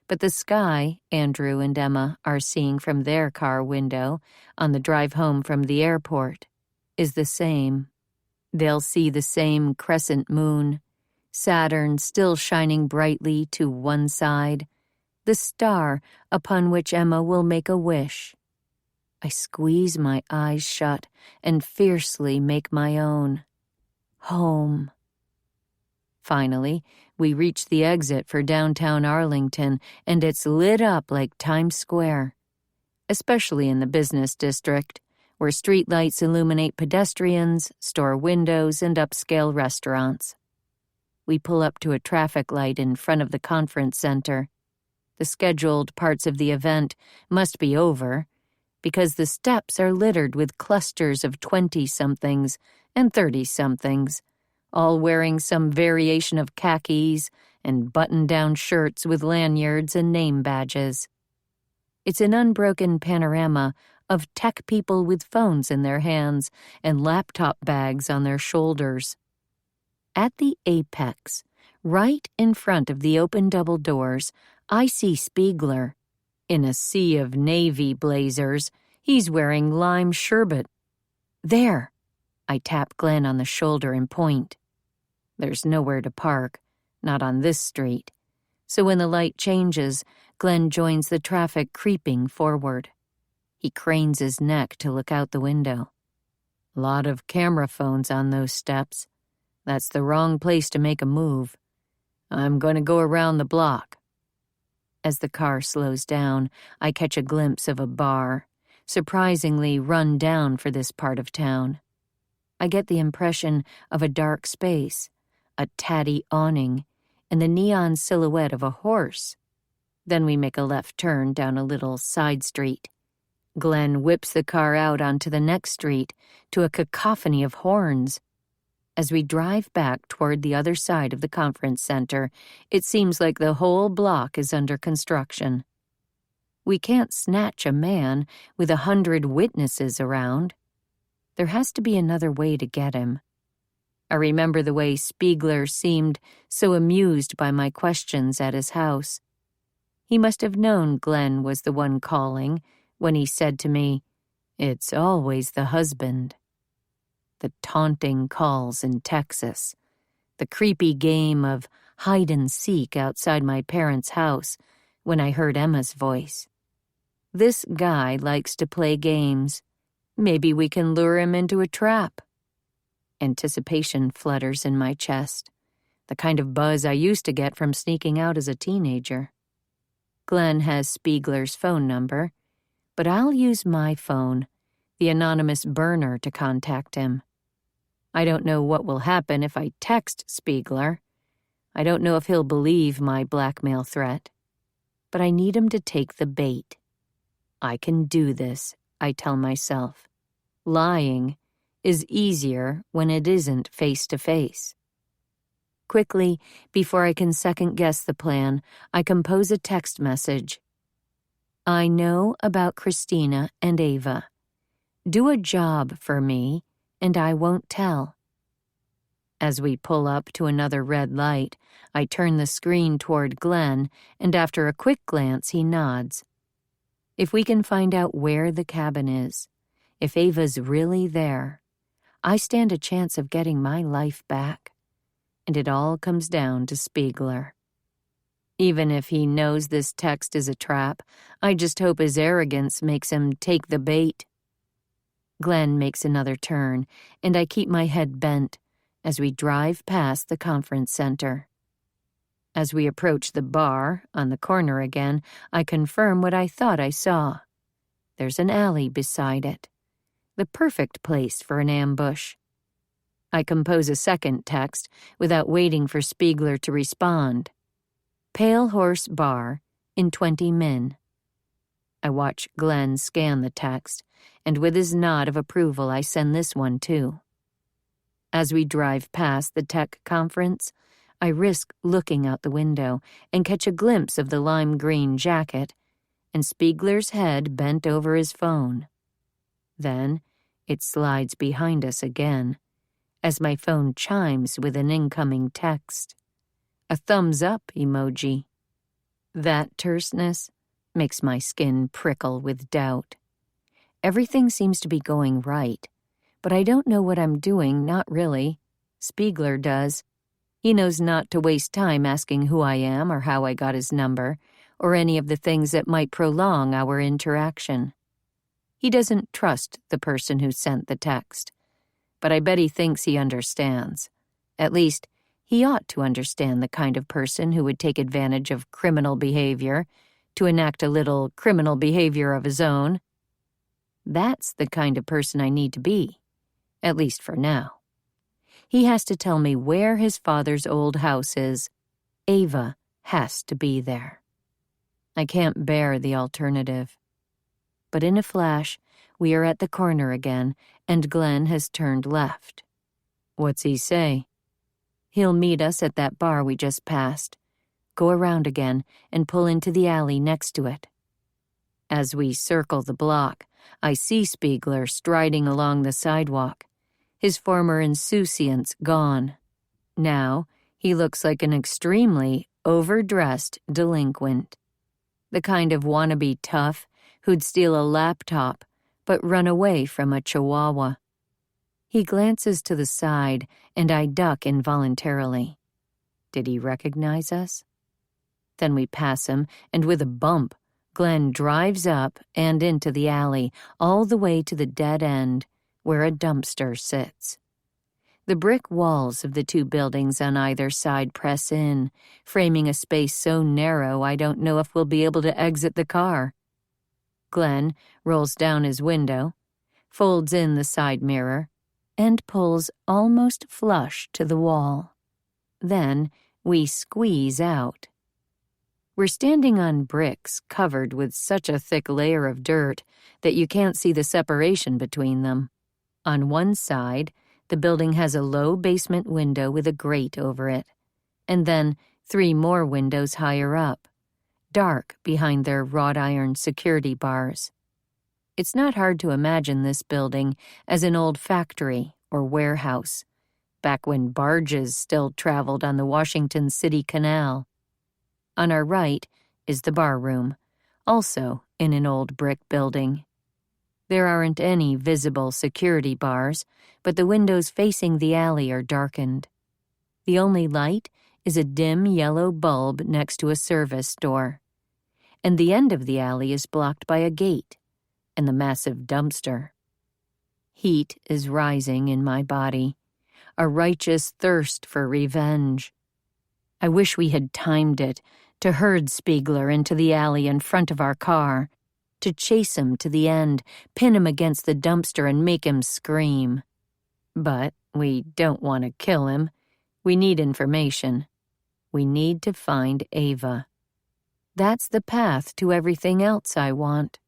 but the sky Andrew and Emma are seeing from their car window on the drive home from the airport is the same. They'll see the same crescent moon, Saturn still shining brightly to one side, the star upon which Emma will make a wish. I squeeze my eyes shut and fiercely make my own. Home. Finally, we reach the exit for downtown Arlington, and it's lit up like Times Square. especially in the business district, where streetlights illuminate pedestrians, store windows, and upscale restaurants. We pull up to a traffic light in front of the conference center. The scheduled parts of the event must be over, because the steps are littered with clusters of 20-somethings and 30-somethings, all wearing some variation of khakis and button-down shirts with lanyards and name badges. It's an unbroken panorama of tech people with phones in their hands and laptop bags on their shoulders. At the apex, right in front of the open double doors, I see Spiegler. In a sea of navy blazers, he's wearing lime sherbet. There! I tap Glenn on the shoulder and point. There's nowhere to park, not on this street. So when the light changes, Glenn joins the traffic creeping forward. He cranes his neck to look out the window. Lot of camera phones on those steps. That's the wrong place to make a move. I'm going to go around the block. As the car slows down, I catch a glimpse of a bar, surprisingly run down for this part of town. I get the impression of a dark space, a tatty awning, and the neon silhouette of a horse. Then we make a left turn down a little side street. Glenn whips the car out onto the next street to a cacophony of horns. As we drive back toward the other side of the conference center, it seems like the whole block is under construction. We can't snatch a man with 100 witnesses around. There has to be another way to get him. I remember the way Spiegler seemed so amused by my questions at his house. He must have known Glenn was the one calling when he said to me, "It's always the husband." The taunting calls in Texas, the creepy game of hide-and-seek outside my parents' house when I heard Emma's voice. This guy likes to play games. Maybe we can lure him into a trap. Anticipation flutters in my chest, the kind of buzz I used to get from sneaking out as a teenager. Glenn has Spiegler's phone number, but I'll use my phone, the anonymous burner, to contact him. I don't know what will happen if I text Spiegler. I don't know if he'll believe my blackmail threat. But I need him to take the bait. I can do this, I tell myself. Lying is easier when it isn't face-to-face. Quickly, before I can second-guess the plan, I compose a text message. I know about Christina and Ava. Do a job for me, and I won't tell. As we pull up to another red light, I turn the screen toward Glenn, and after a quick glance, he nods. If we can find out where the cabin is, if Ava's really there, I stand a chance of getting my life back. And it all comes down to Spiegler. Even if he knows this text is a trap, I just hope his arrogance makes him take the bait. Glenn makes another turn, and I keep my head bent as we drive past the conference center. As we approach the bar on the corner again, I confirm what I thought I saw. There's an alley beside it, the perfect place for an ambush. I compose a second text without waiting for Spiegler to respond. Pale Horse Bar in 20 min. I watch Glenn scan the text, and with his nod of approval I send this one too. As we drive past the tech conference, I risk looking out the window and catch a glimpse of the lime green jacket and Spiegler's head bent over his phone. Then it slides behind us again as my phone chimes with an incoming text. A thumbs-up emoji. That terseness makes my skin prickle with doubt. Everything seems to be going right, but I don't know what I'm doing, not really. Spiegler does. He knows not to waste time asking who I am or how I got his number, or any of the things that might prolong our interaction. He doesn't trust the person who sent the text, but I bet he thinks he understands. At least, he ought to understand the kind of person who would take advantage of criminal behavior to enact a little criminal behavior of his own. That's the kind of person I need to be, at least for now. He has to tell me where his father's old house is. Ava has to be there. I can't bear the alternative. But in a flash, we are at the corner again, and Glenn has turned left. What's he say? He'll meet us at that bar we just passed, go around again, and pull into the alley next to it. As we circle the block, I see Spiegler striding along the sidewalk, his former insouciance gone. Now, he looks like an extremely overdressed delinquent. The kind of wannabe tough who'd steal a laptop but run away from a chihuahua. He glances to the side, and I duck involuntarily. Did he recognize us? Then we pass him, and with a bump, Glenn drives up and into the alley, all the way to the dead end, where a dumpster sits. The brick walls of the two buildings on either side press in, framing a space so narrow I don't know if we'll be able to exit the car. Glenn rolls down his window, folds in the side mirror, and pulls almost flush to the wall. Then we squeeze out. We're standing on bricks covered with such a thick layer of dirt that you can't see the separation between them. On one side, the building has a low basement window with a grate over it, and then 3 more windows higher up, dark behind their wrought iron security bars. It's not hard to imagine this building as an old factory or warehouse, back when barges still traveled on the Washington City Canal. On our right is the bar room, also in an old brick building. There aren't any visible security bars, but the windows facing the alley are darkened. The only light is a dim yellow bulb next to a service door. And the end of the alley is blocked by a gate and the massive dumpster. Heat is rising in my body, a righteous thirst for revenge. I wish we had timed it to herd Spiegler into the alley in front of our car, to chase him to the end, pin him against the dumpster and make him scream. But we don't want to kill him. We need information. We need to find Ava. That's the path to everything else I want.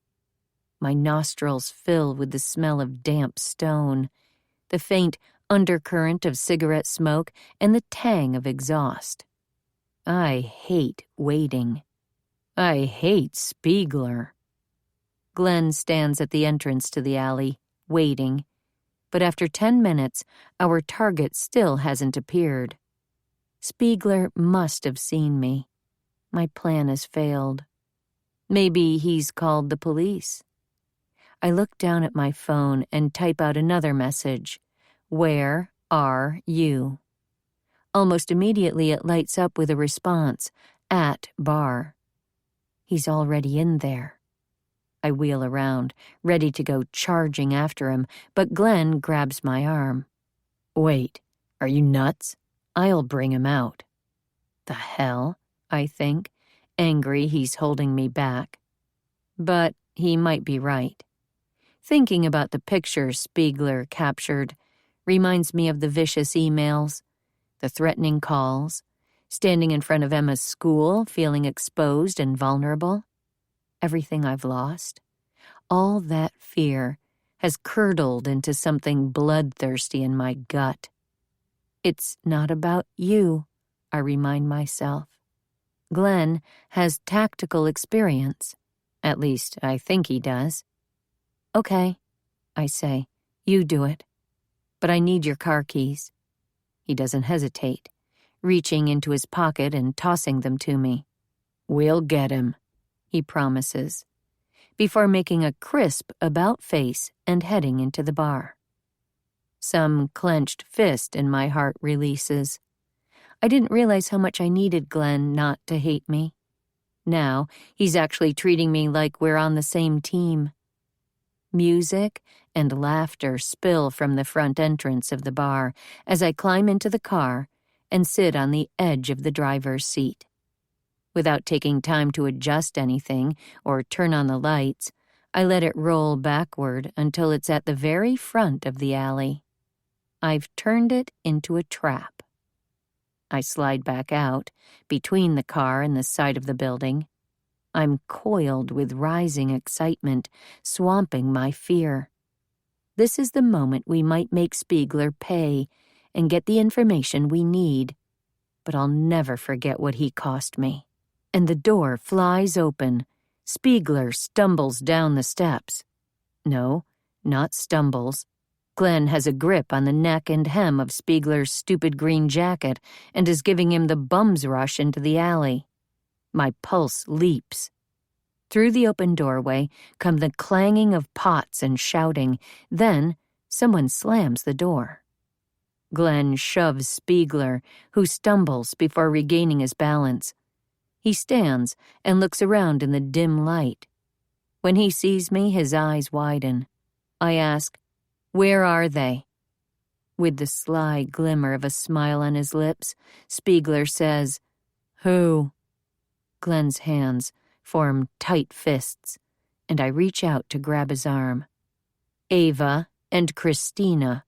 My nostrils fill with the smell of damp stone, the faint undercurrent of cigarette smoke, and the tang of exhaust. I hate waiting. I hate Spiegler. Glenn stands at the entrance to the alley, waiting, but after 10 minutes, our target still hasn't appeared. Spiegler must have seen me. My plan has failed. Maybe he's called the police. I look down at my phone and type out another message. Where are you? Almost immediately it lights up with a response, at bar. He's already in there. I wheel around, ready to go charging after him, but Glenn grabs my arm. Wait, are you nuts? I'll bring him out. The hell, I think, angry he's holding me back. But he might be right. Thinking about the picture Spiegler captured reminds me of the vicious emails, the threatening calls, standing in front of Emma's school feeling exposed and vulnerable. Everything I've lost, all that fear, has curdled into something bloodthirsty in my gut. It's not about you, I remind myself. Glenn has tactical experience. At least, I think he does. Okay, I say, you do it. But I need your car keys. He doesn't hesitate, reaching into his pocket and tossing them to me. We'll get him, he promises, before making a crisp about-face and heading into the bar. Some clenched fist in my heart releases. I didn't realize how much I needed Glenn not to hate me. Now, he's actually treating me like we're on the same team. Music and laughter spill from the front entrance of the bar as I climb into the car and sit on the edge of the driver's seat. Without taking time to adjust anything or turn on the lights, I let it roll backward until it's at the very front of the alley. I've turned it into a trap. I slide back out, between the car and the side of the building. I'm coiled with rising excitement, swamping my fear. This is the moment we might make Spiegler pay and get the information we need. But I'll never forget what he cost me. And the door flies open. Spiegler stumbles down the steps. No, not stumbles. Glenn has a grip on the neck and hem of Spiegler's stupid green jacket and is giving him the bum's rush into the alley. My pulse leaps. Through the open doorway come the clanging of pots and shouting. Then someone slams the door. Glenn shoves Spiegler, who stumbles before regaining his balance. He stands and looks around in the dim light. When he sees me, his eyes widen. I ask, "Where are they?" With the sly glimmer of a smile on his lips, Spiegler says, "Who?" Glenn's hands form tight fists, and I reach out to grab his arm. "Ava and Christina,"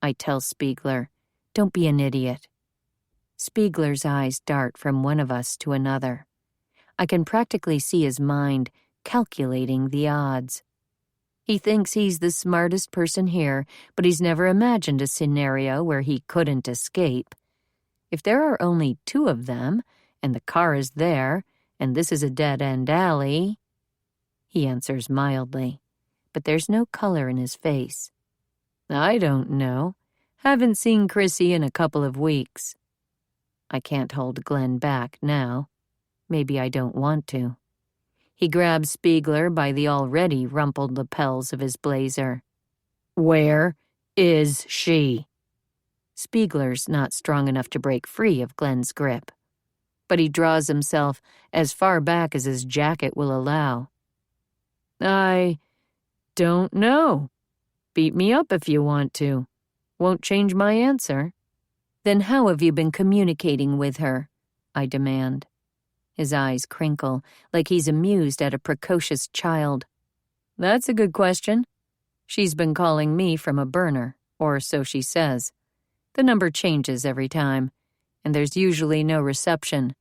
I tell Spiegler. "Don't be an idiot." Spiegler's eyes dart from one of us to another. I can practically see his mind calculating the odds. He thinks he's the smartest person here, but he's never imagined a scenario where he couldn't escape. If there are only two of them, and the car is there, and this is a dead-end alley... He answers mildly, but there's no color in his face. "I don't know. Haven't seen Chrissy in a couple of weeks." I can't hold Glenn back now. Maybe I don't want to. He grabs Spiegler by the already rumpled lapels of his blazer. "Where is she?" Spiegler's not strong enough to break free of Glenn's grip, but he draws himself as far back as his jacket will allow. "I don't know. Beat me up if you want to. Won't change my answer." "Then how have you been communicating with her?" I demand. His eyes crinkle, like he's amused at a precocious child. "That's a good question. She's been calling me from a burner, or so she says. The number changes every time, and there's usually no reception."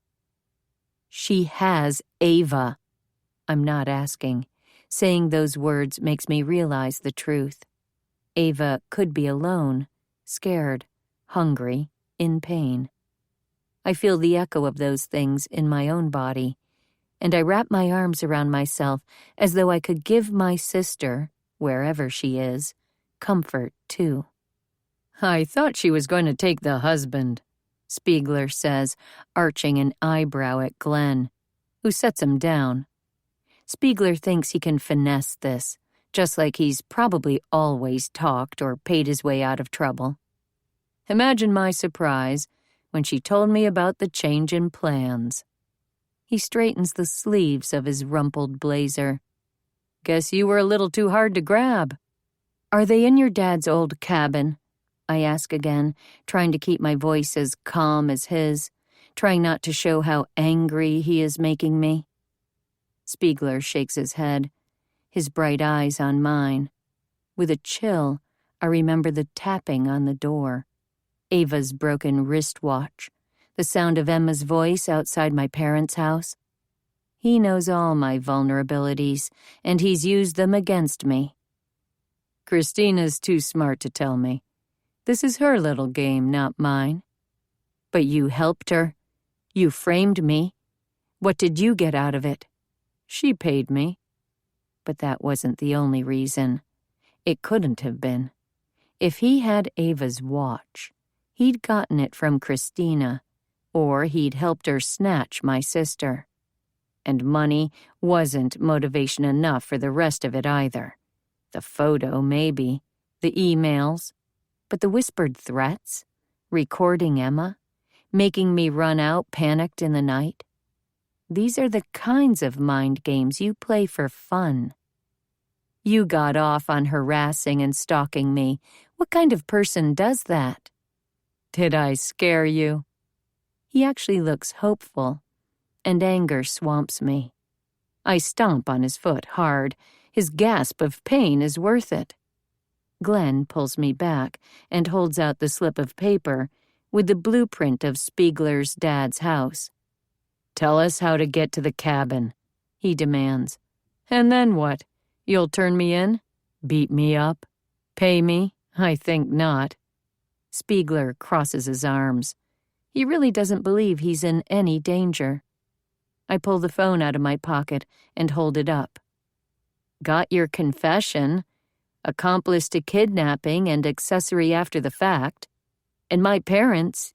"She has Ava." I'm not asking. Saying those words makes me realize the truth. Ava could be alone, scared, hungry, in pain. I feel the echo of those things in my own body, and I wrap my arms around myself as though I could give my sister, wherever she is, comfort too. "I thought she was going to take the husband," Spiegler says, arching an eyebrow at Glenn, who sets him down. Spiegler thinks he can finesse this, just like he's probably always talked or paid his way out of trouble. Imagine my surprise when she told me about the change in plans. He straightens the sleeves of his rumpled blazer. "Guess you were a little too hard to grab." "Are they in your dad's old cabin?" I ask again, trying to keep my voice as calm as his, trying not to show how angry he is making me. Spiegler shakes his head, his bright eyes on mine. With a chill, I remember the tapping on the door, Ava's broken wristwatch, the sound of Emma's voice outside my parents' house. He knows all my vulnerabilities, and he's used them against me. "Christina's too smart to tell me. This is her little game, not mine." "But you helped her. You framed me. What did you get out of it?" "She paid me." But that wasn't the only reason. It couldn't have been. If he had Ava's watch, he'd gotten it from Christina, or he'd helped her snatch my sister. And money wasn't motivation enough for the rest of it either. The photo, maybe. The emails. But the whispered threats? Recording Emma? Making me run out panicked in the night? These are the kinds of mind games you play for fun. You got off on harassing and stalking me. What kind of person does that? Did I scare you? He actually looks hopeful, and anger swamps me. I stomp on his foot hard. His gasp of pain is worth it. Glenn pulls me back and holds out the slip of paper with the blueprint of Spiegler's dad's house. "Tell us how to get to the cabin," he demands. "And then what? You'll turn me in? Beat me up? Pay me? I think not." Spiegler crosses his arms. He really doesn't believe he's in any danger. I pull the phone out of my pocket and hold it up. "Got your confession. Accomplice to kidnapping and accessory after the fact. And my parents,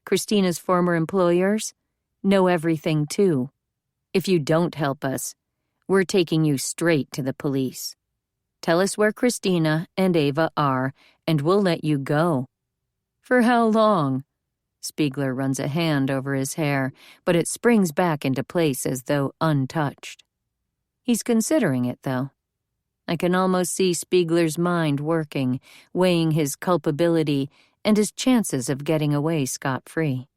Christina's former employers, know everything too. If you don't help us, we're taking you straight to the police. Tell us where Christina and Ava are, and we'll let you go." "For how long?" Spiegler runs a hand over his hair, but it springs back into place as though untouched. He's considering it, though. I can almost see Spiegler's mind working, weighing his culpability and his chances of getting away scot-free.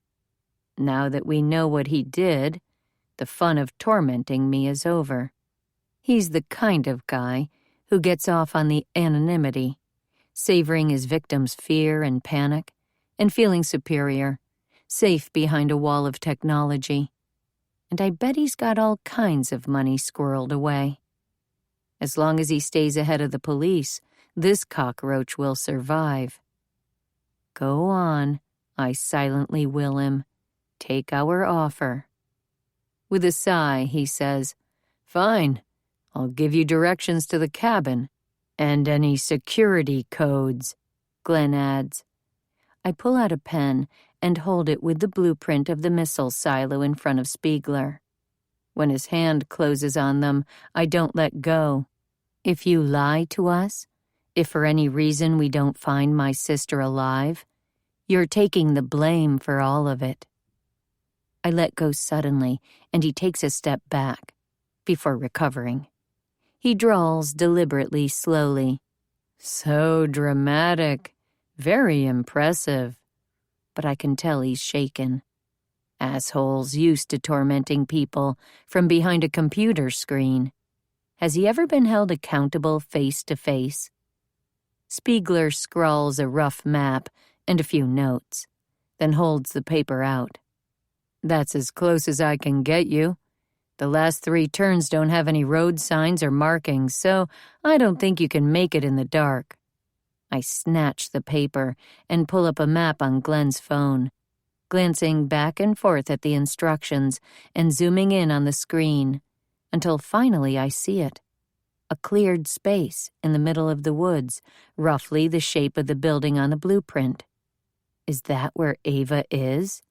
Now that we know what he did, the fun of tormenting me is over. He's the kind of guy who gets off on the anonymity, savoring his victim's fear and panic, and feeling superior, safe behind a wall of technology. And I bet he's got all kinds of money squirreled away. As long as he stays ahead of the police, this cockroach will survive. "Go on," I silently will him. "Take our offer." With a sigh, he says, "Fine, I'll give you directions to the cabin. And any security codes," Glenn adds. I pull out a pen and hold it with the blueprint of the missile silo in front of Spiegler. When his hand closes on them, I don't let go. "If you lie to us, if for any reason we don't find my sister alive, you're taking the blame for all of it." I let go suddenly, and he takes a step back, before recovering. He drawls deliberately slowly. "So dramatic, very impressive." But I can tell he's shaken. Assholes used to tormenting people from behind a computer screen. Has he ever been held accountable face to face? Spiegler scrawls a rough map and a few notes, then holds the paper out. "That's as close as I can get you. The last 3 turns don't have any road signs or markings, so I don't think you can make it in the dark." I snatch the paper and pull up a map on Glenn's phone, glancing back and forth at the instructions and zooming in on the screen, until finally I see it. A cleared space in the middle of the woods, roughly the shape of the building on the blueprint. Is that where Ava is?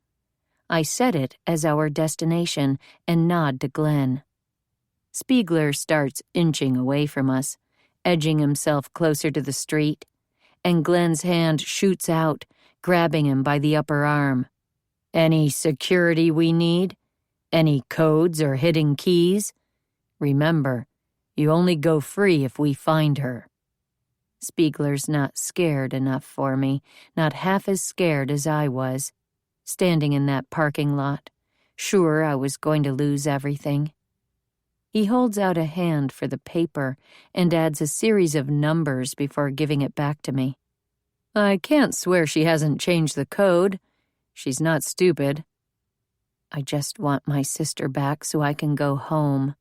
I set it as our destination and nod to Glenn. Spiegler starts inching away from us, edging himself closer to the street, and Glenn's hand shoots out, grabbing him by the upper arm. "Any security we need? Any codes or hidden keys? Remember, you only go free if we find her." Spiegler's not scared enough for me, not half as scared as I was, standing in that parking lot, sure I was going to lose everything. He holds out a hand for the paper and adds a series of numbers before giving it back to me. "I can't swear she hasn't changed the code. She's not stupid." I just want my sister back so I can go home.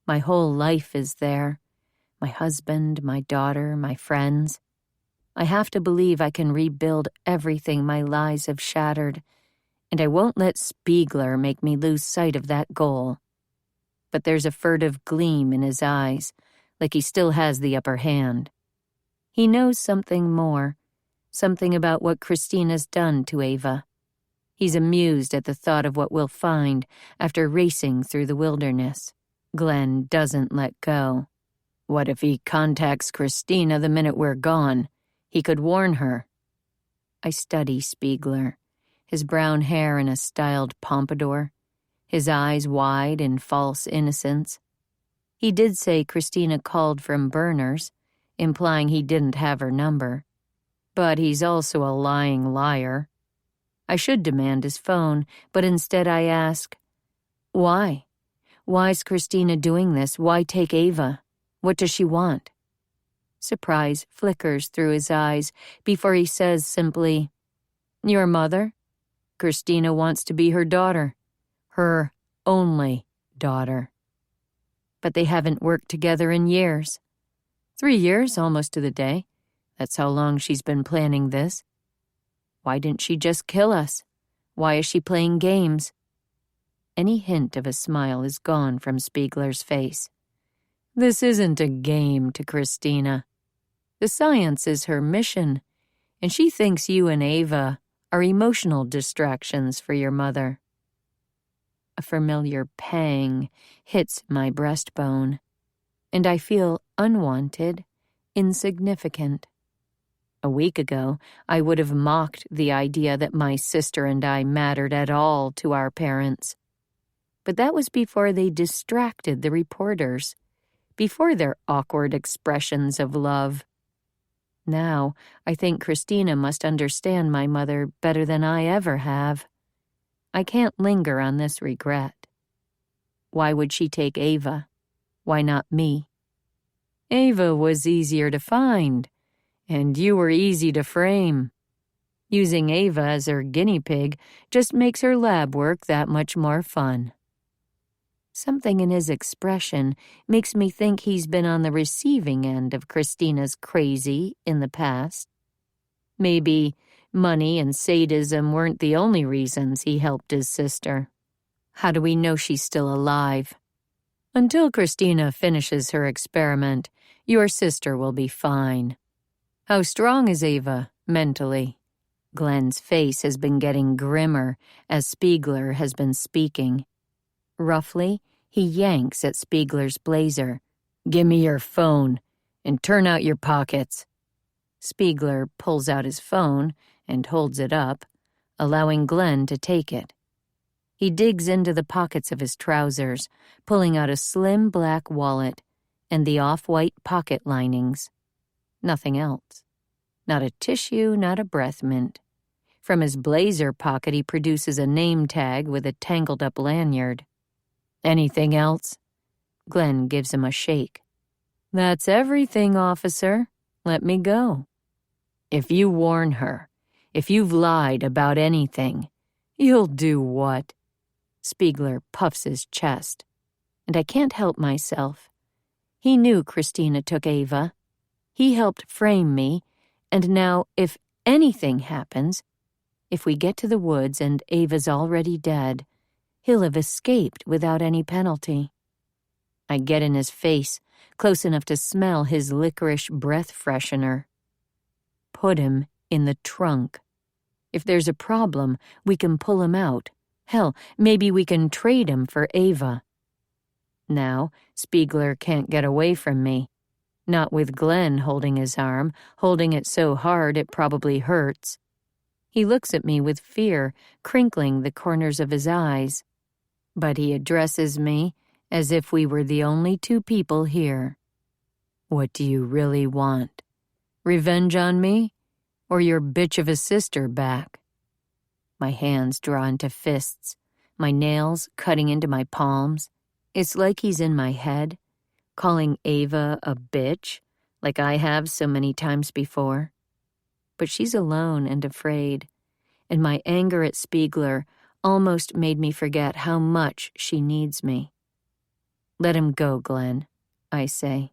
My whole life is there. My husband, my daughter, my friends. I have to believe I can rebuild everything my lies have shattered, and I won't let Spiegler make me lose sight of that goal. But there's a furtive gleam in his eyes, like he still has the upper hand. He knows something more, something about what Christina's done to Ava. He's amused at the thought of what we'll find after racing through the wilderness. Glenn doesn't let go. What if he contacts Christina the minute we're gone? He could warn her. I study Spiegler, his brown hair in a styled pompadour, his eyes wide in false innocence. He did say Christina called from Berners, implying he didn't have her number. But he's also a lying liar. I should demand his phone, but instead I ask, Why? Why's Christina doing this? Why take Ava? What does she want? Surprise flickers through his eyes before he says simply, Your mother? Christina wants to be her daughter. Her only daughter. But they haven't worked together in years. 3 years, almost to the day. That's how long she's been planning this. Why didn't she just kill us? Why is she playing games? Any hint of a smile is gone from Spiegler's face. This isn't a game to Christina. The science is her mission, and she thinks you and Ava are emotional distractions for your mother. A familiar pang hits my breastbone, and I feel unwanted, insignificant. A week ago, I would have mocked the idea that my sister and I mattered at all to our parents. But that was before they distracted the reporters, before their awkward expressions of love. Now, I think Christina must understand my mother better than I ever have. I can't linger on this regret. Why would she take Ava? Why not me? Ava was easier to find, and you were easy to frame. Using Ava as her guinea pig just makes her lab work that much more fun. Something in his expression makes me think he's been on the receiving end of Christina's crazy in the past. Maybe money and sadism weren't the only reasons he helped his sister. How do we know she's still alive? Until Christina finishes her experiment, your sister will be fine. How strong is Ava, mentally? Glenn's face has been getting grimmer as Spiegler has been speaking. Roughly, he yanks at Spiegler's blazer. Give me your phone, and turn out your pockets. Spiegler pulls out his phone and holds it up, allowing Glenn to take it. He digs into the pockets of his trousers, pulling out a slim black wallet and the off-white pocket linings. Nothing else. Not a tissue, not a breath mint. From his blazer pocket he produces a name tag with a tangled-up lanyard. Anything else? Glenn gives him a shake. That's everything, officer. Let me go. If you warn her, if you've lied about anything, you'll do what? Spiegler puffs his chest, and I can't help myself. He knew Christina took Ava. He helped frame me, and now if anything happens, if we get to the woods and Ava's already dead, he'll have escaped without any penalty. I get in his face, close enough to smell his licorice breath freshener. Put him in the trunk. If there's a problem, we can pull him out. Hell, maybe we can trade him for Ava. Now, Spiegler can't get away from me. Not with Glenn holding his arm, holding it so hard it probably hurts. He looks at me with fear, crinkling the corners of his eyes. But he addresses me as if we were the only two people here. What do you really want? Revenge on me? Or your bitch of a sister back? My hands draw into fists, my nails cutting into my palms. It's like he's in my head, calling Ava a bitch, like I have so many times before. But she's alone and afraid, and my anger at Spiegler almost made me forget how much she needs me. Let him go, Glenn, I say.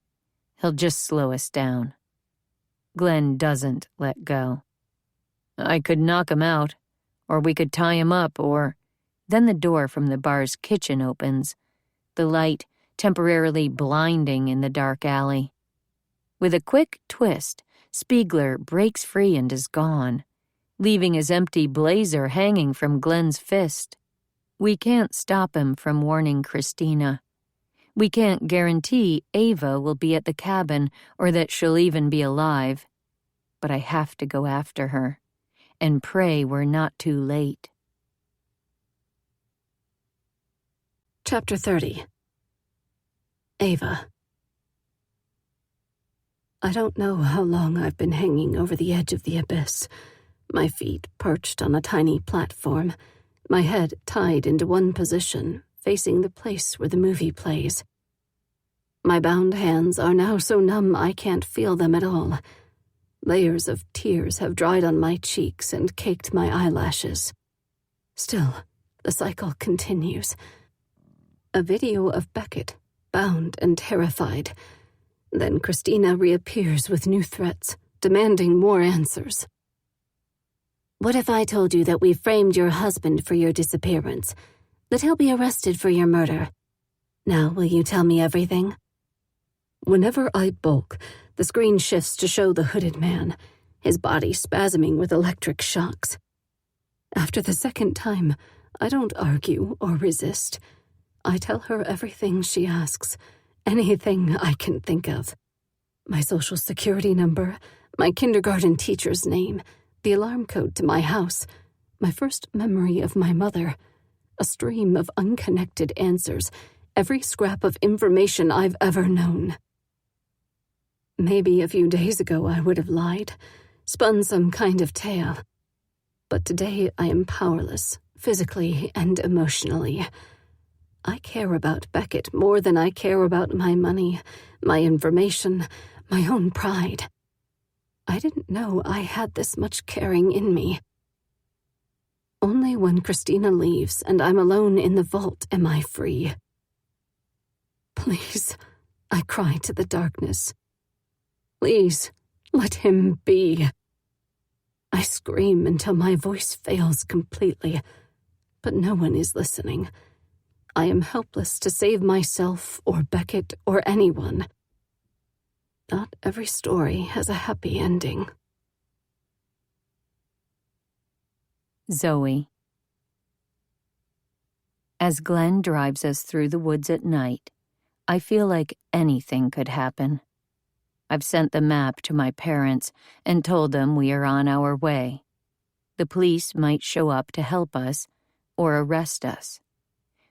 He'll just slow us down. Glenn doesn't let go. I could knock him out, or we could tie him up, or... Then the door from the bar's kitchen opens, the light temporarily blinding in the dark alley. With a quick twist, Spiegler breaks free and is gone, leaving his empty blazer hanging from Glenn's fist. We can't stop him from warning Christina. We can't guarantee Ava will be at the cabin or that she'll even be alive. But I have to go after her and pray we're not too late. Chapter 30. Ava. I don't know how long I've been hanging over the edge of the abyss, my feet perched on a tiny platform, my head tied into one position, facing the place where the movie plays. My bound hands are now so numb I can't feel them at all. Layers of tears have dried on my cheeks and caked my eyelashes. Still, the cycle continues. A video of Beckett, bound and terrified. Then Christina reappears with new threats, demanding more answers. What if I told you that we framed your husband for your disappearance, that he'll be arrested for your murder? Now, will you tell me everything? Whenever I bulk, the screen shifts to show the hooded man, his body spasming with electric shocks. After the second time, I don't argue or resist. I tell her everything she asks, anything I can think of. My social security number, my kindergarten teacher's name, the alarm code to my house, my first memory of my mother, a stream of unconnected answers, every scrap of information I've ever known. Maybe a few days ago I would have lied, spun some kind of tale. But today I am powerless, physically and emotionally. I care about Beckett more than I care about my money, my information, my own pride. I didn't know I had this much caring in me. Only when Christina leaves and I'm alone in the vault am I free. Please, I cry to the darkness. Please, let him be. I scream until my voice fails completely, but no one is listening. I am helpless to save myself or Beckett or anyone. Not every story has a happy ending. Zoe. As Glenn drives us through the woods at night, I feel like anything could happen. I've sent the map to my parents and told them we are on our way. The police might show up to help us or arrest us.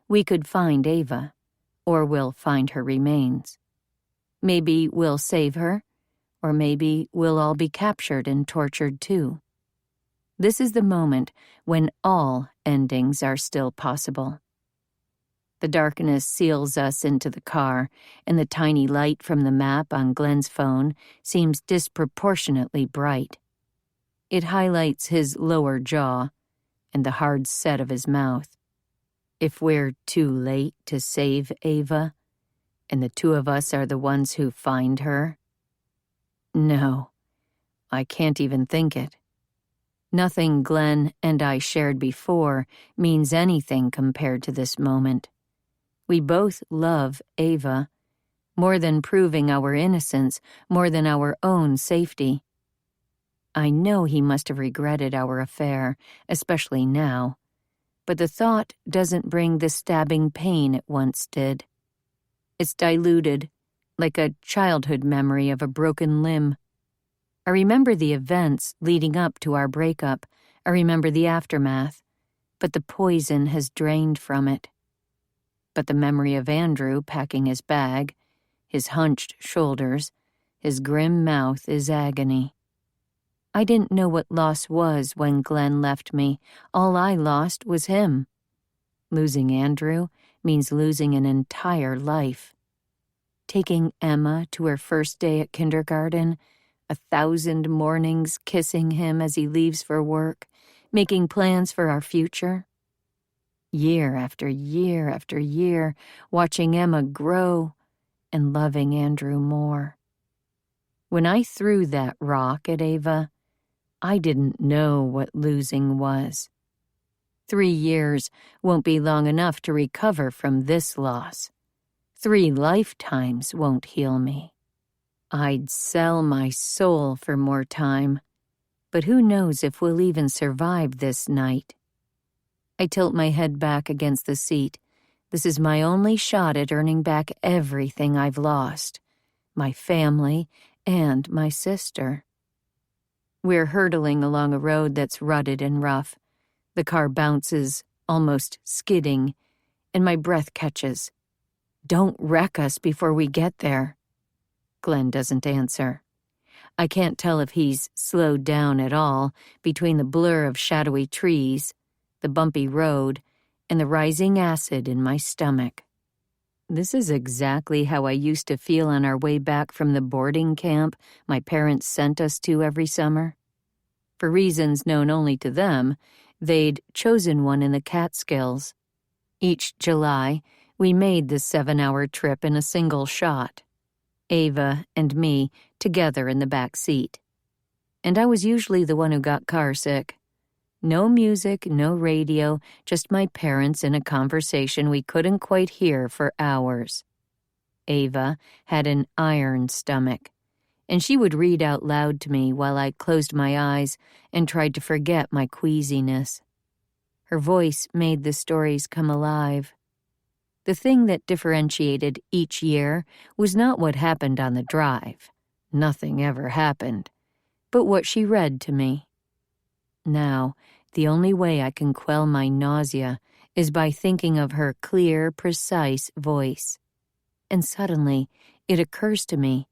We could find Ava, or we'll find her remains. Maybe we'll save her, or maybe we'll all be captured and tortured too. This is the moment when all endings are still possible. The darkness seals us into the car, and the tiny light from the map on Glenn's phone seems disproportionately bright. It highlights his lower jaw and the hard set of his mouth. If we're too late to save Ava, and the two of us are the ones who find her? No, I can't even think it. Nothing Glenn and I shared before means anything compared to this moment. We both love Ava, more than proving our innocence, more than our own safety. I know he must have regretted our affair, especially now, but the thought doesn't bring the stabbing pain it once did. It's diluted, like a childhood memory of a broken limb. I remember the events leading up to our breakup. I remember the aftermath, but the poison has drained from it. But the memory of Andrew packing his bag, his hunched shoulders, his grim mouth is agony. I didn't know what loss was when Glenn left me. All I lost was him. Losing Andrew means losing an entire life. Taking Emma to her first day at kindergarten, 1,000 mornings kissing him as he leaves for work, making plans for our future. Year after year after year, watching Emma grow and loving Andrew more. When I threw that rock at Ava, I didn't know what losing was. 3 years won't be long enough to recover from this loss. 3 lifetimes won't heal me. I'd sell my soul for more time, but who knows if we'll even survive this night. I tilt my head back against the seat. This is my only shot at earning back everything I've lost, my family and my sister. We're hurtling along a road that's rutted and rough. The car bounces, almost skidding, and my breath catches. Don't wreck us before we get there. Glenn doesn't answer. I can't tell if he's slowed down at all between the blur of shadowy trees, the bumpy road, and the rising acid in my stomach. This is exactly how I used to feel on our way back from the boarding camp my parents sent us to every summer. For reasons known only to them, they'd chosen one in the Catskills. Each July, we made this 7-hour trip in a single shot. Ava and me together in the back seat. And I was usually the one who got carsick. No music, no radio, just my parents in a conversation we couldn't quite hear for hours. Ava had an iron stomach, and she would read out loud to me while I closed my eyes and tried to forget my queasiness. Her voice made the stories come alive. The thing that differentiated each year was not what happened on the drive. Nothing ever happened. But what she read to me. Now, the only way I can quell my nausea is by thinking of her clear, precise voice. And suddenly, it occurs to me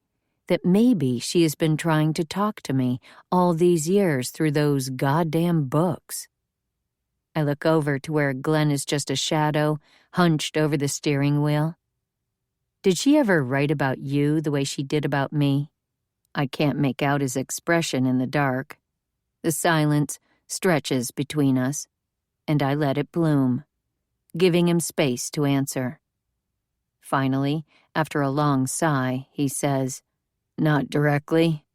that maybe she has been trying to talk to me all these years through those goddamn books. I look over to where Glenn is just a shadow, hunched over the steering wheel. Did she ever write about you the way she did about me? I can't make out his expression in the dark. The silence stretches between us, and I let it bloom, giving him space to answer. Finally, after a long sigh, he says, "Not directly."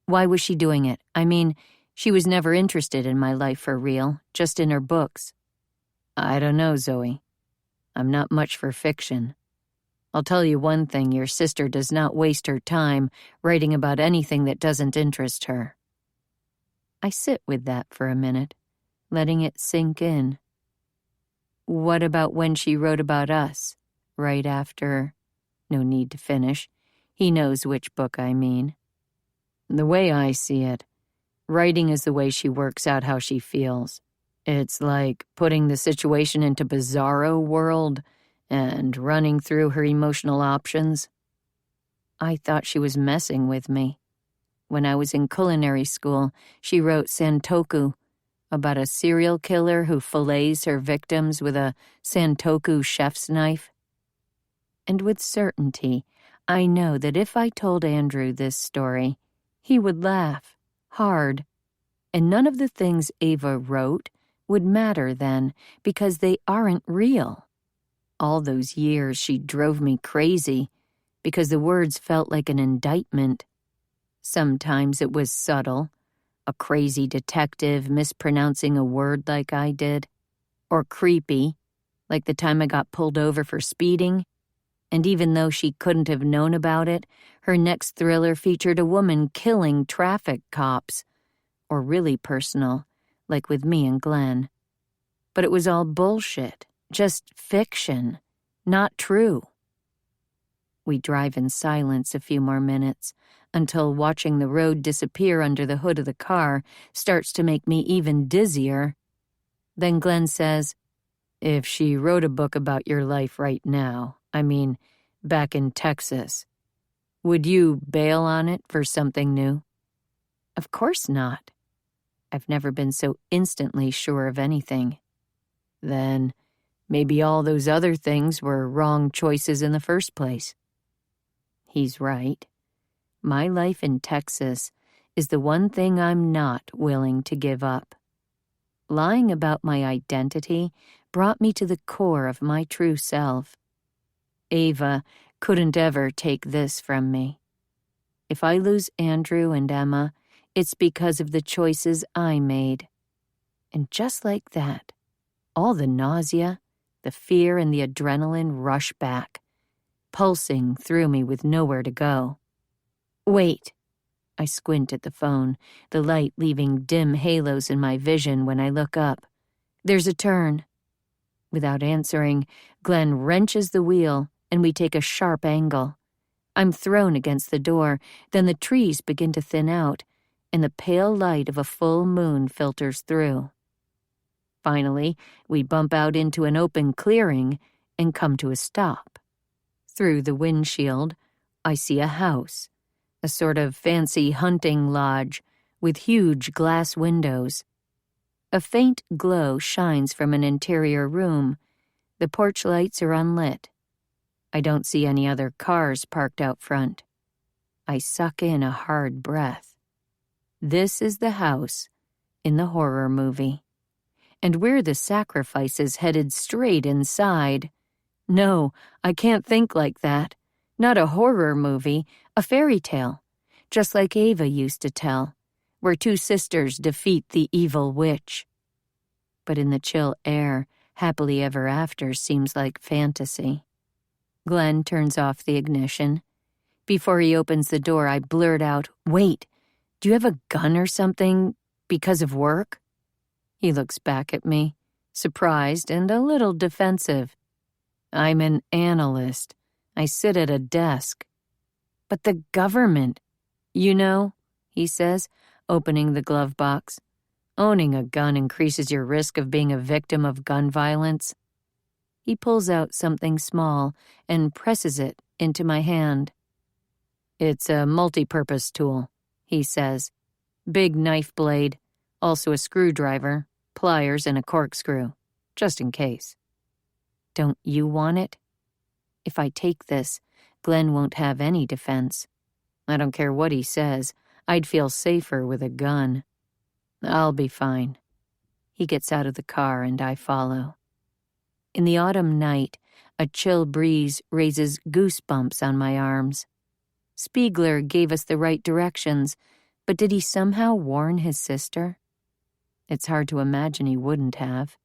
Why was she doing it? I mean, she was never interested in my life for real, just in her books. I don't know, Zoe. I'm not much for fiction. I'll tell you one thing, your sister does not waste her time writing about anything that doesn't interest her. I sit with that for a minute, letting it sink in. What about when she wrote about us, right after? No need to finish. He knows which book I mean. The way I see it, writing is the way she works out how she feels. It's like putting the situation into bizarro world and running through her emotional options. I thought she was messing with me. When I was in culinary school, she wrote Santoku, about a serial killer who fillets her victims with a Santoku chef's knife. And with certainty, I know that if I told Andrew this story, he would laugh, hard, and none of the things Ava wrote would matter then because they aren't real. All those years she drove me crazy because the words felt like an indictment. Sometimes it was subtle, a crazy detective mispronouncing a word like I did, or creepy, like the time I got pulled over for speeding, and even though she couldn't have known about it, her next thriller featured a woman killing traffic cops, or really personal, like with me and Glenn. But it was all bullshit, just fiction, not true. We drive in silence a few more minutes, until watching the road disappear under the hood of the car starts to make me even dizzier. Then Glenn says, "If she wrote a book about your life right now, I mean, back in Texas, would you bail on it for something new?" Of course not. I've never been so instantly sure of anything. Then maybe all those other things were wrong choices in the first place. He's right. My life in Texas is the one thing I'm not willing to give up. Lying about my identity brought me to the core of my true self. Ava couldn't ever take this from me. If I lose Andrew and Emma, it's because of the choices I made. And just like that, all the nausea, the fear, and the adrenaline rush back, pulsing through me with nowhere to go. Wait. I squint at the phone, the light leaving dim halos in my vision when I look up. There's a turn. Without answering, Glenn wrenches the wheel, and we take a sharp angle. I'm thrown against the door, then the trees begin to thin out, and the pale light of a full moon filters through. Finally, we bump out into an open clearing and come to a stop. Through the windshield, I see a house, a sort of fancy hunting lodge with huge glass windows. A faint glow shines from an interior room. The porch lights are unlit. I don't see any other cars parked out front. I suck in a hard breath. This is the house in the horror movie. And we're the sacrifices headed straight inside. No, I can't think like that. Not a horror movie, a fairy tale, just like Ava used to tell, where two sisters defeat the evil witch. But in the chill air, happily ever after seems like fantasy. Glenn turns off the ignition. Before he opens the door, I blurt out, "Wait, do you have a gun or something because of work?" He looks back at me, surprised and a little defensive. "I'm an analyst. I sit at a desk." "But the government, you know," he says, opening the glove box. "Owning a gun increases your risk of being a victim of gun violence." He pulls out something small and presses it into my hand. "It's a multi-purpose tool," he says. "Big knife blade, also a screwdriver, pliers, and a corkscrew, just in case." "Don't you want it?" If I take this, Glenn won't have any defense. I don't care what he says. I'd feel safer with a gun. "I'll be fine." He gets out of the car and I follow. In the autumn night, a chill breeze raises goosebumps on my arms. Spiegler gave us the right directions, but did he somehow warn his sister? It's hard to imagine he wouldn't have.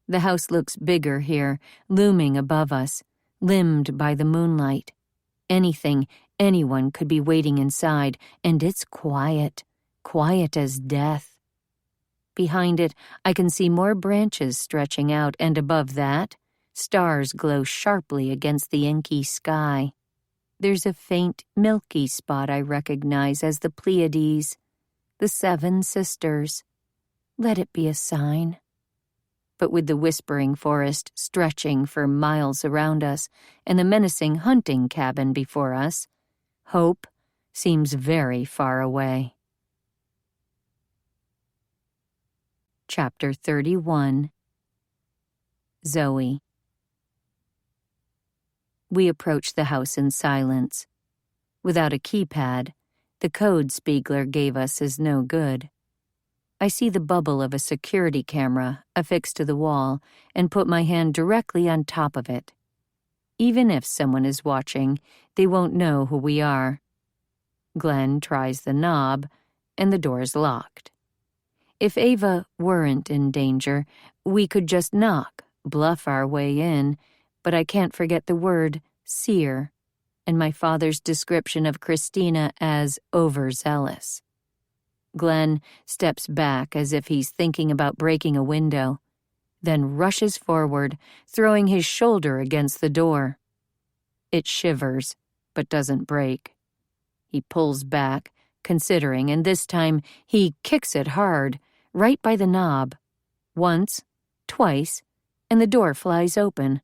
The house looks bigger here, looming above us, limned by the moonlight. Anything, anyone could be waiting inside, and it's quiet, quiet as death. Behind it, I can see more branches stretching out, and above that, stars glow sharply against the inky sky. There's a faint, milky spot I recognize as the Pleiades, the 7 sisters. Let it be a sign. But with the whispering forest stretching for miles around us and the menacing hunting cabin before us, hope seems very far away. Chapter 31. Zoe. We approach the house in silence. Without a keypad, the code Spiegler gave us is no good. I see the bubble of a security camera affixed to the wall and put my hand directly on top of it. Even if someone is watching, they won't know who we are. Glenn tries the knob, and the door's locked. If Ava weren't in danger, we could just knock, bluff our way in, but I can't forget the word seer and my father's description of Christina as overzealous. Glenn steps back as if he's thinking about breaking a window, then rushes forward, throwing his shoulder against the door. It shivers, but doesn't break. He pulls back, considering, and this time he kicks it hard, right by the knob. Once, twice, and the door flies open.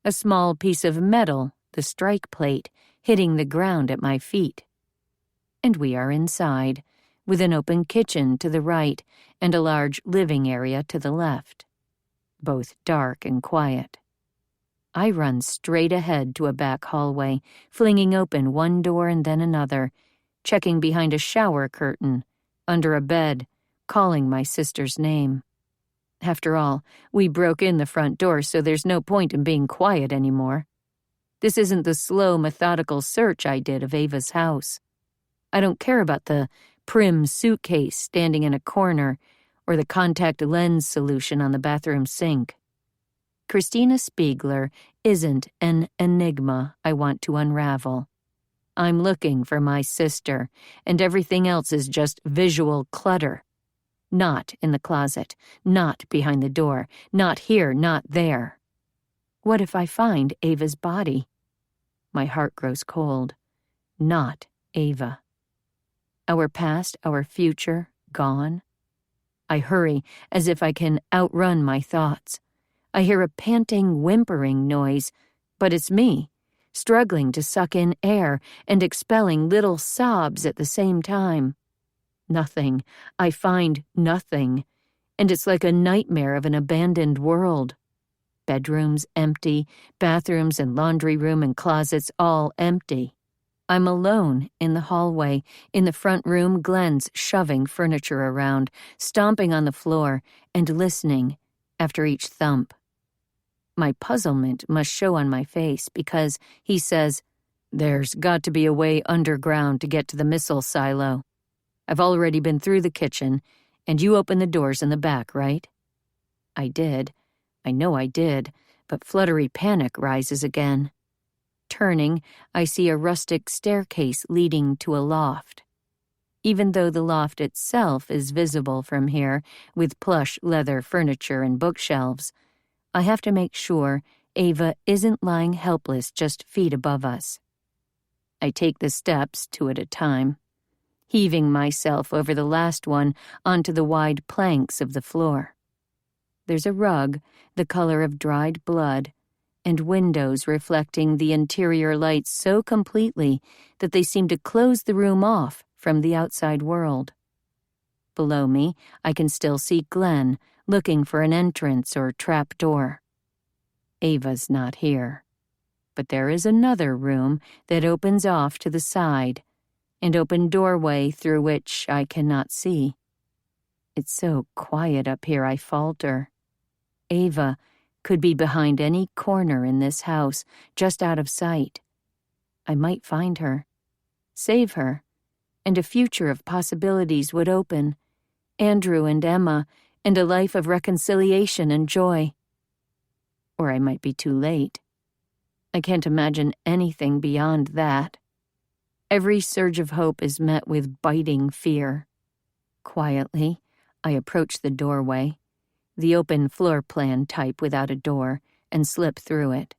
A small piece of metal, the strike plate, hitting the ground at my feet. And we are inside, with an open kitchen to the right and a large living area to the left. Both dark and quiet. I run straight ahead to a back hallway, flinging open one door and then another, checking behind a shower curtain, under a bed, calling my sister's name. After all, we broke in the front door, so there's no point in being quiet anymore. This isn't the slow, methodical search I did of Ava's house. I don't care about the prim suitcase standing in a corner or the contact lens solution on the bathroom sink. Christina Spiegler isn't an enigma I want to unravel. I'm looking for my sister, and everything else is just visual clutter. Not in the closet, not behind the door, not here, not there. What if I find Ava's body? My heart grows cold. Not Ava. Our past, our future, gone? I hurry as if I can outrun my thoughts. I hear a panting, whimpering noise, but it's me, struggling to suck in air and expelling little sobs at the same time. Nothing. I find nothing. and it's like a nightmare of an abandoned world. Bedrooms empty, bathrooms and laundry room and closets all empty. I'm alone in the hallway. In the front room, Glenn's shoving furniture around, stomping on the floor, and listening after each thump. My puzzlement must show on my face because he says, "There's got to be a way underground to get to the missile silo. I've already been through the kitchen, and you opened the doors in the back, right?" I did. I know I did, but fluttery panic rises again. Turning, I see a rustic staircase leading to a loft. Even though the loft itself is visible from here, with plush leather furniture and bookshelves, I have to make sure Ava isn't lying helpless just feet above us. I take the steps two at a time, heaving myself over the last one onto the wide planks of the floor. There's a rug, the color of dried blood, and windows reflecting the interior light so completely that they seem to close the room off from the outside world. Below me, I can still see Glenn looking for an entrance or trap door. Ava's not here, but there is another room that opens off to the side, an open doorway through which I cannot see. It's so quiet up here I falter. Ava could be behind any corner in this house, just out of sight. I might find her, save her, and a future of possibilities would open. Andrew and Emma, and a life of reconciliation and joy. Or I might be too late. I can't imagine anything beyond that. Every surge of hope is met with biting fear. Quietly, I approach the doorway, the open floor plan type without a door, and slip through it.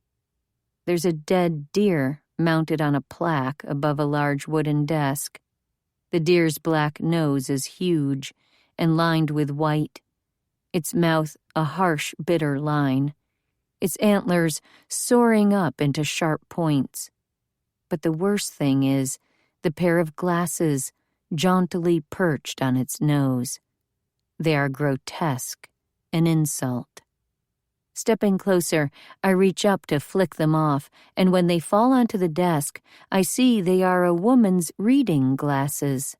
There's a dead deer mounted on a plaque above a large wooden desk. The deer's black nose is huge and lined with white, its mouth a harsh, bitter line, its antlers soaring up into sharp points. But the worst thing is the pair of glasses jauntily perched on its nose. They are grotesque, an insult. Stepping closer, I reach up to flick them off, and when they fall onto the desk, I see they are a woman's reading glasses.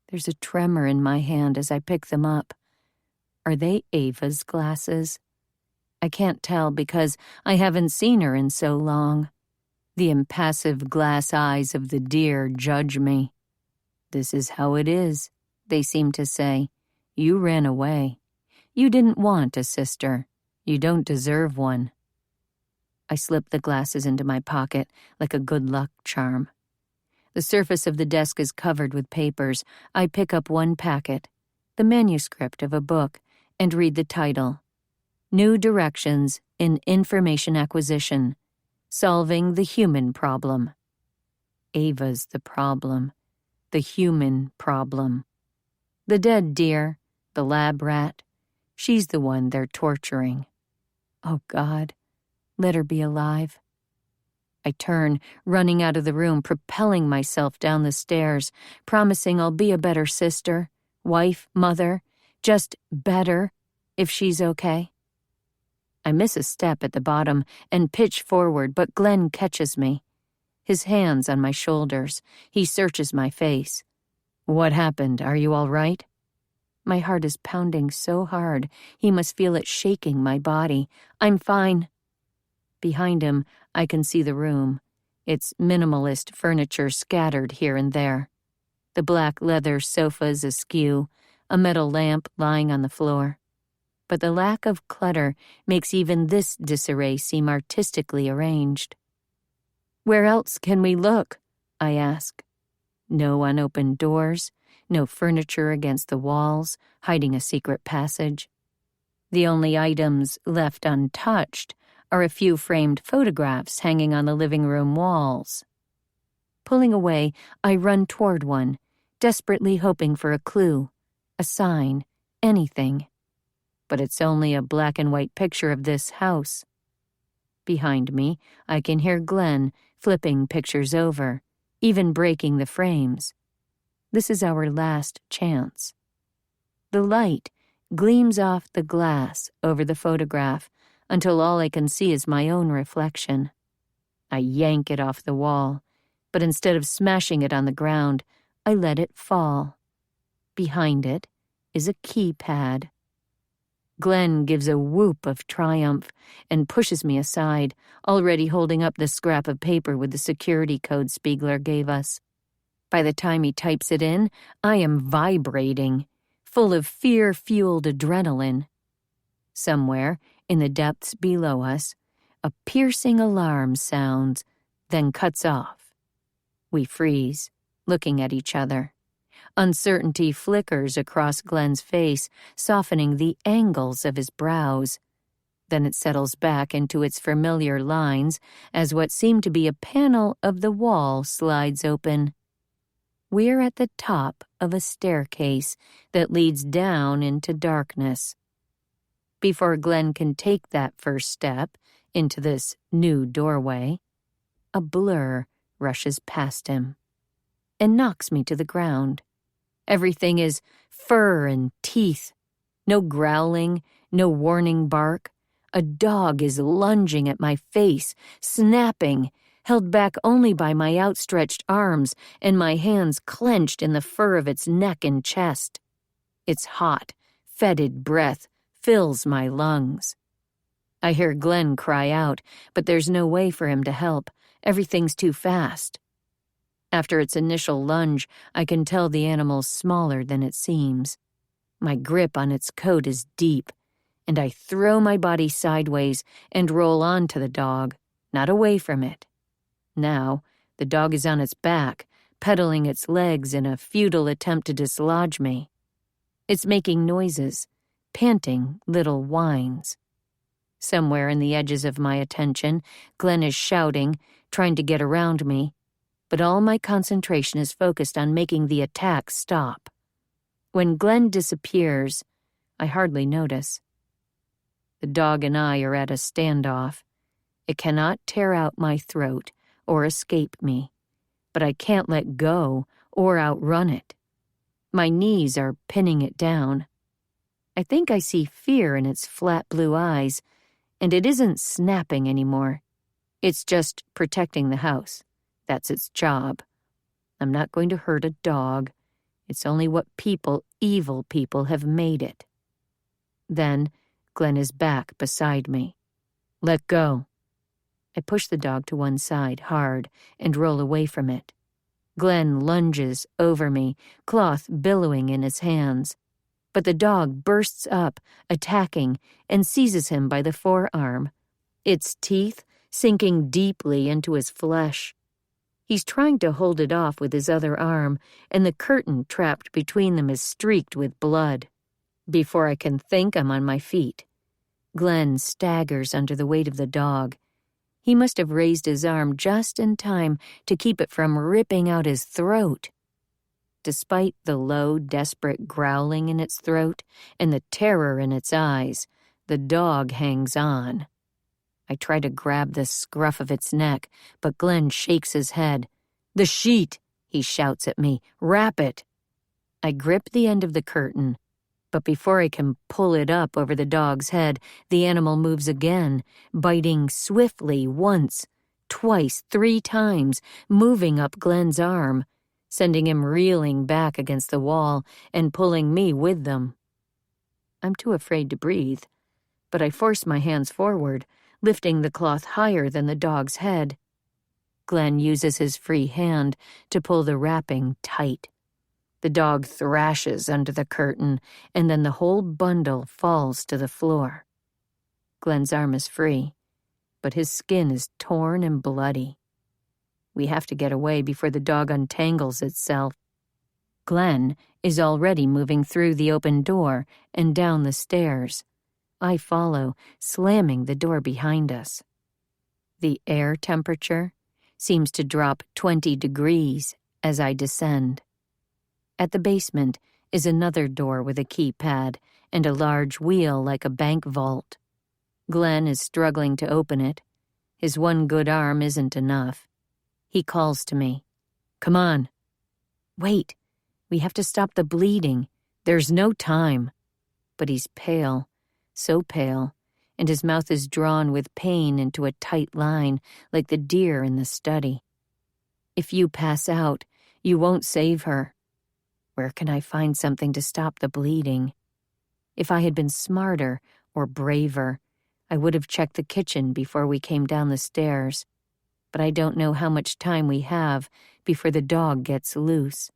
There's a tremor in my hand as I pick them up. Are they Ava's glasses? I can't tell because I haven't seen her in so long. The impassive glass eyes of the deer judge me. "This is how it is," they seem to say. "You ran away. You didn't want a sister. You don't deserve one." I slip the glasses into my pocket like a good luck charm. The surface of the desk is covered with papers. I pick up one packet, the manuscript of a book, and read the title. New Directions in Information Acquisition, Solving the Human Problem. Ava's the problem, the human problem. The dead deer, the lab rat, she's the one they're torturing. Oh God, let her be alive. I turn, running out of the room, propelling myself down the stairs, promising I'll be a better sister, wife, mother, just better, if she's okay. I miss a step at the bottom and pitch forward, but Glenn catches me. His hands on my shoulders, he searches my face. "What happened? Are you all right?" My heart is pounding so hard, he must feel it shaking my body. "I'm fine." Behind him, I can see the room, its minimalist furniture scattered here and there. The black leather sofas askew, a metal lamp lying on the floor. But the lack of clutter makes even this disarray seem artistically arranged. "Where else can we look?" I ask. No unopened doors, no furniture against the walls, hiding a secret passage. The only items left untouched are a few framed photographs hanging on the living room walls. Pulling away, I run toward one, desperately hoping for a clue, a sign, anything. But it's only a black and white picture of this house. Behind me, I can hear Glenn flipping pictures over, even breaking the frames. This is our last chance. The light gleams off the glass over the photograph until all I can see is my own reflection. I yank it off the wall, but instead of smashing it on the ground, I let it fall. Behind it is a keypad. Glenn gives a whoop of triumph and pushes me aside, already holding up the scrap of paper with the security code Spiegler gave us. By the time he types it in, I am vibrating, full of fear-fueled adrenaline. Somewhere, in the depths below us, a piercing alarm sounds, then cuts off. We freeze, looking at each other. Uncertainty flickers across Glenn's face, softening the angles of his brows. Then it settles back into its familiar lines as what seemed to be a panel of the wall slides open. We're at the top of a staircase that leads down into darkness. Before Glenn can take that first step into this new doorway, a blur rushes past him and knocks me to the ground. Everything is fur and teeth. No growling, no warning bark. A dog is lunging at my face, snapping, held back only by my outstretched arms and my hands clenched in the fur of its neck and chest. Its hot, fetid breath fills my lungs. I hear Glenn cry out, but there's no way for him to help. Everything's too fast. After its initial lunge, I can tell the animal's smaller than it seems. My grip on its coat is deep, and I throw my body sideways and roll onto the dog, not away from it. Now, the dog is on its back, pedaling its legs in a futile attempt to dislodge me. It's making noises, panting little whines. Somewhere in the edges of my attention, Glenn is shouting, trying to get around me, but all my concentration is focused on making the attack stop. When Glenn disappears, I hardly notice. The dog and I are at a standoff. It cannot tear out my throat or escape me, but I can't let go or outrun it. My knees are pinning it down. I think I see fear in its flat blue eyes, and it isn't snapping anymore. It's just protecting the house. That's its job. I'm not going to hurt a dog. It's only what evil people, have made it. Then Glenn is back beside me. Let go. I push the dog to one side hard and roll away from it. Glenn lunges over me, cloth billowing in his hands. But the dog bursts up, attacking, and seizes him by the forearm, its teeth sinking deeply into his flesh. He's trying to hold it off with his other arm, and the curtain trapped between them is streaked with blood. Before I can think, I'm on my feet. Glenn staggers under the weight of the dog. He must have raised his arm just in time to keep it from ripping out his throat. Despite the low, desperate growling in its throat and the terror in its eyes, the dog hangs on. I try to grab the scruff of its neck, but Glenn shakes his head. "The sheet!" he shouts at me. "Wrap it!" I grip the end of the curtain, but before I can pull it up over the dog's head, the animal moves again, biting swiftly once, twice, 3 times, moving up Glenn's arm, sending him reeling back against the wall and pulling me with them. I'm too afraid to breathe, but I force my hands forward, lifting the cloth higher than the dog's head. Glenn uses his free hand to pull the wrapping tight. The dog thrashes under the curtain, and then the whole bundle falls to the floor. Glenn's arm is free, but his skin is torn and bloody. We have to get away before the dog untangles itself. Glenn is already moving through the open door and down the stairs. I follow, slamming the door behind us. The air temperature seems to drop 20 degrees as I descend. At the basement is another door with a keypad and a large wheel like a bank vault. Glenn is struggling to open it. His one good arm isn't enough. He calls to me. "Come on." "Wait. We have to stop the bleeding. There's no time." but he's pale, so pale, and his mouth is drawn with pain into a tight line like the deer in the study. If you pass out, you won't save her. Where can I find something to stop the bleeding? If I had been smarter or braver, I would have checked the kitchen before we came down the stairs. But I don't know how much time we have before the dog gets loose.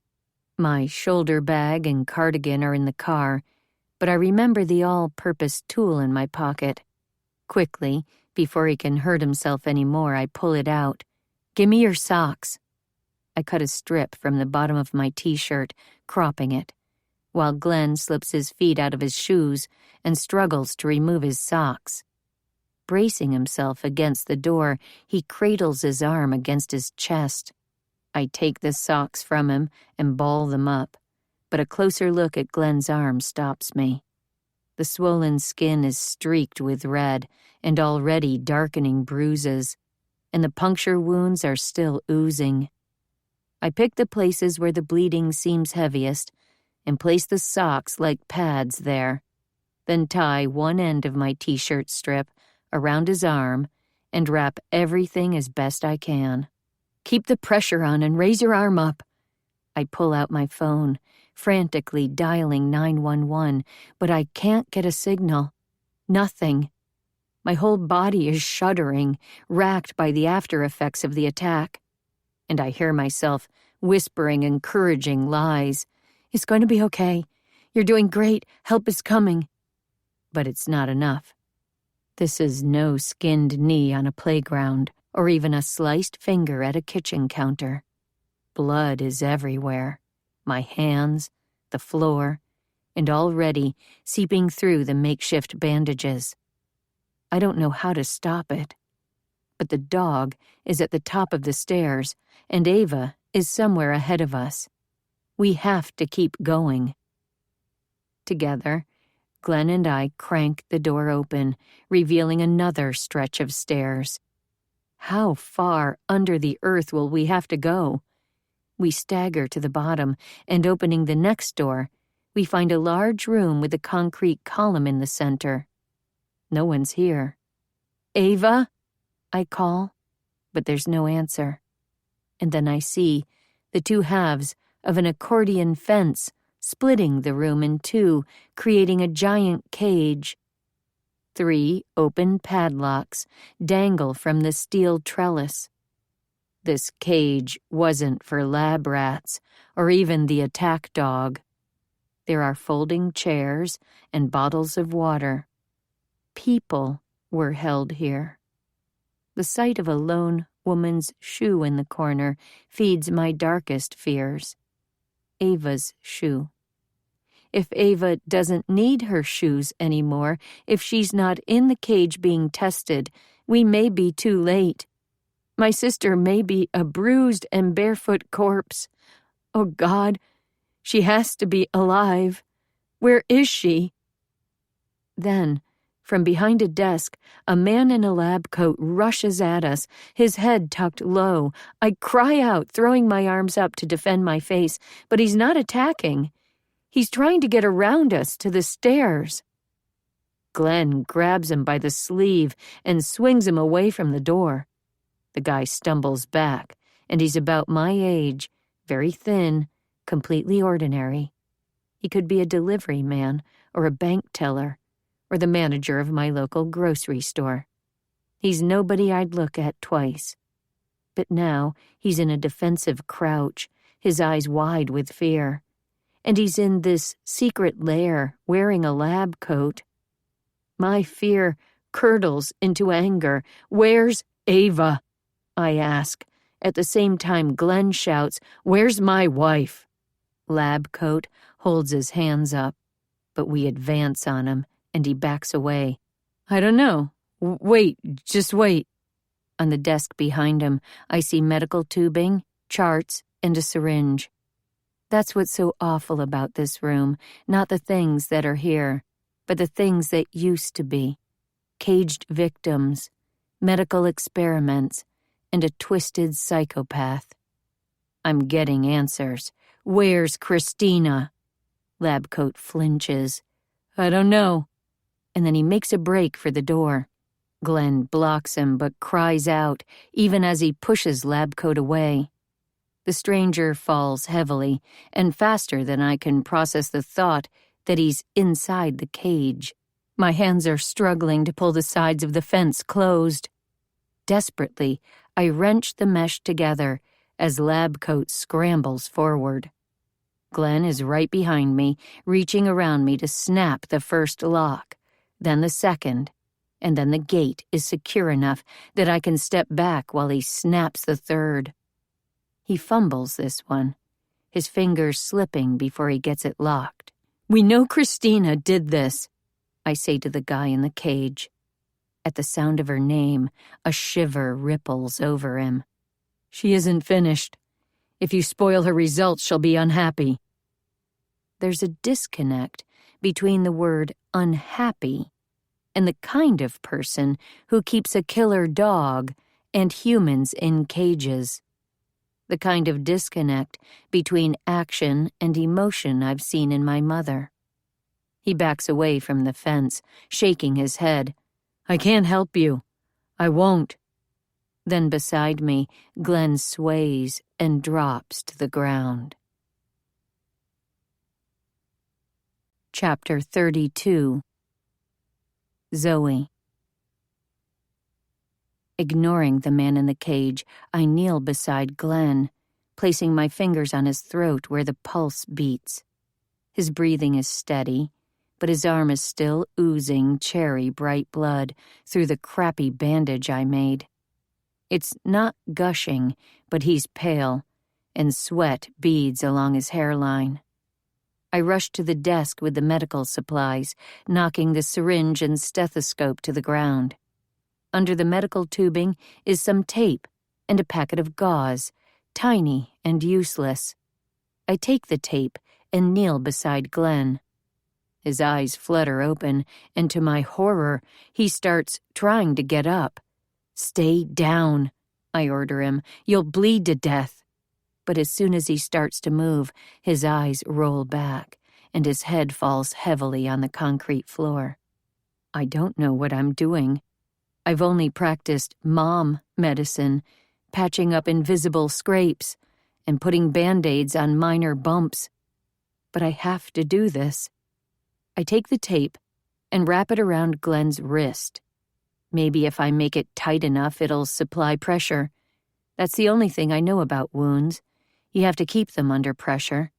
My shoulder bag and cardigan are in the car, but I remember the all-purpose tool in my pocket. Quickly, before he can hurt himself any more, I pull it out. "Give me your socks." I cut a strip from the bottom of my t-shirt, cropping it, while Glenn slips his feet out of his shoes and struggles to remove his socks. Bracing himself against the door, he cradles his arm against his chest. I take the socks from him and ball them up, but a closer look at Glenn's arm stops me. The swollen skin is streaked with red and already darkening bruises, and the puncture wounds are still oozing. I pick the places where the bleeding seems heaviest and place the socks like pads there, then tie one end of my t-shirt strip around his arm and wrap everything as best I can. "Keep the pressure on and raise your arm up." I pull out my phone, frantically dialing 911, but I can't get a signal. Nothing. My whole body is shuddering, racked by the after effects of the attack. And I hear myself whispering encouraging lies. "It's going to be okay. You're doing great. Help is coming." But it's not enough. This is no skinned knee on a playground, or even a sliced finger at a kitchen counter. Blood is everywhere. My hands, the floor, and already seeping through the makeshift bandages. I don't know how to stop it. But the dog is at the top of the stairs, and Ava is somewhere ahead of us. We have to keep going. Together, Glenn and I crank the door open, revealing another stretch of stairs. How far under the earth will we have to go? We stagger to the bottom, and opening the next door, we find a large room with a concrete column in the center. No one's here. "Ava?" I call, but there's no answer. And then I see the two halves of an accordion fence splitting the room in two, creating a giant cage. 3 open padlocks dangle from the steel trellis. This cage wasn't for lab rats or even the attack dog. There are folding chairs and bottles of water. People were held here. The sight of a lone woman's shoe in the corner feeds my darkest fears. Ava's shoe. If Ava doesn't need her shoes anymore, if she's not in the cage being tested, we may be too late. My sister may be a bruised and barefoot corpse. Oh God, she has to be alive. Where is she? Then, from behind a desk, a man in a lab coat rushes at us, his head tucked low. I cry out, throwing my arms up to defend my face, but he's not attacking. He's trying to get around us to the stairs. Glenn grabs him by the sleeve and swings him away from the door. The guy stumbles back, and he's about my age, very thin, completely ordinary. He could be a delivery man or a bank teller, or the manager of my local grocery store. He's nobody I'd look at twice. But now he's in a defensive crouch, his eyes wide with fear. And he's in this secret lair, wearing a lab coat. My fear curdles into anger. "Where's Ava?" I ask. At the same time, Glenn shouts, "Where's my wife?" Lab coat holds his hands up, but we advance on him, and he backs away. "I don't know. Wait, just wait." On the desk behind him, I see medical tubing, charts, and a syringe. That's what's so awful about this room, not the things that are here, but the things that used to be. Caged victims, medical experiments, and a twisted psychopath. I'm getting answers. "Where's Christina?" Labcoat flinches. I don't know. And then he makes a break for the door. Glenn blocks him but cries out, even as he pushes lab coat away. The stranger falls heavily, and faster than I can process the thought that he's inside the cage. My hands are struggling to pull the sides of the fence closed. Desperately, I wrench the mesh together as lab coat scrambles forward. Glenn is right behind me, reaching around me to snap the first lock, then the second, and then the gate is secure enough that I can step back while he snaps the third. He fumbles this one, his fingers slipping before he gets it locked. "We know Christina did this," I say to the guy in the cage. At the sound of her name, a shiver ripples over him. "She isn't finished. If you spoil her results, she'll be unhappy." There's a disconnect between the word unhappy and the kind of person who keeps a killer dog and humans in cages. The kind of disconnect between action and emotion I've seen in my mother. He backs away from the fence, shaking his head. "I can't help you. I won't." Then beside me, Glenn sways and drops to the ground. Chapter 32. Zoe. Ignoring the man in the cage, I kneel beside Glenn, placing my fingers on his throat where the pulse beats. His breathing is steady, but his arm is still oozing cherry-bright blood through the crappy bandage I made. It's not gushing, but he's pale, and sweat beads along his hairline. I rush to the desk with the medical supplies, knocking the syringe and stethoscope to the ground. Under the medical tubing is some tape and a packet of gauze, tiny and useless. I take the tape and kneel beside Glenn. His eyes flutter open, and to my horror, he starts trying to get up. "Stay down," I order him. "You'll bleed to death." But as soon as he starts to move, his eyes roll back, and his head falls heavily on the concrete floor. I don't know what I'm doing. I've only practiced mom medicine, patching up invisible scrapes, and putting Band-Aids on minor bumps. But I have to do this. I take the tape and wrap it around Glenn's wrist. Maybe if I make it tight enough, it'll supply pressure. That's the only thing I know about wounds. You have to keep them under pressure.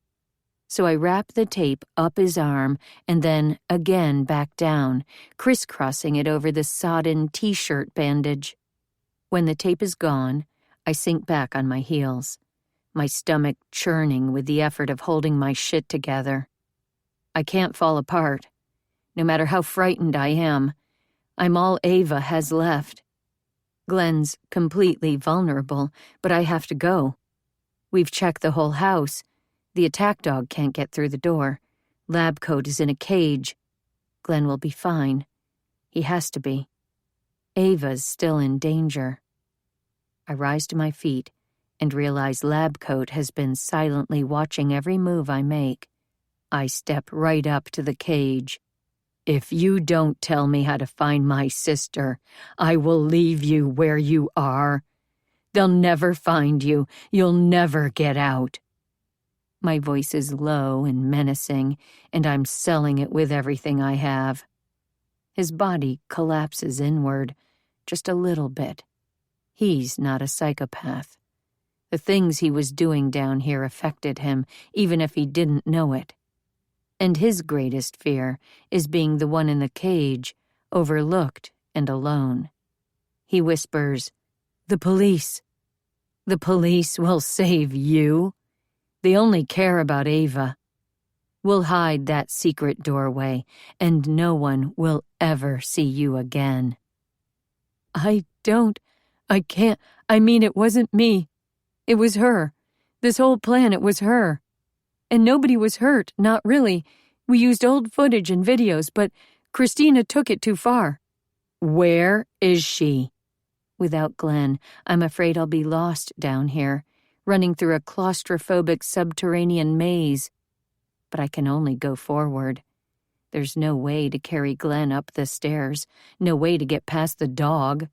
So I wrap the tape up his arm and then again back down, crisscrossing it over the sodden t-shirt bandage. When the tape is gone, I sink back on my heels, my stomach churning with the effort of holding my shit together. I can't fall apart. No matter how frightened I am, I'm all Ava has left. Glenn's completely vulnerable, but I have to go. We've checked the whole house. The attack dog can't get through the door. Lab coat is in a cage. Glenn will be fine. He has to be. Ava's still in danger. I rise to my feet and realize lab coat has been silently watching every move I make. I step right up to the cage. "If you don't tell me how to find my sister, I will leave you where you are. They'll never find you. You'll never get out." My voice is low and menacing, and I'm selling it with everything I have. His body collapses inward, just a little bit. He's not a psychopath. The things he was doing down here affected him, even if he didn't know it. And his greatest fear is being the one in the cage, overlooked and alone. He whispers, "The police. The police will save you. They only care about Ava. We'll hide that secret doorway, and no one will ever see you again." I can't, it wasn't me. It was her. This whole plan, it was her. And nobody was hurt, not really. We used old footage and videos, but Christina took it too far. "Where is she?" Without Glenn, I'm afraid I'll be lost down here, running through a claustrophobic subterranean maze. But I can only go forward. There's no way to carry Glenn up the stairs, no way to get past the dog,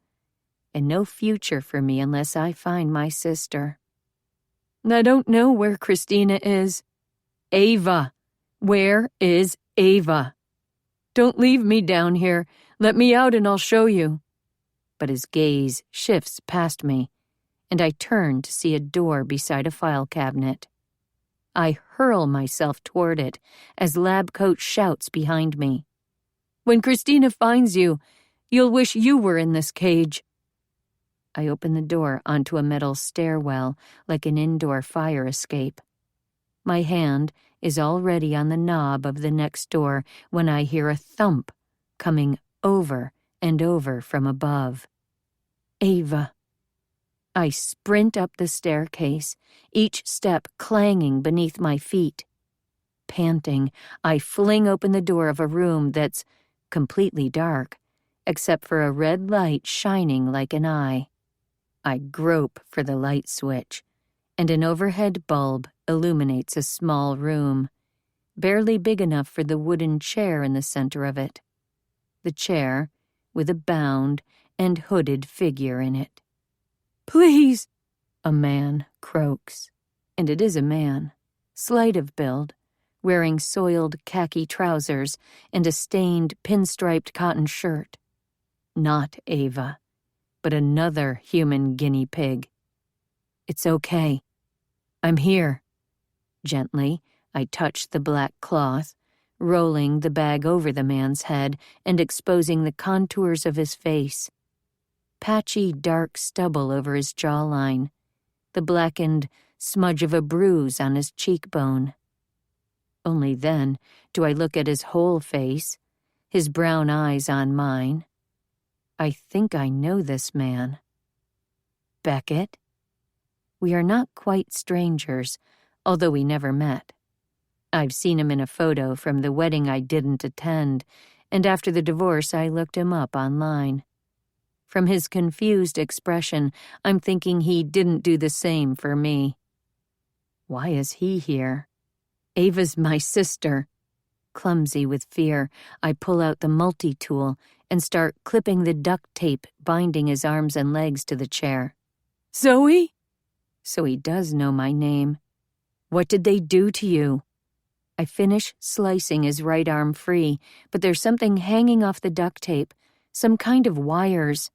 and no future for me unless I find my sister. I don't know where Christina is. Ava. Where is Ava? Don't leave me down here. Let me out and I'll show you. But his gaze shifts past me, and I turn to see a door beside a file cabinet. I hurl myself toward it as Lab Coat shouts behind me. When Christina finds you, you'll wish you were in this cage. I open the door onto a metal stairwell like an indoor fire escape. My hand is already on the knob of the next door when I hear a thump coming over and over from above. Ava. I sprint up the staircase, each step clanging beneath my feet. Panting, I fling open the door of a room that's completely dark, except for a red light shining like an eye. I grope for the light switch, and an overhead bulb illuminates a small room, barely big enough for the wooden chair in the center of it. The chair, with a bound and hooded figure in it. Please, a man croaks, and it is a man, slight of build, wearing soiled khaki trousers and a stained pinstriped cotton shirt. Not Ava, but another human guinea pig. It's okay. I'm here. Gently, I touch the black cloth, rolling the bag over the man's head and exposing the contours of his face. Patchy dark stubble over his jawline, the blackened smudge of a bruise on his cheekbone. Only then do I look at his whole face, his brown eyes on mine. I think I know this man. Beckett? We are not quite strangers, although we never met. I've seen him in a photo from the wedding I didn't attend, and after the divorce I looked him up online. From his confused expression, I'm thinking he didn't do the same for me. Why is he here? Ava's my sister. Clumsy with fear, I pull out the multi-tool and start clipping the duct tape binding his arms and legs to the chair. Zoe? So he does know my name. What did they do to you? I finish slicing his right arm free, but there's something hanging off the duct tape, some kind of wires.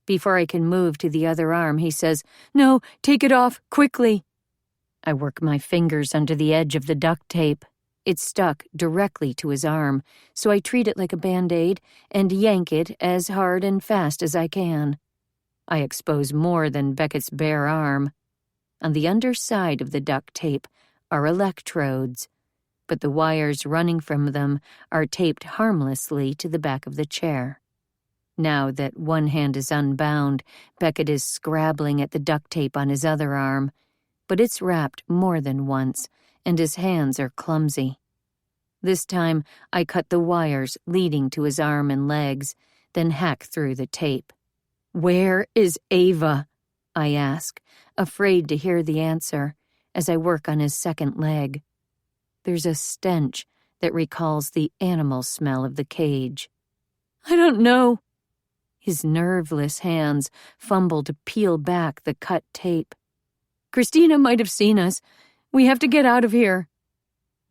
Before I can move to the other arm, he says, "No, take it off, quickly." I work my fingers under the edge of the duct tape. It's stuck directly to his arm, so I treat it like a Band-Aid and yank it as hard and fast as I can. I expose more than Beckett's bare arm. On the underside of the duct tape are electrodes, but the wires running from them are taped harmlessly to the back of the chair. Now that one hand is unbound, Beckett is scrabbling at the duct tape on his other arm, but it's wrapped more than once, and his hands are clumsy. This time, I cut the wires leading to his arm and legs, then hack through the tape. "Where is Ava?" I ask, afraid to hear the answer, as I work on his second leg. There's a stench that recalls the animal smell of the cage. "I don't know." His nerveless hands fumble to peel back the cut tape. "Christina might have seen us. We have to get out of here."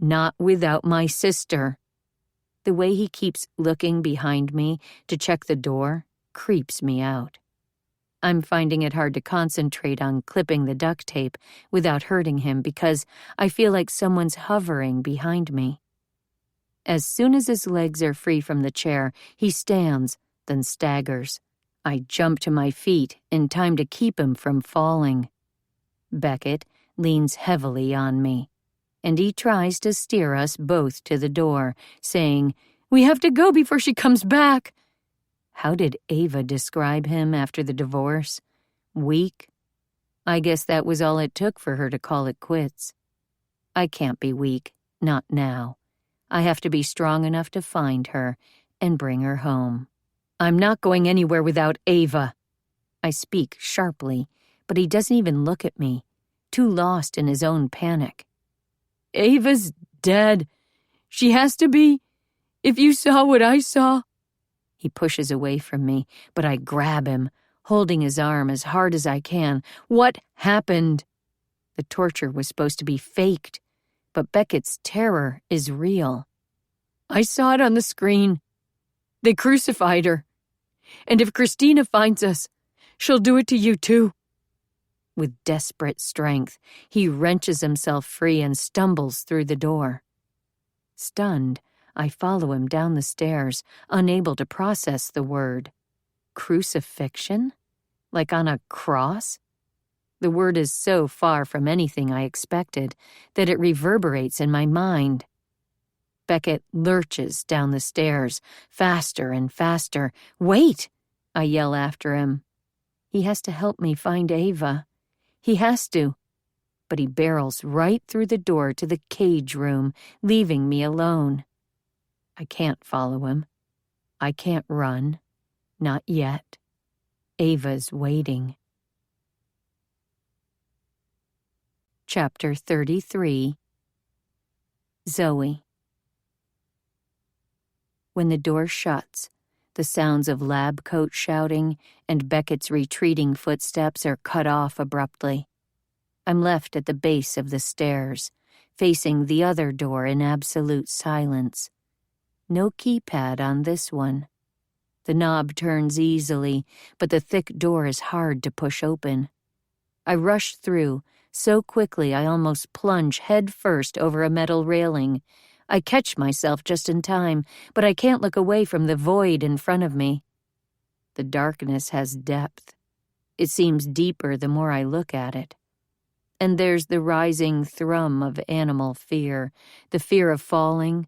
"Not without my sister." The way he keeps looking behind me to check the door creeps me out. I'm finding it hard to concentrate on clipping the duct tape without hurting him because I feel like someone's hovering behind me. As soon as his legs are free from the chair, he stands, then staggers. I jump to my feet in time to keep him from falling. Beckett leans heavily on me, and he tries to steer us both to the door, saying, "We have to go before she comes back." How did Ava describe him after the divorce? Weak? I guess that was all it took for her to call it quits. I can't be weak, not now. I have to be strong enough to find her and bring her home. I'm not going anywhere without Ava. I speak sharply, but he doesn't even look at me, too lost in his own panic. "Ava's dead. She has to be. If you saw what I saw—" He pushes away from me, but I grab him, holding his arm as hard as I can. What happened? The torture was supposed to be faked, but Beckett's terror is real. I saw it on the screen. They crucified her. And if Christina finds us, she'll do it to you too. With desperate strength, he wrenches himself free and stumbles through the door. Stunned, I follow him down the stairs, unable to process the word. Crucifixion? Like on a cross? The word is so far from anything I expected that it reverberates in my mind. Beckett lurches down the stairs, faster and faster. Wait! I yell after him. He has to help me find Ava. He has to. But he barrels right through the door to the cage room, leaving me alone. I can't follow him. I can't run. Not yet. Ava's waiting. Chapter 33. Zoe. When the door shuts, the sounds of lab coat shouting and Beckett's retreating footsteps are cut off abruptly. I'm left at the base of the stairs, facing the other door in absolute silence. No keypad on this one. The knob turns easily, but the thick door is hard to push open. I rush through, so quickly I almost plunge head first over a metal railing. I catch myself just in time, but I can't look away from the void in front of me. The darkness has depth. It seems deeper the more I look at it. And there's the rising thrum of animal fear, the fear of falling,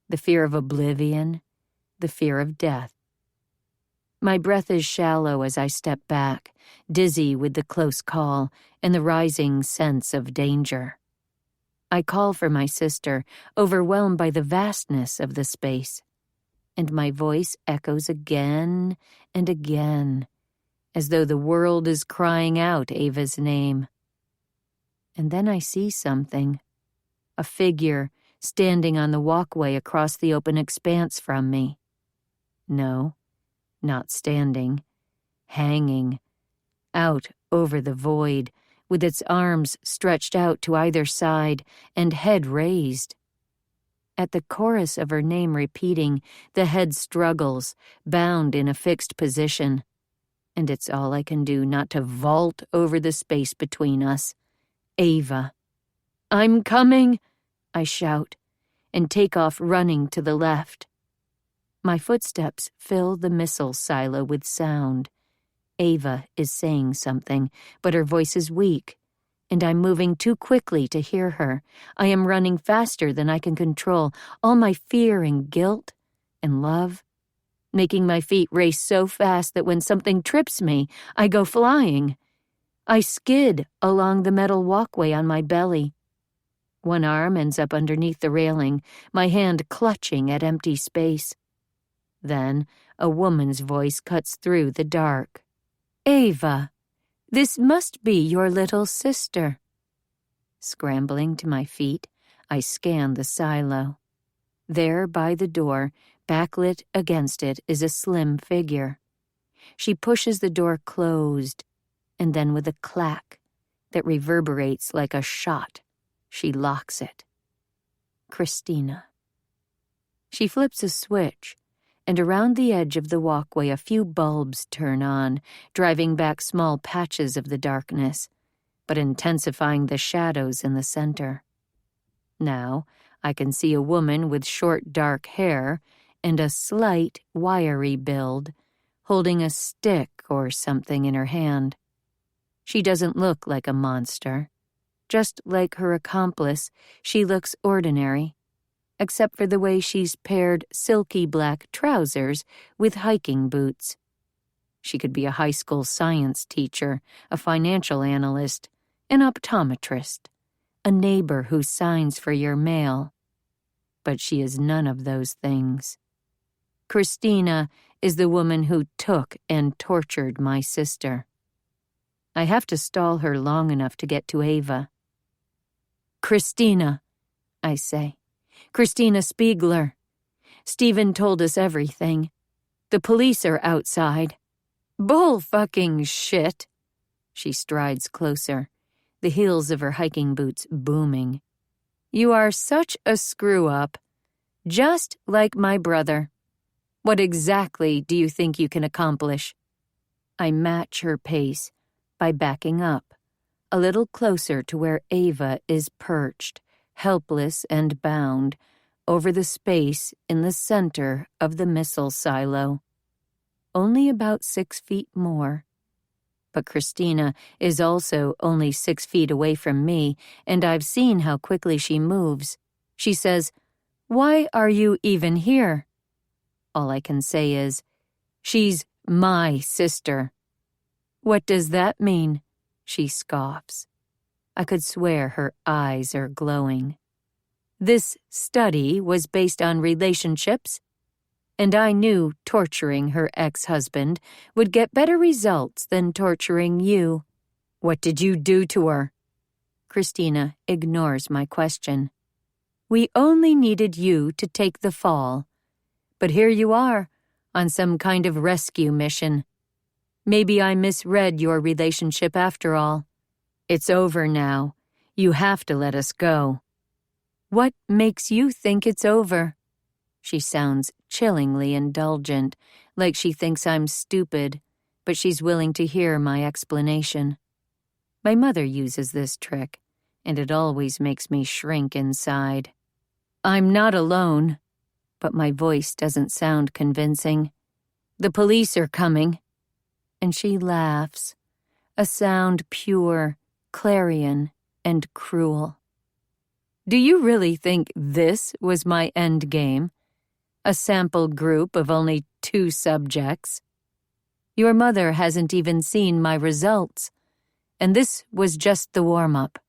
the fear of oblivion, the fear of death. My breath is shallow as I step back, dizzy with the close call and the rising sense of danger. I call for my sister, overwhelmed by the vastness of the space, and my voice echoes again and again, as though the world is crying out Ava's name. And then I see something, a figure standing on the walkway across the open expanse from me. No, not standing, hanging, out over the void, with its arms stretched out to either side and head raised. At the chorus of her name repeating, the head struggles, bound in a fixed position, and it's all I can do not to vault over the space between us. Ava. I'm coming, I shout, and take off running to the left. My footsteps fill the missile silo with sound. Ava is saying something, but her voice is weak, and I'm moving too quickly to hear her. I am running faster than I can control, all my fear and guilt and love, making my feet race so fast that when something trips me, I go flying. I skid along the metal walkway on my belly. One arm ends up underneath the railing, my hand clutching at empty space. Then a woman's voice cuts through the dark. Ava, this must be your little sister. Scrambling to my feet, I scan the silo. There by the door, backlit against it, is a slim figure. She pushes the door closed, and then with a clack that reverberates like a shot, she locks it. Christina. She flips a switch, and around the edge of the walkway a few bulbs turn on, driving back small patches of the darkness, but intensifying the shadows in the center. Now I can see a woman with short dark hair and a slight, wiry build, holding a stick or something in her hand. She doesn't look like a monster. Just like her accomplice, she looks ordinary, except for the way she's paired silky black trousers with hiking boots. She could be a high school science teacher, a financial analyst, an optometrist, a neighbor who signs for your mail. But she is none of those things. Christina is the woman who took and tortured my sister. I have to stall her long enough to get to Ava. Christina, I say. Christina Spiegler. Stephen told us everything. The police are outside. Bull fucking shit. She strides closer, the heels of her hiking boots booming. You are such a screw-up. Just like my brother. What exactly do you think you can accomplish? I match her pace by backing up, a little closer to where Ava is perched, helpless and bound, over the space in the center of the missile silo. Only about 6 feet more. But Christina is also only 6 feet away from me, and I've seen how quickly she moves. She says, "Why are you even here?" All I can say is, "She's my sister." "What does that mean?" She scoffs. I could swear her eyes are glowing. This study was based on relationships, and I knew torturing her ex-husband would get better results than torturing you. What did you do to her? Christina ignores my question. We only needed you to take the fall. But here you are, on some kind of rescue mission. Maybe I misread your relationship after all. It's over now. You have to let us go. What makes you think it's over? She sounds chillingly indulgent, like she thinks I'm stupid, but she's willing to hear my explanation. My mother uses this trick, and it always makes me shrink inside. I'm not alone, but my voice doesn't sound convincing. The police are coming. And she laughs, a sound pure, clarion, and cruel. Do you really think this was my end game? A sample group of only 2 subjects? Your mother hasn't even seen my results, and this was just the warm-up.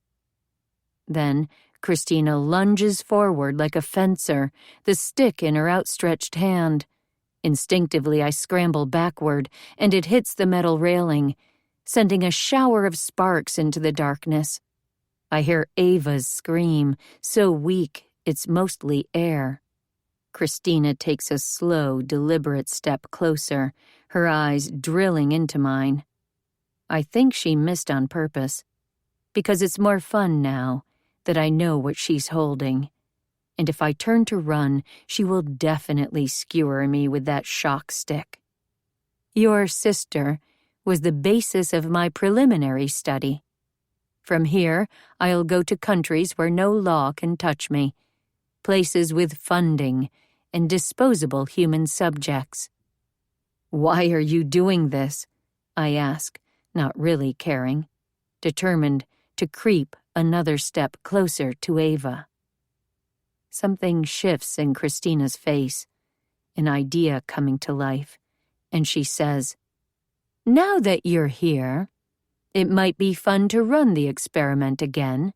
Then Christina lunges forward like a fencer, the stick in her outstretched hand. Instinctively, I scramble backward, and it hits the metal railing, sending a shower of sparks into the darkness. I hear Ava's scream, so weak it's mostly air. Christina takes a slow, deliberate step closer, her eyes drilling into mine. I think she missed on purpose, because it's more fun now that I know what she's holding. And if I turn to run, she will definitely skewer me with that shock stick. Your sister was the basis of my preliminary study. From here, I'll go to countries where no law can touch me, places with funding and disposable human subjects. Why are you doing this? I ask, not really caring, determined to creep another step closer to Ava. Something shifts in Christina's face, an idea coming to life, and she says, Now that you're here, it might be fun to run the experiment again,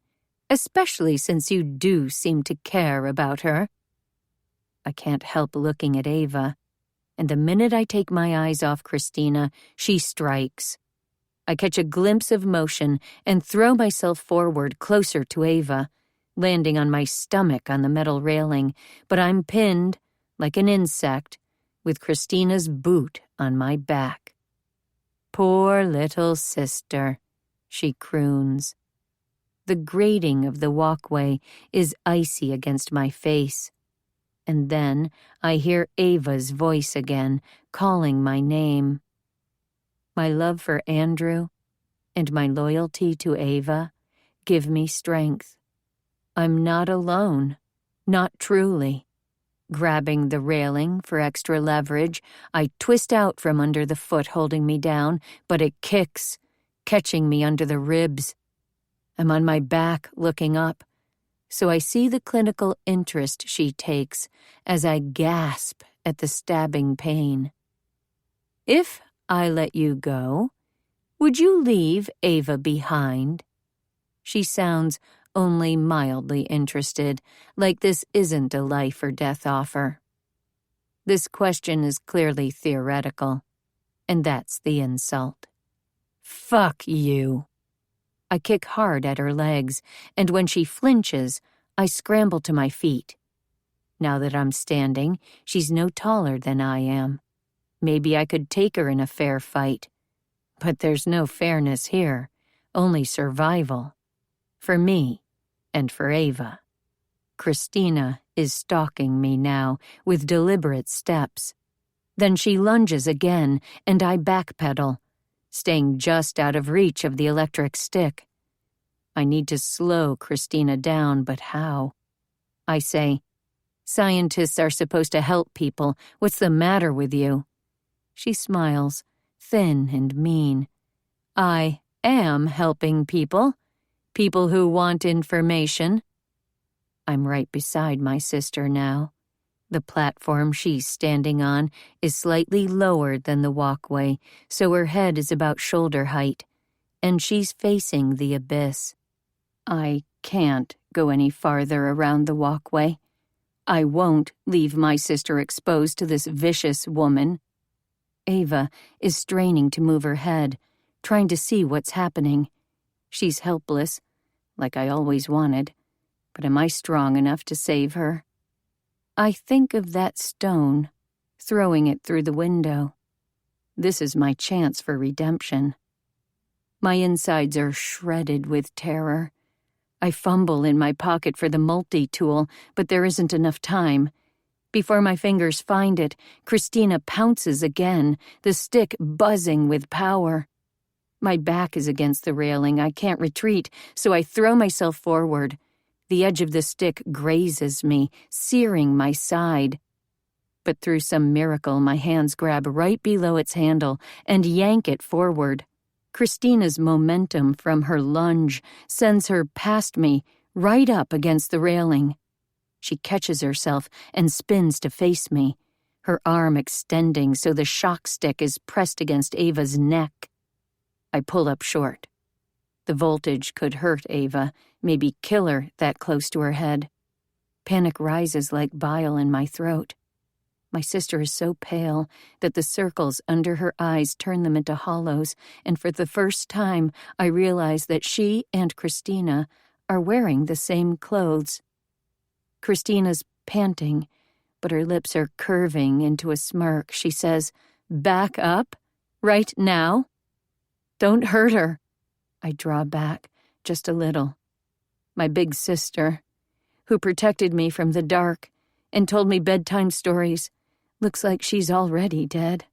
especially since you do seem to care about her. I can't help looking at Ava, and the minute I take my eyes off Christina, she strikes. I catch a glimpse of motion and throw myself forward closer to Ava, landing on my stomach on the metal railing, but I'm pinned, like an insect, with Christina's boot on my back. Poor little sister, she croons. The grating of the walkway is icy against my face. And then I hear Ava's voice again, calling my name. My love for Andrew and my loyalty to Ava give me strength. I'm not alone, not truly. Grabbing the railing for extra leverage, I twist out from under the foot holding me down, but it kicks, catching me under the ribs. I'm on my back looking up, so I see the clinical interest she takes as I gasp at the stabbing pain. If I let you go, would you leave Ava behind? She sounds only mildly interested, like this isn't a life or death offer. This question is clearly theoretical, and that's the insult. Fuck you. I kick hard at her legs, and when she flinches, I scramble to my feet. Now that I'm standing, she's no taller than I am. Maybe I could take her in a fair fight. But there's no fairness here, only survival. For me, and for Ava. Christina is stalking me now, with deliberate steps. Then she lunges again, and I backpedal, staying just out of reach of the electric stick. I need to slow Christina down, but how? I say, "Scientists are supposed to help people. What's the matter with you?" She smiles, thin and mean. I am helping people. People who want information. I'm right beside my sister now. The platform she's standing on is slightly lower than the walkway, so her head is about shoulder height, and she's facing the abyss. I can't go any farther around the walkway. I won't leave my sister exposed to this vicious woman. Ava is straining to move her head, trying to see what's happening. She's helpless, like I always wanted, but am I strong enough to save her? I think of that stone, throwing it through the window. This is my chance for redemption. My insides are shredded with terror. I fumble in my pocket for the multi-tool, but there isn't enough time. Before my fingers find it, Christina pounces again, the stick buzzing with power. My back is against the railing. I can't retreat, so I throw myself forward. The edge of the stick grazes me, searing my side. But through some miracle, my hands grab right below its handle and yank it forward. Christina's momentum from her lunge sends her past me, right up against the railing. She catches herself and spins to face me, her arm extending so the shock stick is pressed against Ava's neck. I pull up short. The voltage could hurt Ava, maybe kill her that close to her head. Panic rises like bile in my throat. My sister is so pale that the circles under her eyes turn them into hollows, and for the first time I realize that she and Christina are wearing the same clothes. Christina's panting, but her lips are curving into a smirk. She says, "Back up? Right now? Don't hurt her." I draw back, just a little. My big sister, who protected me from the dark and told me bedtime stories, looks like she's already dead.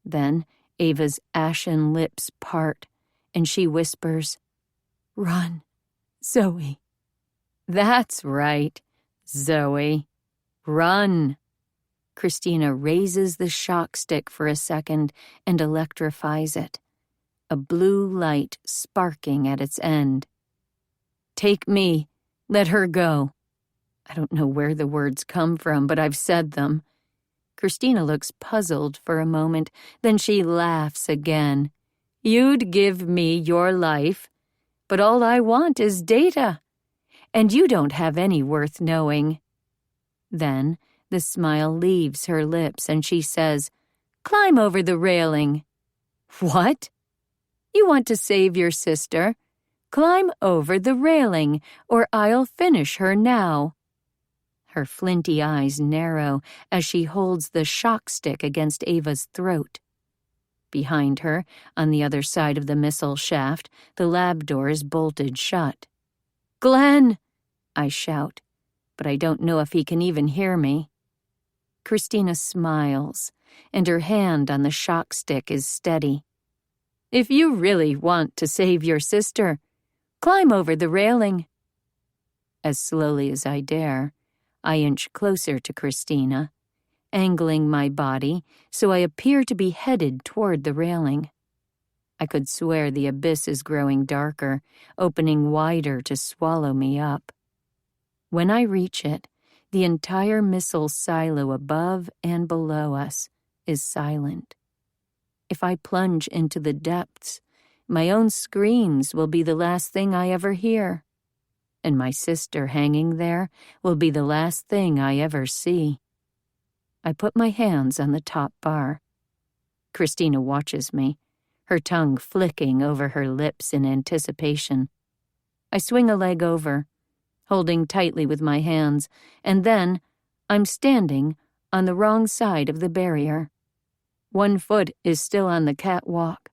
Then Ava's ashen lips part, and she whispers, "Run, Zoe." That's right, Zoe. Run. Christina raises the shock stick for a second and electrifies it, a blue light sparking at its end. "Take me. Let her go." I don't know where the words come from, but I've said them. Christina looks puzzled for a moment, then she laughs again. "You'd give me your life, but all I want is data. And you don't have any worth knowing." Then the smile leaves her lips and she says, "Climb over the railing." "What?" "You want to save your sister? Climb over the railing, or I'll finish her now." Her flinty eyes narrow as she holds the shock stick against Ava's throat. Behind her, on the other side of the missile shaft, the lab door is bolted shut. "Glenn!" I shout, but I don't know if he can even hear me. Christina smiles, and her hand on the shock stick is steady. "If you really want to save your sister, climb over the railing." As slowly as I dare, I inch closer to Christina, angling my body so I appear to be headed toward the railing. I could swear the abyss is growing darker, opening wider to swallow me up. When I reach it, the entire missile silo above and below us is silent. If I plunge into the depths, my own screams will be the last thing I ever hear. And my sister hanging there will be the last thing I ever see. I put my hands on the top bar. Christina watches me, her tongue flicking over her lips in anticipation. I swing a leg over, holding tightly with my hands, and then I'm standing on the wrong side of the barrier. One foot is still on the catwalk,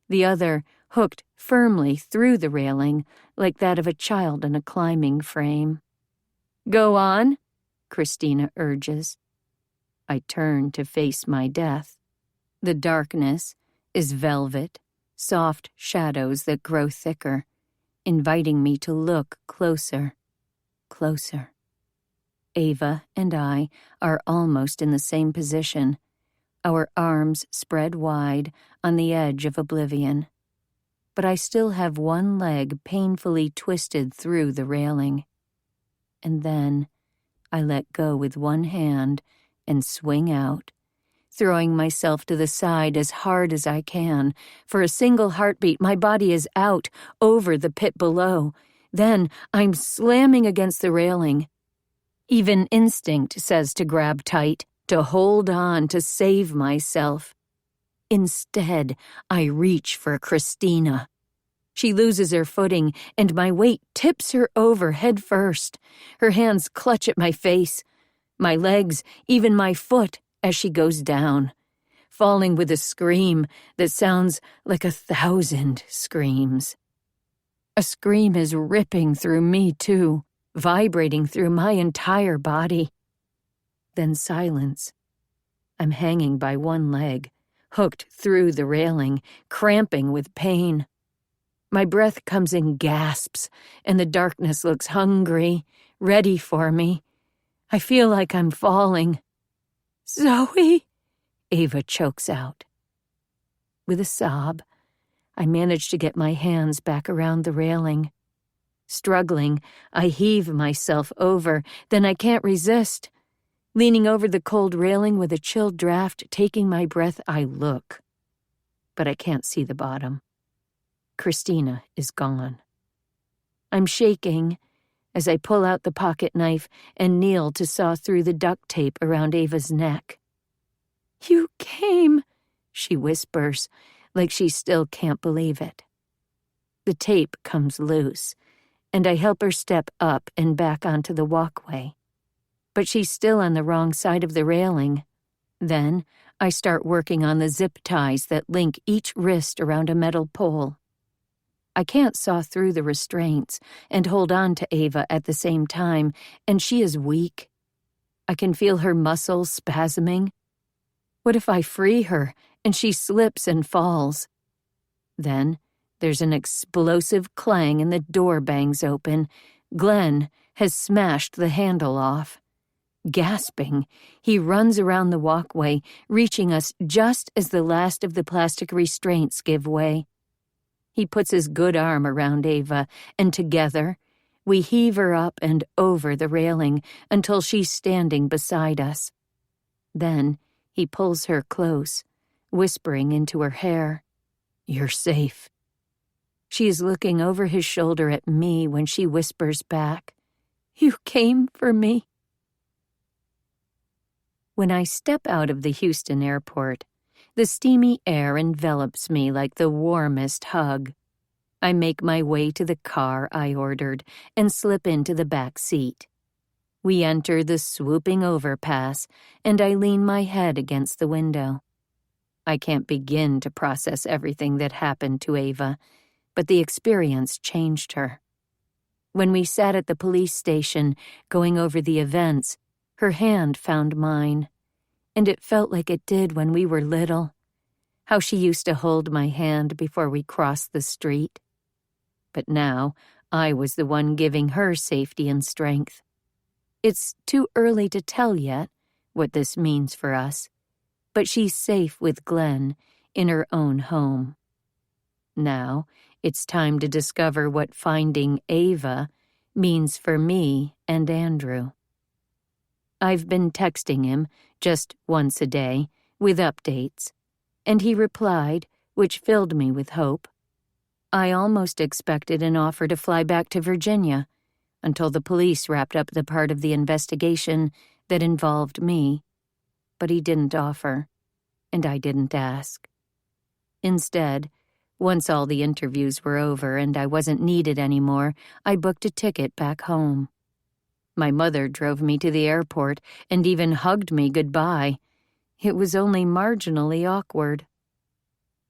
the other hooked firmly through the railing like that of a child in a climbing frame. "Go on," Christina urges. I turn to face my death. The darkness is velvet, soft shadows that grow thicker, inviting me to look closer, closer. Ava and I are almost in the same position, our arms spread wide on the edge of oblivion. But I still have one leg painfully twisted through the railing. And then I let go with one hand and swing out, throwing myself to the side as hard as I can. For a single heartbeat, my body is out, over the pit below. Then I'm slamming against the railing. Even instinct says to grab tight, to hold on, to save myself. Instead, I reach for Christina. She loses her footing, and my weight tips her over head first. Her hands clutch at my face, my legs, even my foot, as she goes down, falling with a scream that sounds like 1,000 screams. A scream is ripping through me, too, vibrating through my entire body. Then silence. I'm hanging by one leg, hooked through the railing, cramping with pain. My breath comes in gasps, and the darkness looks hungry, ready for me. I feel like I'm falling. "Zoe," Ava chokes out. With a sob, I manage to get my hands back around the railing. Struggling, I heave myself over, then I can't resist. Leaning over the cold railing with a chill draft taking my breath, I look. But I can't see the bottom. Christina is gone. I'm shaking as I pull out the pocket knife and kneel to saw through the duct tape around Ava's neck. "You came," she whispers, like she still can't believe it. The tape comes loose, and I help her step up and back onto the walkway. But she's still on the wrong side of the railing. Then I start working on the zip ties that link each wrist around a metal pole. I can't saw through the restraints and hold on to Ava at the same time, and she is weak. I can feel her muscles spasming. What if I free her and she slips and falls? Then there's an explosive clang and the door bangs open. Glenn has smashed the handle off. Gasping, he runs around the walkway, reaching us just as the last of the plastic restraints give way. He puts his good arm around Ava, and together, we heave her up and over the railing until she's standing beside us. Then he pulls her close, whispering into her hair, "You're safe." She is looking over his shoulder at me when she whispers back, "You came for me." When I step out of the Houston airport, the steamy air envelops me like the warmest hug. I make my way to the car I ordered and slip into the back seat. We enter the swooping overpass, and I lean my head against the window. I can't begin to process everything that happened to Ava, but the experience changed her. When we sat at the police station going over the events, her hand found mine, and it felt like it did when we were little, how she used to hold my hand before we crossed the street. But now I was the one giving her safety and strength. It's too early to tell yet what this means for us, but she's safe with Glenn in her own home. Now it's time to discover what finding Ava means for me and Andrew. I've been texting him just once a day with updates, and he replied, which filled me with hope. I almost expected an offer to fly back to Virginia until the police wrapped up the part of the investigation that involved me, but he didn't offer, and I didn't ask. Instead, once all the interviews were over and I wasn't needed anymore, I booked a ticket back home. My mother drove me to the airport and even hugged me goodbye. It was only marginally awkward.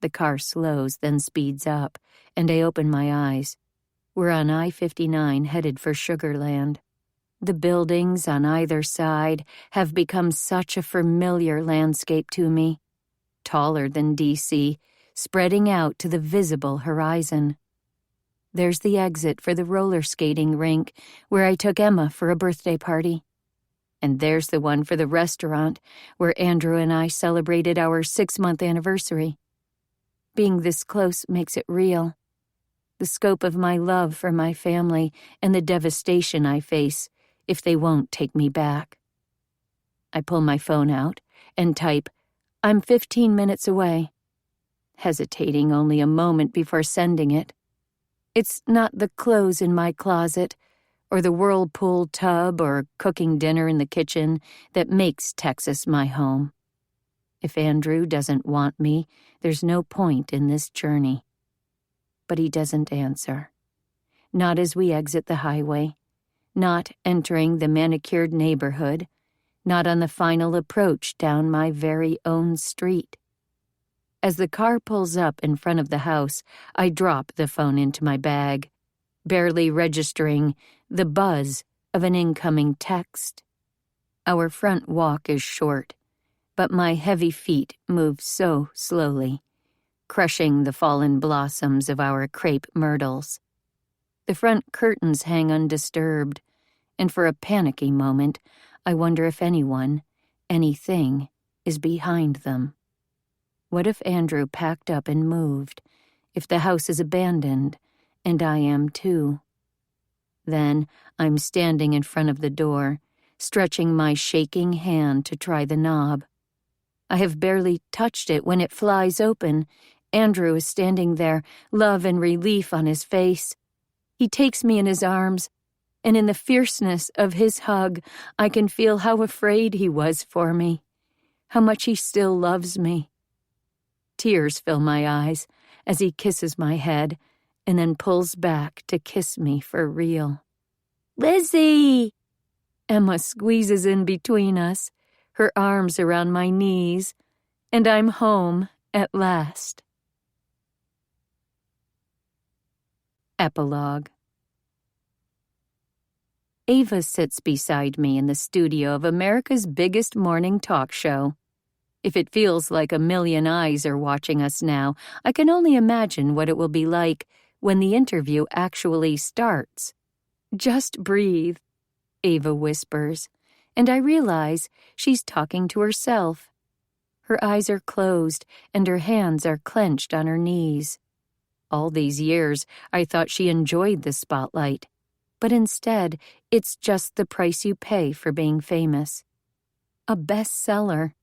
The car slows, then speeds up, and I open my eyes. We're on I-59 headed for Sugar Land. The buildings on either side have become such a familiar landscape to me, taller than D.C., spreading out to the visible horizon. There's the exit for the roller skating rink where I took Emma for a birthday party. And there's the one for the restaurant where Andrew and I celebrated our 6-month anniversary. Being this close makes it real. The scope of my love for my family and the devastation I face if they won't take me back. I pull my phone out and type, "I'm 15 minutes away," hesitating only a moment before sending it. It's not the clothes in my closet, or the whirlpool tub or cooking dinner in the kitchen that makes Texas my home. If Andrew doesn't want me, there's no point in this journey. But he doesn't answer. Not as we exit the highway, not entering the manicured neighborhood, not on the final approach down my very own street. As the car pulls up in front of the house, I drop the phone into my bag, barely registering the buzz of an incoming text. Our front walk is short, but my heavy feet move so slowly, crushing the fallen blossoms of our crepe myrtles. The front curtains hang undisturbed, and for a panicky moment, I wonder if anyone, anything, is behind them. What if Andrew packed up and moved, if the house is abandoned, and I am too? Then I'm standing in front of the door, stretching my shaking hand to try the knob. I have barely touched it when it flies open. Andrew is standing there, love and relief on his face. He takes me in his arms, and in the fierceness of his hug, I can feel how afraid he was for me, how much he still loves me. Tears fill my eyes as he kisses my head and then pulls back to kiss me for real. "Lizzie!" Emma squeezes in between us, her arms around my knees, and I'm home at last. Epilogue. Ava sits beside me in the studio of America's biggest morning talk show. If it feels like a million eyes are watching us now, I can only imagine what it will be like when the interview actually starts. "Just breathe," Ava whispers, and I realize she's talking to herself. Her eyes are closed and her hands are clenched on her knees. All these years, I thought she enjoyed the spotlight, but instead, it's just the price you pay for being famous. A bestseller.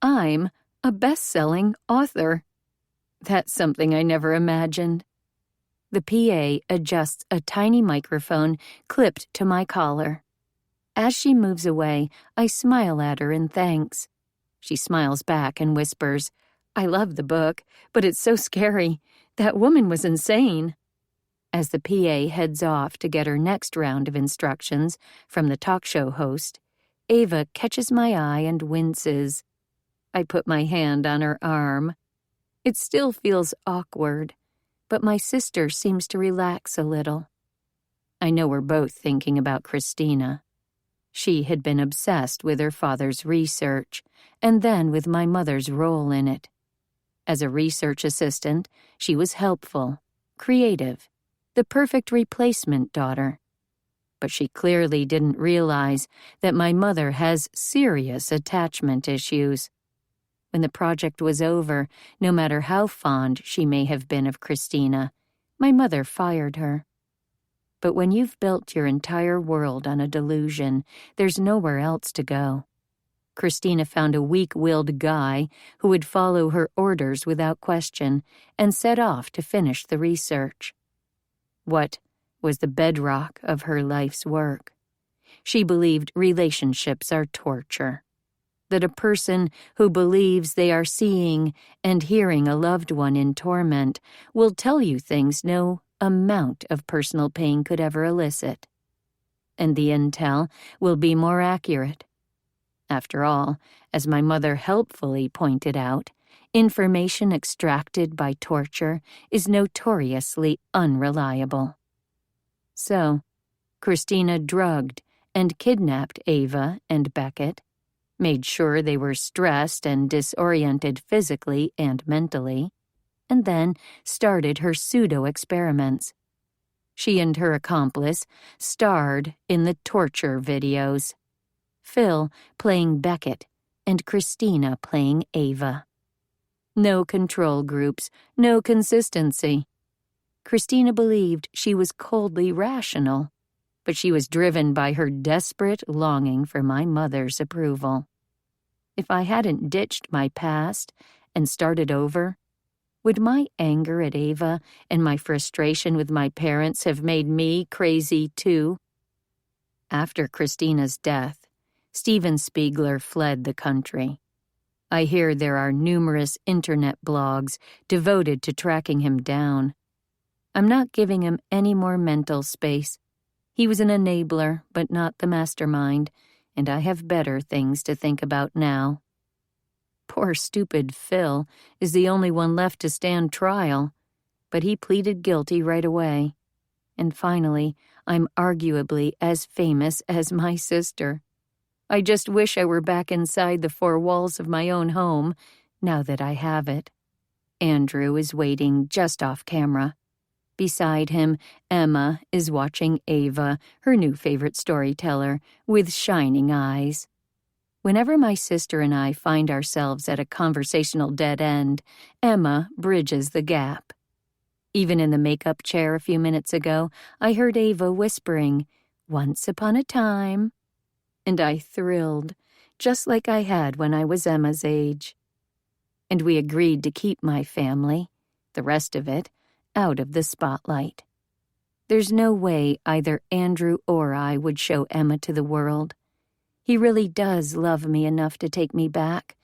I'm a best-selling author. That's something I never imagined. The PA adjusts a tiny microphone clipped to my collar. As she moves away, I smile at her in thanks. She smiles back and whispers, "I love the book, but it's so scary. That woman was insane." As the PA heads off to get her next round of instructions from the talk show host, Ava catches my eye and winces. I put my hand on her arm. It still feels awkward, but my sister seems to relax a little. I know we're both thinking about Christina. She had been obsessed with her father's research, and then with my mother's role in it. As a research assistant, she was helpful, creative, the perfect replacement daughter. But she clearly didn't realize that my mother has serious attachment issues. When the project was over, no matter how fond she may have been of Christina, my mother fired her. But when you've built your entire world on a delusion, there's nowhere else to go. Christina found a weak-willed guy who would follow her orders without question and set off to finish the research. What was the bedrock of her life's work? She believed relationships are torture, that a person who believes they are seeing and hearing a loved one in torment will tell you things no amount of personal pain could ever elicit. and the intel will be more accurate. After all, as my mother helpfully pointed out, information extracted by torture is notoriously unreliable. So, Christina drugged and kidnapped Ava and Beckett, made sure they were stressed and disoriented physically and mentally, and then started her pseudo-experiments. She and her accomplice starred in the torture videos, Phil playing Beckett and Christina playing Ava. No control groups, no consistency. Christina believed she was coldly rational, but she was driven by her desperate longing for my mother's approval. If I hadn't ditched my past and started over, would my anger at Ava and my frustration with my parents have made me crazy too? After Christina's death, Steven Spiegler fled the country. I hear there are numerous internet blogs devoted to tracking him down. I'm not giving him any more mental space. He was an enabler, but not the mastermind, and I have better things to think about now. Poor stupid Phil is the only one left to stand trial, but he pleaded guilty right away. And finally, I'm arguably as famous as my sister. I just wish I were back inside the four walls of my own home, now that I have it. Andrew is waiting just off camera. Beside him, Emma is watching Ava, her new favorite storyteller, with shining eyes. Whenever my sister and I find ourselves at a conversational dead end, Emma bridges the gap. Even in the makeup chair a few minutes ago, I heard Ava whispering, "Once upon a time," and I thrilled, just like I had when I was Emma's age. And we agreed to keep my family, the rest of it, out of the spotlight. There's no way either Andrew or I would show Emma to the world. He really does love me enough to take me back,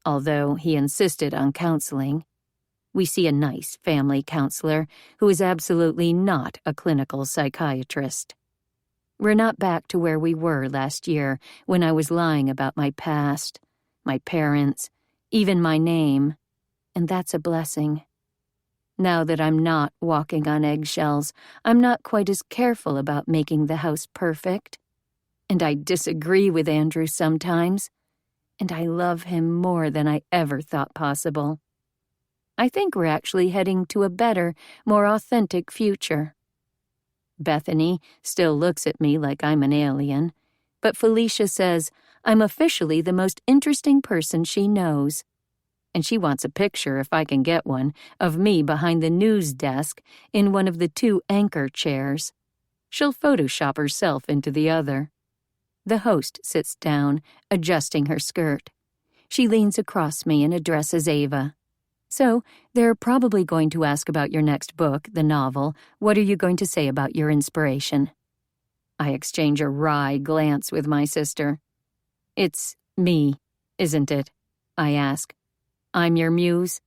although he insisted on counseling. We see a nice family counselor who is absolutely not a clinical psychiatrist. We're not back to where we were last year when I was lying about my past, my parents, even my name, and that's a blessing. Now that I'm not walking on eggshells, I'm not quite as careful about making the house perfect. And I disagree with Andrew sometimes, and I love him more than I ever thought possible. I think we're actually heading to a better, more authentic future. Bethany still looks at me like I'm an alien, but Felicia says I'm officially the most interesting person she knows. And she wants a picture, if I can get one, of me behind the news desk in one of the two anchor chairs. She'll Photoshop herself into the other. The host sits down, adjusting her skirt. She leans across me and addresses Ava. "So, they're probably going to ask about your next book, the novel. What are you going to say about your inspiration?" I exchange a wry glance with my sister. "It's me, isn't it?" I ask. "I'm your muse?"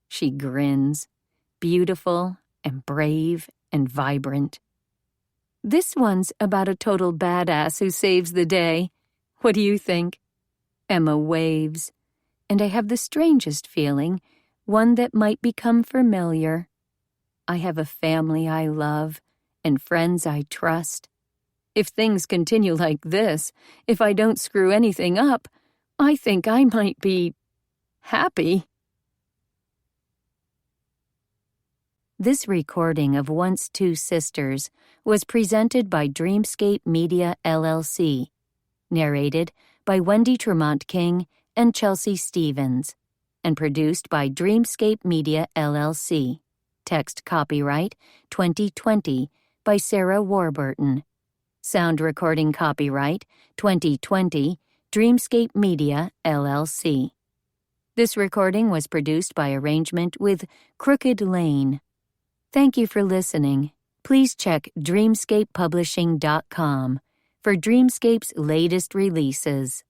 She grins, beautiful and brave and vibrant. "This one's about a total badass who saves the day. What do you think?" Emma waves, and I have the strangest feeling, one that might become familiar. I have a family I love and friends I trust. If things continue like this, if I don't screw anything up, I think I might be happy. This recording of Once Two Sisters was presented by Dreamscape Media LLC, narrated by Wendy Tremont King and Chelsea Stevens, and produced by Dreamscape Media LLC. Text copyright 2020 by Sarah Warburton. Sound recording copyright 2020 Dreamscape Media LLC. This recording was produced by arrangement with Crooked Lane. Thank you for listening. Please check dreamscapepublishing.com for Dreamscape's latest releases.